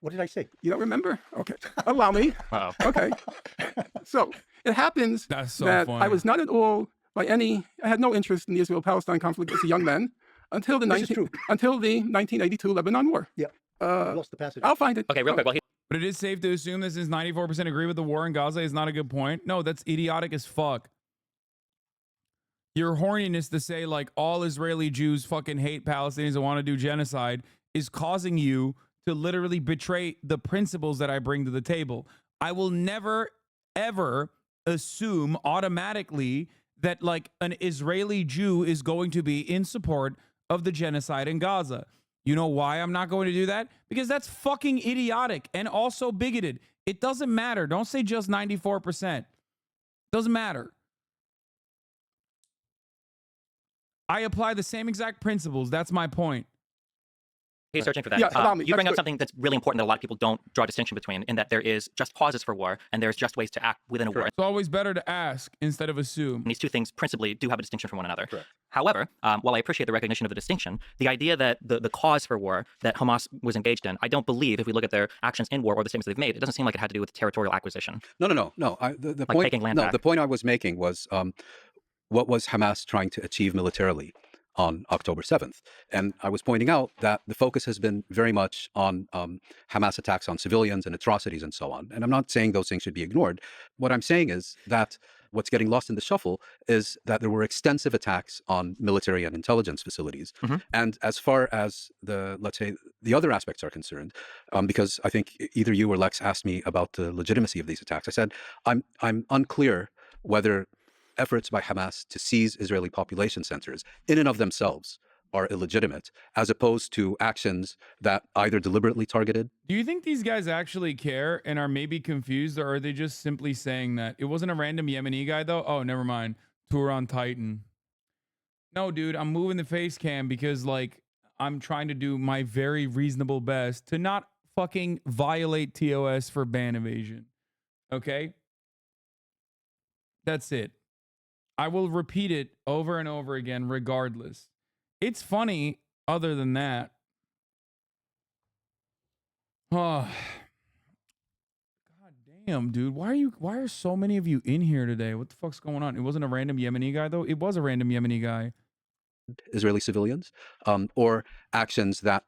S14: What did I say?
S13: You don't remember? Okay. Allow me.
S16: Wow.
S13: Okay. So it happens that
S4: funny.
S13: I was not at all I had no interest in the Israel-Palestine conflict as a young man until the 1982 Lebanon War.
S14: Yeah. lost the passage.
S13: I'll find it.
S16: Okay, real quick. Well,
S4: but it is safe to assume this is 94% agree with the war in Gaza is not a good point. No, that's idiotic as fuck. Your horniness to say like all Israeli Jews fucking hate Palestinians and want to do genocide is causing you to literally betray the principles that I bring to the table. I will never, ever assume automatically that like an Israeli Jew is going to be in support of the genocide in Gaza. You know why I'm not going to do that? Because that's fucking idiotic and also bigoted. It doesn't matter. Don't say just 94%. Doesn't matter. I apply the same exact principles. That's my point.
S16: He's searching for that.
S13: Yeah,
S16: you bring up something that's really important that a lot of people don't draw a distinction between, in that there is just causes for war and there's just ways to act within a war.
S4: It's always better to ask instead of assume.
S16: And these two things principally do have a distinction from one another.
S4: Correct.
S16: However, while I appreciate the recognition of the distinction, the idea that the cause for war that Hamas was engaged in, I don't believe, if we look at their actions in war or the statements they've made, it doesn't seem like it had to do with territorial acquisition.
S15: No. The point.
S16: Taking land back.
S15: The point I was making was what was Hamas trying to achieve militarily on October 7th. And I was pointing out that the focus has been very much on Hamas attacks on civilians and atrocities and so on. And I'm not saying those things should be ignored. What I'm saying is that what's getting lost in the shuffle is that there were extensive attacks on military and intelligence facilities. And as far as let's say, the other aspects are concerned, because I think either you or Lex asked me about the legitimacy of these attacks, I said, I'm unclear whether efforts by Hamas to seize Israeli population centers in and of themselves are illegitimate, as opposed to actions that either deliberately targeted.
S4: Do you think these guys actually care and are maybe confused, or are they just simply saying that it wasn't a random Yemeni guy though? Oh, never mind. Tour on Titan. No, dude, I'm moving the face cam because like I'm trying to do my very reasonable best to not fucking violate TOS for ban evasion. Okay? That's it. I will repeat it over and over again regardless. It's funny other than that. Oh. God damn, dude. Why are so many of you in here today? What the fuck's going on? It wasn't a random Yemeni guy though. It was a random Yemeni guy.
S15: Israeli civilians, or actions that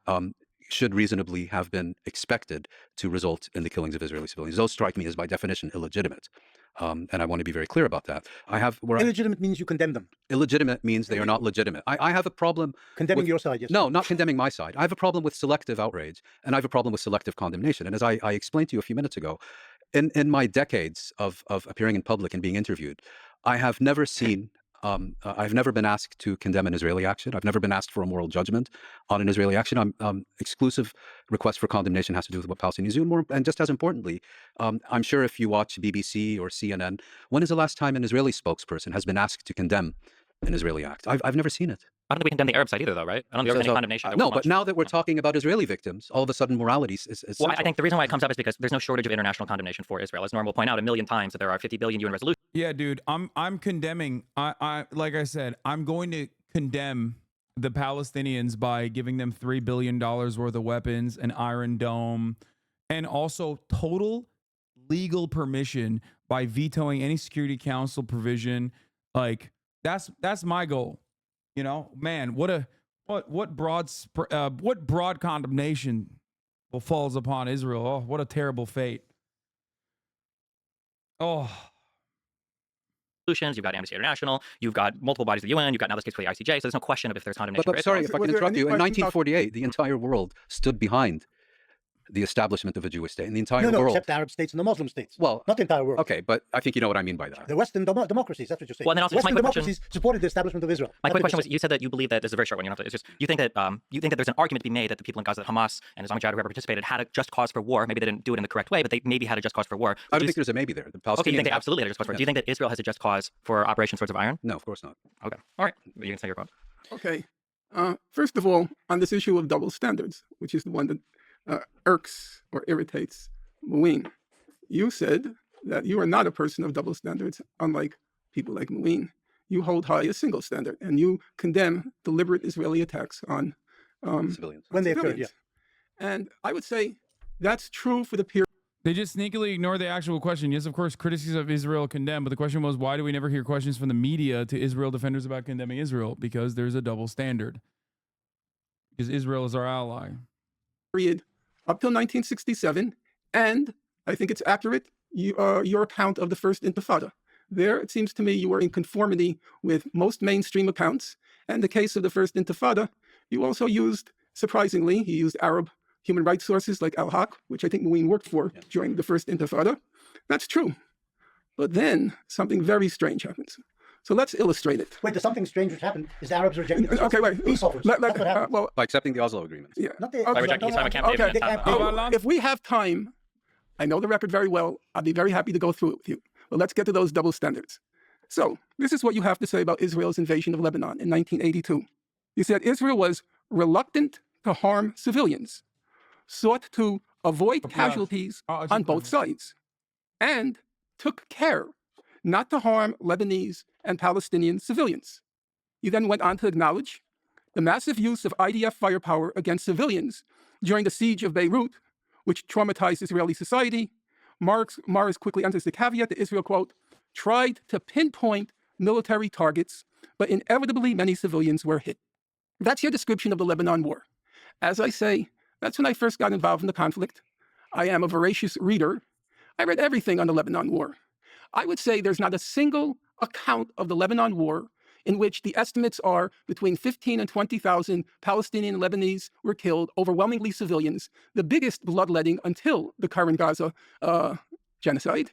S15: should reasonably have been expected to result in the killings of Israeli civilians. Those strike me as by definition illegitimate. And I want to be very clear about that.
S14: Illegitimate means you condemn them.
S15: Illegitimate means they are not legitimate. I have a problem
S14: condemning your side. Yes.
S15: No, not condemning my side. I have a problem with selective outrage, and I have a problem with selective condemnation. And as I explained to you a few minutes ago, in my decades of appearing in public and being interviewed, I have never seen. I've never been asked to condemn an Israeli action. I've never been asked for a moral judgment on an Israeli action. Exclusive request for condemnation has to do with what Palestinians do. And just as importantly, I'm sure if you watch BBC or CNN, when is the last time an Israeli spokesperson has been asked to condemn an Israeli act? I've never seen it.
S16: I don't think we condemn the Arab side either, though, right? I don't think there's any condemnation.
S15: No, but now that we're talking about Israeli victims, all of a sudden morality is
S16: well, I think the reason why it comes up is because there's no shortage of international condemnation for Israel. As Norm will point out 1,000,000 times, that there are 50 billion UN resolutions.
S4: Yeah, dude, I'm condemning. I like I said, I'm going to condemn the Palestinians by giving them $3 billion worth of weapons, an Iron Dome, and also total legal permission by vetoing any Security Council provision. Like that's my goal. You know, man, what broad condemnation falls upon Israel? Oh, what a terrible fate. Oh.
S16: You've got Amnesty International, you've got multiple bodies of the UN, you've got now this case for the ICJ, so there's no question of if there's condemnation.
S15: But sorry, if I can interrupt you, in 1948, the entire world stood behind the establishment of a Jewish state in the entire world.
S14: No, except the Arab states and the Muslim states.
S15: Well,
S14: not the entire world.
S15: Okay, but I think you know what I mean by that.
S14: The Western democracies, that's what you're saying.
S16: Well, then also,
S14: Western
S16: my
S14: democracies supported the establishment of Israel.
S16: My quick question was, you said that you believe that, this is a very short one, you don't have to, it's just, you think that there's an argument to be made that the people in Gaza, that Hamas and Islamic Jihad, whoever participated, had a just cause for war. Maybe they didn't do it in the correct way, but they maybe had a just cause for war.
S15: I don't think there's a maybe there. The Palestinians
S16: okay, you think they absolutely had a just cause for war. Do you think that Israel has a just cause for Operation Swords of Iron?
S15: No, of course not.
S16: Okay, all right, you can say your quote.
S13: Okay, first of all, on this issue of double standards, which is the one that irks or irritates Muin, you said that you are not a person of double standards, unlike people like Muin. You hold high a single standard, and you condemn deliberate Israeli attacks on
S15: civilians.
S14: When they occurred, yeah.
S13: And I would say that's true for the period.
S4: They just sneakily ignore the actual question. Yes, of course, criticism of Israel condemned, but the question was, why do we never hear questions from the media to Israel defenders about condemning Israel? Because there's a double standard. Because Israel is our ally.
S13: Period up till 1967, and I think it's accurate, your account of the First Intifada. There, it seems to me you were in conformity with most mainstream accounts. And the case of the First Intifada, you also used, surprisingly, he used Arab human rights sources like Al-Haq, which I think Moeen worked for during the First Intifada. That's true. But then something very strange happens. So let's illustrate it.
S14: Wait, there's something strange which happened. Is the Arabs rejecting
S13: Okay, wait.
S14: peace offers? That's what happened.
S13: Well,
S15: by accepting the Oslo agreements.
S13: Yeah.
S14: Not the,
S16: By rejecting Islam campaign.
S13: If we have time, I know the record very well. I'll be very happy to go through it with you. But let's get to those double standards. So this is what you have to say about Israel's invasion of Lebanon in 1982. You said Israel was reluctant to harm civilians, sought to avoid casualties on both sides, and took care not to harm Lebanese and Palestinian civilians. You then went on to acknowledge the massive use of IDF firepower against civilians during the siege of Beirut, which traumatized Israeli society. Mars quickly enters the caveat that Israel, quote, tried to pinpoint military targets, but inevitably many civilians were hit. That's your description of the Lebanon War. As I say, that's when I first got involved in the conflict. I am a voracious reader. I read everything on the Lebanon War. I would say there's not a single account of the Lebanon War in which the estimates are between 15 and 20,000 Palestinian and Lebanese were killed, overwhelmingly civilians, the biggest bloodletting until the current Gaza genocide.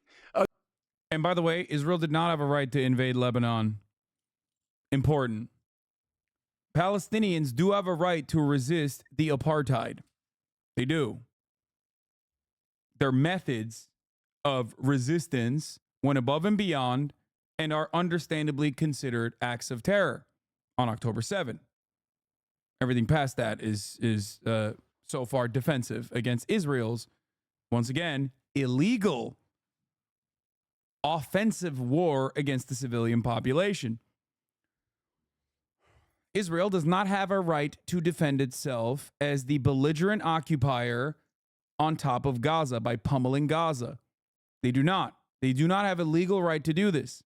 S4: And by the way, Israel did not have a right to invade Lebanon. Important. Palestinians do have a right to resist the apartheid. They do. Their methods of resistance went above and beyond and are understandably considered acts of terror on October 7. Everything past that is so far defensive against Israel's, once again, illegal offensive war against the civilian population. Israel does not have a right to defend itself as the belligerent occupier on top of Gaza by pummeling Gaza. They do not. They do not have a legal right to do this.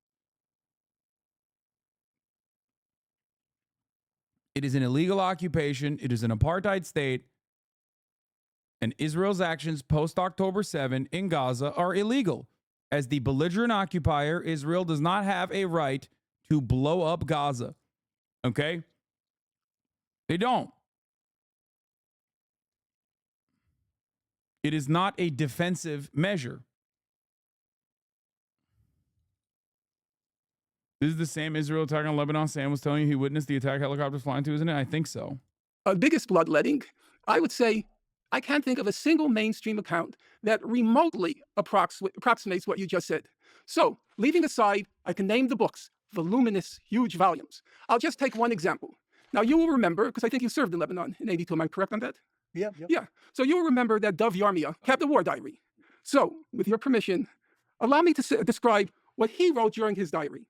S4: It is an illegal occupation. It is an apartheid state. And Israel's actions post-October 7 in Gaza are illegal. As the belligerent occupier, Israel does not have a right to blow up Gaza. Okay? They don't. It is not a defensive measure. This is the same Israel attack on Lebanon Sam was telling you he witnessed the attack helicopters flying to, isn't it? I think so.
S13: Biggest bloodletting, I would say, I can't think of a single mainstream account that remotely approximates what you just said. So, leaving aside, I can name the books, voluminous, huge volumes. I'll just take one example. Now, you will remember, because I think you served in Lebanon in 82, am I correct on that?
S14: Yeah.
S13: So you will remember that Dov Yarmia kept a war diary. So, with your permission, allow me to describe what he wrote during his diary.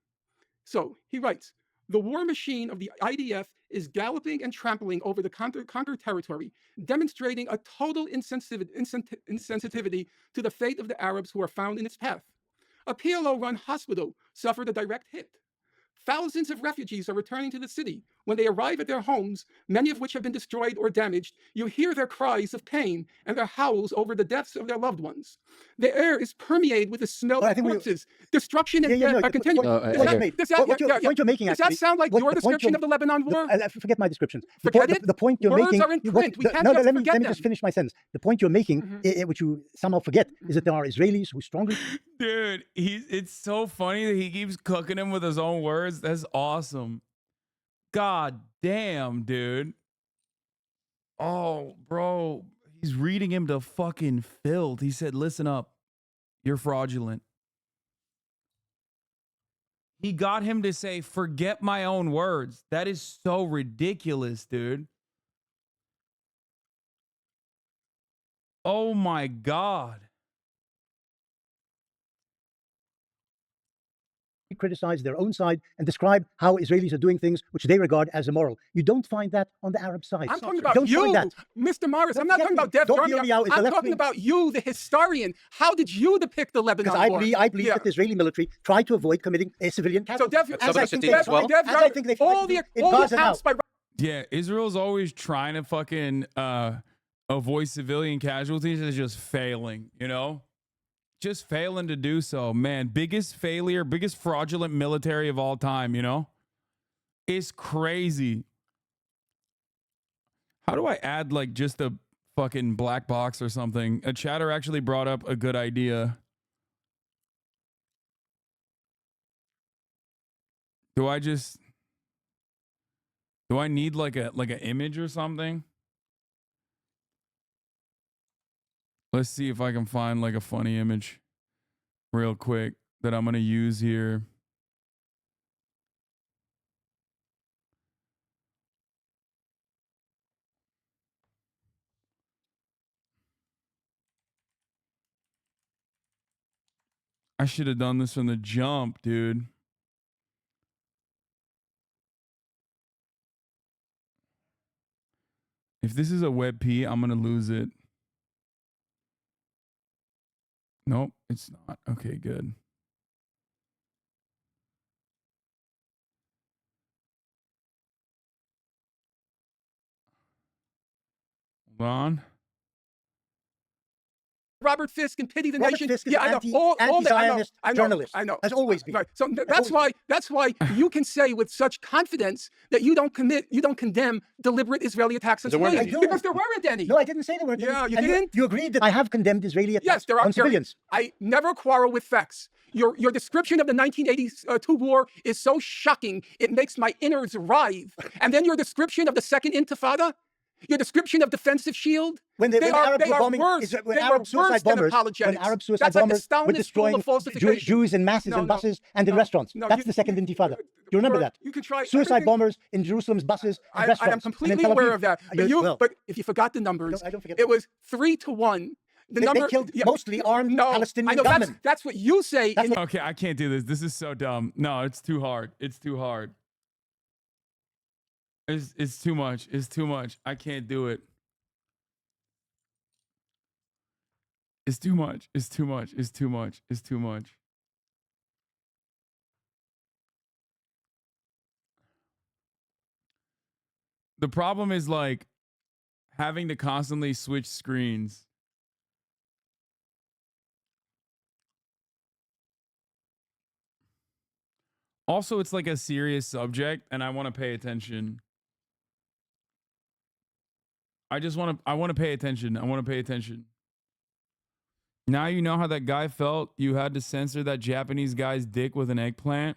S13: So, he writes, the war machine of the IDF is galloping and trampling over the conquered territory, demonstrating a total insensitivity to the fate of the Arabs who are found in its path. A PLO-run hospital suffered a direct hit. Thousands of refugees are returning to the city. When they arrive at their homes, many of which have been destroyed or damaged, you hear their cries of pain and their howls over the deaths of their loved ones. The air is permeated with the smell of corpses. Destruction and death are continuing.
S14: The point you're making,
S13: does that sound like your description of the Lebanon War?
S14: Forget my descriptions.
S13: Forget it?
S14: The point you're making...
S13: Words are in print. We can't just
S14: let me
S13: forget them.
S14: just finish my sentence. The point you're making, which you somehow forget, is that there are Israelis who strongly...
S4: Dude, it's so funny that he keeps cooking him with his own words. That's awesome. God damn, dude. Oh, bro. He's reading him to fucking filth. He said, listen up. You're fraudulent. He got him to say, forget my own words. That is so ridiculous, dude. Oh, my God.
S14: Criticize their own side and describe how Israelis are doing things which they regard as immoral. You don't find that on the Arab side.
S13: I'm talking about you, Mr. Morris. I'm not talking about Dev Yarmia. I'm talking about you, the historian. How did you depict the Lebanon War?
S14: Because I believe that the Israeli military tried to avoid committing a civilian casualty.
S4: Yeah, Israel's always trying to fucking avoid civilian casualties is just failing, you know? Just failing to do so, man. Biggest failure, biggest fraudulent military of all time, you know? It's crazy. How do I add like just a fucking black box or something? A chatter actually brought up a good idea. Do I need like an image or something? Let's see if I can find like a funny image real quick that I'm going to use here. I should have done this from the jump, dude. If this is a WebP, I'm going to lose it. Nope, it's not. Okay, good. Hold on.
S19: Robert Fisk and Pity the
S14: Robert
S19: Nation.
S14: Fisk is
S19: yeah, I know. All that. I know.
S14: Journalist.
S19: I know.
S14: Has always been.
S19: Right. So that's why you can say with such confidence that you don't condemn deliberate Israeli attacks on civilians. Because there weren't any.
S14: No, I didn't say there weren't any.
S19: Yeah, you
S14: and
S19: didn't?
S14: You agreed that I have condemned Israeli attacks
S19: yes, there are,
S14: on civilians.
S19: I never quarrel with facts. Your description of the 1982 war is so shocking, it makes my innards writhe. And then your description of the Second Intifada, your description of Defensive Shield,
S14: when
S19: Arab suicide bombers were destroying
S14: Jews in masses in buses and in restaurants. That's the Second Intifada. Do you remember that?
S19: You can try
S14: suicide bombers in Jerusalem's buses and restaurants.
S19: I am completely aware of that. But if you forgot the numbers,
S14: I don't forget
S19: it was 3-1.
S14: They killed mostly armed Palestinian
S19: I know,
S14: gunmen.
S19: That's what you say.
S4: Okay, I can't do this. This is so dumb. No, it's too hard. It's too hard. It's too much. It's too much. I can't do it. It's too much. It's too much. It's too much. It's too much. The problem is like having to constantly switch screens. Also, it's like a serious subject and I want to pay attention. I want to pay attention. I want to pay attention. Now you know how that guy felt. You had to censor that Japanese guy's dick with an eggplant.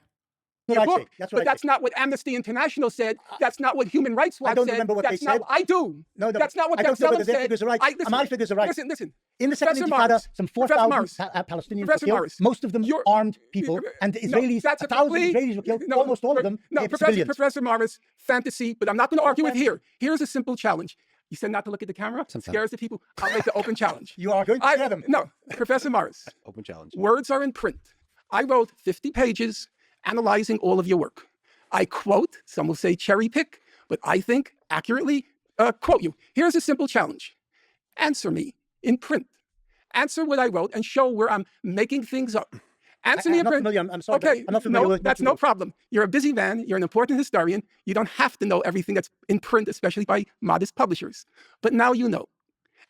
S19: That's not what Amnesty International said. That's not what Human Rights Watch said.
S14: I don't remember what they said.
S19: I do.
S14: No,
S19: that's not what
S14: I don't know whether
S19: said.
S14: their figures are right. My figures are right.
S19: Listen.
S14: In the Second Intifada, some 4,000 Palestinians were killed. Most of them armed people, and Israelis, 1,000 Israelis were killed. Almost all of them civilians.
S19: Professor Morris, fantasy, but I'm not going to argue with here. Here's a simple challenge. You said not to look at the camera. Scares the people. I'll make the open challenge.
S14: You are going to scare them.
S19: No, Professor Morris.
S15: Open challenge.
S19: Words are in print. I wrote 50 pages analyzing all of your work. I quote, some will say cherry pick, but I think accurately quote you. Here's a simple challenge. Answer me in print. Answer what I wrote and show where I'm making things up. Answer me in print.
S14: I'm sorry.
S19: Okay,
S14: I'm not familiar with
S19: that's no problem. You're a busy man. You're an important historian. You don't have to know everything that's in print, especially by modest publishers. But now you know.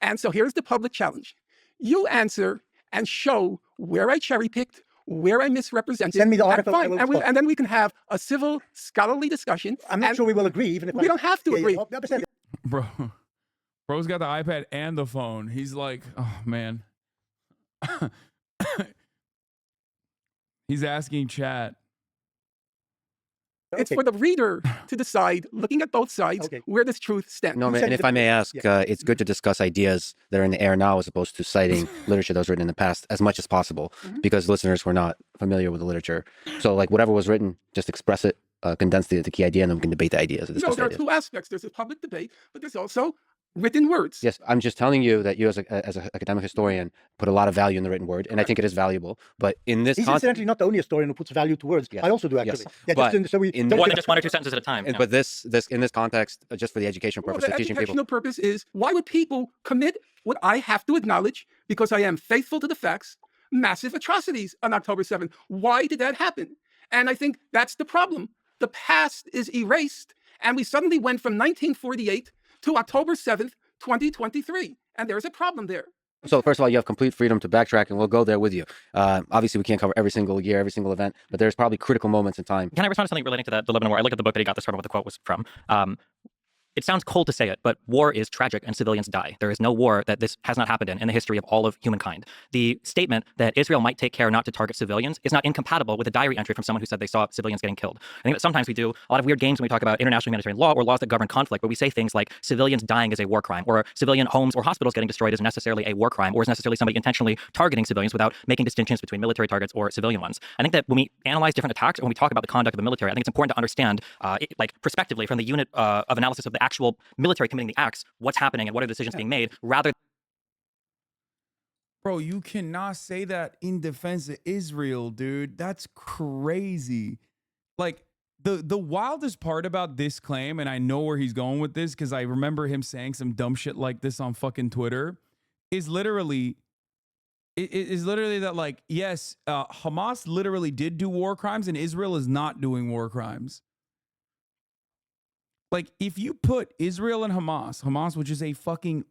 S19: And so here's the public challenge. You answer and show where I cherry-picked, where I misrepresented.
S14: Send me the article.
S19: And then we can have a civil, scholarly discussion.
S14: I'm not sure we will agree, even if
S19: we don't have to agree.
S4: Bro's got the iPad and the phone. He's like, oh man. He's asking chat.
S19: It's for the reader to decide, looking at both sides, where does truth stand.
S11: Norman, and if I may ask, it's good to discuss ideas that are in the air now as opposed to citing literature that was written in the past as much as possible, because listeners were not familiar with the literature. So like whatever was written, just express it, condense the key idea, and then we can debate the ideas.
S19: There are two aspects. There's a public debate, but there's also written words.
S11: Yes, I'm just telling you that you as an academic historian put a lot of value in the written word, and I think it is valuable. But in this
S14: He's incidentally not the only historian who puts value to words.
S11: Yes.
S14: I also do, actually.
S11: Yes. But
S16: more than just one or two sentences at a time.
S11: But this in this context, just for the education purpose of teaching people.
S19: The educational purpose is, why would people commit what I have to acknowledge, because I am faithful to the facts, massive atrocities on October 7th? Why did that happen? And I think that's the problem. The past is erased, and we suddenly went from 1948 to October 7th 2023. And there's a problem there.
S11: So first of all, you have complete freedom to backtrack, and we'll go there with you. Obviously, we can't cover every single year, every single event, but there's probably critical moments in time.
S16: Can I respond to something relating to the Lebanon war? I look at the book that he got this from, what the quote was from. It sounds cold to say it, but war is tragic and civilians die. There is no war that this has not happened in the history of all of humankind. The statement that Israel might take care not to target civilians is not incompatible with a diary entry from someone who said they saw civilians getting killed. I think that sometimes we do a lot of weird games when we talk about international humanitarian law or laws that govern conflict, where we say things like civilians dying is a war crime, or civilian homes or hospitals getting destroyed is necessarily a war crime, or is necessarily somebody intentionally targeting civilians without making distinctions between military targets or civilian ones. I think that when we analyze different attacks, or when we talk about the conduct of the military, I think it's important to understand, prospectively, from the unit of analysis of the actual military committing the acts, what's happening and what are the decisions being made, rather.
S4: Bro, you cannot say that in defense of Israel, dude. That's crazy. Like, the wildest part about this claim, and I know where he's going with this because I remember him saying some dumb shit like this on fucking Twitter, is literally that, like, yes, Hamas literally did do war crimes and Israel is not doing war crimes. Like, if you put Israel and Hamas, which is a fucking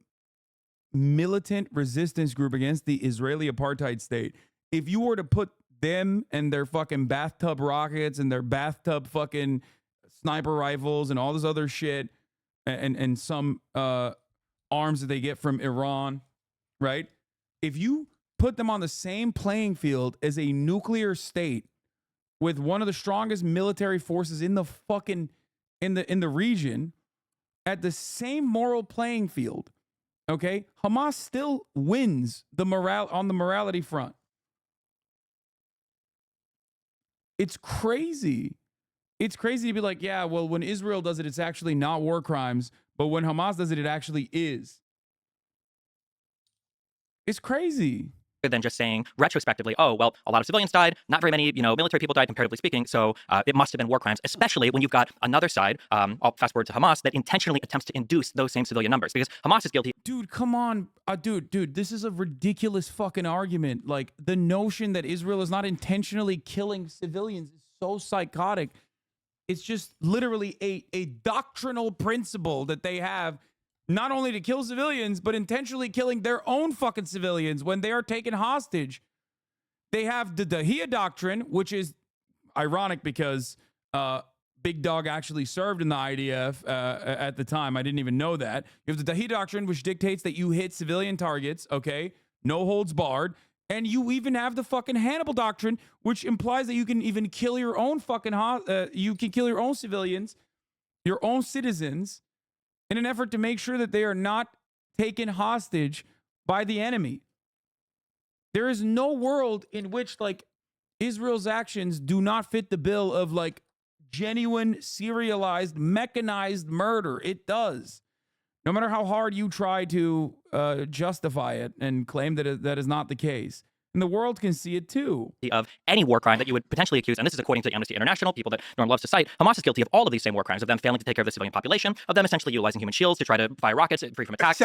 S4: militant resistance group against the Israeli apartheid state, if you were to put them and their fucking bathtub rockets and their bathtub fucking sniper rifles and all this other shit and some arms that they get from Iran, right? If you put them on the same playing field as a nuclear state with one of the strongest military forces in the fucking in the region at the same moral playing field, okay, Hamas still wins the morality front. It's crazy. It's crazy to be like, yeah, well, when Israel does it, it's actually not war crimes, but when Hamas does it, it actually is. It's crazy.
S16: Than just saying retrospectively, oh, well, a lot of civilians died, not very many, military people died, comparatively speaking, so it must have been war crimes, especially when you've got another side, I'll fast forward to Hamas, that intentionally attempts to induce those same civilian numbers, because Hamas is guilty.
S4: Dude, come on. Dude, this is a ridiculous fucking argument. Like, the notion that Israel is not intentionally killing civilians is so psychotic. It's just literally a doctrinal principle that they have, not only to kill civilians, but intentionally killing their own fucking civilians when they are taken hostage. They have the Dahia Doctrine, which is ironic because Big Dog actually served in the IDF at the time. I didn't even know that. You have the Dahia Doctrine, which dictates that you hit civilian targets, okay? No holds barred. And you even have the fucking Hannibal Doctrine, which implies that you can even kill your own fucking, you can kill your own civilians, your own citizens, in an effort to make sure that they are not taken hostage by the enemy. There is no world in which, like, Israel's actions do not fit the bill of, like, genuine, serialized, mechanized murder. It does. No matter how hard you try to justify it and claim that that is not the case. And the world can see it too.
S16: Of any war crime that you would potentially accuse, and this is according to Amnesty International, people that Norm loves to cite, Hamas is guilty of all of these same war crimes, of them failing to take care of the civilian population, of them essentially utilizing human shields to try to fire rockets free from attacks.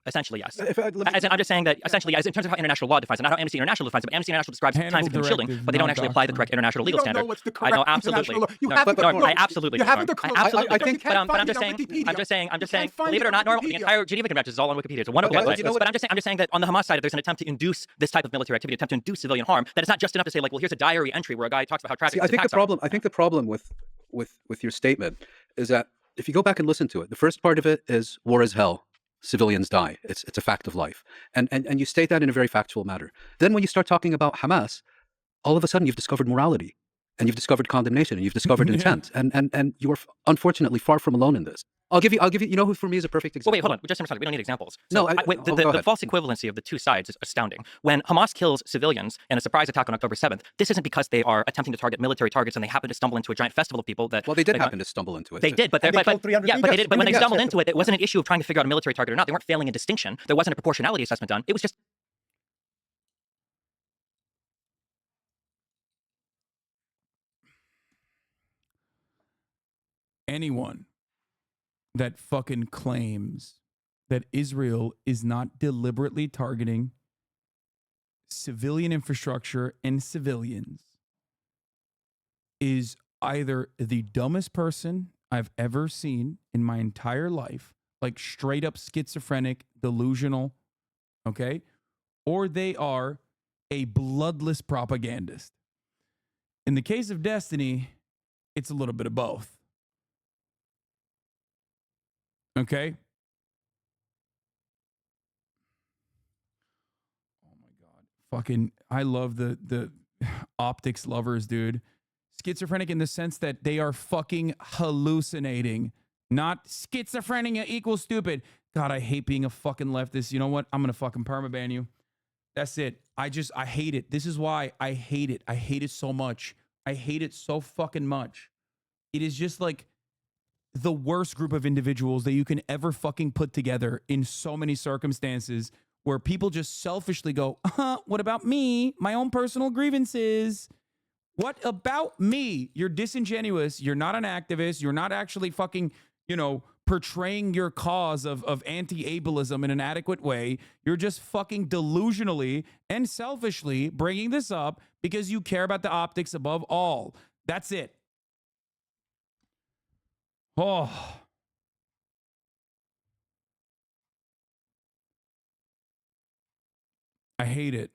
S16: Essentially, yes. I'm just saying that essentially, yes, in terms of how international law defines it, not how Amnesty International defines it, but Amnesty International describes times of human shielding, but they don't actually apply the correct international legal standard.
S19: I know,
S16: absolutely.
S19: I
S16: absolutely.
S19: You haven't
S16: I think, but I'm just saying, believe it or not, Normal, the entire Geneva Convention is all on Wikipedia. It's a wonderful website. But I'm just saying that on the Hamas side, if there's an attempt to induce this type of military activity, attempt to induce civilian harm, that it's not just enough to say, like, well, here's a diary entry where a guy talks about how tragic.
S15: I think the problem with your statement is that if you go back and listen to it, the first part of it is war is hell. Civilians die. It's a fact of life. And you state that in a very factual manner. Then when you start talking about Hamas, all of a sudden you've discovered morality and you've discovered condemnation and you've discovered intent. And you are unfortunately far from alone in this. I'll give you, you know who for me is a perfect example?
S16: Well, wait, hold on. Just a second. We don't need examples.
S15: So,
S16: the false equivalency of the two sides is astounding. When Hamas kills civilians in a surprise attack on October 7th, this isn't because they are attempting to target military targets and they happen to stumble into a giant festival of people that...
S15: Well, they did happen to stumble into it.
S16: They did, but when they stumbled into it, it wasn't an issue of trying to figure out a military target or not. They weren't failing in distinction. There wasn't a proportionality assessment done. It was just...
S4: Anyone that fucking claims that Israel is not deliberately targeting civilian infrastructure and civilians is either the dumbest person I've ever seen in my entire life. like straight up schizophrenic, delusional, okay? Or they are a bloodless propagandist. In the case of Destiny, it's a little bit of both. Okay? Oh my God. Fucking, I love the optics lovers, dude. Schizophrenic in the sense that they are fucking hallucinating. Not schizophrenia equals stupid. God, I hate being a fucking leftist. You know what? I'm going to fucking permaban you. That's it. I hate it. This is why I hate it. I hate it so much. I hate it so fucking much. It is just like the worst group of individuals that you can ever fucking put together in so many circumstances where people just selfishly go, what about me? My own personal grievances. What about me? You're disingenuous. You're not an activist. You're not actually fucking, portraying your cause of anti-ableism in an adequate way. You're just fucking delusionally and selfishly bringing this up because you care about the optics above all. That's it. Oh. I hate it.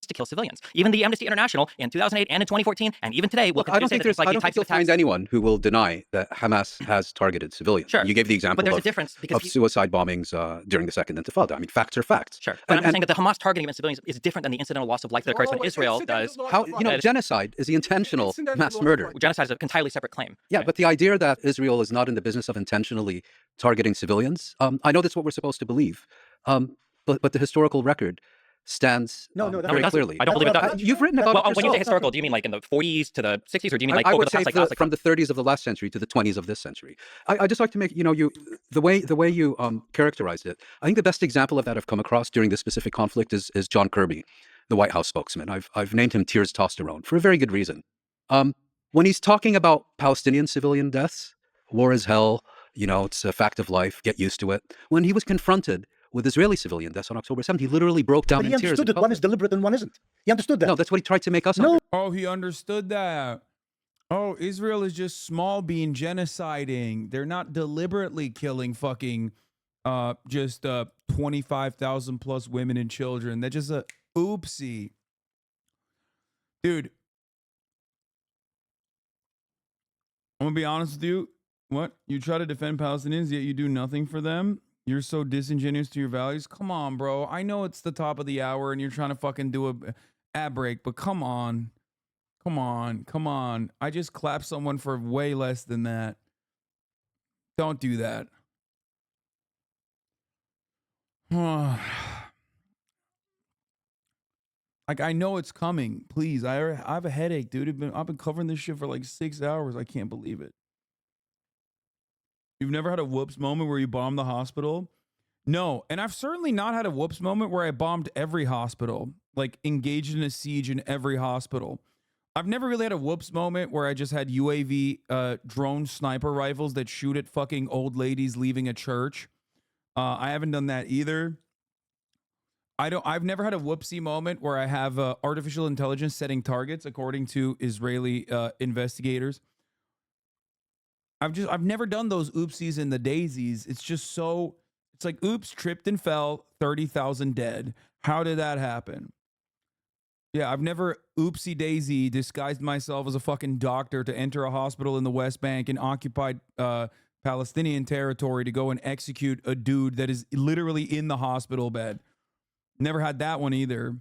S16: To kill civilians. Even the Amnesty International in 2008 and in 2014, and even today, will
S15: I don't think you'll find anyone who will deny that Hamas has targeted civilians.
S16: Sure.
S15: You gave the example
S16: but there's a difference because
S15: of suicide bombings during the Second Intifada. I mean, facts are facts.
S16: Sure. But I'm just saying that the Hamas targeting of civilians is different than the incidental loss of life that occurs when Israel does.
S15: How, genocide is the intentional mass murder.
S16: Genocide is an entirely separate claim.
S15: Yeah, right? But the idea that Israel is not in the business of intentionally targeting civilians, I know that's what we're supposed to believe, but the historical record stands very clearly.
S16: I don't believe it does.
S15: You've written about it yourself.
S16: When you say historical, do you mean like in the 40s to the 60s, or do you mean like
S15: I
S16: over
S15: would
S16: the past,
S15: say
S16: like,
S15: from the 30s of the last century to the 20s of this century? I just like to make, the way you characterized it, I think the best example of that I've come across during this specific conflict is John Kirby, the White House spokesman. I've named him Tears Testosterone for a very good reason. When he's talking about Palestinian civilian deaths, war is hell, it's a fact of life, get used to it. When he was confronted with Israeli civilian deaths on October 7th, he literally broke down in tears.
S14: But he understood that one is deliberate and one isn't. He understood that.
S15: No, that's what he tried to make us under.
S4: Oh, he understood that. Oh, Israel is just small being genociding. They're not deliberately killing fucking just 25,000 plus women and children. They're just a oopsie. Dude, I'm going to be honest with you. What? You try to defend Palestinians, yet you do nothing for them? You're so disingenuous to your values? Come on, bro. I know it's the top of the hour and you're trying to fucking do a ad break, but come on. Come on. I just clapped someone for way less than that. Don't do that. Like, I know it's coming. Please, I have a headache, dude. I've been covering this shit for like 6 hours. I can't believe it. You've never had a whoops moment where you bombed the hospital? No. And I've certainly not had a whoops moment where I bombed every hospital, like engaged in a siege in every hospital. I've never really had a whoops moment where I just had UAV drone sniper rifles that shoot at fucking old ladies leaving a church. I haven't done that either. I've never had a whoopsie moment where I have artificial intelligence setting targets according to Israeli investigators. I've never done those oopsies and the daisies. It's just so, it's like, oops, tripped and fell, 30,000 dead. How did that happen? Yeah, I've never oopsie daisy disguised myself as a fucking doctor to enter a hospital in the West Bank in occupied Palestinian territory to go and execute a dude that is literally in the hospital bed. Never had that one either.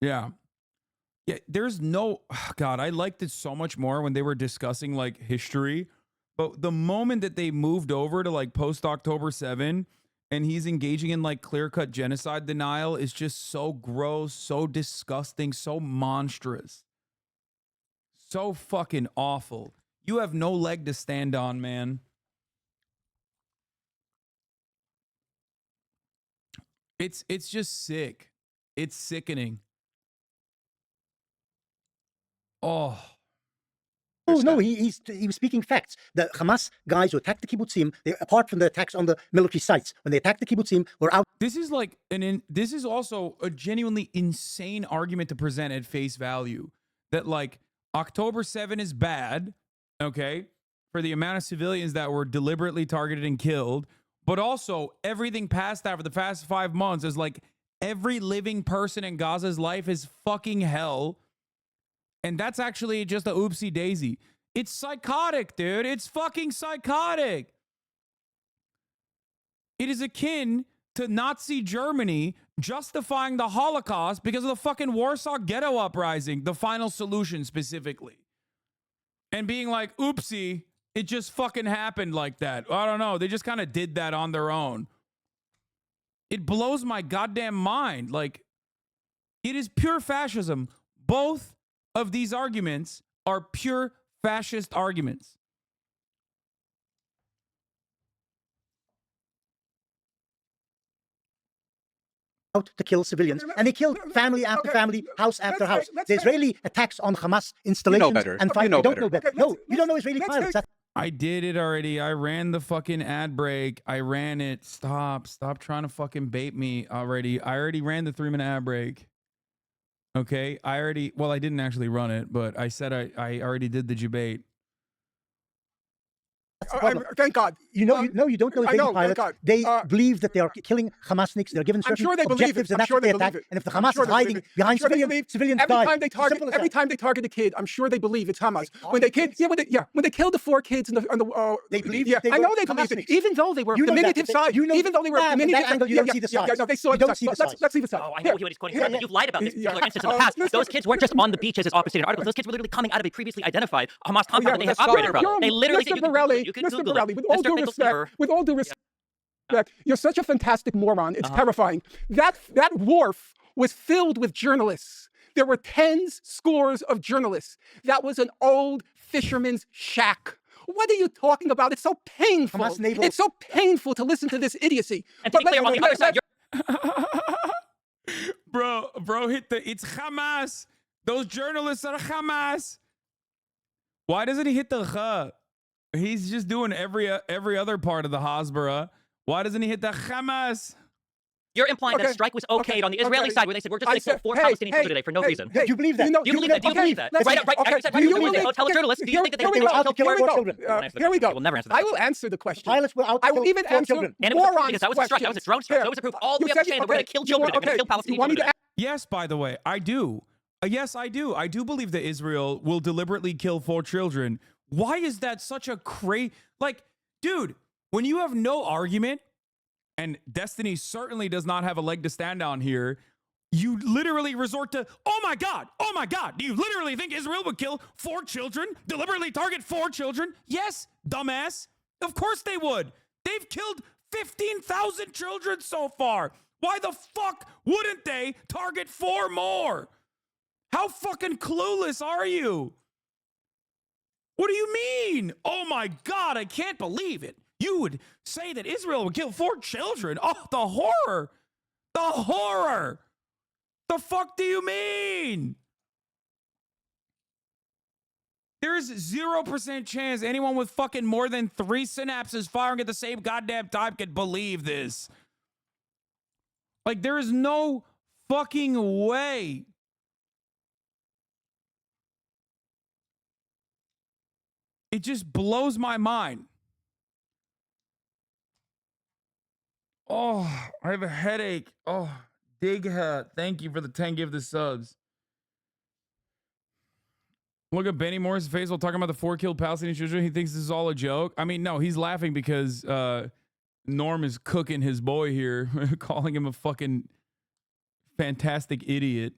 S4: Yeah. Yeah, there's no, God, I liked it so much more when they were discussing like history. But the moment that they moved over to like post-October 7 and he's engaging in like clear-cut genocide denial is just so gross, so disgusting, so monstrous. So fucking awful. You have no leg to stand on, man. It's just sick. It's sickening. Oh.
S14: No, he was speaking facts. The Hamas guys who attacked the kibbutzim, apart from the attacks on the military sites, when they attacked the kibbutzim, were out.
S4: This is like this is also a genuinely insane argument to present at face value. That like October 7 is bad, okay, for the amount of civilians that were deliberately targeted and killed. But also, everything past that for the past 5 months is like every living person in Gaza's life is fucking hell. And that's actually just a oopsie daisy. It's psychotic, dude. It's fucking psychotic. It is akin to Nazi Germany justifying the Holocaust because of the fucking Warsaw Ghetto Uprising, the final solution specifically. And being like, oopsie, it just fucking happened like that. I don't know. They just kind of did that on their own. It blows my goddamn mind. Like, it is pure fascism. Both of these arguments are pure fascist arguments.
S14: Out to kill civilians, and they killed family after family, house after house. The Israeli attacks on Hamas installations and fire. You don't know better. No, you don't know Israeli pilots.
S4: I did it already. I ran the fucking ad break. I ran it. Stop trying to fucking bait me already. I already ran the 3-minute ad break. Okay, I didn't actually run it, but I said I already did the debate.
S19: Thank God.
S14: You don't know Israeli pilots. They believe that they are killing Hamasniks. They're given certain objectives, and that's what they attack. And if the Hamas is hiding behind civilians die.
S19: Every time they target a kid, I'm sure they believe it's Hamas. When they killed the 4 kids on the
S14: they believe.
S19: Yeah, I know they believe it. Even though they were diminutive size. Even though they were diminutive size.
S14: You don't see the size.
S19: No, they saw the size. Let's see the size.
S16: Oh, I know what he's quoting. But you've lied about this particular instance in the past. Those kids weren't just on the beaches as opposite articles. Those kids were literally coming out of a previously identified Hamas compound that they have operated from. They literally did. You can Google it.
S19: With all due respect, you're such a fantastic moron. It's terrifying. That wharf was filled with journalists. There were scores of journalists. That was an old fisherman's shack. What are you talking about? It's so painful. It's so painful to listen to this idiocy.
S16: And to be clear, on the other side,
S4: bro, it's Hamas. Those journalists are Hamas. Why doesn't he hit the Ch? He's just doing every other part of the Hasbara. Why doesn't he hit the Hamas?
S16: You're implying that a strike was okayed on the Israeli side where they said we're just going to kill 4 Palestinian children today for no reason.
S14: Do you believe that?
S16: Do you believe that? Do you believe that? Right. Do you believe that? Tell a journalist. Do you think that they were out to kill 4 children?
S19: Here we go.
S16: I will never answer that.
S19: I will answer the question.
S14: Pilots were out to
S19: I will even answer
S14: children.
S16: And it was because that was a strike. That was a drone strike. So it was a proof all the way up the chain that we're going to kill children. We're going to kill Palestinian children.
S4: Yes, by the way, I do. Yes, I do. I do believe that Israel will deliberately kill 4 children. Why is that such a dude, when you have no argument, and Destiny certainly does not have a leg to stand on here, you literally resort to, oh my God, do you literally think Israel would kill 4 children? Deliberately target 4 children? Yes, dumbass. Of course they would. They've killed 15,000 children so far. Why the fuck wouldn't they target 4 more? How fucking clueless are you? What do you mean? Oh my God, I can't believe it. You would say that Israel would kill 4 children. Oh, the horror. The horror. The fuck do you mean? There's 0% chance anyone with fucking more than 3 synapses firing at the same goddamn time could believe this. Like, there is no fucking way. It just blows my mind. Oh, I have a headache. Oh, Digha, thank you for the 10 give the subs. Look at Benny Moore's face while talking about the 4 killed Palestinian children. He thinks this is all a joke. I mean, no, he's laughing because Norm is cooking his boy here, calling him a fucking fantastic idiot.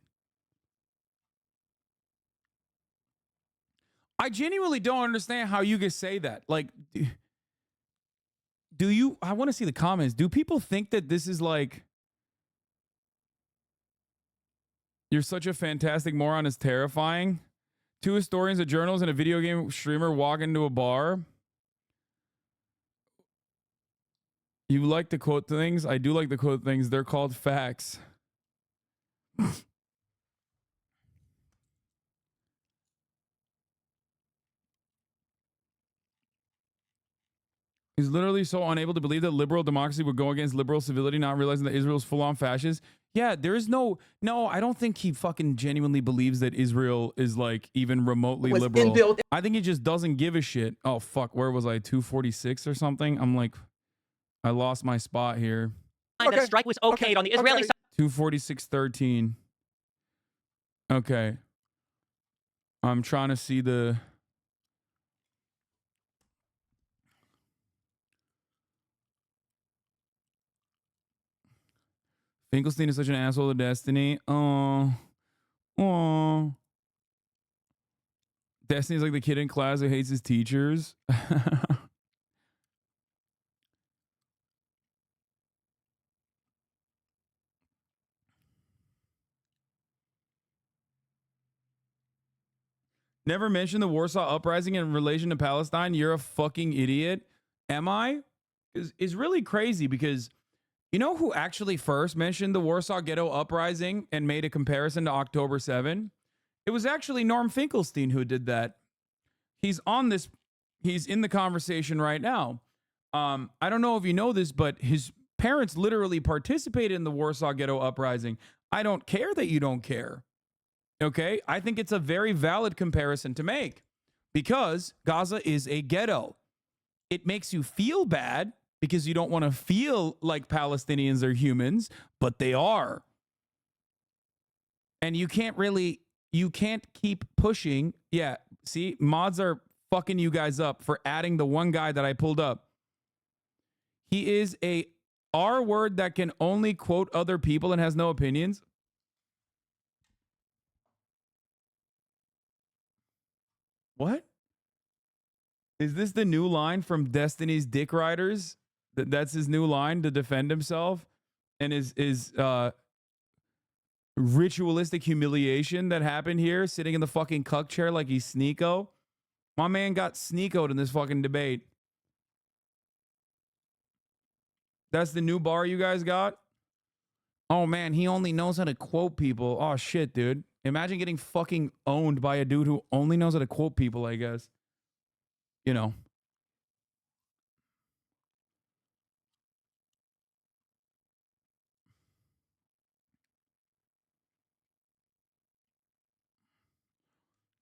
S4: I genuinely don't understand how you could say that. Like, do you, I want to see the comments. Do people think that this is like, you're such a fantastic moron is terrifying? 2 historians, a journalist, and a video game streamer walk into a bar. You like to quote things? I do like to quote things. They're called facts. He's literally so unable to believe that liberal democracy would go against liberal civility, not realizing that Israel's full-on fascist. Yeah, there is no, I don't think he fucking genuinely believes that Israel is like even remotely liberal. I think he just doesn't give a shit. Oh, fuck, where was I? 246 or something? I'm like, I lost my spot here.
S16: That a strike was okayed on the Israeli side.
S4: 246.13. Okay. I'm trying to see the... Finkelstein is such an asshole to Destiny. Oh. Destiny's like the kid in class who hates his teachers. Never mentioned the Warsaw Uprising in relation to Palestine. You're a fucking idiot. Am I? Is really crazy because you know who actually first mentioned the Warsaw Ghetto Uprising and made a comparison to October 7? It was actually Norm Finkelstein who did that. He's on this. He's in the conversation right now. I don't know if you know this, but his parents literally participated in the Warsaw Ghetto Uprising. I don't care that you don't care. Okay? I think it's a very valid comparison to make because Gaza is a ghetto. It makes you feel bad because you don't want to feel like Palestinians are humans, but they are. And you can't keep pushing. Yeah, see, mods are fucking you guys up for adding the one guy that I pulled up. He is a R word that can only quote other people and has no opinions. What? Is this the new line from Destiny's Dick Riders? That's his new line to defend himself and his ritualistic humiliation that happened here, sitting in the fucking cuck chair like he's Sneeko. My man got Sneeko'd in this fucking debate. That's the new bar you guys got? Oh man, he only knows how to quote people. Oh shit, dude. Imagine getting fucking owned by a dude who only knows how to quote people, I guess. You know.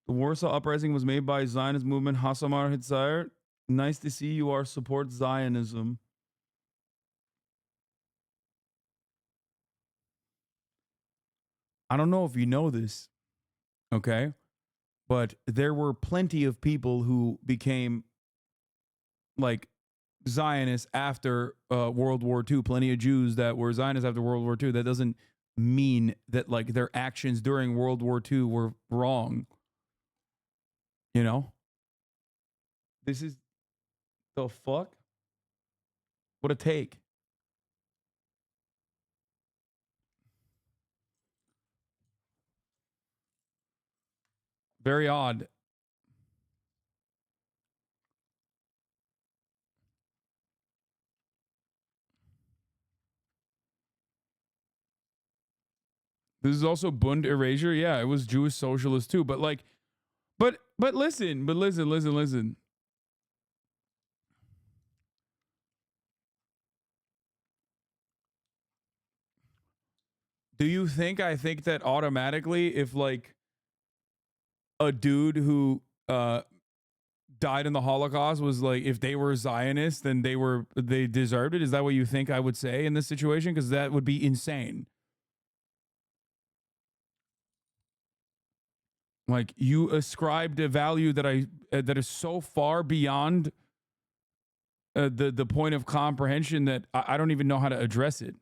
S4: The Warsaw Uprising was made by Zionist movement Hasamar Hitzair. Nice to see you are support Zionism. I don't know if you know this, okay? But there were plenty of people who became like Zionists after World War II. Plenty of Jews that were Zionists after World War II. That doesn't mean that like their actions during World War II were wrong. You know? This is the fuck? What a take. Very odd. This is also Bund erasure. Yeah, it was Jewish socialist too. But like, but listen. Do you think I think that automatically if like a dude who died in the Holocaust was like, if they were Zionists, then they deserved it? Is that what you think I would say in this situation? Because that would be insane. Like you ascribed a value that that is so far beyond the point of comprehension that I don't even know how to address it.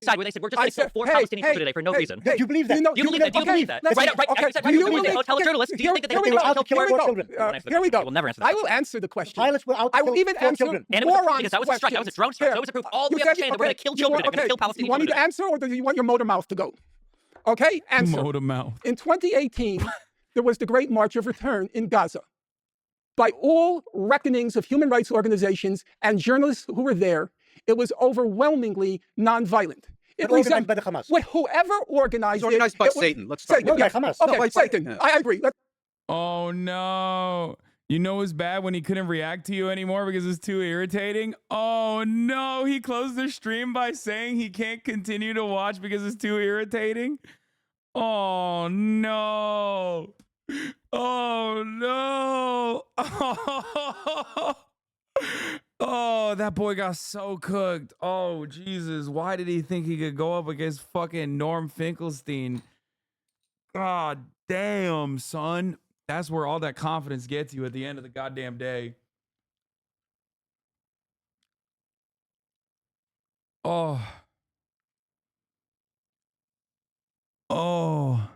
S16: Side where they said we're just going to kill 4 Palestinians today for no reason.
S14: Do you believe that?
S16: Do you believe that? Do you believe that? Right.
S14: Do you
S16: believe that? Tell a journalist. Do you think that they will kill
S14: children?
S16: Here we go. I will never answer that.
S19: I will answer the question.
S14: Pilots will out
S19: I will even answer
S14: children.
S16: And it was because that was a strike. That was a drone strike. So it was a proof all the way up the chain that we're going to kill children. We're going to kill Palestinians.
S19: You want me to answer, or do you want your motor mouth to go? Okay, answer.
S4: Motor mouth.
S19: In 2018, there was the Great March of Return in Gaza. By all reckonings of human rights organizations and journalists who were there, it was overwhelmingly nonviolent. It was
S14: organized by the Hamas.
S19: Whoever organized it.
S15: Organized by Satan. Let's start
S19: Satan.
S15: with
S19: Yeah.
S14: Hamas.
S19: Okay,
S14: No,
S19: Satan. I agree.
S4: Oh no. You know it's bad when he couldn't react to you anymore because it's too irritating? Oh no, he closed the stream by saying he can't continue to watch because it's too irritating? Oh no. Oh no. Oh, that boy got so cooked. Oh, Jesus. Why did he think he could go up against fucking Norm Finkelstein? God damn, son. That's where all that confidence gets you at the end of the goddamn day. Oh. Oh.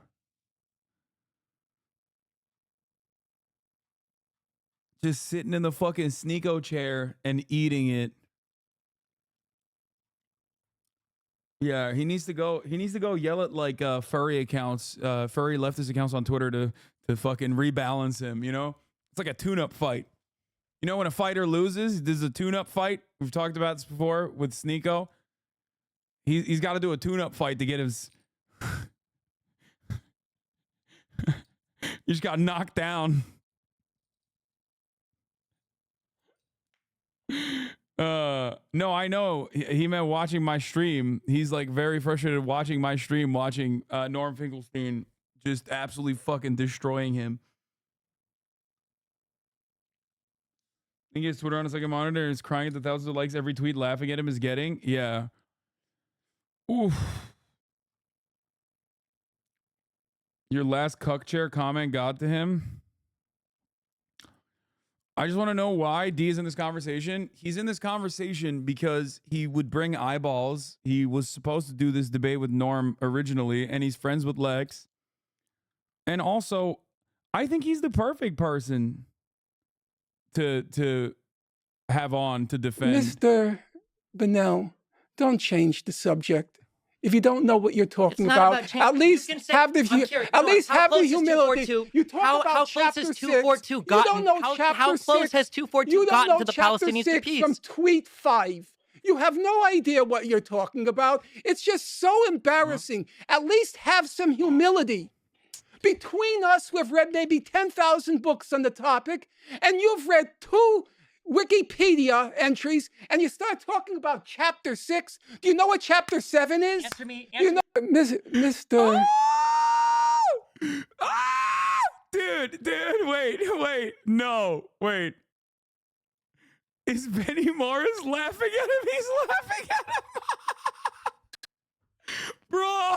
S4: Just sitting in the fucking Sneeko chair and eating it. Yeah, he needs to go yell at like furry accounts, furry leftist accounts on Twitter to fucking rebalance him, you know? It's like a tune-up fight. You know when a fighter loses, this is a tune-up fight. We've talked about this before with Sneeko. He's got to do a tune-up fight to get his he just got knocked down. No, I know. He meant watching my stream. He's like very frustrated watching my stream, watching Norm Finkelstein just absolutely fucking destroying him. He gets Twitter on a second monitor and is crying at the thousands of likes every tweet laughing at him is getting. Yeah. Oof. Your last cuck chair comment got to him. I just want to know why D is in this conversation. He's in this conversation because he would bring eyeballs. He was supposed to do this debate with Norm originally, and he's friends with Lex. And also, I think he's the perfect person to have on to defend.
S19: Mr. Bennell, don't change the subject. If you don't know what you're talking about, at least have the humility. You talk about chapter 6. You don't know chapter 6. How close has 242 gotten to the Palestinians to peace? From tweet 5. You have no idea what you're talking about. It's just so embarrassing. At least have some humility. Between us, we've read maybe 10,000 books on the topic, and you've read 2 Wikipedia entries, and you start talking about chapter 6. Do you know what chapter 7 is?
S18: Answer me.
S19: You know, Mr.
S4: Dude, wait. No, wait. Is Benny Morris laughing at him? He's laughing at him. Bro.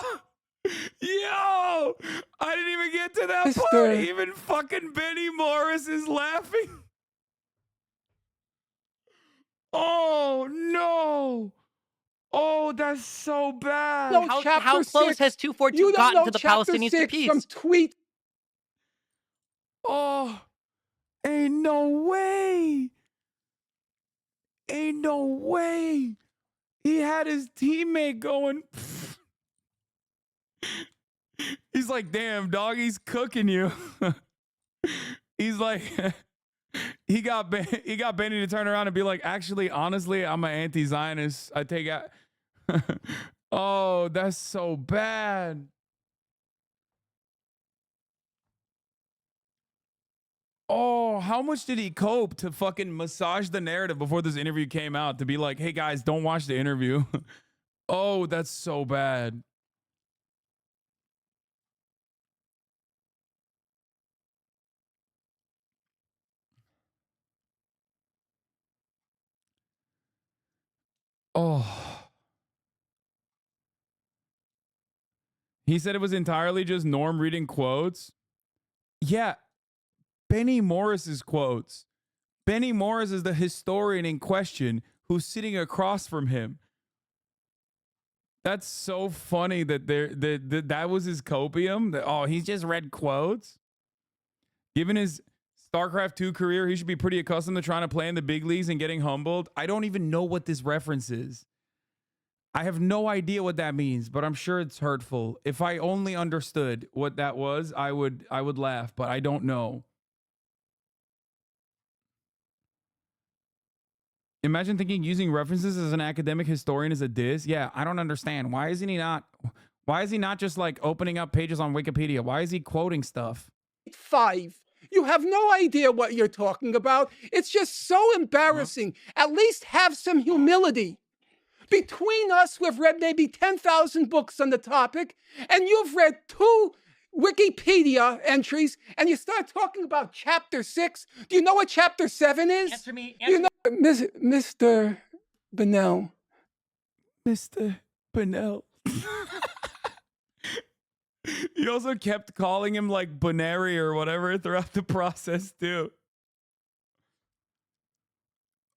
S4: Yo, I didn't even get to that part. Even fucking Benny Morris is laughing. Oh, no. Oh, that's so bad.
S19: No, how close has 242 gotten to the Palestinians to peace? From tweet.
S4: Oh, ain't no way. Ain't no way. He had his teammate going. He's like, damn, dog, he's cooking you. He's like, he got Benny to turn around and be like, actually, honestly, I'm an anti-Zionist. I take out. Oh, that's so bad. Oh, how much did he cope to fucking massage the narrative before this interview came out to be like, hey guys, don't watch the interview. Oh, that's so bad. Oh. He said it was entirely just Norm reading quotes. Yeah. Benny Morris's quotes. Benny Morris is the historian in question who's sitting across from him. That's so funny that that was his copium. Oh, he's just read quotes. Given his StarCraft 2 career, he should be pretty accustomed to trying to play in the big leagues and getting humbled. I don't even know what this reference is. I have no idea what that means, but I'm sure it's hurtful. If I only understood what that was, I would laugh, but I don't know. Imagine thinking using references as an academic historian is a diss. Yeah, I don't understand. Why is he not just like opening up pages on Wikipedia? Why is he quoting stuff?
S19: 5. You have no idea what you're talking about. It's just so embarrassing. At least have some humility. Between us, we've read maybe 10,000 books on the topic, and you've read 2 Wikipedia entries, and you start talking about Chapter 6. Do you know what Chapter 7 is?
S10: Answer me.
S19: You know, Mr. Bennell.
S4: Mr. Bennell. He also kept calling him like Bonary or whatever throughout the process too.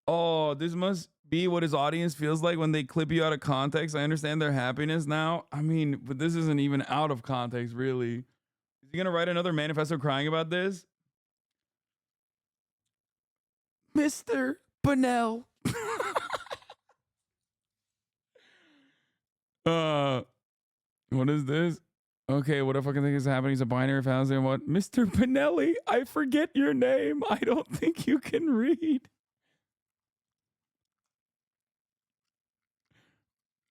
S4: Oh, this must be what his audience feels like when they clip you out of context. I understand their happiness now. I mean, but this isn't even out of context, really. Is he gonna write another manifesto crying about this? Mr. Bennell. What is this? Okay, what I fucking think is happening is a binary thousand. What? Mr. Pinelli, I forget your name. I don't think you can read.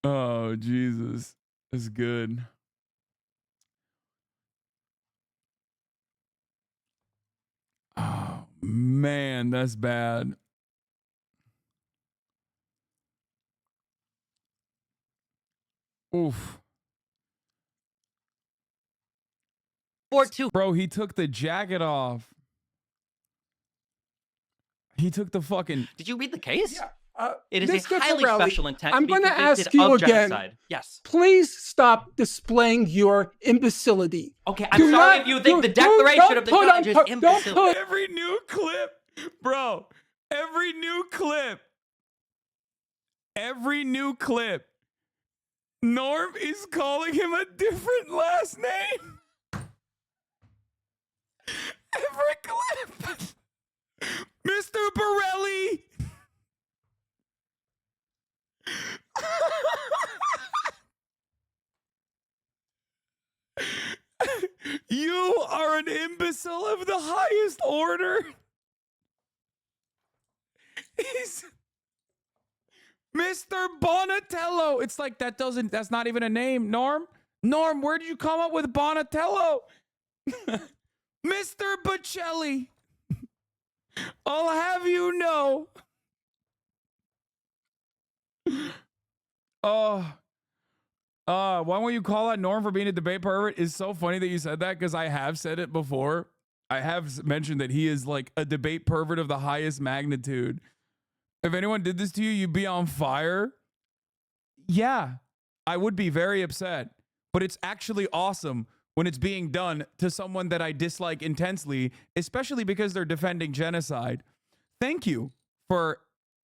S4: Oh, Jesus. That's good. Oh, man, that's bad. Oof. Bro, he took the jacket off. He took the fucking...
S10: Did you read the case?
S19: Yeah.
S10: It is
S19: Mr.
S10: a highly
S19: Corelli,
S10: special intent
S19: I'm
S10: to be
S19: going to
S10: convicted
S19: ask you
S10: of
S19: again.
S10: genocide. Yes.
S19: Please stop displaying your imbecility.
S10: Okay, I'm sorry if you think the Declaration of the Judge is imbecile.
S4: Every new clip, bro, every new clip, Norm is calling him a different last name. Every clip. Mr. Borelli. You are an imbecile of the highest order. He's Mr. Bonatello. It's like that's not even a name, Norm. Norm, where did you come up with Bonatello? Mr. Bocelli. I'll have you know. Why won't you call out Norm for being a debate pervert? It's so funny that you said that because I have said it before. I have mentioned that he is like a debate pervert of the highest magnitude. If anyone did this to you, you'd be on fire. Yeah, I would be very upset. But it's actually awesome when it's being done to someone that I dislike intensely, especially because they're defending genocide. Thank you for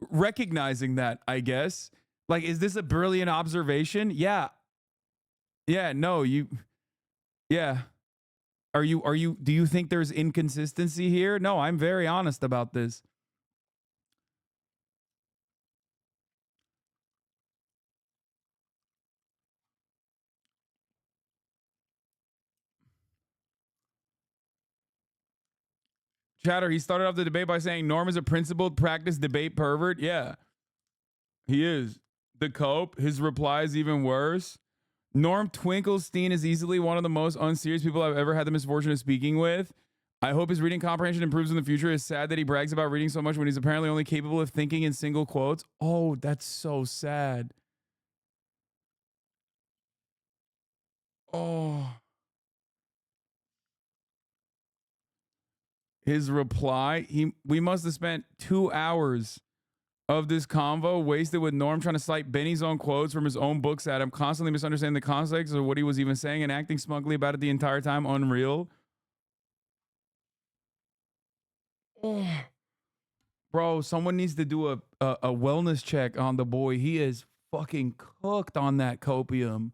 S4: recognizing that, I guess. Like, is this a brilliant observation? Yeah. Yeah, no, yeah. Do you think there's inconsistency here? No, I'm very honest about this. Chatter, he started off the debate by saying Norm is a principled practice debate pervert. Yeah, he is. The cope, his reply is even worse. Norm Finkelstein is easily one of the most unserious people I've ever had the misfortune of speaking with. I hope his reading comprehension improves in the future. It's sad that he brags about reading so much when he's apparently only capable of thinking in single quotes. Oh, that's so sad. Oh. His reply, we must have spent 2 hours of this convo wasted with Norm trying to cite Benny's own quotes from his own books at him, constantly misunderstanding the context of what he was even saying and acting smugly about it the entire time. Unreal. Oh. Bro, someone needs to do a wellness check on the boy. He is fucking cooked on that copium.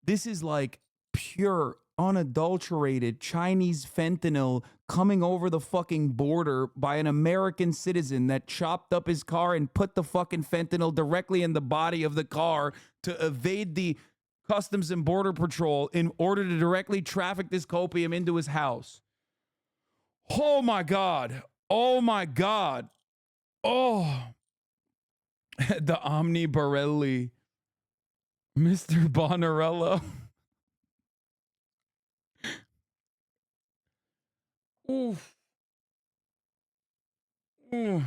S4: This is like pure, unadulterated Chinese fentanyl coming over the fucking border by an American citizen that chopped up his car and put the fucking fentanyl directly in the body of the car to evade the Customs and Border Patrol in order to directly traffic this copium into his house. Oh my God. Oh my God. Oh. The Omni Borelli. Mr. Bonarello. Oof. Ooh.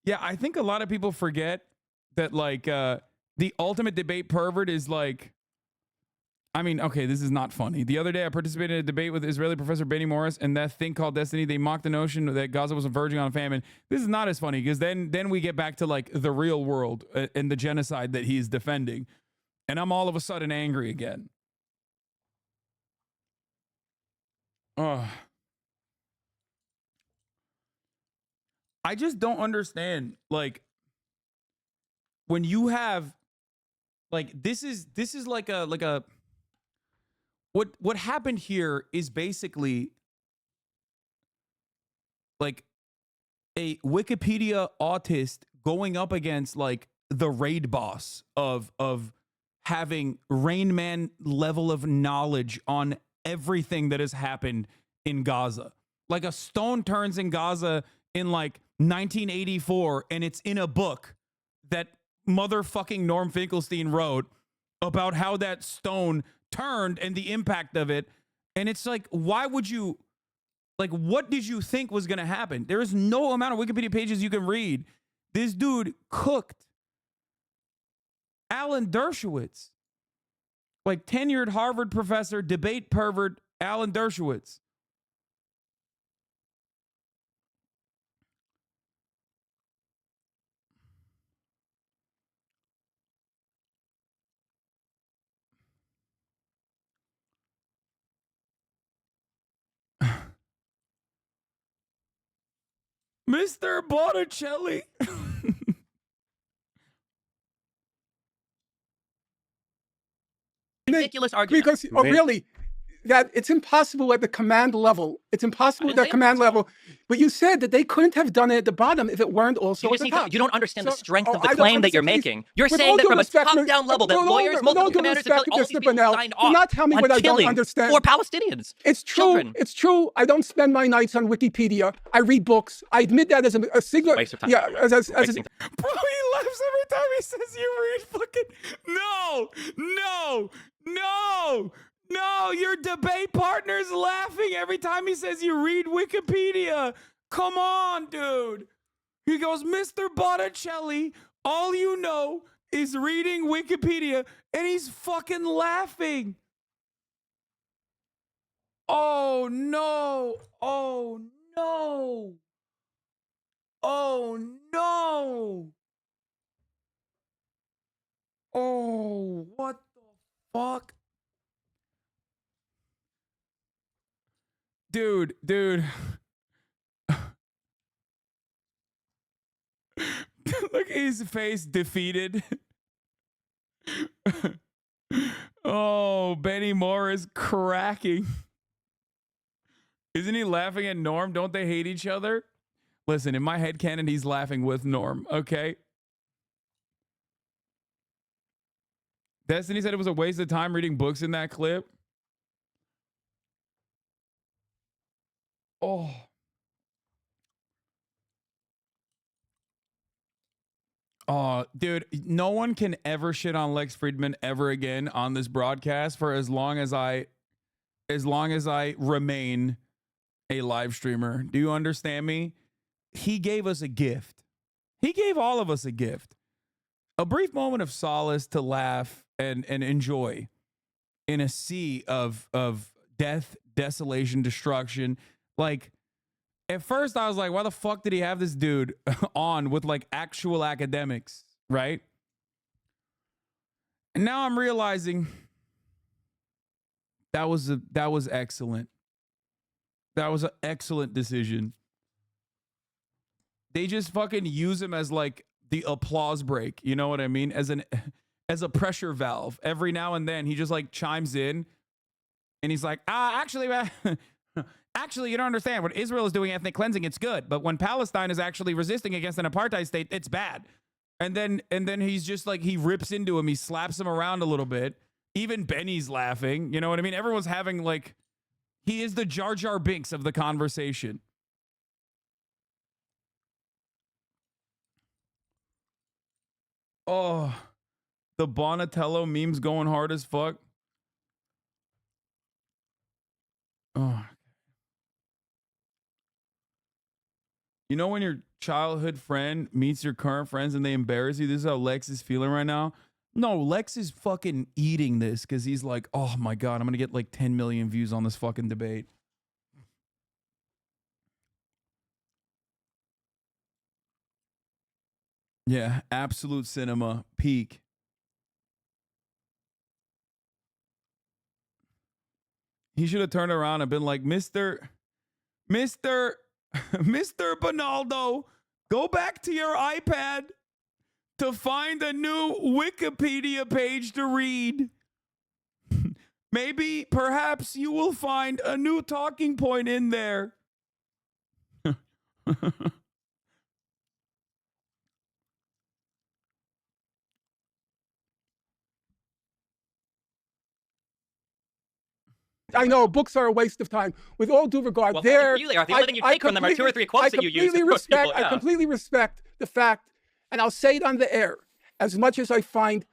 S4: Yeah, I think a lot of people forget that, like, the ultimate debate pervert is like, I mean, okay, this is not funny. The other day, I participated in a debate with Israeli professor Benny Morris and that thing called Destiny. They mocked the notion that Gaza was verging on famine. This is not as funny because then we get back to like the real world and the genocide that he's defending, and I'm all of a sudden angry again. Oh, I just don't understand. Like, when you have, like, this is like a what happened here is basically like a Wikipedia autist going up against like the raid boss of having Rain Man level of knowledge on everything that has happened in Gaza. Like, a stone turns in Gaza in like 1984, and it's in a book that motherfucking Norm Finkelstein wrote about how that stone turned and the impact of it. And it's like, why would you, like, what did you think was going to happen? There is no amount of Wikipedia pages you can read. This dude cooked Alan Dershowitz, like tenured Harvard professor, debate pervert Alan Dershowitz. Mr. Botticelli.
S19: Ridiculous argument. Because, really, that it's impossible at the command level. It's impossible at the command level. But you said that they couldn't have done it at the bottom if it weren't also at the top.
S16: You don't understand the strength of the claim that you're making. You're saying that from a top-down level, that lawyers, multiple commanders, and all these people signed off
S19: not tell me
S16: on
S19: what I don't
S16: killing
S19: understand.
S16: 4 Palestinians.
S19: It's true.
S16: Children.
S19: It's true. I don't spend my nights on Wikipedia. I read books. I admit that as a single.
S16: Waste of time.
S19: Yeah,
S16: Bro,
S19: he
S4: laughs every time he says you read fucking. No, your debate partner's laughing every time he says you read Wikipedia. Come on, dude. He goes, Mr. Botticelli, all you know is reading Wikipedia, and he's fucking laughing. Oh, no. Oh, no. Oh, no. Oh, what the fuck? Dude. Look at his face, defeated. Oh, Benny Moore is cracking. Isn't he laughing at Norm? Don't they hate each other? Listen, in my headcanon, he's laughing with Norm, okay? Destiny said it was a waste of time reading books in that clip. Oh. Oh, dude, no one can ever shit on Lex Fridman ever again on this broadcast for as long as I remain a live streamer. Do you understand me? He gave us a gift. He gave all of us a gift. A brief moment of solace to laugh and enjoy in a sea of death, desolation, destruction. Like, at first I was like, why the fuck did he have this dude on with like actual academics, right? And now I'm realizing that was excellent. That was an excellent decision. They just fucking use him as like the applause break, you know what I mean? As a pressure valve. Every now and then he just like chimes in and he's like, actually, you don't understand. When Israel is doing ethnic cleansing, it's good. But when Palestine is actually resisting against an apartheid state, it's bad. And then he's just like, he rips into him. He slaps him around a little bit. Even Benny's laughing. You know what I mean? Everyone's having like, he is the Jar Jar Binks of the conversation. Oh, the Bonatello meme's going hard as fuck. Oh. You know when your childhood friend meets your current friends and they embarrass you? This is how Lex is feeling right now. No, Lex is fucking eating this because he's like, oh my God, I'm going to get like 10 million views on this fucking debate. Yeah, absolute cinema, peak. He should have turned around and been like, Mr. Bonaldo, go back to your iPad to find a new Wikipedia page to read. Maybe, perhaps you will find a new talking point in there.
S19: I know books are a waste of time. With all due regard,
S16: Well, you are. The only thing you take from them are 2 or 3 quotes that you use.
S19: I completely respect the fact, and I'll say it on the air, as much as I find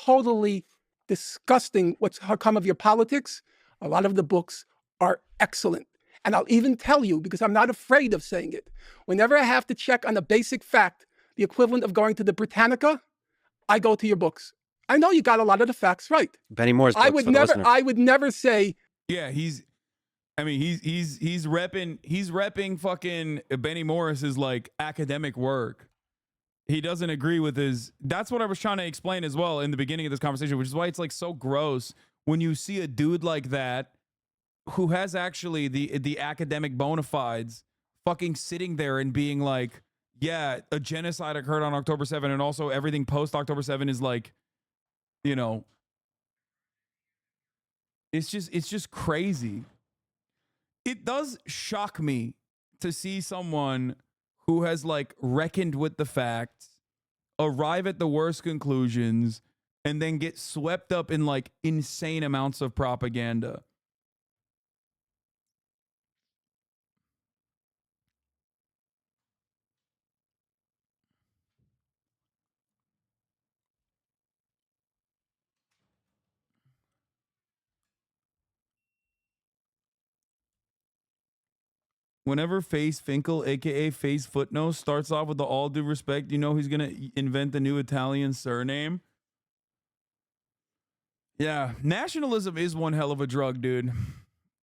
S19: totally disgusting what's come of your politics, a lot of the books are excellent. And I'll even tell you, because I'm not afraid of saying it, whenever I have to check on a basic fact, the equivalent of going to the Britannica, I go to your books. I know you got a lot of the facts right.
S11: Benny Moore's books
S19: I would never say.
S4: Yeah, he's repping fucking Benny Morris's like academic work. He doesn't agree with his. That's what I was trying to explain as well in the beginning of this conversation, which is why it's like so gross when you see a dude like that who has actually the academic bona fides fucking sitting there and being like, yeah, a genocide occurred on October 7, and also everything post October 7 is like, you know, it's just crazy. It does shock me to see someone who has like reckoned with the facts, arrive at the worst conclusions, and then get swept up in like insane amounts of propaganda. Whenever Face Finkel, aka Face Footnote, starts off with the all due respect, you know he's gonna invent a new Italian surname. Yeah, nationalism is one hell of a drug, dude.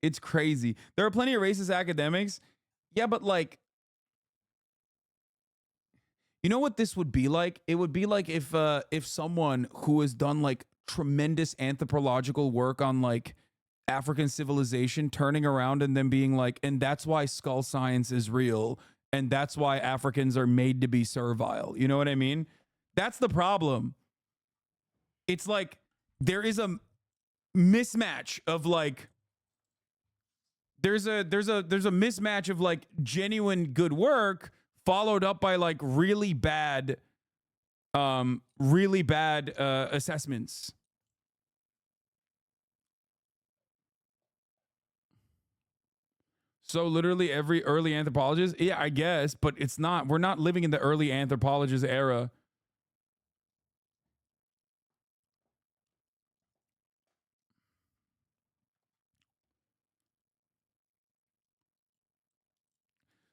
S4: It's crazy. There are plenty of racist academics. Yeah, but like, you know what this would be like? It would be like if someone who has done like tremendous anthropological work on like African civilization turning around and then being like, and that's why skull science is real, and that's why Africans are made to be servile. You know what I mean? That's the problem. It's like there is a mismatch of like there's a mismatch of like genuine good work followed up by like really bad assessments. So literally every early anthropologist, yeah, I guess, but it's not. We're not living in the early anthropologist era.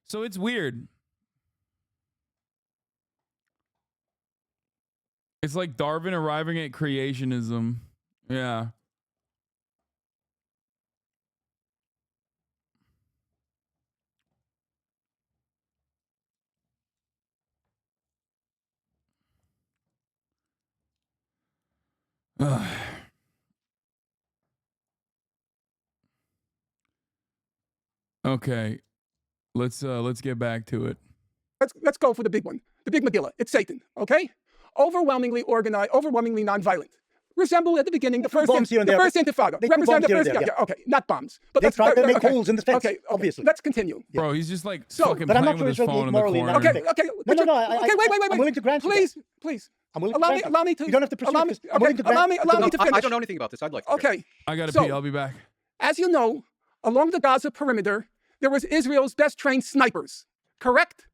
S4: So it's weird. It's like Darwin arriving at creationism. Yeah. Okay, let's get back to it.
S19: Let's go for the big one, the big Megillah. It's Satan, okay? Overwhelmingly organized, overwhelmingly nonviolent. Resemble at the beginning the first intifada. Represent the first, yeah, okay, not bombs. But
S14: they try to make holes in the fence. Okay, obviously.
S19: Let's continue.
S4: Bro, he's just like fucking playing with his phone in the corner.
S19: Okay.
S14: No.
S19: Okay, wait.
S14: I'm willing to grant you that.
S19: Please.
S14: I'm willing to grant
S19: allow me to.
S14: You don't have to pursue this. I'm willing to grant.
S19: Allow me to finish.
S15: I don't know anything about this. I'd like to.
S19: Okay.
S4: I gotta pee. I'll be back.
S19: As you know, along the Gaza perimeter, there was Israel's best trained snipers. Correct?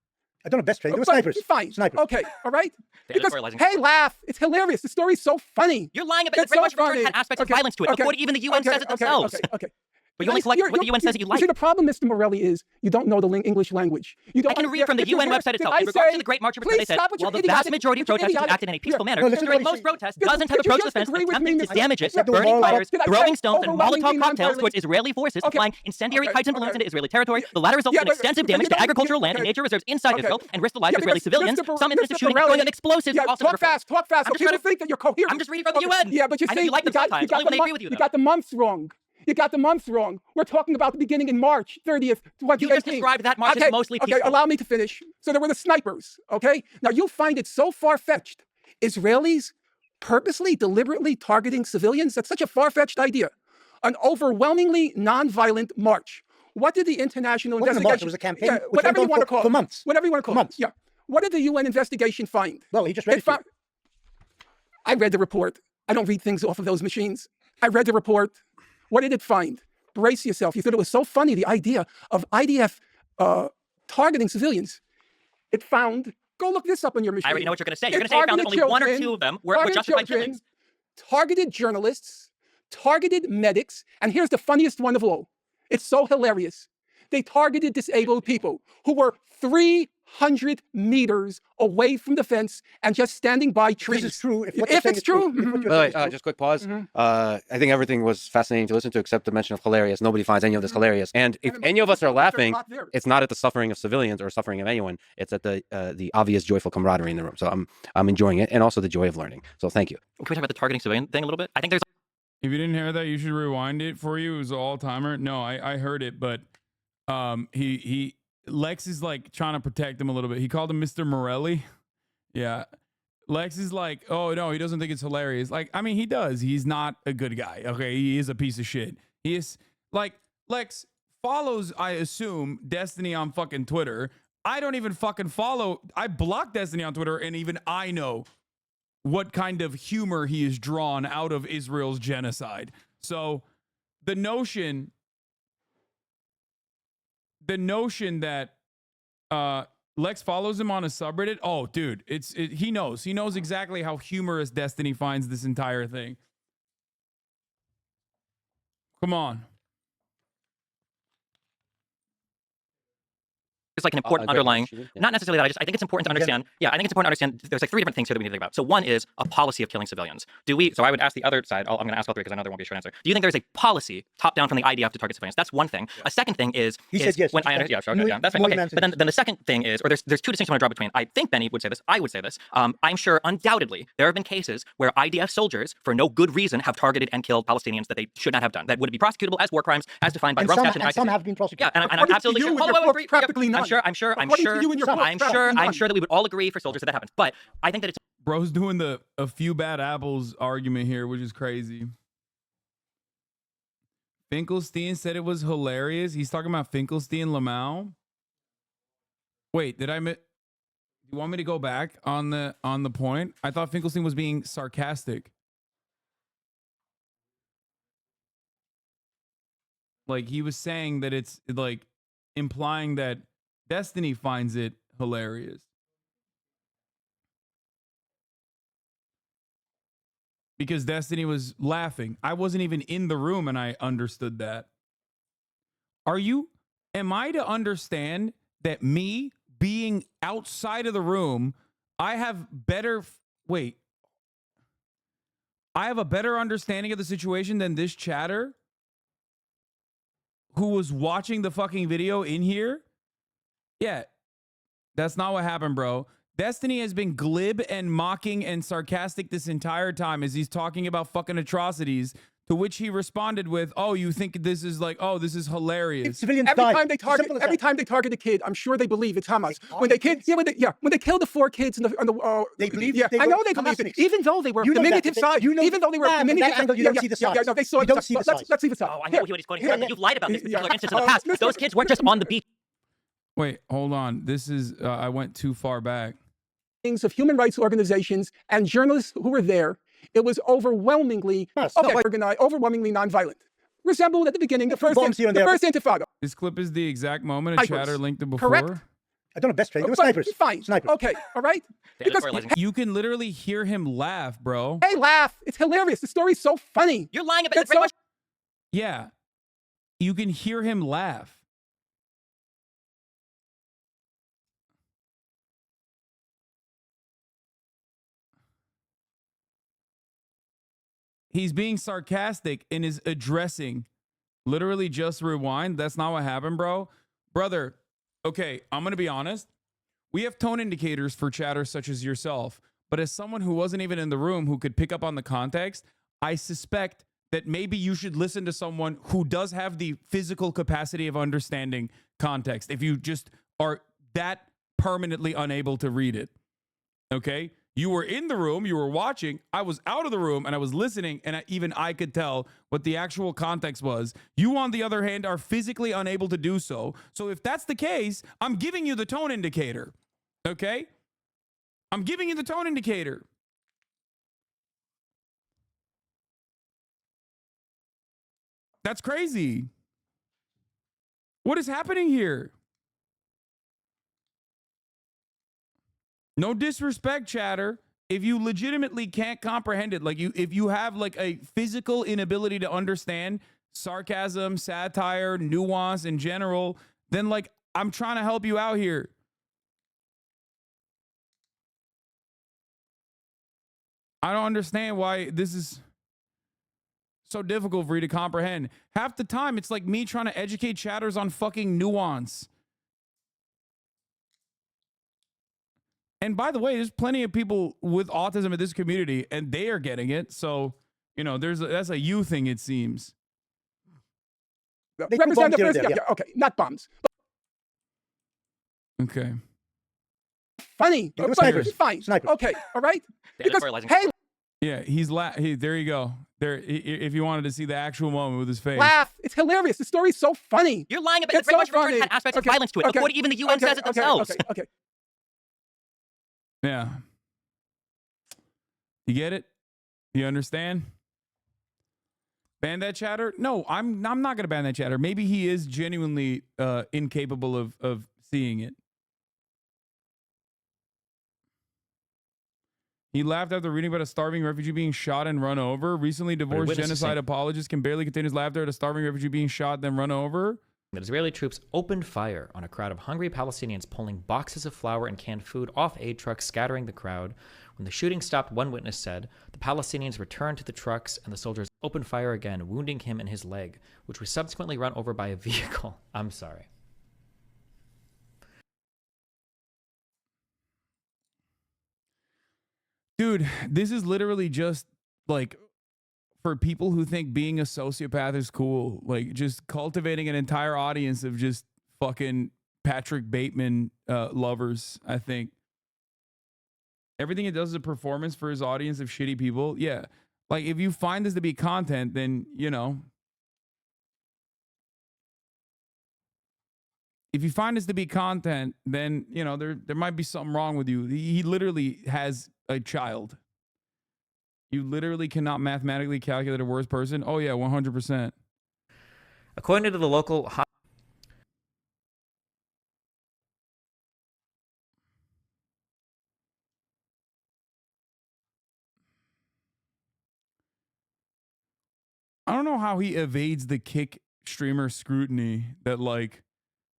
S14: I don't know best trained. They were snipers.
S19: Fine.
S14: Snipers.
S19: Okay. All right. Because, hey, laugh. It's hilarious. The story's so funny.
S16: You're lying about it. Very much return had aspects of violence to it. According, even the UN says it themselves.
S19: Okay.
S16: But you only select what the UN says that you like.
S19: See, the problem, Mr. Morelli, is you don't know the English language. You don't
S16: I can read from the UN website itself. In regards to the Great March of Britain, they said, while the vast majority of protesters acted in a peaceful manner, during most protests, dozens have approached the fence, attempting to damage it, burning fires, throwing stones and Molotov cocktails towards Israeli forces, applying incendiary kites and balloons into Israeli territory. The latter resulted in extensive damage to agricultural land and nature reserves inside Israel and risked the lives of Israeli civilians. Some instances of shooting and throwing of explosives were also
S19: talk fast. Okay, you think that you're coherent.
S16: I'm just reading from the UN.
S19: Yeah, but you see,
S16: you like them sometimes. Only when they agree with you,
S19: you got the months wrong. You got the months wrong. We're talking about the beginning in March 30th, 2018.
S16: You just described that March as mostly peaceful.
S19: Okay, allow me to finish. So there were the snipers, okay? Now you find it so far-fetched. Israelis purposely, deliberately targeting civilians? That's such a far-fetched idea. An overwhelmingly non-violent march. What did the international investigation...
S14: It was a campaign.
S19: Yeah, whatever you want to call it.
S14: For months.
S19: Whatever you want to call it. Yeah. What did the UN investigation find?
S14: Well, he just read it.
S19: I read the report. I don't read things off of those machines. I read the report. What did it find? Brace yourself. You thought it was so funny, the idea of IDF targeting civilians. It found, go look this up on your machine.
S16: I already know what you're going to say. You're going to say it found that only one or two of them were justified killings.
S19: Targeted journalists, targeted medics, and here's the funniest one of all. It's so hilarious. They targeted disabled people who were 300 meters away from the fence and just standing by trees.
S14: This is true.
S19: If it's true.
S11: By the way, just quick pause. I think everything was fascinating to listen to, except the mention of hilarious. Nobody finds any of this hilarious. And if any of us are laughing, it's not at the suffering of civilians or suffering of anyone. It's at the obvious joyful camaraderie in the room. So I'm enjoying it, and also the joy of learning. So thank you.
S16: Can we talk about the targeting civilian thing a little bit? I think there's.
S4: If you didn't hear that, you should rewind it for you. It was an all-timer. No, I heard it, but Lex is like trying to protect him a little bit. He called him Mr. Morelli. Yeah. Lex is like, oh no, he doesn't think it's hilarious. Like, I mean, he does. He's not a good guy. Okay. He is a piece of shit. He is like, Lex follows, I assume, Destiny on fucking Twitter. I don't even fucking follow. I blocked Destiny on Twitter, and even I know what kind of humor he is drawn out of Israel's genocide. So the notion that Lex follows him on a subreddit, oh dude, he knows exactly how humorous Destiny finds this entire thing. Come on.
S16: It's like an important underlying, not necessarily that. I think it's important to understand. Yeah, I think it's important to understand. There's like three different things here that we need to think about. So one is a policy of killing civilians. So I would ask the other side. I'm going to ask all three because I know there won't be a short answer. Do you think there's a policy top down from the IDF to target civilians? That's one thing. A second thing is
S14: he said yes.
S16: When yeah, sure, yeah, that's fine. Okay, but then the second thing is, or there's two distinctions I want to draw between. I think Benny would say this. I would say this. I'm sure undoubtedly there have been cases where IDF soldiers, for no good reason, have targeted and killed Palestinians that they should not have done. That would be prosecutable as war crimes, as defined by the Rome Statute.
S14: And some have been prosecuted.
S16: Yeah, and I'm absolutely sure.
S19: Practically none.
S16: I'm sure that we would all agree for soldiers that happens. But I think that it's
S4: bro's doing a few bad apples argument here, which is crazy. Finkelstein said it was hilarious. He's talking about Finkelstein Lamau. Wait, did I miss? You want me to go back on the point? I thought Finkelstein was being sarcastic. Like he was saying that it's like implying that Destiny finds it hilarious. Because Destiny was laughing. I wasn't even in the room and I understood that. Am I to understand that me being outside of the room, I have a better understanding of the situation than this chatter who was watching the fucking video in here? Yeah, that's not what happened, bro. Destiny has been glib and mocking and sarcastic this entire time as he's talking about fucking atrocities, to which he responded with, oh, you think this is like, oh, this is hilarious.
S19: Every time they target a kid, I'm sure they believe it's Hamas. When they killed the 4 kids they believe. Yeah, I know they believe it. Even though they were diminutive size. Even though they were diminutive.
S14: You don't see the size.
S19: No, they saw it. Let's see the size.
S16: Oh, I know what he's quoting. You've lied about this particular instance in the past. Those kids weren't just on the beach.
S4: Wait, hold on. This is, I went too far back.
S19: Of human rights organizations and journalists who were there, it was overwhelmingly organized, overwhelmingly nonviolent. Resembled at the beginning the first Intifada.
S4: This clip is the exact moment a chatter linked to before.
S19: Correct.
S14: I don't know best friend. It was snipers.
S19: Fine.
S14: Snipers.
S19: Okay. All right.
S4: Because you can literally hear him laugh, bro.
S19: Hey, laugh. It's hilarious. The story's so funny.
S16: You're lying about it.
S4: Yeah. you can hear him laugh. He's being sarcastic and is addressing. Literally just rewind. That's not what happened, bro. Brother, okay, I'm going to be honest. We have tone indicators for chatters such as yourself. But as someone who wasn't even in the room who could pick up on the context, I suspect that maybe you should listen to someone who does have the physical capacity of understanding context if you just are that permanently unable to read it. Okay? You were in the room, you were watching, I was out of the room, and I was listening, and even I could tell what the actual context was. You, on the other hand, are physically unable to do so. So if that's the case, I'm giving you the tone indicator. Okay? I'm giving you the tone indicator. That's crazy. What is happening here? No disrespect, chatter. If you legitimately can't comprehend it, like if you have like a physical inability to understand sarcasm, satire, nuance in general, then like I'm trying to help you out here. I don't understand why this is so difficult for you to comprehend. Half the time, it's like me trying to educate chatters on fucking nuance. And by the way, there's plenty of people with autism in this community, and they are getting it. So, you know, that's a you thing, it seems.
S19: Representative, okay, not bombs.
S4: Okay.
S19: Funny.
S14: Snipers.
S19: Fine.
S14: Snipers.
S19: Okay, all right? Because, hey,
S4: yeah, there you go. There, if you wanted to see the actual moment with his face.
S19: laugh. It's hilarious. The story's so funny.
S16: You're lying about
S19: It's
S16: it. Very
S19: so
S16: much return had aspects of violence to it before even the UN says it themselves.
S19: Okay.
S4: Yeah. You get it? You understand? Ban that chatter? No, I'm not going to ban that chatter. Maybe he is genuinely incapable of seeing it. He laughed after reading about a starving refugee being shot and run over. Recently divorced genocide apologist can barely contain his laughter at a starving refugee being shot then run over.
S18: That Israeli troops opened fire on a crowd of hungry Palestinians pulling boxes of flour and canned food off aid trucks, scattering the crowd. When the shooting stopped, one witness said, the Palestinians returned to the trucks and the soldiers opened fire again, wounding him in his leg, which was subsequently run over by a vehicle. I'm sorry.
S4: Dude, this is literally just like for people who think being a sociopath is cool, like just cultivating an entire audience of just fucking Patrick Bateman lovers, I think. Everything it does is a performance for his audience of shitty people. Yeah. Like if you find this to be content, then, you know. If you find this to be content, then, you know, there might be something wrong with you. He literally has a child. You literally cannot mathematically calculate a worse person. Oh, yeah, 100%.
S18: According to the local...
S4: I don't know how he evades the kick streamer scrutiny that, like,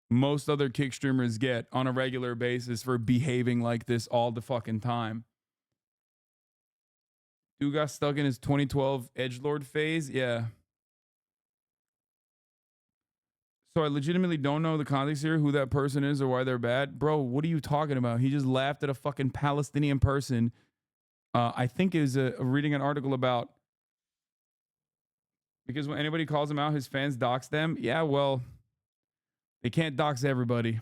S4: most other kick streamers get on a regular basis for behaving like this all the fucking time. Dude got stuck in his 2012 edgelord phase. Yeah. So I legitimately don't know the context here, who that person is or why they're bad. Bro, what are you talking about? He just laughed at a fucking Palestinian person. I think it was reading an article about, because when anybody calls him out, his fans dox them. Yeah, well, they can't dox everybody.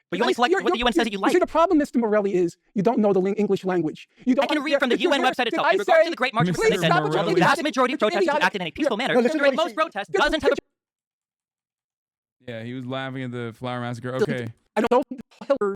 S16: But you only select what the UN says that you like.
S19: See, the problem, Mr. Morelli, is you don't know the English language. You don't
S16: I can read from the UN website itself. In regards to the Great March, they said the vast majority of protesters acted in a peaceful manner. During most protests, dozens have...
S4: Yeah, he was laughing at the flower massacre. Okay.
S19: I don't know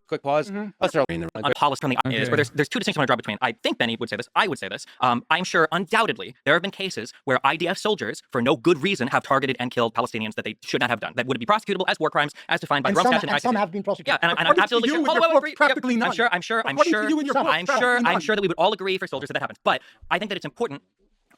S11: Quick pause. Let's throw in
S16: on policy from the is where there's two distinctions I want to draw between. I think Benny would say this. I would say this. I'm sure undoubtedly there have been cases where IDF soldiers, for no good reason, have targeted and killed Palestinians that they should not have done. That would be prosecutable as war crimes, as defined by Rome Statute and ICC.
S14: Some have been prosecuted.
S16: Yeah, and I'm absolutely sure.
S19: Practically none.
S16: I'm sure that we would all agree for soldiers that happens. But I think that it's important.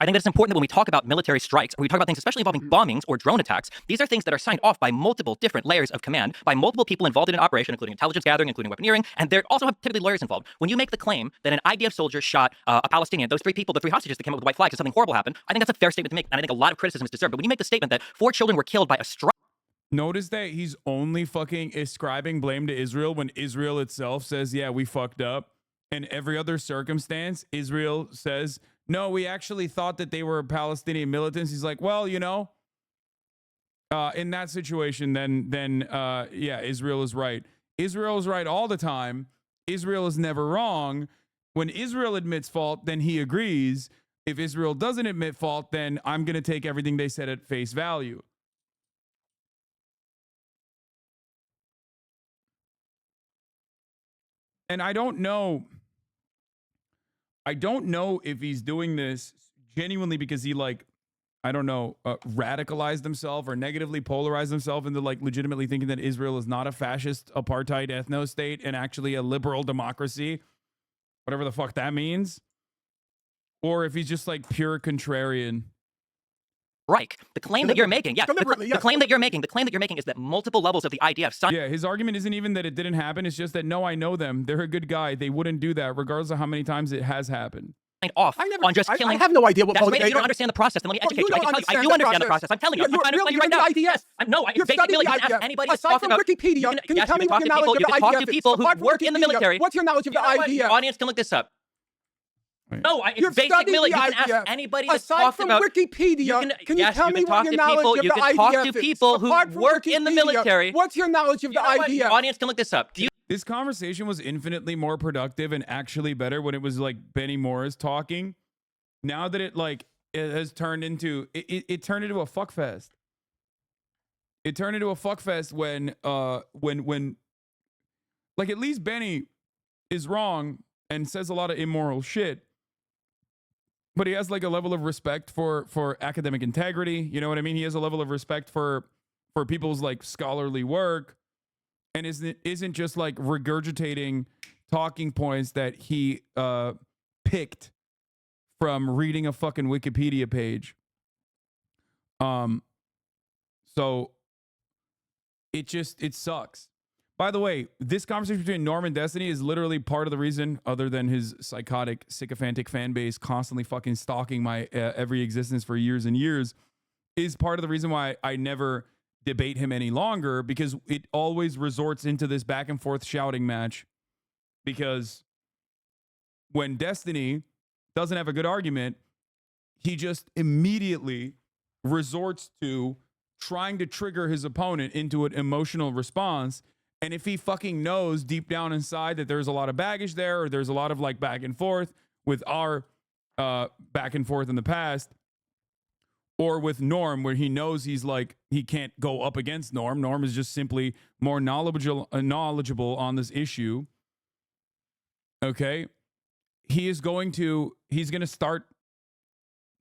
S16: I think that it's important that when we talk about military strikes, or we talk about things especially involving bombings or drone attacks, these are things that are signed off by multiple different layers of command, by multiple people involved in an operation, including intelligence gathering, including weaponeering, and there also have typically lawyers involved. When you make the claim that an IDF soldier shot a Palestinian, those three people, the three hostages that came up with white flags, and something horrible happened, I think that's a fair statement to make, and I think a lot of criticism is deserved. But when you make the statement that 4 children were killed by a strike,
S4: notice that he's only fucking ascribing blame to Israel when Israel itself says, yeah, we fucked up. In every other circumstance, Israel says, no, we actually thought that they were Palestinian militants. He's like, well, you know, in that situation, then yeah, Israel is right. Israel is right all the time. Israel is never wrong. When Israel admits fault, then he agrees. If Israel doesn't admit fault, then I'm going to take everything they said at face value. And I don't know if he's doing this genuinely because he, like, I don't know, radicalized himself or negatively polarized himself into, like, legitimately thinking that Israel is not a fascist apartheid ethno state and actually a liberal democracy, whatever the fuck that means. Or if he's just, like, pure contrarian.
S16: Right. The claim that you're making, yeah, the claim that you're making is that multiple levels of the IDF signed.
S4: Yeah, his argument isn't even that it didn't happen. It's just that, no, I know them. They're a good guy. They wouldn't do that, regardless of how many times it has happened.
S16: Off on just killing.
S19: I have no idea what.
S16: That's you don't understand the process. Then let me educate you. I can tell you. I do understand the process. I'm telling you. I'm trying to tell you right now.
S19: Yes.
S16: No,
S19: you're studying the IDF.
S16: Ask anybody that's
S19: aside
S16: talking
S19: from
S16: about
S19: Wikipedia, can you tell me what your knowledge of the IDF is?
S16: You can talk to people who work in the military.
S19: What's your knowledge of the IDF?
S16: Your audience can look this up. No, it's basic military. You can ask anybody that's
S19: talked
S16: about
S19: Wikipedia. Can you tell me what your knowledge of the IDF is?
S16: You can talk to people who work in the military.
S19: What's your knowledge of the IDF?
S16: Your audience can look this up.
S4: This conversation was infinitely more productive and actually better when it was like Benny Morris talking. Now that it has turned into it turned into a fuckfest. It turned into a fuckfest when like, at least Benny is wrong and says a lot of immoral shit, but he has like a level of respect for academic integrity. You know what I mean? He has a level of respect for people's like scholarly work, and isn't just like regurgitating talking points that he picked from reading a fucking Wikipedia page. So it sucks. By the way, this conversation between Norm and Destiny is literally part of the reason, other than his psychotic, sycophantic fan base constantly fucking stalking my every existence for years and years, is part of the reason why I never debate him any longer, because it always resorts into this back and forth shouting match. Because when Destiny doesn't have a good argument, he just immediately resorts to trying to trigger his opponent into an emotional response. And if he fucking knows deep down inside that there's a lot of baggage there, or there's a lot of like back and forth with our back and forth in the past, or with Norm, where he knows he's like, he can't go up against Norm. Norm is just simply more knowledgeable on this issue. Okay. He's going to start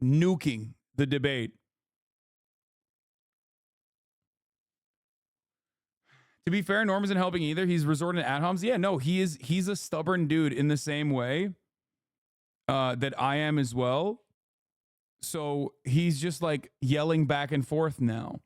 S4: nuking the debate. To be fair, Norm isn't helping either. He's resorting to ad-homs. Yeah, no, he's a stubborn dude in the same way that I am as well. So he's just like yelling back and forth now.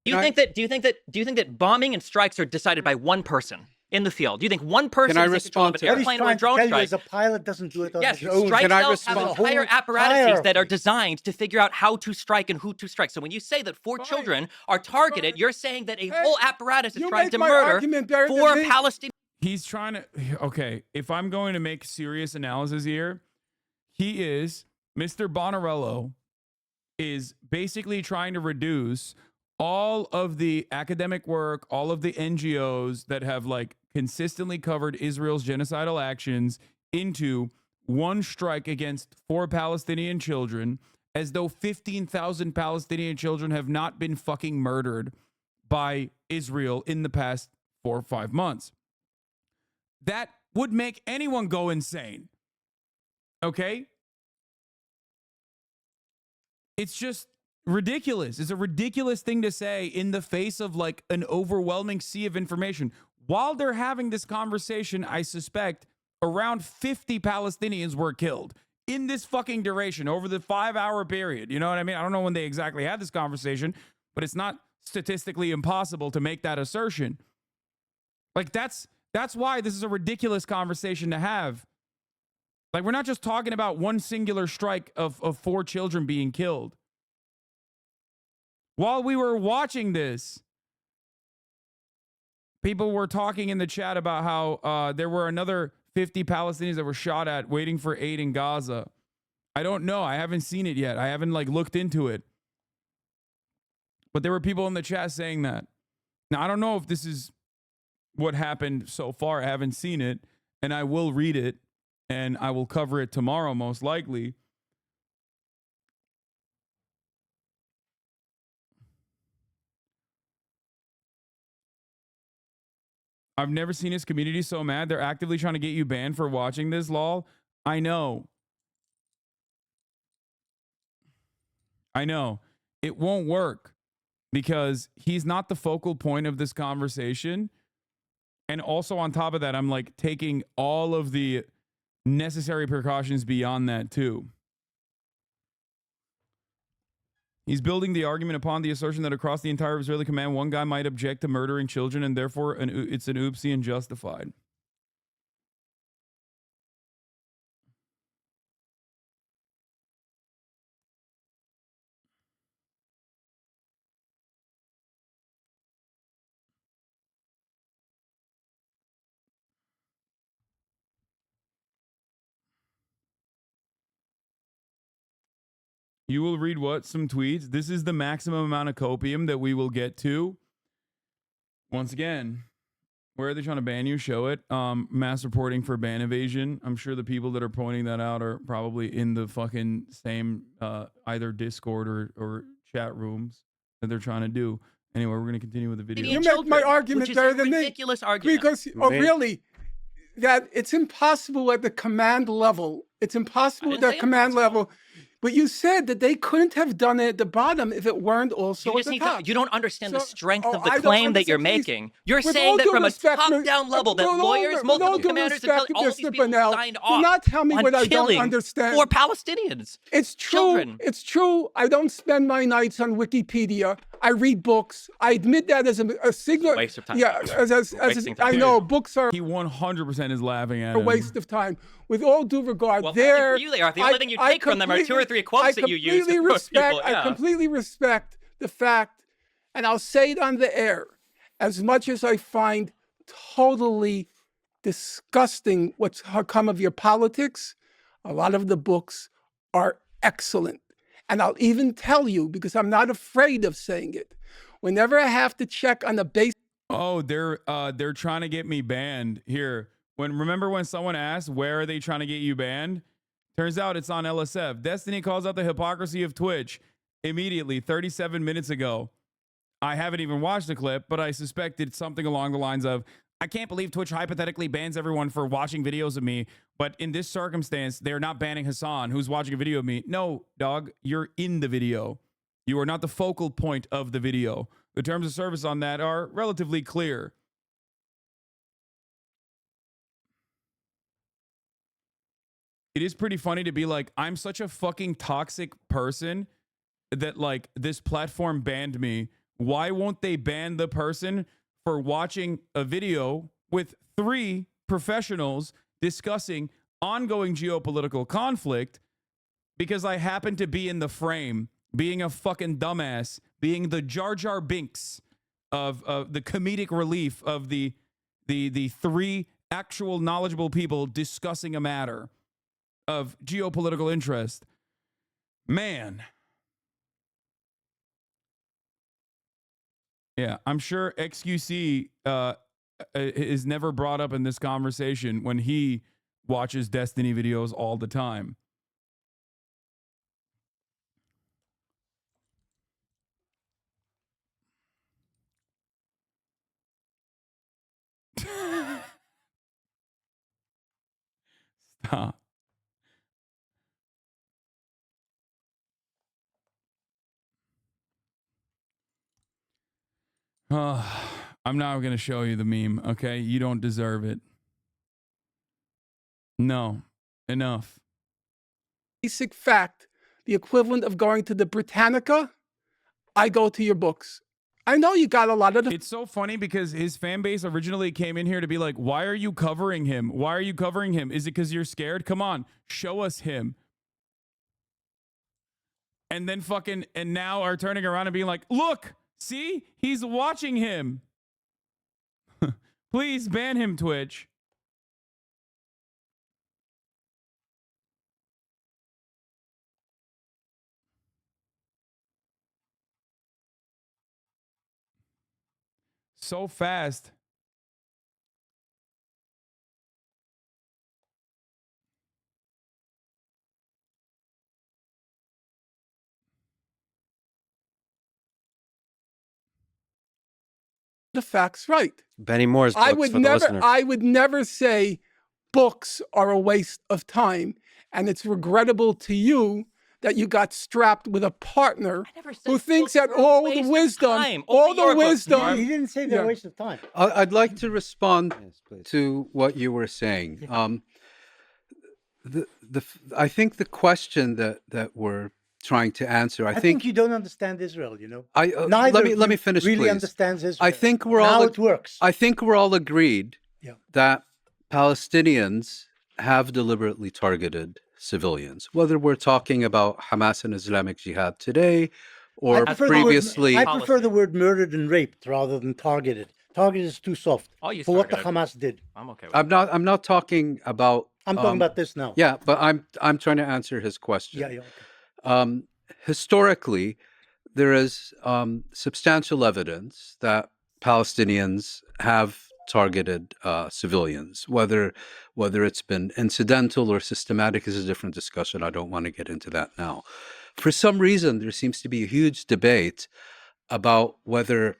S16: Do you think that bombing and strikes are decided by one person in the field? Do you think one person
S14: Can I
S16: is in control of
S14: respond
S16: an airplane or a drone strike?
S14: As a pilot doesn't do it on
S16: Yes,
S14: his own.
S16: strike
S14: Can I
S16: cells have
S14: respond?
S16: entire apparatuses that are designed to figure out how to strike and who to strike. So when you say that 4 children are targeted, you're saying that a whole apparatus is trying to murder 4 Palestinians.
S4: He's trying to, okay, if I'm going to make serious analysis here, Mr. Bonarello is basically trying to reduce all of the academic work, all of the NGOs that have like consistently covered Israel's genocidal actions into one strike against 4 Palestinian children, as though 15,000 Palestinian children have not been fucking murdered by Israel in the past 4 or 5 months. That would make anyone go insane. Okay? It's just ridiculous. It's a ridiculous thing to say in the face of like an overwhelming sea of information. While they're having this conversation, I suspect around 50 Palestinians were killed in this fucking duration over the 5-hour period. You know what I mean? I don't know when they exactly had this conversation, but it's not statistically impossible to make that assertion. Like that's why this is a ridiculous conversation to have. Like, we're not just talking about one singular strike of 4 children being killed. While we were watching this, people were talking in the chat about how there were another 50 Palestinians that were shot at waiting for aid in Gaza. I don't know. I haven't seen it yet. I haven't like looked into it. But there were people in the chat saying that. Now, I don't know if this is what happened so far. I haven't seen it, and I will read it, and I will cover it tomorrow, most likely. I've never seen his community so mad. They're actively trying to get you banned for watching this, lol. I know. It won't work because he's not the focal point of this conversation. And also on top of that, I'm like taking all of the necessary precautions beyond that too. He's building the argument upon the assertion that across the entire Israeli command, one guy might object to murdering children, and therefore it's an oopsie and justified. You will read what? Some tweets? This is the maximum amount of copium that we will get to. Once again, where are they trying to ban you? Show it. Mass reporting for ban evasion. I'm sure the people that are pointing that out are probably in the fucking same either Discord or chat rooms that they're trying to do. Anyway, we're going to continue with the video.
S19: You make my argument better than me.
S1: Ridiculous argument.
S19: Because, really, that it's impossible at the command level. It's impossible at the command level. But you said that they couldn't have done it at the bottom if it weren't also at the top.
S1: You don't understand the strength of the claim that you're making. You're saying that from a top-down level that lawyers, multiple commanders, and all these people signed off
S19: do not tell me
S1: on
S19: what I don't
S1: killing
S19: understand.
S1: 4 Palestinians.
S19: It's true.
S1: Children.
S19: It's true. I don't spend my nights on Wikipedia. I read books. I admit that as a signal.
S1: Waste of time.
S19: Yeah, I know books are.
S4: He 100% is laughing at
S19: a
S4: him.
S19: waste of time. With all due regard,
S1: well,
S19: there.
S1: You are. The only thing you take from them are 2 or 3 quotes that you use.
S19: I completely respect the fact, and I'll say it on the air, as much as I find totally disgusting what's come of your politics, a lot of the books are excellent. And I'll even tell you, because I'm not afraid of saying it, whenever I have to check on the base.
S4: Oh, they're trying to get me banned here. Remember when someone asked, where are they trying to get you banned? Turns out it's on LSF. Destiny calls out the hypocrisy of Twitch immediately 37 minutes ago. I haven't even watched the clip, but I suspected something along the lines of, I can't believe Twitch hypothetically bans everyone for watching videos of me, but in this circumstance, they're not banning Hasan, who's watching a video of me. No, dog, you're in the video. You are not the focal point of the video. The terms of service on that are relatively clear. It is pretty funny to be like, I'm such a fucking toxic person that like this platform banned me. Why won't they ban the person for watching a video with 3 professionals discussing ongoing geopolitical conflict because I happen to be in the frame, being a fucking dumbass, being the Jar Jar Binks of the comedic relief of the 3 actual knowledgeable people discussing a matter of geopolitical interest. Man. Yeah, I'm sure XQC is never brought up in this conversation when he watches Destiny videos all the time. Stop. I'm not going to show you the meme, okay? You don't deserve it. No. Enough.
S19: Basic fact, the equivalent of going to the Britannica, I go to your books. I know you got a lot of the...
S4: It's so funny because his fan base originally came in here to be like, why are you covering him? Why are you covering him? Is it because you're scared? Come on, show us him. And then and now are turning around and being like, look, see, he's watching him. Please ban him, Twitch. So fast.
S19: The facts right.
S11: Benny Moore's books
S19: I would
S11: for the
S19: never,
S11: listener.
S19: I would never say books are a waste of time, and it's regrettable to you that you got strapped with a partner who thinks that all the wisdom,
S14: He didn't say they're a waste of time.
S15: I'd like to respond to what you were saying. I think the question that we're trying to answer,
S14: I think you don't understand Israel, you know.
S15: Let me finish,
S14: really
S15: please.
S14: understands Israel.
S15: I think we're
S14: how
S15: all
S14: it works.
S15: I think we're all agreed that Palestinians have deliberately targeted civilians, whether we're talking about Hamas and Islamic Jihad today or previously.
S14: I prefer the word murdered and raped rather than targeted. Targeted is too soft for what the Hamas did.
S1: I'm okay with
S15: I'm not talking about.
S14: I'm talking about this now.
S15: Yeah, but I'm trying to answer his question.
S14: Yeah. Okay.
S15: Historically, there is substantial evidence that Palestinians have targeted civilians. Whether it's been incidental or systematic is a different discussion. I don't want to get into that now. For some reason, there seems to be a huge debate about whether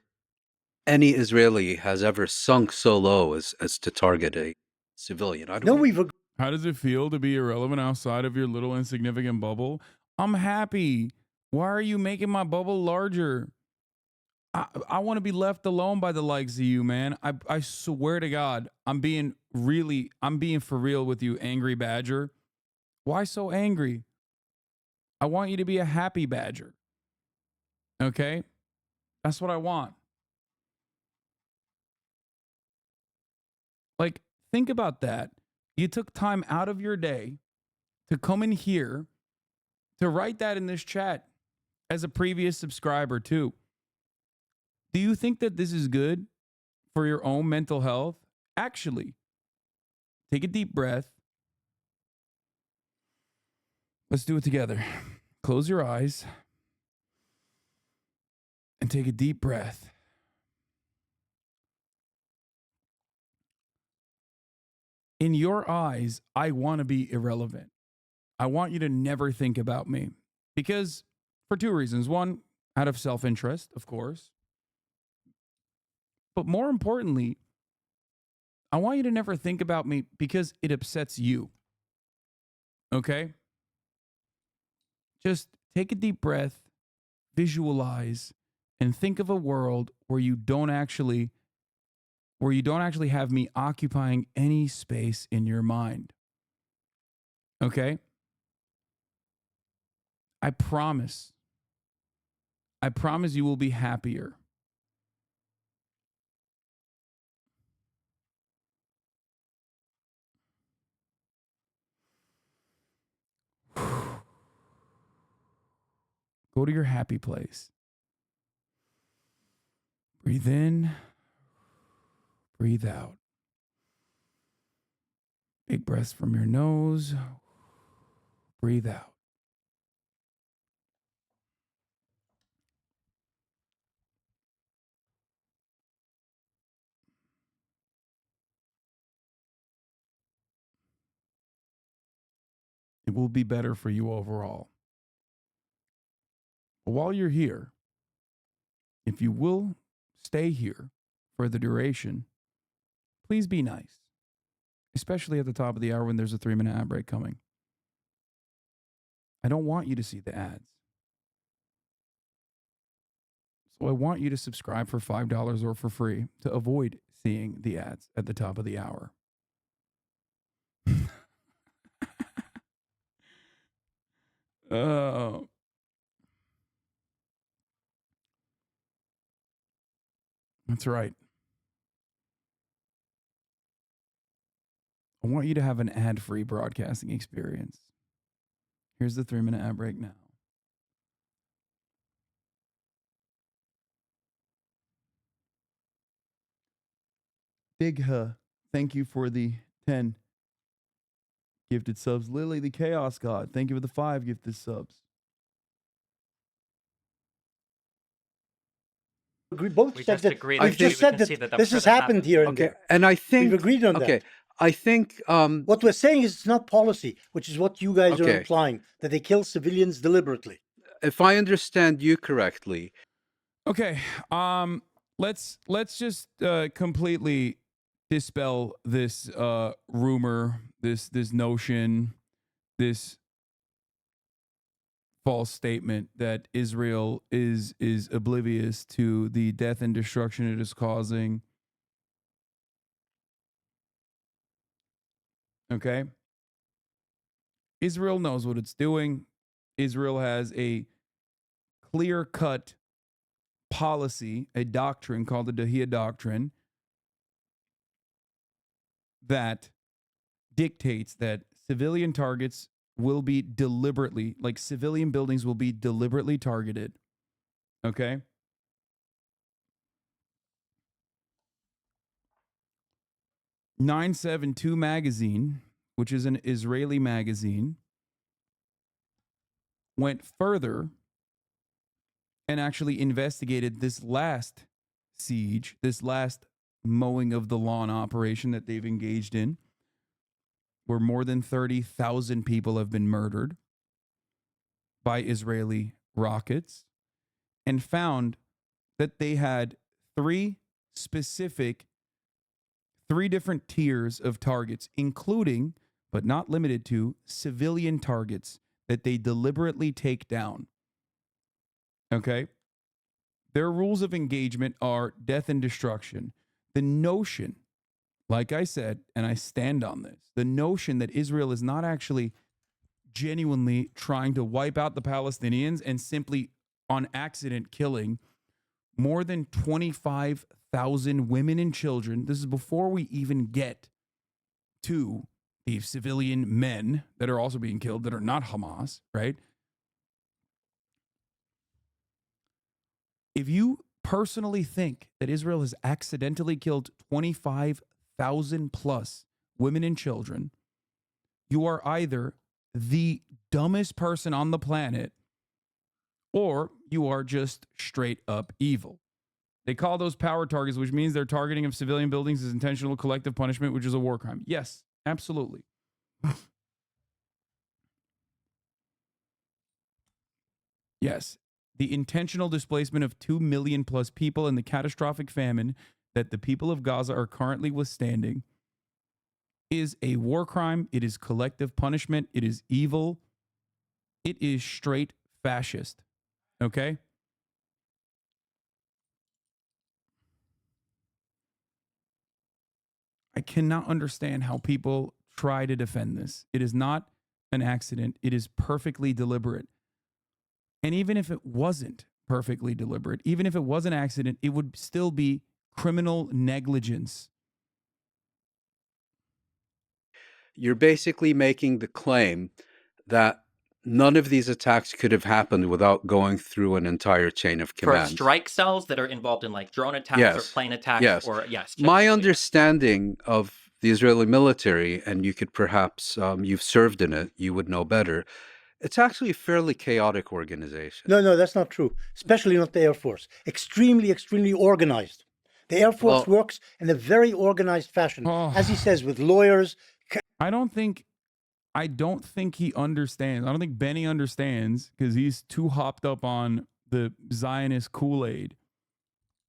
S15: any Israeli has ever sunk so low as to target a civilian.
S4: How does it feel to be irrelevant outside of your little insignificant bubble? I'm happy. Why are you making my bubble larger? I want to be left alone by the likes of you, man. I swear to God, I'm being for real with you, angry badger. Why so angry? I want you to be a happy badger. Okay? That's what I want. Like, think about that. You took time out of your day to come in here to write that in this chat as a previous subscriber too. Do you think that this is good for your own mental health? Actually, take a deep breath. Let's do it together. Close your eyes and take a deep breath. In your eyes, I want to be irrelevant. I want you to never think about me because for two reasons. One, out of self-interest, of course. But more importantly, I want you to never think about me because it upsets you. Okay? Just take a deep breath, visualize, and think of a world where you don't actually have me occupying any space in your mind. Okay? I promise you will be happier. Go to your happy place. Breathe in, breathe out. Big breaths from your nose. Breathe out. It will be better for you overall. But while you're here, if you will stay here for the duration, please be nice. especially at the top of the hour when there's a 3-minute ad break coming. I don't want you to see the ads. So I want you to subscribe for $5 or for free to avoid seeing the ads at the top of the hour. That's right. I want you to have an ad-free broadcasting experience. Here's the 3-minute ad break now. Big thank you for the 10 gifted subs. Lily, the Chaos God, thank you for the 5 gifted subs.
S14: Both
S1: We
S14: said
S1: just
S14: that.
S1: agreed
S14: We've just said that this has happened here and there.
S15: And I think
S14: we've agreed on that.
S15: I think
S14: what we're saying is it's not policy, which is what you guys are
S15: Okay.
S14: implying, that they kill civilians deliberately.
S15: if I understand you correctly,
S4: Okay, let's just completely dispel this rumor, this notion, this false statement that Israel is oblivious to the death and destruction it is causing. Okay? Israel knows what it's doing. Israel has a clear-cut policy, a doctrine called the Dahia Doctrine that dictates that civilian targets will be deliberately, like civilian buildings will be deliberately targeted. Okay? .972 magazine, which is an Israeli magazine, went further and actually investigated this last siege, this last mowing of the lawn operation that they've engaged in, where more than 30,000 people have been murdered by Israeli rockets, and found that they had three different tiers of targets, including, but not limited to, civilian targets that they deliberately take down. Okay? Their rules of engagement are death and destruction. The notion, like I said, and I stand on this, the notion that Israel is not actually genuinely trying to wipe out the Palestinians and simply on accident killing more than 25,000 women and children. This is before we even get to the civilian men that are also being killed that are not Hamas, right? If you personally think that Israel has accidentally killed 25,000 plus women and children, you are either the dumbest person on the planet or you are just straight up evil. They call those power targets, which means their targeting of civilian buildings is intentional collective punishment, which is a war crime. Yes, absolutely. Yes, the intentional displacement of 2 million plus people and the catastrophic famine that the people of Gaza are currently withstanding is a war crime. It is collective punishment. It is evil. It is straight fascist. Okay? I cannot understand how people try to defend this. It is not an accident. It is perfectly deliberate. And even if it wasn't perfectly deliberate, even if it was an accident, it would still be criminal negligence.
S15: you're basically making the claim that none of these attacks could have happened without going through an entire chain of command.
S1: For strike cells that are involved in like drone attacks or plane attacks or
S15: My understanding of the Israeli military, and you could perhaps, you've served in it, you would know better, it's actually a fairly chaotic organization.
S14: No, that's not true. Especially not the Air Force. Extremely, extremely organized. The Air Force works in a very organized fashion, as he says, with lawyers.
S4: I don't think he understands. I don't think Benny understands, because he's too hopped up on the Zionist Kool-Aid,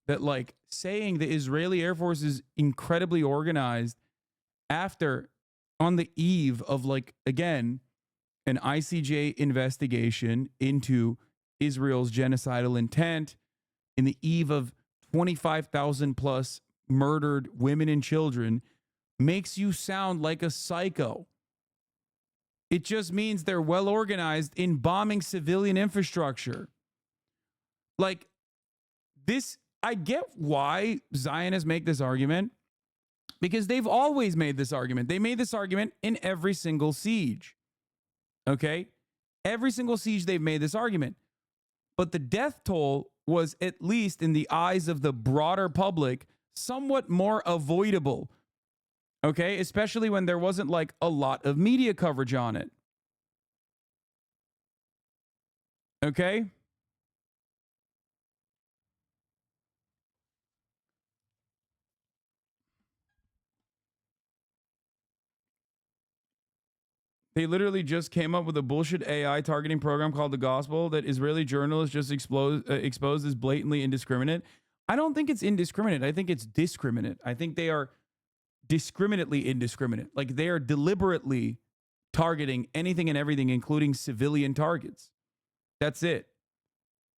S4: that like saying the Israeli Air Force is incredibly organized after on the eve of, like, again, an ICJ investigation into Israel's genocidal intent, in the eve of 25,000 plus murdered women and children, makes you sound like a psycho. It just means they're well organized in bombing civilian infrastructure. Like, this, I get why Zionists make this argument, because they've always made this argument. They made this argument in every single siege. Okay? Every single siege they've made this argument. But the death toll was, at least in the eyes of the broader public, somewhat more avoidable. Okay? Especially when there wasn't like a lot of media coverage on it. Okay? They literally just came up with a bullshit AI targeting program called The Gospel that Israeli journalists just exposed as blatantly indiscriminate. I don't think it's indiscriminate. I think it's discriminate. I think they are discriminately indiscriminate. Like, they are deliberately targeting anything and everything, including civilian targets. That's it.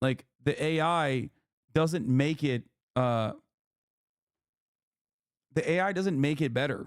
S4: Like, the AI doesn't make it, the AI doesn't make it better.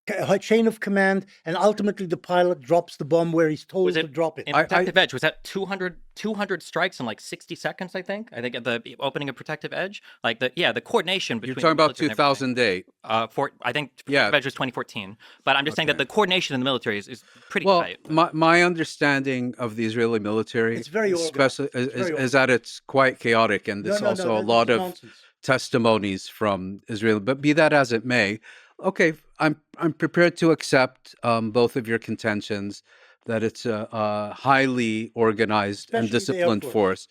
S14: A chain of command, and ultimately the pilot drops the bomb where he's told to drop it.
S16: In Protective Edge, was that 200 strikes in like 60 seconds, I think? I think at the opening of Protective Edge. Like, the coordination between...
S15: You're talking about 2008.
S16: I think Protective Edge was 2014. But I'm just saying that the coordination in the military is pretty tight.
S15: My understanding of the Israeli military
S14: is very
S15: is that it's quite chaotic, and there's also a lot of testimonies from Israel. But be that as it may, okay, I'm prepared to accept both of your contentions that it's a highly organized and disciplined force.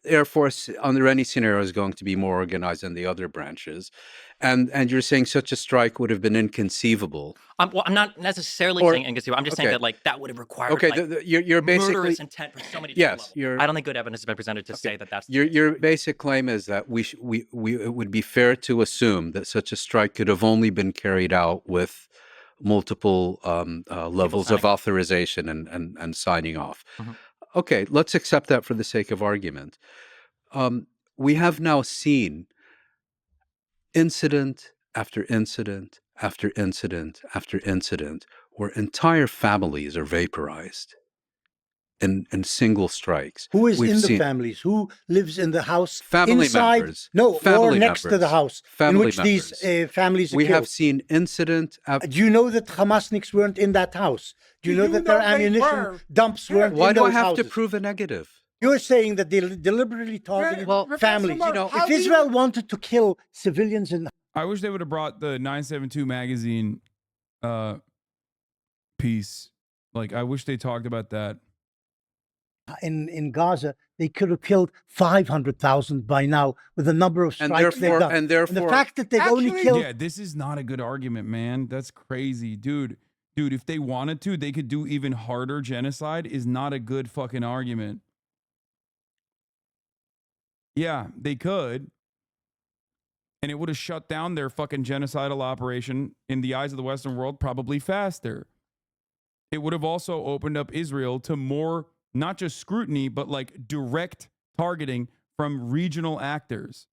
S15: Air Force, under any scenario, is going to be more organized than the other branches. And you're saying such a strike would have been inconceivable.
S16: I'm not necessarily saying inconceivable. I'm just saying that, like, that would have required
S15: you're basically
S16: murderous intent for so many different levels. I don't think good evidence has been presented to say that that's
S15: your basic claim is that it would be fair to assume that such a strike could have only been carried out with multiple levels of authorization and signing off. Mm-hmm. Okay, let's accept that for the sake of argument. We have now seen incident after incident after incident after incident where entire families are vaporized in single strikes.
S14: Who is in the families? Who lives in the house?
S15: Family
S14: inside,
S15: members.
S14: No,
S15: family
S14: or next to the house in which
S15: members.
S14: These families are
S15: We
S14: killed.
S15: have seen incident after...
S14: Do you know that Hamasniks weren't in that house? Do you know that their ammunition dumps weren't in those houses?
S15: Why do I have to prove a negative?
S14: You're saying that they deliberately targeted families. You know, if Israel wanted to kill civilians in...
S4: I wish they would have brought the 972 magazine piece. Like, I wish they talked about that.
S14: In Gaza, they could have killed 500,000 by now with the number of strikes they've done.
S15: And therefore,
S14: the fact that they've only killed...
S4: Yeah, this is not a good argument, man. That's crazy. Dude, if they wanted to, they could do even harder genocide is not a good fucking argument. Yeah, they could. And it would have shut down their fucking genocidal operation in the eyes of the Western world probably faster. It would have also opened up Israel to more, not just scrutiny, but like direct targeting from regional actors.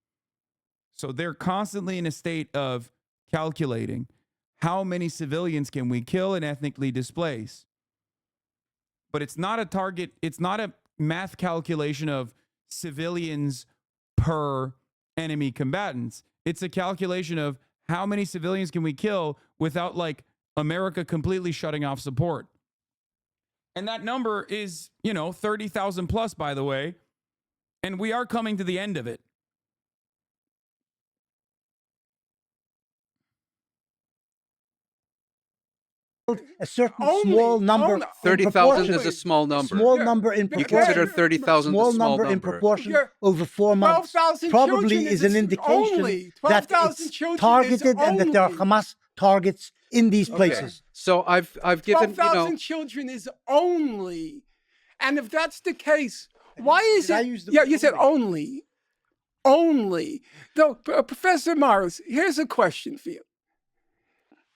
S4: So they're constantly in a state of calculating how many civilians can we kill and ethnically displace. But it's not a target, it's not a math calculation of civilians per enemy combatants. It's a calculation of how many civilians can we kill without like America completely shutting off support. And that number is, 30,000 plus, by the way. And we are coming to the end of it.
S14: A certain small number.
S15: 30,000 is a small number.
S14: Small number in proportion.
S15: You consider 30,000
S14: small
S15: a small
S14: number in proportion over 4 months.
S19: 12,000
S14: probably is an indication that it's targeted and that there are Hamas targets in these places.
S15: So I've given
S19: 12,000 children is only, and if that's the case, why is it? You said only. only. No, Professor Morris, here's a question for you.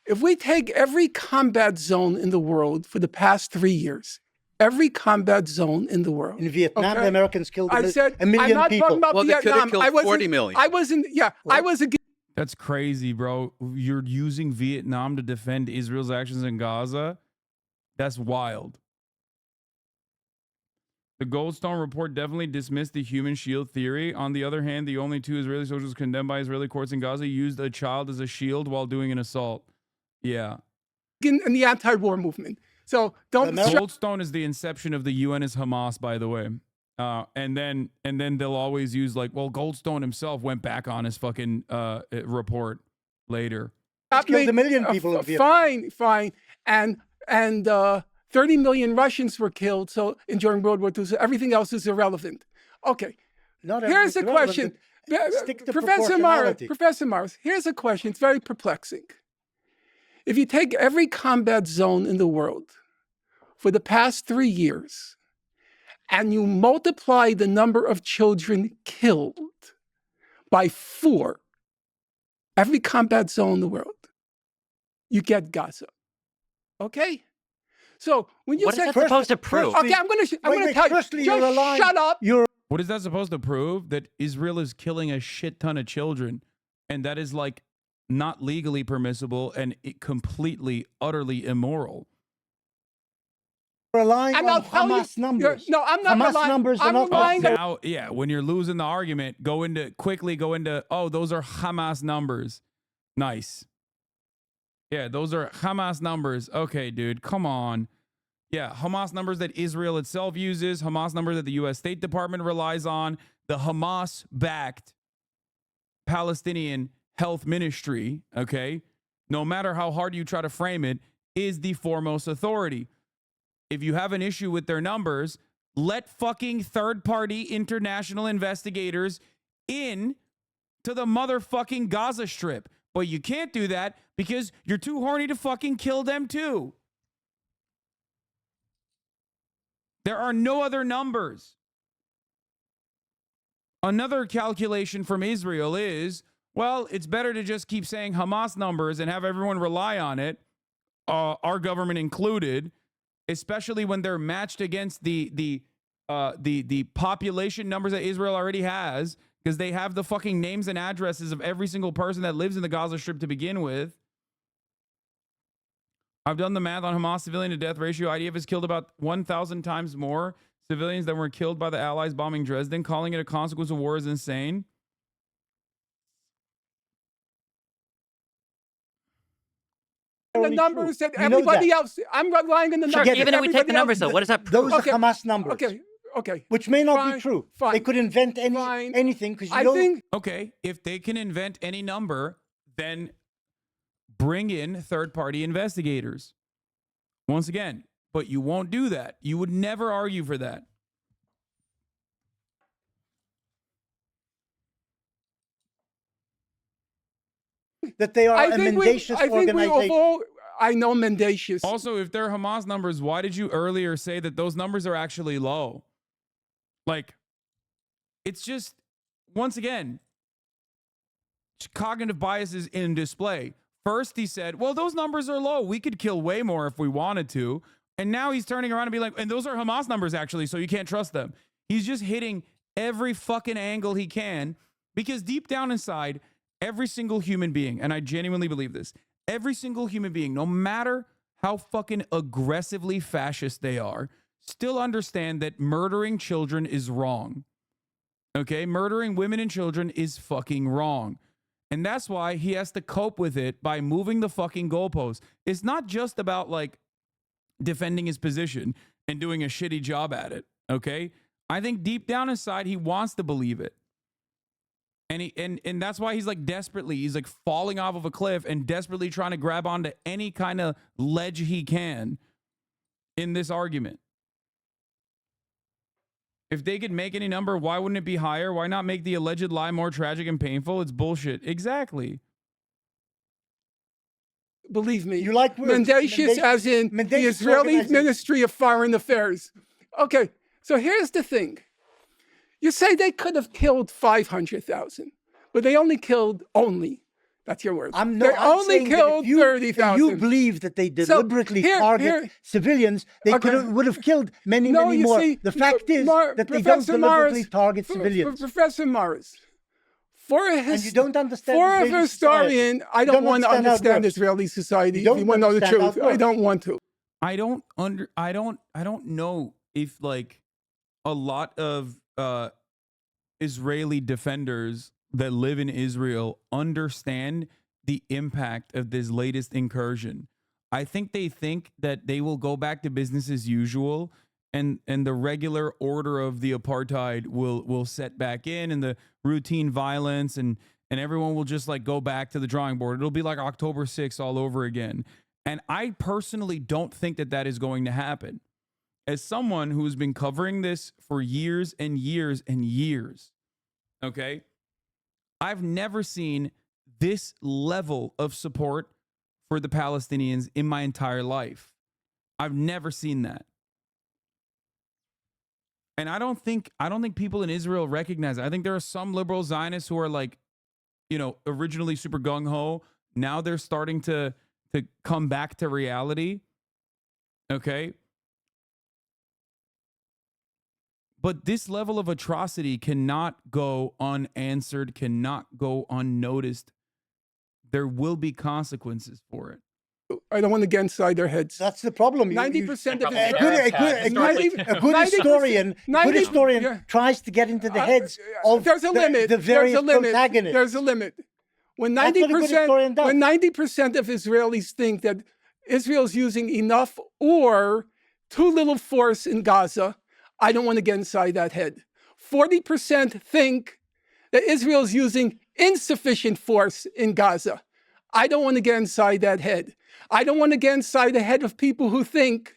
S19: If we take every combat zone in the world for the past 3 years, every combat zone in the world.
S14: In Vietnam,
S19: okay?
S14: the Americans killed
S19: I said,
S14: a million
S19: I'm not
S14: people.
S19: talking about
S15: Well, they could have
S19: Vietnam.
S15: killed 40 million.
S19: I wasn't, yeah, I was against.
S4: That's crazy, bro. You're using Vietnam to defend Israel's actions in Gaza? That's wild. The Goldstone report definitely dismissed the human shield theory. On the other hand, the only 2 Israeli soldiers condemned by Israeli courts in Gaza used a child as a shield while doing an assault. Yeah.
S19: In the anti-war movement. So don't.
S4: Goldstone is the inception of the UN as Hamas, by the way. And then they'll always use like, well, Goldstone himself went back on his fucking report later.
S14: Killed a million people in Vietnam.
S19: Fine. And 30 million Russians were killed during World War II, so everything else is irrelevant. Okay. Here's a question. Professor Morris, here's a question. It's very perplexing. If you take every combat zone in the world for the past 3 years and you multiply the number of children killed by 4, every combat zone in the world, you get Gaza. Okay? So when you
S1: what
S19: say,
S1: is that supposed to prove?
S19: Okay, I'm going to tell you. Just shut up.
S4: What is that supposed to prove? That Israel is killing a shit ton of children, and that is like not legally permissible and completely, utterly immoral.
S14: Relying on Hamas numbers.
S19: No, I'm not
S14: Hamas
S19: relying.
S14: numbers are
S19: I'm
S14: not
S19: relying on.
S4: Now, yeah, when you're losing the argument, go into oh, those are Hamas numbers. Nice. Yeah, those are Hamas numbers. Okay, dude, come on. Yeah, Hamas numbers that Israel itself uses, Hamas numbers that the U.S. State Department relies on, the Hamas-backed Palestinian Health Ministry, okay, no matter how hard you try to frame it, is the foremost authority. If you have an issue with their numbers, let fucking third-party international investigators in to the motherfucking Gaza Strip. But you can't do that because you're too horny to fucking kill them too. There are no other numbers. Another calculation from Israel is, well, it's better to just keep saying Hamas numbers and have everyone rely on it, our government included, especially when they're matched against the population numbers that Israel already has, because they have the fucking names and addresses of every single person that lives in the Gaza Strip to begin with. I've done the math on Hamas civilian to death ratio. IDF has killed about 1,000 times more civilians than were killed by the Allies bombing Dresden. Calling it a consequence of war is insane.
S19: The numbers that everybody else. I'm relying on the numbers.
S1: Even if we take the numbers, though, what does that prove?
S14: Those are Hamas numbers.
S19: Okay.
S14: Which may not be true.
S19: Fine.
S14: They could invent anything because you
S19: think.
S4: Okay, if they can invent any number, then bring in third-party investigators. Once again, but you won't do that. You would never argue for that.
S14: That they are a mendacious organization.
S19: I know mendacious.
S4: Also, if they're Hamas numbers, why did you earlier say that those numbers are actually low? Like, it's just, once again, cognitive biases in display. First, he said, well, those numbers are low. We could kill way more if we wanted to. And now he's turning around and be like, and those are Hamas numbers, actually, so you can't trust them. He's just hitting every fucking angle he can, because deep down inside, every single human being, and I genuinely believe this, every single human being, no matter how fucking aggressively fascist they are, still understand that murdering children is wrong. Okay? Murdering women and children is fucking wrong. And that's why he has to cope with it by moving the fucking goalposts. It's not just about like defending his position and doing a shitty job at it. Okay? I think deep down inside, he wants to believe it. And that's why he's like he's like falling off of a cliff and desperately trying to grab onto any kind of ledge he can in this argument. If they could make any number, why wouldn't it be higher? Why not make the alleged lie more tragic and painful? It's bullshit. Exactly.
S19: Believe me.
S14: You like words.
S19: Mendacious as in the Israeli Ministry of Foreign Affairs. Okay, so here's the thing. You say they could have killed 500,000, but they only killed That's your word. They only killed 30,000.
S14: You believe that they deliberately target civilians. They would have killed many more.
S19: See,
S14: the fact is that they don't deliberately target civilians.
S19: Professor Morris,
S14: and you don't understand
S19: for a
S14: Israeli
S19: historian,
S14: society.
S19: I don't want to understand Israeli society. If you want to know the truth, I don't want to.
S4: I don't know if like a lot of Israeli defenders that live in Israel understand the impact of this latest incursion. I think they think that they will go back to business as usual, and the regular order of the apartheid will set back in, and the routine violence, and everyone will just like go back to the drawing board. It'll be like October 6th all over again. And I personally don't think that that is going to happen. As someone who has been covering this for years and years and years, okay, I've never seen this level of support for the Palestinians in my entire life. I've never seen that. And I don't think people in Israel recognize it. I think there are some liberal Zionists who are like, you know, originally super gung-ho. Now they're starting to come back to reality. Okay? But this level of atrocity cannot go unanswered, cannot go unnoticed. There will be consequences for it.
S19: I don't want to get inside their heads.
S14: That's the problem.
S19: 90% of
S14: a good historian tries to get into the heads of the various protagonists.
S19: There's a limit. When 90% of Israelis think that Israel's using enough or too little force in Gaza, I don't want to get inside that head. 40% think that Israel's using insufficient force in Gaza. I don't want to get inside that head. I don't want to get inside the head of people who think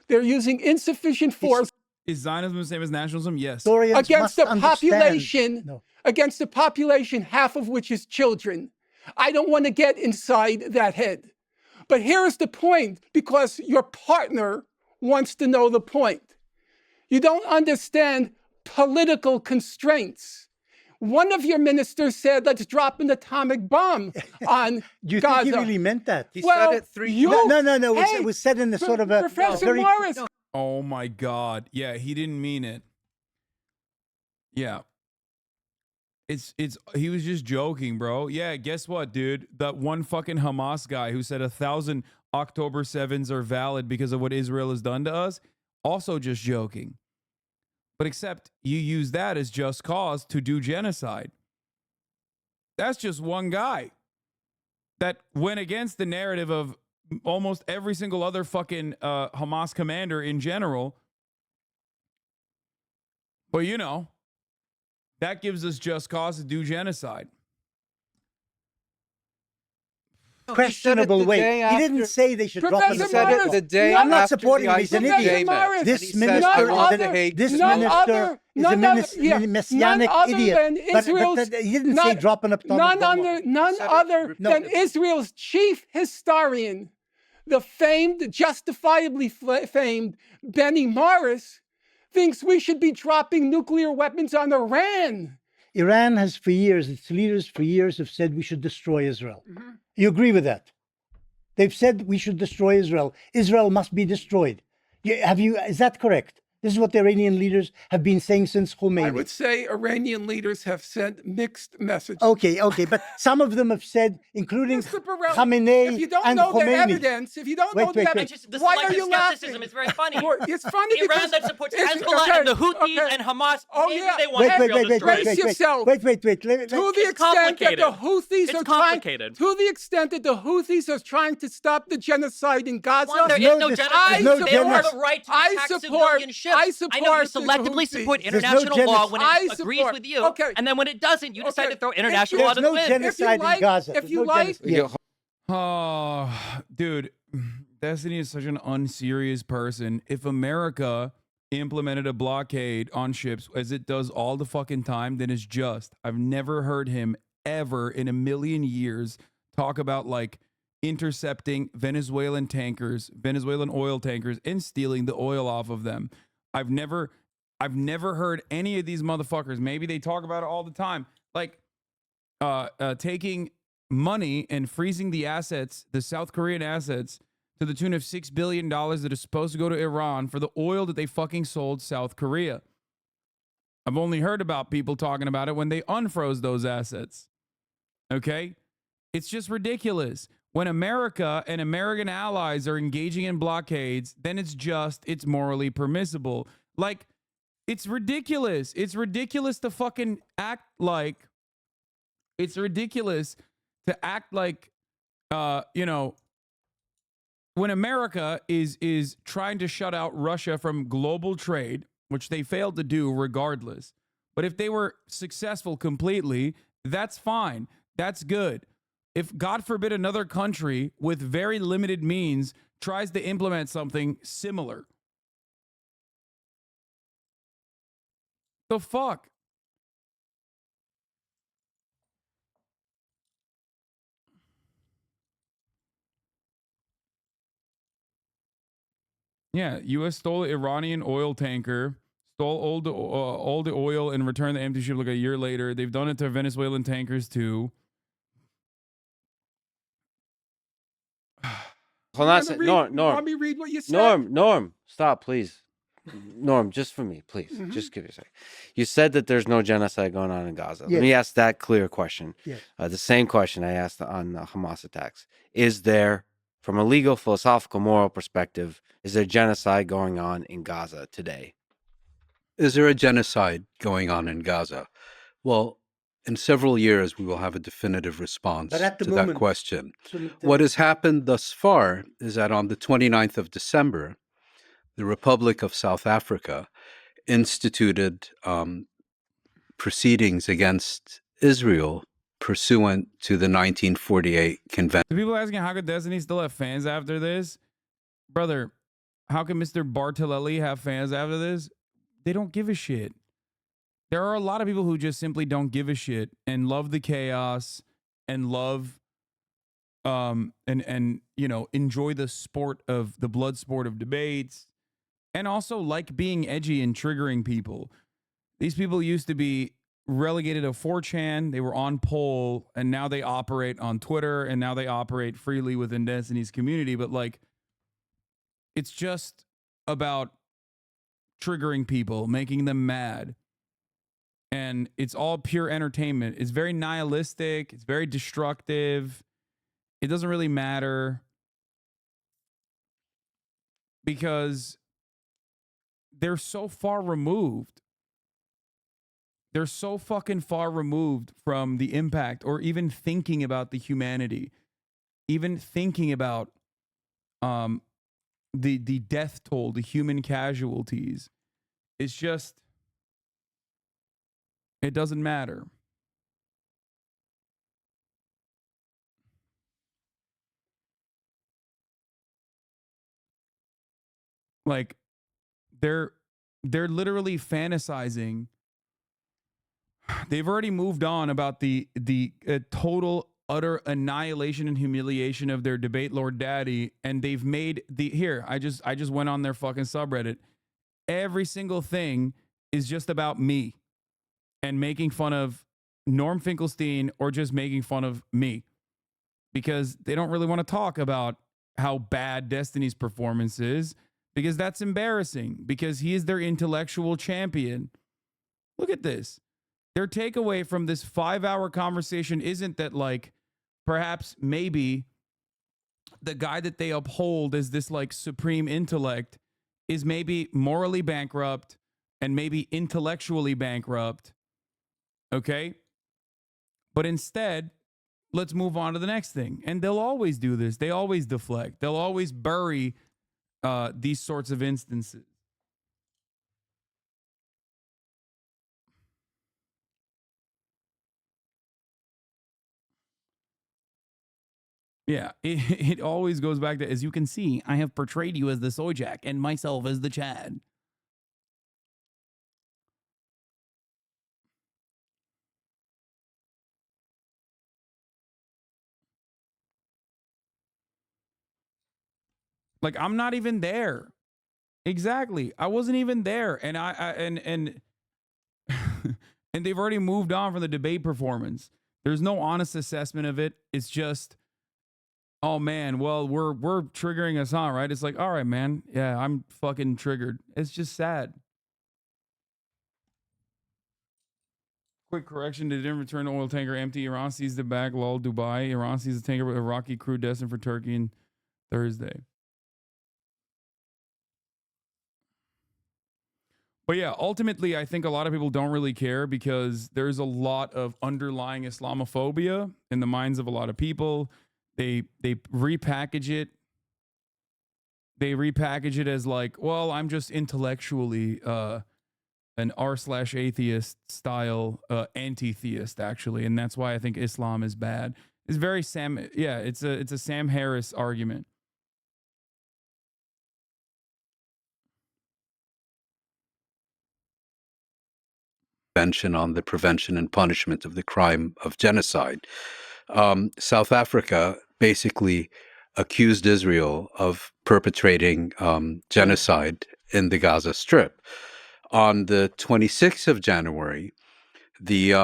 S19: they're using insufficient force.
S4: Is Zionism the same as nationalism? Yes.
S19: Against the population, half of which is children. I don't want to get inside that head. But here's the point, because your partner wants to know the point. You don't understand political constraints. One of your ministers said, let's drop an atomic bomb on
S14: Do you
S19: Gaza.
S14: think he really meant that?
S19: He said it 3
S14: No. It was said in a sort of a
S19: Professor Morris.
S4: Oh my God. Yeah, he didn't mean it. Yeah. He was just joking, bro. Yeah, guess what, dude? That one fucking Hamas guy who said 1,000 October 7s are valid because of what Israel has done to us, also just joking. But except you use that as just cause to do genocide. That's just one guy that went against the narrative of almost every single other fucking Hamas commander in general. But you know, that gives us just cause to do genocide.
S14: Questionable way. He didn't say they should drop
S19: Professor Morris,
S6: the day
S14: I'm not
S6: after
S14: supporting
S6: the
S14: him. He's an
S6: ICJ
S14: idiot.
S6: met.
S14: This
S6: He said, "I want to hate
S14: minister is a messianic idiot. But he didn't say drop an atomic bomb.
S19: None other than Israel's chief historian, the famed, justifiably famed Benny Morris, thinks we should be dropping nuclear weapons on Iran.
S14: Iran has for years, its leaders for years have said we should destroy Israel. You agree with that? They've said we should destroy Israel. Israel must be destroyed. Is that correct? This is what the Iranian leaders have been saying since Khomeini.
S19: I would say Iranian leaders have sent mixed messages.
S14: Okay, but some of them have said, including Khamenei and Khomeini.
S19: If you don't know the evidence, why are you laughing?
S1: It's very funny.
S19: It's funny
S1: Iran
S19: because
S1: that supports Hezbollah and the Houthis and Hamas. They want Israel destroyed.
S19: Brace yourself.
S14: Wait.
S19: To the extent that the Houthis are trying to stop the genocide in Gaza,
S1: There is no genocide. They have the right to attack civilian ships. I know you selectively support international law when it agrees with you, and then when it doesn't, you decide to throw international law to the wind.
S14: There's no genocide in Gaza.
S19: If you like,
S4: Oh, dude, Destiny is such an unserious person. If America implemented a blockade on ships as it does all the fucking time, then it's just. I've never heard him ever in a million years talk about like intercepting Venezuelan oil tankers, and stealing the oil off of them. I've never heard any of these motherfuckers. Maybe they talk about it all the time. Like taking money and freezing the assets, the South Korean assets, to the tune of $6 billion that is supposed to go to Iran for the oil that they fucking sold South Korea. I've only heard about people talking about it when they unfroze those assets. Okay? It's just ridiculous. When America and American allies are engaging in blockades, then it's morally permissible. Like, it's ridiculous. It's ridiculous to fucking act like, you know, when America is trying to shut out Russia from global trade, which they failed to do regardless. But if they were successful completely, that's fine. That's good. If, God forbid, another country with very limited means tries to implement something similar, the fuck? Yeah, U.S. stole an Iranian oil tanker, stole all the oil, and returned the empty ship like a year later. They've done it to Venezuelan tankers too.
S20: Hold on a second. Norm.
S19: Let me read what you said.
S20: Norm, stop, please. Norm, just for me, please. Just give me a second. You said that there's no genocide going on in Gaza.
S14: Yes.
S20: Let me ask that clear question.
S14: Yes.
S20: The same question I asked on the Hamas attacks. Is there, from a legal, philosophical, moral perspective, is there genocide going on in Gaza today?
S15: Is there a genocide going on in Gaza? Well, in several years, we will have a definitive response to that question. What has happened thus far is that on the 29th of December, the Republic of South Africa instituted proceedings against Israel pursuant to the 1948 convention.
S4: The people asking how could Destiny still have fans after this? Brother, how can Mr. Bartolelli have fans after this? They don't give a shit. There are a lot of people who just simply don't give a shit and love the chaos and love and you know, enjoy the sport of the blood sport of debates, and also like being edgy and triggering people. These people used to be relegated to 4chan, they were on poll, and now they operate on Twitter, and now they operate freely within Destiny's community. But like, it's just about triggering people, making them mad. And it's all pure entertainment. It's very nihilistic. It's very destructive. It doesn't really matter because they're so far removed. They're so fucking far removed from the impact or even thinking about the humanity, even thinking about the death toll, the human casualties. It's just, it doesn't matter. Like, they're literally fantasizing. They've already moved on about the total utter annihilation and humiliation of their debate lord daddy, and they've made I just went on their fucking subreddit. Every single thing is just about me and making fun of Norm Finkelstein or just making fun of me, because they don't really want to talk about how bad Destiny's performance is, because that's embarrassing, because he is their intellectual champion. Look at this. Their takeaway from this 5-hour conversation isn't that, like, perhaps maybe the guy that they uphold as this, like, supreme intellect is maybe morally bankrupt and maybe intellectually bankrupt. Okay? But instead, let's move on to the next thing. And they'll always do this. They always deflect. They'll always bury these sorts of instances. Yeah, it always goes back to, as you can see, I have portrayed you as the Sojak and myself as the Chad. Like, I'm not even there. Exactly. I wasn't even there, and and they've already moved on from the debate performance. There's no honest assessment of it. It's just, oh man, well, we're triggering Hasan, right? It's like, all right, man, yeah, I'm fucking triggered. It's just sad. Quick correction: they didn't return the oil tanker empty. Iran sees the bag. Lol, Dubai. Iran sees the tanker with Iraqi crew destined for Turkey on Thursday. But yeah, ultimately, I think a lot of people don't really care because there's a lot of underlying Islamophobia in the minds of a lot of people. They repackage it. They repackage it as like, well, I'm just intellectually an r/atheist style anti-theist, actually, and that's why I think Islam is bad. It's very Sam. Yeah, it's a Sam Harris argument.
S15: Convention on the Prevention and Punishment of the Crime of Genocide. South Africa basically accused Israel of perpetrating genocide in the Gaza Strip. On the 26th of January, the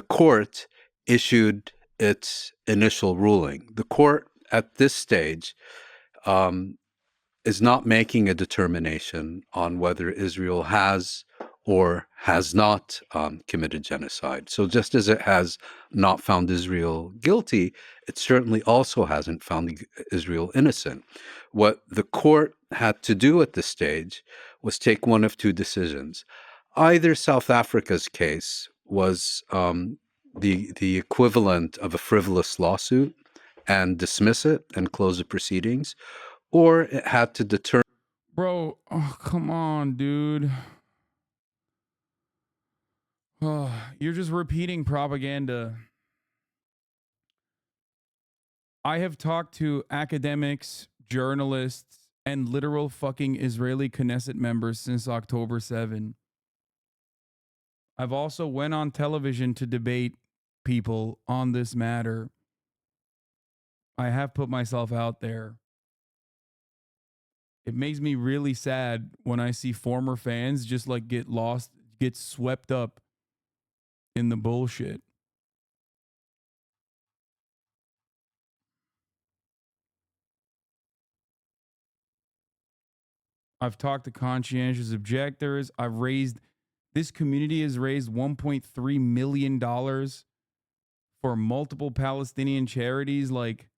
S15: court issued its initial ruling. The court at this stage is not making a determination on whether Israel has or has not committed genocide. So just as it has not found Israel guilty, it certainly also hasn't found Israel innocent. What the court had to do at this stage was take one of two decisions. Either South Africa's case was the equivalent of a frivolous lawsuit and dismiss it and close the proceedings, or it had to determine.
S4: Bro, oh, come on, dude. Oh, you're just repeating propaganda. I have talked to academics, journalists, and literal fucking Israeli Knesset members since October 7. I've also went on television to debate people on this matter. I have put myself out there. It makes me really sad when I see former fans just like get lost, get swept up in the bullshit. I've talked to conscientious objectors. This community has raised $1.3 million for multiple Palestinian charities. Like,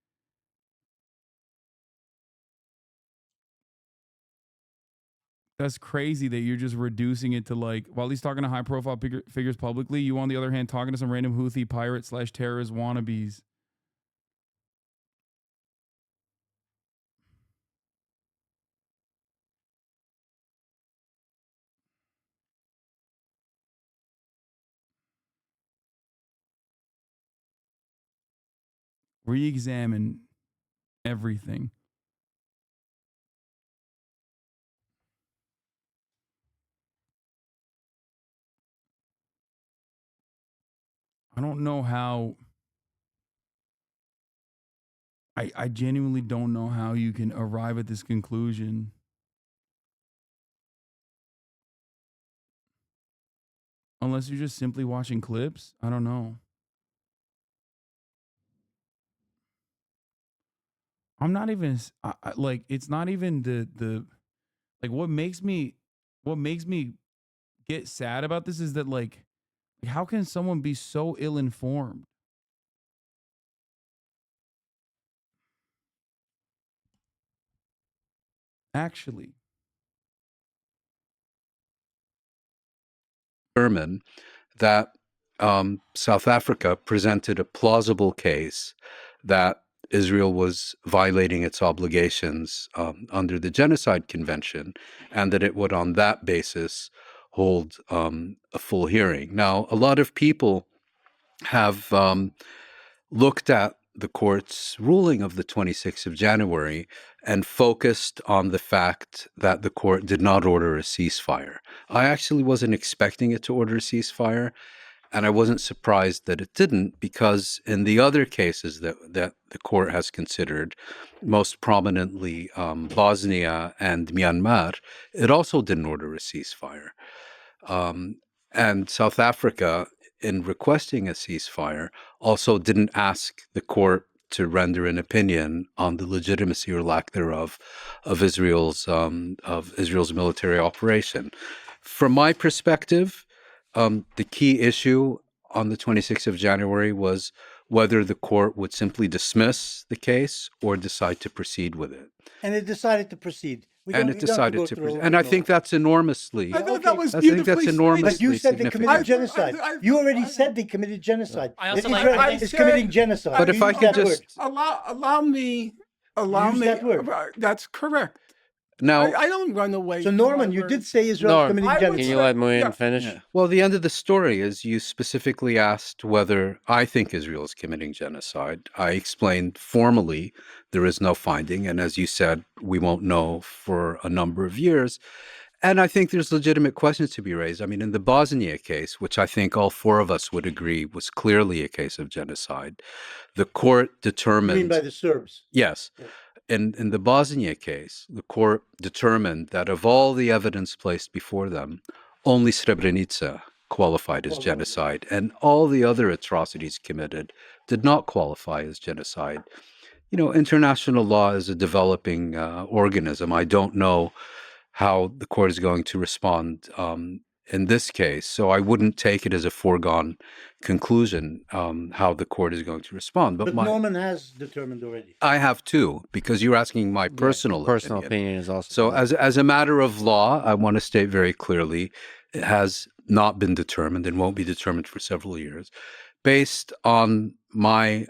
S4: that's crazy that you're just reducing it to like, while he's talking to high profile figures publicly, you on the other hand talking to some random Houthi pirate / terrorist wannabes. Re-examine everything. I don't know how. I genuinely don't know how you can arrive at this conclusion. Unless you're just simply watching clips. I don't know. I'm not even like, it's not even the like what makes me get sad about this is that like, how can someone be so ill-informed? Actually,
S15: determine that South Africa presented a plausible case that Israel was violating its obligations under the Genocide Convention, and that it would, on that basis, hold a full hearing. Now, a lot of people have looked at the court's ruling of the 26th of January and focused on the fact that the court did not order a ceasefire. I actually wasn't expecting it to order a ceasefire. And I wasn't surprised that it didn't, because in the other cases that the court has considered, most prominently Bosnia and Myanmar, it also didn't order a ceasefire. And South Africa, in requesting a ceasefire, also didn't ask the court to render an opinion on the legitimacy or lack thereof of Israel's military operation. From my perspective, the key issue on the 26th of January was whether the court would simply dismiss the case or decide to proceed with it.
S14: And it decided to proceed.
S15: And it decided to proceed. And I think that's enormously.
S19: I thought that was
S15: I think
S19: beautifully
S15: that's enormously
S14: But you said they committed
S15: significant.
S14: genocide. You already said they committed genocide.
S1: I also
S14: Israel
S1: like-
S14: is committing genocide.
S15: But if I could just
S19: allow me.
S14: Use that word.
S19: That's correct.
S15: now.
S19: I don't run away.
S14: So
S19: from
S14: Norman,
S19: my
S14: you
S19: word.
S14: did say Israel
S15: Norm,
S14: committing
S19: I would
S14: genocide.
S20: Can you let Muin finish?
S15: Yeah. Well, the end of the story is you specifically asked whether I think Israel is committing genocide. I explained formally there is no finding, and as you said, we won't know for a number of years. And I think there's legitimate questions to be raised. I mean, in the Bosnia case, which I think all four of us would agree was clearly a case of genocide, the court determined.
S14: You mean by the Serbs?
S15: Yes.
S14: Yeah.
S15: In the Bosnia case, the court determined that of all the evidence placed before them, only Srebrenica qualified as genocide, and all the other atrocities committed did not qualify as genocide. You know, international law is a developing organism. I don't know how the court is going to respond in this case, so I wouldn't take it as a foregone conclusion how the court is going to respond.
S14: But Norman has determined already.
S15: I have too, because you're asking my personal
S20: opinion is also.
S15: So as a matter of law, I want to state very clearly, it has not been determined and won't be determined for several years. Based on my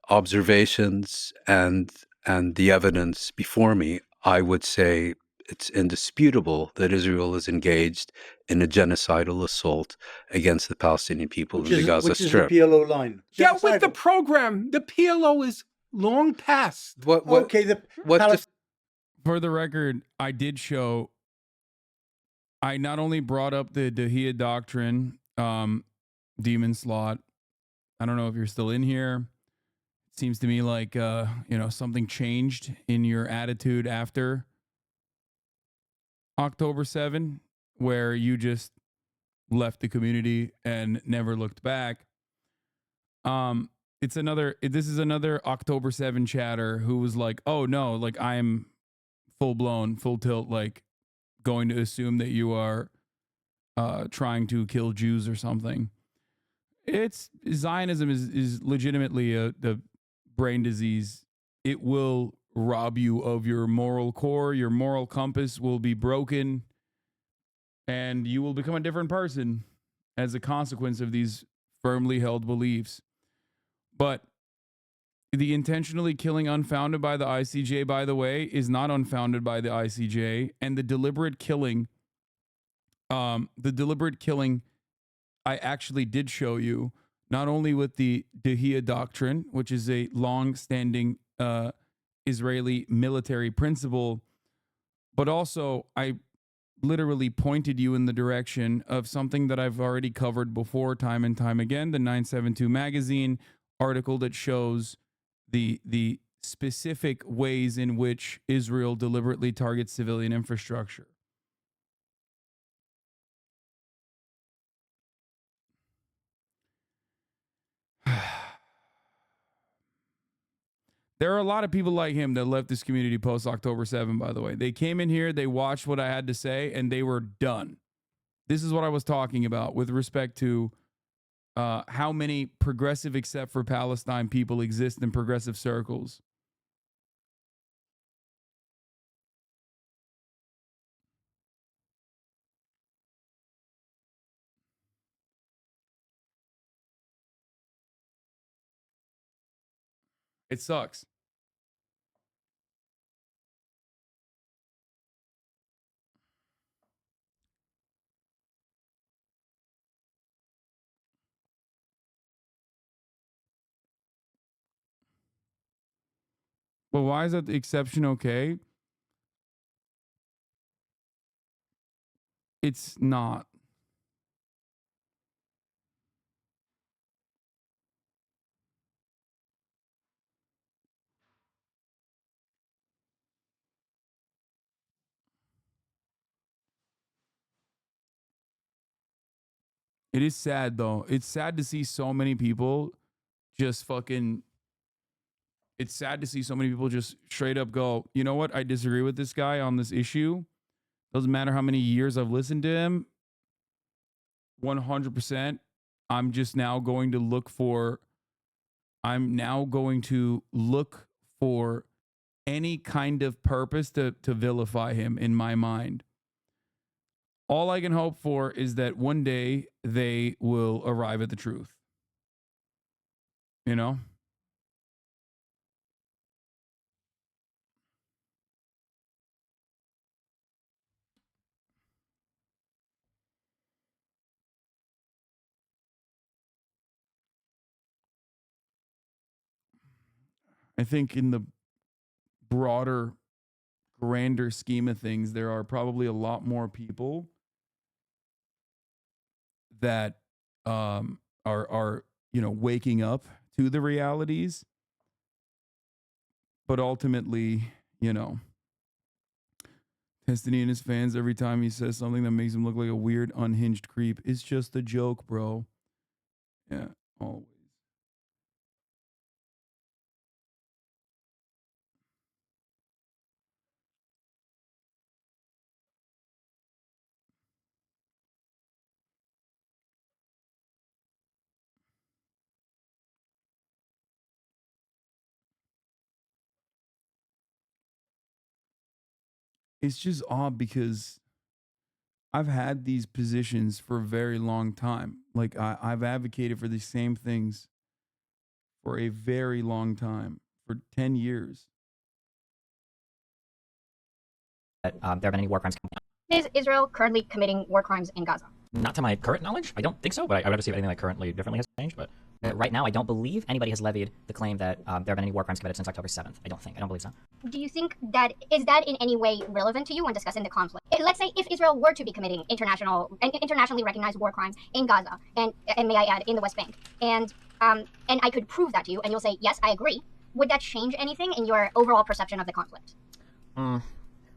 S15: observations and the evidence before me, I would say it's indisputable that Israel is engaged in a genocidal assault against the Palestinian people in the Gaza Strip.
S14: Which is the PLO line.
S19: Get with the program. The PLO is long past.
S14: Okay,
S4: for the record, I did show. I not only brought up the Dahia doctrine, demon slot. I don't know if you're still in here. It seems to me like something changed in your attitude after October 7, where you just left the community and never looked back. This is another October 7 chatter who was like, oh no, like I am full tilt, like going to assume that you are trying to kill Jews or something. Zionism is legitimately the brain disease. It will rob you of your moral core. Your moral compass will be broken, and you will become a different person as a consequence of these firmly held beliefs. But the intentionally killing unfounded by the ICJ, by the way, is not unfounded by the ICJ, and the deliberate killing, I actually did show you, not only with the Dahia doctrine, which is a long-standing Israeli military principle, but also I literally pointed you in the direction of something that I've already covered before time and time again, the 972 magazine article that shows the specific ways in which Israel deliberately targets civilian infrastructure. There are a lot of people like him that left this community post October 7, by the way. They came in here, they watched what I had to say, and they were done. This is what I was talking about with respect to how many progressive except for Palestine people exist in progressive circles. It sucks. But why is that the exception okay? It's not. It is sad though. It's sad to see so many people just fucking. It's sad to see so many people just straight up go, you know what? I disagree with this guy on this issue. Doesn't matter how many years I've listened to him. 100%. I'm just now going to look for. I'm now going to look for any kind of purpose to vilify him in my mind. All I can hope for is that one day they will arrive at the truth. You know? I think in the broader, grander scheme of things, there are probably a lot more people that are waking up to the realities, but ultimately, Destiny and his fans, every time he says something that makes him look like a weird, unhinged creep, it's just a joke, bro. Yeah, always. It's just odd because I've had these positions for a very long time. Like I've advocated for the same things for a very long time, for 10 years.
S16: There have been any war crimes.
S21: Is Israel currently committing war crimes in Gaza?
S16: Not to my current knowledge. I don't think so, but I would have to see if anything that currently differently has changed. But right now, I don't believe anybody has levied the claim that there have been any war crimes committed since October 7th. I don't believe so.
S21: Do you think that is that in any way relevant to you when discussing the conflict? Let's say if Israel were to be committing internationally recognized war crimes in Gaza, and may I add, in the West Bank, and I could prove that to you, and you'll say, yes, I agree, would that change anything in your overall perception of the conflict?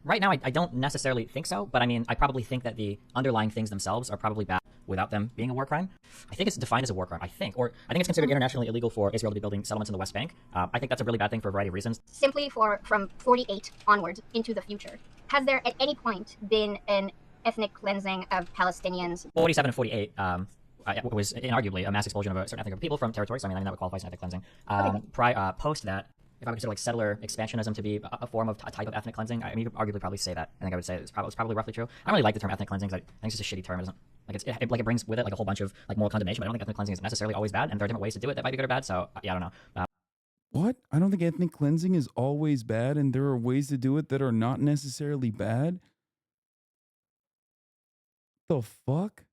S16: Right now, I don't necessarily think so, but I mean, I probably think that the underlying things themselves are probably bad without them being a war crime. I think it's defined as a war crime, I think it's considered internationally illegal for Israel to be building settlements in the West Bank. I think that's a really bad thing for a variety of reasons.
S21: Simply from 48 onwards into the future, has there at any point been an ethnic cleansing of Palestinians?
S16: 47 and 48, was inarguably a mass expulsion of a certain ethnic group of people from territories. So, I mean, that would qualify as ethnic cleansing. Post that, if I would consider like settler expansionism to be a form of a type of ethnic cleansing, I mean, you could arguably probably say that. I think I would say it's probably roughly true. I don't really like the term ethnic cleansing because I think it's just a shitty term. It isn't like it brings with it like a whole bunch of like moral condemnation. But I don't think ethnic cleansing is necessarily always bad, and there are different ways to do it that might be good or bad. So yeah, I don't know.
S4: What? I don't think ethnic cleansing is always bad, and there are ways to do it that are not necessarily bad. The fuck?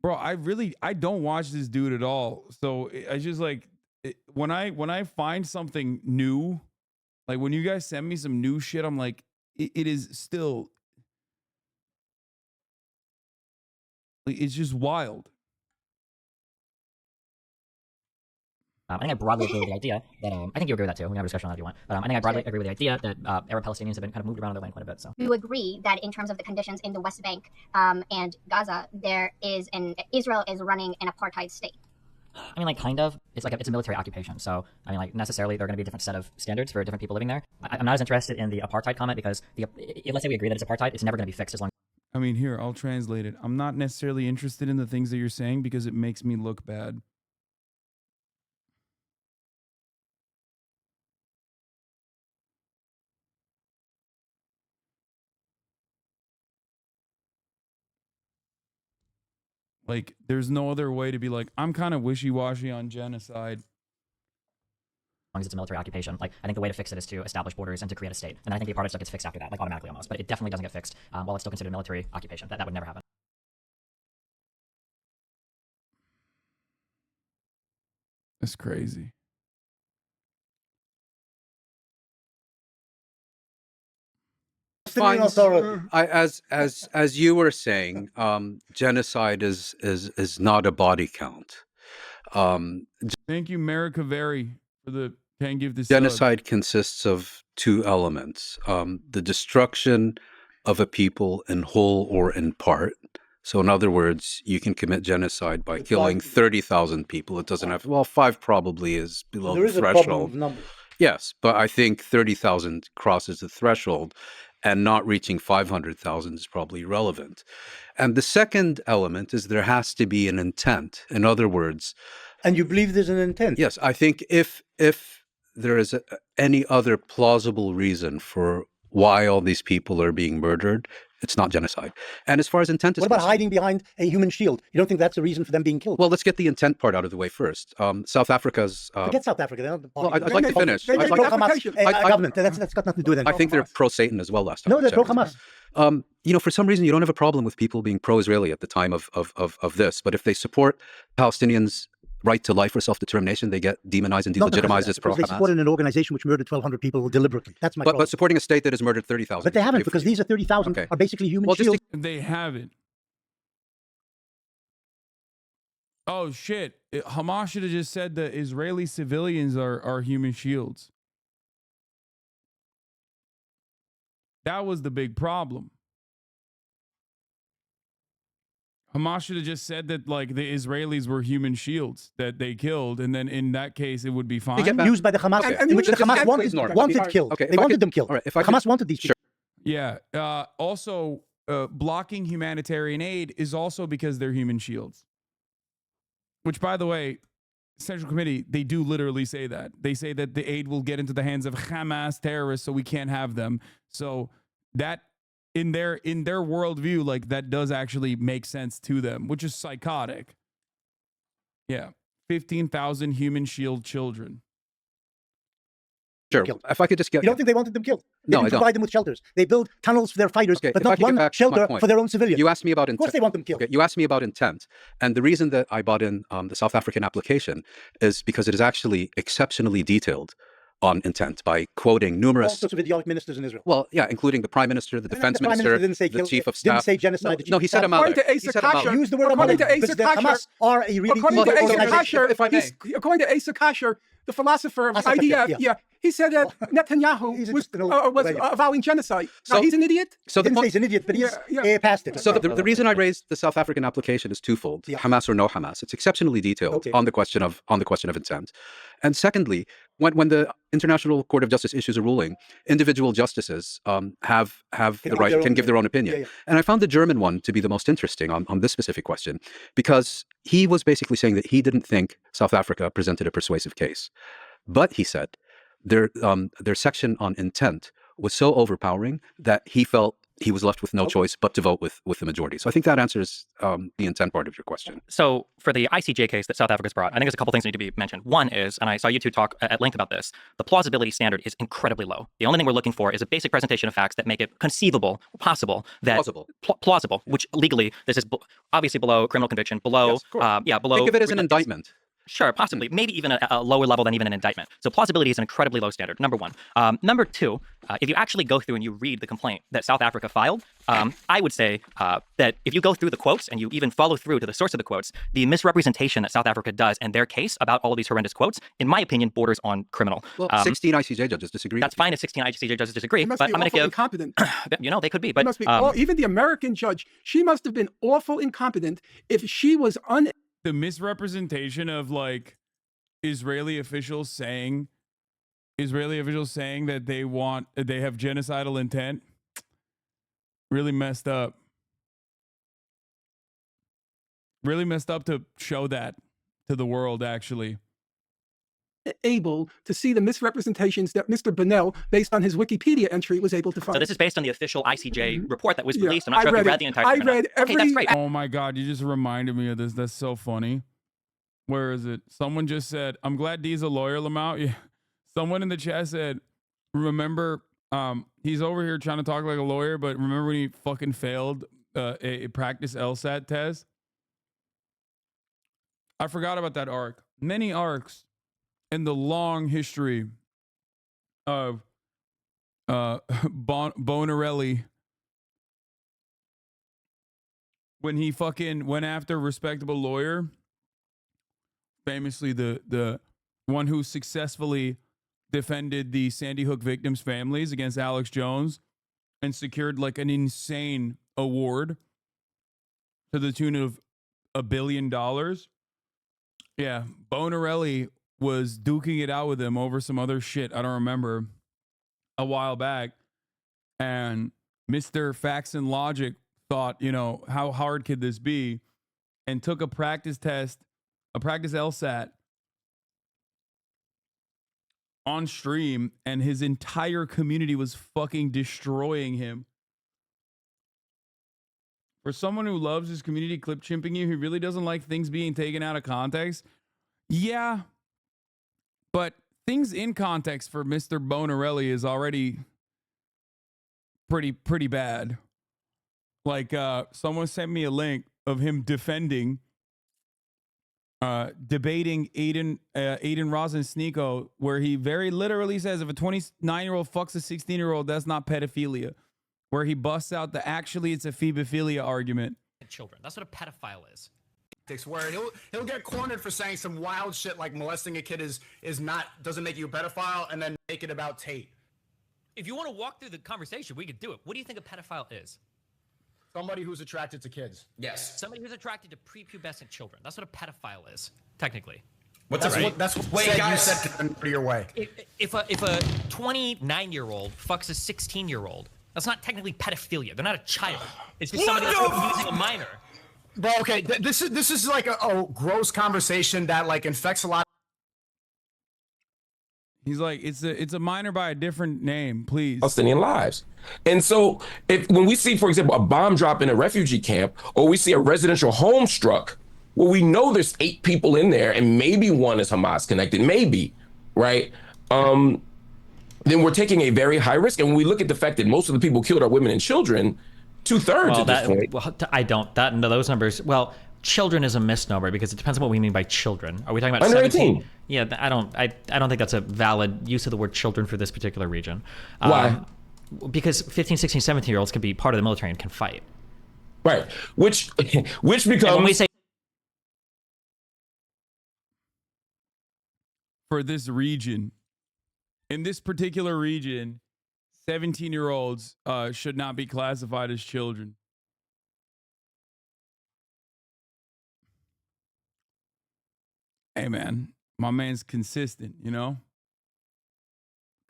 S4: Bro, I don't watch this dude at all. So I just like when I find something new, like when you guys send me some new shit, I'm like, it is still, it's just wild.
S16: I think I broadly agree with the idea that, I think you agree with that too. We can have a discussion on that if you want. But I think I broadly agree with the idea that Arab Palestinians have been kind of moved around their land quite a bit. So
S21: you agree that in terms of the conditions in the West Bank and Gaza, Israel is running an apartheid state?
S16: I mean, like, kind of. It's a military occupation. So, I mean, like, necessarily, there are going to be a different set of standards for different people living there. I'm not as interested in the apartheid comment because let's say we agree that it's apartheid, it's never going to be fixed as long.
S4: I mean, here, I'll translate it. I'm not necessarily interested in the things that you're saying because it makes me look bad. Like, there's no other way to be like, I'm kind of wishy-washy on genocide.
S16: As long as it's a military occupation. Like, I think the way to fix it is to establish borders and to create a state. And I think the apartheid stuff gets fixed after that, like automatically almost. But it definitely doesn't get fixed while it's still considered a military occupation. That would never happen.
S4: That's crazy.
S15: As you were saying, genocide is not a body count.
S4: Thank you, America Very, for the can't give this.
S15: Genocide consists of two elements: the destruction of a people in whole or in part. So in other words, you can commit genocide by killing 30,000 people. It doesn't have, well, 5 probably is below the threshold. There is a problem of numbers. Yes, but I think 30,000 crosses the threshold, and not reaching 500,000 is probably relevant. And the second element is there has to be an intent. In other words...
S14: And you believe there's an intent?
S15: Yes, I think if there is any other plausible reason for why all these people are being murdered, it's not genocide. And as far as intent is
S14: concerned... What about hiding behind a human shield? You don't think that's a reason for them being killed?
S15: Well, let's get the intent part out of the way first. South Africa's...
S14: Forget South Africa. They're not the party.
S15: Well, I'd like to finish.
S14: They're pro-Hamas government. That's got nothing to do with it.
S15: I think they're pro-Satan as well last time.
S14: No, they're pro-Hamas.
S15: You know, for some reason, you don't have a problem with people being pro-Israeli at the time of this. But if they support Palestinians' right to life or self-determination, they get demonized and delegitimized as pro-Hamas.
S14: They supported an organization which murdered 1,200 people deliberately. That's my problem.
S15: But supporting a state that has murdered 30,000.
S14: But they haven't, because these are 30,000 are basically human shields.
S4: They haven't. Oh, shit. Hamas should have just said that Israeli civilians are human shields. That was the big problem. Hamas should have just said that, like, the Israelis were human shields that they killed, and then in that case, it would be fine.
S14: Used by the Hamas, in which the Hamas wanted killed. They wanted them killed. Hamas wanted these people.
S4: Yeah. Also, blocking humanitarian aid is also because they're human shields. Which, by the way, Central Committee, they do literally say that. They say that the aid will get into the hands of Hamas terrorists, so we can't have them. So that... In their worldview, like, that does actually make sense to them, which is psychotic. Yeah. 15,000 human shield children.
S15: Sure. If I could just get...
S14: You don't think they wanted them killed? They
S15: didn't
S14: provide them with shelters. They build tunnels for their fighters, but not one shelter for their own civilians.
S15: You asked me about intent.
S14: Of course they want them killed.
S15: Okay. You asked me about intent. And the reason that I bought in the South African application is because it is actually exceptionally detailed on intent by quoting numerous...
S14: All sorts of idiotic ministers in Israel.
S15: Well, yeah, including the Prime Minister, the Defense Minister, the Chief of Staff.
S14: Didn't say genocide.
S15: No, he said
S14: According
S15: to
S14: Asa Kasher, use the word according to Asa Kasher, are a really
S19: according to Asa Kasher, according to Asa Kasher, the philosopher of IDF, he said that Netanyahu was avowing genocide. Now, he's an idiot?
S14: So he didn't say he's an idiot, but he's past it.
S15: So the reason I raised the South African application is twofold: Hamas or no Hamas. It's exceptionally detailed on the question of intent. And secondly, when the International Court of Justice issues a ruling, individual justices have the right, can give their own opinion. And I found the German one to be the most interesting on this specific question, because he was basically saying that he didn't think South Africa presented a persuasive case. But he said their section on intent was so overpowering that he felt he was left with no choice but to vote with the majority. So I think that answers the intent part of your question.
S16: So for the ICJ case that South Africa's brought, I think there's a couple things that need to be mentioned. One is, and I saw you two talk at length about this, the plausibility standard is incredibly low. The only thing we're looking for is a basic presentation of facts that make it conceivable, possible, that plausible, which legally this is obviously below criminal conviction, below, below.
S15: Think of it as an indictment.
S16: Sure, possibly. Maybe even a lower level than even an indictment. So plausibility is an incredibly low standard, number one. Number two, if you actually go through and you read the complaint that South Africa filed, I would say that if you go through the quotes and you even follow through to the source of the quotes, the misrepresentation that South Africa does in their case about all of these horrendous quotes, in my opinion, borders on criminal.
S15: Well, 16 ICJ judges disagree.
S16: That's fine if 16 ICJ judges disagree,
S19: but
S16: I'm going to give...
S19: incompetent.
S16: You know, they could be, but...
S19: even the American judge, she must have been awful incompetent if she was
S4: The misrepresentation of, like, Israeli officials saying that they have genocidal intent, really messed up. Really messed up to show that to the world, actually.
S19: Able to see the misrepresentations that Mr. Bonnell, based on his Wikipedia entry, was able to find.
S16: So this is based on the official ICJ report that was released. I'm not sure if you read the entire thing.
S19: I read every...
S16: Okay, that's great.
S4: Oh my God, you just reminded me of this. That's so funny. Where is it? Someone just said, I'm glad D's a lawyer, Lamau. Yeah. Someone in the chat said, remember, he's over here trying to talk like a lawyer, but remember when he fucking failed a practice LSAT test? I forgot about that arc. Many arcs in the long history of Bonarelli, when he fucking went after a respectable lawyer, famously the one who successfully defended the Sandy Hook victims' families against Alex Jones, and secured like an insane award to the tune of $1 billion. Yeah, Bonarelli was duking it out with him over some other shit I don't remember a while back. And Mr. Facts and Logic thought, you know, how hard could this be? And took a practice test, a practice LSAT on stream, and his entire community was fucking destroying him. For someone who loves his community clip chimping you, he really doesn't like things being taken out of context. Yeah, but things in context for Mr. Bonarelli is already pretty bad. Like, someone sent me a link of him debating Aiden Rosen-Sneeko, where he very literally says if a 29-year-old fucks a 16-year-old, that's not pedophilia. Where he busts out the actually it's a phebophilia argument.
S1: Children. That's what a pedophile is.
S2: Where he'll get cornered for saying some wild shit like molesting a kid doesn't make you a pedophile, and then make it about Tate.
S1: If you want to walk through the conversation, we could do it. What do you think a pedophile is?
S2: Somebody who's attracted to kids.
S1: Yes. Somebody who's attracted to prepubescent children. That's what a pedophile is, technically.
S2: That's what you said your way.
S1: If a 29-year-old fucks a 16-year-old, that's not technically pedophilia. They're not a child. It's just somebody that's using a minor.
S2: Bro, okay, this is like a gross conversation that like infects a lot.
S4: He's like, it's a minor by a different name, please.
S22: Palestinian lives. And so when we see, for example, a bomb drop in a refugee camp, or we see a residential home struck, well, we know there's 8 people in there and maybe one is Hamas connected, maybe, right? Then we're taking a very high risk. And when we look at the fact that most of the people killed are women and children, 2/3 at this point.
S1: Well, those numbers, well, children is a misnomer because it depends on what we mean by children. Are we talking about
S22: under
S1: 17?
S22: 18?
S1: Yeah, I don't think that's a valid use of the word children for this particular region.
S22: Why?
S1: Because 15, 16, 17-year-olds can be part of the military and can fight.
S22: Right. Which becomes... And
S1: when we say
S4: for this region, in this particular region, 17-year-olds should not be classified as children. Hey, man, my man's consistent, you know?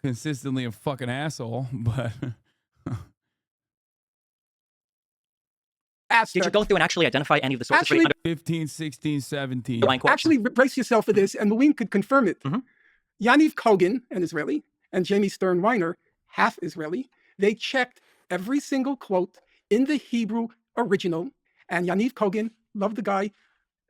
S4: Consistently a fucking asshole, but...
S1: Did you go through and actually identify any of the sources?
S13: Actually,
S4: 15, 16, 17.
S13: Actually, brace yourself for this, and Moeen could confirm it. Yaniv Kogan, an Israeli, and Jamie Stern Weiner, half Israeli, they checked every single quote in the Hebrew original, and Yaniv Kogan, love the guy,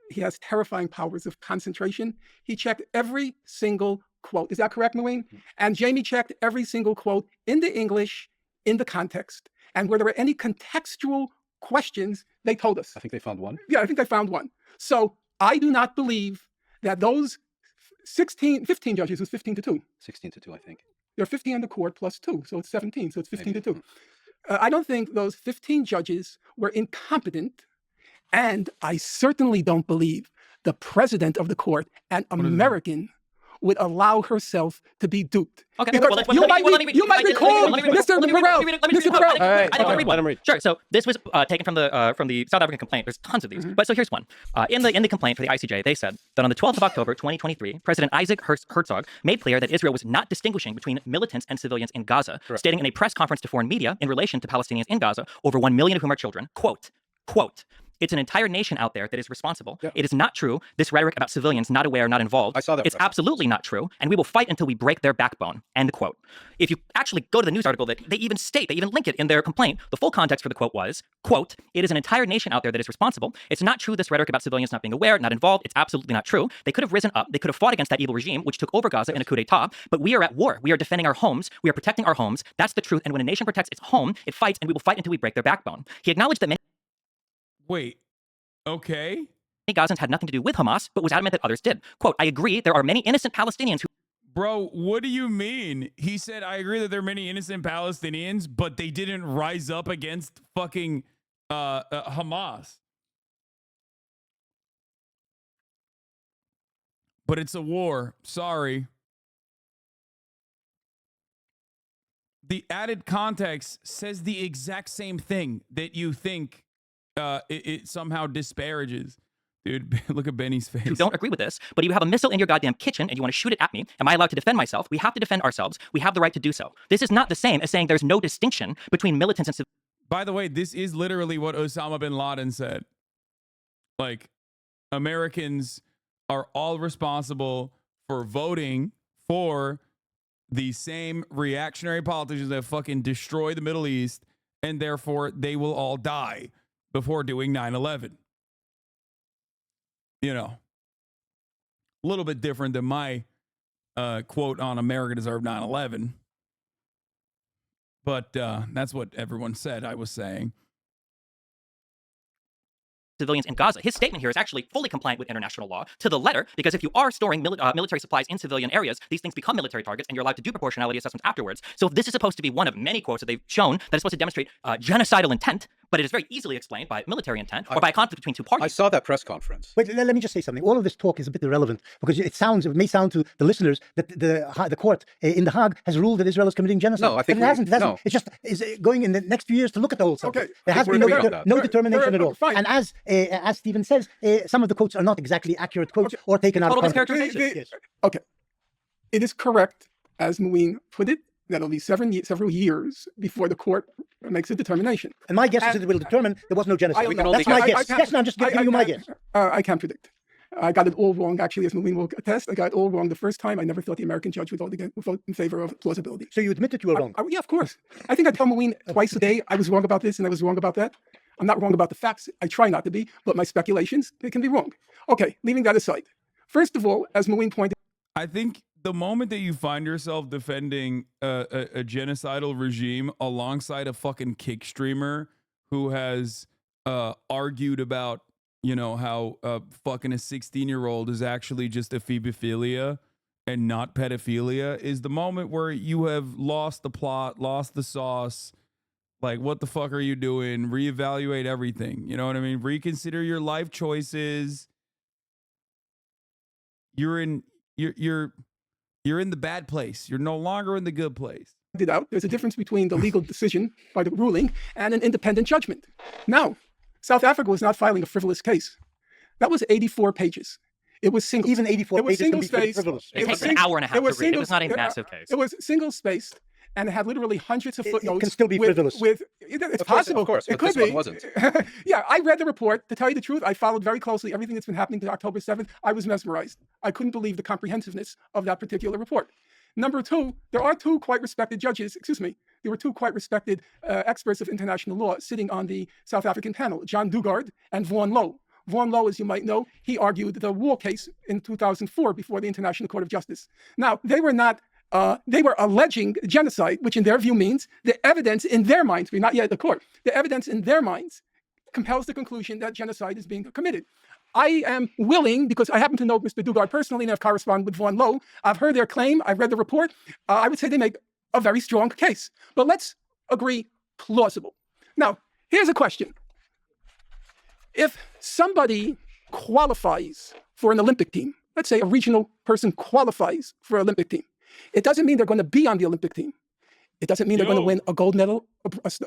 S13: he has terrifying powers of concentration. He checked every single quote. Is that correct, Moeen? And Jamie checked every single quote in the English, in the context. And where there were any contextual questions, they told us.
S15: I think they found one.
S13: Yeah, I think they found one. So I do not believe that those 15 judges, it was 15-2.
S15: 16-2, I think.
S13: There are 15 on the court plus 2, so it's 17, so it's 15-2. I don't think those 15 judges were incompetent, and I certainly don't believe the president of the court, an American, would allow herself to be duped.
S1: Okay,
S13: because you might be called Mr. Burrell. Mr. Burrell.
S1: Sure. So this was taken from the South African complaint. There's tons of these, but so here's one. In the complaint for the ICJ, they said that on the 12th of October, 2023, President Isaac Herzog made clear that Israel was not distinguishing between militants and civilians in Gaza, stating in a press conference to foreign media in relation to Palestinians in Gaza, over 1 million of whom are children, quote, "It's an entire nation out there that is responsible. Yeah. It is not true. This rhetoric about civilians not aware, not involved.
S15: I saw that.
S1: It's absolutely not true. And we will fight until we break their backbone." End quote. If you actually go to the news article that they even link it in their complaint, the full context for the quote was, quote, "It is an entire nation out there that is responsible. It's not true. This rhetoric about civilians not being aware, not involved. It's absolutely not true. They could have risen up. They could have fought against that evil regime, which took over Gaza in a coup d'etat. But we are at war. We are defending our homes. We are protecting our homes. That's the truth. And when a nation protects its home, it fights, and we will fight until we break their backbone." He acknowledged that many...
S4: Wait. Okay.
S1: Gazans had nothing to do with Hamas, but was adamant that others did. Quote, "I agree, there are many innocent Palestinians who..."
S4: Bro, what do you mean? He said, "I agree that there are many innocent Palestinians, but they didn't rise up against fucking Hamas." But it's a war. Sorry. the added context says the exact same thing that you think it somehow disparages. Dude, look at Benny's face.
S1: You don't agree with this, but you have a missile in your goddamn kitchen and you want to shoot it at me. Am I allowed to defend myself? We have to defend ourselves. We have the right to do so. This is not the same as saying there's no distinction between militants and civilians.
S4: By the way, this is literally what Osama bin Laden said. Like, Americans are all responsible for voting for the same reactionary politicians that fucking destroy the Middle East, and therefore they will all die before doing 9/11. You know, a little bit different than my quote on America deserved 9/11. But that's what everyone said I was saying.
S1: Civilians in Gaza. His statement here is actually fully compliant with international law to the letter, because if you are storing military supplies in civilian areas, these things become military targets, and you're allowed to do proportionality assessments afterwards. So if this is supposed to be one of many quotes that they've shown that is supposed to demonstrate genocidal intent, but it is very easily explained by military intent or by a conflict between two parties.
S15: I saw that press conference.
S14: Wait, let me just say something. All of this talk is a bit irrelevant because it may sound to the listeners that the court in The Hague has ruled that Israel is committing genocide.
S15: No, I think
S14: it hasn't.
S15: no.
S14: It's just is going in the next few years to look at the whole subject.
S15: Okay,
S14: There has been no determination at all.
S19: Fine.
S14: And as Stephen says, some of the quotes are not exactly accurate quotes or taken out of context. Yes.
S19: Okay. It is correct, as Muin put it, that it'll be several years before the court makes a determination.
S14: And my guess is that it will determine there was no genocide. That's my guess. Yes, no, I'm just giving you my guess.
S19: I can't predict. I got it all wrong, actually, as Muin will attest. I got it all wrong the first time. I never thought the American judge would vote in favor of plausibility.
S14: So you admit that you were wrong?
S19: Yeah, of course. I think I tell Muin twice a day I was wrong about this and I was wrong about that. I'm not wrong about the facts. I try not to be, but my speculations, they can be wrong. Okay, leaving that aside. First of all, as Muin pointed,
S4: I think the moment that you find yourself defending a genocidal regime alongside a fucking kick streamer who has argued about, you know, how fucking a 16-year-old is actually just ephebophilia and not pedophilia is the moment where you have lost the plot, lost the sauce. Like, what the fuck are you doing? Reevaluate everything. You know what I mean? Reconsider your life choices. You're in the bad place. You're no longer in the good place.
S19: There's a difference between the legal decision by the ruling and an independent judgment. Now, South Africa was not filing a frivolous case. That was 84 pages. It was single.
S14: Even 84 pages can be frivolous.
S1: It takes an hour and a half to read. It was not a massive case.
S19: It was single-spaced. And it had literally hundreds of footnotes.
S14: It can still be frivolous.
S19: It's possible.
S15: Of course,
S19: it
S15: but
S19: could
S15: this
S19: be.
S15: one wasn't.
S19: Yeah, I read the report. To tell you the truth, I followed very closely everything that's been happening to October 7th. I was mesmerized. I couldn't believe the comprehensiveness of that particular report. Number two, there are two quite respected judges, there were two quite respected experts of international law sitting on the South African panel, John Dugard and Vaughan Lowe. Vaughan Lowe, as you might know, he argued the war case in 2004 before the International Court of Justice. Now, they were alleging genocide, which in their view means the evidence in their minds, we're not yet at the court, the evidence in their minds compels the conclusion that genocide is being committed. I am willing, because I happen to know Mr. Dugard personally and I've corresponded with Vaughan Lowe, I've heard their claim, I've read the report, I would say they make a very strong case. But let's agree plausible. Now, here's a question. If somebody qualifies for an Olympic team, let's say a regional person qualifies for an Olympic team, it doesn't mean they're going to be on the Olympic team. It doesn't mean they're going to win a gold medal,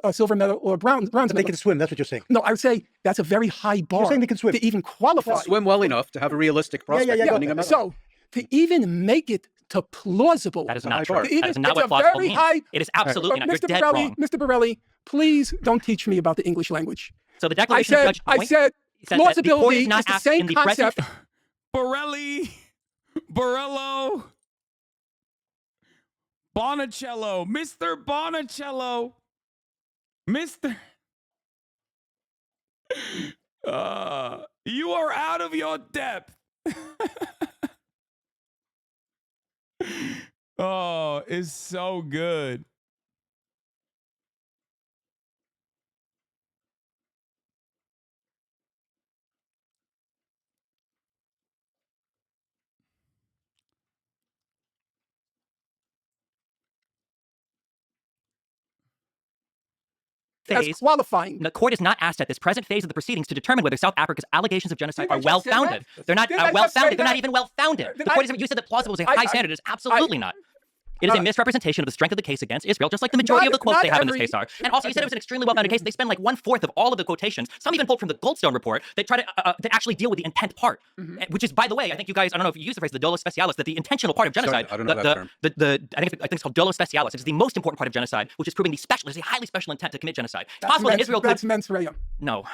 S19: a silver medal, or a bronze medal.
S14: They can swim, that's what you're saying.
S19: No, I would say that's a very high bar.
S14: You're saying they can swim.
S19: To even qualify.
S15: Swim well enough to have a realistic prospect of winning a medal.
S19: So, to even make it to plausible.
S1: That is not true. That is not what plausible means. It is absolutely not. You're dead wrong.
S19: Mr. Borelli, please don't teach me about the English language.
S1: So the declaration of Judge
S19: I said plausibility is the same concept.
S4: Borelli, Borello, Bonicello, Mr. Bonicello, Mr. You are out of your depth. Oh, it's so good.
S19: As qualifying.
S1: The court is not asked at this present phase of the proceedings to determine whether South Africa's allegations of genocide are well-founded. They're not well-founded. They're not even well-founded. The court isn't. You said that plausible was a high standard. It's absolutely not. It is a misrepresentation of the strength of the case against Israel, just like the majority of the quotes they have in this case are. And also, you said it was an extremely well-founded case. They spend like 1/4 of all of the quotations, some even pulled from the Goldstone report, that try to actually deal with the intent part, which is, by the way, I think you guys, I don't know if you use the phrase, the dolo specialis, that the intentional part of genocide,
S15: Sorry, I don't know that term.
S1: I think it's called dolo specialis, which is the most important part of genocide, which is proving there's a highly special intent to commit genocide. It's possible that Israel
S19: That's mens rea.
S1: No.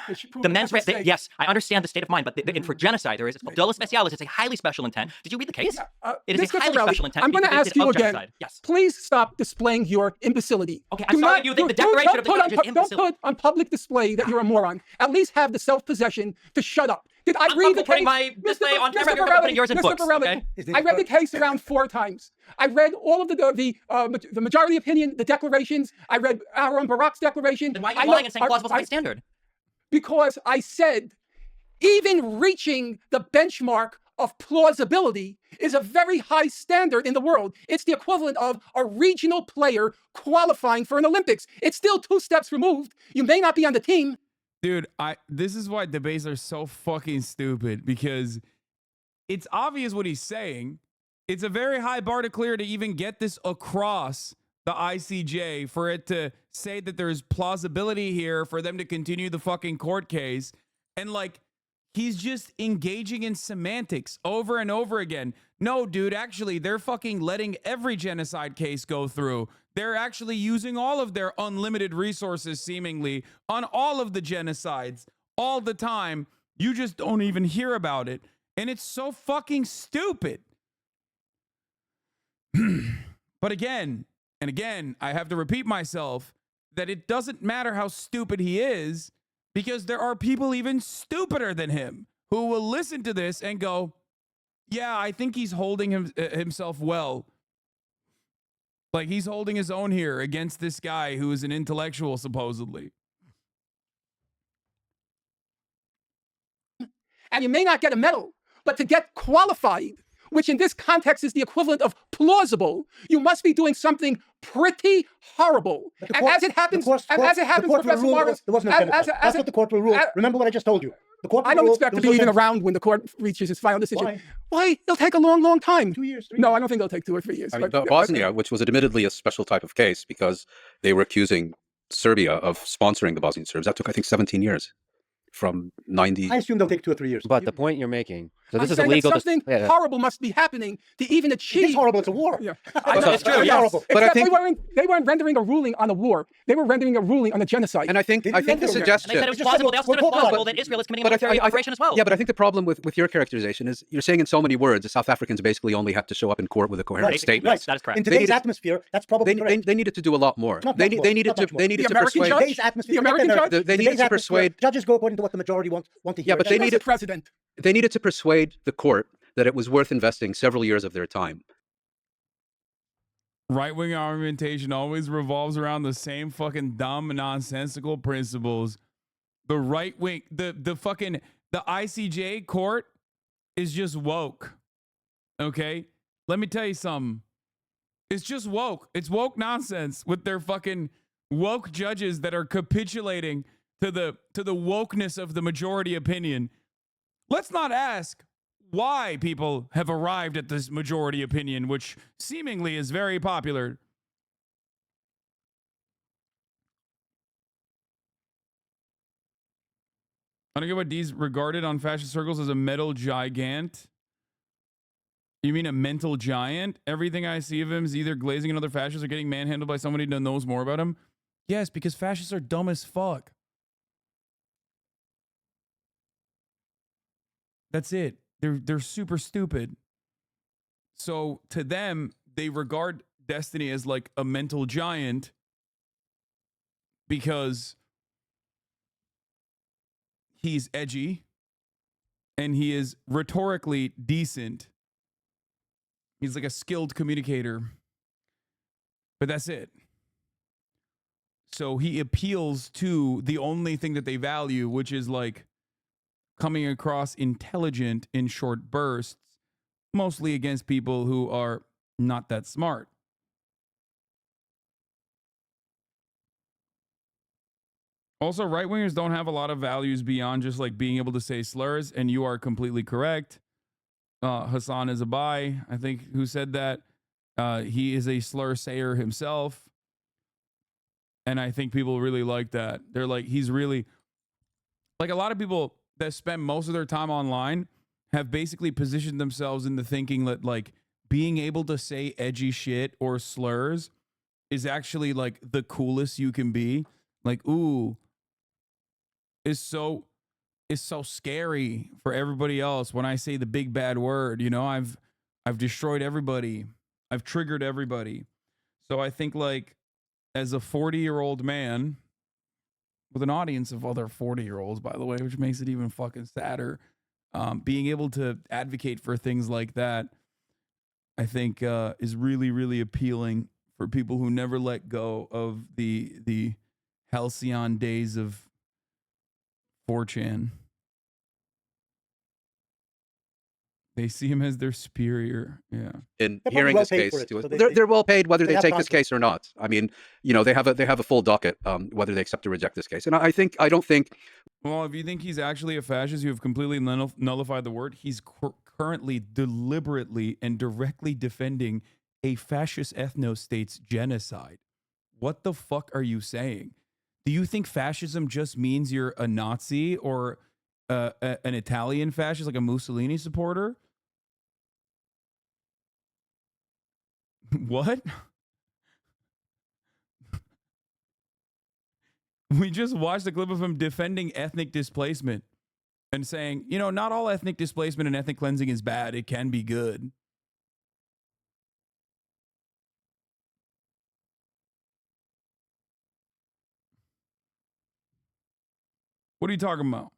S1: The mens rea, yes, I understand the state of mind, but and for genocide, it's called dolo specialis, it's a highly special intent. Did you read the case? It is a highly special intent.
S19: I'm going to ask you again.
S1: Genocide. Yes.
S19: Please stop displaying your imbecility.
S1: Okay, I'm sorry, you think the declaration of the judge is imbecile.
S19: Don't put on public display that you're a moron. At least have the self-possession to shut up. Did I read the case?
S1: My display on camera, you're putting yours in books. Okay?
S19: I read the case around 4 times. I read all of the majority opinion, the declarations. I read Aaron Barak's declaration.
S1: Then why are you lying and saying plausible is a high standard?
S19: Because I said, even reaching the benchmark of plausibility is a very high standard in the world. It's the equivalent of a regional player qualifying for an Olympics. It's still 2 steps removed. You may not be on the team.
S4: Dude, this is why debates are so fucking stupid, because it's obvious what he's saying. It's a very high bar to clear to even get this across the ICJ, for it to say that there's plausibility here for them to continue the fucking court case. And like, he's just engaging in semantics over and over again. No, dude, actually, they're fucking letting every genocide case go through. They're actually using all of their unlimited resources, seemingly, on all of the genocides all the time. You just don't even hear about it. And it's so fucking stupid. But again, and again, I have to repeat myself that it doesn't matter how stupid he is, because there are people even stupider than him who will listen to this and go, yeah, I think he's holding himself well. Like, he's holding his own here against this guy who is an intellectual, supposedly.
S19: And you may not get a medal, but to get qualified, which in this context is the equivalent of plausible, you must be doing something pretty horrible. And as it happens, Professor Morris,
S14: that's what the court will rule. Remember what I just told you. The court will
S19: I don't
S14: rule,
S19: expect to be even around when the court reaches its final decision. Why? It'll take a long, long time.
S14: 2 years. 3
S19: No,
S14: years.
S19: I don't think it'll take 2 or 3 years.
S15: I mean, Bosnia, which was admittedly a special type of case because they were accusing Serbia of sponsoring the Bosnian Serbs. That took, I think, 17 years. From 90.
S14: I assume they'll take 2 or 3 years.
S20: But the point you're making, so this
S19: I'm
S20: is
S19: saying
S20: illegal.
S19: that something horrible must be happening to even achieve.
S14: It's horrible. It's a war.
S19: Yeah.
S14: It's true. Yes. Horrible.
S19: But I think they weren't rendering a ruling on a war. They were rendering a ruling on a genocide.
S15: And I think the suggestion.
S1: And they said it was plausible. They also said it was plausible that Israel is committing a military operation as well.
S15: Yeah, but I think the problem with your characterization is you're saying in so many words that South Africans basically only have to show up in court with a coherent statement.
S14: Right.
S1: That is correct.
S14: In today's atmosphere, that's probably correct.
S15: They needed to do a lot more. They needed to persuade.
S19: The American judge.
S15: They needed to persuade.
S14: Judges go according to what the majority want to hear.
S15: Yeah, but they needed
S19: president.
S15: They needed to persuade the court that it was worth investing several years of their time.
S4: Right-wing argumentation always revolves around the same fucking dumb, nonsensical principles. The right wing, the ICJ court is just woke. Okay? Let me tell you something. It's just woke. It's woke nonsense with their fucking woke judges that are capitulating to the wokeness of the majority opinion. Let's not ask why people have arrived at this majority opinion, which seemingly is very popular. I don't get what D's regarded on fascist circles as a metal gigant. You mean a mental giant? Everything I see of him is either glazing another fascist or getting manhandled by somebody that knows more about him. Yes, because fascists are dumb as fuck. That's it. They're super stupid. So to them, they regard Destiny as like a mental giant because he's edgy and he is rhetorically decent. He's like a skilled communicator. But that's it. So he appeals to the only thing that they value, which is like coming across intelligent in short bursts, mostly against people who are not that smart. Also, right-wingers don't have a lot of values beyond just like being able to say slurs, and you are completely correct. HasanAbi, I think, who said that. He is a slur sayer himself. And I think people really like that. They're like, he's really like, a lot of people that spend most of their time online have basically positioned themselves into thinking that like being able to say edgy shit or slurs is actually like the coolest you can be. Like, ooh, is so scary for everybody else when I say the big bad word. You know, I've destroyed everybody. I've triggered everybody. So I think like as a 40-year-old man with an audience of other 40-year-olds, by the way, which makes it even fucking sadder, being able to advocate for things like that, I think is really, really appealing for people who never let go of the halcyon days of 4chan. They see him as their superior. Yeah.
S15: In
S14: They're
S15: hearing
S14: well
S15: this
S14: paid
S15: case,
S14: for it, so
S15: they're well paid whether
S14: they
S15: they
S14: have
S15: take this
S14: content.
S15: case or not. I mean, you know, they have a full docket whether they accept or reject this case. And I don't think.
S4: Well, if you think he's actually a fascist, you have completely nullified the word. He's currently deliberately and directly defending a fascist ethno-state's genocide. What the fuck are you saying? Do you think fascism just means you're a Nazi or an Italian fascist, like a Mussolini supporter? What? We just watched a clip of him defending ethnic displacement and saying, you know, not all ethnic displacement and ethnic cleansing is bad. It can be good. What are you talking about?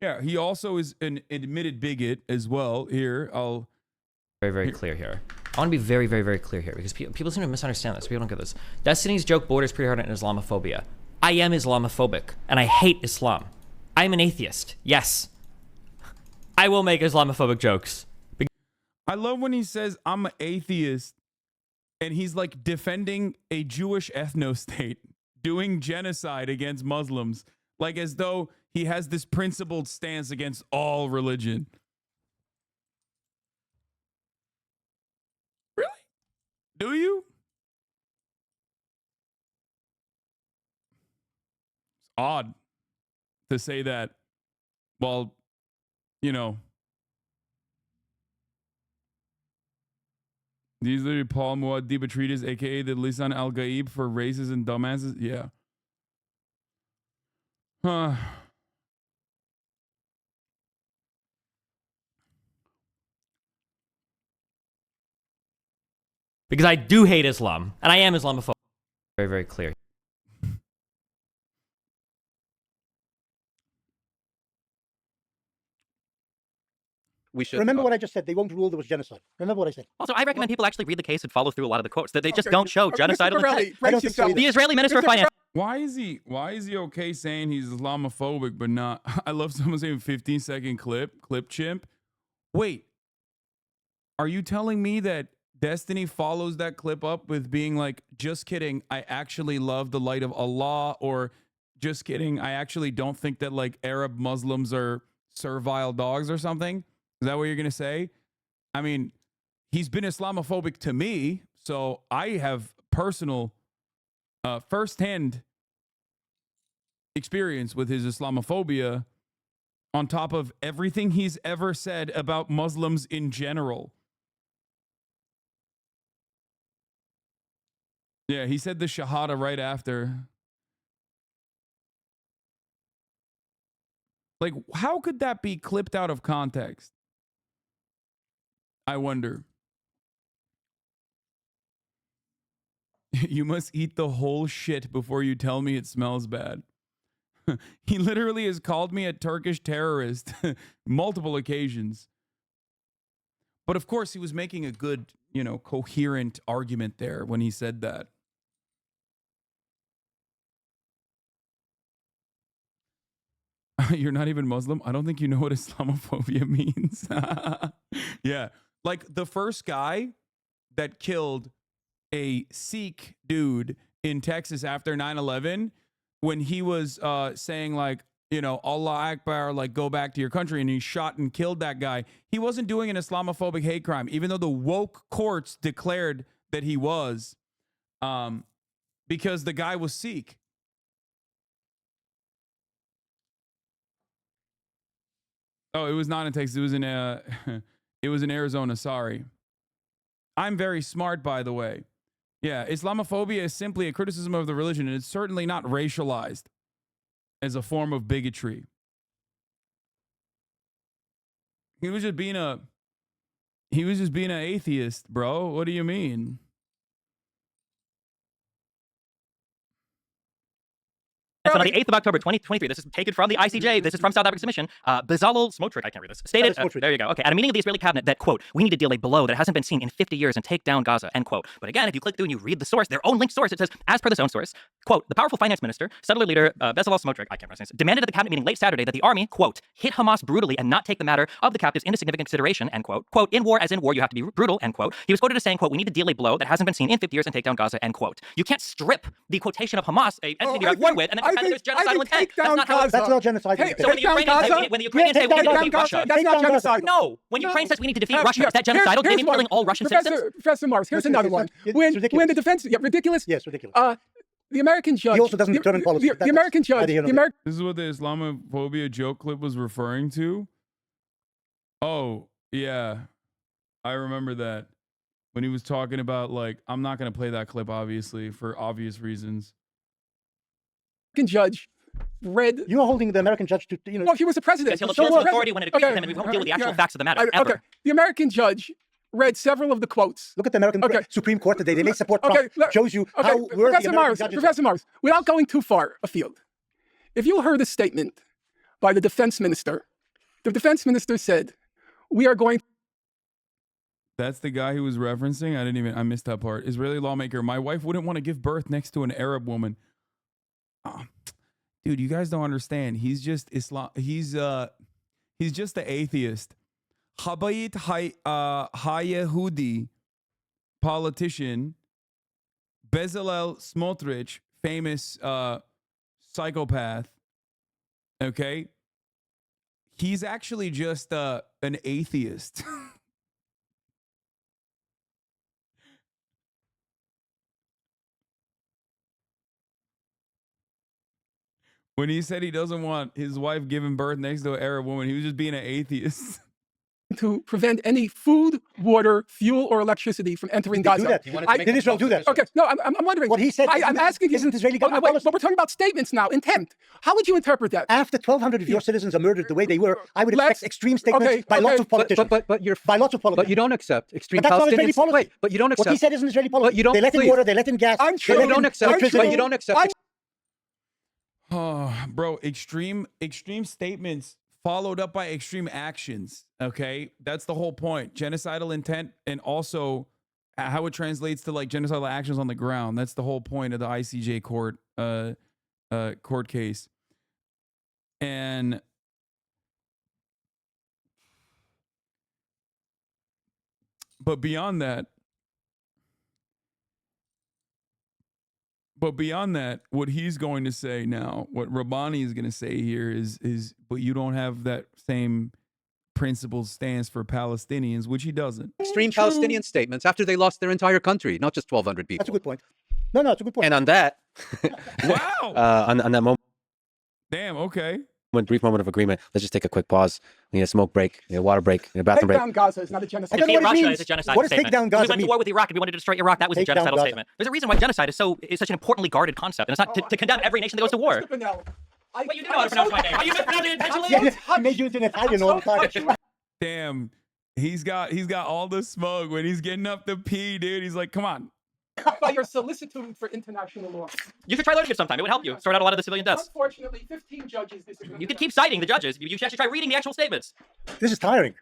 S4: Yeah, he also is an admitted bigot as well. Here, I'll...
S18: Very clear here. I want to be very, very, very clear here because people seem to misunderstand this. People don't get this. Destiny's joke borders pretty hard on Islamophobia. I am Islamophobic, and I hate Islam. I'm an atheist. Yes. I will make Islamophobic jokes.
S4: I love when he says, I'm an atheist, and he's like defending a Jewish ethno-state, doing genocide against Muslims, like as though he has this principled stance against all religion. Really? Do you? It's odd to say that. Well, you know, these are Paul Muad'Dib Atreides, aka the Lisan Al Gaib for races and dumbasses. Yeah. Huh.
S18: Because I do hate Islam, and I am Islamophobic. Very, very clear.
S15: We should
S14: Remember what I just said. They won't rule there was genocide. Remember what I said.
S1: Also, I recommend people actually read the case and follow through a lot of the quotes. That they just don't show genocidal intent.
S14: I don't think so either.
S1: The Israeli Minister of Finance.
S4: Why is he okay saying he's Islamophobic but not? I love someone saying 15-second clip chimp. Wait, are you telling me that Destiny follows that clip up with being like, just kidding, I actually love the light of Allah, or just kidding, I actually don't think that like Arab Muslims are servile dogs or something? Is that what you're going to say? I mean, he's been Islamophobic to me, so I have personal firsthand experience with his Islamophobia on top of everything he's ever said about Muslims in general. Yeah, he said the Shahada right after. Like, how could that be clipped out of context? I wonder. You must eat the whole shit before you tell me it smells bad. He literally has called me a Turkish terrorist multiple occasions. But of course, he was making a good, you know, coherent argument there when he said that. You're not even Muslim? I don't think you know what Islamophobia means. Yeah. Like the first guy that killed a Sikh dude in Texas after 9/11, when he was saying like, Allah Akbar, like go back to your country, and he shot and killed that guy. He wasn't doing an Islamophobic hate crime, even though the woke courts declared that he was, because the guy was Sikh. Oh, it was not in Texas. It was in it was in Arizona. Sorry. I'm very smart, by the way. Yeah, Islamophobia is simply a criticism of the religion, and it's certainly not racialized as a form of bigotry. He was just being an atheist, bro. What do you mean?
S1: So on the 8th of October, 2023, this is taken from the ICJ, this is from South Africa's submission, Bezalel Smotrich, I can't read this, stated, there you go, okay, at a meeting of the Israeli cabinet that, quote, we need to deal a blow that hasn't been seen in 50 years and take down Gaza, end quote. But again, if you click through and you read the source, their own linked source, it says, as per this own source, quote, the powerful finance minister, settler leader, Bezalel Smotrich, I can't remember his name, demanded at the cabinet meeting late Saturday that the army, quote, hit Hamas brutally and not take the matter of the captives into significant consideration, end quote. Quote, in war, as in war, you have to be brutal, end quote. He was quoted as saying, quote, we need to deal a blow that hasn't been seen in 50 years and take down Gaza, end quote. You can't strip the quotation of Hamas, a entity you're at war with, and then pretend that there's genocidal intent. That's not how
S14: That's not genocide.
S1: Hey, so when the Ukrainians say we need to defeat Russia,
S19: that's not genocide.
S1: No, when Ukraine says we need to defeat Russia, is that genocidal? Do they mean killing all Russian citizens?
S19: Professor Mars, here's another one. When the defense, ridiculous.
S14: Yes, ridiculous.
S19: The American judge.
S14: He also doesn't determine policy.
S19: The American judge.
S4: This is what the Islamophobia joke clip was referring to. Oh yeah, I remember that when he was talking about like I'm not going to play that clip obviously for obvious reasons.
S19: American judge read.
S14: You are holding the American judge to,
S19: No, he was the president.
S1: Because he'll abuse authority when it agrees with him, and we won't deal with the actual facts of the matter, ever.
S19: Okay, the American judge read several of the quotes.
S14: Look at the American Supreme Court today. They may support Trump. Shows you how worthy
S19: Professor Mars, without going too far afield, if you heard a statement by the defense minister said, we are going.
S4: That's the guy who was referencing. I missed that part. Israeli lawmaker. My wife wouldn't want to give birth next to an Arab woman. Dude, you guys don't understand. He's just Islam. He's just the atheist. Habayit Hayehudi politician Bezalel Smotrich, famous psychopath. Okay, he's actually just an atheist. When he said he doesn't want his wife giving birth next to an Arab woman, he was just being an atheist.
S19: To prevent any food, water, fuel, or electricity from entering Gaza.
S14: Did Israel do that?
S19: Okay, no, I'm wondering.
S14: What he said.
S19: I'm asking you.
S14: Isn't Israeli government policy?
S19: But we're talking about statements now, intent. How would you interpret that?
S14: After 1,200 of your citizens are murdered the way they were, I would expect extreme statements by lots of politicians. By lots of politicians.
S15: But you don't accept extreme
S14: But that's not Israeli policy.
S15: Wait, but you don't accept.
S14: What he said isn't Israeli policy.
S15: But you don't.
S14: They let in water. They let in gas.
S19: I'm sure
S15: you don't accept. But you don't accept.
S4: Oh, bro, extreme statements followed up by extreme actions. Okay, that's the whole point. Genocidal intent, and also how it translates to like genocidal actions on the ground. That's the whole point of the ICJ court case. And but beyond that, what he's going to say now, what Rabbani is going to say here is, but you don't have that same principled stance for Palestinians, which he doesn't.
S15: Extreme Palestinian statements after they lost their entire country, not just 1,200 people.
S14: That's a good point. No, it's a good point.
S20: And on that,
S4: wow,
S20: on that moment,
S4: damn, okay.
S20: One brief moment of agreement. Let's just take a quick pause. We need a smoke break, a water break, a bathroom break.
S19: Take down Gaza is not a genocide.
S1: Defeat Russia is a genocide
S14: What does
S1: statement.
S14: take down Gaza
S1: We went to war with Iraq. If we wanted to destroy Iraq, that was a genocidal statement. There's a reason why genocide is such an importantly guarded concept, and it's not to condemn every nation that goes to war.
S19: But
S1: you do know how to pronounce my name. Are you mispronouncing it intentionally?
S14: Yeah, I made you into an Italian all the time.
S4: Damn, he's got all the smoke when he's getting up to pee, dude. He's like, come on.
S19: By your solicitude for international law.
S1: You should try learning it sometime. It would help you sort out a lot of the civilian deaths.
S19: Unfortunately, 15 judges disagree.
S1: You can keep citing the judges. You should actually try reading the actual statements.
S14: This is tiring.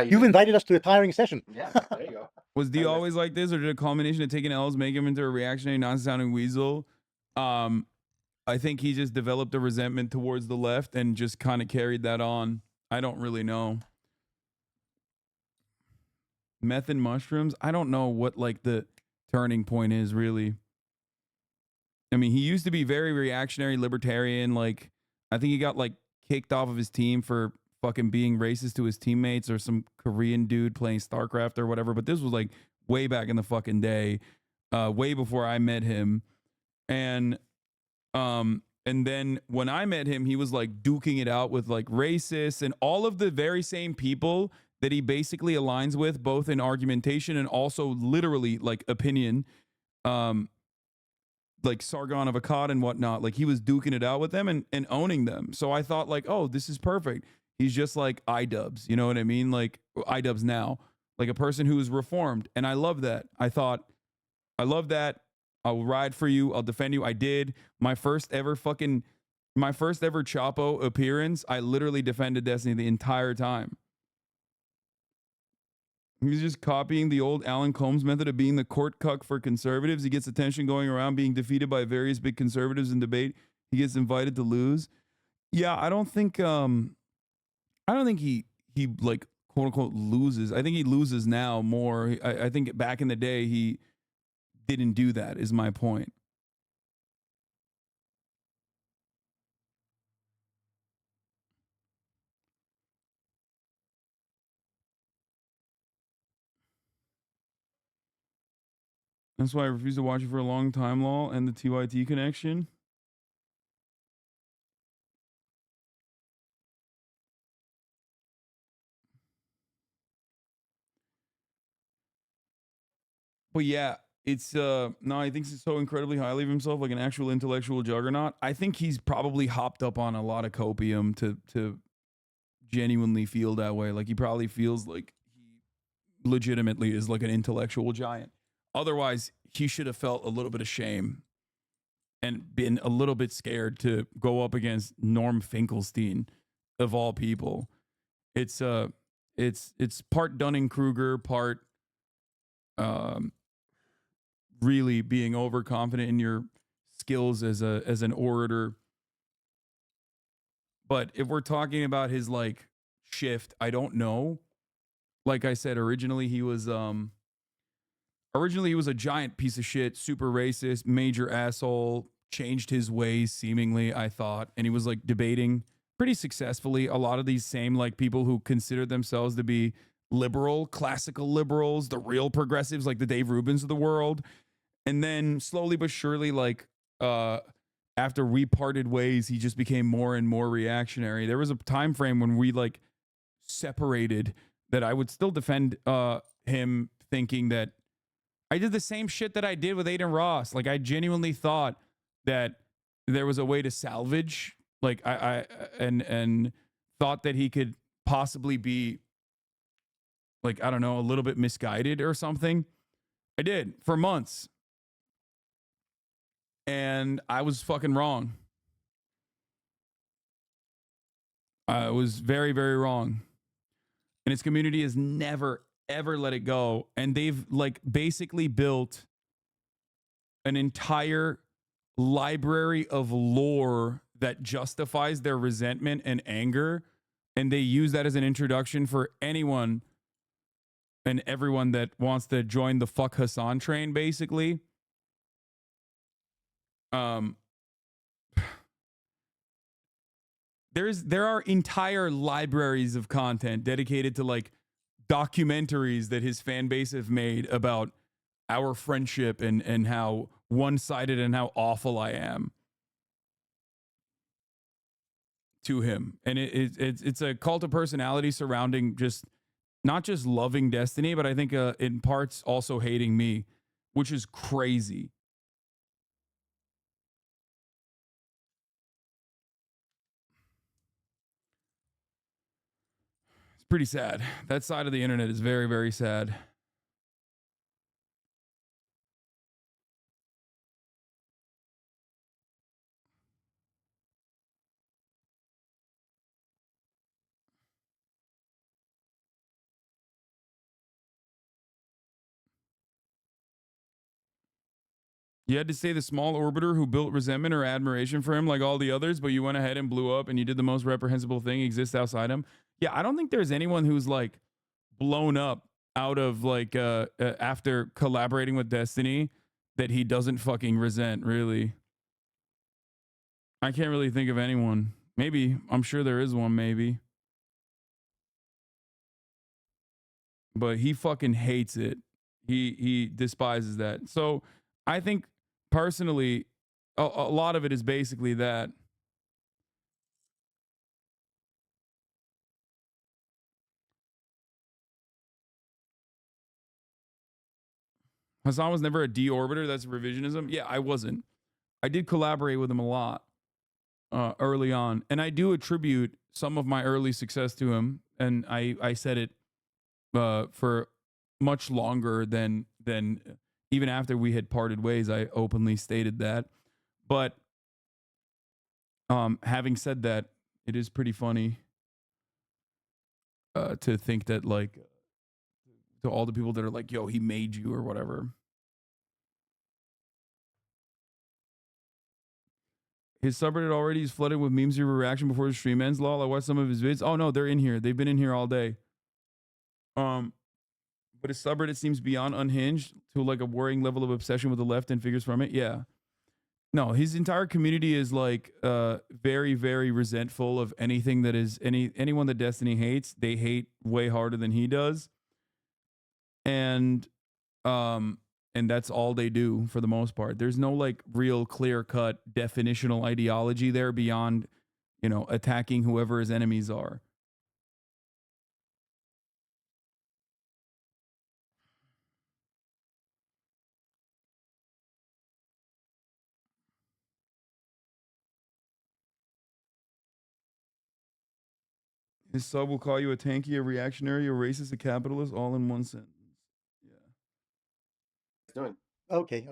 S14: You've invited us to a tiring session.
S1: Yeah, there you go.
S4: Was D always like this, or did a culmination of taking L's make him into a reactionary, non-sounding weasel? I think he just developed a resentment towards the left and just kind of carried that on. I don't really know. Meth and mushrooms? I don't know what like the turning point is really. I mean, he used to be very reactionary, libertarian. Like, I think he got like kicked off of his team for fucking being racist to his teammates or some Korean dude playing StarCraft or whatever. But this was like way back in the fucking day, way before I met him. And then when I met him, he was like duking it out with like racists and all of the very same people that he basically aligns with, both in argumentation and also literally like opinion, like Sargon of Akkad and whatnot. Like he was duking it out with them and owning them. So I thought like, oh, this is perfect. He's just like iDubbbz, you know what I mean? Like iDubbbz now, like a person who is reformed. And I love that. I thought, I love that. I will ride for you. I'll defend you. I did. My first ever Chapo appearance, I literally defended Destiny the entire time. He's just copying the old Alan Combs method of being the court cuck for conservatives. He gets attention going around being defeated by various big conservatives in debate. He gets invited to lose. Yeah, I don't think he like quote unquote loses. I think he loses now more. I think back in the day he didn't do that, is my point. That's why I refused to watch it for a long time, lol, and the TYT connection. But yeah, it's no, he thinks it's so incredibly highly of himself, like an actual intellectual juggernaut. I think he's probably hopped up on a lot of copium to genuinely feel that way. Like he probably feels like he legitimately is like an intellectual giant. Otherwise, he should have felt a little bit of shame and been a little bit scared to go up against Norm Finkelstein, of all people. It's part Dunning-Kruger, part really being overconfident in your skills as an orator. But if we're talking about his like shift, I don't know. Like I said, originally he was a giant piece of shit, super racist, major asshole, changed his ways seemingly, I thought, and he was like debating pretty successfully a lot of these same like people who consider themselves to be liberal, classical liberals, the real progressives like the Dave Rubins of the world. And then slowly but surely, like after we parted ways, he just became more and more reactionary. There was a time frame when we like separated that I would still defend him, thinking that I did the same shit that I did with Aiden Ross. Like I genuinely thought that there was a way to salvage, like and thought that he could possibly be like, I don't know, a little bit misguided or something. I did for months. And I was fucking wrong. I was very, very wrong. And his community has never, ever let it go. And they've like basically built an entire library of lore that justifies their resentment and anger. And they use that as an introduction for anyone and everyone that wants to join the fuck Hasan train, basically. There are entire libraries of content dedicated to like documentaries that his fan base have made about our friendship and how one-sided and how awful I am to him. And it's a cult of personality surrounding just not just loving Destiny, but I think in parts also hating me, which is crazy. It's pretty sad. That side of the internet is very, very sad. You had to say the small orbiter who built resentment or admiration for him like all the others, but you went ahead and blew up and you did the most reprehensible thing exists outside him. Yeah, I don't think there's anyone who's like blown up out of like after collaborating with Destiny that he doesn't fucking resent, really. I can't really think of anyone. Maybe. I'm sure there is one, maybe. But he fucking hates it. He despises that. So I think personally, a lot of it is basically that. Hasan was never a deorbiter. That's revisionism. Yeah, I wasn't. I did collaborate with him a lot early on. And I do attribute some of my early success to him. And I said it for much longer than even after we had parted ways. I openly stated that. But having said that, it is pretty funny to think that, like, to all the people that are like, yo, he made you or whatever. His subreddit already is flooded with memes of reaction before the stream ends. Lol, I watched some of his vids. Oh no, they're in here. They've been in here all day. But his subreddit seems beyond unhinged to like a worrying level of obsession with the left and figures from it. Yeah. No, his entire community is like very, very resentful of anything that is anyone that Destiny hates. They hate way harder than he does. And that's all they do for the most part. There's no like real clear-cut definitional ideology there beyond, you know, attacking whoever his enemies are. His sub will call you a tanky, a reactionary, a racist, a capitalist, all in one sentence.
S14: Okay.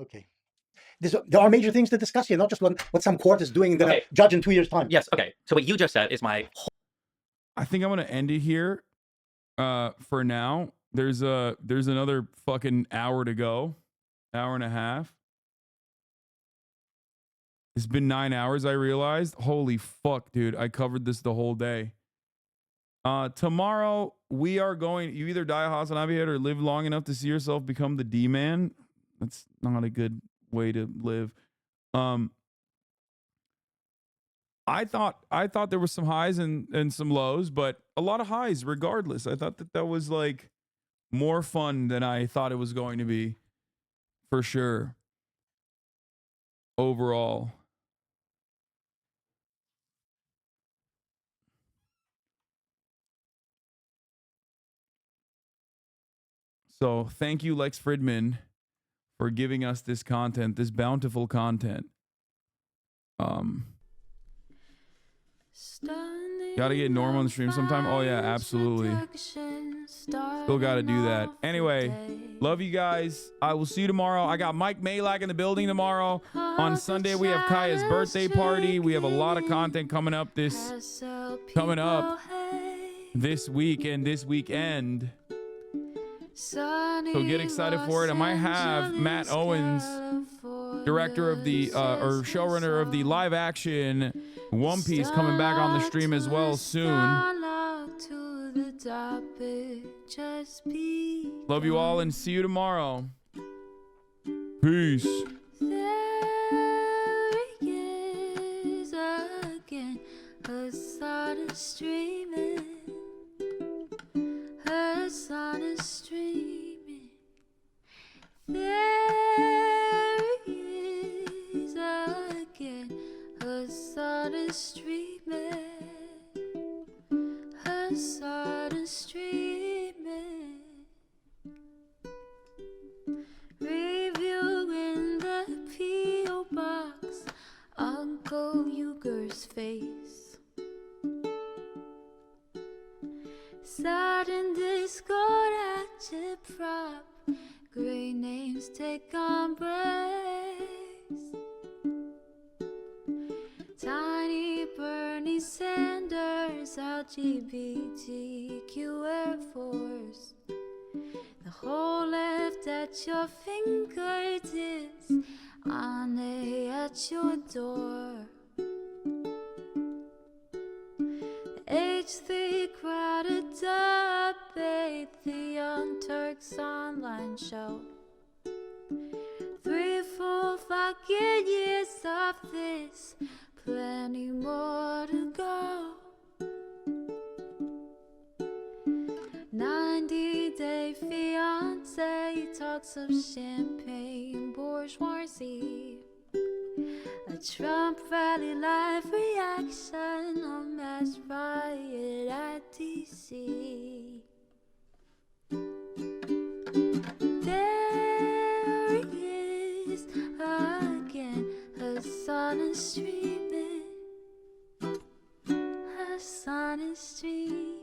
S14: There are major things to discuss here, not just what some court is doing going to judge in 2 years' time.
S1: Yes, okay. So what you just said is my whole...
S4: I think I'm going to end it here for now. There's another fucking hour to go. Hour and a half. It's been 9 hours, I realized. Holy fuck, dude. I covered this the whole day. Tomorrow, we are going... You either die a HasanAbi head or live long enough to see yourself become the D-man. That's not a good way to live. I thought there were some highs and some lows, but a lot of highs regardless. I thought that was like more fun than I thought it was going to be, for sure. Overall. So thank you, Lex Fridman, for giving us this content, this bountiful content. Gotta get Norm on the stream sometime. Oh yeah, absolutely. Still gotta do that. Anyway, love you guys. I will see you tomorrow. I got Mike Malak in the building tomorrow. On Sunday, we have Kaya's birthday party. We have a lot of content coming up this week and this weekend. So get excited for it. I might have Matt Owens, director of the or showrunner of the live action One Piece, coming back on the stream as well soon. Love you all and see you tomorrow. Peace.
S3: Hasan is streaming. There he is again. Hasan is streaming. Hasan is streaming. Review in the P.O. box. Uncle Uger's face. Sudden Discord agitprop. Great names take embrace. Tiny Bernie Sanders, LGBTQ Air Force. The whole left at your fingertips, Ane at your door. H3 crowded debate, the Young Turks online show. 3 full fucking years of this, plenty more to go. bottles of champagne, bourgeoisie. A Trump rally live reaction, a mass riot at DC. There he is again, Hasan is streaming, Hasan is streaming.